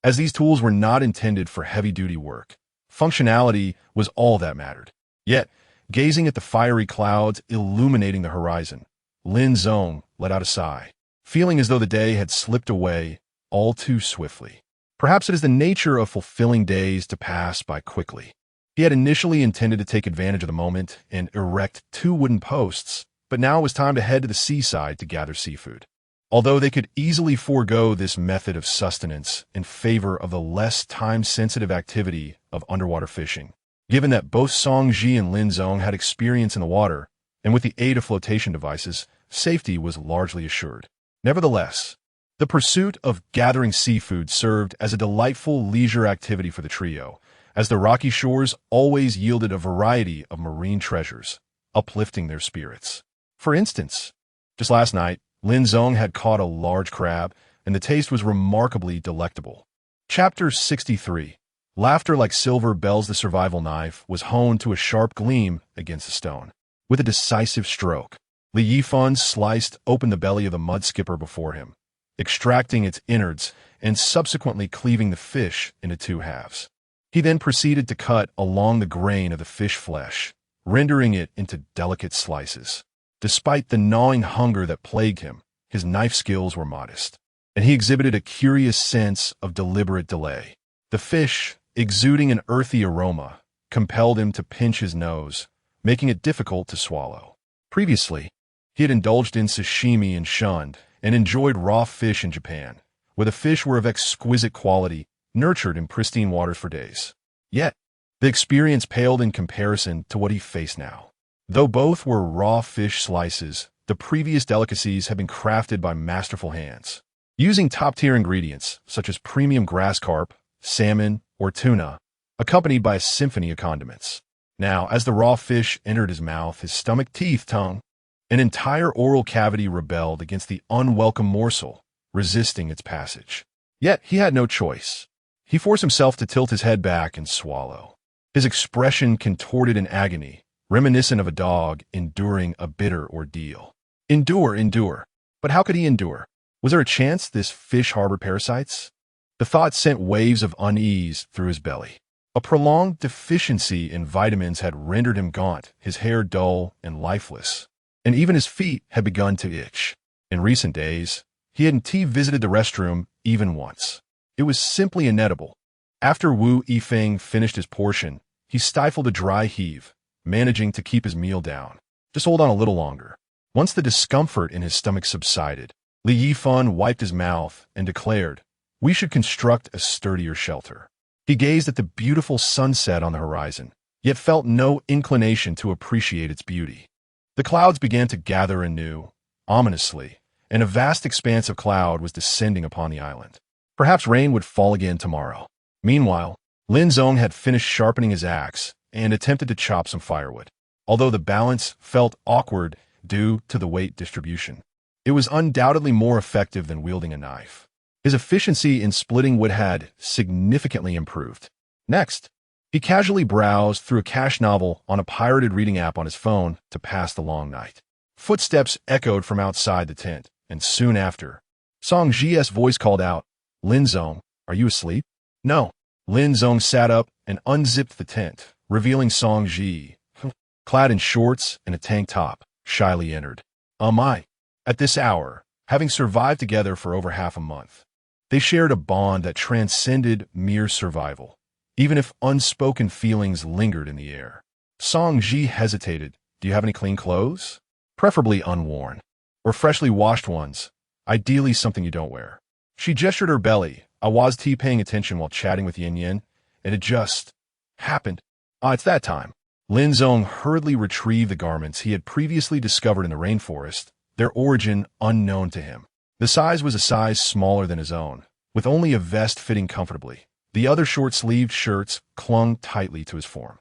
As these tools were not intended for heavy-duty work, functionality was all that mattered. Yet, gazing at the fiery clouds illuminating the horizon, Lin Zong let out a sigh, feeling as though the day had slipped away all too swiftly. Perhaps it is the nature of fulfilling days to pass by quickly. He had initially intended to take advantage of the moment and erect 2 wooden posts, but now it was time to head to the seaside to gather seafood. Although they could easily forego this method of sustenance in favor of the less time-sensitive activity of underwater fishing, given that both Song Ji and Lin Zong had experience in the water, and with the aid of flotation devices, safety was largely assured. Nevertheless, the pursuit of gathering seafood served as a delightful leisure activity for the trio, as the rocky shores always yielded a variety of marine treasures, uplifting their spirits. For instance, just last night, Lin Zong had caught a large crab, and the taste was remarkably delectable. Chapter 63. Laughter like silver bells the survival knife was honed to a sharp gleam against the stone. With a decisive stroke, Li Yifan sliced open the belly of the mud skipper before him, extracting its innards and subsequently cleaving the fish into 2 halves. He then proceeded to cut along the grain of the fish flesh, rendering it into delicate slices. Despite the gnawing hunger that plagued him, his knife skills were modest, and he exhibited a curious sense of deliberate delay. The fish, exuding an earthy aroma, compelled him to pinch his nose, making it difficult to swallow. Previously, he had indulged in sashimi and shunned and enjoyed raw fish in Japan, where the fish were of exquisite quality, nurtured in pristine waters for days. Yet, the experience paled in comparison to what he faced now. Though both were raw fish slices, the previous delicacies had been crafted by masterful hands. using top-tier ingredients such as premium grass carp, salmon, or tuna, accompanied by a symphony of condiments. Now, as the raw fish entered his mouth, his stomach, teeth, tongue, an entire oral cavity rebelled against the unwelcome morsel, resisting its passage. Yet he had no choice. He forced himself to tilt his head back and swallow. His expression contorted in agony, reminiscent of a dog enduring a bitter ordeal. Endure. But how could he endure? Was there a chance this fish harbored parasites? The thought sent waves of unease through his belly. A prolonged deficiency in vitamins had rendered him gaunt, his hair dull and lifeless, and even his feet had begun to itch. In recent days, he hadn't visited the restroom even once. It was simply inedible. After Wu Yifeng finished his portion, he stifled a dry heave, managing to keep his meal down. Just hold on a little longer. Once the discomfort in his stomach subsided, Li Yifeng wiped his mouth and declared, "We should construct a sturdier shelter." He gazed at the beautiful sunset on the horizon, yet felt no inclination to appreciate its beauty. The clouds began to gather anew, ominously, and a vast expanse of cloud was descending upon the island. Perhaps rain would fall again tomorrow. Meanwhile, Lin Zong had finished sharpening his axe and attempted to chop some firewood. Although the balance felt awkward due to the weight distribution, it was undoubtedly more effective than wielding a knife. His efficiency in splitting wood had significantly improved. Next, he casually browsed through a cash novel on a pirated reading app on his phone to pass the long night. Footsteps echoed from outside the tent, and soon after, Song Ji's voice called out, "Lin Zong, are you asleep?" "No." Lin Zong sat up and unzipped the tent, revealing Song Ji, clad in shorts and a tank top, shyly entered. "My." At this hour, having survived together for over half a month, they shared a bond that transcended mere survival, even if unspoken feelings lingered in the air. Song Ji hesitated. "Do you have any clean clothes? Preferably unworn. Or freshly washed ones, ideally something you don't wear." She gestured her belly. I was paying attention while chatting with Yin Yin, and it just happened. It's that time. Lin Zong hurriedly retrieved the garments he had previously discovered in the rainforest, their origin unknown to him. The size was a size smaller than his own, with only a vest fitting comfortably. The other short-sleeved shirts clung tightly to his form.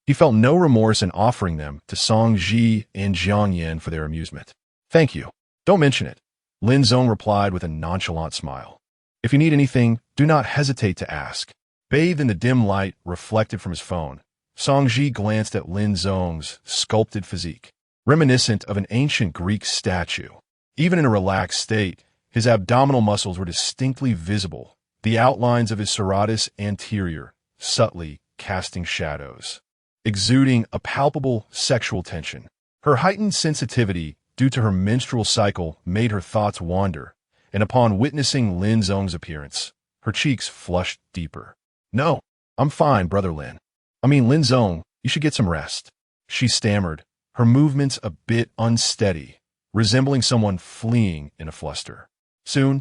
He felt no remorse in offering them to Song Ji and Jiang Yin for their amusement. "Thank you. Don't mention it," Lin Zong replied with a nonchalant smile. "If you need anything, do not hesitate to ask." Bathed in the dim light reflected from his phone, Song Ji glanced at Lin Zong's sculpted physique, reminiscent of an ancient Greek statue. Even in a relaxed state, his abdominal muscles were distinctly visible, the outlines of his serratus anterior subtly casting shadows, exuding a palpable sexual tension. Her heightened sensitivity due to her menstrual cycle made her thoughts wander, and upon witnessing Lin Zong's appearance, her cheeks flushed deeper. "No, I'm fine, Brother Lin. Lin Zong, you should get some rest," she stammered, her movements a bit unsteady, resembling someone fleeing in a fluster. Soon,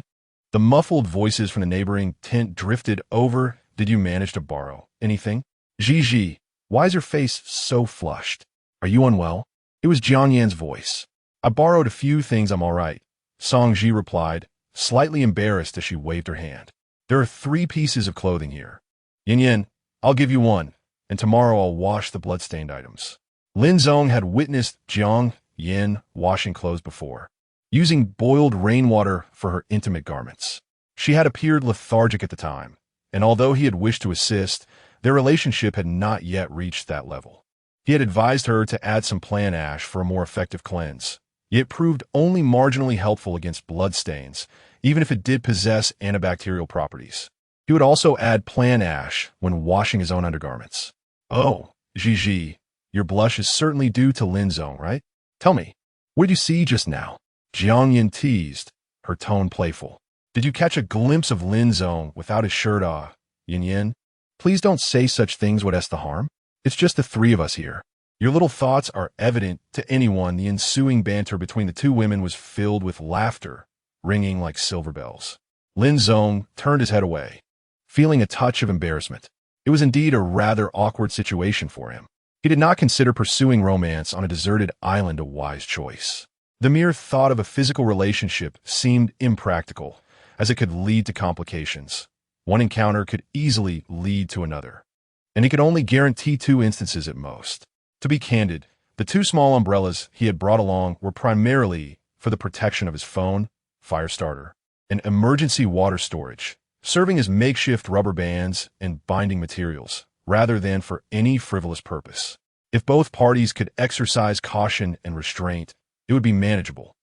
the muffled voices from the neighboring tent drifted over. "Did you manage to borrow anything? Ji, why is your face so flushed? Are you unwell?" It was Jiang Yan's voice. "I borrowed a few things, I'm all right," Song Ji replied, slightly embarrassed as she waved her hand. "There are 3 pieces of clothing here. Yin Yin, I'll give you one, and tomorrow I'll wash the bloodstained items." Lin Zong had witnessed Jiang Yin washing clothes before, using boiled rainwater for her intimate garments. She had appeared lethargic at the time, and although he had wished to assist, their relationship had not yet reached that level. He had advised her to add some plant ash for a more effective cleanse. It proved only marginally helpful against bloodstains, even if it did possess antibacterial properties. He would also add plant ash when washing his own undergarments. "Oh, Ji, your blush is certainly due to Lin Zong, right? Tell me, what did you see just now?" Jiang Yin teased, her tone playful. "Did you catch a glimpse of Lin Zong without his shirt off, Yin Yin? Please don't say such things. What has the harm? It's just the 3 of us here." Your little thoughts are evident to anyone. The ensuing banter between the 2 women was filled with laughter, ringing like silver bells. Lin Zong turned his head away, feeling a touch of embarrassment. It was indeed a rather awkward situation for him. He did not consider pursuing romance on a deserted island a wise choice. The mere thought of a physical relationship seemed impractical, as it could lead to complications. One encounter could easily lead to another, and he could only guarantee 2 instances at most. To be candid, the 2 small umbrellas he had brought along were primarily for the protection of his phone, fire starter, and emergency water storage, serving as makeshift rubber bands and binding materials, rather than for any frivolous purpose. If both parties could exercise caution and restraint, it would be manageable.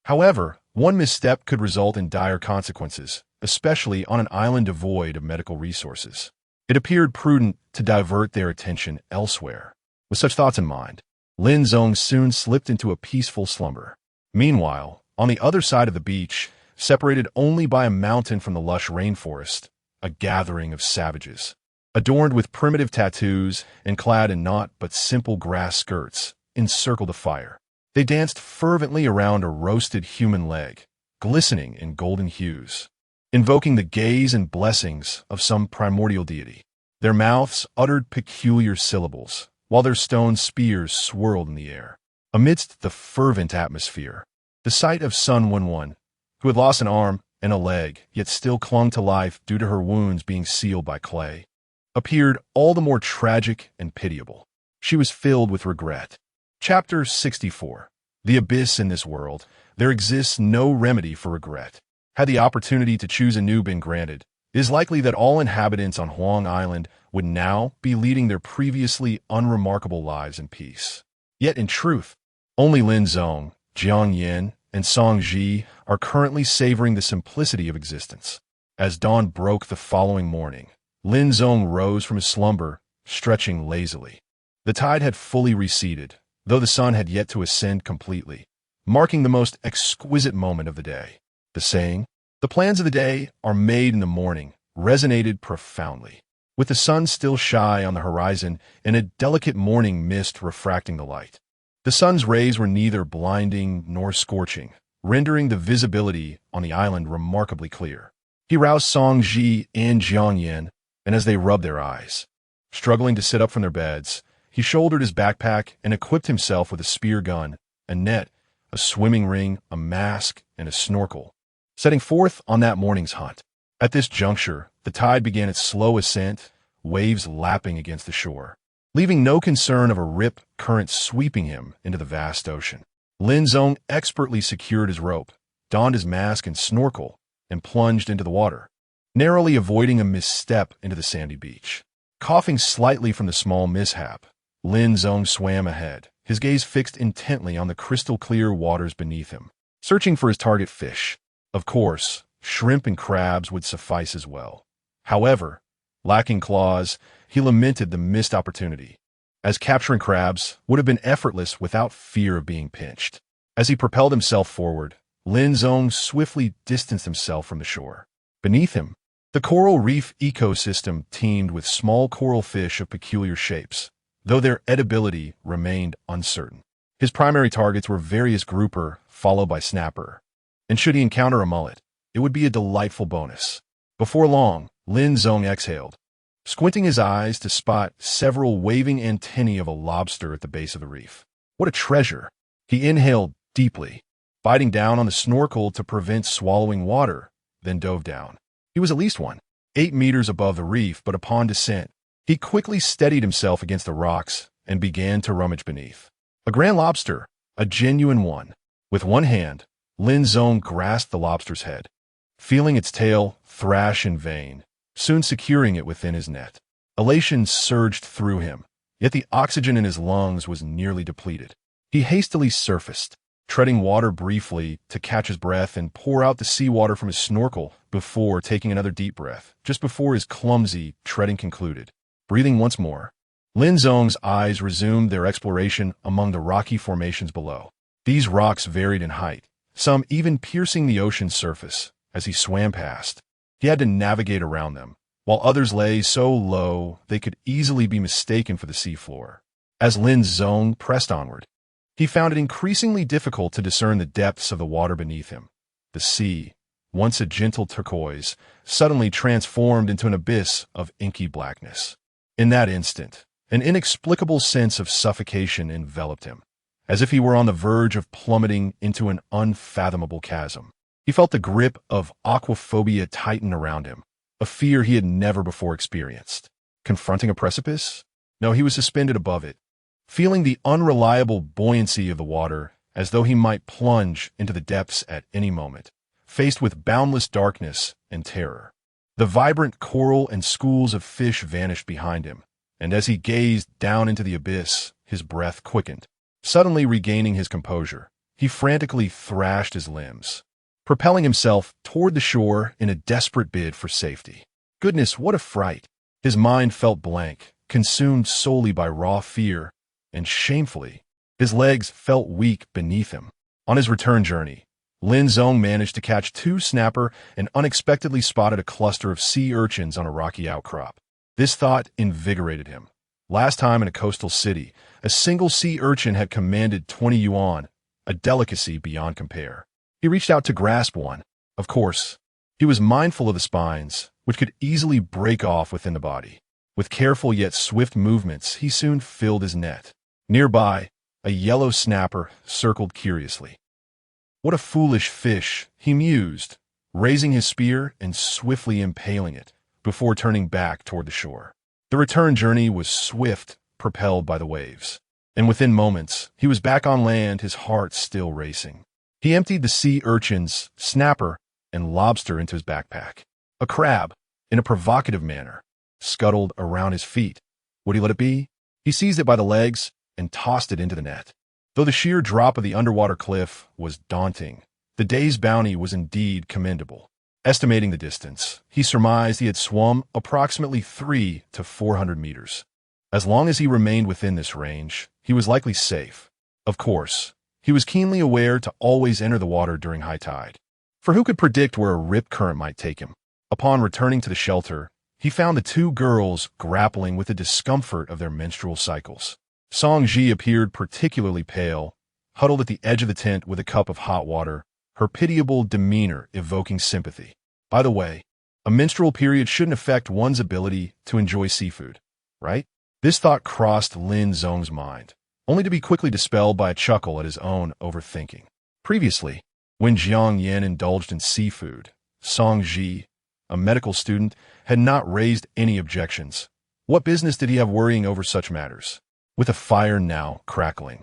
However, one misstep could result in dire consequences, especially on an island devoid of medical resources. It appeared prudent to divert their attention elsewhere. With such thoughts in mind, Lin Zong soon slipped into a peaceful slumber. Meanwhile, on the other side of the beach, separated only by a mountain from the lush rainforest, a gathering of savages, adorned with primitive tattoos and clad in naught but simple grass skirts, encircled a fire. They danced fervently around a roasted human leg, glistening in golden hues, invoking the gaze and blessings of some primordial deity. Their mouths uttered peculiar syllables, while their stone spears swirled in the air. Amidst the fervent atmosphere, the sight of Sun Wenwen, who had lost an arm and a leg, yet still clung to life due to her wounds being sealed by clay, appeared all the more tragic and pitiable. She was filled with regret. Chapter 64. The Abyss. In this world, there exists no remedy for regret. Had the opportunity to choose anew been granted, it is likely that all inhabitants on Huang Island would now be leading their previously unremarkable lives in peace. Yet in truth, only Lin Zong, Jiang Yin, and Song Ji are currently savoring the simplicity of existence. As dawn broke the following morning, Lin Zong rose from his slumber, stretching lazily. The tide had fully receded, though the sun had yet to ascend completely, marking the most exquisite moment of the day. The saying, "The plans of the day are made in the morning," resonated profoundly. With the sun still shy on the horizon and a delicate morning mist refracting the light, the sun's rays were neither blinding nor scorching, rendering the visibility on the island remarkably clear. He roused Song Ji and Jiang Yin, and as they rubbed their eyes, struggling to sit up from their beds, he shouldered his backpack and equipped himself with a spear gun, a net, a swimming ring, a mask, and a snorkel, setting forth on that morning's hunt. At this juncture, the tide began its slow ascent, waves lapping against the shore, leaving no concern of a rip current sweeping him into the vast ocean. Lin Zong expertly secured his rope, donned his mask and snorkel, and plunged into the water, narrowly avoiding a misstep into the sandy beach. Coughing slightly from the small mishap, Lin Zong swam ahead, his gaze fixed intently on the crystal-clear waters beneath him, searching for his target fish. Of course, shrimp and crabs would suffice as well. However, lacking claws, he lamented the missed opportunity, as capturing crabs would have been effortless without fear of being pinched. As he propelled himself forward, Lin Zong swiftly distanced himself from the shore. Beneath him, the coral reef ecosystem teemed with small coral fish of peculiar shapes, though their edibility remained uncertain. His primary targets were various grouper, followed by snapper, and should he encounter a mullet, it would be a delightful bonus. Before long, Lin Zong exhaled, squinting his eyes to spot several waving antennae of a lobster at the base of the reef. What a treasure! He inhaled deeply, biting down on the snorkel to prevent swallowing water, then dove down. He was at least 8 meters above the reef, but upon descent, he quickly steadied himself against the rocks and began to rummage beneath. A grand lobster, a genuine one. With one hand, Lin Zong grasped the lobster's head, feeling its tail thrash in vain, soon securing it within his net. Elation surged through him, yet the oxygen in his lungs was nearly depleted. He hastily surfaced, treading water briefly to catch his breath and pour out the seawater from his snorkel before taking another deep breath, just before his clumsy treading concluded. Breathing once more, Lin Zong's eyes resumed their exploration among the rocky formations below. These rocks varied in height, some even piercing the ocean's surface. As he swam past, he had to navigate around them, while others lay so low they could easily be mistaken for the seafloor. As Lin Zong pressed onward, he found it increasingly difficult to discern the depths of the water beneath him. The sea, once a gentle turquoise, suddenly transformed into an abyss of inky blackness. In that instant, an inexplicable sense of suffocation enveloped him, as if he were on the verge of plummeting into an unfathomable chasm. He felt the grip of aquaphobia tighten around him, a fear he had never before experienced. Confronting a precipice? No, he was suspended above it, feeling the unreliable buoyancy of the water as though he might plunge into the depths at any moment, faced with boundless darkness and terror. The vibrant coral and schools of fish vanished behind him, and as he gazed down into the abyss, his breath quickened. Suddenly regaining his composure, he frantically thrashed his limbs, propelling himself toward the shore in a desperate bid for safety. Goodness, what a fright! His mind felt blank, consumed solely by raw fear, and shamefully, his legs felt weak beneath him. On his return journey, Lin Zong managed to catch 2 snapper and unexpectedly spotted a cluster of sea urchins on a rocky outcrop. This thought invigorated him. Last time in a coastal city, a single sea urchin had commanded 20 yuan, a delicacy beyond compare. He reached out to grasp one. Of course, he was mindful of the spines, which could easily break off within the body. With careful yet swift movements, he soon filled his net. Nearby, a yellow snapper circled curiously. What a foolish fish, he mused, raising his spear and swiftly impaling it, before turning back toward the shore. The return journey was swift, propelled by the waves. And within moments, he was back on land, his heart still racing. He emptied the sea urchins, snapper, and lobster into his backpack. A crab, in a provocative manner, scuttled around his feet. Would he let it be? He seized it by the legs and tossed it into the net. Though the sheer drop of the underwater cliff was daunting, the day's bounty was indeed commendable. Estimating the distance, he surmised he had swum approximately 300 to 400 meters. As long as he remained within this range, he was likely safe. Of course, he was keenly aware to always enter the water during high tide, for who could predict where a rip current might take him? Upon returning to the shelter, he found the 2 girls grappling with the discomfort of their menstrual cycles. Song Ji appeared particularly pale, huddled at the edge of the tent with a cup of hot water, her pitiable demeanor evoking sympathy. By the way, a menstrual period shouldn't affect one's ability to enjoy seafood, right? This thought crossed Lin Zong's mind, only to be quickly dispelled by a chuckle at his own overthinking. Previously, when Jiang Yan indulged in seafood, Song Ji, a medical student, had not raised any objections. What business did he have worrying over such matters? With a fire now crackling,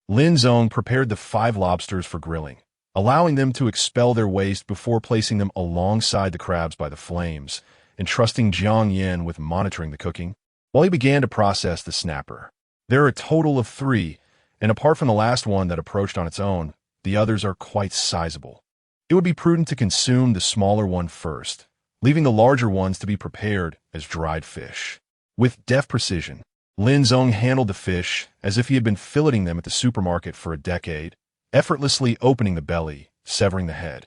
Lin Zong prepared the 5 lobsters for grilling, allowing them to expel their waste before placing them alongside the crabs by the flames, and trusting Jiang Yan with monitoring the cooking. While he began to process the snapper, there are a total of 3, and apart from the last one that approached on its own, the others are quite sizable. It would be prudent to consume the smaller one first, leaving the larger ones to be prepared as dried fish. With deft precision, Lin Zong handled the fish as if he had been filleting them at the supermarket for a decade, effortlessly opening the belly, severing the head,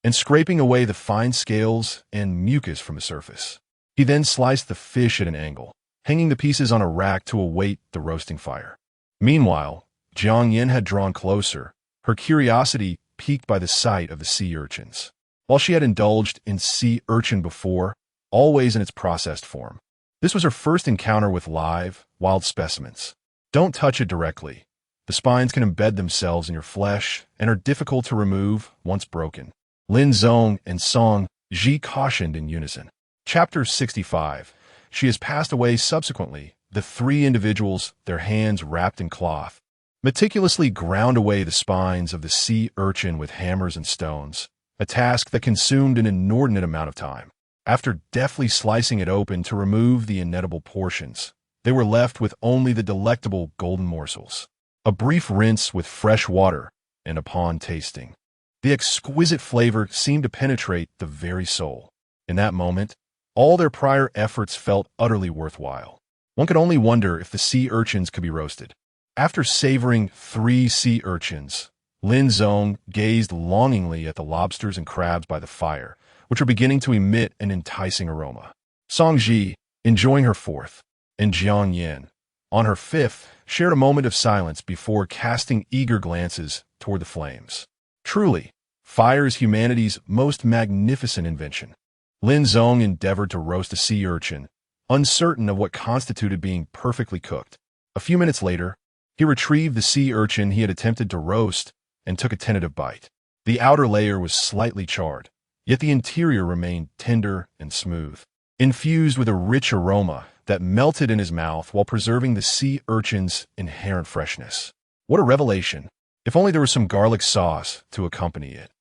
and scraping away the fine scales and mucus from the surface. He then sliced the fish at an angle, hanging the pieces on a rack to await the roasting fire. Meanwhile, Jiang Yin had drawn closer, her curiosity piqued by the sight of the sea urchins. While she had indulged in sea urchin before, always in its processed form, this was her first encounter with live, wild specimens. Don't touch it directly. The spines can embed themselves in your flesh and are difficult to remove once broken. Lin Zong and Song Ji cautioned in unison. Chapter 65. She has passed away subsequently. The 3 individuals, their hands wrapped in cloth, meticulously ground away the spines of the sea urchin with hammers and stones, a task that consumed an inordinate amount of time. After deftly slicing it open to remove the inedible portions, they were left with only the delectable golden morsels. A brief rinse with fresh water, and upon tasting, the exquisite flavor seemed to penetrate the very soul. In that moment, all their prior efforts felt utterly worthwhile. One could only wonder if the sea urchins could be roasted. After savoring 3 sea urchins, Lin Zong gazed longingly at the lobsters and crabs by the fire, which were beginning to emit an enticing aroma. Song Ji, enjoying her 4th, and Jiang Yan, on her 5th, shared a moment of silence before casting eager glances toward the flames. Truly, fire is humanity's most magnificent invention. Lin Zong endeavored to roast a sea urchin, uncertain of what constituted being perfectly cooked. A few minutes later, he retrieved the sea urchin he had attempted to roast and took a tentative bite. The outer layer was slightly charred, yet the interior remained tender and smooth, infused with a rich aroma that melted in his mouth while preserving the sea urchin's inherent freshness. What a revelation! If only there was some garlic sauce to accompany it.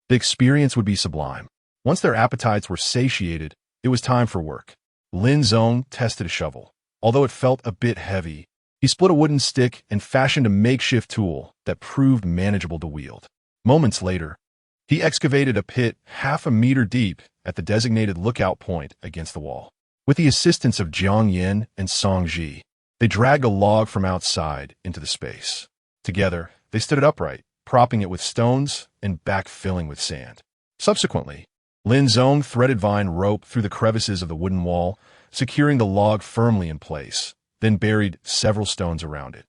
The experience would be sublime. Once their appetites were satiated, it was time for work. Lin Zong tested a shovel. Although it felt a bit heavy, he split a wooden stick and fashioned a makeshift tool that proved manageable to wield. Moments later, he excavated a pit half a meter deep at the designated lookout point against the wall. With the assistance of Jiang Yin and Song Ji, they dragged a log from outside into the space. Together, they stood it upright, propping it with stones and backfilling with sand. Subsequently, Lin Zong threaded vine rope through the crevices of the wooden wall, securing the log firmly in place, then buried several stones around it,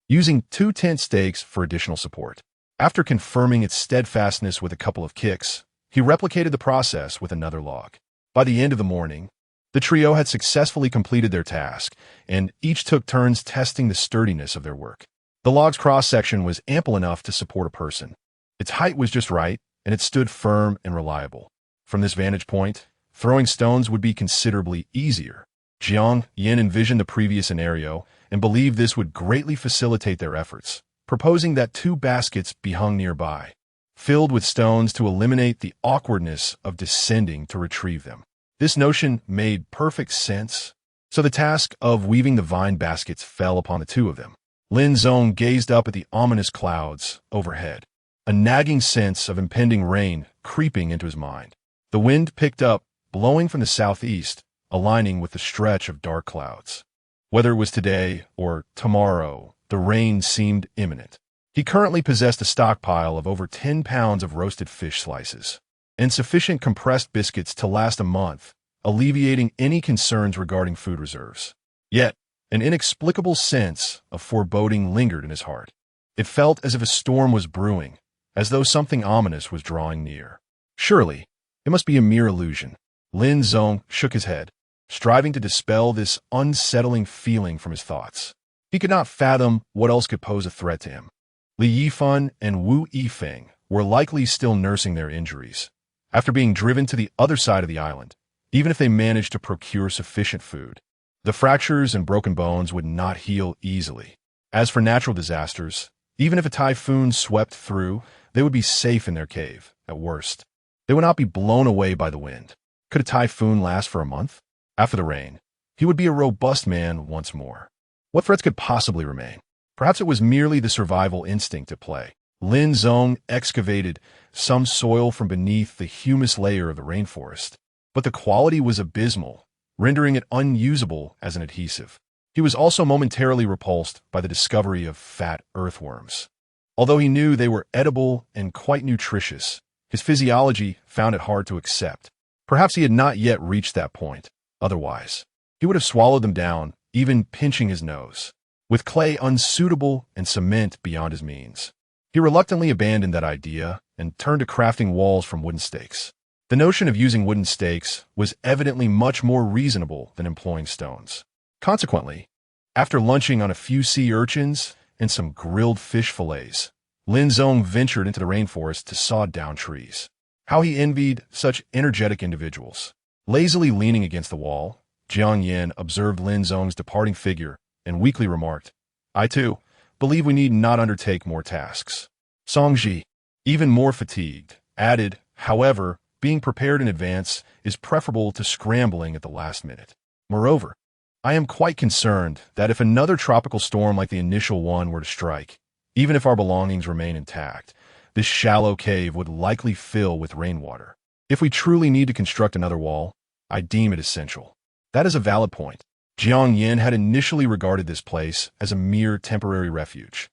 using 2 tent stakes for additional support. After confirming its steadfastness with a couple of kicks, he replicated the process with another log. By the end of the morning, the trio had successfully completed their task, and each took turns testing the sturdiness of their work. The log's cross-section was ample enough to support a person. Its height was just right, and it stood firm and reliable. From this vantage point, throwing stones would be considerably easier. Jiang Yin envisioned the previous scenario and believed this would greatly facilitate their efforts, proposing that 2 baskets be hung nearby, filled with stones to eliminate the awkwardness of descending to retrieve them. This notion made perfect sense, so the task of weaving the vine baskets fell upon the 2 of them. Lin Zong gazed up at the ominous clouds overhead, a nagging sense of impending rain creeping into his mind. The wind picked up, blowing from the southeast, aligning with the stretch of dark clouds. Whether it was today or tomorrow, the rain seemed imminent. He currently possessed a stockpile of over 10 pounds of roasted fish slices and sufficient compressed biscuits to last a month, alleviating any concerns regarding food reserves. Yet, an inexplicable sense of foreboding lingered in his heart. It felt as if a storm was brewing, as though something ominous was drawing near. Surely, it must be a mere illusion. Lin Zong shook his head, striving to dispel this unsettling feeling from his thoughts. He could not fathom what else could pose a threat to him. Li Yifan and Wu Yifeng were likely still nursing their injuries, after being driven to the other side of the island, even if they managed to procure sufficient food. The fractures and broken bones would not heal easily. As for natural disasters, even if a typhoon swept through, they would be safe in their cave, at worst. They would not be blown away by the wind. Could a typhoon last for a month? After the rain, he would be a robust man once more. What threats could possibly remain? Perhaps it was merely the survival instinct at play. Lin Zong excavated some soil from beneath the humus layer of the rainforest, but the quality was abysmal, rendering it unusable as an adhesive. He was also momentarily repulsed by the discovery of fat earthworms. Although he knew they were edible and quite nutritious, his physiology found it hard to accept. Perhaps he had not yet reached that point. Otherwise, he would have swallowed them down, even pinching his nose. With clay unsuitable and cement beyond his means, he reluctantly abandoned that idea and turned to crafting walls from wooden stakes. The notion of using wooden stakes was evidently much more reasonable than employing stones. Consequently, after lunching on a few sea urchins and some grilled fish fillets, Lin Zong ventured into the rainforest to saw down trees. How he envied such energetic individuals. Lazily leaning against the wall, Jiang Yin observed Lin Zong's departing figure and weakly remarked, "I too believe we need not undertake more tasks." Song Ji, even more fatigued, added, "However, being prepared in advance is preferable to scrambling at the last minute. Moreover, I am quite concerned that if another tropical storm like the initial one were to strike, even if our belongings remain intact, this shallow cave would likely fill with rainwater. If we truly need to construct another wall, I deem it essential." That is a valid point. Jiang Yin had initially regarded this place as a mere temporary refuge.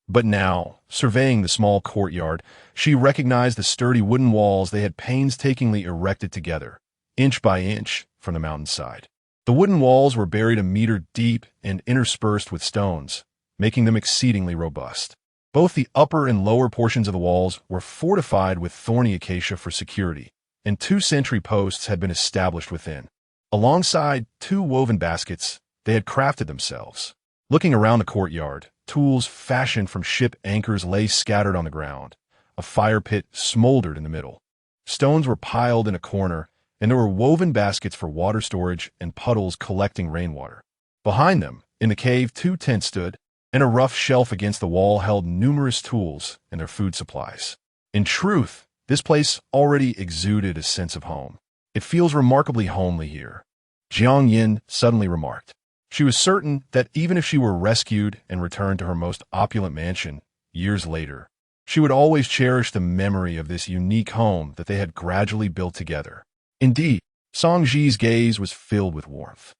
But now, surveying the small courtyard, she recognized the sturdy wooden walls they had painstakingly erected together, inch by inch, from the mountainside. The wooden walls were buried a meter deep and interspersed with stones, making them exceedingly robust. Both the upper and lower portions of the walls were fortified with thorny acacia for security, and 2 sentry posts had been established within. Alongside 2 woven baskets, they had crafted themselves. Looking around the courtyard, tools fashioned from ship anchors lay scattered on the ground, a fire pit smoldered in the middle. Stones were piled in a corner, and there were woven baskets for water storage and puddles collecting rainwater. Behind them, in the cave, 2 tents stood, and a rough shelf against the wall held numerous tools and their food supplies. In truth, this place already exuded a sense of home. It feels remarkably homely here, Jiang Yin suddenly remarked. She was certain that even if she were rescued and returned to her most opulent mansion years later, she would always cherish the memory of this unique home that they had gradually built together. Indeed, Song Ji's gaze was filled with warmth.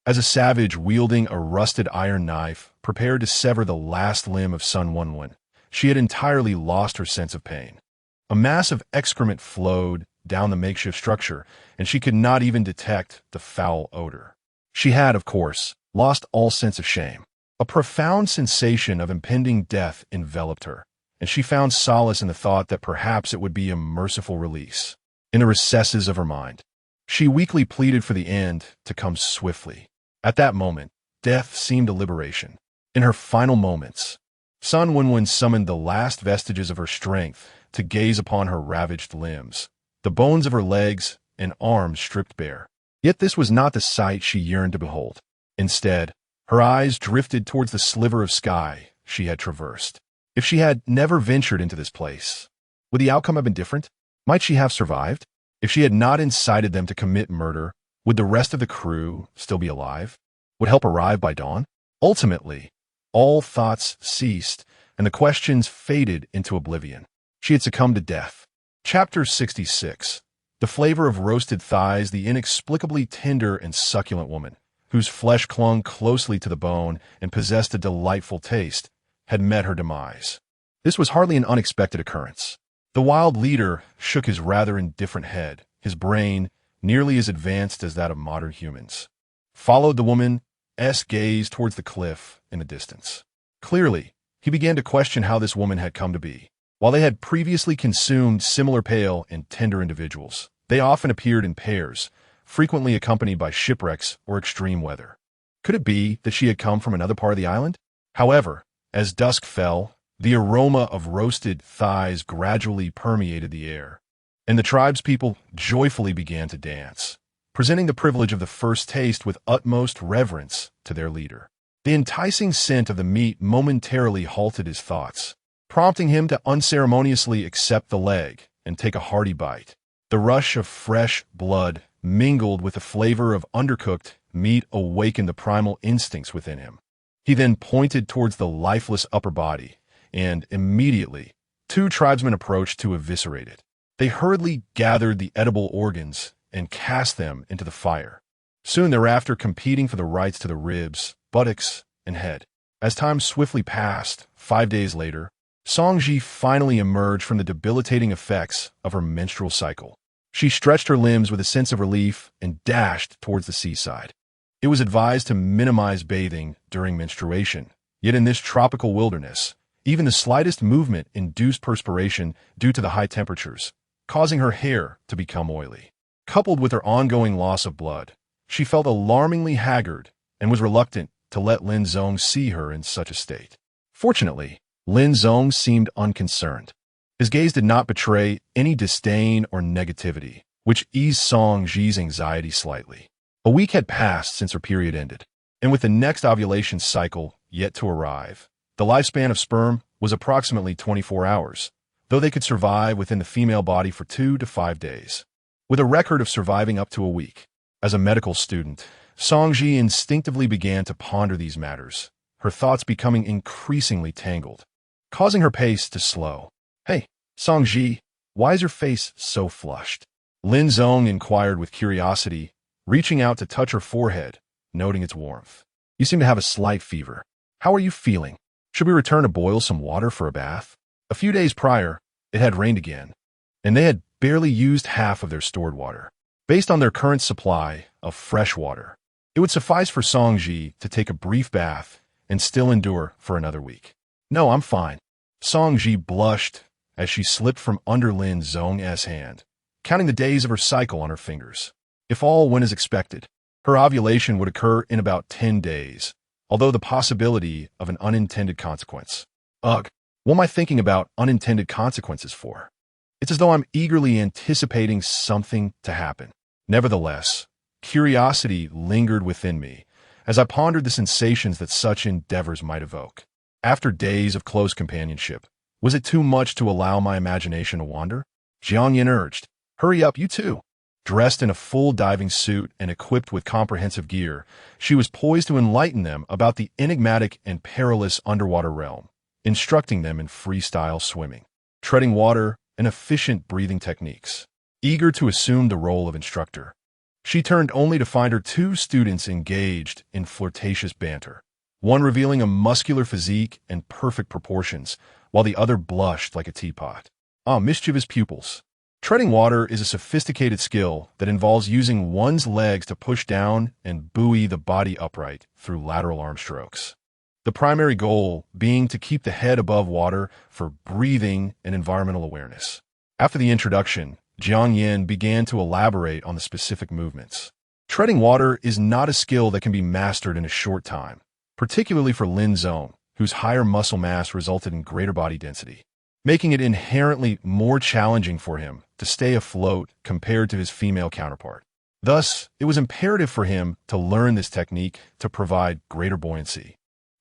As a savage wielding a rusted iron knife prepared to sever the last limb of Sun Wenwen, she had entirely lost her sense of pain. A mass of excrement flowed down the makeshift structure, and she could not even detect the foul odor. She had, of course, lost all sense of shame. A profound sensation of impending death enveloped her, and she found solace in the thought that perhaps it would be a merciful release. In the recesses of her mind, she weakly pleaded for the end to come swiftly. At that moment, death seemed a liberation. In her final moments, Sun Wenwen summoned the last vestiges of her strength to gaze upon her ravaged limbs, the bones of her legs and arms stripped bare. Yet this was not the sight she yearned to behold. Instead, her eyes drifted towards the sliver of sky she had traversed. If she had never ventured into this place, would the outcome have been different? Might she have survived? If she had not incited them to commit murder, would the rest of the crew still be alive? Would help arrive by dawn? Ultimately, all thoughts ceased, and the questions faded into oblivion. She had succumbed to death. Chapter 66. The flavor of roasted thighs, the inexplicably tender and succulent woman, whose flesh clung closely to the bone and possessed a delightful taste, had met her demise. This was hardly an unexpected occurrence. The wild leader shook his rather indifferent head, his brain, nearly as advanced as that of modern humans, followed the woman's gaze towards the cliff in the distance. Clearly, he began to question how this woman had come to be. While they had previously consumed similar pale and tender individuals, they often appeared in pairs, frequently accompanied by shipwrecks or extreme weather. Could it be that she had come from another part of the island? However, as dusk fell, the aroma of roasted thighs gradually permeated the air, and the tribespeople joyfully began to dance, presenting the privilege of the first taste with utmost reverence to their leader. The enticing scent of the meat momentarily halted his thoughts, prompting him to unceremoniously accept the leg and take a hearty bite. The rush of fresh blood mingled with the flavor of undercooked meat awakened the primal instincts within him. He then pointed towards the lifeless upper body, and immediately, 2 tribesmen approached to eviscerate it. They hurriedly gathered the edible organs and cast them into the fire, soon thereafter competing for the rights to the ribs, buttocks, and head. As time swiftly passed, 5 days later, Song Ji finally emerged from the debilitating effects of her menstrual cycle. She stretched her limbs with a sense of relief and dashed towards the seaside. It was advised to minimize bathing during menstruation, yet in this tropical wilderness, even the slightest movement induced perspiration due to the high temperatures, causing her hair to become oily. Coupled with her ongoing loss of blood, she felt alarmingly haggard and was reluctant to let Lin Zong see her in such a state. Fortunately, Lin Zong seemed unconcerned. His gaze did not betray any disdain or negativity, which eased Song Ji's anxiety slightly. A week had passed since her period ended, and with the next ovulation cycle yet to arrive, the lifespan of sperm was approximately 24 hours, though they could survive within the female body for 2 to 5 days, with a record of surviving up to a week. As a medical student, Song Ji instinctively began to ponder these matters, her thoughts becoming increasingly tangled, causing her pace to slow. "Hey, Song Ji, why is your face so flushed?" Lin Zong inquired with curiosity, reaching out to touch her forehead, noting its warmth. "You seem to have a slight fever. How are you feeling? Should we return to boil some water for a bath?" A few days prior, it had rained again, and they had barely used half of their stored water. Based on their current supply of fresh water, it would suffice for Song Ji to take a brief bath and still endure for another week. "No, I'm fine." Song Ji blushed as she slipped from under Lin Zong's hand, counting the days of her cycle on her fingers. If all went as expected, her ovulation would occur in about 10 days, although the possibility of an unintended consequence. "Ugh, What am I thinking about unintended consequences for? It's as though I'm eagerly anticipating something to happen. Nevertheless, curiosity lingered within me as I pondered the sensations that such endeavors might evoke. After days of close companionship, was it too much to allow my imagination to wander? Jiang Yin urged, "Hurry up, you too." Dressed in a full diving suit and equipped with comprehensive gear, she was poised to enlighten them about the enigmatic and perilous underwater realm, instructing them in freestyle swimming, treading water, and efficient breathing techniques. Eager to assume the role of instructor, she turned only to find her two students engaged in flirtatious banter, one revealing a muscular physique and perfect proportions, while the other blushed like a teapot. Ah, mischievous pupils. Treading water is a sophisticated skill that involves using one's legs to push down and buoy the body upright through lateral arm strokes. The primary goal being to keep the head above water for breathing and environmental awareness. After the introduction, Jiang Yin began to elaborate on the specific movements. Treading water is not a skill that can be mastered in a short time, particularly for Lin Zong, whose higher muscle mass resulted in greater body density, making it inherently more challenging for him to stay afloat compared to his female counterpart. Thus, it was imperative for him to learn this technique to provide greater buoyancy.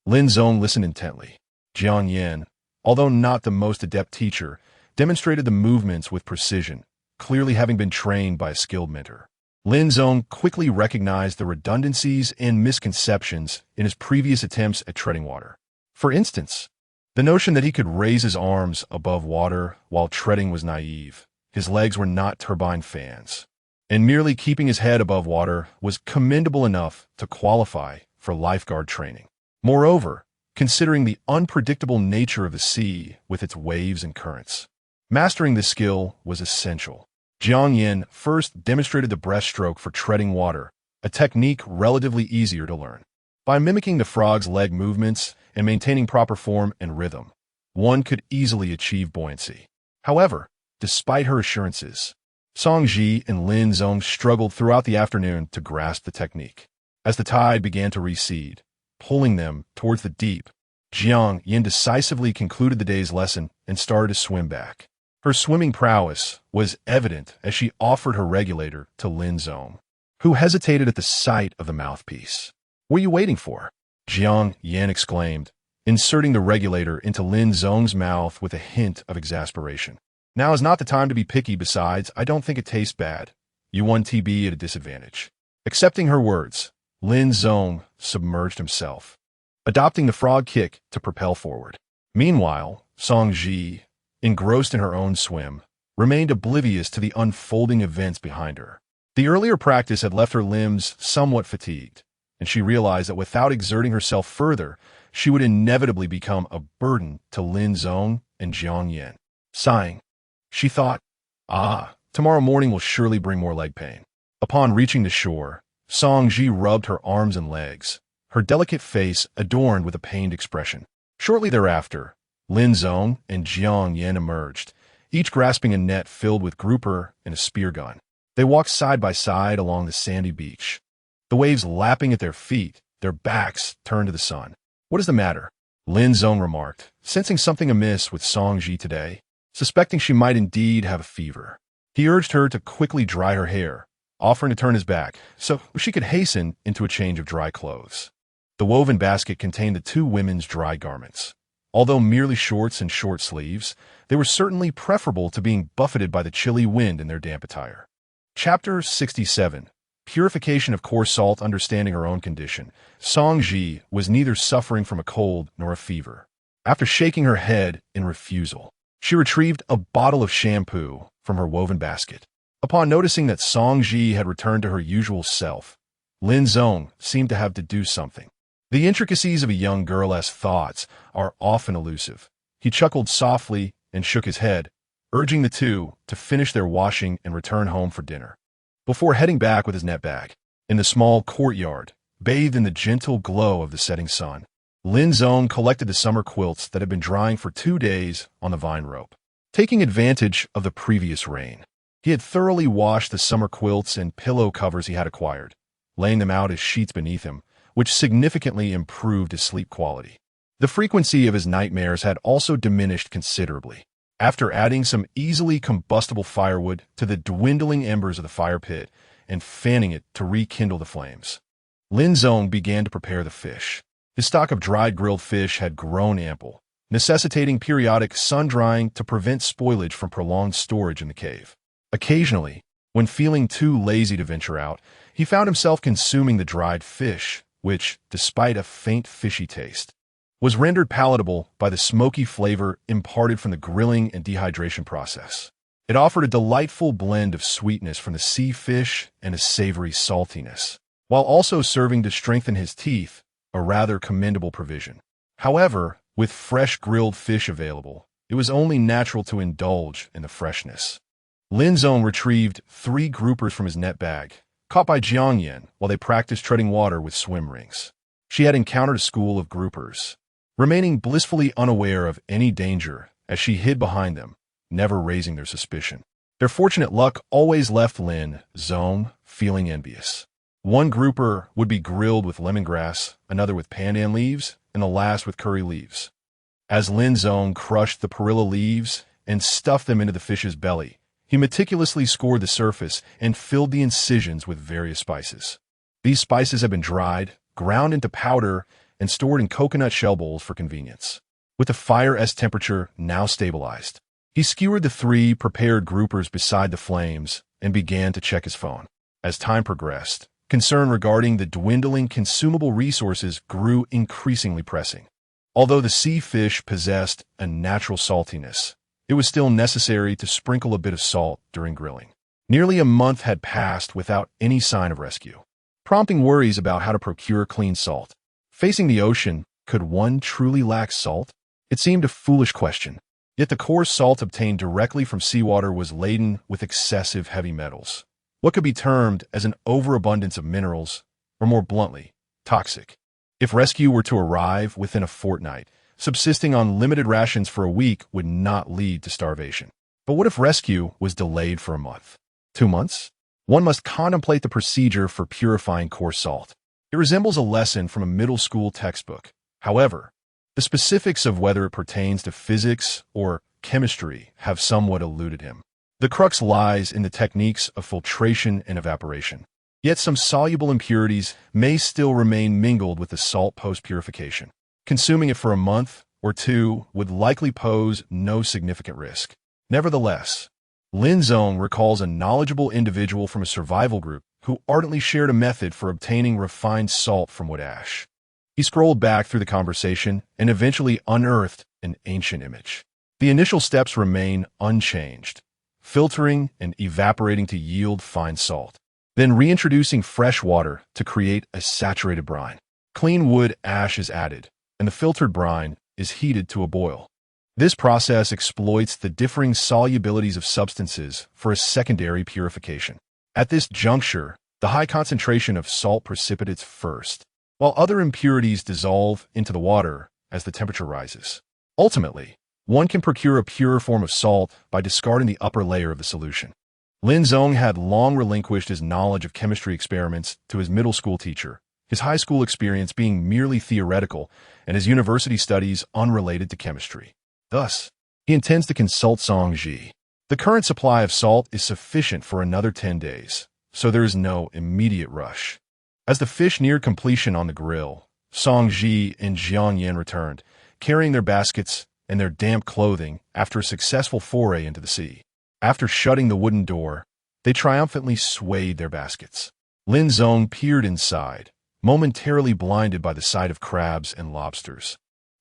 Lin Zong listened intently. Jiang Yin, although not the most adept teacher, demonstrated the movements with precision, clearly having been trained by a skilled mentor. Lin Zong quickly recognized the redundancies and misconceptions in his previous attempts at treading water. For instance, the notion that he could raise his arms above water while treading was naive. His legs were not turbine fans, and merely keeping his head above water was commendable enough to qualify for lifeguard training. Moreover, considering the unpredictable nature of the sea with its waves and currents, mastering this skill was essential. Jiang Yin first demonstrated the breaststroke for treading water, a technique relatively easier to learn. By mimicking the frog's leg movements and maintaining proper form and rhythm, one could easily achieve buoyancy. However, despite her assurances, Song Ji and Lin Zong struggled throughout the afternoon to grasp the technique. As the tide began to recede, pulling them towards the deep, Jiang Yin decisively concluded the day's lesson and started to swim back. Her swimming prowess was evident as she offered her regulator to Lin Zong, who hesitated at the sight of the mouthpiece. "What are you waiting for?" Jiang Yin exclaimed, inserting the regulator into Lin Zong's mouth with a hint of exasperation. "Now is not the time to be picky. Besides, I don't think it tastes bad. You won TB at a disadvantage." Accepting her words, Lin Zong submerged himself, adopting the frog kick to propel forward. Meanwhile, Song Ji, engrossed in her own swim, remained oblivious to the unfolding events behind her. The earlier practice had left her limbs somewhat fatigued, and she realized that without exerting herself further, she would inevitably become a burden to Lin Zong and Jiang Yin. Sighing, she thought, tomorrow morning will surely bring more leg pain. Upon reaching the shore, Song Ji rubbed her arms and legs, her delicate face adorned with a pained expression. Shortly thereafter, Lin Zong and Jiang Yin emerged, each grasping a net filled with grouper and a spear gun. They walked side by side along the sandy beach, the waves lapping at their feet, their backs turned to the sun. "What is the matter?" Lin Zong remarked, sensing something amiss with Song Ji today, suspecting she might indeed have a fever. He urged her to quickly dry her hair, offering to turn his back so she could hasten into a change of dry clothes. The woven basket contained the two women's dry garments. Although merely shorts and short sleeves, they were certainly preferable to being buffeted by the chilly wind in their damp attire. Chapter 67. Purification of coarse salt. Understanding her own condition, Song Ji was neither suffering from a cold nor a fever. After shaking her head in refusal, she retrieved a bottle of shampoo from her woven basket. Upon noticing that Song Ji had returned to her usual self, Lin Zong seemed to have deduced something. The intricacies of a young girl's thoughts are often elusive. He chuckled softly and shook his head, urging the two to finish their washing and return home for dinner. Before heading back with his net bag, in the small courtyard, bathed in the gentle glow of the setting sun, Lin Zong collected the summer quilts that had been drying for 2 days on the vine rope. Taking advantage of the previous rain, he had thoroughly washed the summer quilts and pillow covers he had acquired, laying them out as sheets beneath him, which significantly improved his sleep quality. The frequency of his nightmares had also diminished considerably. After adding some easily combustible firewood to the dwindling embers of the fire pit and fanning it to rekindle the flames, Lin Zong began to prepare the fish. His stock of dried grilled fish had grown ample, necessitating periodic sun-drying to prevent spoilage from prolonged storage in the cave. Occasionally, when feeling too lazy to venture out, he found himself consuming the dried fish, which, despite a faint fishy taste, was rendered palatable by the smoky flavor imparted from the grilling and dehydration process. It offered a delightful blend of sweetness from the sea fish and a savory saltiness, while also serving to strengthen his teeth, a rather commendable provision. However, with fresh grilled fish available, it was only natural to indulge in the freshness. Lin Zong retrieved 3 groupers from his net bag, caught by Jiang Yan while they practiced treading water with swim rings. She had encountered a school of groupers, remaining blissfully unaware of any danger as she hid behind them, never raising their suspicion. Their fortunate luck always left Lin Zong feeling envious. One grouper would be grilled with lemongrass, another with pandan leaves, and the last with curry leaves. As Lin Zong crushed the perilla leaves and stuffed them into the fish's belly, he meticulously scored the surface and filled the incisions with various spices. These spices had been dried, ground into powder, and stored in coconut shell bowls for convenience. With the fire's temperature now stabilized, he skewered the 3 prepared groupers beside the flames and began to check his phone. As time progressed, concern regarding the dwindling consumable resources grew increasingly pressing. Although the sea fish possessed a natural saltiness, it was still necessary to sprinkle a bit of salt during grilling. Nearly a month had passed without any sign of rescue, prompting worries about how to procure clean salt. Facing the ocean, could one truly lack salt? It seemed a foolish question, yet the coarse salt obtained directly from seawater was laden with excessive heavy metals, what could be termed as an overabundance of minerals, or more bluntly, toxic. If rescue were to arrive within a fortnight, subsisting on limited rations for a week would not lead to starvation. But what if rescue was delayed for a month? 2 months? One must contemplate the procedure for purifying coarse salt. It resembles a lesson from a middle school textbook. However, the specifics of whether it pertains to physics or chemistry have somewhat eluded him. The crux lies in the techniques of filtration and evaporation. Yet some soluble impurities may still remain mingled with the salt post-purification. Consuming it for a month or 2 would likely pose no significant risk. Nevertheless, Lin Zong recalls a knowledgeable individual from a survival group who ardently shared a method for obtaining refined salt from wood ash. He scrolled back through the conversation and eventually unearthed an ancient image. The initial steps remain unchanged, filtering and evaporating to yield fine salt, then reintroducing fresh water to create a saturated brine. Clean wood ash is added, and the filtered brine is heated to a boil. This process exploits the differing solubilities of substances for a secondary purification. At this juncture, the high concentration of salt precipitates first, while other impurities dissolve into the water as the temperature rises. Ultimately, one can procure a purer form of salt by discarding the upper layer of the solution. Lin Zong had long relinquished his knowledge of chemistry experiments to his middle school teacher, his high school experience being merely theoretical and his university studies unrelated to chemistry. Thus, he intends to consult Song Ji. The current supply of salt is sufficient for another 10 days, so there is no immediate rush. As the fish neared completion on the grill, Song Ji and Jiang Yan returned, carrying their baskets and their damp clothing after a successful foray into the sea. After shutting the wooden door, they triumphantly swayed their baskets. Lin Zong peered inside, momentarily blinded by the sight of crabs and lobsters.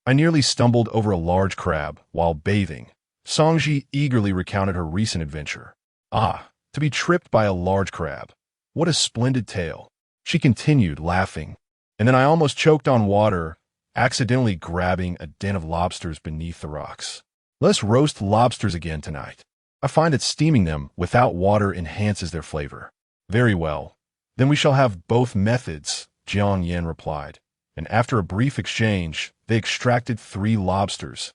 I nearly stumbled over a large crab while bathing. Songji eagerly recounted her recent adventure. Ah, to be tripped by a large crab. What a splendid tale. She continued, laughing. And then I almost choked on water, accidentally grabbing a den of lobsters beneath the rocks. Let's roast lobsters again tonight. I find that steaming them without water enhances their flavor. Very well. Then we shall have both methods, Jiang Yan replied. And after a brief exchange, they extracted 3 lobsters,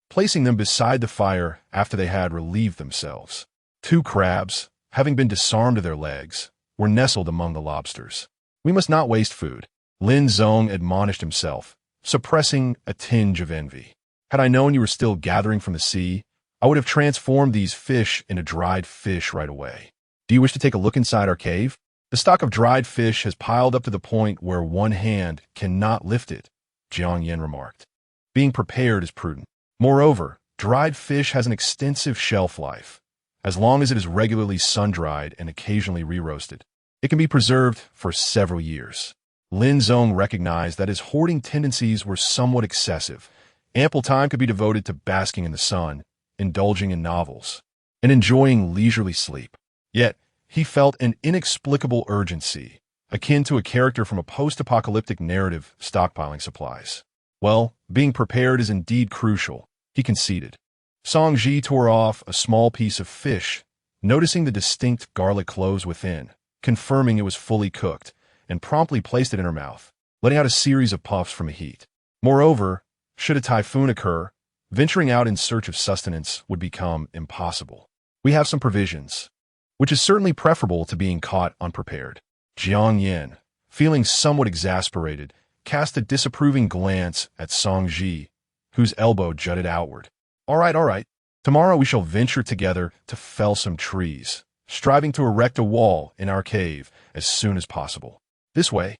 placing them beside the fire after they had relieved themselves. 2 crabs, having been disarmed of their legs, were nestled among the lobsters. We must not waste food, Lin Zong admonished himself, suppressing a tinge of envy. Had I known you were still gathering from the sea, I would have transformed these fish into dried fish right away. Do you wish to take a look inside our cave? The stock of dried fish has piled up to the point where one hand cannot lift it, Jiang Yin remarked. Being prepared is prudent. Moreover, dried fish has an extensive shelf life. As long as it is regularly sun-dried and occasionally re-roasted, it can be preserved for several years. Lin Zong recognized that his hoarding tendencies were somewhat excessive. Ample time could be devoted to basking in the sun, indulging in novels, and enjoying leisurely sleep. Yet, he felt an inexplicable urgency, akin to a character from a post-apocalyptic narrative stockpiling supplies. Well, being prepared is indeed crucial, he conceded. Song Ji tore off a small piece of fish, noticing the distinct garlic cloves within, confirming it was fully cooked, and promptly placed it in her mouth, letting out a series of puffs from the heat. Moreover, should a typhoon occur, venturing out in search of sustenance would become impossible. We have some provisions, which is certainly preferable to being caught unprepared. Jiang Yin, feeling somewhat exasperated, cast a disapproving glance at Song Ji, whose elbow jutted outward. All right. Tomorrow we shall venture together to fell some trees, striving to erect a wall in our cave as soon as possible. This way,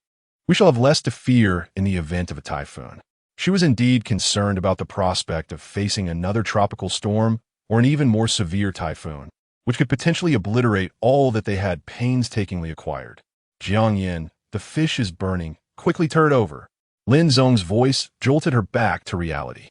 we shall have less to fear in the event of a typhoon. She was indeed concerned about the prospect of facing another tropical storm or an even more severe typhoon, which could potentially obliterate all that they had painstakingly acquired. Jiang Yin, the fish is burning, quickly turned over. Lin Zong's voice jolted her back to reality.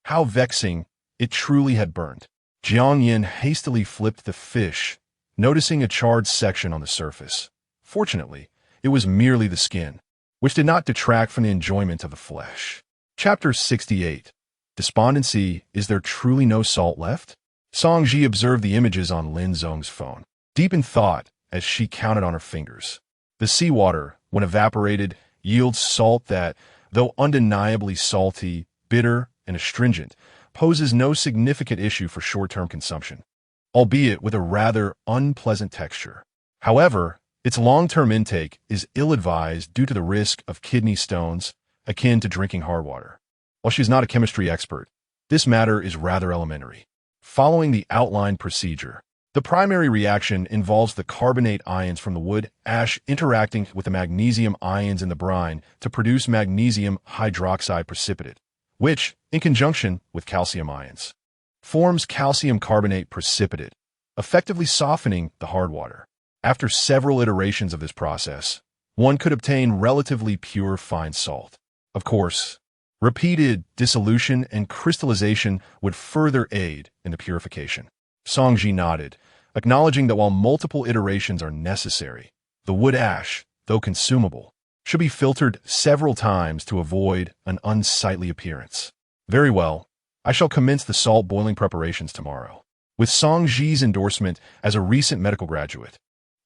How vexing, it truly had burned. Jiang Yin hastily flipped the fish, noticing a charred section on the surface. Fortunately, it was merely the skin, which did not detract from the enjoyment of the flesh. Chapter 68. Despondency, is there truly no salt left? Song Ji observed the images on Lin Zong's phone, deep in thought as she counted on her fingers. The seawater, when evaporated, yields salt that, though undeniably salty, bitter, and astringent, poses no significant issue for short-term consumption, albeit with a rather unpleasant texture. However, its long-term intake is ill-advised due to the risk of kidney stones, akin to drinking hard water. While she is not a chemistry expert, this matter is rather elementary. Following the outlined procedure, the primary reaction involves the carbonate ions from the wood ash interacting with the magnesium ions in the brine to produce magnesium hydroxide precipitate, which, in conjunction with calcium ions, forms calcium carbonate precipitate, effectively softening the hard water. After several iterations of this process, one could obtain relatively pure fine salt. Of course, repeated dissolution and crystallization would further aid in the purification. Song Ji nodded, acknowledging that while multiple iterations are necessary, the wood ash, though consumable, should be filtered several times to avoid an unsightly appearance. Very well, I shall commence the salt boiling preparations tomorrow. With Song Ji's endorsement as a recent medical graduate,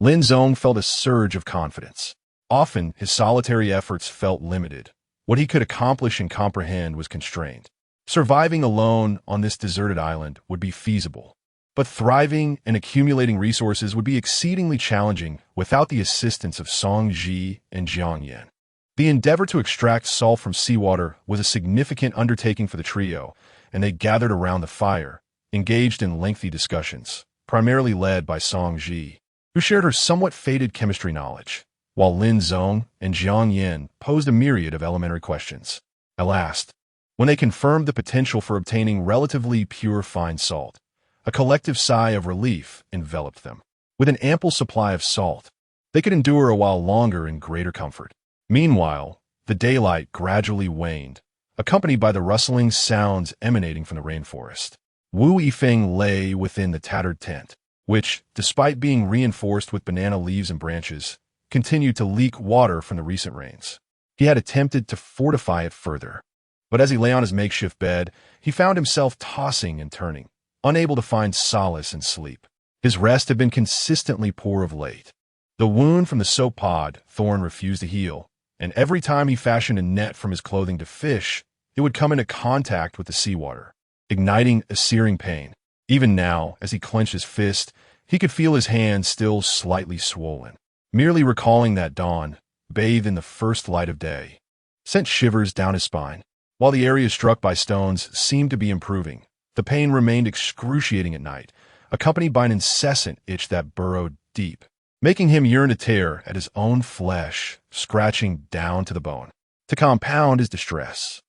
Lin Zong felt a surge of confidence. Often, his solitary efforts felt limited. What he could accomplish and comprehend was constrained. Surviving alone on this deserted island would be feasible, but thriving and accumulating resources would be exceedingly challenging without the assistance of Song Ji and Jiang Yin. The endeavor to extract salt from seawater was a significant undertaking for the trio, and they gathered around the fire, engaged in lengthy discussions, primarily led by Song Ji, who shared her somewhat faded chemistry knowledge, while Lin Zong and Jiang Yin posed a myriad of elementary questions. At last, when they confirmed the potential for obtaining relatively pure fine salt, a collective sigh of relief enveloped them. With an ample supply of salt, they could endure a while longer in greater comfort. Meanwhile, the daylight gradually waned, accompanied by the rustling sounds emanating from the rainforest. Wu Yifeng lay within the tattered tent, which, despite being reinforced with banana leaves and branches, continued to leak water from the recent rains. He had attempted to fortify it further, but as he lay on his makeshift bed, he found himself tossing and turning, unable to find solace in sleep. His rest had been consistently poor of late. The wound from the soap pod thorn refused to heal, and every time he fashioned a net from his clothing to fish, it would come into contact with the seawater, igniting a searing pain. Even now, as he clenched his fist, he could feel his hand still slightly swollen. Merely recalling that dawn, bathed in the first light of day, sent shivers down his spine. While the area struck by stones seemed to be improving, the pain remained excruciating at night, accompanied by an incessant itch that burrowed deep, making him yearn to tear at his own flesh, scratching down to the bone. To compound his distress,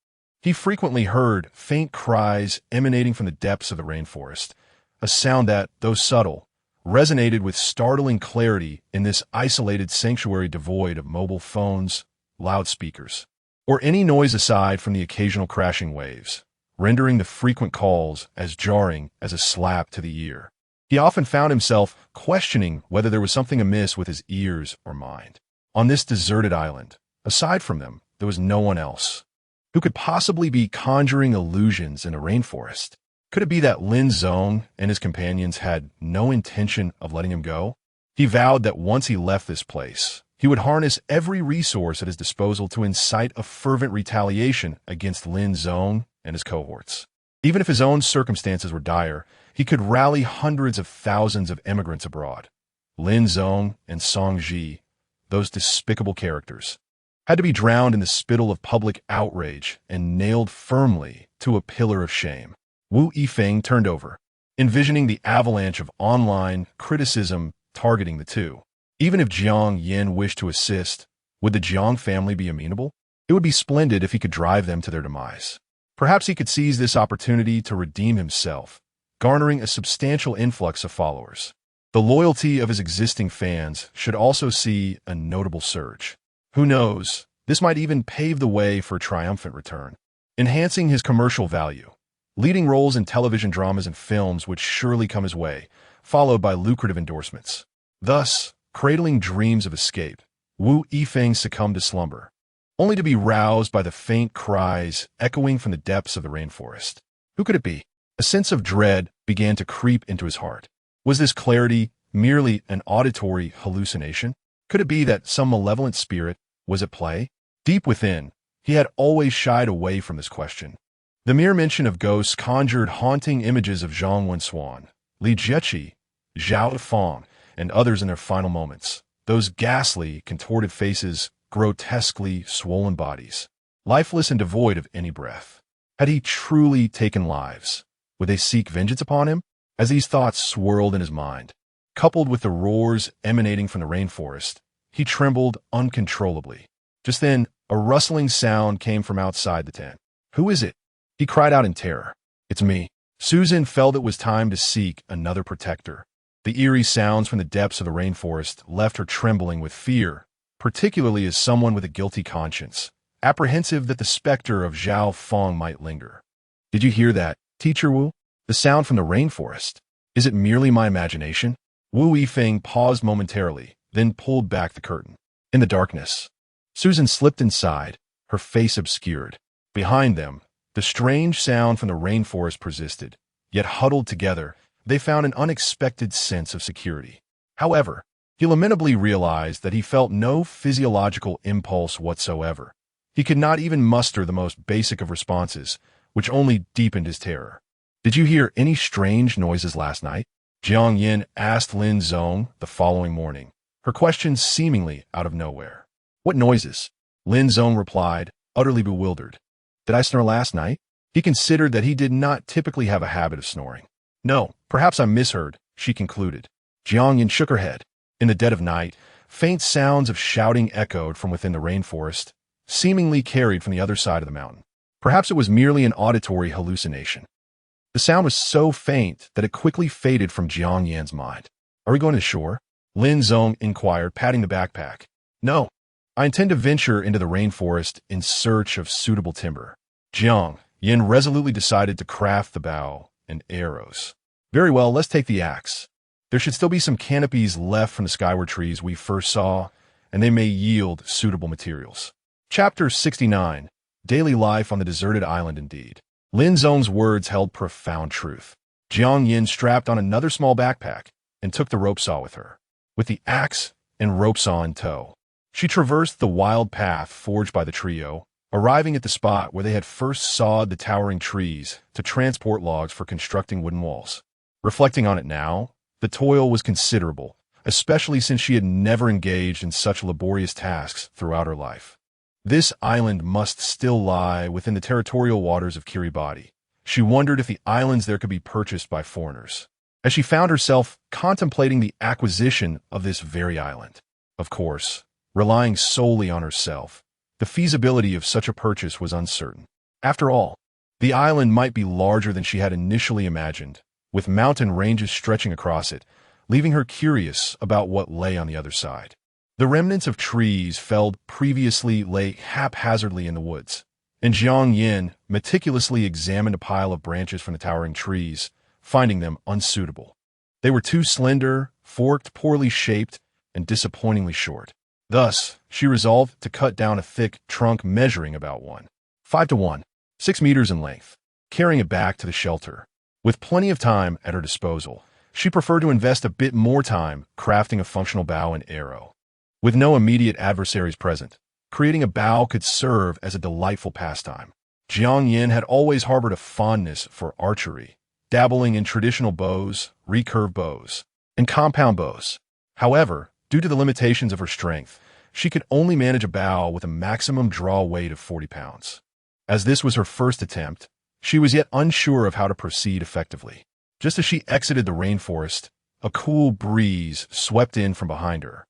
he frequently heard faint cries emanating from the depths of the rainforest, a sound that, though subtle, resonated with startling clarity in this isolated sanctuary devoid of mobile phones, loudspeakers, or any noise aside from the occasional crashing waves, rendering the frequent calls as jarring as a slap to the ear. He often found himself questioning whether there was something amiss with his ears or mind. On this deserted island, aside from them, there was no one else. Who could possibly be conjuring illusions in a rainforest? Could it be that Lin Zong and his companions had no intention of letting him go? He vowed that once he left this place, he would harness every resource at his disposal to incite a fervent retaliation against Lin Zong and his cohorts. Even if his own circumstances were dire, he could rally hundreds of thousands of immigrants abroad. Lin Zong and Song Ji, those despicable characters, had to be drowned in the spittle of public outrage and nailed firmly to a pillar of shame. Wu Yifeng turned over, envisioning the avalanche of online criticism targeting the two. Even if Jiang Yin wished to assist, would the Jiang family be amenable? It would be splendid if he could drive them to their demise. Perhaps he could seize this opportunity to redeem himself, garnering a substantial influx of followers. The loyalty of his existing fans should also see a notable surge. Who knows, this might even pave the way for a triumphant return, enhancing his commercial value. Leading roles in television dramas and films would surely come his way, followed by lucrative endorsements. Thus, cradling dreams of escape, Wu Yifeng succumbed to slumber, only to be roused by the faint cries echoing from the depths of the rainforest. Who could it be? A sense of dread began to creep into his heart. Was this clarity merely an auditory hallucination? Could it be that some malevolent spirit was at play? Deep within, he had always shied away from this question. The mere mention of ghosts conjured haunting images of Zhang Wenxuan, Li Jieqi, Zhao Feng, and others in their final moments. Those ghastly, contorted faces, grotesquely swollen bodies, lifeless and devoid of any breath. Had he truly taken lives? Would they seek vengeance upon him? As these thoughts swirled in his mind, coupled with the roars emanating from the rainforest, he trembled uncontrollably. Just then, a rustling sound came from outside the tent. Who is it? He cried out in terror. It's me. Susan felt it was time to seek another protector. The eerie sounds from the depths of the rainforest left her trembling with fear, particularly as someone with a guilty conscience, apprehensive that the specter of Zhao Feng might linger. Did you hear that, Teacher Wu? The sound from the rainforest. Is it merely my imagination? Wu Yifeng paused momentarily, then pulled back the curtain. In the darkness, Susan slipped inside, her face obscured. Behind them, the strange sound from the rainforest persisted, yet huddled together, they found an unexpected sense of security. However, he lamentably realized that he felt no physiological impulse whatsoever. He could not even muster the most basic of responses, which only deepened his terror. Did you hear any strange noises last night? Jiang Yin asked Lin Zong the following morning, her question seemingly out of nowhere. What noises? Lin Zong replied, utterly bewildered. Did I snore last night? He considered that he did not typically have a habit of snoring. No, perhaps I misheard, she concluded. Jiang Yin shook her head. In the dead of night, faint sounds of shouting echoed from within the rainforest, seemingly carried from the other side of the mountain. Perhaps it was merely an auditory hallucination. The sound was so faint that it quickly faded from Jiang Yan's mind. Are we going to the shore? Lin Zong inquired, patting the backpack. No, I intend to venture into the rainforest in search of suitable timber. Jiang Yan resolutely decided to craft the bow and arrows. Very well, let's take the axe. There should still be some canopies left from the skyward trees we first saw, and they may yield suitable materials. Chapter 69. Daily Life on the Deserted Island Indeed. Lin Zong's words held profound truth. Jiang Yin strapped on another small backpack and took the rope saw with her. With the axe and rope saw in tow, she traversed the wild path forged by the trio, arriving at the spot where they had first sawed the towering trees to transport logs for constructing wooden walls. Reflecting on it now, the toil was considerable, especially since she had never engaged in such laborious tasks throughout her life. This island must still lie within the territorial waters of Kiribati. She wondered if the islands there could be purchased by foreigners, as she found herself contemplating the acquisition of this very island. Of course, relying solely on herself, the feasibility of such a purchase was uncertain. After all, the island might be larger than she had initially imagined, with mountain ranges stretching across it, leaving her curious about what lay on the other side. The remnants of trees felled previously lay haphazardly in the woods, and Jiang Yin meticulously examined a pile of branches from the towering trees, finding them unsuitable. They were too slender, forked, poorly shaped, and disappointingly short. Thus, she resolved to cut down a thick trunk measuring about 1.5 to 1.6 meters in length, carrying it back to the shelter. With plenty of time at her disposal, she preferred to invest a bit more time crafting a functional bow and arrow. With no immediate adversaries present, creating a bow could serve as a delightful pastime. Jiang Yin had always harbored a fondness for archery, dabbling in traditional bows, recurve bows, and compound bows. However, due to the limitations of her strength, she could only manage a bow with a maximum draw weight of 40 pounds. As this was her first attempt, she was yet unsure of how to proceed effectively. Just as she exited the rainforest, a cool breeze swept in from behind her,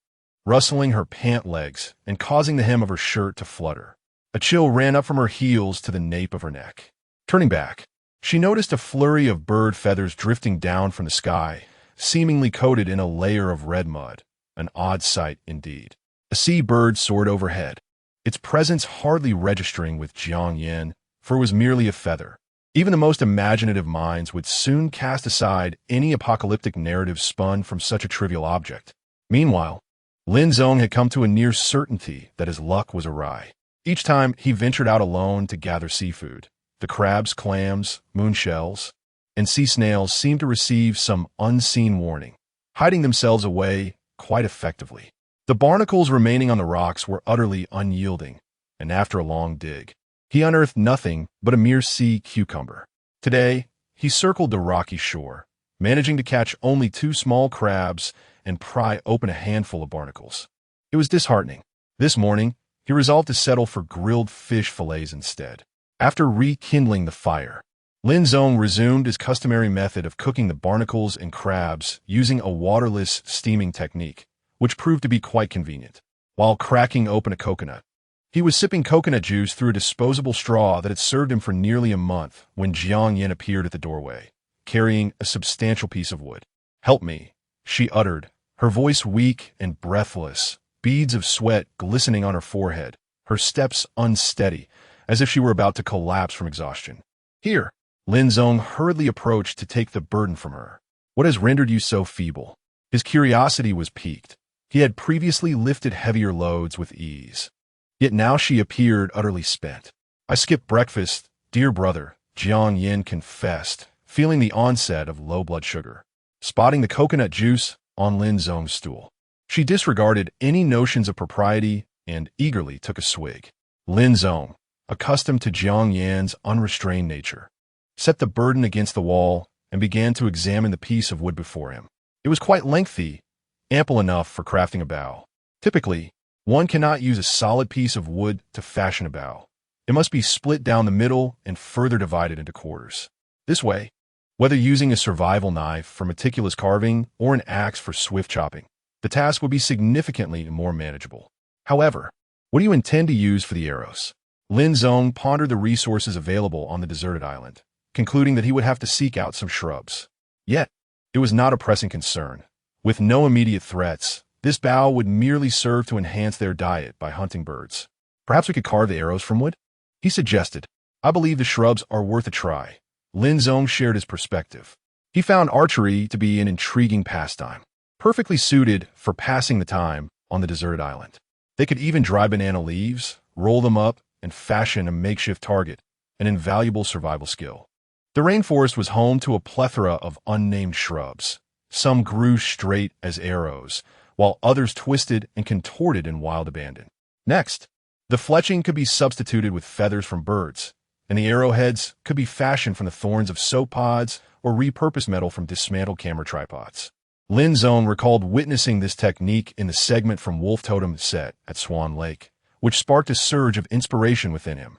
rustling her pant legs and causing the hem of her shirt to flutter. A chill ran up from her heels to the nape of her neck. Turning back, she noticed a flurry of bird feathers drifting down from the sky, seemingly coated in a layer of red mud. An odd sight indeed. A sea-bird soared overhead, its presence hardly registering with Jiang Yin, for it was merely a feather. Even the most imaginative minds would soon cast aside any apocalyptic narrative spun from such a trivial object. Meanwhile, Lin Zong had come to a near certainty that his luck was awry. Each time he ventured out alone to gather seafood, the crabs, clams, moonshells, and sea snails seemed to receive some unseen warning, hiding themselves away quite effectively. The barnacles remaining on the rocks were utterly unyielding, and after a long dig, he unearthed nothing but a mere sea cucumber. Today, he circled the rocky shore, managing to catch only 2 small crabs and pry open a handful of barnacles. It was disheartening. This morning, he resolved to settle for grilled fish fillets instead. After rekindling the fire, Lin Zong resumed his customary method of cooking the barnacles and crabs using a waterless steaming technique, which proved to be quite convenient. While cracking open a coconut, he was sipping coconut juice through a disposable straw that had served him for nearly a month when Jiang Yin appeared at the doorway, carrying a substantial piece of wood. "Help me," she uttered, her voice weak and breathless, beads of sweat glistening on her forehead, her steps unsteady, as if she were about to collapse from exhaustion. "Here." Lin Zong hurriedly approached to take the burden from her. "What has rendered you so feeble?" His curiosity was piqued. He had previously lifted heavier loads with ease, yet now she appeared utterly spent. "I skipped breakfast, dear brother," Jiang Yin confessed, feeling the onset of low blood sugar. Spotting the coconut juice on Lin Zong's stool, she disregarded any notions of propriety and eagerly took a swig. Lin Zong, accustomed to Jiang Yin's unrestrained nature, set the burden against the wall and began to examine the piece of wood before him. It was quite lengthy, ample enough for crafting a bow. Typically, one cannot use a solid piece of wood to fashion a bow. It must be split down the middle and further divided into quarters. This way, whether using a survival knife for meticulous carving or an axe for swift chopping, the task would be significantly more manageable. However, what do you intend to use for the arrows? Lin Zong pondered the resources available on the deserted island, concluding that he would have to seek out some shrubs. Yet, it was not a pressing concern. With no immediate threats, this bow would merely serve to enhance their diet by hunting birds. "Perhaps we could carve the arrows from wood?" he suggested. "I believe the shrubs are worth a try." Lin Zong shared his perspective. He found archery to be an intriguing pastime, perfectly suited for passing the time on the deserted island. They could even dry banana leaves, roll them up, and fashion a makeshift target, an invaluable survival skill. The rainforest was home to a plethora of unnamed shrubs. Some grew straight as arrows, while others twisted and contorted in wild abandon. Next, the fletching could be substituted with feathers from birds, and the arrowheads could be fashioned from the thorns of soap pods or repurposed metal from dismantled camera tripods. Lin Zong recalled witnessing this technique in the segment from Wolf Totem set at Swan Lake, which sparked a surge of inspiration within him.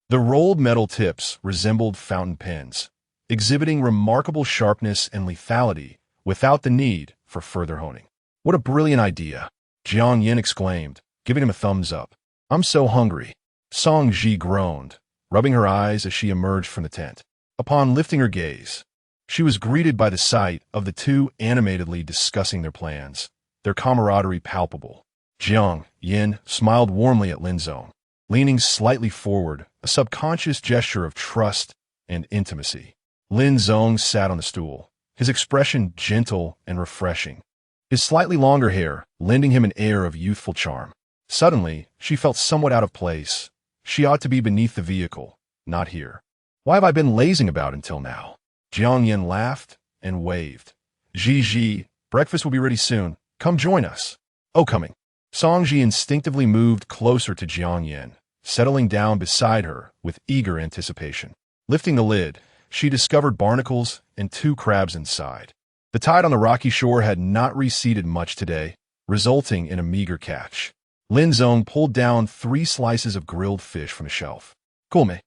The rolled metal tips resembled fountain pens, exhibiting remarkable sharpness and lethality without the need for further honing. "What a brilliant idea," Jiang Yin exclaimed, giving him a thumbs up. "I'm so hungry." Song Ji groaned, rubbing her eyes as she emerged from the tent. Upon lifting her gaze, she was greeted by the sight of the two animatedly discussing their plans, their camaraderie palpable. Jiang Yin smiled warmly at Lin Zong, leaning slightly forward, a subconscious gesture of trust and intimacy. Lin Zong sat on the stool, his expression gentle and refreshing, his slightly longer hair lending him an air of youthful charm. Suddenly, she felt somewhat out of place. She ought to be beneath the vehicle, not here. "Why have I been lazing about until now?" Jiang Yin laughed and waved. "Ji, breakfast will be ready soon. Come join us." "Oh, coming." Song Ji instinctively moved closer to Jiang Yin, settling down beside her with eager anticipation. Lifting the lid, she discovered barnacles and 2 crabs inside. The tide on the rocky shore had not receded much today, resulting in a meager catch. Lin Zong pulled down 3 slices of grilled fish from a shelf. "Cool,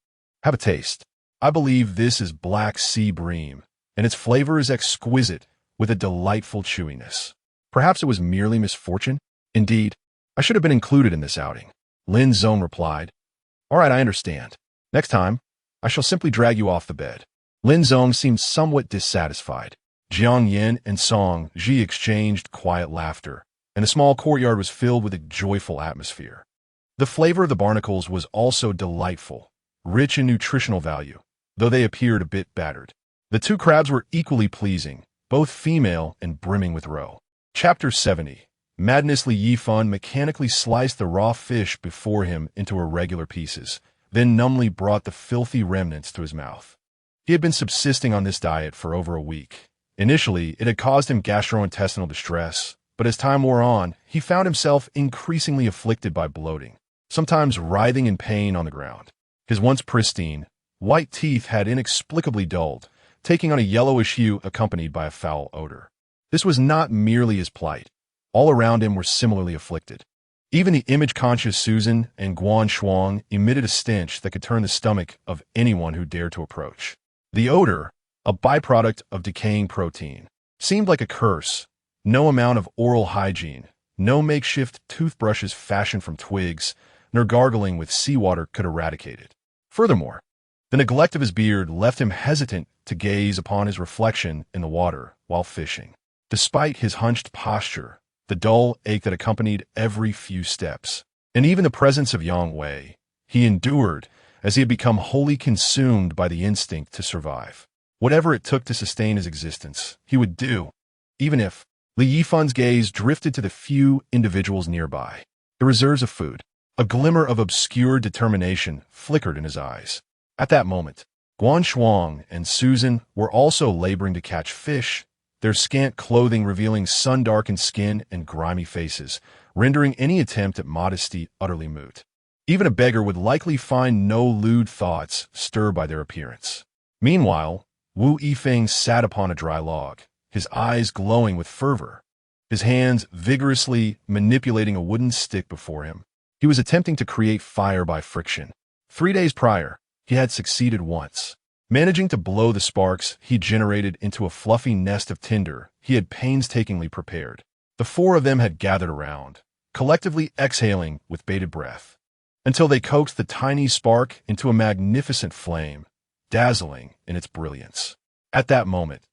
have a taste. I believe this is black sea bream, and its flavor is exquisite with a delightful chewiness." Perhaps it was merely misfortune? "Indeed, I should have been included in this outing," Lin Zong replied. "All right, I understand. Next time, I shall simply drag you off the bed." Lin Zong seemed somewhat dissatisfied. Jiang Yin and Song Ji exchanged quiet laughter, and the small courtyard was filled with a joyful atmosphere. The flavor of the barnacles was also delightful, rich in nutritional value, though they appeared a bit battered. The 2 crabs were equally pleasing, both female and brimming with roe. Chapter 70. Madness. Li Yifan mechanically sliced the raw fish before him into irregular pieces, then numbly brought the filthy remnants to his mouth. He had been subsisting on this diet for over a week. Initially, it had caused him gastrointestinal distress, but as time wore on, he found himself increasingly afflicted by bloating, sometimes writhing in pain on the ground. His once pristine, white teeth had inexplicably dulled, taking on a yellowish hue accompanied by a foul odor. This was not merely his plight. All around him were similarly afflicted. Even the image-conscious Susan and Guan Shuang emitted a stench that could turn the stomach of anyone who dared to approach. The odor, a byproduct of decaying protein, seemed like a curse. No amount of oral hygiene, no makeshift toothbrushes fashioned from twigs, nor gargling with seawater could eradicate it. Furthermore, the neglect of his beard left him hesitant to gaze upon his reflection in the water while fishing. Despite his hunched posture, the dull ache that accompanied every few steps, and even the presence of Yang Wei, he endured as he had become wholly consumed by the instinct to survive. Whatever it took to sustain his existence, he would do, even if Li Yifan's gaze drifted to the few individuals nearby. The reserves of food. A glimmer of obscure determination flickered in his eyes. At that moment, Guan Shuang and Susan were also laboring to catch fish, their scant clothing revealing sun-darkened skin and grimy faces, rendering any attempt at modesty utterly moot. Even a beggar would likely find no lewd thoughts stir by their appearance. Meanwhile, Wu Yifeng sat upon a dry log, his eyes glowing with fervor, his hands vigorously manipulating a wooden stick before him. He was attempting to create fire by friction. 3 days prior, he had succeeded once, managing to blow the sparks he generated into a fluffy nest of tinder he had painstakingly prepared. The 4 of them had gathered around, collectively exhaling with bated breath, until they coaxed the tiny spark into a magnificent flame, dazzling in its brilliance. At that moment,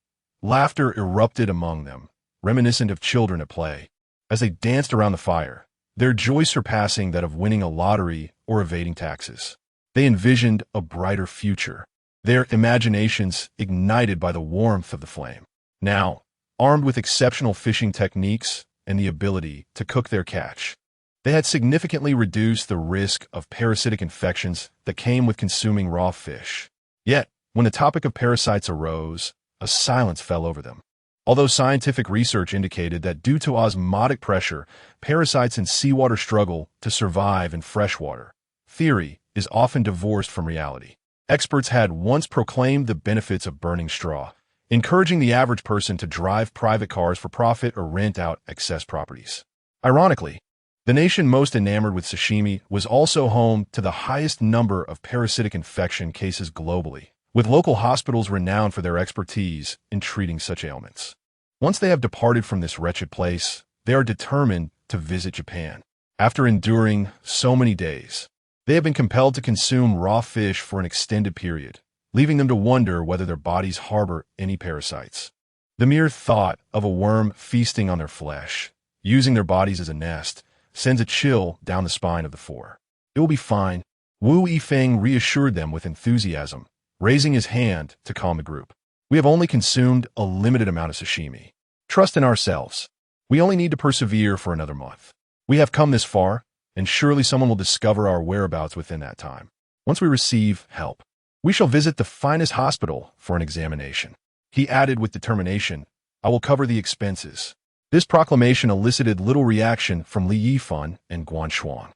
laughter erupted among them, reminiscent of children at play, as they danced around the fire, their joy surpassing that of winning a lottery or evading taxes. They envisioned a brighter future, their imaginations ignited by the warmth of the flame. Now, armed with exceptional fishing techniques and the ability to cook their catch, they had significantly reduced the risk of parasitic infections that came with consuming raw fish. Yet, when the topic of parasites arose, a silence fell over them. Although scientific research indicated that due to osmotic pressure, parasites in seawater struggle to survive in freshwater, theory is often divorced from reality. Experts had once proclaimed the benefits of burning straw, encouraging the average person to drive private cars for profit or rent out excess properties. Ironically, The nation most enamored with sashimi was also home to the highest number of parasitic infection cases globally, with local hospitals renowned for their expertise in treating such ailments. Once they have departed from this wretched place, they are determined to visit Japan. After enduring so many days, they have been compelled to consume raw fish for an extended period, leaving them to wonder whether their bodies harbor any parasites. The mere thought of a worm feasting on their flesh, using their bodies as a nest, sends a chill down the spine of the four. It will be fine, Wu Yifeng reassured them with enthusiasm, raising his hand to calm the group. We have only consumed a limited amount of sashimi. Trust in ourselves. We only need to persevere for another month. We have come this far, and surely someone will discover our whereabouts within that time. Once we receive help, we shall visit the finest hospital for an examination. He added with determination, I will cover the expenses. This proclamation elicited little reaction from Li Yifan and Guan Shuang.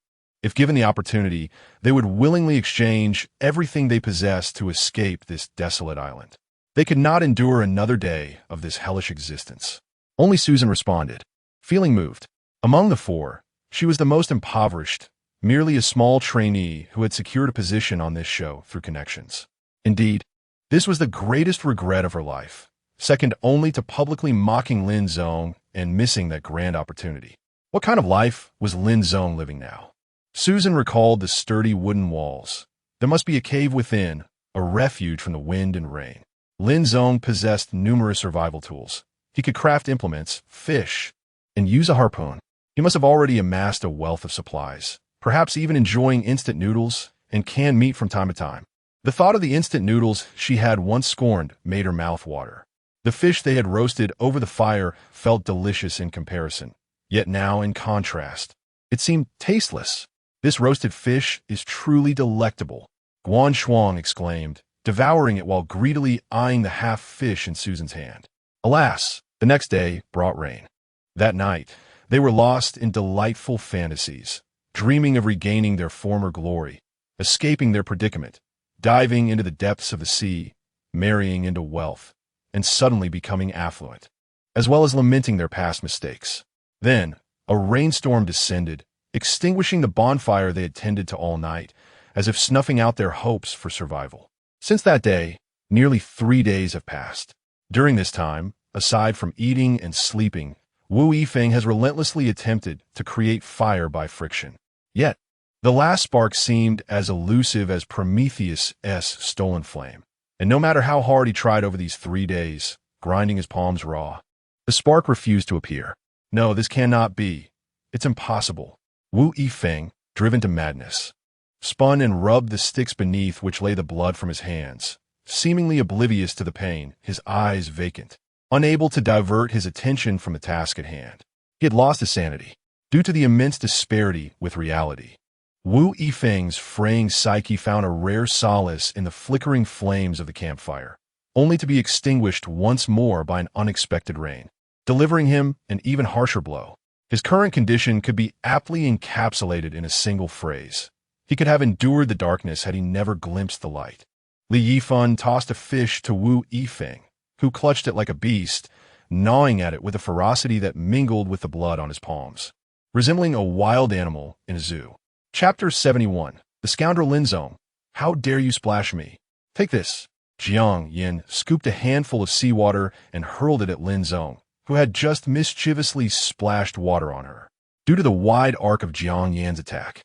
If given the opportunity, they would willingly exchange everything they possessed to escape this desolate island. They could not endure another day of this hellish existence. Only Susan responded, feeling moved. Among the four, she was the most impoverished, merely a small trainee who had secured a position on this show through connections. Indeed, this was the greatest regret of her life, second only to publicly mocking Lin Zong and missing that grand opportunity. What kind of life was Lin Zong living now? Susan recalled the sturdy wooden walls. There must be a cave within, a refuge from the wind and rain. Lin Zong possessed numerous survival tools. He could craft implements, fish, and use a harpoon. He must have already amassed a wealth of supplies, perhaps even enjoying instant noodles and canned meat from time to time. The thought of the instant noodles she had once scorned made her mouth water. The fish they had roasted over the fire felt delicious in comparison, yet now, in contrast, it seemed tasteless. This roasted fish is truly delectable, Guan Shuang exclaimed, devouring it while greedily eyeing the half fish in Susan's hand. Alas, the next day brought rain. That night, they were lost in delightful fantasies, dreaming of regaining their former glory, escaping their predicament, diving into the depths of the sea, marrying into wealth, and suddenly becoming affluent, as well as lamenting their past mistakes. Then, a rainstorm descended, extinguishing the bonfire they had tended to all night, as if snuffing out their hopes for survival. Since that day, nearly 3 days have passed. During this time, aside from eating and sleeping, Wu Yifeng has relentlessly attempted to create fire by friction. Yet, the last spark seemed as elusive as Prometheus' stolen flame. And no matter how hard he tried over these 3 days, grinding his palms raw, the spark refused to appear. No, this cannot be. It's impossible. Wu Yifeng, driven to madness, spun and rubbed the sticks beneath which lay the blood from his hands, seemingly oblivious to the pain, his eyes vacant, unable to divert his attention from the task at hand. He had lost his sanity, due to the immense disparity with reality. Wu Yifeng's fraying psyche found a rare solace in the flickering flames of the campfire, only to be extinguished once more by an unexpected rain, delivering him an even harsher blow. His current condition could be aptly encapsulated in a single phrase. He could have endured the darkness had he never glimpsed the light. Li Yifan tossed a fish to Wu Yifeng, who clutched it like a beast, gnawing at it with a ferocity that mingled with the blood on his palms, resembling a wild animal in a zoo. Chapter 71. The Scoundrel Lin Zong. How dare you splash me? Take this. Jiang Yin scooped a handful of seawater and hurled it at Lin Zong, who had just mischievously splashed water on her. Due to the wide arc of Jiang Yan's attack,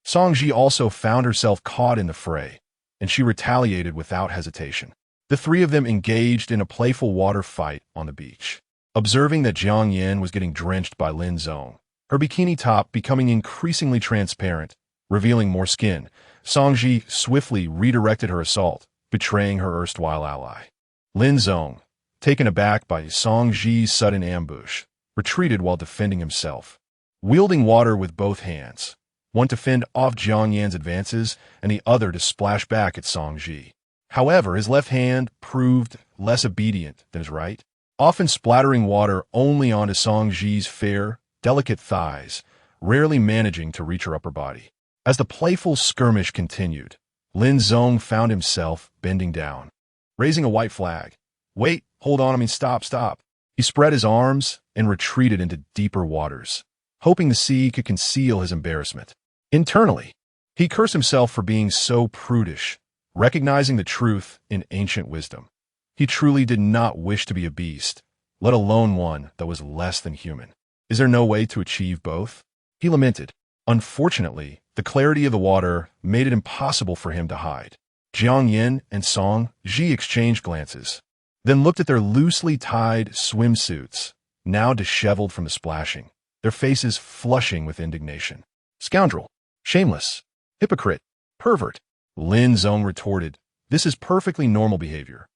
Song Ji also found herself caught in the fray, and she retaliated without hesitation. The three of them engaged in a playful water fight on the beach. Observing that Jiang Yan was getting drenched by Lin Zong, her bikini top becoming increasingly transparent, revealing more skin, Song Ji swiftly redirected her assault, betraying her erstwhile ally. Lin Zong, taken aback by Song Ji's sudden ambush, retreated while defending himself, wielding water with both hands, one to fend off Jiang Yan's advances and the other to splash back at Song Ji. However, his left hand proved less obedient than his right, often splattering water only onto Song Ji's fair, delicate thighs, rarely managing to reach her upper body. As the playful skirmish continued, Lin Zong found himself bending down, raising a white flag. Wait, hold on, stop. He spread his arms and retreated into deeper waters, hoping the sea could conceal his embarrassment. Internally, he cursed himself for being so prudish, recognizing the truth in ancient wisdom. He truly did not wish to be a beast, let alone one that was less than human. Is there no way to achieve both? He lamented. Unfortunately, the clarity of the water made it impossible for him to hide. Jiang Yin and Song Ji exchanged glances, then looked at their loosely tied swimsuits, now disheveled from the splashing, their faces flushing with indignation. Scoundrel! Shameless! Hypocrite! Pervert! Lin Zong retorted, "This is perfectly normal behavior.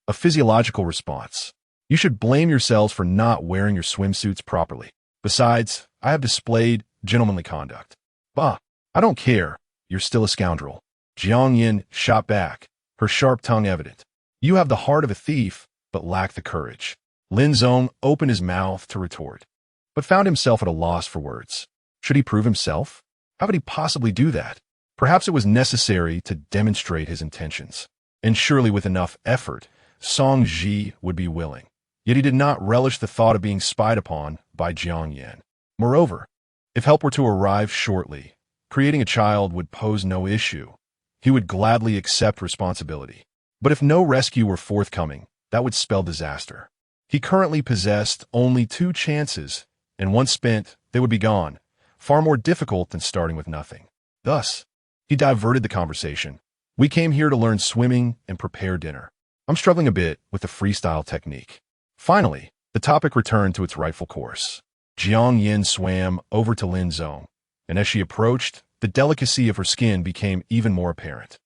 A physiological response. You should blame yourselves for not wearing your swimsuits properly. Besides, I have displayed gentlemanly conduct." "Bah! I don't care. You're still a scoundrel." Jiang Yin shot back, her sharp tongue evident. "You have the heart of a thief, but lack the courage." Lin Zong opened his mouth to retort, but found himself at a loss for words. Should he prove himself? How could he possibly do that? Perhaps it was necessary to demonstrate his intentions, and surely with enough effort, Song Ji would be willing. Yet he did not relish the thought of being spied upon by Jiang Yin. Moreover, if help were to arrive shortly, creating a child would pose no issue. He would gladly accept responsibility. But if no rescue were forthcoming, that would spell disaster. He currently possessed only 2 chances, and once spent, they would be gone, far more difficult than starting with nothing. Thus, he diverted the conversation. "We came here to learn swimming and prepare dinner. I'm struggling a bit with the freestyle technique." Finally, the topic returned to its rightful course. Jiang Yin swam over to Lin Zong, and as she approached, the delicacy of her skin became even more apparent.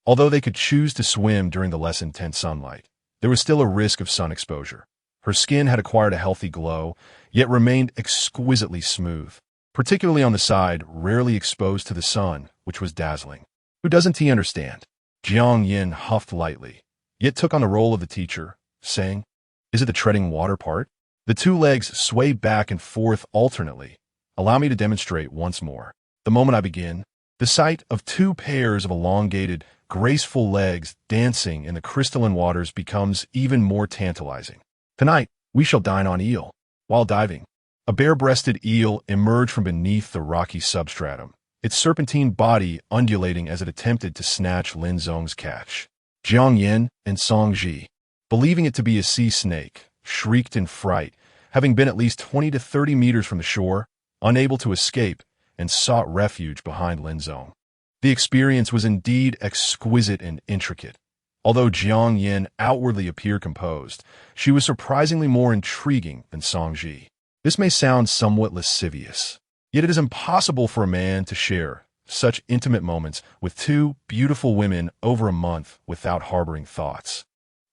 Although they could choose to swim during the less intense sunlight, there was still a risk of sun exposure. Her skin had acquired a healthy glow, yet remained exquisitely smooth, particularly on the side rarely exposed to the sun, which was dazzling. Who doesn't he understand? Jiang Yin huffed lightly, yet took on the role of the teacher, saying, "Is it the treading water part?" The 2 legs swayed back and forth alternately. "Allow me to demonstrate once more. The moment I begin, the sight of 2 pairs of elongated, graceful legs dancing in the crystalline waters becomes even more tantalizing. Tonight, we shall dine on eel." While diving, a bare-breasted eel emerged from beneath the rocky substratum, its serpentine body undulating as it attempted to snatch Lin Zong's catch. Jiang Yin and Song Ji, believing it to be a sea snake, shrieked in fright, having been at least 20 to 30 meters from the shore, unable to escape, and sought refuge behind Lin Zong. The experience was indeed exquisite and intricate. Although Jiang Yin outwardly appeared composed, she was surprisingly more intriguing than Song Ji. This may sound somewhat lascivious, yet it is impossible for a man to share such intimate moments with 2 beautiful women over a month without harboring thoughts.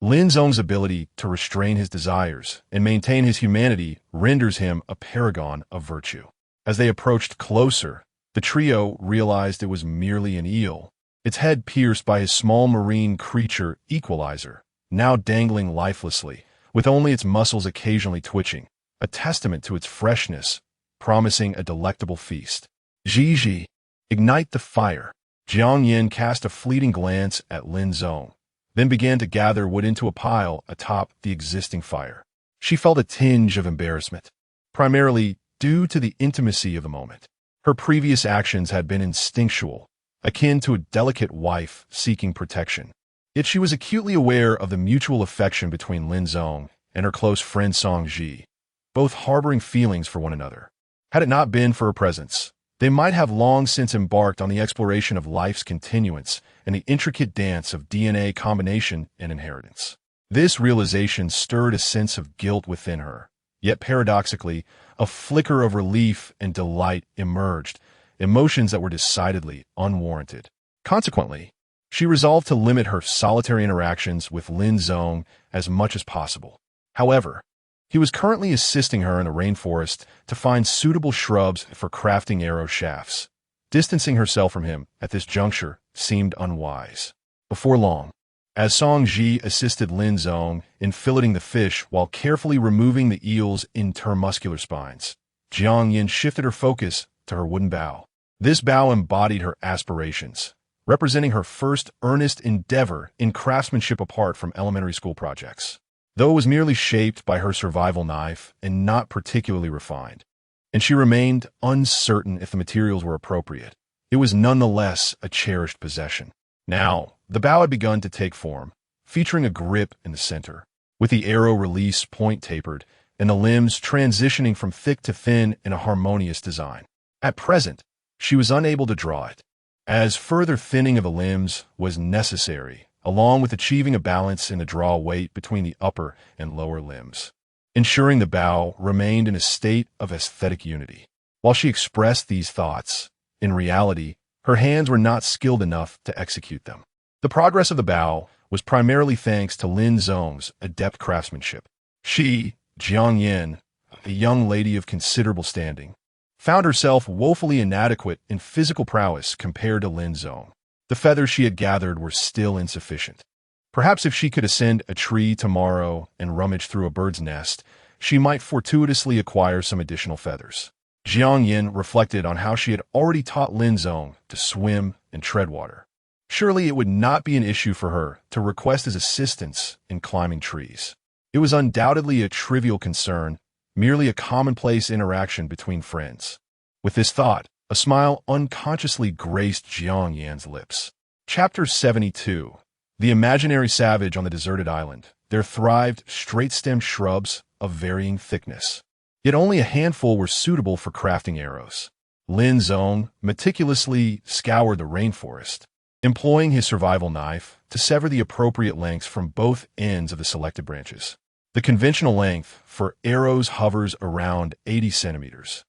Lin Zong's ability to restrain his desires and maintain his humanity renders him a paragon of virtue. As they approached closer, the trio realized it was merely an eel, its head pierced by his small marine creature Equalizer, now dangling lifelessly, with only its muscles occasionally twitching, a testament to its freshness, promising a delectable feast. "Ji, ignite the fire." Jiang Yin cast a fleeting glance at Lin Zong, then began to gather wood into a pile atop the existing fire. She felt a tinge of embarrassment, primarily due to the intimacy of the moment. Her previous actions had been instinctual, akin to a delicate wife seeking protection. Yet she was acutely aware of the mutual affection between Lin Zong and her close friend Song Ji, both harboring feelings for one another. Had it not been for her presence, they might have long since embarked on the exploration of life's continuance and the intricate dance of DNA combination and inheritance. This realization stirred a sense of guilt within her, yet paradoxically, a flicker of relief and delight emerged, emotions that were decidedly unwarranted. Consequently, she resolved to limit her solitary interactions with Lin Zong as much as possible. However, he was currently assisting her in the rainforest to find suitable shrubs for crafting arrow shafts. Distancing herself from him at this juncture seemed unwise. Before long, as Song Ji assisted Lin Zong in filleting the fish while carefully removing the eel's intermuscular spines, Jiang Yin shifted her focus to her wooden bow. This bow embodied her aspirations, representing her first earnest endeavor in craftsmanship apart from elementary school projects. Though it was merely shaped by her survival knife and not particularly refined, and she remained uncertain if the materials were appropriate. It was nonetheless a cherished possession. Now, the bow had begun to take form, featuring a grip in the center, with the arrow release point tapered and the limbs transitioning from thick to thin in a harmonious design. At present, she was unable to draw it, as further thinning of the limbs was necessary, along with achieving a balance in the draw weight between the upper and lower limbs, ensuring the bow remained in a state of aesthetic unity. While she expressed these thoughts, in reality, her hands were not skilled enough to execute them. The progress of the bow was primarily thanks to Lin Zong's adept craftsmanship. She, Jiang Yin, a young lady of considerable standing, found herself woefully inadequate in physical prowess compared to Lin Zong. The feathers she had gathered were still insufficient. Perhaps if she could ascend a tree tomorrow and rummage through a bird's nest, she might fortuitously acquire some additional feathers. Jiang Yin reflected on how she had already taught Lin Zong to swim and tread water. Surely it would not be an issue for her to request his assistance in climbing trees. It was undoubtedly a trivial concern, merely a commonplace interaction between friends. With this thought, a smile unconsciously graced Jiang Yan's lips. Chapter 72. The imaginary savage on the deserted island. There thrived straight-stemmed shrubs of varying thickness. Yet only a handful were suitable for crafting arrows. Lin Zong meticulously scoured the rainforest, employing his survival knife to sever the appropriate lengths from both ends of the selected branches. The conventional length for arrows hovers around 80 centimeters.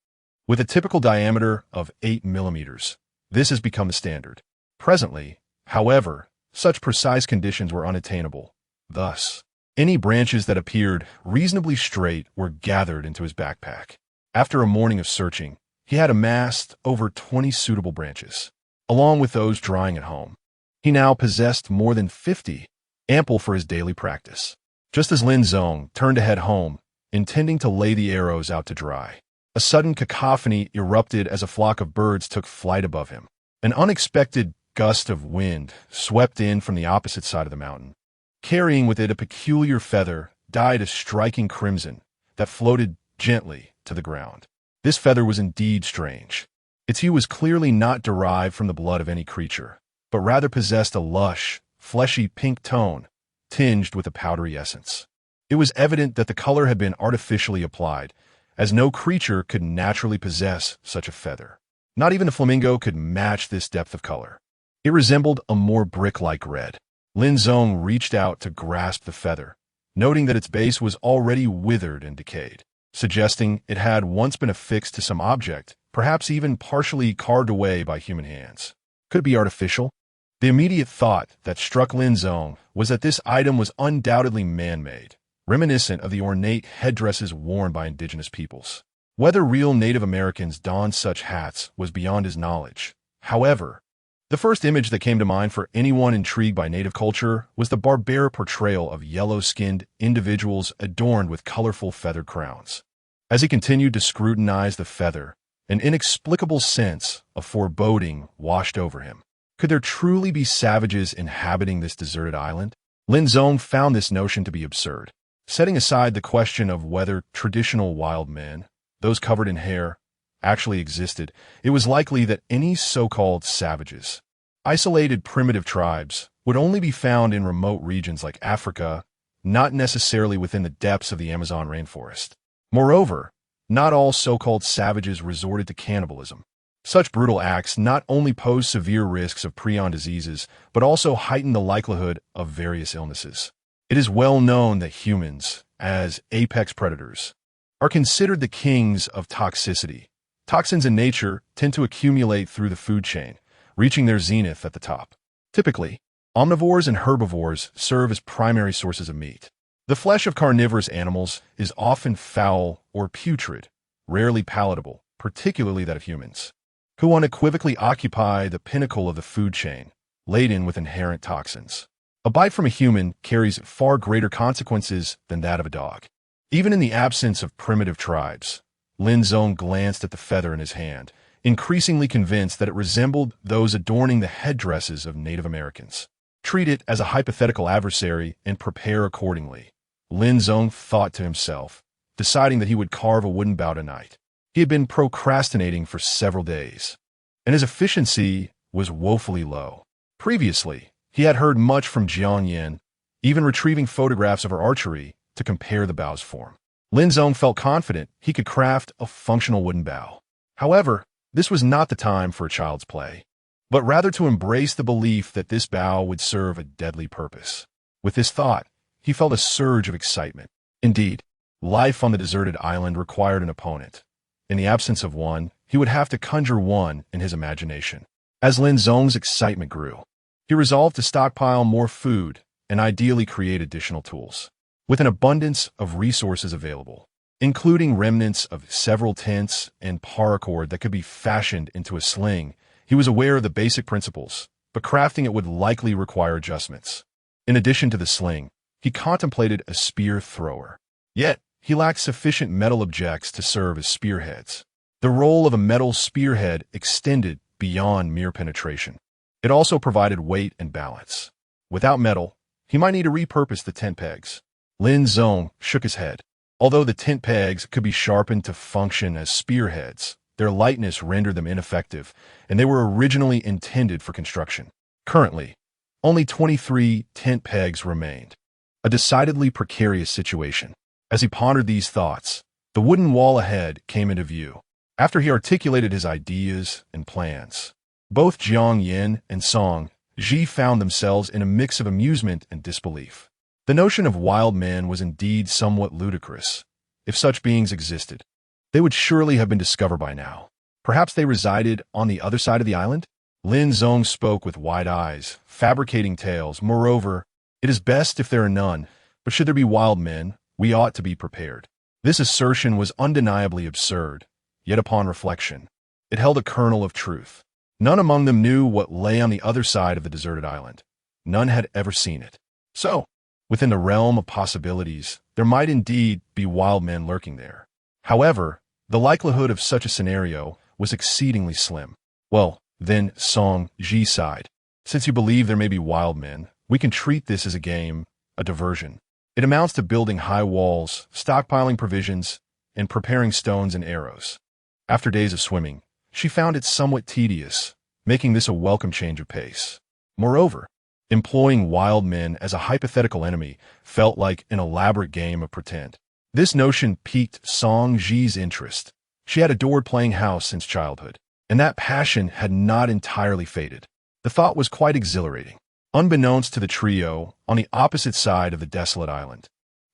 With a typical diameter of 8 millimeters, this has become the standard. Presently, however, such precise conditions were unattainable. Thus, any branches that appeared reasonably straight were gathered into his backpack. After a morning of searching, he had amassed over 20 suitable branches, along with those drying at home. He now possessed more than 50, ample for his daily practice. Just as Lin Zong turned to head home, intending to lay the arrows out to dry, a sudden cacophony erupted as a flock of birds took flight above him. An unexpected gust of wind swept in from the opposite side of the mountain, carrying with it a peculiar feather dyed a striking crimson that floated gently to the ground. This feather was indeed strange. Its hue was clearly not derived from the blood of any creature, but rather possessed a lush, fleshy pink tone tinged with a powdery essence. It was evident that the color had been artificially applied, as no creature could naturally possess such a feather. Not even a flamingo could match this depth of color. It resembled a more brick-like red. Lin Zong reached out to grasp the feather, noting that its base was already withered and decayed, suggesting it had once been affixed to some object, perhaps even partially carved away by human hands. Could it be artificial? The immediate thought that struck Lin Zong was that this item was undoubtedly man-made, reminiscent of the ornate headdresses worn by indigenous peoples. Whether real Native Americans donned such hats was beyond his knowledge. However, the first image that came to mind for anyone intrigued by Native culture was the barbaric portrayal of yellow-skinned individuals adorned with colorful feathered crowns. As he continued to scrutinize the feather, an inexplicable sense of foreboding washed over him. Could there truly be savages inhabiting this deserted island? Lin Zong found this notion to be absurd. Setting aside the question of whether traditional wild men, those covered in hair, actually existed, it was likely that any so-called savages, isolated primitive tribes, would only be found in remote regions like Africa, not necessarily within the depths of the Amazon rainforest. Moreover, not all so-called savages resorted to cannibalism. Such brutal acts not only pose severe risks of prion diseases, but also heighten the likelihood of various illnesses. It is well known that humans, as apex predators, are considered the kings of toxicity. Toxins in nature tend to accumulate through the food chain, reaching their zenith at the top. Typically, omnivores and herbivores serve as primary sources of meat. The flesh of carnivorous animals is often foul or putrid, rarely palatable, particularly that of humans, who unequivocally occupy the pinnacle of the food chain, laden with inherent toxins. A bite from a human carries far greater consequences than that of a dog. Even in the absence of primitive tribes, Lin Zong glanced at the feather in his hand, increasingly convinced that it resembled those adorning the headdresses of Native Americans. Treat it as a hypothetical adversary and prepare accordingly, Lin Zong thought to himself, deciding that he would carve a wooden bow tonight. He had been procrastinating for several days, and his efficiency was woefully low. Previously, he had heard much from Jiang Yin, even retrieving photographs of her archery to compare the bow's form. Lin Zong felt confident he could craft a functional wooden bow. However, this was not the time for a child's play, but rather to embrace the belief that this bow would serve a deadly purpose. With this thought, he felt a surge of excitement. Indeed, life on the deserted island required an opponent. In the absence of one, he would have to conjure one in his imagination. As Lin Zong's excitement grew, he resolved to stockpile more food and ideally create additional tools. With an abundance of resources available, including remnants of several tents and paracord that could be fashioned into a sling, he was aware of the basic principles, but crafting it would likely require adjustments. In addition to the sling, he contemplated a spear thrower. Yet, he lacked sufficient metal objects to serve as spearheads. The role of a metal spearhead extended beyond mere penetration. It also provided weight and balance. Without metal, he might need to repurpose the tent pegs. Lin Zong shook his head. Although the tent pegs could be sharpened to function as spearheads, their lightness rendered them ineffective, and they were originally intended for construction. Currently, only 23 tent pegs remained. A decidedly precarious situation. As he pondered these thoughts, the wooden wall ahead came into view. After he articulated his ideas and plans, both Jiang Yin and Song Ji found themselves in a mix of amusement and disbelief. The notion of wild men was indeed somewhat ludicrous. If such beings existed, they would surely have been discovered by now. Perhaps they resided on the other side of the island? Lin Zong spoke with wide eyes, fabricating tales. Moreover, it is best if there are none, but should there be wild men, we ought to be prepared. This assertion was undeniably absurd, yet upon reflection, it held a kernel of truth. None among them knew what lay on the other side of the deserted island. None had ever seen it. So, within the realm of possibilities, there might indeed be wild men lurking there. However, the likelihood of such a scenario was exceedingly slim. Well, then Song Ji sighed. Since you believe there may be wild men, we can treat this as a game, a diversion. It amounts to building high walls, stockpiling provisions, and preparing stones and arrows. After days of swimming, she found it somewhat tedious, making this a welcome change of pace. Moreover, employing wild men as a hypothetical enemy felt like an elaborate game of pretend. This notion piqued Song Ji's interest. She had adored playing house since childhood, and that passion had not entirely faded. The thought was quite exhilarating. Unbeknownst to the trio, on the opposite side of the desolate island,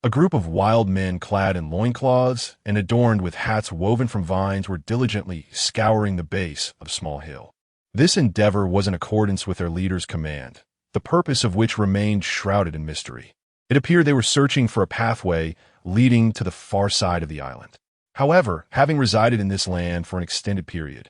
a group of wild men clad in loincloths and adorned with hats woven from vines were diligently scouring the base of a small hill. This endeavor was in accordance with their leader's command, the purpose of which remained shrouded in mystery. It appeared they were searching for a pathway leading to the far side of the island. However, having resided in this land for an extended period,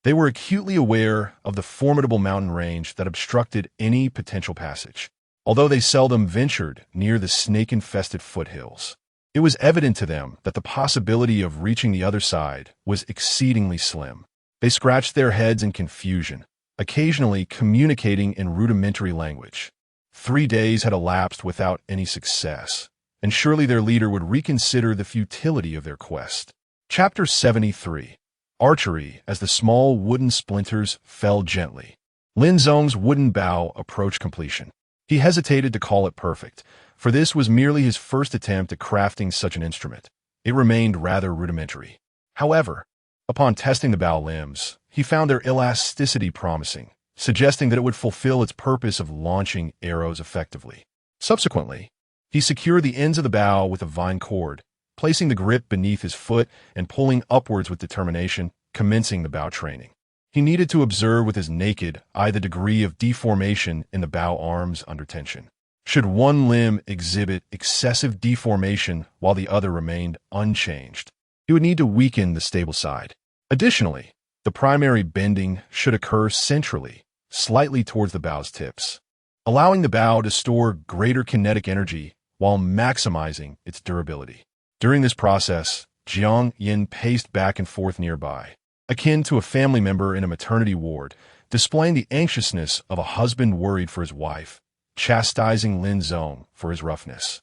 they were acutely aware of the formidable mountain range that obstructed any potential passage. Although they seldom ventured near the snake-infested foothills, it was evident to them that the possibility of reaching the other side was exceedingly slim. They scratched their heads in confusion, occasionally communicating in rudimentary language. 3 days had elapsed without any success, and surely their leader would reconsider the futility of their quest. Chapter 73. Archery as the small wooden splinters fell gently. Lin Zong's wooden bow approached completion. He hesitated to call it perfect, for this was merely his first attempt at crafting such an instrument. It remained rather rudimentary. However, upon testing the bow limbs, he found their elasticity promising, suggesting that it would fulfill its purpose of launching arrows effectively. Subsequently, he secured the ends of the bow with a vine cord, placing the grip beneath his foot and pulling upwards with determination, commencing the bow training. He needed to observe with his naked eye the degree of deformation in the bow arms under tension. Should one limb exhibit excessive deformation while the other remained unchanged, he would need to weaken the stable side. Additionally, the primary bending should occur centrally, slightly towards the bow's tips, allowing the bow to store greater kinetic energy while maximizing its durability. During this process, Jiang Yin paced back and forth nearby, akin to a family member in a maternity ward, displaying the anxiousness of a husband worried for his wife, chastising Lin Zong for his roughness,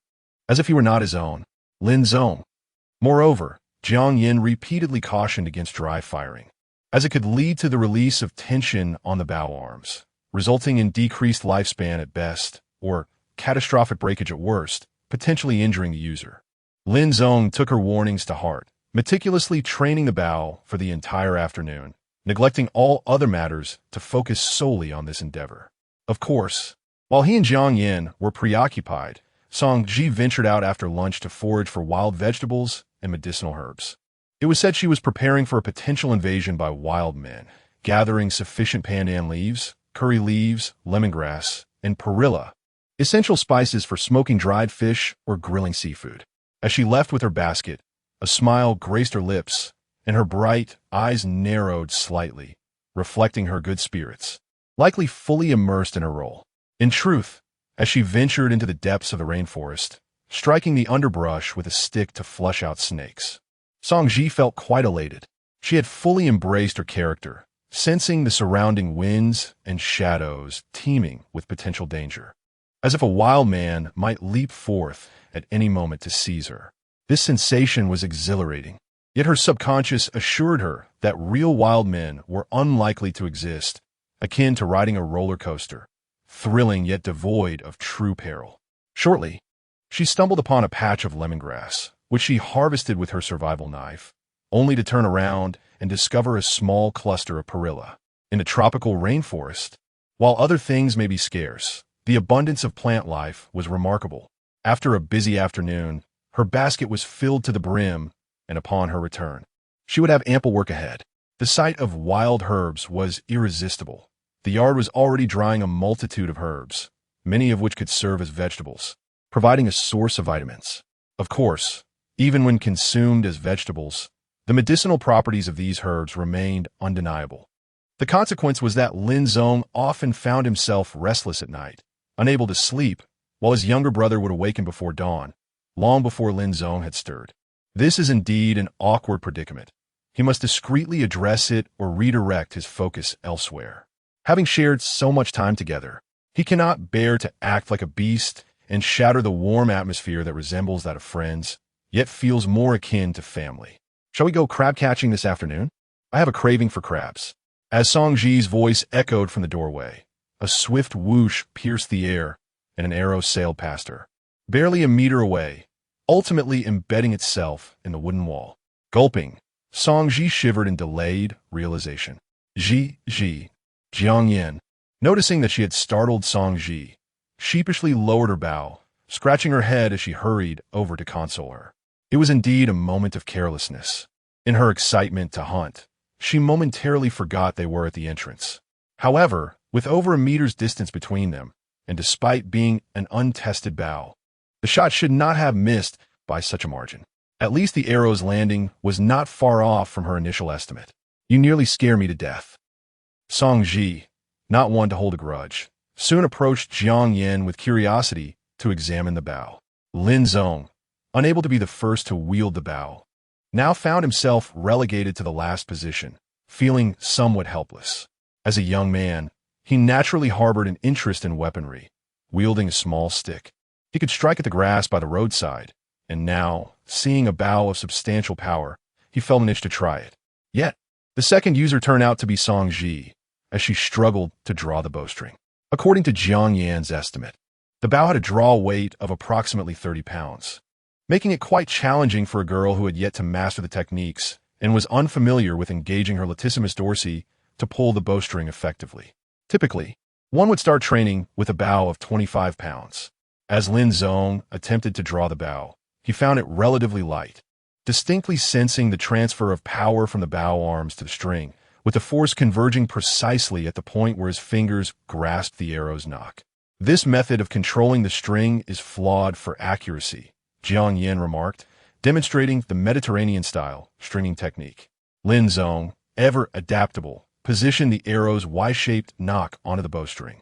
as if he were not his own. Lin Zong. Moreover, Jiang Yin repeatedly cautioned against dry firing, as it could lead to the release of tension on the bow arms, resulting in decreased lifespan at best, or catastrophic breakage at worst, potentially injuring the user. Lin Zong took her warnings to heart, meticulously training the bow for the entire afternoon, neglecting all other matters to focus solely on this endeavor. Of course, while he and Jiang Yin were preoccupied, Song Ji ventured out after lunch to forage for wild vegetables and medicinal herbs. It was said she was preparing for a potential invasion by wild men, gathering sufficient pandan leaves, curry leaves, lemongrass, and perilla, essential spices for smoking dried fish or grilling seafood. As she left with her basket, a smile graced her lips, and her bright eyes narrowed slightly, reflecting her good spirits, likely fully immersed in her role. In truth, as she ventured into the depths of the rainforest, striking the underbrush with a stick to flush out snakes, Song Ji felt quite elated. She had fully embraced her character, sensing the surrounding winds and shadows teeming with potential danger, as if a wild man might leap forth at any moment to seize her. This sensation was exhilarating, yet her subconscious assured her that real wild men were unlikely to exist, akin to riding a roller coaster, thrilling yet devoid of true peril. Shortly, she stumbled upon a patch of lemongrass, which she harvested with her survival knife, only to turn around and discover a small cluster of perilla. In the tropical rainforest, while other things may be scarce, the abundance of plant life was remarkable. After a busy afternoon, her basket was filled to the brim, and upon her return, she would have ample work ahead. The sight of wild herbs was irresistible. The yard was already drying a multitude of herbs, many of which could serve as vegetables, providing a source of vitamins. Of course, even when consumed as vegetables, the medicinal properties of these herbs remained undeniable. The consequence was that Lin Zong often found himself restless at night, unable to sleep, while his younger brother would awaken before dawn, long before Lin Zong had stirred. This is indeed an awkward predicament. He must discreetly address it or redirect his focus elsewhere. Having shared so much time together, he cannot bear to act like a beast and shatter the warm atmosphere that resembles that of friends, yet feels more akin to family. Shall we go crab catching this afternoon? I have a craving for crabs. As Song Ji's voice echoed from the doorway, a swift whoosh pierced the air, and an arrow sailed past her, barely a meter away, ultimately embedding itself in the wooden wall. Gulping, Song Ji shivered in delayed realization. Jiang Yin, noticing that she had startled Song Ji, sheepishly lowered her bow, scratching her head as she hurried over to console her. It was indeed a moment of carelessness. In her excitement to hunt, she momentarily forgot they were at the entrance. However, with over a meter's distance between them, and despite being an untested bow, the shot should not have missed by such a margin. At least the arrow's landing was not far off from her initial estimate. You nearly scare me to death. Song Ji, not one to hold a grudge, soon approached Jiang Yin with curiosity to examine the bow. Lin Zong, unable to be the first to wield the bow, now found himself relegated to the last position, feeling somewhat helpless. As a young man, he naturally harbored an interest in weaponry, wielding a small stick. He could strike at the grass by the roadside, and now, seeing a bow of substantial power, he felt an itch to try it. Yet, the second user turned out to be Song Ji, as she struggled to draw the bowstring. According to Jiang Yan's estimate, the bow had a draw weight of approximately 30 pounds, making it quite challenging for a girl who had yet to master the techniques and was unfamiliar with engaging her latissimus dorsi to pull the bowstring effectively. Typically, one would start training with a bow of 25 pounds. As Lin Zong attempted to draw the bow, he found it relatively light, distinctly sensing the transfer of power from the bow arms to the string, with the force converging precisely at the point where his fingers grasped the arrow's nock. This method of controlling the string is flawed for accuracy, Jiang Yin remarked, demonstrating the Mediterranean-style stringing technique. Lin Zong, ever adaptable, positioned the arrow's Y-shaped nock onto the bowstring,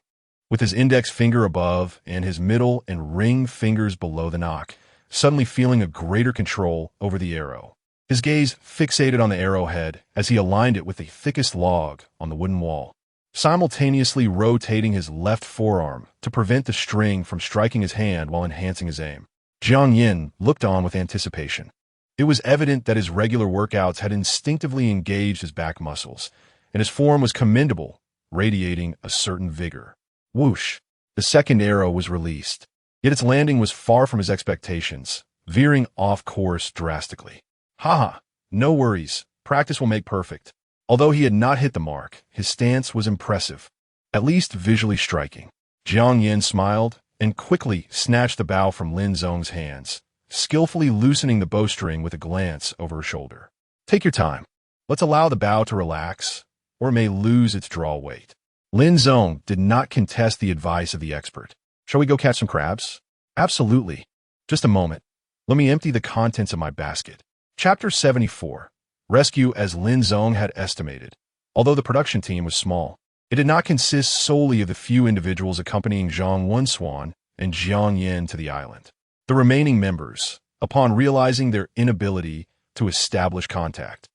with his index finger above and his middle and ring fingers below the nock, suddenly feeling a greater control over the arrow. His gaze fixated on the arrowhead as he aligned it with the thickest log on the wooden wall, simultaneously rotating his left forearm to prevent the string from striking his hand while enhancing his aim. Jiang Yin looked on with anticipation. It was evident that his regular workouts had instinctively engaged his back muscles, and his form was commendable, radiating a certain vigor. Whoosh! The second arrow was released, yet its landing was far from his expectations, veering off course drastically. Haha, no worries, practice will make perfect. Although he had not hit the mark, his stance was impressive, at least visually striking. Jiang Yin smiled and quickly snatched the bow from Lin Zong's hands, skillfully loosening the bowstring with a glance over her shoulder. Take your time. Let's allow the bow to relax, or it may lose its draw weight. Lin Zong did not contest the advice of the expert. Shall we go catch some crabs? Absolutely. Just a moment. Let me empty the contents of my basket. Chapter 74. Rescue as Lin Zong had estimated. Although the production team was small, it did not consist solely of the few individuals accompanying Zhang Wenshuan and Jiang Yin to the island. The remaining members, upon realizing their inability to establish contact,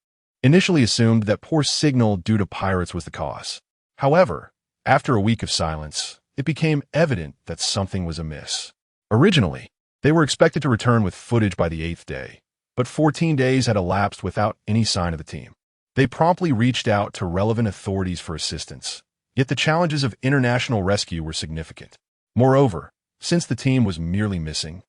initially assumed that poor signal due to pirates was the cause. However, after a week of silence, it became evident that something was amiss. Originally, they were expected to return with footage by the 8th day, but 14 days had elapsed without any sign of the team. They promptly reached out to relevant authorities for assistance, yet the challenges of international rescue were significant. Moreover, since the team was merely missing,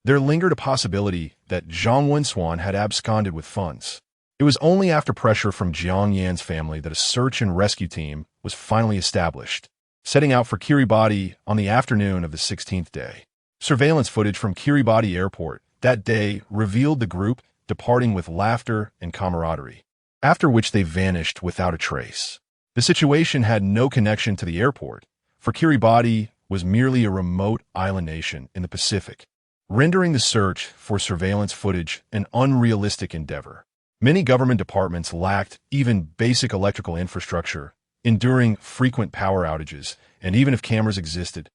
there lingered a possibility that Zhang Wenshuan had absconded with funds. It was only after pressure from Jiang Yan's family that a search and rescue team was finally established, setting out for Kiribati on the afternoon of the 16th day. Surveillance footage from Kiribati Airport that day revealed the group departing with laughter and camaraderie, after which they vanished without a trace. The situation had no connection to the airport, for Kiribati was merely a remote island nation in the Pacific, rendering the search for surveillance footage an unrealistic endeavor. Many government departments lacked even basic electrical infrastructure, enduring frequent power outages, and even if cameras existed,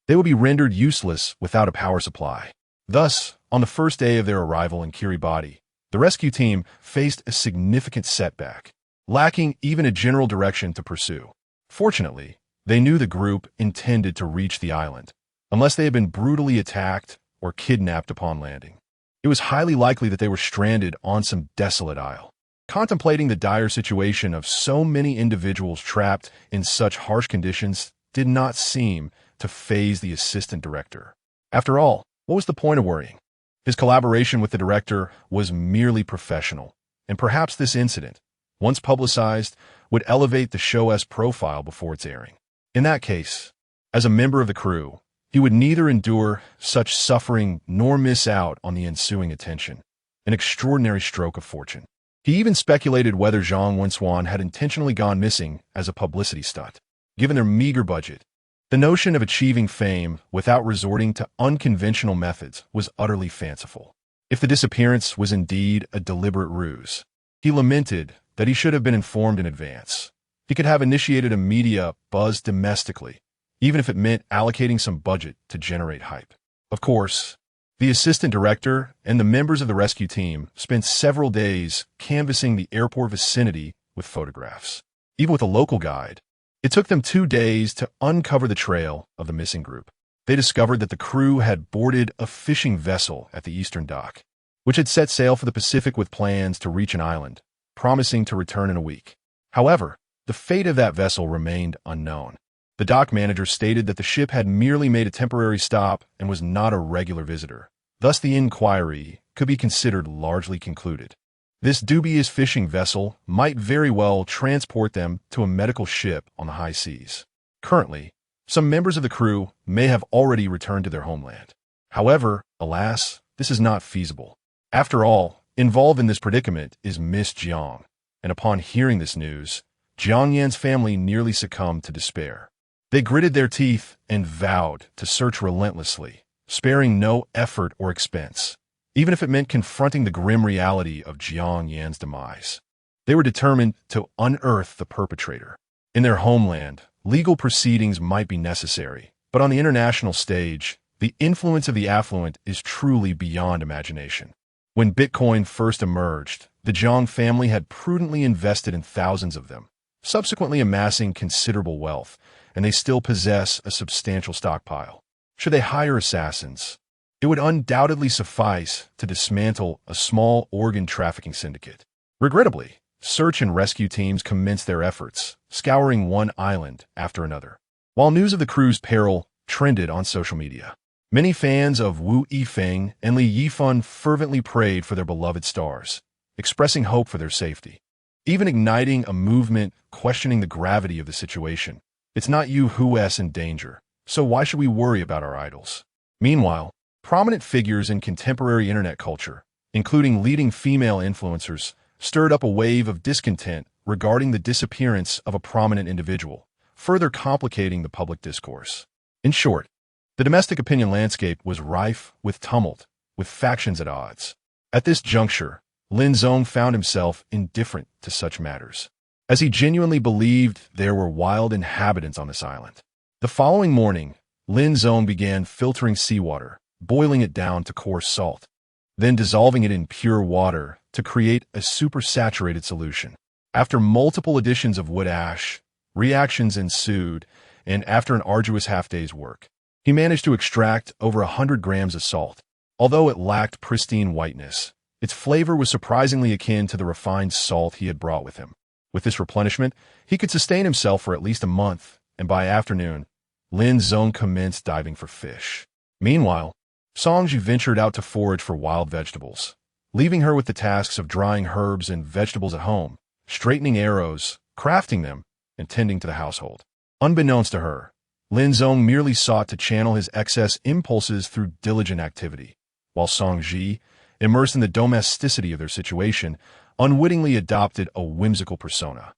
they would be rendered useless without a power supply. Thus, on the first day of their arrival in Kiribati, the rescue team faced a significant setback, lacking even a general direction to pursue. Fortunately, they knew the group intended to reach the island, unless they had been brutally attacked or kidnapped upon landing. It was highly likely that they were stranded on some desolate isle. Contemplating the dire situation of so many individuals trapped in such harsh conditions did not seem to faze the assistant director. After all, what was the point of worrying? His collaboration with the director was merely professional, and perhaps this incident, once publicized, would elevate the show's profile before its airing. In that case, as a member of the crew, he would neither endure such suffering nor miss out on the ensuing attention, an extraordinary stroke of fortune. He even speculated whether Zhang Wenshuan had intentionally gone missing as a publicity stunt. Given their meager budget, the notion of achieving fame without resorting to unconventional methods was utterly fanciful. If the disappearance was indeed a deliberate ruse, he lamented that he should have been informed in advance. He could have initiated a media buzz domestically, even if it meant allocating some budget to generate hype. Of course, the assistant director and the members of the rescue team spent several days canvassing the airport vicinity with photographs. Even with a local guide, it took them 2 days to uncover the trail of the missing group. They discovered that the crew had boarded a fishing vessel at the eastern dock, which had set sail for the Pacific with plans to reach an island, promising to return in a week. However, the fate of that vessel remained unknown. The dock manager stated that the ship had merely made a temporary stop and was not a regular visitor. Thus, the inquiry could be considered largely concluded. This dubious fishing vessel might very well transport them to a medical ship on the high seas. Currently, some members of the crew may have already returned to their homeland. However, alas, this is not feasible. After all, involved in this predicament is Miss Jiang, and upon hearing this news, Jiang Yan's family nearly succumbed to despair. They gritted their teeth and vowed to search relentlessly, sparing no effort or expense, even if it meant confronting the grim reality of Jiang Yan's demise. They were determined to unearth the perpetrator. In their homeland, legal proceedings might be necessary, but on the international stage, the influence of the affluent is truly beyond imagination. When Bitcoin first emerged, the Zhang family had prudently invested in thousands of them, subsequently amassing considerable wealth, and they still possess a substantial stockpile. Should they hire assassins? It would undoubtedly suffice to dismantle a small organ trafficking syndicate. Regrettably, search and rescue teams commenced their efforts, scouring one island after another. While news of the crew's peril trended on social media, many fans of Wu Yifeng and Li Yifan fervently prayed for their beloved stars, expressing hope for their safety, even igniting a movement questioning the gravity of the situation. It's not you who's in danger, so why should we worry about our idols? Meanwhile, prominent figures in contemporary internet culture, including leading female influencers, stirred up a wave of discontent regarding the disappearance of a prominent individual, further complicating the public discourse. In short, the domestic opinion landscape was rife with tumult, with factions at odds. At this juncture, Lin Zong found himself indifferent to such matters, as he genuinely believed there were wild inhabitants on this island. The following morning, Lin Zong began filtering seawater, boiling it down to coarse salt, then dissolving it in pure water to create a supersaturated solution. After multiple additions of wood ash, reactions ensued, and after an arduous half-day's work, he managed to extract over 100 grams of salt. Although it lacked pristine whiteness, its flavor was surprisingly akin to the refined salt he had brought with him. With this replenishment, he could sustain himself for at least a month, and by afternoon, Lin Zong commenced diving for fish. Meanwhile, Songji ventured out to forage for wild vegetables, leaving her with the tasks of drying herbs and vegetables at home, straightening arrows, crafting them, and tending to the household. Unbeknownst to her, Lin Zong merely sought to channel his excess impulses through diligent activity, while Songji, immersed in the domesticity of their situation, unwittingly adopted a whimsical persona,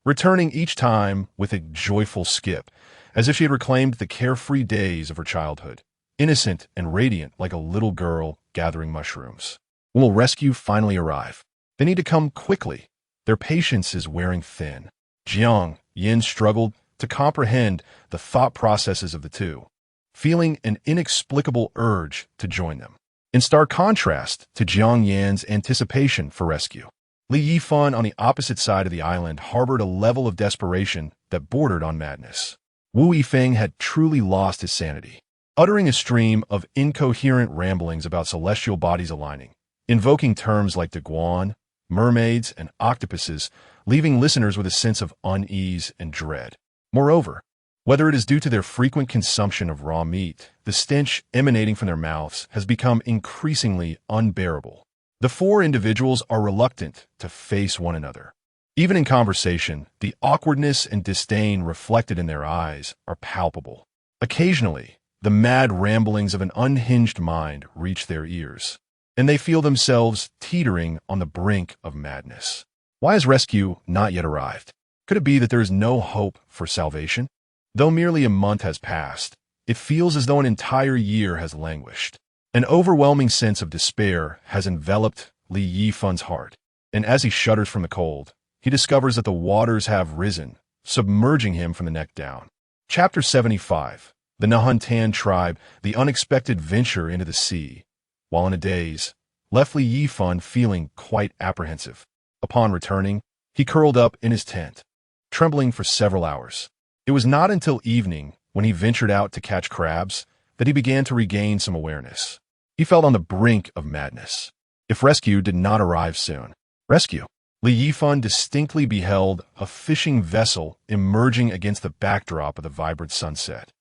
returning each time with a joyful skip, as if she had reclaimed the carefree days of her childhood, innocent and radiant like a little girl gathering mushrooms. When will rescue finally arrive? They need to come quickly. Their patience is wearing thin. Jiang Yin struggled to comprehend the thought processes of the two, feeling an inexplicable urge to join them. In stark contrast to Jiang Yan's anticipation for rescue, Li Yifan on the opposite side of the island harbored a level of desperation that bordered on madness. Wu Yifeng had truly lost his sanity, uttering a stream of incoherent ramblings about celestial bodies aligning, invoking terms like Daguan, mermaids, and octopuses, leaving listeners with a sense of unease and dread. Moreover, whether it is due to their frequent consumption of raw meat, the stench emanating from their mouths has become increasingly unbearable. The four individuals are reluctant to face one another. Even in conversation, the awkwardness and disdain reflected in their eyes are palpable. Occasionally, the mad ramblings of an unhinged mind reach their ears, and they feel themselves teetering on the brink of madness. Why has rescue not yet arrived? Could it be that there is no hope for salvation? Though merely a month has passed, it feels as though an entire year has languished. An overwhelming sense of despair has enveloped Li Yifan's heart, and as he shudders from the cold, he discovers that the waters have risen, submerging him from the neck down. Chapter 75. The Nahuntan tribe, the unexpected venture into the sea. While in a daze, left Li Yifan feeling quite apprehensive. Upon returning, he curled up in his tent, trembling for several hours. It was not until evening, when he ventured out to catch crabs, that he began to regain some awareness. He felt on the brink of madness. If rescue did not arrive soon. Rescue. Li Yifan distinctly beheld a fishing vessel emerging against the backdrop of the vibrant sunset,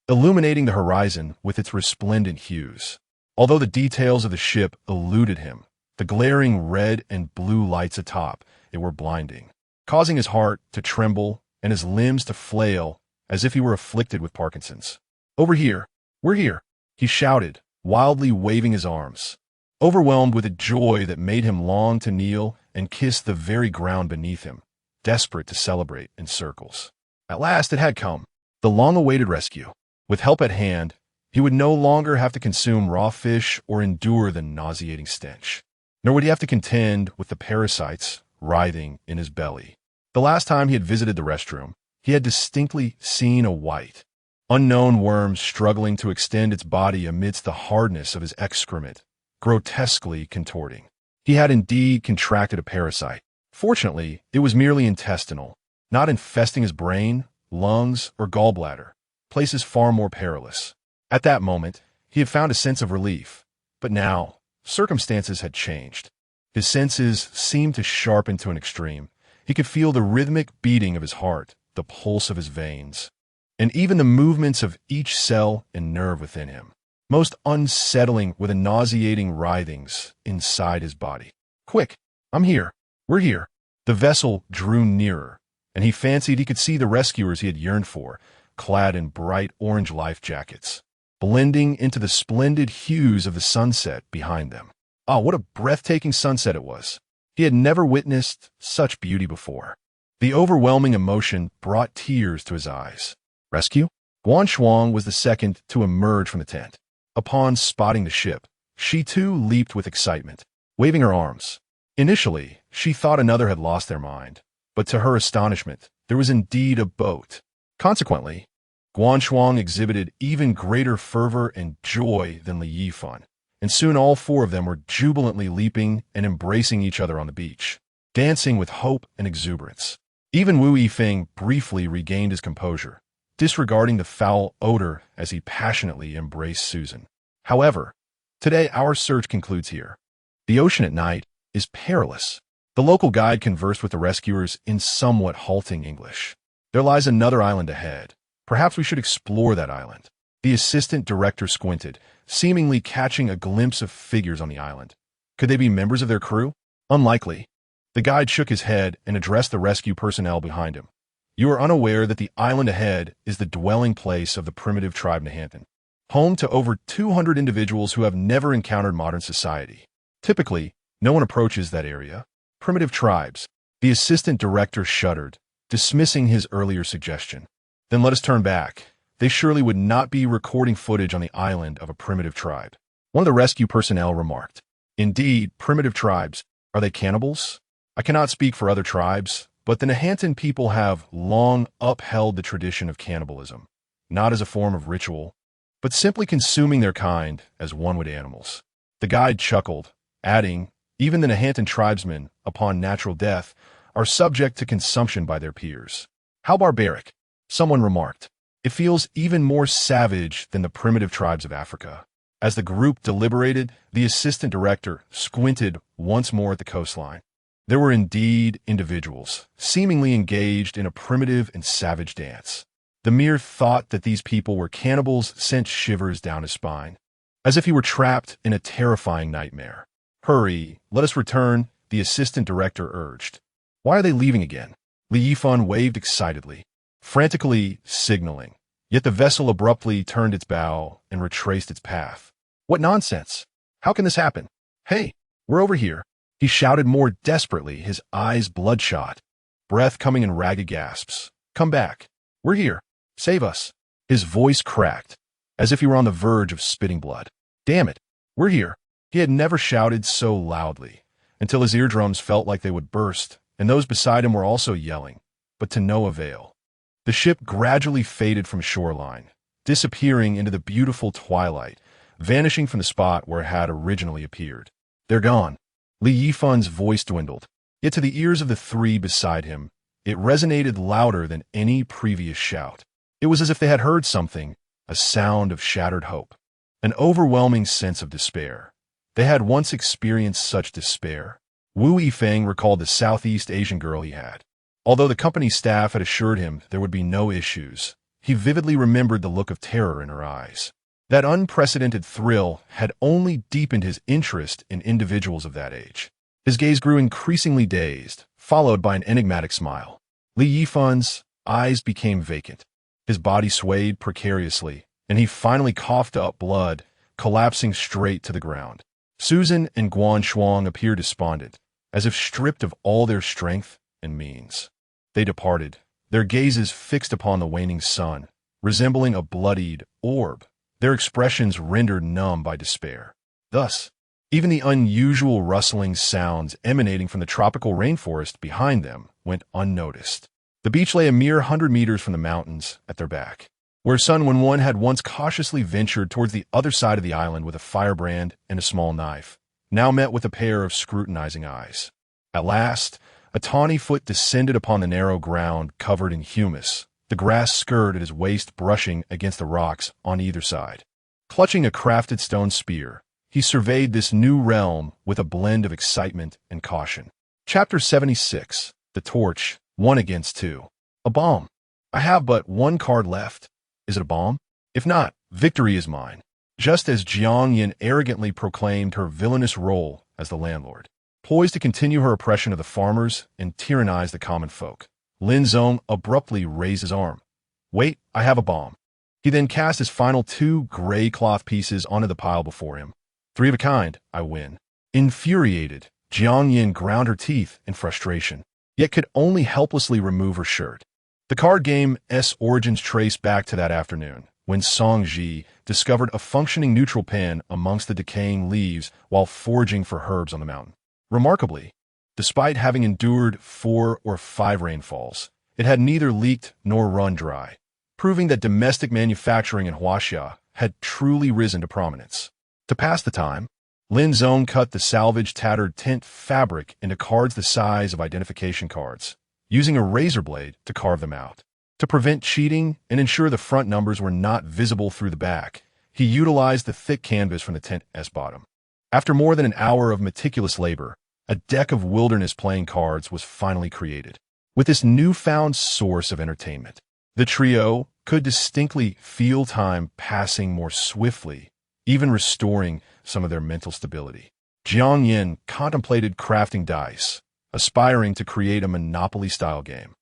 illuminating the horizon with its resplendent hues. Although the details of the ship eluded him, the glaring red and blue lights atop it were blinding, causing his heart to tremble and his limbs to flail as if he were afflicted with Parkinson's. "Over here! We're here!" he shouted, wildly waving his arms, overwhelmed with a joy that made him long to kneel and kiss the very ground beneath him, desperate to celebrate in circles. At last it had come, the long-awaited rescue. With help at hand, he would no longer have to consume raw fish or endure the nauseating stench, nor would he have to contend with the parasites writhing in his belly. The last time he had visited the restroom, he had distinctly seen a white, unknown worm struggling to extend its body amidst the hardness of his excrement, grotesquely contorting. He had indeed contracted a parasite. Fortunately, it was merely intestinal, not infesting his brain, lungs, or gallbladder, places far more perilous. At that moment, He had found a sense of relief. But now, circumstances had changed. His senses seemed to sharpen to an extreme. He could feel the rhythmic beating of his heart, the pulse of his veins, and even the movements of each cell and nerve within him. Most unsettling were the nauseating writhings inside his body. Quick, I'm here. We're here. The vessel drew nearer, and he fancied he could see the rescuers he had yearned for, clad in bright orange life jackets, blending into the splendid hues of the sunset behind them. Ah, what a breathtaking sunset it was. He had never witnessed such beauty before. The overwhelming emotion brought tears to his eyes. Rescue? Guan Shuang was the second to emerge from the tent. Upon spotting the ship, she too leaped with excitement, waving her arms. Initially, she thought another had lost their mind, but to her astonishment, there was indeed a boat. Consequently, Guan Shuang exhibited even greater fervor and joy than Li Yifan, and soon all four of them were jubilantly leaping and embracing each other on the beach, dancing with hope and exuberance. Even Wu Yifeng briefly regained his composure, disregarding the foul odor as he passionately embraced Susan. However, today our search concludes here. The ocean at night is perilous. The local guide conversed with the rescuers in somewhat halting English. There lies another island ahead. Perhaps we should explore that island. The assistant director squinted, seemingly catching a glimpse of figures on the island. Could they be members of their crew? Unlikely. The guide shook his head and addressed the rescue personnel behind him. You are unaware that the island ahead is the dwelling place of the primitive tribe Nahantan, home to over 200 individuals who have never encountered modern society. Typically, no one approaches that area. Primitive tribes. The assistant director shuddered, dismissing his earlier suggestion. Then let us turn back. They surely would not be recording footage on the island of a primitive tribe. One of the rescue personnel remarked. Indeed, primitive tribes. Are they cannibals? I cannot speak for other tribes, but the Nahantan people have long upheld the tradition of cannibalism, not as a form of ritual, but simply consuming their kind as one would animals. The guide chuckled, adding, even the Nahantan tribesmen, upon natural death, are subject to consumption by their peers. How barbaric, someone remarked. It feels even more savage than the primitive tribes of Africa. As the group deliberated, the assistant director squinted once more at the coastline. There were indeed individuals, seemingly engaged in a primitive and savage dance. The mere thought that these people were cannibals sent shivers down his spine, as if he were trapped in a terrifying nightmare. Hurry, let us return, the assistant director urged. Why are they leaving again? Li Yifan waved excitedly, frantically signaling. Yet the vessel abruptly turned its bow and retraced its path. What nonsense! How can this happen? Hey, we're over here. He shouted more desperately, his eyes bloodshot, breath coming in ragged gasps. Come back. We're here. Save us. His voice cracked, as if he were on the verge of spitting blood. Damn it. We're here. He had never shouted so loudly, until his eardrums felt like they would burst, and those beside him were also yelling, but to no avail. The ship gradually faded from shoreline, disappearing into the beautiful twilight, vanishing from the spot where it had originally appeared. They're gone. Li Yifan's voice dwindled, yet to the ears of the three beside him, it resonated louder than any previous shout. It was as if they had heard something, a sound of shattered hope, an overwhelming sense of despair. They had once experienced such despair. Wu Yifeng recalled the Southeast Asian girl he had. Although the company staff had assured him there would be no issues, he vividly remembered the look of terror in her eyes. That unprecedented thrill had only deepened his interest in individuals of that age. His gaze grew increasingly dazed, followed by an enigmatic smile. Li Yifan's eyes became vacant. His body swayed precariously, and he finally coughed up blood, collapsing straight to the ground. Susan and Guan Shuang appeared despondent, as if stripped of all their strength and means. They departed, their gazes fixed upon the waning sun, resembling a bloodied orb, their expressions rendered numb by despair. Thus, even the unusual rustling sounds emanating from the tropical rainforest behind them went unnoticed. The beach lay a mere 100 meters from the mountains at their back, where Sun Wenwen had once cautiously ventured towards the other side of the island with a firebrand and a small knife, now met with a pair of scrutinizing eyes. At last, a tawny foot descended upon the narrow ground covered in humus, the grass skirt at his waist brushing against the rocks on either side. Clutching a crafted stone spear, he surveyed this new realm with a blend of excitement and caution. Chapter 76. The Torch, 1 against 2. A bomb. I have but one card left. Is it a bomb? If not, victory is mine. Just as Jiang Yin arrogantly proclaimed her villainous role as the landlord, poised to continue her oppression of the farmers and tyrannize the common folk, Lin Zong abruptly raised his arm. Wait, I have a bomb. He then cast his final 2 gray cloth pieces onto the pile before him. 3 of a kind, I win. Infuriated, Jiang Yin ground her teeth in frustration, yet could only helplessly remove her shirt. The card game's origins trace back to that afternoon, when Song Ji discovered a functioning neutral pen amongst the decaying leaves while foraging for herbs on the mountain. Remarkably, despite having endured 4 or 5 rainfalls, it had neither leaked nor run dry, proving that domestic manufacturing in Huaxia had truly risen to prominence. To pass the time, Lin Zong cut the salvaged tattered tent fabric into cards the size of identification cards, using a razor blade to carve them out. To prevent cheating and ensure the front numbers were not visible through the back, he utilized the thick canvas from the tent's bottom. After more than an hour of meticulous labor, a deck of wilderness playing cards was finally created. With this newfound source of entertainment, the trio could distinctly feel time passing more swiftly, even restoring some of their mental stability. Jiang Yin contemplated crafting dice, aspiring to create a Monopoly-style game,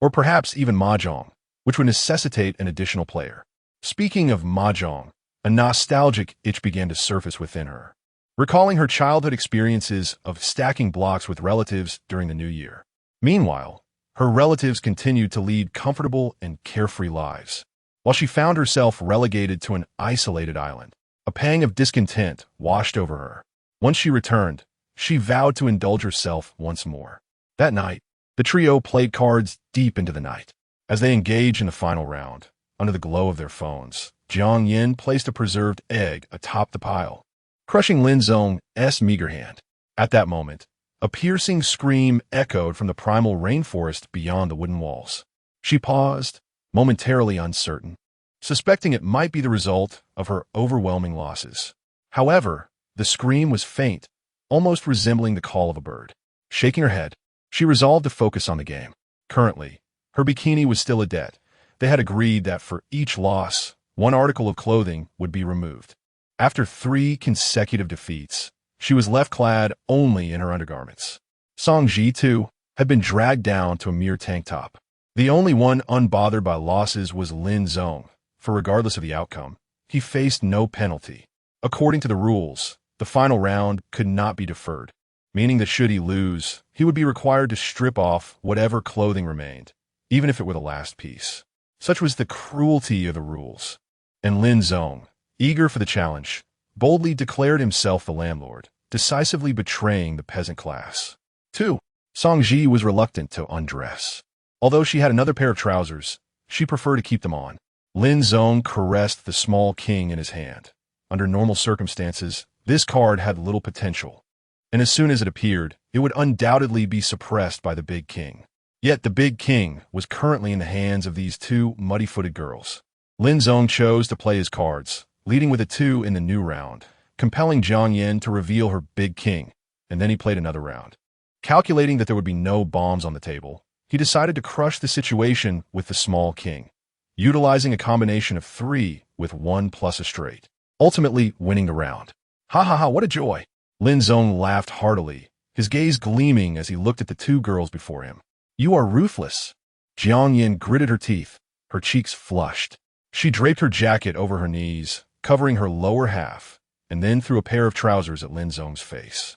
or perhaps even Mahjong, which would necessitate an additional player. Speaking of Mahjong, a nostalgic itch began to surface within her, recalling her childhood experiences of stacking blocks with relatives during the new year. Meanwhile, her relatives continued to lead comfortable and carefree lives, while she found herself relegated to an isolated island. A pang of discontent washed over her. Once she returned, she vowed to indulge herself once more. That night, the trio played cards deep into the night. As they engaged in the final round, under the glow of their phones, Jiang Yin placed a preserved egg atop the pile, crushing Lin Zong's meager hand. At that moment, a piercing scream echoed from the primal rainforest beyond the wooden walls. She paused, momentarily uncertain, suspecting it might be the result of her overwhelming losses. However, the scream was faint, almost resembling the call of a bird. Shaking her head, she resolved to focus on the game. Currently, her bikini was still a debt. They had agreed that for each loss, one article of clothing would be removed. After 3 consecutive defeats, she was left clad only in her undergarments. Song Ji, too, had been dragged down to a mere tank top. The only one unbothered by losses was Lin Zong, for regardless of the outcome, he faced no penalty. According to the rules, the final round could not be deferred, meaning that should he lose, he would be required to strip off whatever clothing remained, even if it were the last piece. Such was the cruelty of the rules. And Lin Zong, eager for the challenge, boldly declared himself the landlord, decisively betraying the peasant class. 2. Song Ji was reluctant to undress. Although she had another pair of trousers, she preferred to keep them on. Lin Zong caressed the small king in his hand. Under normal circumstances, this card had little potential, and as soon as it appeared, it would undoubtedly be suppressed by the big king. Yet the big king was currently in the hands of these 2 muddy-footed girls. Lin Zong chose to play his cards, leading with a 2 in the new round, compelling Jiang Yin to reveal her big king, and then he played another round. Calculating that there would be no bombs on the table, he decided to crush the situation with the small king, utilizing a combination of 3 with 1 plus a straight, ultimately winning the round. Ha ha ha, what a joy! Lin Zong laughed heartily, his gaze gleaming as he looked at the 2 girls before him. You are ruthless. Jiang Yin gritted her teeth, her cheeks flushed. She draped her jacket over her knees, covering her lower half, and then threw a pair of trousers at Lin Zong's face.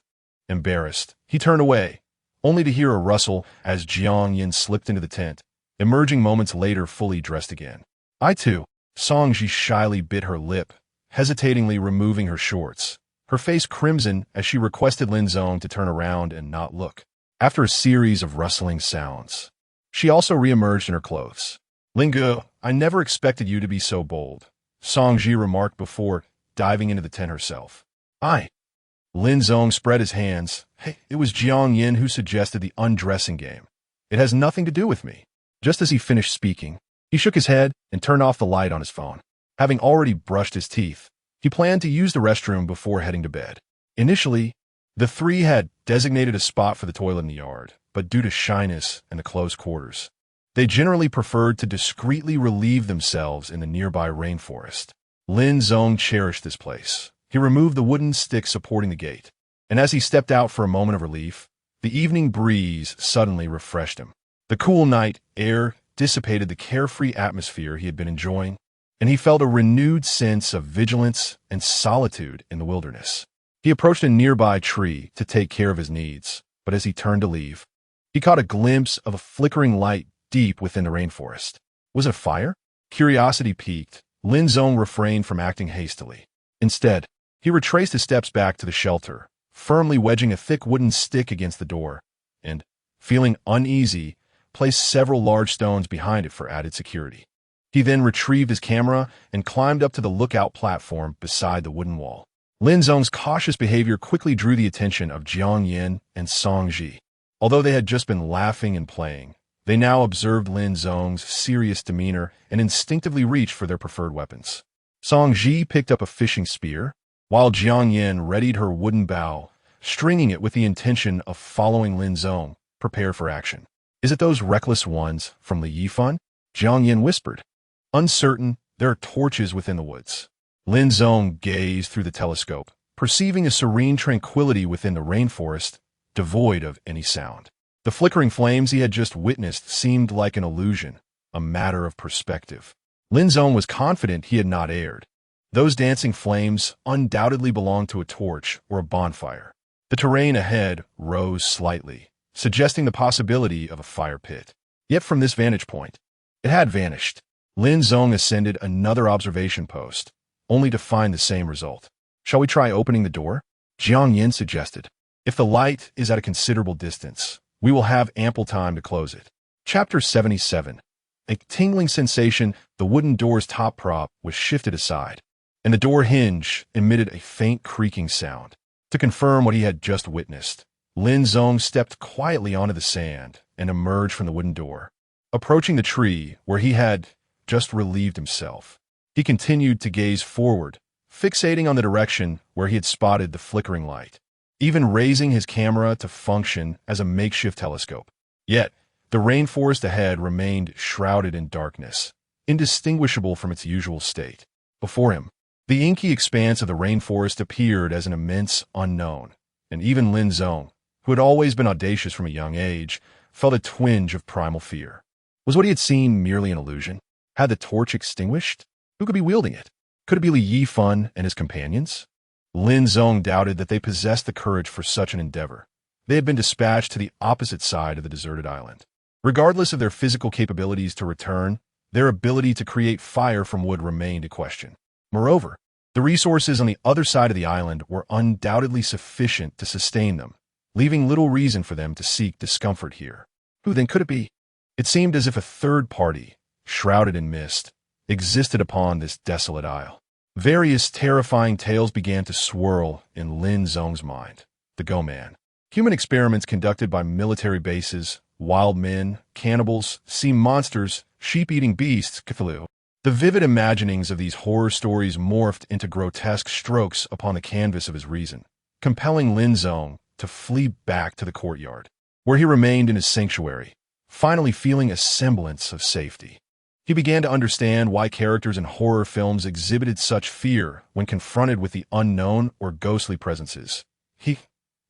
Embarrassed, he turned away, only to hear a rustle as Jiang Yin slipped into the tent, emerging moments later fully dressed again. I too. Song Ji shyly bit her lip, hesitatingly removing her shorts, her face crimson as she requested Lin Zong to turn around and not look. After a series of rustling sounds, she also reemerged in her clothes. Lingu, I never expected you to be so bold, Song Ji remarked before diving into the tent herself. Lin Zong spread his hands. Hey, it was Jiang Yin who suggested the undressing game. It has nothing to do with me. Just as he finished speaking, he shook his head and turned off the light on his phone. Having already brushed his teeth, He planned to use the restroom before heading to bed. Initially, the three had designated a spot for the toilet in the yard, but due to shyness and the close quarters, they generally preferred to discreetly relieve themselves in the nearby rainforest. Lin Zong cherished this place. He removed the wooden stick supporting the gate, and as he stepped out for a moment of relief, the evening breeze suddenly refreshed him. The cool night air dissipated the carefree atmosphere he had been enjoying, and he felt a renewed sense of vigilance and solitude in the wilderness. He approached a nearby tree to take care of his needs, but as he turned to leave, he caught a glimpse of a flickering light deep within the rainforest. Was it a fire? Curiosity piqued. Lin Zong refrained from acting hastily. Instead, he retraced his steps back to the shelter, firmly wedging a thick wooden stick against the door, and, feeling uneasy, placed several large stones behind it for added security. He then retrieved his camera and climbed up to the lookout platform beside the wooden wall. Lin Zong's cautious behavior quickly drew the attention of Jiang Yin and Song Ji. Although they had just been laughing and playing, they now observed Lin Zong's serious demeanor and instinctively reached for their preferred weapons. Song Ji picked up a fishing spear, while Jiang Yin readied her wooden bow, stringing it with the intention of following Lin Zong, prepared for action. "Is it those reckless ones from Li Yifan?" Jiang Yin whispered. Uncertain, there are torches within the woods. Lin Zong gazed through the telescope, perceiving a serene tranquility within the rainforest, devoid of any sound. The flickering flames he had just witnessed seemed like an illusion, a matter of perspective. Lin Zong was confident he had not erred. Those dancing flames undoubtedly belonged to a torch or a bonfire. The terrain ahead rose slightly, suggesting the possibility of a fire pit. Yet from this vantage point, it had vanished. Lin Zong ascended another observation post, only to find the same result. "Shall we try opening the door?" Jiang Yin suggested. "If the light is at a considerable distance, we will have ample time to close it." Chapter 77. A tingling sensation, the wooden door's top prop was shifted aside, and the door hinge emitted a faint creaking sound. To confirm what he had just witnessed, Lin Zong stepped quietly onto the sand and emerged from the wooden door. Approaching the tree where he had just relieved himself, he continued to gaze forward, fixating on the direction where he had spotted the flickering light, even raising his camera to function as a makeshift telescope. Yet, the rainforest ahead remained shrouded in darkness, indistinguishable from its usual state. Before him, the inky expanse of the rainforest appeared as an immense unknown, and even Lin Zong, who had always been audacious from a young age, felt a twinge of primal fear. Was what he had seen merely an illusion? Had the torch extinguished? Who could be wielding it? Could it be Li Yifan and his companions? Lin Zong doubted that they possessed the courage for such an endeavor. They had been dispatched to the opposite side of the deserted island. Regardless of their physical capabilities to return, their ability to create fire from wood remained a question. Moreover, the resources on the other side of the island were undoubtedly sufficient to sustain them, leaving little reason for them to seek discomfort here. Who then could it be? It seemed as if a third party, shrouded in mist, existed upon this desolate isle. Various terrifying tales began to swirl in Lin Zong's mind. The Go-Man. Human experiments conducted by military bases, wild men, cannibals, sea monsters, sheep-eating beasts, Cthulhu. The vivid imaginings of these horror stories morphed into grotesque strokes upon the canvas of his reason, compelling Lin Zong to flee back to the courtyard, where he remained in his sanctuary, finally feeling a semblance of safety. He began to understand why characters in horror films exhibited such fear when confronted with the unknown or ghostly presences. He,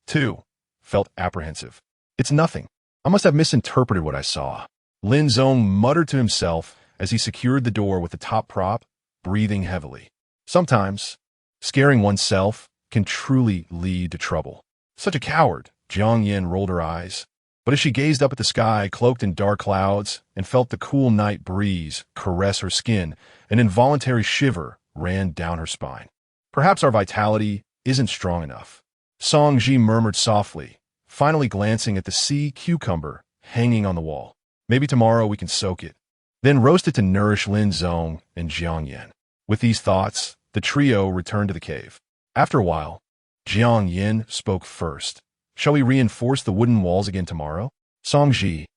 too, felt apprehensive. "It's nothing. I must have misinterpreted what I saw." Lin Zong muttered to himself as he secured the door with the top prop, breathing heavily. Sometimes, scaring oneself can truly lead to trouble. "Such a coward," Jiang Yin rolled her eyes. But as she gazed up at the sky, cloaked in dark clouds, and felt the cool night breeze caress her skin, an involuntary shiver ran down her spine. "Perhaps our vitality isn't strong enough," Song Ji murmured softly, finally glancing at the sea cucumber hanging on the wall. "Maybe tomorrow we can soak it, then roast it to nourish Lin Zong and Jiang Yin." With these thoughts, the trio returned to the cave. After a while, Jiang Yin spoke first. "Shall we reinforce the wooden walls again tomorrow?" Song Ji.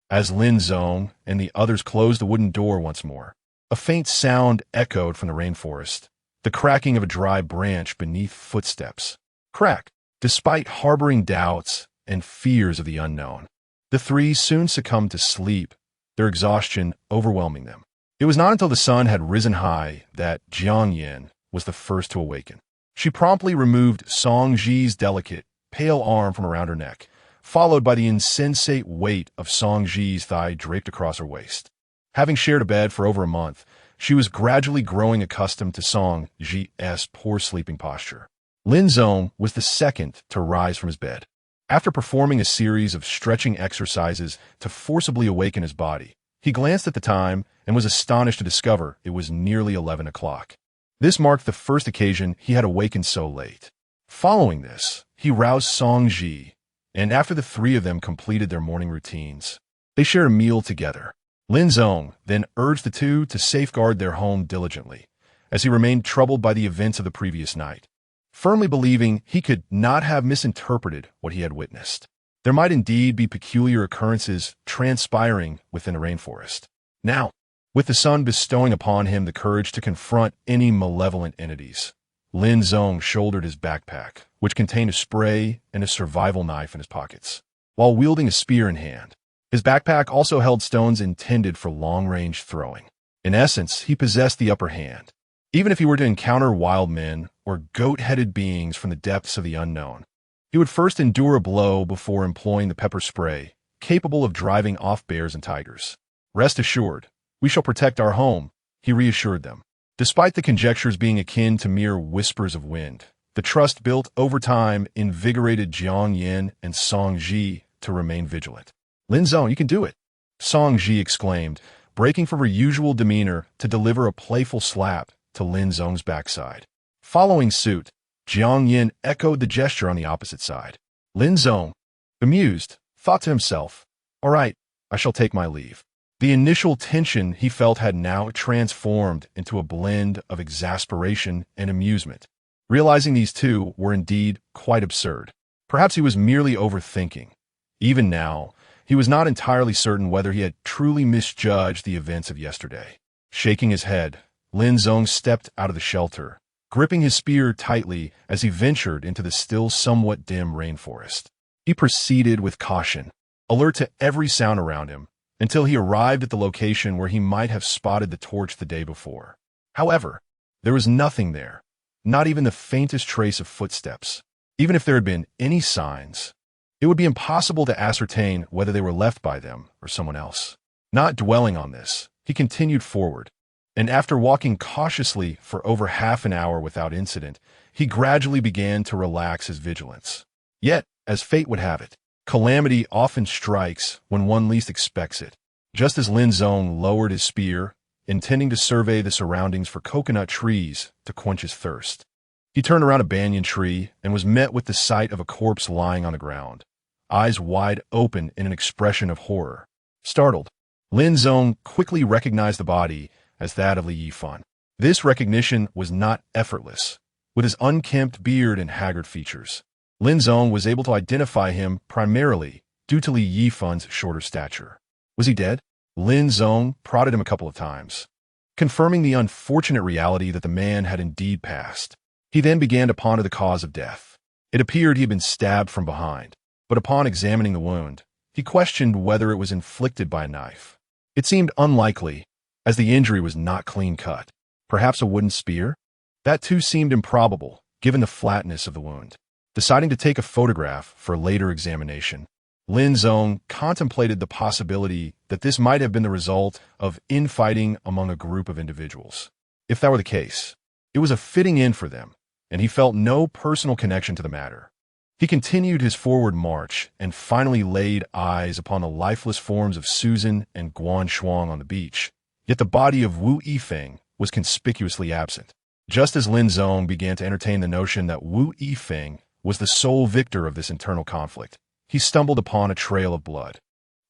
As Lin Zong and the others closed the wooden door once more, a faint sound echoed from the rainforest, the cracking of a dry branch beneath footsteps. Crack. Despite harboring doubts and fears of the unknown, the three soon succumbed to sleep, their exhaustion overwhelming them. It was not until the sun had risen high that Jiang Yin was the first to awaken. She promptly removed Song Ji's delicate, pale arm from around her neck, followed by the insensate weight of Song Ji's thigh draped across her waist. Having shared a bed for over a month, she was gradually growing accustomed to Song Ji's poor sleeping posture. Lin Zong was the second to rise from his bed. After performing a series of stretching exercises to forcibly awaken his body, he glanced at the time and was astonished to discover it was nearly 11 o'clock. This marked the first occasion he had awakened so late. Following this, he roused Song Ji, and after the three of them completed their morning routines, they shared a meal together. Lin Zong then urged the two to safeguard their home diligently, as he remained troubled by the events of the previous night, firmly believing he could not have misinterpreted what he had witnessed. There might indeed be peculiar occurrences transpiring within a rainforest. Now, with the sun bestowing upon him the courage to confront any malevolent entities, Lin Zong shouldered his backpack, which contained a spray and a survival knife in his pockets, while wielding a spear in hand. His backpack also held stones intended for long-range throwing. In essence, he possessed the upper hand. Even if he were to encounter wild men or goat-headed beings from the depths of the unknown, he would first endure a blow before employing the pepper spray, capable of driving off bears and tigers. Rest assured, we shall protect our home, he reassured them. Despite the conjectures being akin to mere whispers of wind, the trust built over time invigorated Jiang Yin and Song Ji to remain vigilant. Lin Zong, you can do it, Song Ji exclaimed, breaking from her usual demeanor to deliver a playful slap to Lin Zong's backside. Following suit, Jiang Yin echoed the gesture on the opposite side. Lin Zong, amused, thought to himself, all right, I shall take my leave. The initial tension he felt had now transformed into a blend of exasperation and amusement, realizing these two were indeed quite absurd. Perhaps he was merely overthinking. Even now, he was not entirely certain whether he had truly misjudged the events of yesterday. Shaking his head, Lin Zong stepped out of the shelter, gripping his spear tightly as he ventured into the still somewhat dim rainforest. He proceeded with caution, alert to every sound around him, until he arrived at the location where he might have spotted the torch the day before. However, there was nothing there, not even the faintest trace of footsteps. Even if there had been any signs, it would be impossible to ascertain whether they were left by them or someone else. Not dwelling on this, he continued forward, and after walking cautiously for over half an hour without incident, he gradually began to relax his vigilance. Yet, as fate would have it, calamity often strikes when one least expects it. Just as Lin Zong lowered his spear, intending to survey the surroundings for coconut trees to quench his thirst, he turned around a banyan tree and was met with the sight of a corpse lying on the ground, eyes wide open in an expression of horror. Startled, Lin Zong quickly recognized the body as that of Li Yifan. This recognition was not effortless. With his unkempt beard and haggard features, Lin Zong was able to identify him primarily due to Li Yifan's shorter stature. Was he dead? Lin Zong prodded him a couple of times, confirming the unfortunate reality that the man had indeed passed. He then began to ponder the cause of death. It appeared he had been stabbed from behind, but upon examining the wound, he questioned whether it was inflicted by a knife. It seemed unlikely, as the injury was not clean-cut. Perhaps a wooden spear? That too seemed improbable, given the flatness of the wound. Deciding to take a photograph for later examination, Lin Zong contemplated the possibility that this might have been the result of infighting among a group of individuals. If that were the case, it was a fitting end for them, and he felt no personal connection to the matter. He continued his forward march and finally laid eyes upon the lifeless forms of Susan and Guan Shuang on the beach, yet the body of Wu Yifeng was conspicuously absent. Just as Lin Zong began to entertain the notion that Wu Yifeng was the sole victor of this internal conflict, he stumbled upon a trail of blood,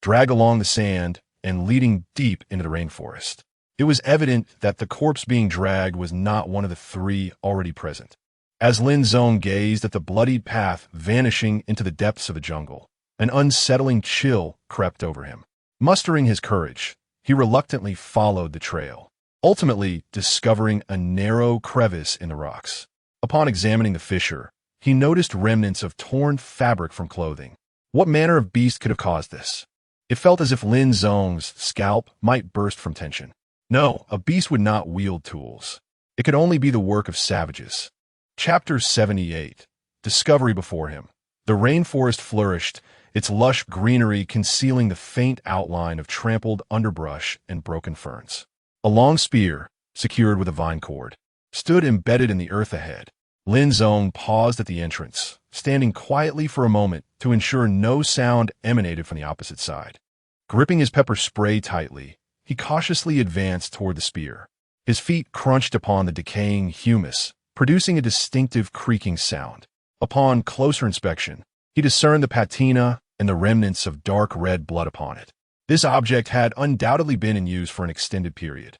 dragged along the sand and leading deep into the rainforest. It was evident that the corpse being dragged was not one of the three already present. As Lin Zong gazed at the bloodied path vanishing into the depths of the jungle, an unsettling chill crept over him. Mustering his courage, he reluctantly followed the trail. ultimately discovering a narrow crevice in the rocks. Upon examining the fissure, he noticed remnants of torn fabric from clothing. What manner of beast could have caused this? It felt as if Lin Zong's scalp might burst from tension. No, a beast would not wield tools. It could only be the work of savages. Chapter 78. Discovery before him. The rainforest flourished, its lush greenery concealing the faint outline of trampled underbrush and broken ferns. A long spear, secured with a vine cord, stood embedded in the earth ahead. Lin Zong paused at the entrance, standing quietly for a moment to ensure no sound emanated from the opposite side. Gripping his pepper spray tightly, he cautiously advanced toward the spear. His feet crunched upon the decaying humus, producing a distinctive creaking sound. Upon closer inspection, he discerned the patina and the remnants of dark red blood upon it. This object had undoubtedly been in use for an extended period.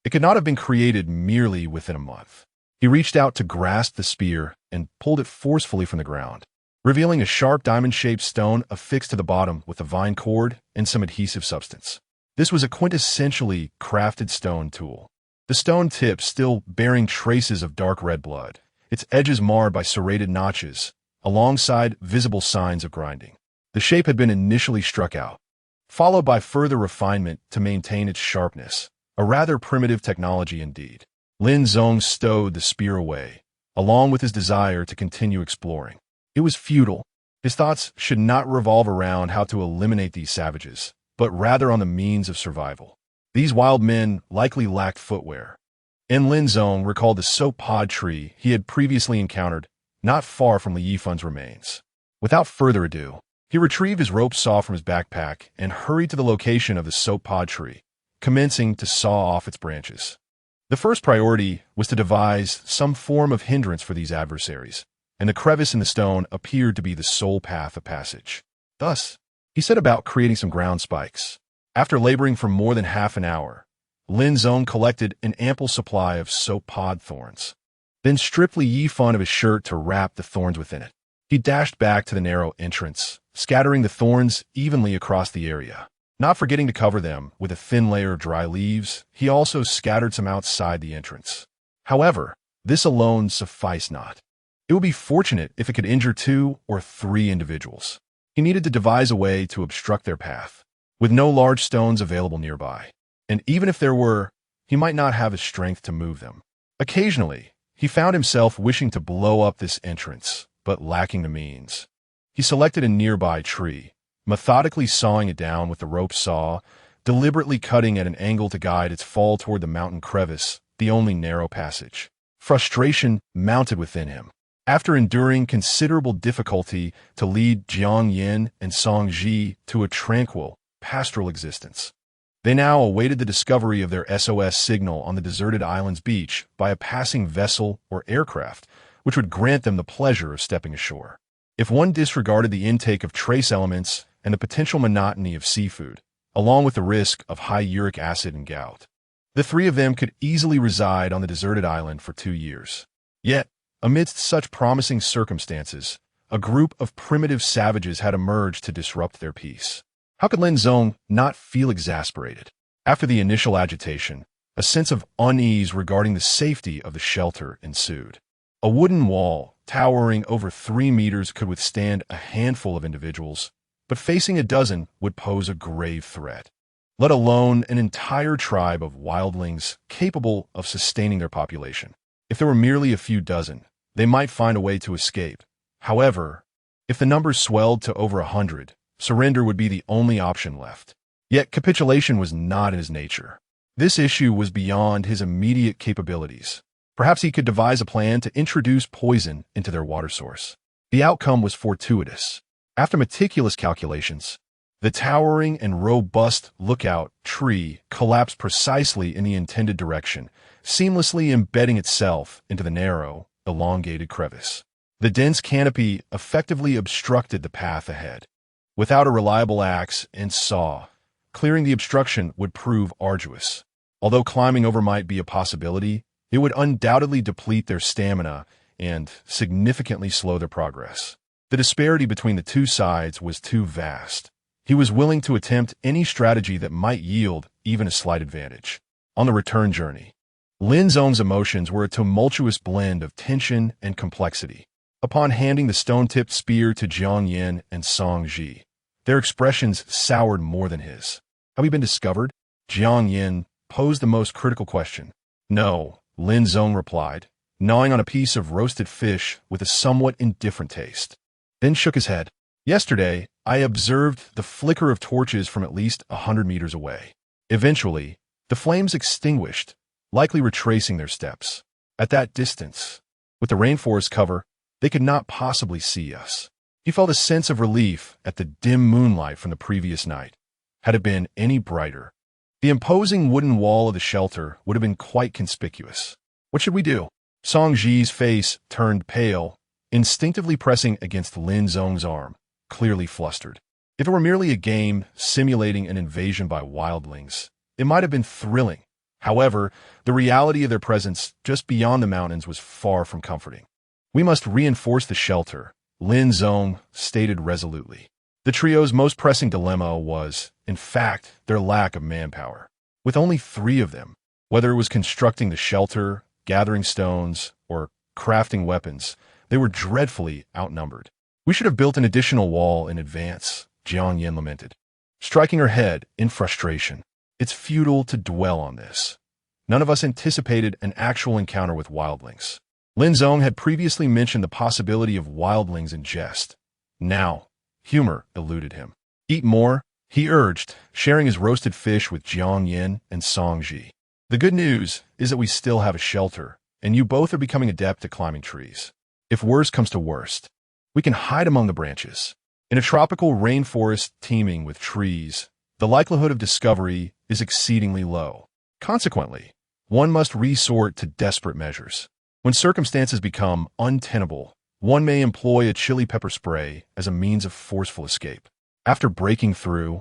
It could not have been created merely within a month. He reached out to grasp the spear and pulled it forcefully from the ground, revealing a sharp diamond-shaped stone affixed to the bottom with a vine cord and some adhesive substance. This was a quintessentially crafted stone tool. The stone tip still bearing traces of dark red blood, its edges marred by serrated notches, alongside visible signs of grinding. The shape had been initially struck out, followed by further refinement to maintain its sharpness, a rather primitive technology indeed. Lin Zong stowed the spear away, along with his desire to continue exploring. It was futile. His thoughts should not revolve around how to eliminate these savages, but rather on the means of survival. These wild men likely lacked footwear, and Lin Zong recalled the soap pod tree he had previously encountered not far from Li Yifan's remains. Without further ado, he retrieved his rope saw from his backpack and hurried to the location of the soap pod tree, commencing to saw off its branches. The first priority was to devise some form of hindrance for these adversaries, and the crevice in the stone appeared to be the sole path of passage. Thus, he set about creating some ground spikes. After laboring for more than half an hour, Lin Zong collected an ample supply of soap pod thorns, then stripped Li Yifan of his shirt to wrap the thorns within it. He dashed back to the narrow entrance, scattering the thorns evenly across the area. Not forgetting to cover them with a thin layer of dry leaves, he also scattered some outside the entrance. However, this alone sufficed not. It would be fortunate if it could injure 2 or 3 individuals. He needed to devise a way to obstruct their path, with no large stones available nearby. And even if there were, he might not have the strength to move them. Occasionally, he found himself wishing to blow up this entrance, but lacking the means. He selected a nearby tree, methodically sawing it down with the rope saw, deliberately cutting at an angle to guide its fall toward the mountain crevice, the only narrow passage. Frustration mounted within him. After enduring considerable difficulty to lead Jiang Yin and Song Ji to a tranquil, pastoral existence, they now awaited the discovery of their SOS signal on the deserted island's beach by a passing vessel or aircraft, which would grant them the pleasure of stepping ashore. If one disregarded the intake of trace elements and the potential monotony of seafood, along with the risk of high uric acid and gout, the 3 of them could easily reside on the deserted island for 2 years. Yet, amidst such promising circumstances, a group of primitive savages had emerged to disrupt their peace. How could Lin Zong not feel exasperated? After the initial agitation, a sense of unease regarding the safety of the shelter ensued. A wooden wall, towering over 3 meters, could withstand a handful of individuals, but facing a dozen would pose a grave threat, let alone an entire tribe of wildlings capable of sustaining their population. If there were merely a few dozen, they might find a way to escape. However, if the numbers swelled to over 100, surrender would be the only option left. Yet capitulation was not in his nature. This issue was beyond his immediate capabilities. Perhaps he could devise a plan to introduce poison into their water source. The outcome was fortuitous. After meticulous calculations, the towering and robust lookout tree collapsed precisely in the intended direction, seamlessly embedding itself into the narrow, elongated crevice. The dense canopy effectively obstructed the path ahead. Without a reliable axe and saw, clearing the obstruction would prove arduous. Although climbing over might be a possibility, it would undoubtedly deplete their stamina and significantly slow their progress. The disparity between the 2 sides was too vast. He was willing to attempt any strategy that might yield even a slight advantage. On the return journey, Lin Zong's emotions were a tumultuous blend of tension and complexity. Upon handing the stone-tipped spear to Jiang Yin and Song Ji, their expressions soured more than his. Have we been discovered? Jiang Yin posed the most critical question. No, Lin Zong replied, gnawing on a piece of roasted fish with a somewhat indifferent taste. Then shook his head. Yesterday, I observed the flicker of torches from at least 100 meters away. Eventually, the flames extinguished, likely retracing their steps. At that distance, with the rainforest cover, they could not possibly see us. He felt a sense of relief at the dim moonlight from the previous night. Had it been any brighter, the imposing wooden wall of the shelter would have been quite conspicuous. What should we do? Song Ji's face turned pale, instinctively pressing against Lin Zong's arm, clearly flustered. If it were merely a game simulating an invasion by wildlings, it might have been thrilling. However, the reality of their presence just beyond the mountains was far from comforting. We must reinforce the shelter, Lin Zong stated resolutely. The trio's most pressing dilemma was, in fact, their lack of manpower. With only 3 of them, whether it was constructing the shelter, gathering stones, or crafting weapons, they were dreadfully outnumbered. We should have built an additional wall in advance, Jiang Yin lamented, striking her head in frustration. It's futile to dwell on this. None of us anticipated an actual encounter with wildlings. Lin Zong had previously mentioned the possibility of wildlings in jest. Now, humor eluded him. Eat more, he urged, sharing his roasted fish with Jiang Yin and Song Ji. The good news is that we still have a shelter, and you both are becoming adept at climbing trees. If worst comes to worst, we can hide among the branches. In a tropical rainforest teeming with trees, the likelihood of discovery is exceedingly low. Consequently, one must resort to desperate measures. When circumstances become untenable, one may employ a chili pepper spray as a means of forceful escape. After breaking through,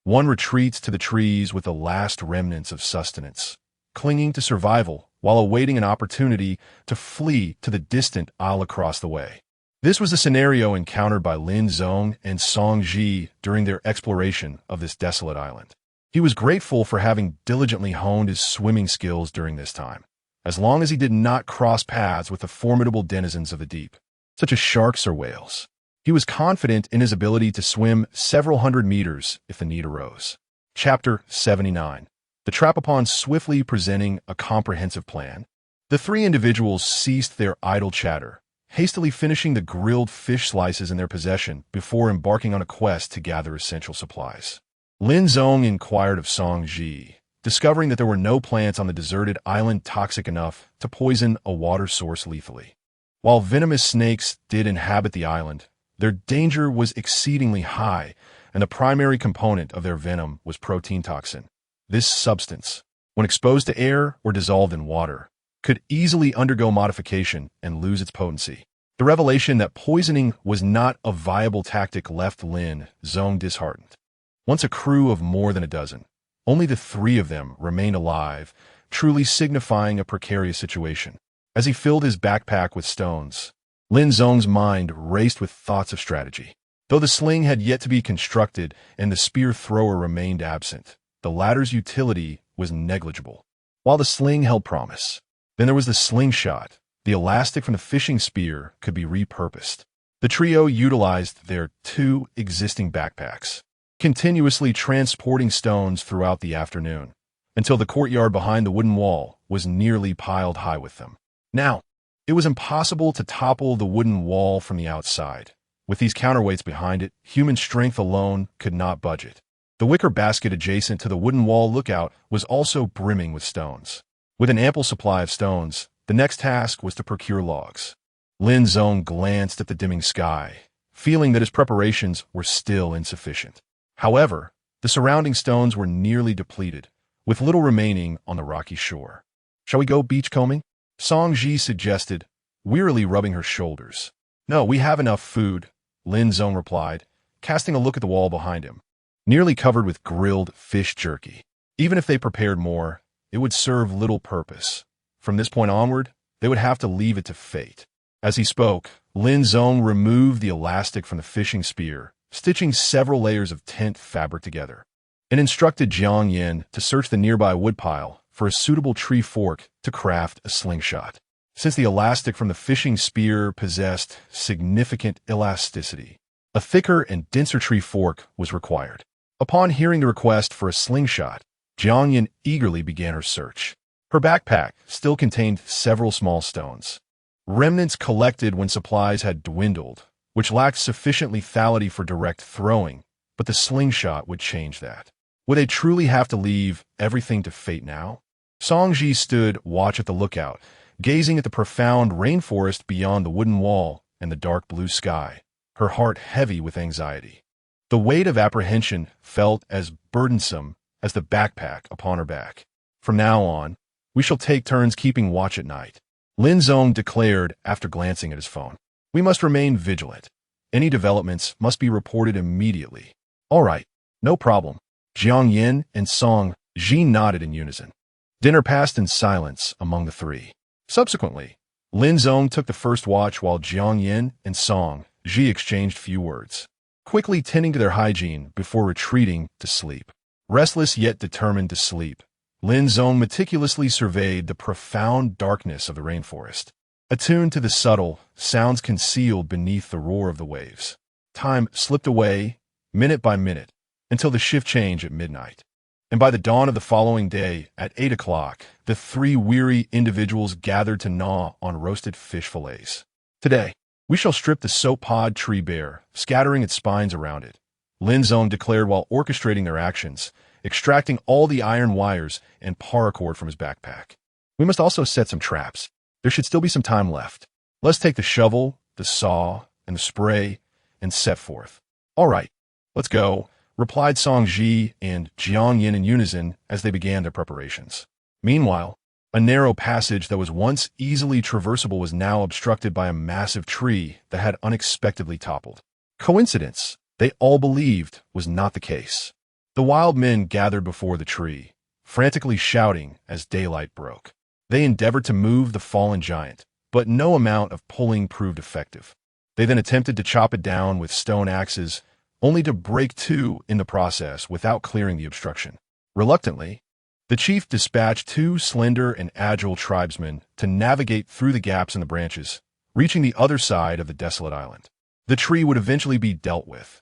one retreats to the trees with the last remnants of sustenance, clinging to survival while awaiting an opportunity to flee to the distant isle across the way. This was the scenario encountered by Lin Zong and Song Ji during their exploration of this desolate island. He was grateful for having diligently honed his swimming skills during this time, as long as he did not cross paths with the formidable denizens of the deep, such as sharks or whales. He was confident in his ability to swim several hundred meters if the need arose. Chapter 79. The trap upon swiftly presenting a comprehensive plan. The 3 individuals ceased their idle chatter, hastily finishing the grilled fish slices in their possession before embarking on a quest to gather essential supplies. Lin Zong inquired of Song Ji, discovering that there were no plants on the deserted island toxic enough to poison a water source lethally. While venomous snakes did inhabit the island, their danger was exceedingly high, and the primary component of their venom was protein toxin. This substance, when exposed to air or dissolved in water, could easily undergo modification and lose its potency. The revelation that poisoning was not a viable tactic left Lin Zong disheartened. Once a crew of more than a dozen, only the 3 of them remained alive, truly signifying a precarious situation. As he filled his backpack with stones, Lin Zong's mind raced with thoughts of strategy. Though the sling had yet to be constructed and the spear thrower remained absent, the latter's utility was negligible. While the sling held promise, then there was the slingshot. The elastic from the fishing spear could be repurposed. The trio utilized their 2 existing backpacks, continuously transporting stones throughout the afternoon, until the courtyard behind the wooden wall was nearly piled high with them. Now, it was impossible to topple the wooden wall from the outside. With these counterweights behind it, human strength alone could not budge it. The wicker basket adjacent to the wooden wall lookout was also brimming with stones. With an ample supply of stones, the next task was to procure logs. Lin Zong glanced at the dimming sky, feeling that his preparations were still insufficient. However, the surrounding stones were nearly depleted, with little remaining on the rocky shore. Shall we go beachcombing? Song Ji suggested, wearily rubbing her shoulders. No, we have enough food, Lin Zong replied, casting a look at the wall behind him, nearly covered with grilled fish jerky. Even if they prepared more, it would serve little purpose. From this point onward, they would have to leave it to fate. As he spoke, Lin Zong removed the elastic from the fishing spear, stitching several layers of tent fabric together, and instructed Jiang Yin to search the nearby woodpile for a suitable tree fork to craft a slingshot. Since the elastic from the fishing spear possessed significant elasticity, a thicker and denser tree fork was required. Upon hearing the request for a slingshot, Jiangyin eagerly began her search. Her backpack still contained several small stones, remnants collected when supplies had dwindled, which lacked sufficient lethality for direct throwing, but the slingshot would change that. Would they truly have to leave everything to fate now? Songji stood watch at the lookout, gazing at the profound rainforest beyond the wooden wall and the dark blue sky, her heart heavy with anxiety. The weight of apprehension felt as burdensome as the backpack upon her back. From now on, we shall take turns keeping watch at night, Lin Zong declared after glancing at his phone. We must remain vigilant. Any developments must be reported immediately. All right, no problem. Jiang Yin and Song Ji nodded in unison. Dinner passed in silence among the three. Subsequently, Lin Zong took the first watch while Jiang Yin and Song Ji exchanged few words, quickly tending to their hygiene before retreating to sleep. Restless yet determined to sleep, Lin Zong meticulously surveyed the profound darkness of the rainforest, attuned to the subtle sounds concealed beneath the roar of the waves. Time slipped away, minute by minute, until the shift change at midnight. And by the dawn of the following day, at 8 o'clock, the three weary individuals gathered to gnaw on roasted fish fillets. Today, we shall strip the soap pod tree bare, scattering its spines around it, Lin Zong declared while orchestrating their actions, extracting all the iron wires and paracord from his backpack. We must also set some traps. There should still be some time left. Let's take the shovel, the saw, and the spray, and set forth. All right, let's go, replied Song Ji and Jiang Yin in unison as they began their preparations. Meanwhile, a narrow passage that was once easily traversable was now obstructed by a massive tree that had unexpectedly toppled. Coincidence, they all believed, was not the case. The wild men gathered before the tree, frantically shouting as daylight broke. They endeavored to move the fallen giant, but no amount of pulling proved effective. They then attempted to chop it down with stone axes, only to break two in the process without clearing the obstruction. Reluctantly, the chief dispatched two slender and agile tribesmen to navigate through the gaps in the branches, reaching the other side of the desolate island. The tree would eventually be dealt with.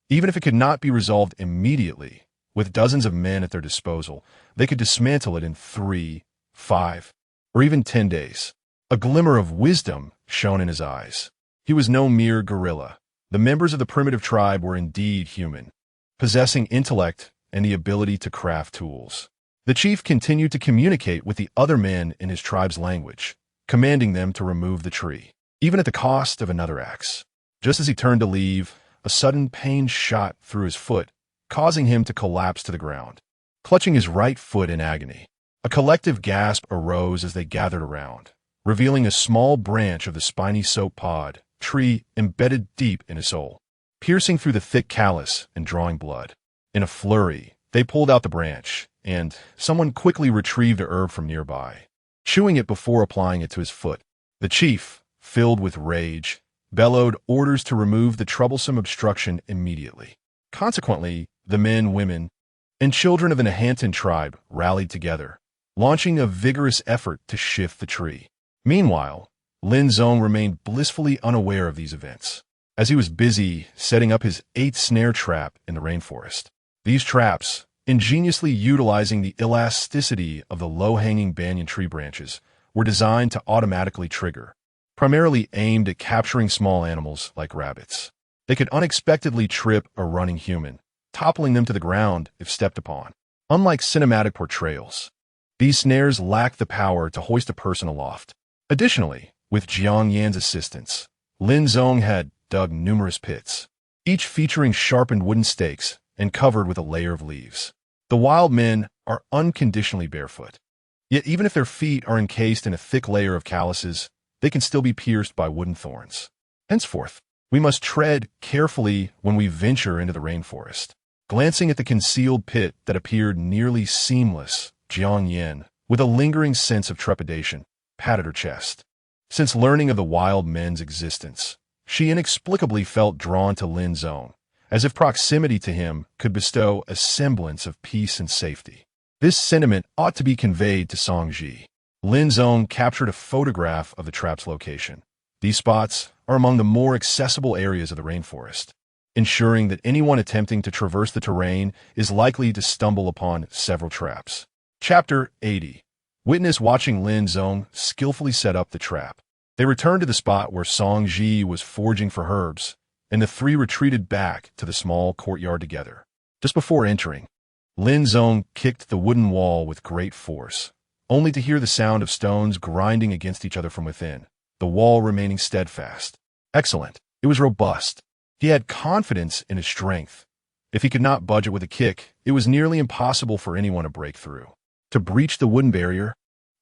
Even if it could not be resolved immediately, with dozens of men at their disposal, they could dismantle it in 3, 5, or even 10 days. A glimmer of wisdom shone in his eyes. He was no mere guerrilla. The members of the primitive tribe were indeed human, possessing intellect and the ability to craft tools. The chief continued to communicate with the other men in his tribe's language, commanding them to remove the tree, even at the cost of another axe. Just as he turned to leave, a sudden pain shot through his foot, causing him to collapse to the ground, clutching his right foot in agony. A collective gasp arose as they gathered around, revealing a small branch of the spiny soap pod tree embedded deep in his soul, piercing through the thick callus and drawing blood. In a flurry, they pulled out the branch, and someone quickly retrieved a herb from nearby, chewing it before applying it to his foot. The chief, filled with rage, bellowed orders to remove the troublesome obstruction immediately. Consequently, the men, women, and children of the Nahantan tribe rallied together, launching a vigorous effort to shift the tree. Meanwhile, Lin Zong remained blissfully unaware of these events, as he was busy setting up his 8th snare trap in the rainforest. These traps, ingeniously utilizing the elasticity of the low-hanging banyan tree branches, were designed to automatically trigger, primarily aimed at capturing small animals like rabbits. They could unexpectedly trip a running human, toppling them to the ground if stepped upon. Unlike cinematic portrayals, these snares lacked the power to hoist a person aloft. Additionally, with Jiang Yan's assistance, Lin Zong had dug numerous pits, each featuring sharpened wooden stakes and covered with a layer of leaves. The wild men are unconditionally barefoot, yet even if their feet are encased in a thick layer of calluses, they can still be pierced by wooden thorns. Henceforth, we must tread carefully when we venture into the rainforest. Glancing at the concealed pit that appeared nearly seamless, Jiang Yan, with a lingering sense of trepidation, patted her chest. Since learning of the wild men's existence, she inexplicably felt drawn to Lin Zong, as if proximity to him could bestow a semblance of peace and safety. This sentiment ought to be conveyed to Song Ji. Lin Zong captured a photograph of the trap's location. These spots are among the more accessible areas of the rainforest, ensuring that anyone attempting to traverse the terrain is likely to stumble upon several traps. Chapter 80. Witness watching Lin Zong skillfully set up the trap. They returned to the spot where Song Ji was foraging for herbs, and the three retreated back to the small courtyard together. Just before entering, Lin Zong kicked the wooden wall with great force, only to hear the sound of stones grinding against each other from within, the wall remaining steadfast. Excellent. It was robust. He had confidence in his strength. If he could not budge it with a kick, it was nearly impossible for anyone to break through. To breach the wooden barrier,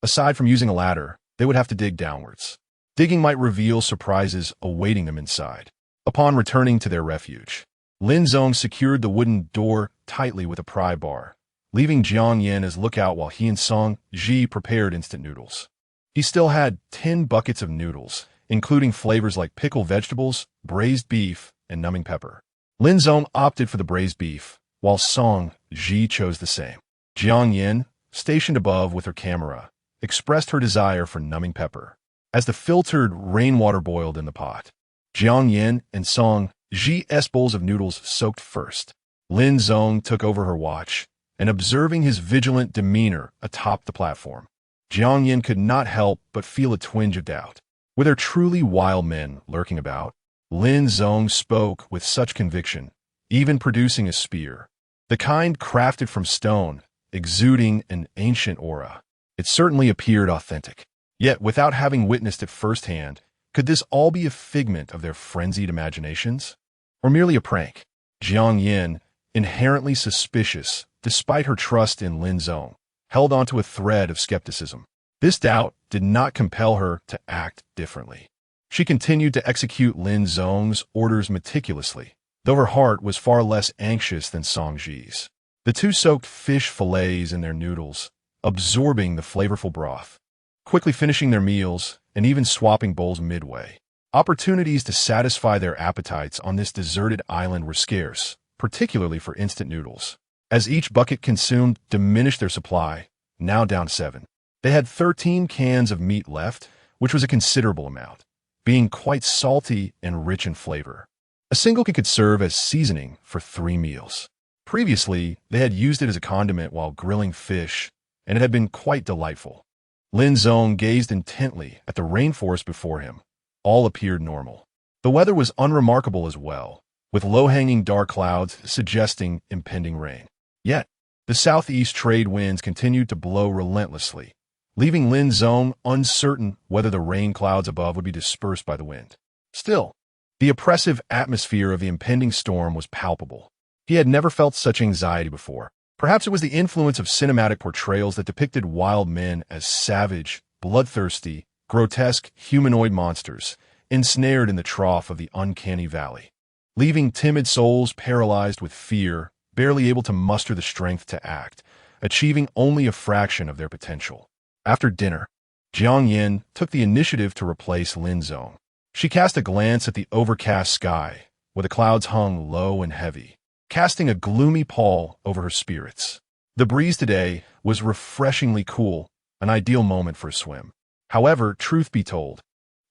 aside from using a ladder, they would have to dig downwards. Digging might reveal surprises awaiting them inside. Upon returning to their refuge, Lin Zong secured the wooden door tightly with a pry bar, leaving Jiang Yin as lookout while he and Song Ji prepared instant noodles. He still had 10 buckets of noodles, including flavors like pickled vegetables, braised beef, and numbing pepper. Lin Zong opted for the braised beef, while Song Ji chose the same. Jiang Yin, stationed above with her camera, expressed her desire for numbing pepper. As the filtered rainwater boiled in the pot, Jiang Yin and Song Ji's bowls of noodles soaked first. Lin Zong took over her watch, and observing his vigilant demeanor atop the platform, Jiang Yin could not help but feel a twinge of doubt. Were there truly wild men lurking about? Lin Zong spoke with such conviction, even producing a spear, the kind crafted from stone, exuding an ancient aura. It certainly appeared authentic. Yet, without having witnessed it firsthand, could this all be a figment of their frenzied imaginations? Or merely a prank? Jiang Yin, inherently suspicious, despite her trust in Lin Zong, held onto a thread of skepticism. This doubt did not compel her to act differently. She continued to execute Lin Zong's orders meticulously, though her heart was far less anxious than Song Ji's. The two soaked fish fillets in their noodles, absorbing the flavorful broth, quickly finishing their meals and even swapping bowls midway. Opportunities to satisfy their appetites on this deserted island were scarce, particularly for instant noodles. As each bucket consumed diminished their supply, now down to 7. They had 13 cans of meat left, which was a considerable amount, being quite salty and rich in flavor. A single can could serve as seasoning for 3 meals. Previously, they had used it as a condiment while grilling fish, and it had been quite delightful. Lin Zong gazed intently at the rainforest before him. All appeared normal. The weather was unremarkable as well, with low-hanging dark clouds suggesting impending rain. Yet, the southeast trade winds continued to blow relentlessly, leaving Lin Zong uncertain whether the rain clouds above would be dispersed by the wind. Still, the oppressive atmosphere of the impending storm was palpable. He had never felt such anxiety before. Perhaps it was the influence of cinematic portrayals that depicted wild men as savage, bloodthirsty, grotesque humanoid monsters, ensnared in the trough of the uncanny valley, leaving timid souls paralyzed with fear, barely able to muster the strength to act, achieving only a fraction of their potential. After dinner, Jiang Yin took the initiative to replace Lin Zong. She cast a glance at the overcast sky, where the clouds hung low and heavy, casting a gloomy pall over her spirits. The breeze today was refreshingly cool, an ideal moment for a swim. However, truth be told,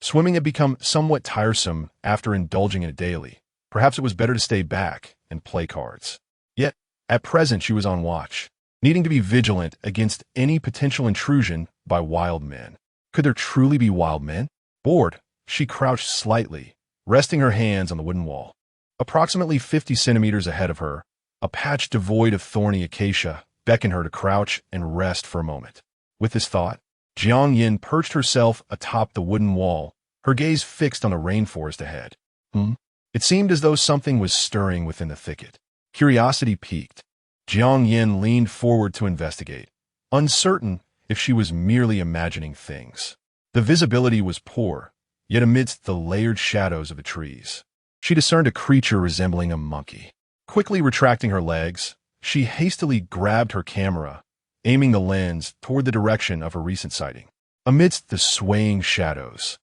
swimming had become somewhat tiresome after indulging in it daily. Perhaps it was better to stay back and play cards. Yet, at present she was on watch, needing to be vigilant against any potential intrusion by wild men. Could there truly be wild men? Bored, she crouched slightly, resting her hands on the wooden wall. Approximately 50 centimeters ahead of her, a patch devoid of thorny acacia beckoned her to crouch and rest for a moment. With this thought, Jiang Yin perched herself atop the wooden wall, her gaze fixed on the rainforest ahead. It seemed as though something was stirring within the thicket. Curiosity piqued. Jiang Yin leaned forward to investigate, uncertain if she was merely imagining things. The visibility was poor, yet amidst the layered shadows of the trees, she discerned a creature resembling a monkey. Quickly retracting her legs, she hastily grabbed her camera, aiming the lens toward the direction of her recent sighting. Amidst the swaying shadows,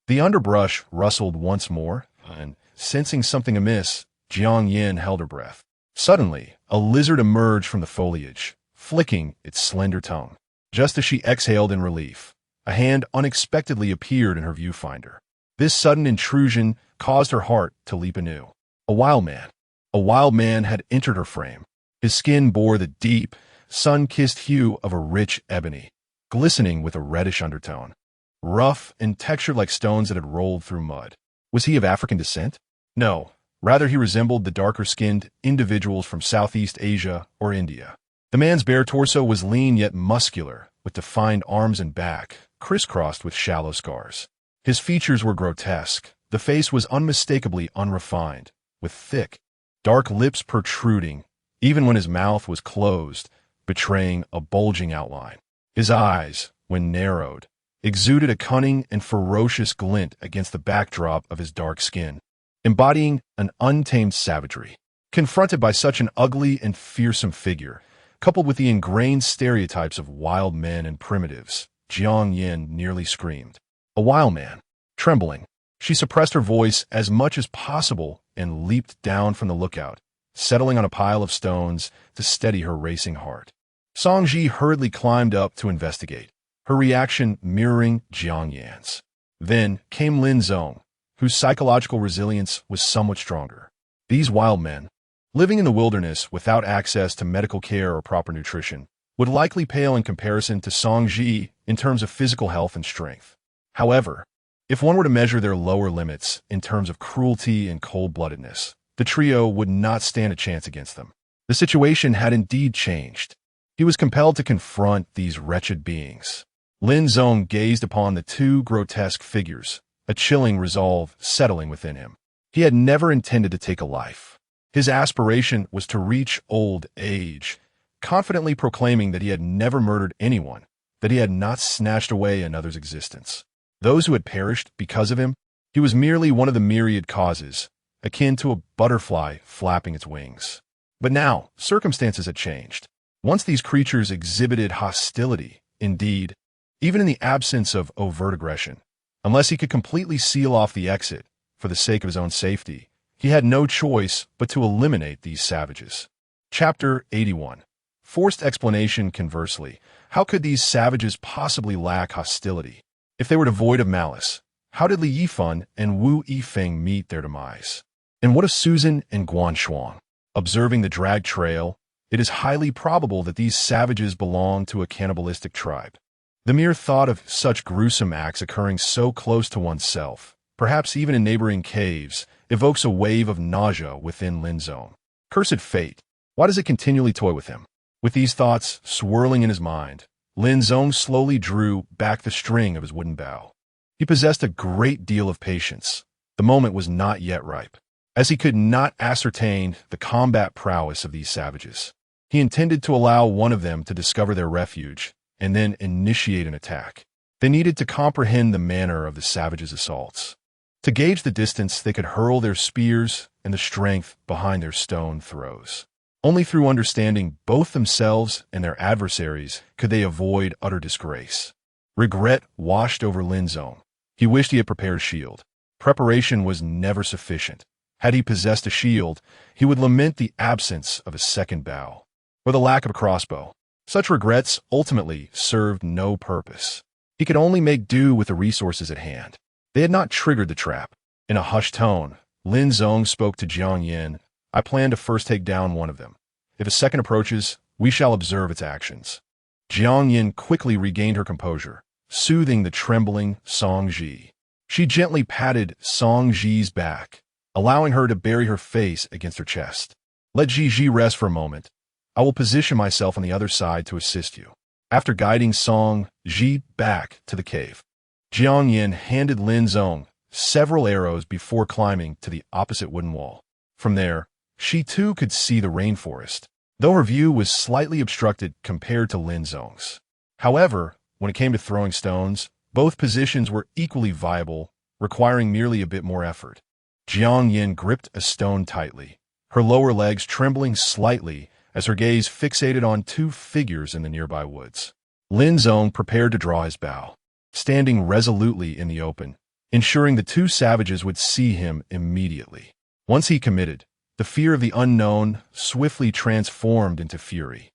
the underbrush rustled once more, and, sensing something amiss, Jiang Yin held her breath. Suddenly, a lizard emerged from the foliage, flicking its slender tongue. Just as she exhaled in relief, a hand unexpectedly appeared in her viewfinder. This sudden intrusion caused her heart to leap anew. A wild man. A wild man had entered her frame. His skin bore the deep, sun-kissed hue of a rich ebony, glistening with a reddish undertone. Rough and textured like stones that had rolled through mud. Was he of African descent? No, rather he resembled the darker-skinned individuals from Southeast Asia or India. The man's bare torso was lean yet muscular, with defined arms and back, crisscrossed with shallow scars. His features were grotesque. The face was unmistakably unrefined, with thick, dark lips protruding, even when his mouth was closed, betraying a bulging outline. His eyes, when narrowed, exuded a cunning and ferocious glint against the backdrop of his dark skin, embodying an untamed savagery. Confronted by such an ugly and fearsome figure, coupled with the ingrained stereotypes of wild men and primitives, Jiang Yin nearly screamed. A wild man. Trembling, she suppressed her voice as much as possible and leaped down from the lookout, settling on a pile of stones to steady her racing heart. Song Ji hurriedly climbed up to investigate, her reaction mirroring Jiang Yan's. Then came Lin Zong, whose psychological resilience was somewhat stronger. These wild men, living in the wilderness without access to medical care or proper nutrition, would likely pale in comparison to Song Ji in terms of physical health and strength. However, if one were to measure their lower limits in terms of cruelty and cold-bloodedness, the trio would not stand a chance against them. The situation had indeed changed. He was compelled to confront these wretched beings. Lin Zong gazed upon the two grotesque figures, a chilling resolve settling within him. He had never intended to take a life. His aspiration was to reach old age, confidently proclaiming that he had never murdered anyone, that he had not snatched away another's existence. Those who had perished because of him, he was merely one of the myriad causes, akin to a butterfly flapping its wings. But now, circumstances had changed. Once these creatures exhibited hostility, indeed, even in the absence of overt aggression. Unless he could completely seal off the exit, for the sake of his own safety, he had no choice but to eliminate these savages. Chapter 81. Forced explanation. Conversely, how could these savages possibly lack hostility? If they were devoid of malice, how did Li Yifan and Wu Yifeng meet their demise? And what of Susan and Guan Shuang? Observing the drag trail, it is highly probable that these savages belong to a cannibalistic tribe. The mere thought of such gruesome acts occurring so close to oneself, perhaps even in neighboring caves, evokes a wave of nausea within Lin Zong. Cursed fate! Why does it continually toy with him? With these thoughts swirling in his mind, Lin Zong slowly drew back the string of his wooden bow. He possessed a great deal of patience. The moment was not yet ripe, as he could not ascertain the combat prowess of these savages. He intended to allow one of them to discover their refuge and then initiate an attack. They needed to comprehend the manner of the savages' assaults. To gauge the distance they could hurl their spears and the strength behind their stone throws. Only through understanding both themselves and their adversaries could they avoid utter disgrace. Regret washed over Lin Zong. He wished he had prepared a shield. Preparation was never sufficient. Had he possessed a shield, he would lament the absence of a second bow, or the lack of a crossbow. Such regrets ultimately served no purpose. He could only make do with the resources at hand. They had not triggered the trap. In a hushed tone, Lin Zong spoke to Jiang Yin. I plan to first take down one of them. If a second approaches, we shall observe its actions. Jiang Yin quickly regained her composure, soothing the trembling Song Ji. She gently patted Song Ji's back, allowing her to bury her face against her chest. Let Ji rest for a moment. I will position myself on the other side to assist you. After guiding Song Ji back to the cave, Jiang Yin handed Lin Zong several arrows before climbing to the opposite wooden wall. From there, she too could see the rainforest, though her view was slightly obstructed compared to Lin Zong's. However, when it came to throwing stones, both positions were equally viable, requiring merely a bit more effort. Jiang Yin gripped a stone tightly, her lower legs trembling slightly as her gaze fixated on two figures in the nearby woods. Lin Zong prepared to draw his bow, standing resolutely in the open, ensuring the two savages would see him immediately. Once he committed, the fear of the unknown swiftly transformed into fury.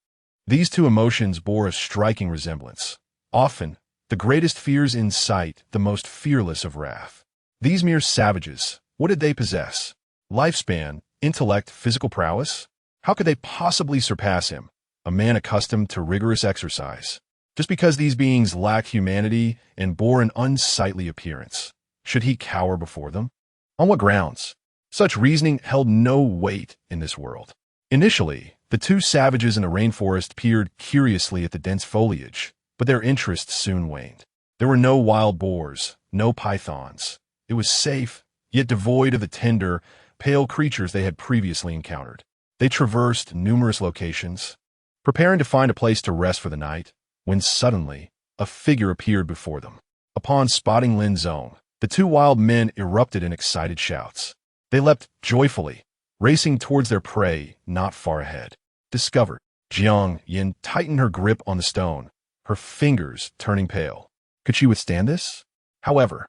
These two emotions bore a striking resemblance. Often, the greatest fears in sight, the most fearless of wrath. These mere savages, what did they possess? Lifespan, intellect, physical prowess? How could they possibly surpass him, a man accustomed to rigorous exercise? Just because these beings lack humanity and bore an unsightly appearance, should he cower before them? On what grounds? Such reasoning held no weight in this world. Initially, the two savages in the rainforest peered curiously at the dense foliage, but their interest soon waned. There were no wild boars, no pythons. It was safe, yet devoid of the tender, pale creatures they had previously encountered. They traversed numerous locations, preparing to find a place to rest for the night, when suddenly, a figure appeared before them. Upon spotting Lin Zong, the two wild men erupted in excited shouts. They leapt joyfully, racing towards their prey not far ahead. Discovered. Jiang Yin tightened her grip on the stone, her fingers turning pale. Could she withstand this? However,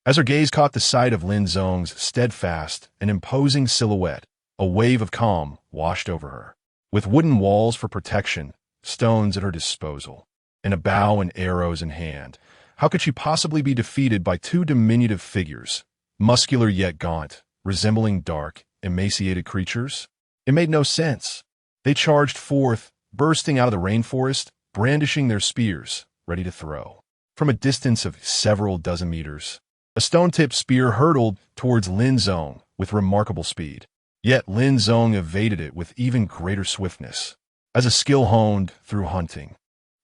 as her gaze caught the sight of Lin Zong's steadfast and imposing silhouette, a wave of calm washed over her. With wooden walls for protection, stones at her disposal, and a bow and arrows in hand, how could she possibly be defeated by two diminutive figures, muscular yet gaunt, resembling dark, emaciated creatures? It made no sense. They charged forth, bursting out of the rainforest, brandishing their spears, ready to throw. From a distance of several dozen meters, a stone-tipped spear hurtled towards Lin Zong with remarkable speed. Yet Lin Zong evaded it with even greater swiftness, as a skill honed through hunting.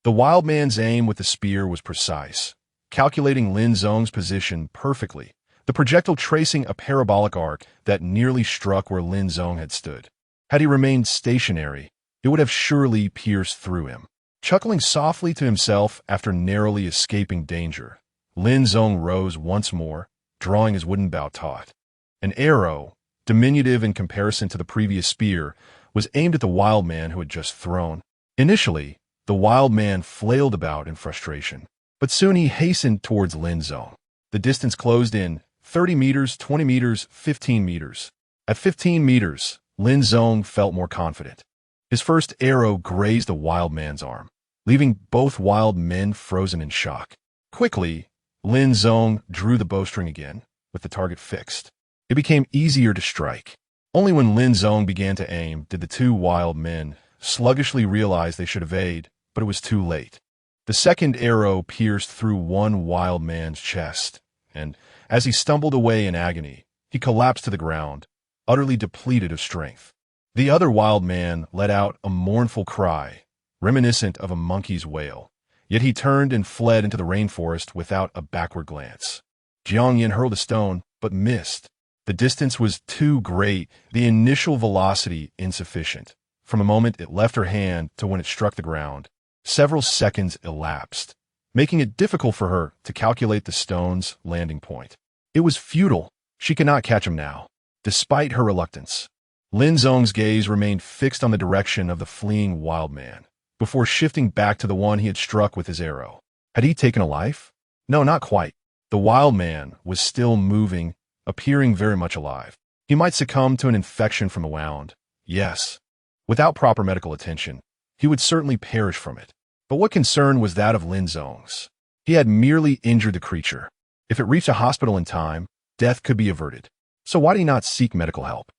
The wild man's aim with the spear was precise, calculating Lin Zong's position perfectly, the projectile tracing a parabolic arc that nearly struck where Lin Zong had stood. Had he remained stationary, it would have surely pierced through him. Chuckling softly to himself after narrowly escaping danger, Lin Zong rose once more, drawing his wooden bow taut. An arrow, diminutive in comparison to the previous spear, was aimed at the wild man who had just thrown. Initially, the wild man flailed about in frustration, but soon he hastened towards Lin Zong. The distance closed in, 30 meters, 20 meters, 15 meters. At 15 meters, Lin Zong felt more confident. His first arrow grazed the wild man's arm, leaving both wild men frozen in shock. Quickly, Lin Zong drew the bowstring again, with the target fixed. It became easier to strike. Only when Lin Zong began to aim did the two wild men sluggishly realize they should evade, but it was too late. The second arrow pierced through one wild man's chest, and as he stumbled away in agony, he collapsed to the ground, utterly depleted of strength. The other wild man let out a mournful cry, reminiscent of a monkey's wail, yet he turned and fled into the rainforest without a backward glance. Jiang Yin hurled a stone, but missed. The distance was too great, the initial velocity insufficient. From the moment it left her hand to when it struck the ground, several seconds elapsed, making it difficult for her to calculate the stone's landing point. It was futile. She could not catch him now. Despite her reluctance, Lin Zong's gaze remained fixed on the direction of the fleeing wild man, before shifting back to the one he had struck with his arrow. Had he taken a life? No, not quite. The wild man was still moving, appearing very much alive. He might succumb to an infection from the wound. Yes. Without proper medical attention, he would certainly perish from it. But what concern was that of Lin Zong's? He had merely injured the creature. If it reached a hospital in time, death could be averted. So why did he not seek medical help?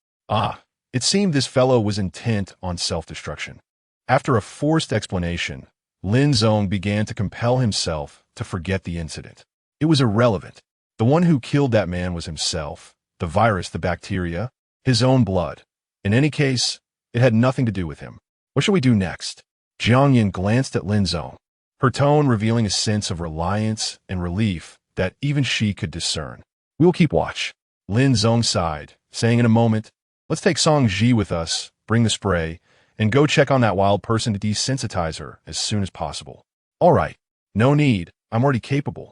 It seemed this fellow was intent on self-destruction. After a forced explanation, Lin Zong began to compel himself to forget the incident. It was irrelevant. The one who killed that man was himself, the virus, the bacteria, his own blood. In any case, it had nothing to do with him. What shall we do next? Jiang Yin glanced at Lin Zong, her tone revealing a sense of reliance and relief that even she could discern. We will keep watch. Lin Zong sighed, saying in a moment, let's take Song Ji with us, bring the spray, and go check on that wild person to desensitize her as soon as possible. All right, no need, I'm already capable.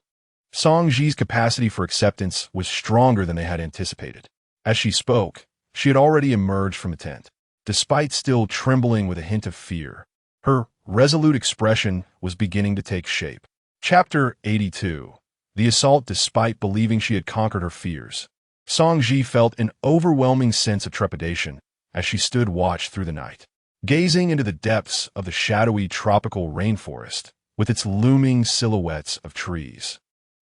Song Ji's capacity for acceptance was stronger than they had anticipated. As she spoke, she had already emerged from the tent. Despite still trembling with a hint of fear, her resolute expression was beginning to take shape. Chapter 82. The Assault. Despite believing she had conquered her fears, Song Ji felt an overwhelming sense of trepidation as she stood watch through the night. gazing into the depths of the shadowy tropical rainforest with its looming silhouettes of trees.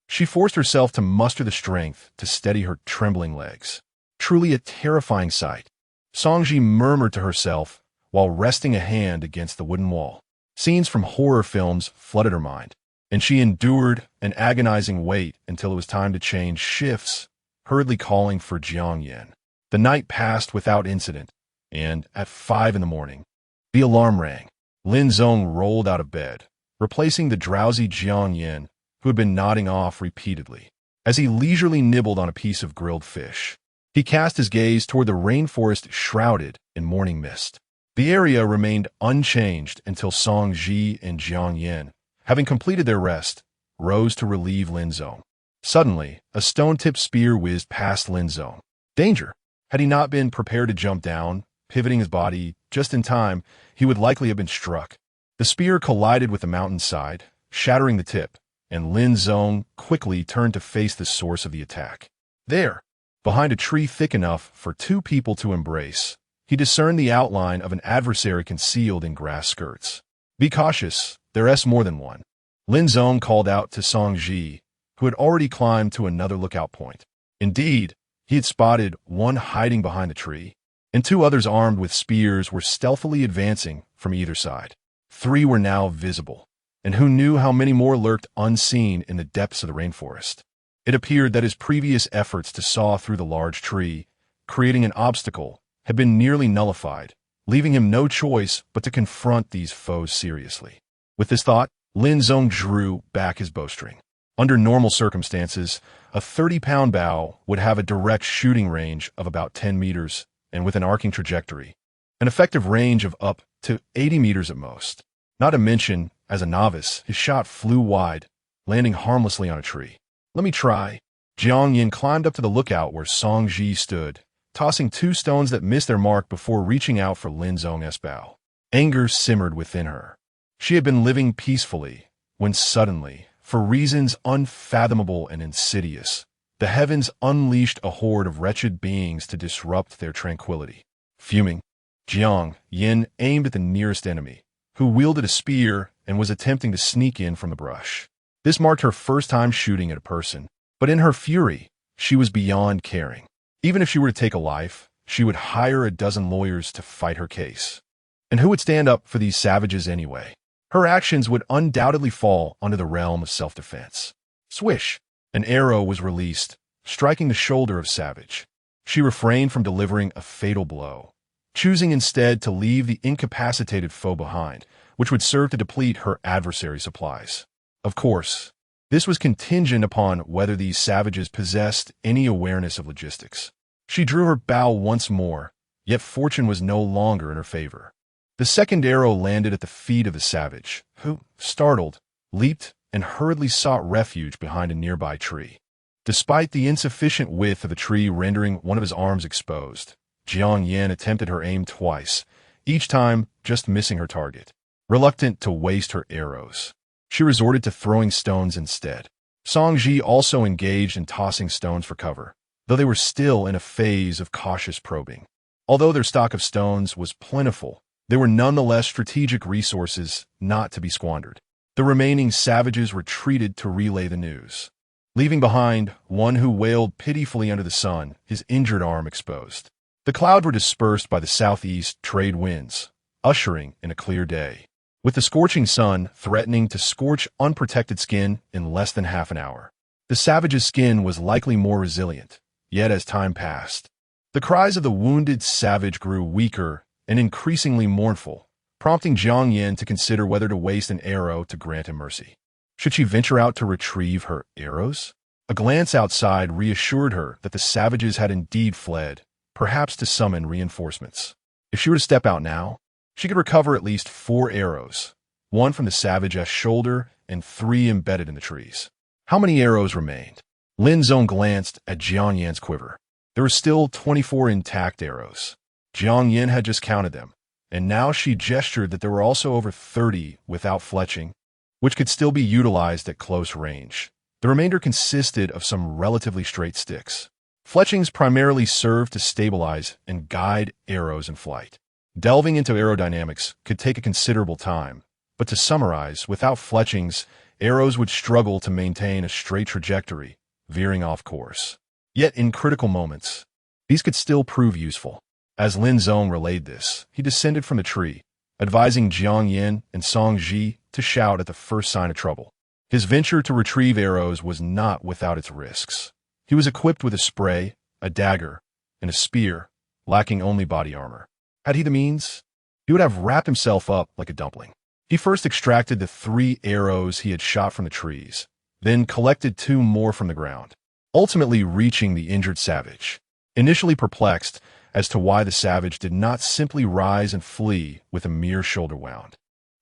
She forced herself to muster the strength to steady her trembling legs. Truly a terrifying sight. Songji murmured to herself while resting a hand against the wooden wall. Scenes from horror films flooded her mind, and she endured an agonizing wait until it was time to change shifts, hurriedly calling for Jiang Yin. The night passed without incident, and at 5 a.m, the alarm rang. Lin Zong rolled out of bed, replacing the drowsy Jiang Yin, who had been nodding off repeatedly. As he leisurely nibbled on a piece of grilled fish, he cast his gaze toward the rainforest shrouded in morning mist. The area remained unchanged until Song Ji and Jiang Yin, having completed their rest, rose to relieve Lin Zong. Suddenly, a stone-tipped spear whizzed past Lin Zong. Danger! Had he not been prepared to jump down, pivoting his body just in time, he would likely have been struck. The spear collided with the mountainside, shattering the tip, and Lin Zong quickly turned to face the source of the attack. There, behind a tree thick enough for 2 people to embrace, he discerned the outline of an adversary concealed in grass skirts. Be cautious, there's more than one. Lin Zong called out to Song Ji, who had already climbed to another lookout point. Indeed, he had spotted one hiding behind the tree, and 2 others armed with spears were stealthily advancing from either side. 3 were now visible, and who knew how many more lurked unseen in the depths of the rainforest. It appeared that his previous efforts to saw through the large tree, creating an obstacle, had been nearly nullified, leaving him no choice but to confront these foes seriously. With this thought, Lin Zong drew back his bowstring. Under normal circumstances, a 30-pound bow would have a direct shooting range of about 10 meters and with an arcing trajectory, an effective range of up to 80 meters at most. Not to mention, as a novice, his shot flew wide, landing harmlessly on a tree. Let me try. Jiang Yin climbed up to the lookout where Song Ji stood, tossing 2 stones that missed their mark before reaching out for Lin Zong's bow. Anger simmered within her. She had been living peacefully, when suddenly, for reasons unfathomable and insidious, the heavens unleashed a horde of wretched beings to disrupt their tranquility. Fuming, Jiang Yin aimed at the nearest enemy, who wielded a spear and was attempting to sneak in from the brush. This marked her first time shooting at a person, but in her fury, she was beyond caring. Even if she were to take a life, she would hire a dozen lawyers to fight her case. And who would stand up for these savages anyway? Her actions would undoubtedly fall under the realm of self-defense. Swish! An arrow was released, striking the shoulder of Savage. She refrained from delivering a fatal blow, choosing instead to leave the incapacitated foe behind, which would serve to deplete her adversary's supplies. Of course, this was contingent upon whether these savages possessed any awareness of logistics. She drew her bow once more, yet fortune was no longer in her favor. The second arrow landed at the feet of the savage, who, startled, leaped and hurriedly sought refuge behind a nearby tree. Despite the insufficient width of the tree rendering one of his arms exposed, Jiang Yin attempted her aim twice, each time just missing her target. Reluctant to waste her arrows, she resorted to throwing stones instead. Song Ji also engaged in tossing stones for cover, though they were still in a phase of cautious probing. Although their stock of stones was plentiful, they were nonetheless strategic resources not to be squandered. The remaining savages retreated to relay the news, leaving behind one who wailed pitifully under the sun, his injured arm exposed. The clouds were dispersed by the southeast trade winds, ushering in a clear day, with the scorching sun threatening to scorch unprotected skin in less than half an hour. The savage's skin was likely more resilient, yet as time passed, the cries of the wounded savage grew weaker and increasingly mournful, prompting Jiang Yin to consider whether to waste an arrow to grant him mercy. Should she venture out to retrieve her arrows? A glance outside reassured her that the savages had indeed fled, perhaps to summon reinforcements. If she were to step out now, she could recover at least 4 arrows, 1 from the savage's shoulder and 3 embedded in the trees. How many arrows remained? Lin Zong glanced at Jiang Yin's quiver. There were still 24 intact arrows. Jiang Yin had just counted them, and now she gestured that there were also over 30 without fletching, which could still be utilized at close range. The remainder consisted of some relatively straight sticks. Fletchings primarily served to stabilize and guide arrows in flight. Delving into aerodynamics could take a considerable time, but to summarize, without fletchings, arrows would struggle to maintain a straight trajectory, veering off course. Yet in critical moments, these could still prove useful. As Lin Zong relayed this, he descended from the tree, advising Jiang Yin and Song Ji to shout at the first sign of trouble. His venture to retrieve arrows was not without its risks. He was equipped with a spray, a dagger, and a spear, lacking only body armor. Had he the means, he would have wrapped himself up like a dumpling. He first extracted the 3 arrows he had shot from the trees, then collected 2 more from the ground, ultimately reaching the injured savage. Initially perplexed as to why the savage did not simply rise and flee with a mere shoulder wound,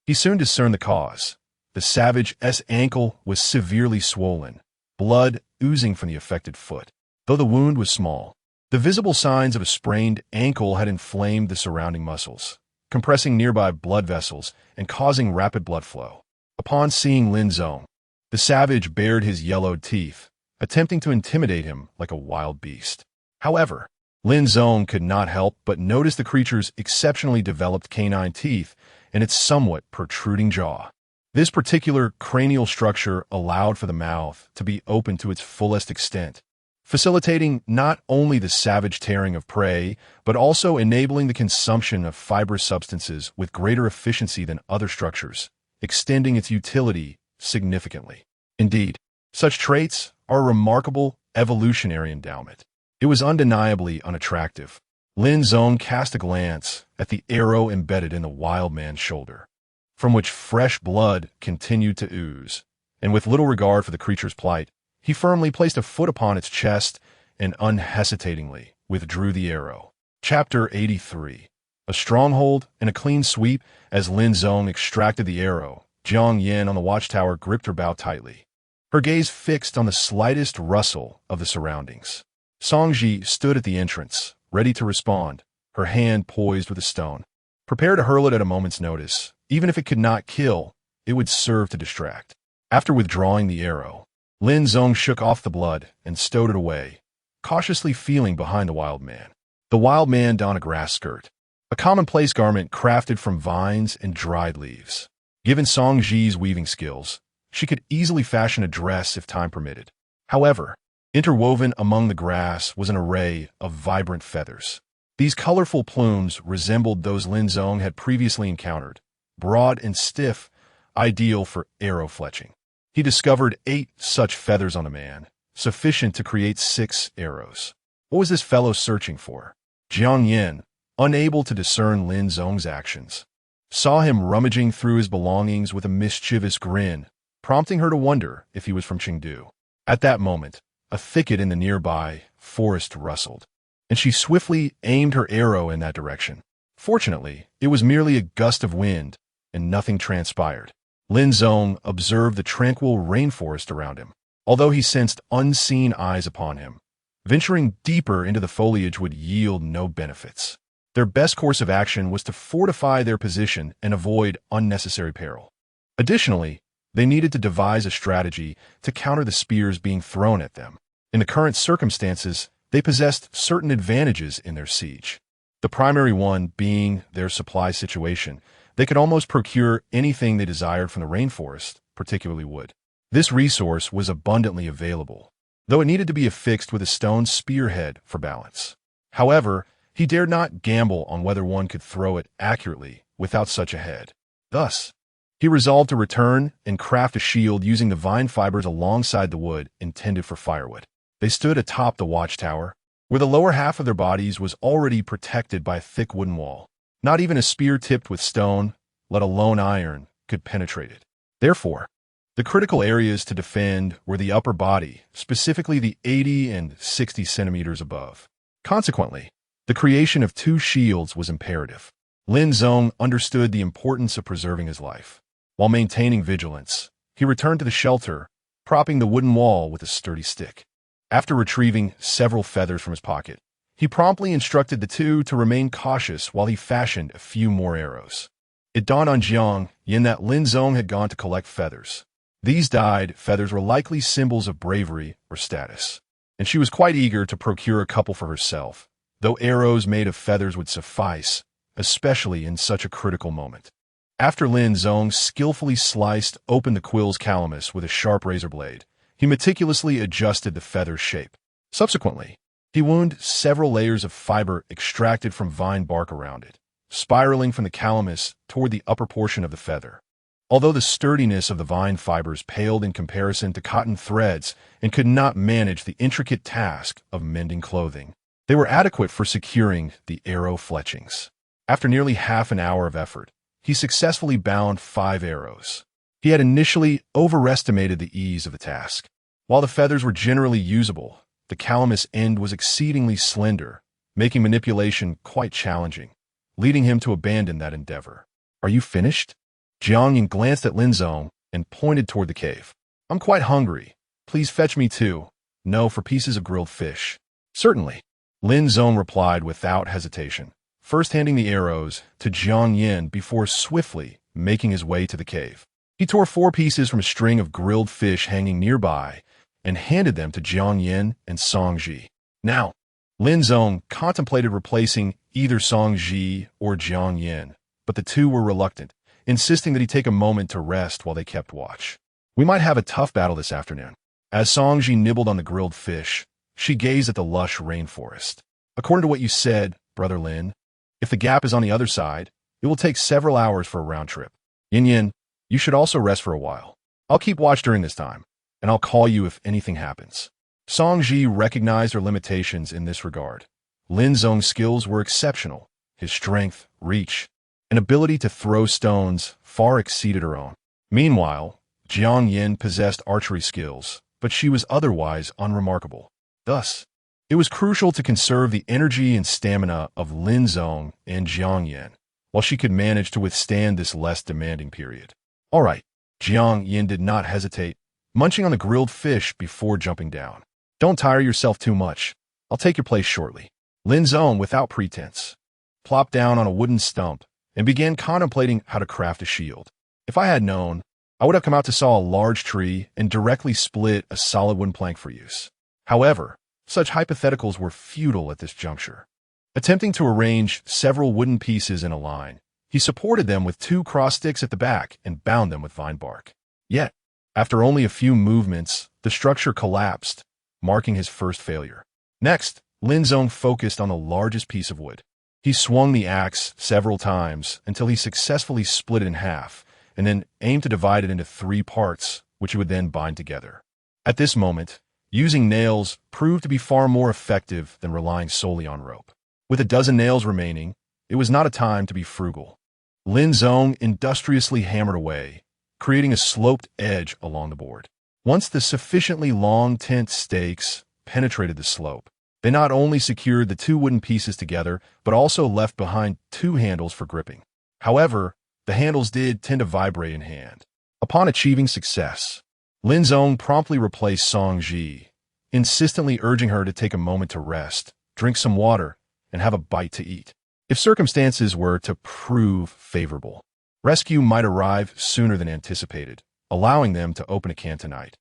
he soon discerned the cause. The savage's ankle was severely swollen, blood oozing from the affected foot. Though the wound was small, the visible signs of a sprained ankle had inflamed the surrounding muscles, compressing nearby blood vessels and causing rapid blood flow. Upon seeing Lin Zong, the savage bared his yellowed teeth, attempting to intimidate him like a wild beast. However, Lin Zong could not help but notice the creature's exceptionally developed canine teeth and its somewhat protruding jaw. This particular cranial structure allowed for the mouth to be open to its fullest extent, facilitating not only the savage tearing of prey, but also enabling the consumption of fibrous substances with greater efficiency than other structures, extending its utility significantly. Indeed, such traits are a remarkable evolutionary endowment. It was undeniably unattractive. Lin Zong cast a glance at the arrow embedded in the wild man's shoulder, from which fresh blood continued to ooze, and with little regard for the creature's plight, he firmly placed a foot upon its chest and unhesitatingly withdrew the arrow. Chapter 83. A stronghold and a clean sweep. As Lin Zong extracted the arrow, Jiang Yin on the watchtower gripped her bow tightly, her gaze fixed on the slightest rustle of the surroundings. Song Ji stood at the entrance, ready to respond, her hand poised with a stone, prepared to hurl it at a moment's notice. Even if it could not kill, it would serve to distract. After withdrawing the arrow, Lin Zong shook off the blood and stowed it away, cautiously feeling behind the wild man. The wild man donned a grass skirt, a commonplace garment crafted from vines and dried leaves. Given Song Ji's weaving skills, she could easily fashion a dress if time permitted. However, interwoven among the grass was an array of vibrant feathers. These colorful plumes resembled those Lin Zong had previously encountered, broad and stiff, ideal for arrow fletching. He discovered 8 such feathers on a man, sufficient to create 6 arrows. What was this fellow searching for? Jiang Yin, unable to discern Lin Zong's actions, saw him rummaging through his belongings with a mischievous grin, prompting her to wonder if he was from Chengdu. At that moment, a thicket in the nearby forest rustled, and she swiftly aimed her arrow in that direction. Fortunately, it was merely a gust of wind, and nothing transpired. Lin Zong observed the tranquil rainforest around him, although he sensed unseen eyes upon him. Venturing deeper into the foliage would yield no benefits. Their best course of action was to fortify their position and avoid unnecessary peril. Additionally, they needed to devise a strategy to counter the spears being thrown at them. In the current circumstances, they possessed certain advantages in their siege. The primary one being their supply situation. They could almost procure anything they desired from the rainforest, particularly wood. This resource was abundantly available, though it needed to be affixed with a stone spearhead for balance. However, he dared not gamble on whether one could throw it accurately without such a head. Thus, he resolved to return and craft a shield using the vine fibers alongside the wood intended for firewood. They stood atop the watchtower, where the lower half of their bodies was already protected by a thick wooden wall. Not even a spear tipped with stone, let alone iron, could penetrate it. Therefore, the critical areas to defend were the upper body, specifically the 80 and 60 centimeters above. Consequently, the creation of 2 shields was imperative. Lin Zong understood the importance of preserving his life. While maintaining vigilance, he returned to the shelter, propping the wooden wall with a sturdy stick. After retrieving several feathers from his pocket, he promptly instructed the 2 to remain cautious while he fashioned a few more arrows. It dawned on Jiang Yin that Lin Zong had gone to collect feathers. These dyed feathers were likely symbols of bravery or status, and she was quite eager to procure a couple for herself. Though arrows made of feathers would suffice, especially in such a critical moment. After Lin Zong skillfully sliced open the quill's calamus with a sharp razor blade, he meticulously adjusted the feather's shape. Subsequently, he wound several layers of fiber extracted from vine bark around it, spiraling from the calamus toward the upper portion of the feather. Although the sturdiness of the vine fibers paled in comparison to cotton threads and could not manage the intricate task of mending clothing, they were adequate for securing the arrow fletchings. After nearly half an hour of effort, he successfully bound 5 arrows. He had initially overestimated the ease of the task. While the feathers were generally usable, the calamus end was exceedingly slender, making manipulation quite challenging, leading him to abandon that endeavor. "Are you finished?" Jiang Yin glanced at Lin Zong and pointed toward the cave. "I'm quite hungry. Please fetch me too. No, for pieces of grilled fish." "Certainly," Lin Zong replied without hesitation, first handing the arrows to Jiang Yin before swiftly making his way to the cave. He tore 4 pieces from a string of grilled fish hanging nearby and handed them to Jiang Yin and Song Ji. Now, Lin Zong contemplated replacing either Song Ji or Jiang Yin, but the two were reluctant, insisting that he take a moment to rest while they kept watch. "We might have a tough battle this afternoon." As Song Ji nibbled on the grilled fish, she gazed at the lush rainforest. "According to what you said, Brother Lin, if the gap is on the other side, it will take several hours for a round trip. Yin Yin, you should also rest for a while. I'll keep watch during this time, and I'll call you if anything happens." Song Ji recognized her limitations in this regard. Lin Zong's skills were exceptional. His strength, reach, and ability to throw stones far exceeded her own. Meanwhile, Jiang Yin possessed archery skills, but she was otherwise unremarkable. Thus, it was crucial to conserve the energy and stamina of Lin Zong and Jiang Yin, while she could manage to withstand this less demanding period. "All right," Jiang Yin did not hesitate, munching on the grilled fish before jumping down. "Don't tire yourself too much. I'll take your place shortly." Lin Zong, without pretense, plopped down on a wooden stump and began contemplating how to craft a shield. "If I had known, I would have come out to saw a large tree and directly split a solid wooden plank for use." However, such hypotheticals were futile at this juncture. Attempting to arrange several wooden pieces in a line, he supported them with 2 cross sticks at the back and bound them with vine bark. Yet, after only a few movements, the structure collapsed, marking his first failure. Next, Lin Zong focused on the largest piece of wood. He swung the axe several times until he successfully split it in half, and then aimed to divide it into 3 parts, which he would then bind together. At this moment, using nails proved to be far more effective than relying solely on rope. With a dozen nails remaining, it was not a time to be frugal. Lin Zong industriously hammered away, creating a sloped edge along the board. Once the sufficiently long tent stakes penetrated the slope, they not only secured the 2 wooden pieces together, but also left behind 2 handles for gripping. However, the handles did tend to vibrate in hand. Upon achieving success, Lin Zong promptly replaced Song Ji, insistently urging her to take a moment to rest, drink some water, and have a bite to eat. If circumstances were to prove favorable, rescue might arrive sooner than anticipated, allowing them to open a can tonight.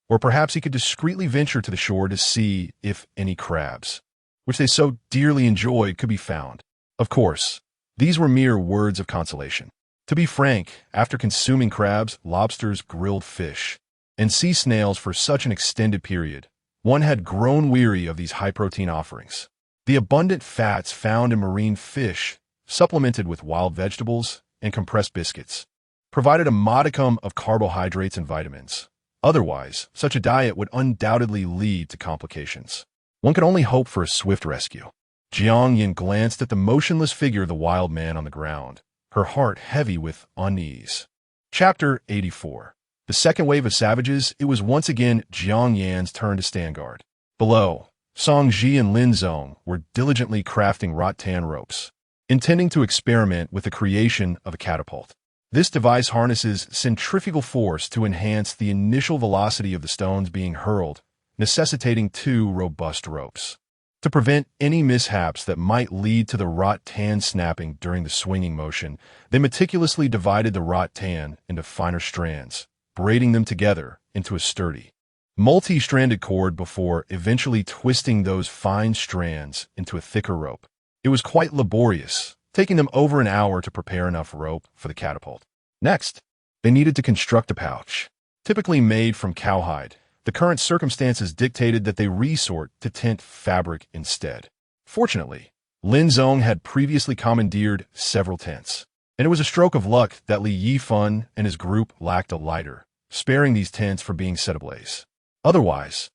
Or perhaps he could discreetly venture to the shore to see if any crabs, which they so dearly enjoyed, could be found. Of course, these were mere words of consolation. To be frank, after consuming crabs, lobsters, grilled fish, and sea snails for such an extended period, one had grown weary of these high-protein offerings. The abundant fats found in marine fish, supplemented with wild vegetables and compressed biscuits, provided a modicum of carbohydrates and vitamins. Otherwise, such a diet would undoubtedly lead to complications. One could only hope for a swift rescue. Jiang Yin glanced at the motionless figure of the wild man on the ground, her heart heavy with unease. Chapter 84. The second wave of savages, it was once again Jiang Yan's turn to stand guard. Below, Song Ji and Lin Zong were diligently crafting rattan ropes, intending to experiment with the creation of a catapult. This device harnesses centrifugal force to enhance the initial velocity of the stones being hurled, necessitating 2 robust ropes. To prevent any mishaps that might lead to the rattan snapping during the swinging motion, they meticulously divided the rattan into finer strands, braiding them together into a sturdy, multi-stranded cord before eventually twisting those fine strands into a thicker rope. It was quite laborious, taking them over an hour to prepare enough rope for the catapult. Next, they needed to construct a pouch. Typically made from cowhide, the current circumstances dictated that they resort to tent fabric instead. Fortunately, Lin Zong had previously commandeered several tents, and it was a stroke of luck that Li Yifan and his group lacked a lighter, sparing these tents from being set ablaze. Otherwise,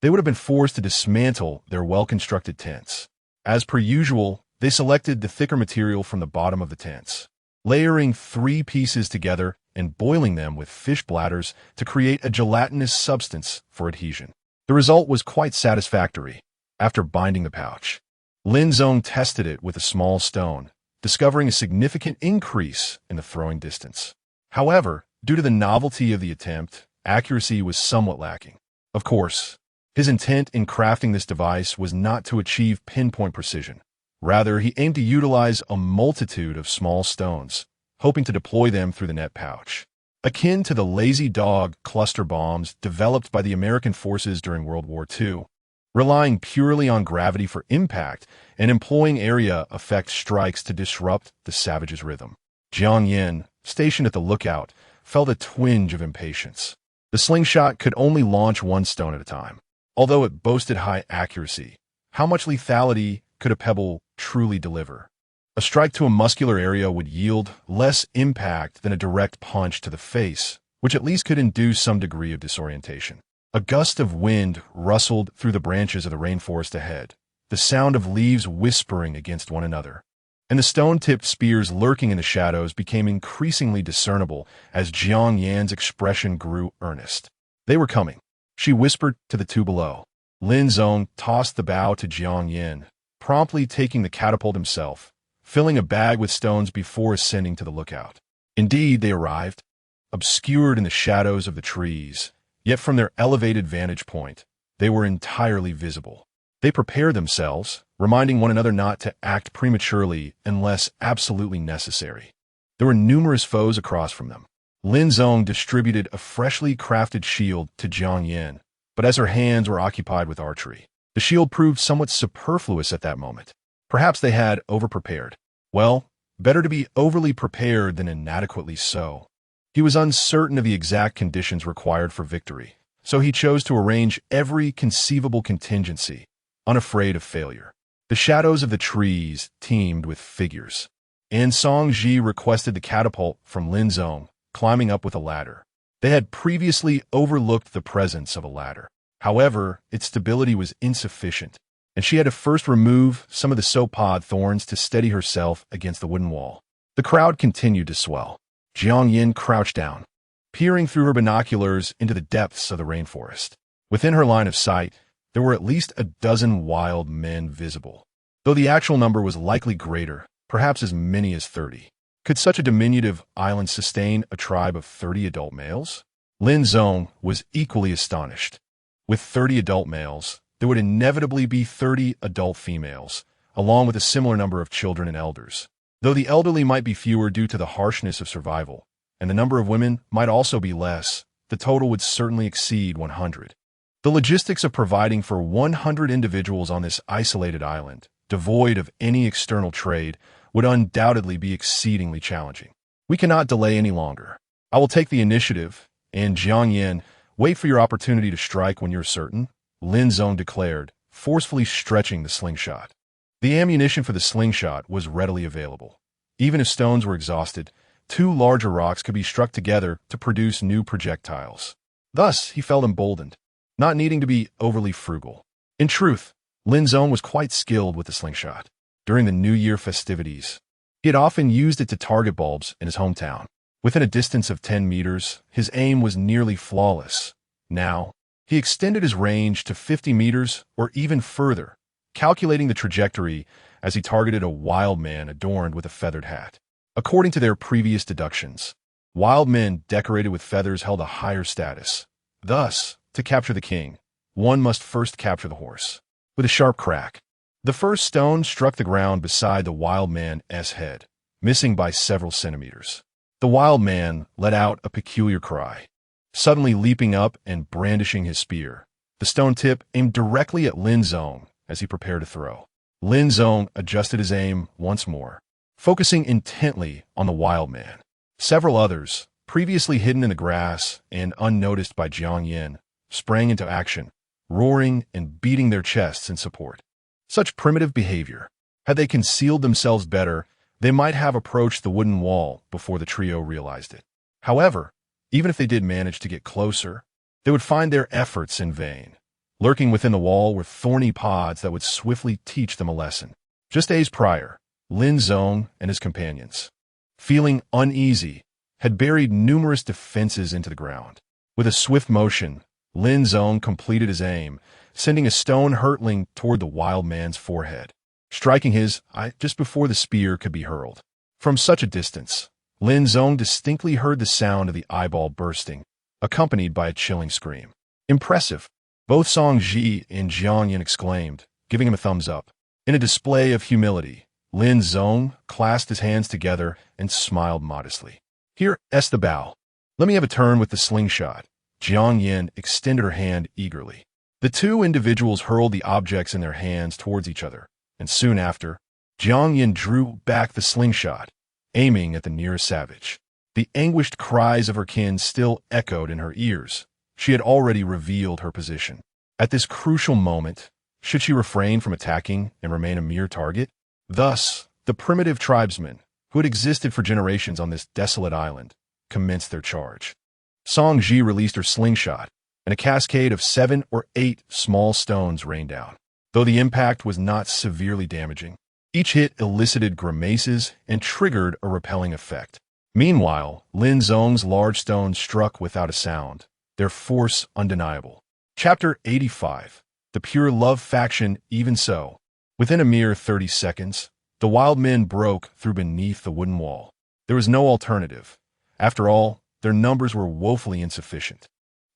they would have been forced to dismantle their well-constructed tents. As per usual, they selected the thicker material from the bottom of the tents, layering 3 pieces together and boiling them with fish bladders to create a gelatinous substance for adhesion. The result was quite satisfactory. After binding the pouch, Lin Zong tested it with a small stone, discovering a significant increase in the throwing distance. However, due to the novelty of the attempt, accuracy was somewhat lacking. Of course, his intent in crafting this device was not to achieve pinpoint precision. Rather, he aimed to utilize a multitude of small stones, hoping to deploy them through the net pouch. Akin to the lazy dog cluster bombs developed by the American forces during World War II, relying purely on gravity for impact and employing area effect strikes to disrupt the savage's rhythm. Jiang Yin, stationed at the lookout, felt a twinge of impatience. The slingshot could only launch 1 stone at a time. Although it boasted high accuracy, how much lethality could a pebble truly deliver? A strike to a muscular area would yield less impact than a direct punch to the face, which at least could induce some degree of disorientation. A gust of wind rustled through the branches of the rainforest ahead, the sound of leaves whispering against one another, and the stone-tipped spears lurking in the shadows became increasingly discernible as Jiang Yan's expression grew earnest. They were coming, she whispered to the 2 below. Lin Zong tossed the bow to Jiang Yan, promptly taking the catapult himself, filling a bag with stones before ascending to the lookout. Indeed, they arrived, obscured in the shadows of the trees, yet from their elevated vantage point, they were entirely visible. They prepared themselves, reminding one another not to act prematurely unless absolutely necessary. There were numerous foes across from them. Lin Zong distributed a freshly crafted shield to Jiang Yan, but as her hands were occupied with archery, the shield proved somewhat superfluous at that moment. Perhaps they had overprepared. Well, better to be overly prepared than inadequately so. He was uncertain of the exact conditions required for victory, so he chose to arrange every conceivable contingency, unafraid of failure. The shadows of the trees teemed with figures. And Song Ji requested the catapult from Lin Zong, climbing up with a ladder. They had previously overlooked the presence of a ladder. However, its stability was insufficient, and she had to first remove some of the sopod thorns to steady herself against the wooden wall. The crowd continued to swell. Jiang Yin crouched down, peering through her binoculars into the depths of the rainforest. Within her line of sight, there were at least a dozen wild men visible, though the actual number was likely greater, perhaps as many as 30. Could such a diminutive island sustain a tribe of 30 adult males? Lin Zong was equally astonished. With 30 adult males, there would inevitably be 30 adult females, along with a similar number of children and elders. Though the elderly might be fewer due to the harshness of survival, and the number of women might also be less, the total would certainly exceed 100. The logistics of providing for 100 individuals on this isolated island, devoid of any external trade, would undoubtedly be exceedingly challenging. We cannot delay any longer. I will take the initiative, and Jiang Yan, wait for your opportunity to strike when you're certain, Lin Zong declared, forcefully stretching the slingshot. The ammunition for the slingshot was readily available. Even if stones were exhausted, 2 larger rocks could be struck together to produce new projectiles. Thus, he felt emboldened, not needing to be overly frugal. In truth, Lin Zong was quite skilled with the slingshot. During the New Year festivities, he had often used it to target bulbs in his hometown. Within a distance of 10 meters, his aim was nearly flawless. Now, he extended his range to 50 meters or even further, calculating the trajectory as he targeted a wild man adorned with a feathered hat. According to their previous deductions, wild men decorated with feathers held a higher status. Thus, to capture the king, one must first capture the horse. With a sharp crack, the first stone struck the ground beside the wild man's head, missing by several centimeters. The wild man let out a peculiar cry, suddenly leaping up and brandishing his spear. The stone tip aimed directly at Lin Zong as he prepared to throw. Lin Zong adjusted his aim once more, focusing intently on the wild man. Several others, previously hidden in the grass and unnoticed by Jiang Yin, sprang into action, roaring and beating their chests in support. Such primitive behavior. Had they concealed themselves better, they might have approached the wooden wall before the trio realized it. However, even if they did manage to get closer, they would find their efforts in vain. Lurking within the wall were thorny pods that would swiftly teach them a lesson. Just days prior, Lin Zong and his companions, feeling uneasy, had buried numerous defenses into the ground. With a swift motion, Lin Zong completed his aim, sending a stone hurtling toward the wild man's forehead, striking his eye just before the spear could be hurled. From such a distance, Lin Zong distinctly heard the sound of the eyeball bursting, accompanied by a chilling scream. Impressive, both Song Ji and Jiang Yin exclaimed, giving him a thumbs up. In a display of humility, Lin Zong clasped his hands together and smiled modestly. Here, the bow. Let me have a turn with the slingshot. Jiang Yin extended her hand eagerly. The two individuals hurled the objects in their hands towards each other, and soon after, Jiang Yin drew back the slingshot, aiming at the nearest savage. The anguished cries of her kin still echoed in her ears. She had already revealed her position. At this crucial moment, should she refrain from attacking and remain a mere target? Thus, the primitive tribesmen, who had existed for generations on this desolate island, commenced their charge. Song Ji released her slingshot, and a cascade of 7 or 8 small stones rained down. Though the impact was not severely damaging, each hit elicited grimaces and triggered a repelling effect. Meanwhile, Lin Zong's large stones struck without a sound, their force undeniable. Chapter 85. The Pure Love Faction. Even so, within a mere 30 seconds, the wild men broke through beneath the wooden wall. There was no alternative. After all, their numbers were woefully insufficient.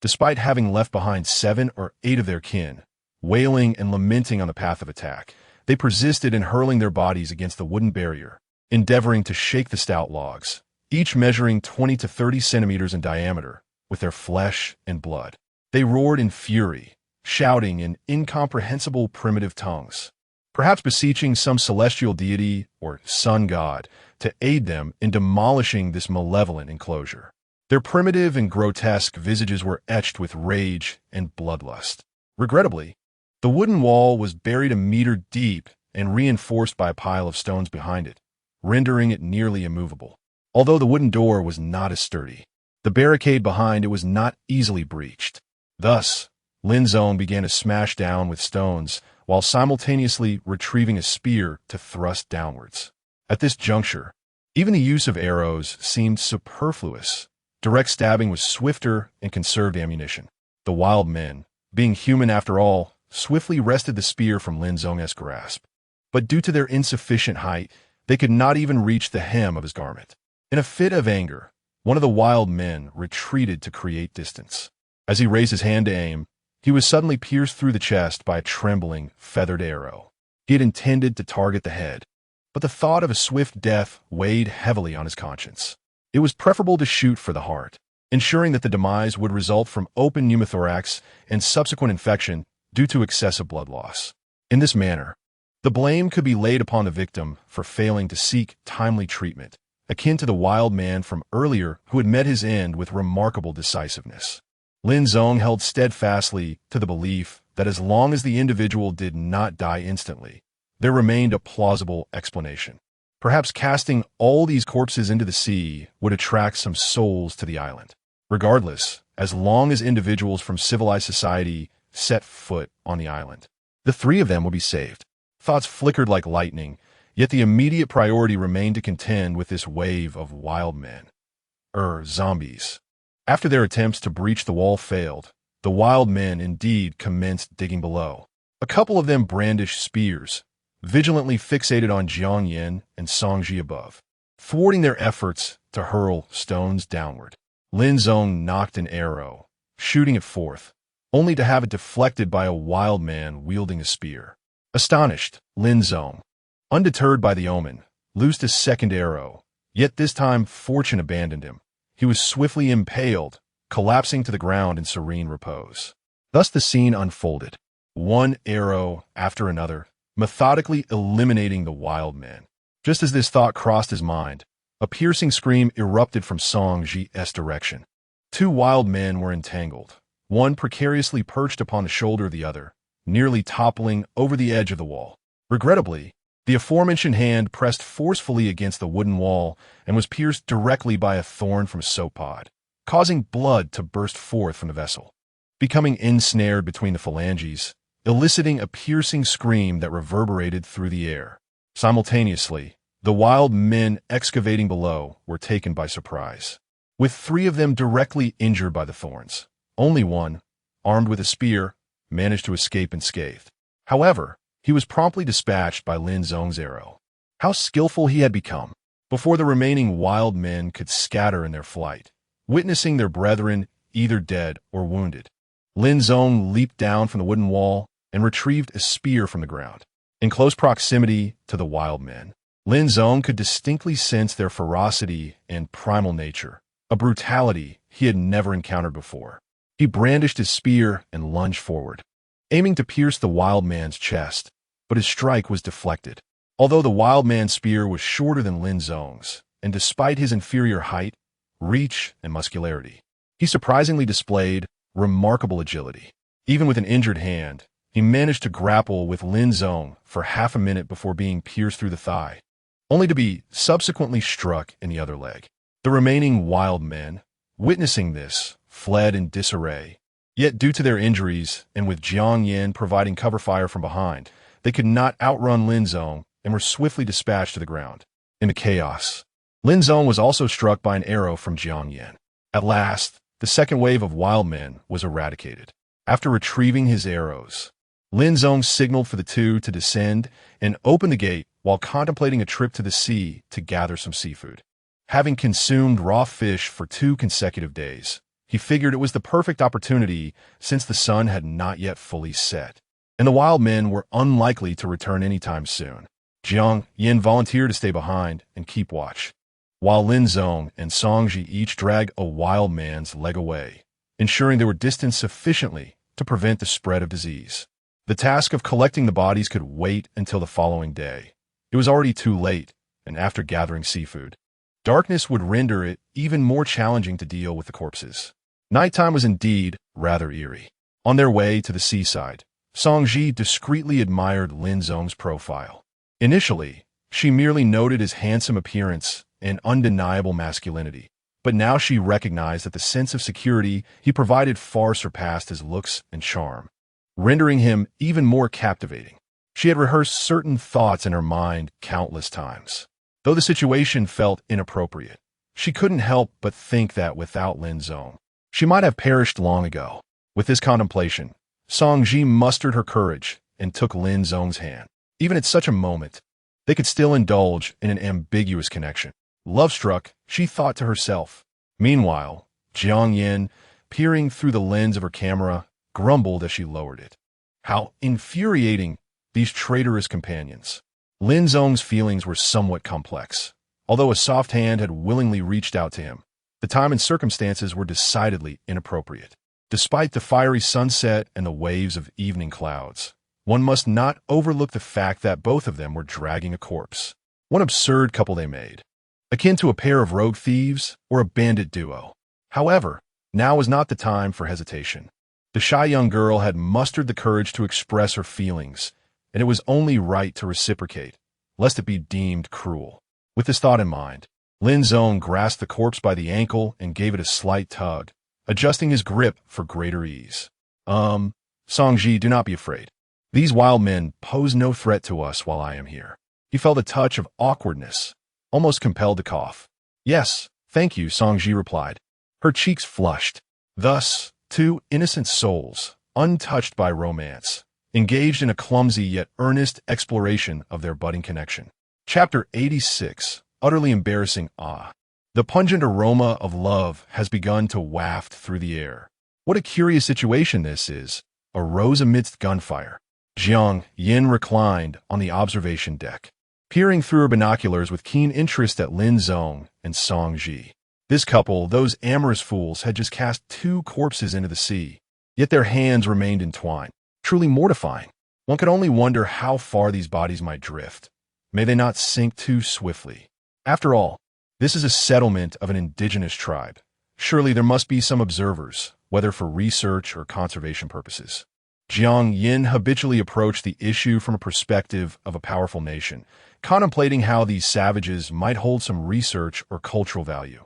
Despite having left behind 7 or 8 of their kin, wailing and lamenting on the path of attack, they persisted in hurling their bodies against the wooden barrier, endeavoring to shake the stout logs, each measuring 20 to 30 centimeters in diameter, with their flesh and blood. They roared in fury, shouting in incomprehensible primitive tongues, perhaps beseeching some celestial deity or sun god to aid them in demolishing this malevolent enclosure. Their primitive and grotesque visages were etched with rage and bloodlust. Regrettably, the wooden wall was buried a meter deep and reinforced by a pile of stones behind it, rendering it nearly immovable. Although the wooden door was not as sturdy, the barricade behind it was not easily breached. Thus, Lin Zong began to smash down with stones while simultaneously retrieving a spear to thrust downwards. At this juncture, even the use of arrows seemed superfluous. Direct stabbing was swifter and conserved ammunition. The wild men, being human after all, swiftly wrested the spear from Lin Zong's grasp. But due to their insufficient height, they could not even reach the hem of his garment. In a fit of anger, one of the wild men retreated to create distance. As he raised his hand to aim, he was suddenly pierced through the chest by a trembling, feathered arrow. He had intended to target the head, but the thought of a swift death weighed heavily on his conscience. It was preferable to shoot for the heart, ensuring that the demise would result from open pneumothorax and subsequent infection due to excessive blood loss. In this manner, the blame could be laid upon the victim for failing to seek timely treatment, akin to the wild man from earlier who had met his end with remarkable decisiveness. Lin Zong held steadfastly to the belief that as long as the individual did not die instantly, there remained a plausible explanation. Perhaps casting all these corpses into the sea would attract some souls to the island. Regardless, as long as individuals from civilized society set foot on the island, the 3 of them would be saved. Thoughts flickered like lightning, yet the immediate priority remained to contend with this wave of wild men. Zombies. After their attempts to breach the wall failed, the wild men indeed commenced digging below. A couple of them brandished spears, vigilantly fixated on Jiang Yin and Song Ji above, thwarting their efforts to hurl stones downward. Lin Zong knocked an arrow, shooting it forth, only to have it deflected by a wild man wielding a spear. Astonished, Lin Zong, undeterred by the omen, loosed a second arrow, yet this time fortune abandoned him. He was swiftly impaled, collapsing to the ground in serene repose. Thus the scene unfolded, one arrow after another, methodically eliminating the wild men. Just as this thought crossed his mind, a piercing scream erupted from Song Ji's direction. Two wild men were entangled, one precariously perched upon the shoulder of the other, nearly toppling over the edge of the wall. Regrettably, the aforementioned hand pressed forcefully against the wooden wall and was pierced directly by a thorn from a soap pod, causing blood to burst forth from the vessel, becoming ensnared between the phalanges, eliciting a piercing scream that reverberated through the air. Simultaneously, the wild men excavating below were taken by surprise, with three of them directly injured by the thorns. Only one, armed with a spear, managed to escape unscathed. However, he was promptly dispatched by Lin Zong's arrow. How skillful he had become! Before the remaining wild men could scatter in their flight, witnessing their brethren either dead or wounded, Lin Zong leaped down from the wooden wall and retrieved a spear from the ground. In close proximity to the wild men, Lin Zong could distinctly sense their ferocity and primal nature, a brutality he had never encountered before. He brandished his spear and lunged forward, aiming to pierce the wild man's chest, but his strike was deflected. Although the wild man's spear was shorter than Lin Zong's, and despite his inferior height, reach, and muscularity, he surprisingly displayed remarkable agility. Even with an injured hand, he managed to grapple with Lin Zong for half a minute before being pierced through the thigh, only to be subsequently struck in the other leg. The remaining wild men, witnessing this, fled in disarray. Yet due to their injuries, and with Jiang Yin providing cover fire from behind, they could not outrun Lin Zong and were swiftly dispatched to the ground. In the chaos, Lin Zong was also struck by an arrow from Jiang Yin. At last, the second wave of wild men was eradicated. After retrieving his arrows, Lin Zong signaled for the two to descend and open the gate while contemplating a trip to the sea to gather some seafood. Having consumed raw fish for 2 consecutive days, he figured it was the perfect opportunity since the sun had not yet fully set, and the wild men were unlikely to return anytime soon. Jiang Yin volunteered to stay behind and keep watch, while Lin Zong and Song Ji each dragged a wild man's leg away, ensuring they were distanced sufficiently to prevent the spread of disease. The task of collecting the bodies could wait until the following day. It was already too late, and after gathering seafood, darkness would render it even more challenging to deal with the corpses. Nighttime was indeed rather eerie. On their way to the seaside, Song Ji discreetly admired Lin Zong's profile. Initially, she merely noted his handsome appearance and undeniable masculinity, but now she recognized that the sense of security he provided far surpassed his looks and charm, rendering him even more captivating. She had rehearsed certain thoughts in her mind countless times. Though the situation felt inappropriate, she couldn't help but think that without Lin Zong, she might have perished long ago. With this contemplation, Song Ji mustered her courage and took Lin Zong's hand. Even at such a moment, they could still indulge in an ambiguous connection. Love-struck, she thought to herself. Meanwhile, Jiang Yin, peering through the lens of her camera, grumbled as she lowered it. How infuriating, these traitorous companions. Lin Zong's feelings were somewhat complex. Although a soft hand had willingly reached out to him, the time and circumstances were decidedly inappropriate. Despite the fiery sunset and the waves of evening clouds, one must not overlook the fact that both of them were dragging a corpse. One absurd couple they made, akin to a pair of rogue thieves or a bandit duo. However, now was not the time for hesitation. The shy young girl had mustered the courage to express her feelings, and it was only right to reciprocate, lest it be deemed cruel. With this thought in mind, Lin Zong grasped the corpse by the ankle and gave it a slight tug, adjusting his grip for greater ease. Song Ji, do not be afraid. These wild men pose no threat to us while I am here. He felt a touch of awkwardness, almost compelled to cough. Yes, thank you, Song Ji replied. Her cheeks flushed. Thus, two innocent souls, untouched by romance, engaged in a clumsy yet earnest exploration of their budding connection. Chapter 86. Utterly Embarrassing Ah. The pungent aroma of love has begun to waft through the air. What a curious situation this is. Arose amidst gunfire. Jiang Yin reclined on the observation deck, peering through her binoculars with keen interest at Lin Zong and Song Ji. This couple, those amorous fools, had just cast 2 corpses into the sea, yet their hands remained entwined. Truly mortifying. One could only wonder how far these bodies might drift. May they not sink too swiftly. After all, this is a settlement of an indigenous tribe. Surely there must be some observers, whether for research or conservation purposes. Jiang Yin habitually approached the issue from a perspective of a powerful nation, contemplating how these savages might hold some research or cultural value,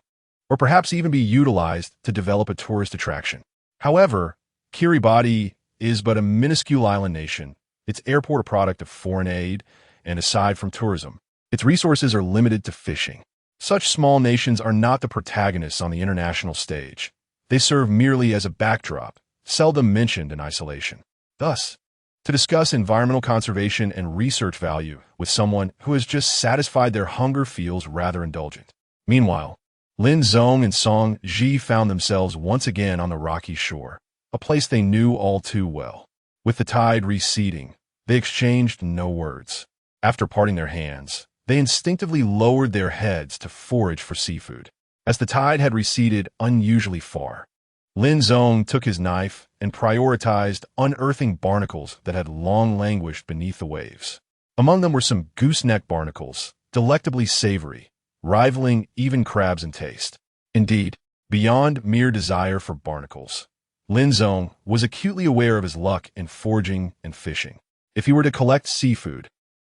or perhaps even be utilized to develop a tourist attraction. However, Kiribati is but a minuscule island nation, its airport a product of foreign aid, and aside from tourism, its resources are limited to fishing. Such small nations are not the protagonists on the international stage. They serve merely as a backdrop, seldom mentioned in isolation. Thus, to discuss environmental conservation and research value with someone who has just satisfied their hunger feels rather indulgent. Meanwhile, Lin Zong and Song Ji found themselves once again on the rocky shore, a place they knew all too well. With the tide receding, they exchanged no words. After parting their hands, they instinctively lowered their heads to forage for seafood. As the tide had receded unusually far, Lin Zong took his knife and prioritized unearthing barnacles that had long languished beneath the waves. Among them were some gooseneck barnacles, delectably savory, rivaling even crabs in taste. Indeed, beyond mere desire for barnacles, Lin Zong was acutely aware of his luck in foraging and fishing. If he were to collect seafood,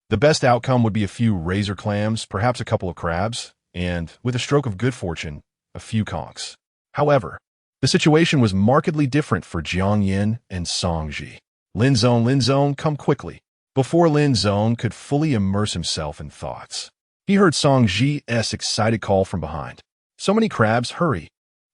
the best outcome would be a few razor clams, perhaps a couple of crabs, and, with a stroke of good fortune, a few conchs. However, the situation was markedly different for Jiang Yin and Song Ji. Lin Zong, come quickly. Before Lin Zong could fully immerse himself in thoughts, he heard Song Ji's excited call from behind. So many crabs, hurry!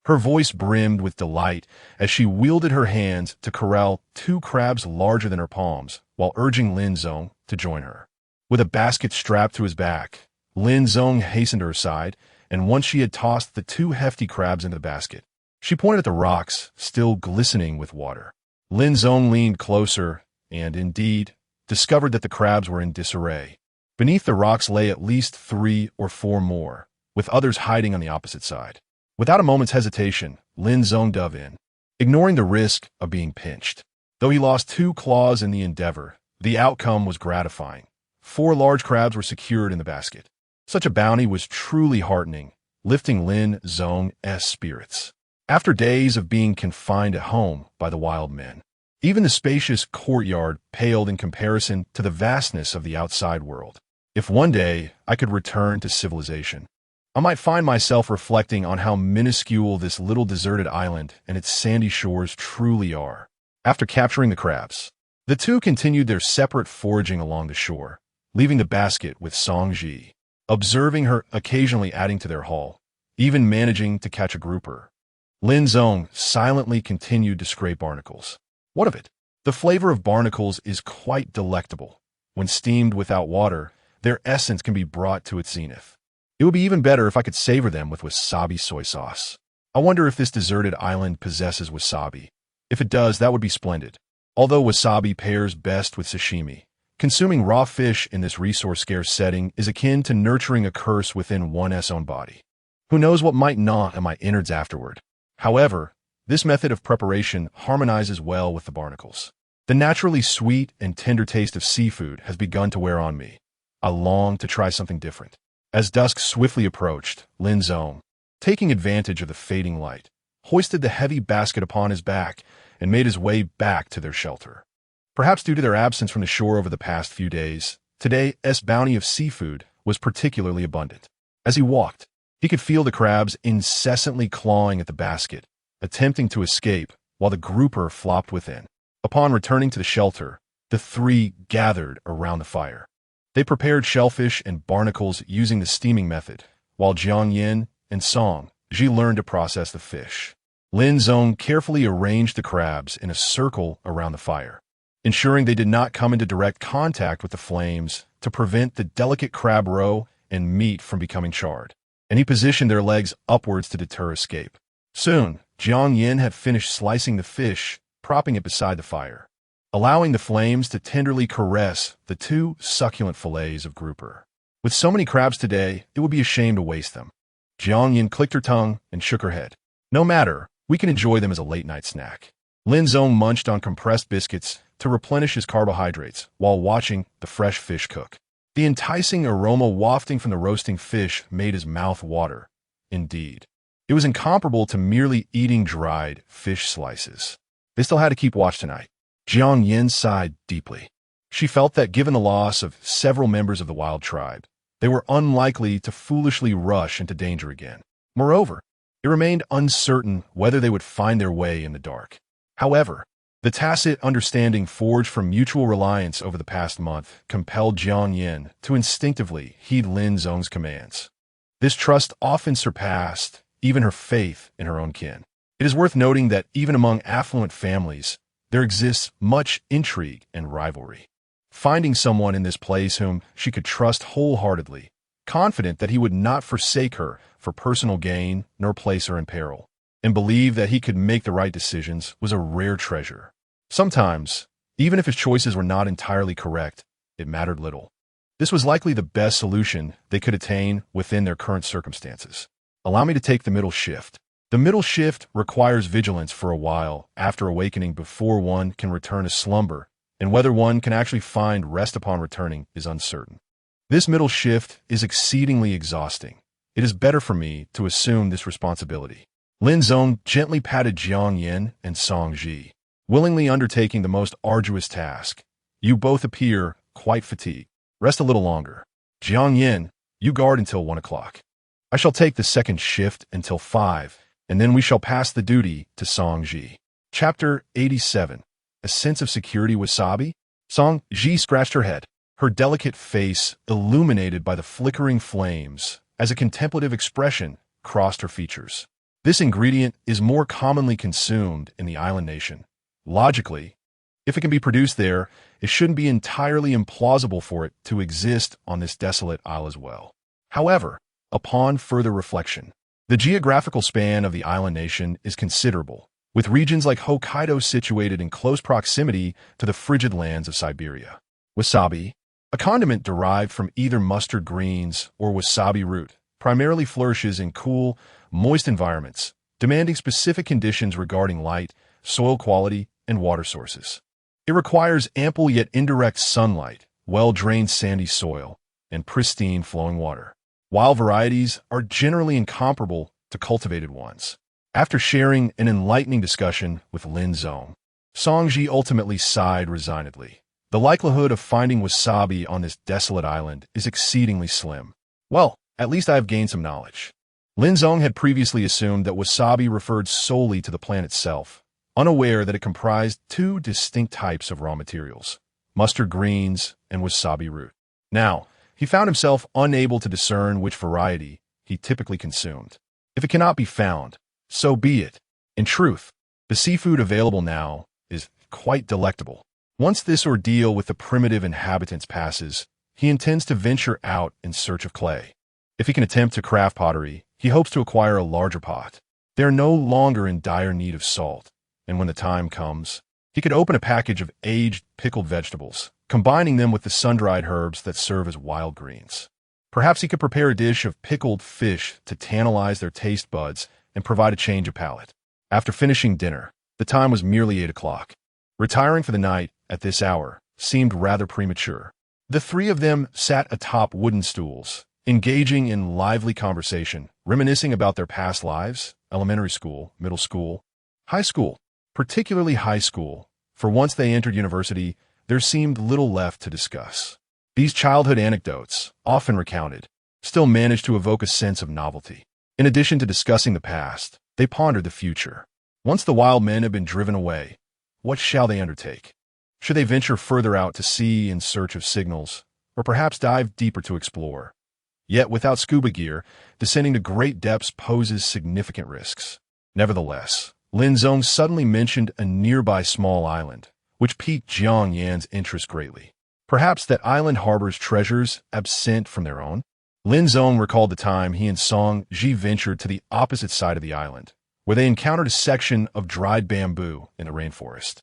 Her voice brimmed with delight as she wielded her hands to corral 2 crabs larger than her palms, while urging Lin Zong to join her. With a basket strapped to his back, Lin Zong hastened to her side, and once she had tossed the 2 hefty crabs into the basket, she pointed at the rocks, still glistening with water. Lin Zong leaned closer and, indeed, discovered that the crabs were in disarray. Beneath the rocks lay at least 3 or 4 more, with others hiding on the opposite side. Without a moment's hesitation, Lin Zong dove in, ignoring the risk of being pinched. Though he lost 2 claws in the endeavor, the outcome was gratifying. 4 large crabs were secured in the basket. Such a bounty was truly heartening, lifting Lin Zong's spirits. After days of being confined at home by the wild men, even the spacious courtyard paled in comparison to the vastness of the outside world. If one day I could return to civilization, I might find myself reflecting on how minuscule this little deserted island and its sandy shores truly are. After capturing the crabs, the 2 continued their separate foraging along the shore, leaving the basket with Song Ji, observing her occasionally adding to their haul, even managing to catch a grouper. Lin Zong silently continued to scrape barnacles. What of it? The flavor of barnacles is quite delectable. When steamed without water, their essence can be brought to its zenith. It would be even better if I could savor them with wasabi soy sauce. I wonder if this deserted island possesses wasabi. If it does, that would be splendid. Although wasabi pairs best with sashimi, consuming raw fish in this resource-scarce setting is akin to nurturing a curse within one's own body. Who knows what might gnaw at my innards afterward? However, this method of preparation harmonizes well with the barnacles. The naturally sweet and tender taste of seafood has begun to wear on me. I long to try something different. As dusk swiftly approached, Lin Zong, taking advantage of the fading light, hoisted the heavy basket upon his back and made his way back to their shelter. Perhaps due to their absence from the shore over the past few days, today's bounty of seafood was particularly abundant. As he walked, he could feel the crabs incessantly clawing at the basket, attempting to escape while the grouper flopped within. Upon returning to the shelter, the 3 gathered around the fire. They prepared shellfish and barnacles using the steaming method, while Jiang Yin and Song Ji learned to process the fish. Lin Zong carefully arranged the crabs in a circle around the fire, ensuring they did not come into direct contact with the flames to prevent the delicate crab roe and meat from becoming charred, and he positioned their legs upwards to deter escape. Soon, Jiang Yin had finished slicing the fish, propping it beside the fire, allowing the flames to tenderly caress the 2 succulent fillets of grouper. With so many crabs today, it would be a shame to waste them. Jiang Yin clicked her tongue and shook her head. No matter, we can enjoy them as a late-night snack. Lin Zong munched on compressed biscuits to replenish his carbohydrates while watching the fresh fish cook. The enticing aroma wafting from the roasting fish made his mouth water. Indeed, it was incomparable to merely eating dried fish slices. They still had to keep watch tonight. Jiang Yin sighed deeply. She felt that given the loss of several members of the wild tribe, they were unlikely to foolishly rush into danger again. Moreover, it remained uncertain whether they would find their way in the dark. However, the tacit understanding forged from mutual reliance over the past month compelled Jiang Yin to instinctively heed Lin Zong's commands. This trust often surpassed even her faith in her own kin. It is worth noting that even among affluent families, there exists much intrigue and rivalry. Finding someone in this place whom she could trust wholeheartedly, confident that he would not forsake her for personal gain nor place her in peril, and believe that he could make the right decisions was a rare treasure. Sometimes, even if his choices were not entirely correct, it mattered little. This was likely the best solution they could attain within their current circumstances. Allow me to take the middle shift. The middle shift requires vigilance for a while after awakening before one can return to slumber, and whether one can actually find rest upon returning is uncertain. This middle shift is exceedingly exhausting. It is better for me to assume this responsibility. Lin Zong gently patted Jiang Yin and Song Ji, willingly undertaking the most arduous task. You both appear quite fatigued. Rest a little longer. Jiang Yin, you guard until 1 o'clock. I shall take the second shift until 5, and then we shall pass the duty to Song Ji. Chapter 87. A sense of security wasabi? Song Ji scratched her head, her delicate face illuminated by the flickering flames as a contemplative expression crossed her features. This ingredient is more commonly consumed in the island nation. Logically, if it can be produced there, it shouldn't be entirely implausible for it to exist on this desolate isle as well. However, upon further reflection, the geographical span of the island nation is considerable, with regions like Hokkaido situated in close proximity to the frigid lands of Siberia. Wasabi, a condiment derived from either mustard greens or wasabi root, primarily flourishes in cool, moist environments, demanding specific conditions regarding light, soil quality, and water sources. It requires ample yet indirect sunlight, well-drained sandy soil, and pristine flowing water. Wild varieties are generally incomparable to cultivated ones. After sharing an enlightening discussion with Lin Zong, Song Ji ultimately sighed resignedly. The likelihood of finding wasabi on this desolate island is exceedingly slim. Well, at least I have gained some knowledge. Lin Zong had previously assumed that wasabi referred solely to the plant itself, unaware that it comprised two distinct types of raw materials, mustard greens and wasabi root. Now, he found himself unable to discern which variety he typically consumed. If it cannot be found, so be it. In truth, the seafood available now is quite delectable. Once this ordeal with the primitive inhabitants passes, he intends to venture out in search of clay. If he can attempt to craft pottery, he hopes to acquire a larger pot. They are no longer in dire need of salt, and when the time comes, he could open a package of aged, pickled vegetables, combining them with the sun-dried herbs that serve as wild greens. Perhaps he could prepare a dish of pickled fish to tantalize their taste buds and provide a change of palate. After finishing dinner, the time was merely 8 o'clock. Retiring for the night at this hour seemed rather premature. The three of them sat atop wooden stools, engaging in lively conversation, reminiscing about their past lives, elementary school, middle school, high school, particularly high school, for once they entered university, there seemed little left to discuss. These childhood anecdotes, often recounted, still managed to evoke a sense of novelty. In addition to discussing the past, they pondered the future. Once the wild men have been driven away, what shall they undertake? Should they venture further out to sea in search of signals, or perhaps dive deeper to explore? Yet without scuba gear, descending to great depths poses significant risks. Nevertheless, Lin Zong suddenly mentioned a nearby small island, which piqued Jiang Yan's interest greatly. Perhaps that island harbors treasures absent from their own? Lin Zong recalled the time he and Song Ji ventured to the opposite side of the island, where they encountered a section of dried bamboo in the rainforest.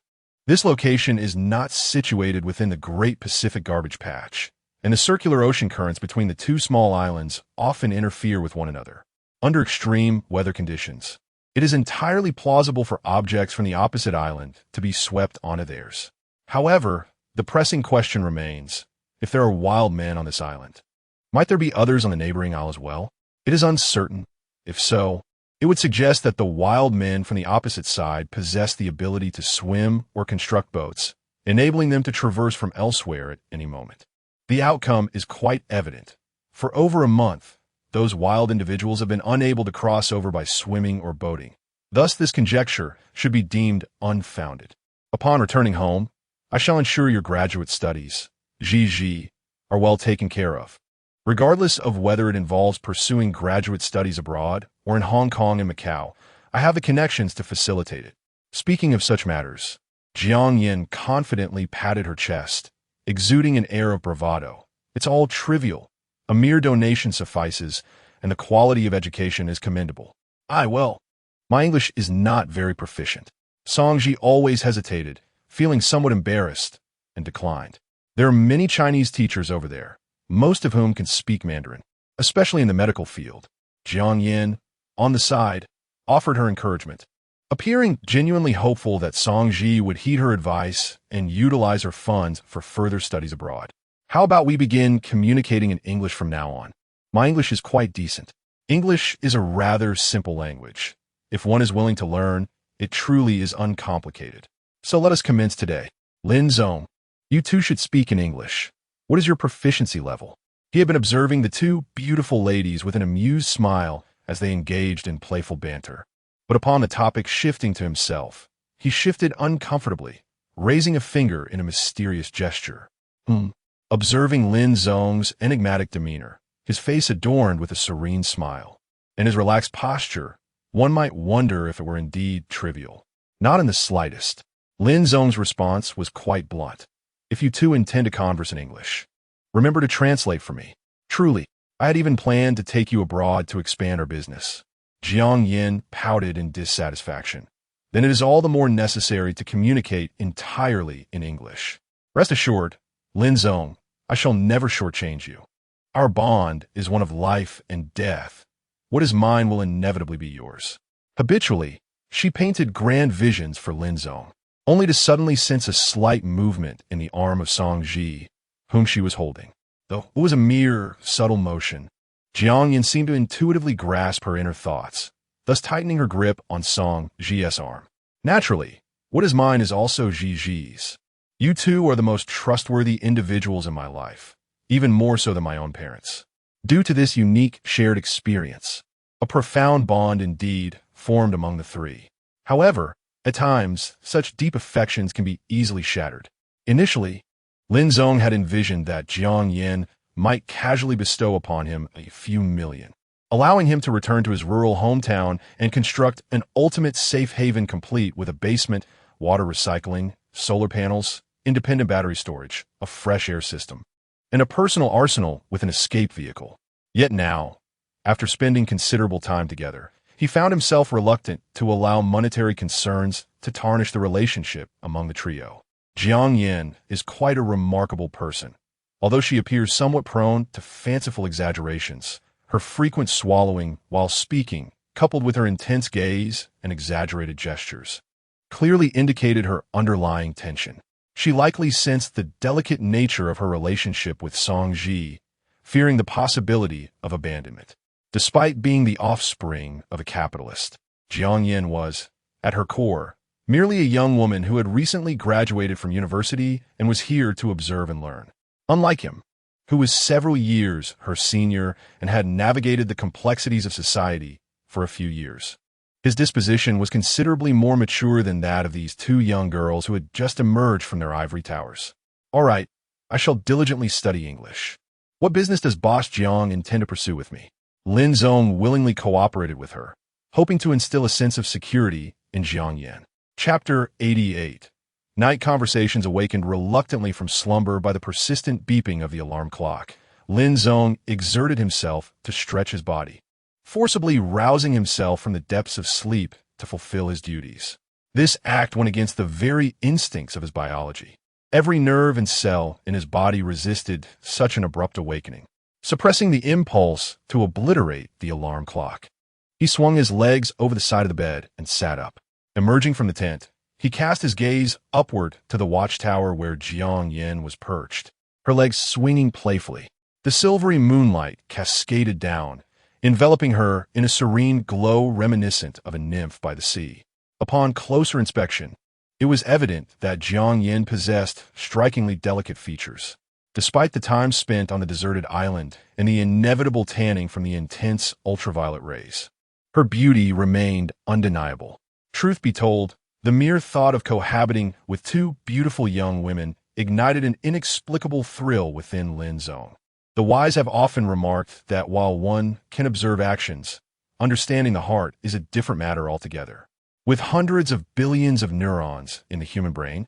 This location is not situated within the Great Pacific Garbage Patch, and the circular ocean currents between the two small islands often interfere with one another. Under extreme weather conditions, it is entirely plausible for objects from the opposite island to be swept onto theirs. However, the pressing question remains, if there are wild men on this island. Might there be others on the neighboring isle as well? It is uncertain. If so, it would suggest that the wild men from the opposite side possess the ability to swim or construct boats, enabling them to traverse from elsewhere at any moment. The outcome is quite evident. For over a month, those wild individuals have been unable to cross over by swimming or boating. Thus, this conjecture should be deemed unfounded. Upon returning home, I shall ensure your graduate studies, Gigi, are well taken care of. Regardless of whether it involves pursuing graduate studies abroad or in Hong Kong and Macau, I have the connections to facilitate it. Speaking of such matters, Jiang Yin confidently patted her chest, exuding an air of bravado. It's all trivial. A mere donation suffices, and the quality of education is commendable. My English is not very proficient. Songji always hesitated, feeling somewhat embarrassed, and declined. There are many Chinese teachers over there, most of whom can speak Mandarin, especially in the medical field. Jiang Yin, on the side, offered her encouragement. Appearing genuinely hopeful that Songji would heed her advice and utilize her funds for further studies abroad. How about we begin communicating in English from now on? My English is quite decent. English is a rather simple language. If one is willing to learn, it truly is uncomplicated. So let us commence today. Lin Zong, you too should speak in English. What is your proficiency level? He had been observing the two beautiful ladies with an amused smile as they engaged in playful banter. But upon the topic shifting to himself, he shifted uncomfortably, raising a finger in a mysterious gesture. Observing Lin Zong's enigmatic demeanor, his face adorned with a serene smile, and his relaxed posture, one might wonder if it were indeed trivial. Not in the slightest. Lin Zong's response was quite blunt. If you two intend to converse in English, remember to translate for me. Truly, I had even planned to take you abroad to expand our business. Jiang Yin pouted in dissatisfaction. Then it is all the more necessary to communicate entirely in English. Rest assured, Lin Zong, I shall never shortchange you. Our bond is one of life and death. What is mine will inevitably be yours. Habitually, she painted grand visions for Lin Zong, only to suddenly sense a slight movement in the arm of Songji, whom she was holding. Though it was a mere subtle motion, Jiang Yin seemed to intuitively grasp her inner thoughts, thus tightening her grip on Songji's arm. Naturally, what is mine is also Gigi's. You two are the most trustworthy individuals in my life, even more so than my own parents. Due to this unique shared experience, a profound bond indeed formed among the three. However, at times, such deep affections can be easily shattered. Initially, Lin Zong had envisioned that Jiang Yin might casually bestow upon him a few million, allowing him to return to his rural hometown and construct an ultimate safe haven complete with a basement, water recycling, solar panels, independent battery storage, a fresh air system, and a personal arsenal with an escape vehicle. Yet now, after spending considerable time together, he found himself reluctant to allow monetary concerns to tarnish the relationship among the trio. Jiang Yin is quite a remarkable person. Although she appears somewhat prone to fanciful exaggerations, her frequent swallowing while speaking, coupled with her intense gaze and exaggerated gestures, clearly indicated her underlying tension. She likely sensed the delicate nature of her relationship with Songji, fearing the possibility of abandonment. Despite being the offspring of a capitalist, Jiang Yin was, at her core, merely a young woman who had recently graduated from university and was here to observe and learn. Unlike him, who was several years her senior and had navigated the complexities of society for a few years. His disposition was considerably more mature than that of these two young girls who had just emerged from their ivory towers. All right, I shall diligently study English. What business does Boss Jiang intend to pursue with me? Lin Zong willingly cooperated with her, hoping to instill a sense of security in Jiang Yin. Chapter 88. Night conversations awakened reluctantly from slumber by the persistent beeping of the alarm clock. Lin Zong exerted himself to stretch his body, forcibly rousing himself from the depths of sleep to fulfill his duties. This act went against the very instincts of his biology. Every nerve and cell in his body resisted such an abrupt awakening, suppressing the impulse to obliterate the alarm clock. He swung his legs over the side of the bed and sat up. Emerging from the tent, he cast his gaze upward to the watchtower where Jiang Yin was perched. her legs swinging playfully. The silvery moonlight cascaded down, enveloping her in a serene glow reminiscent of a nymph by the sea. Upon closer inspection, it was evident that Jiang Yin possessed strikingly delicate features. Despite the time spent on the deserted island and the inevitable tanning from the intense ultraviolet rays, her beauty remained undeniable. Truth be told, the mere thought of cohabiting with two beautiful young women ignited an inexplicable thrill within Lin Zong. The wise have often remarked that while one can observe actions, understanding the heart is a different matter altogether. With hundreds of billions of neurons in the human brain,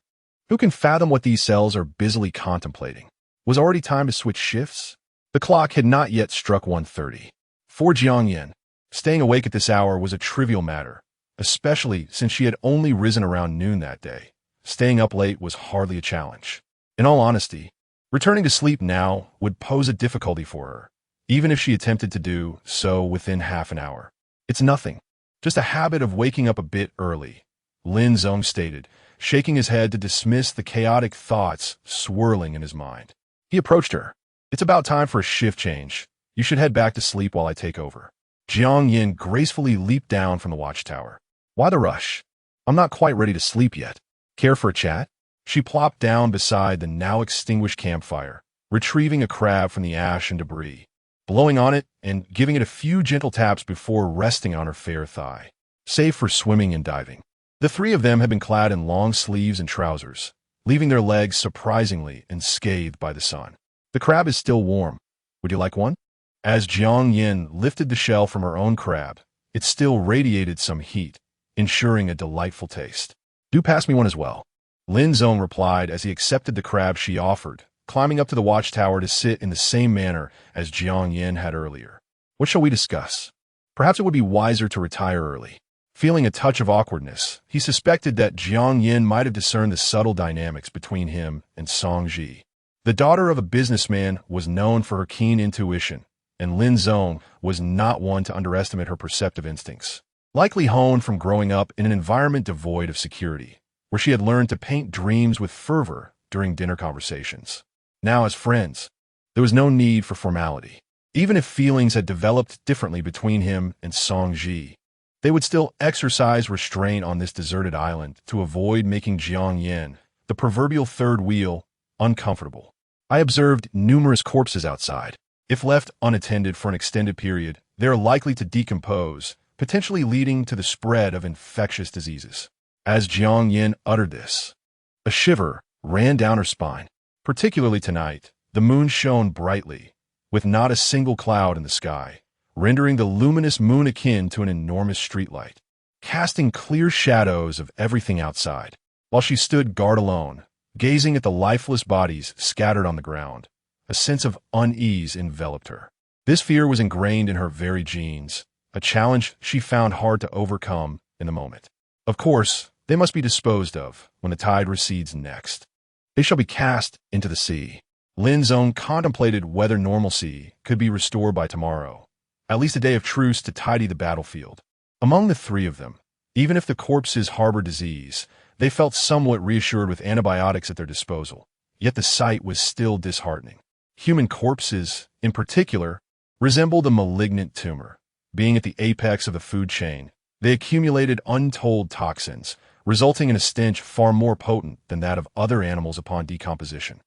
who can fathom what these cells are busily contemplating? Was already time to switch shifts? The clock had not yet struck 1:30. For Jiang Yin, staying awake at this hour was a trivial matter, especially since she had only risen around noon that day. Staying up late was hardly a challenge. In all honesty, returning to sleep now would pose a difficulty for her, even if she attempted to do so within half an hour. It's nothing, just a habit of waking up a bit early, Lin Zong stated, shaking his head to dismiss the chaotic thoughts swirling in his mind. He approached her. It's about time for a shift change. You should head back to sleep while I take over. Jiang Yin gracefully leaped down from the watchtower. Why the rush? I'm not quite ready to sleep yet. Care for a chat? She plopped down beside the now extinguished campfire, retrieving a crab from the ash and debris, blowing on it and giving it a few gentle taps before resting on her fair thigh. Save for swimming and diving, the three of them had been clad in long sleeves and trousers, leaving their legs surprisingly unscathed by the sun. The crab is still warm. Would you like one? As Jiang Yin lifted the shell from her own crab, it still radiated some heat, ensuring a delightful taste. Do pass me one as well. Lin Zong replied as he accepted the crab she offered, climbing up to the watchtower to sit in the same manner as Jiang Yin had earlier. What shall we discuss? Perhaps it would be wiser to retire early. Feeling a touch of awkwardness, he suspected that Jiang Yin might have discerned the subtle dynamics between him and Song Ji. The daughter of a businessman was known for her keen intuition, and Lin Zong was not one to underestimate her perceptive instincts. Likely honed from growing up in an environment devoid of security, where she had learned to paint dreams with fervor during dinner conversations. Now, as friends, there was no need for formality. Even if feelings had developed differently between him and Song Ji, they would still exercise restraint on this deserted island to avoid making Jiang Yin, the proverbial third wheel, uncomfortable. I observed numerous corpses outside. If left unattended for an extended period, they are likely to decompose, potentially leading to the spread of infectious diseases. As Jiang Yin uttered this, a shiver ran down her spine. Particularly tonight, the moon shone brightly, with not a single cloud in the sky, rendering the luminous moon akin to an enormous streetlight, casting clear shadows of everything outside. While she stood guard alone, gazing at the lifeless bodies scattered on the ground, a sense of unease enveloped her. This fear was ingrained in her very genes, a challenge she found hard to overcome in the moment. Of course, they must be disposed of when the tide recedes next. They shall be cast into the sea. Lin Zong contemplated whether normalcy could be restored by tomorrow, at least a day of truce to tidy the battlefield. Among the three of them, even if the corpses harbor disease, they felt somewhat reassured with antibiotics at their disposal. Yet the sight was still disheartening. Human corpses, in particular, resembled a malignant tumor. Being at the apex of the food chain, they accumulated untold toxins, resulting in a stench far more potent than that of other animals upon decomposition.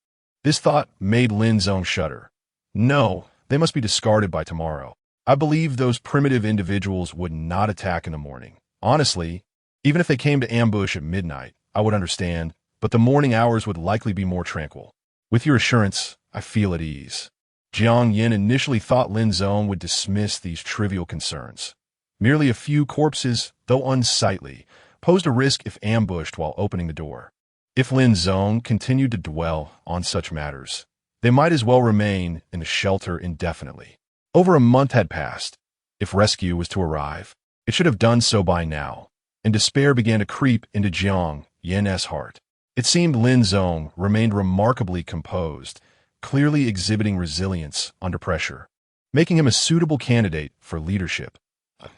This thought made Lin Zong shudder. No, they must be discarded by tomorrow. I believe those primitive individuals would not attack in the morning. Honestly, even if they came to ambush at midnight, I would understand, but the morning hours would likely be more tranquil. With your assurance, I feel at ease. Jiang Yin initially thought Lin Zong would dismiss these trivial concerns. Merely a few corpses, though unsightly, posed a risk if ambushed while opening the door. If Lin Zong continued to dwell on such matters, they might as well remain in the shelter indefinitely. Over a month had passed. If rescue was to arrive, it should have done so by now, and despair began to creep into Jiang Yin's heart. It seemed Lin Zong remained remarkably composed, clearly exhibiting resilience under pressure, making him a suitable candidate for leadership.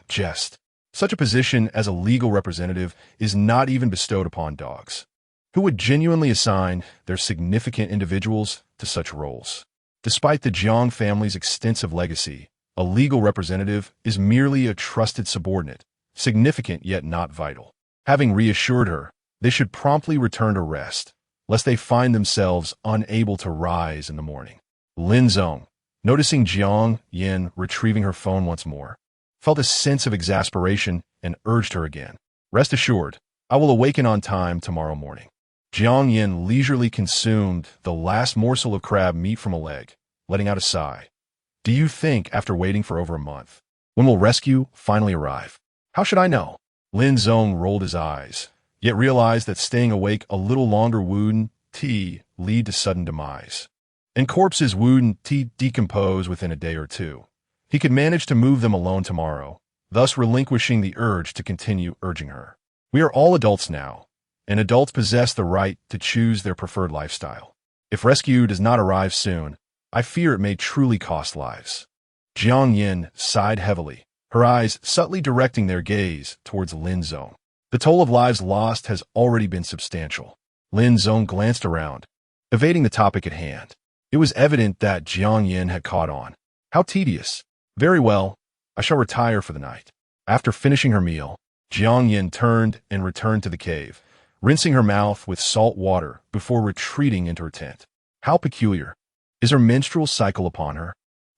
Jest. Such a position as a legal representative is not even bestowed upon dogs. who would genuinely assign their significant individuals to such roles. Despite the Jiang family's extensive legacy, a legal representative is merely a trusted subordinate, significant yet not vital. Having reassured her, they should promptly return to rest, lest they find themselves unable to rise in the morning. Lin Zong, noticing Jiang Yin retrieving her phone once more, felt a sense of exasperation and urged her again. Rest assured, I will awaken on time tomorrow morning. Jiang Yin leisurely consumed the last morsel of crab meat from a leg, letting out a sigh. Do you think, after waiting for over a month, when will rescue finally arrive? How should I know? Lin Zong rolled his eyes, yet realized that staying awake a little longer wouldn't lead to sudden demise. And corpses wouldn't decompose within a day or two. He could manage to move them alone tomorrow, thus relinquishing the urge to continue urging her. We are all adults now, and adults possess the right to choose their preferred lifestyle. If rescue does not arrive soon, I fear it may truly cost lives. Jiang Yin sighed heavily, her eyes subtly directing their gaze towards Lin Zong. The toll of lives lost has already been substantial. Lin Zong glanced around, evading the topic at hand. It was evident that Jiang Yin had caught on. How tedious. Very well, I shall retire for the night. After finishing her meal, Jiang Yin turned and returned to the cave, rinsing her mouth with salt water before retreating into her tent. How peculiar. Is her menstrual cycle upon her?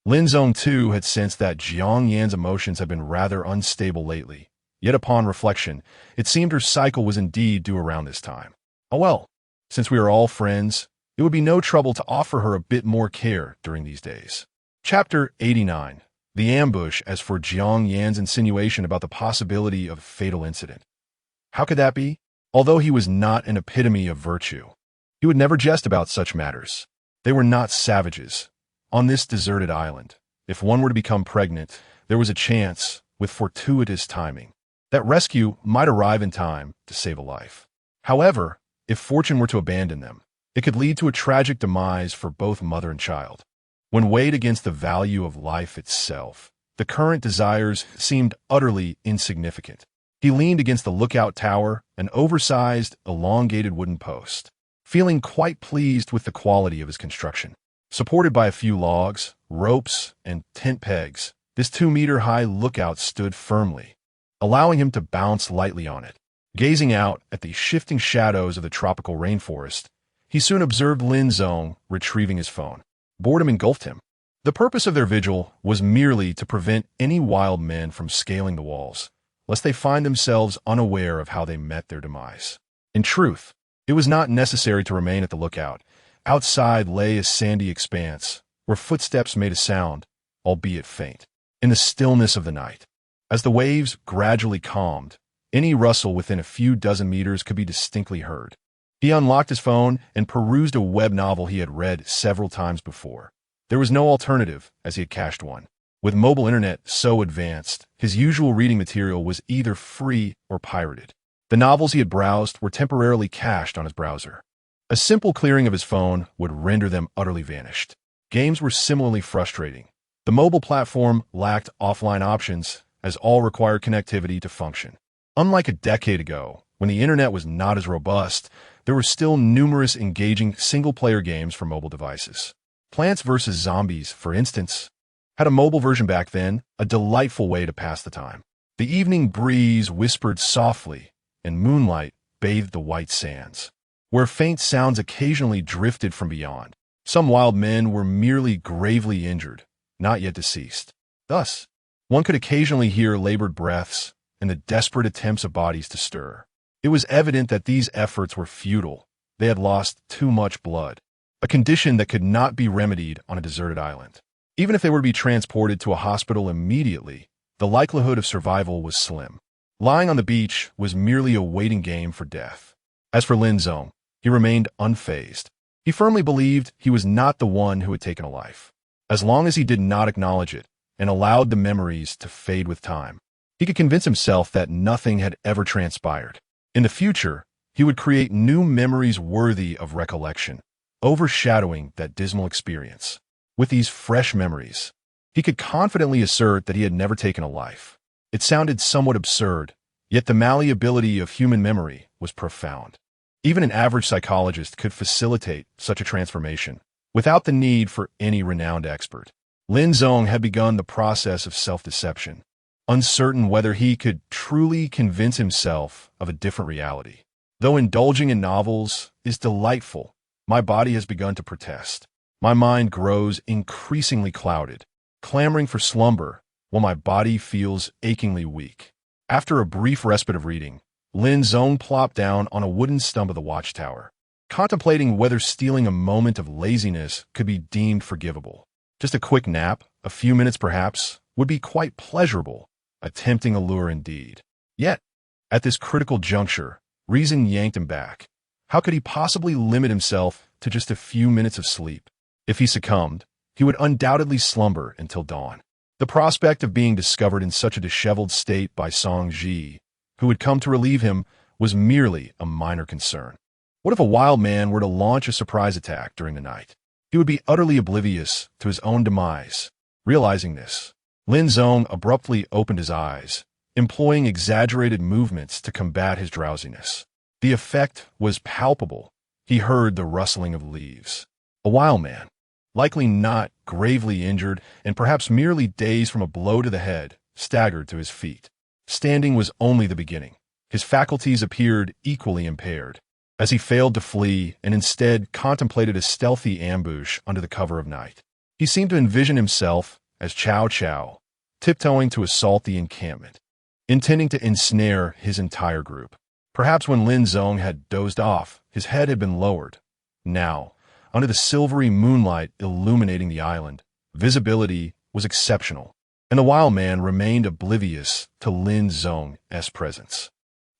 Lin Zong too had sensed that Jiang Yin's emotions had been rather unstable lately, yet upon reflection, it seemed her cycle was indeed due around this time. Oh well, since we are all friends, it would be no trouble to offer her a bit more care during these days. Chapter 89. The ambush as for Jiang Yan's insinuation about the possibility of a fatal incident. How could that be? Although he was not an epitome of virtue, he would never jest about such matters. They were not savages. On this deserted island, if one were to become pregnant, there was a chance, with fortuitous timing, that rescue might arrive in time to save a life. However, if fortune were to abandon them, it could lead to a tragic demise for both mother and child. When weighed against the value of life itself, the current desires seemed utterly insignificant. He leaned against the lookout tower, an oversized, elongated wooden post, feeling quite pleased with the quality of his construction. Supported by a few logs, ropes, and tent pegs, this 2-meter-high lookout stood firmly, allowing him to bounce lightly on it. Gazing out at the shifting shadows of the tropical rainforest, he soon observed Lin Zong retrieving his phone. Boredom engulfed him. The purpose of their vigil was merely to prevent any wild men from scaling the walls, lest they find themselves unaware of how they met their demise. In truth, it was not necessary to remain at the lookout. Outside lay a sandy expanse, where footsteps made a sound, albeit faint, in the stillness of the night. As the waves gradually calmed, any rustle within a few dozen meters could be distinctly heard. He unlocked his phone and perused a web novel he had read several times before. There was no alternative, as he had cached one. With mobile internet so advanced, his usual reading material was either free or pirated. The novels he had browsed were temporarily cached on his browser. A simple clearing of his phone would render them utterly vanished. Games were similarly frustrating. The mobile platform lacked offline options, as all required connectivity to function. Unlike a decade ago, when the internet was not as robust, there were still numerous engaging single-player games for mobile devices. Plants vs. Zombies, for instance, had a mobile version back then, a delightful way to pass the time. The evening breeze whispered softly, and moonlight bathed the white sands, where faint sounds occasionally drifted from beyond. Some wild men were merely gravely injured, not yet deceased. Thus, one could occasionally hear labored breaths and the desperate attempts of bodies to stir. It was evident that these efforts were futile. They had lost too much blood, a condition that could not be remedied on a deserted island. Even if they were to be transported to a hospital immediately, the likelihood of survival was slim. Lying on the beach was merely a waiting game for death. As for Lin Zong, he remained unfazed. He firmly believed he was not the one who had taken a life. As long as he did not acknowledge it and allowed the memories to fade with time, he could convince himself that nothing had ever transpired. In the future, he would create new memories worthy of recollection, overshadowing that dismal experience. With these fresh memories, he could confidently assert that he had never taken a life. It sounded somewhat absurd, yet the malleability of human memory was profound. Even an average psychologist could facilitate such a transformation without the need for any renowned expert. Lin Zong had begun the process of self-deception, uncertain whether he could truly convince himself of a different reality. Though indulging in novels is delightful, my body has begun to protest. My mind grows increasingly clouded, clamoring for slumber while my body feels achingly weak. After a brief respite of reading, Lin Zong plopped down on a wooden stump of the watchtower, contemplating whether stealing a moment of laziness could be deemed forgivable. Just a quick nap, a few minutes perhaps, would be quite pleasurable, a tempting allure indeed. Yet, at this critical juncture, reason yanked him back. How could he possibly limit himself to just a few minutes of sleep? If he succumbed, he would undoubtedly slumber until dawn. The prospect of being discovered in such a disheveled state by Song Ji, who would come to relieve him, was merely a minor concern. What if a wild man were to launch a surprise attack during the night? He would be utterly oblivious to his own demise. Realizing this, Lin Zong abruptly opened his eyes, employing exaggerated movements to combat his drowsiness. The effect was palpable. He heard the rustling of leaves. A wild man, likely not gravely injured and perhaps merely dazed from a blow to the head, staggered to his feet. Standing was only the beginning. His faculties appeared equally impaired, as he failed to flee and instead contemplated a stealthy ambush under the cover of night. He seemed to envision himself as Chow Chow, tiptoeing to assault the encampment, intending to ensnare his entire group. Perhaps when Lin Zong had dozed off, his head had been lowered. Now, under the silvery moonlight illuminating the island, visibility was exceptional, and the wild man remained oblivious to Lin Zong's presence.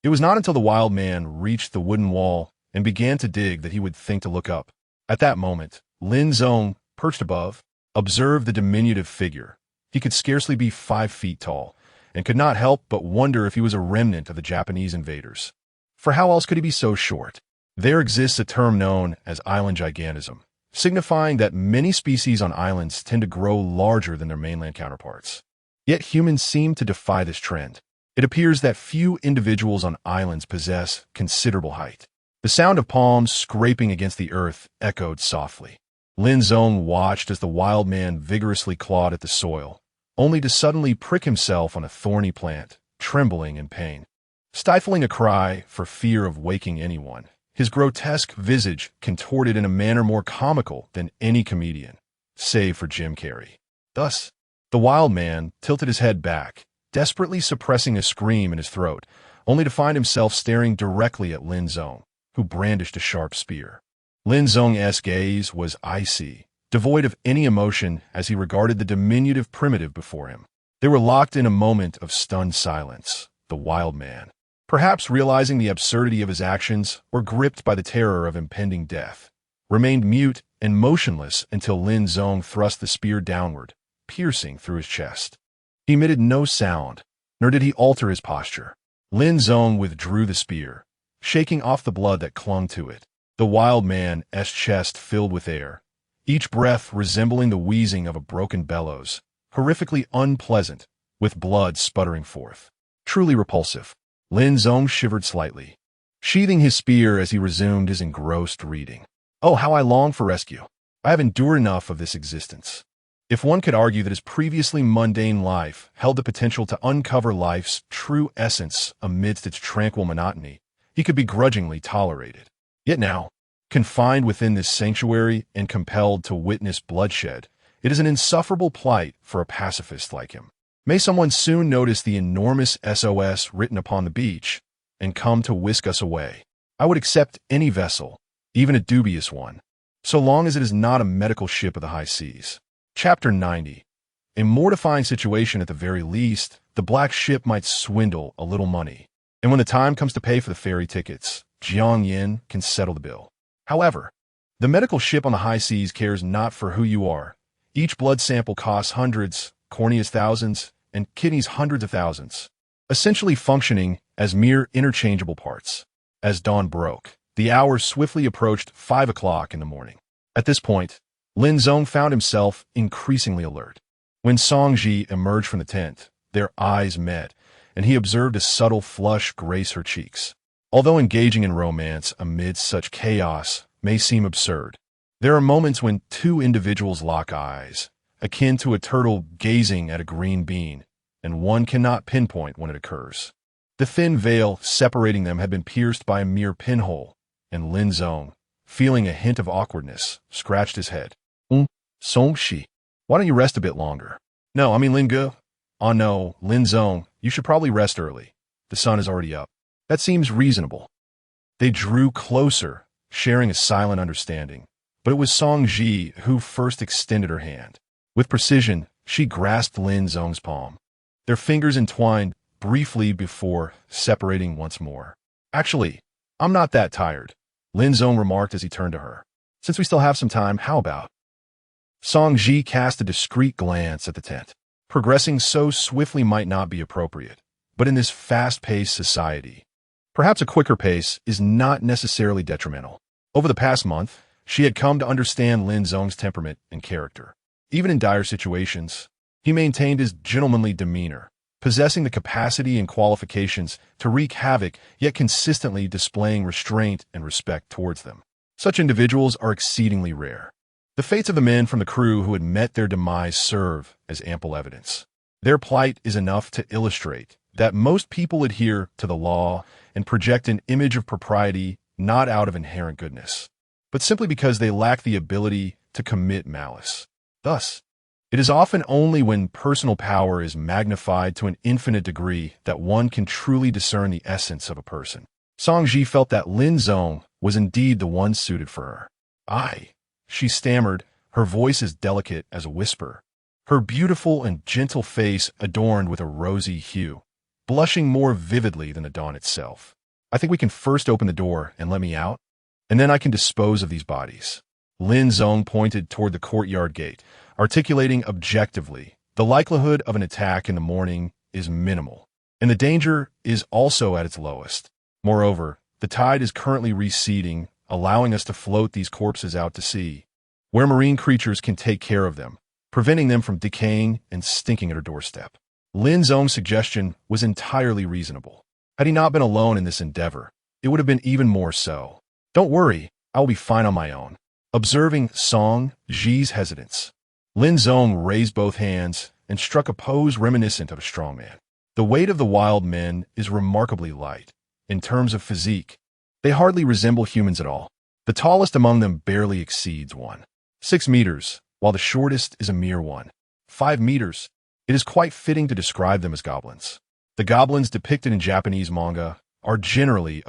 It was not until the wild man reached the wooden wall and began to dig that he would think to look up. At that moment, Lin Zong, perched above, observed the diminutive figure. He could scarcely be 5 feet tall, and could not help but wonder if he was a remnant of the Japanese invaders. For how else could he be so short? There exists a term known as island gigantism, signifying that many species on islands tend to grow larger than their mainland counterparts. Yet humans seem to defy this trend. It appears that few individuals on islands possess considerable height. The sound of palms scraping against the earth echoed softly. Lin Zong watched as the wild man vigorously clawed at the soil, only to suddenly prick himself on a thorny plant, trembling in pain. Stifling a cry for fear of waking anyone, his grotesque visage contorted in a manner more comical than any comedian, save for Jim Carrey. Thus, the wild man tilted his head back, desperately suppressing a scream in his throat, only to find himself staring directly at Lin Zong, who brandished a sharp spear. Lin Zong's gaze was icy, devoid of any emotion as he regarded the diminutive primitive before him. They were locked in a moment of stunned silence. The wild man, perhaps realizing the absurdity of his actions or gripped by the terror of impending death, remained mute and motionless until Lin Zong thrust the spear downward, piercing through his chest. He emitted no sound, nor did he alter his posture. Lin Zong withdrew the spear, shaking off the blood that clung to it. The wild man's chest filled with air, each breath resembling the wheezing of a broken bellows, horrifically unpleasant, with blood sputtering forth. Truly repulsive. Lin Zong shivered slightly, sheathing his spear as he resumed his engrossed reading. Oh, how I long for rescue. I have endured enough of this existence. If one could argue that his previously mundane life held the potential to uncover life's true essence amidst its tranquil monotony, he could begrudgingly tolerate it. Yet now, confined within this sanctuary and compelled to witness bloodshed, it is an insufferable plight for a pacifist like him. May someone soon notice the enormous SOS written upon the beach and come to whisk us away. I would accept any vessel, even a dubious one, so long as it is not a medical ship of the high seas. Chapter 90. A mortifying situation at the very least, the black ship might swindle a little money, and when the time comes to pay for the ferry tickets, Jiang Yin can settle the bill. However, the medical ship on the high seas cares not for who you are. Each blood sample costs hundreds, corneas thousands, and kidneys hundreds of thousands, essentially functioning as mere interchangeable parts. As dawn broke, the hour swiftly approached 5 o'clock in the morning. At this point, Lin Zong found himself increasingly alert. When Song Ji emerged from the tent, their eyes met, and he observed a subtle flush grace her cheeks. Although engaging in romance amidst such chaos may seem absurd, there are moments when two individuals lock eyes, akin to a turtle gazing at a green bean, and one cannot pinpoint when it occurs. The thin veil separating them had been pierced by a mere pinhole, and Lin Zong, feeling a hint of awkwardness, scratched his head. Song Shi, why don't you rest a bit longer? No, I mean Lin Ge. Oh no, Lin Zong, you should probably rest early. The sun is already up. That seems reasonable. They drew closer, sharing a silent understanding, but it was Song Ji who first extended her hand. With precision, she grasped Lin Zong's palm. Their fingers entwined briefly before separating once more. Actually, I'm not that tired, Lin Zong remarked as he turned to her. Since we still have some time, how about? Song Ji cast a discreet glance at the tent. Progressing so swiftly might not be appropriate, but in this fast-paced society, perhaps a quicker pace is not necessarily detrimental. Over the past month, she had come to understand Lin Zong's temperament and character. Even in dire situations, he maintained his gentlemanly demeanor, possessing the capacity and qualifications to wreak havoc, yet consistently displaying restraint and respect towards them. Such individuals are exceedingly rare. The fates of the men from the crew who had met their demise serve as ample evidence. Their plight is enough to illustrate that most people adhere to the law and project an image of propriety not out of inherent goodness, but simply because they lack the ability to commit malice. Thus, it is often only when personal power is magnified to an infinite degree that one can truly discern the essence of a person. Song Ji felt that Lin Zong was indeed the one suited for her. She stammered, her voice as delicate as a whisper, her beautiful and gentle face adorned with a rosy hue, blushing more vividly than the dawn itself. I think we can first open the door and let me out, and then I can dispose of these bodies. Lin Zong pointed toward the courtyard gate, articulating objectively, the likelihood of an attack in the morning is minimal, and the danger is also at its lowest. Moreover, the tide is currently receding, allowing us to float these corpses out to sea, where marine creatures can take care of them, preventing them from decaying and stinking at our doorstep. Lin Zong's suggestion was entirely reasonable. Had he not been alone in this endeavor, it would have been even more so. Don't worry, I will be fine on my own. Observing Song Ji's hesitance, Lin Zong raised both hands and struck a pose reminiscent of a strongman. The weight of the wild men is remarkably light. In terms of physique, they hardly resemble humans at all. The tallest among them barely exceeds 1.6 meters, while the shortest is a mere 1.5 meters. It is quite fitting to describe them as goblins. The goblins depicted in Japanese manga are generally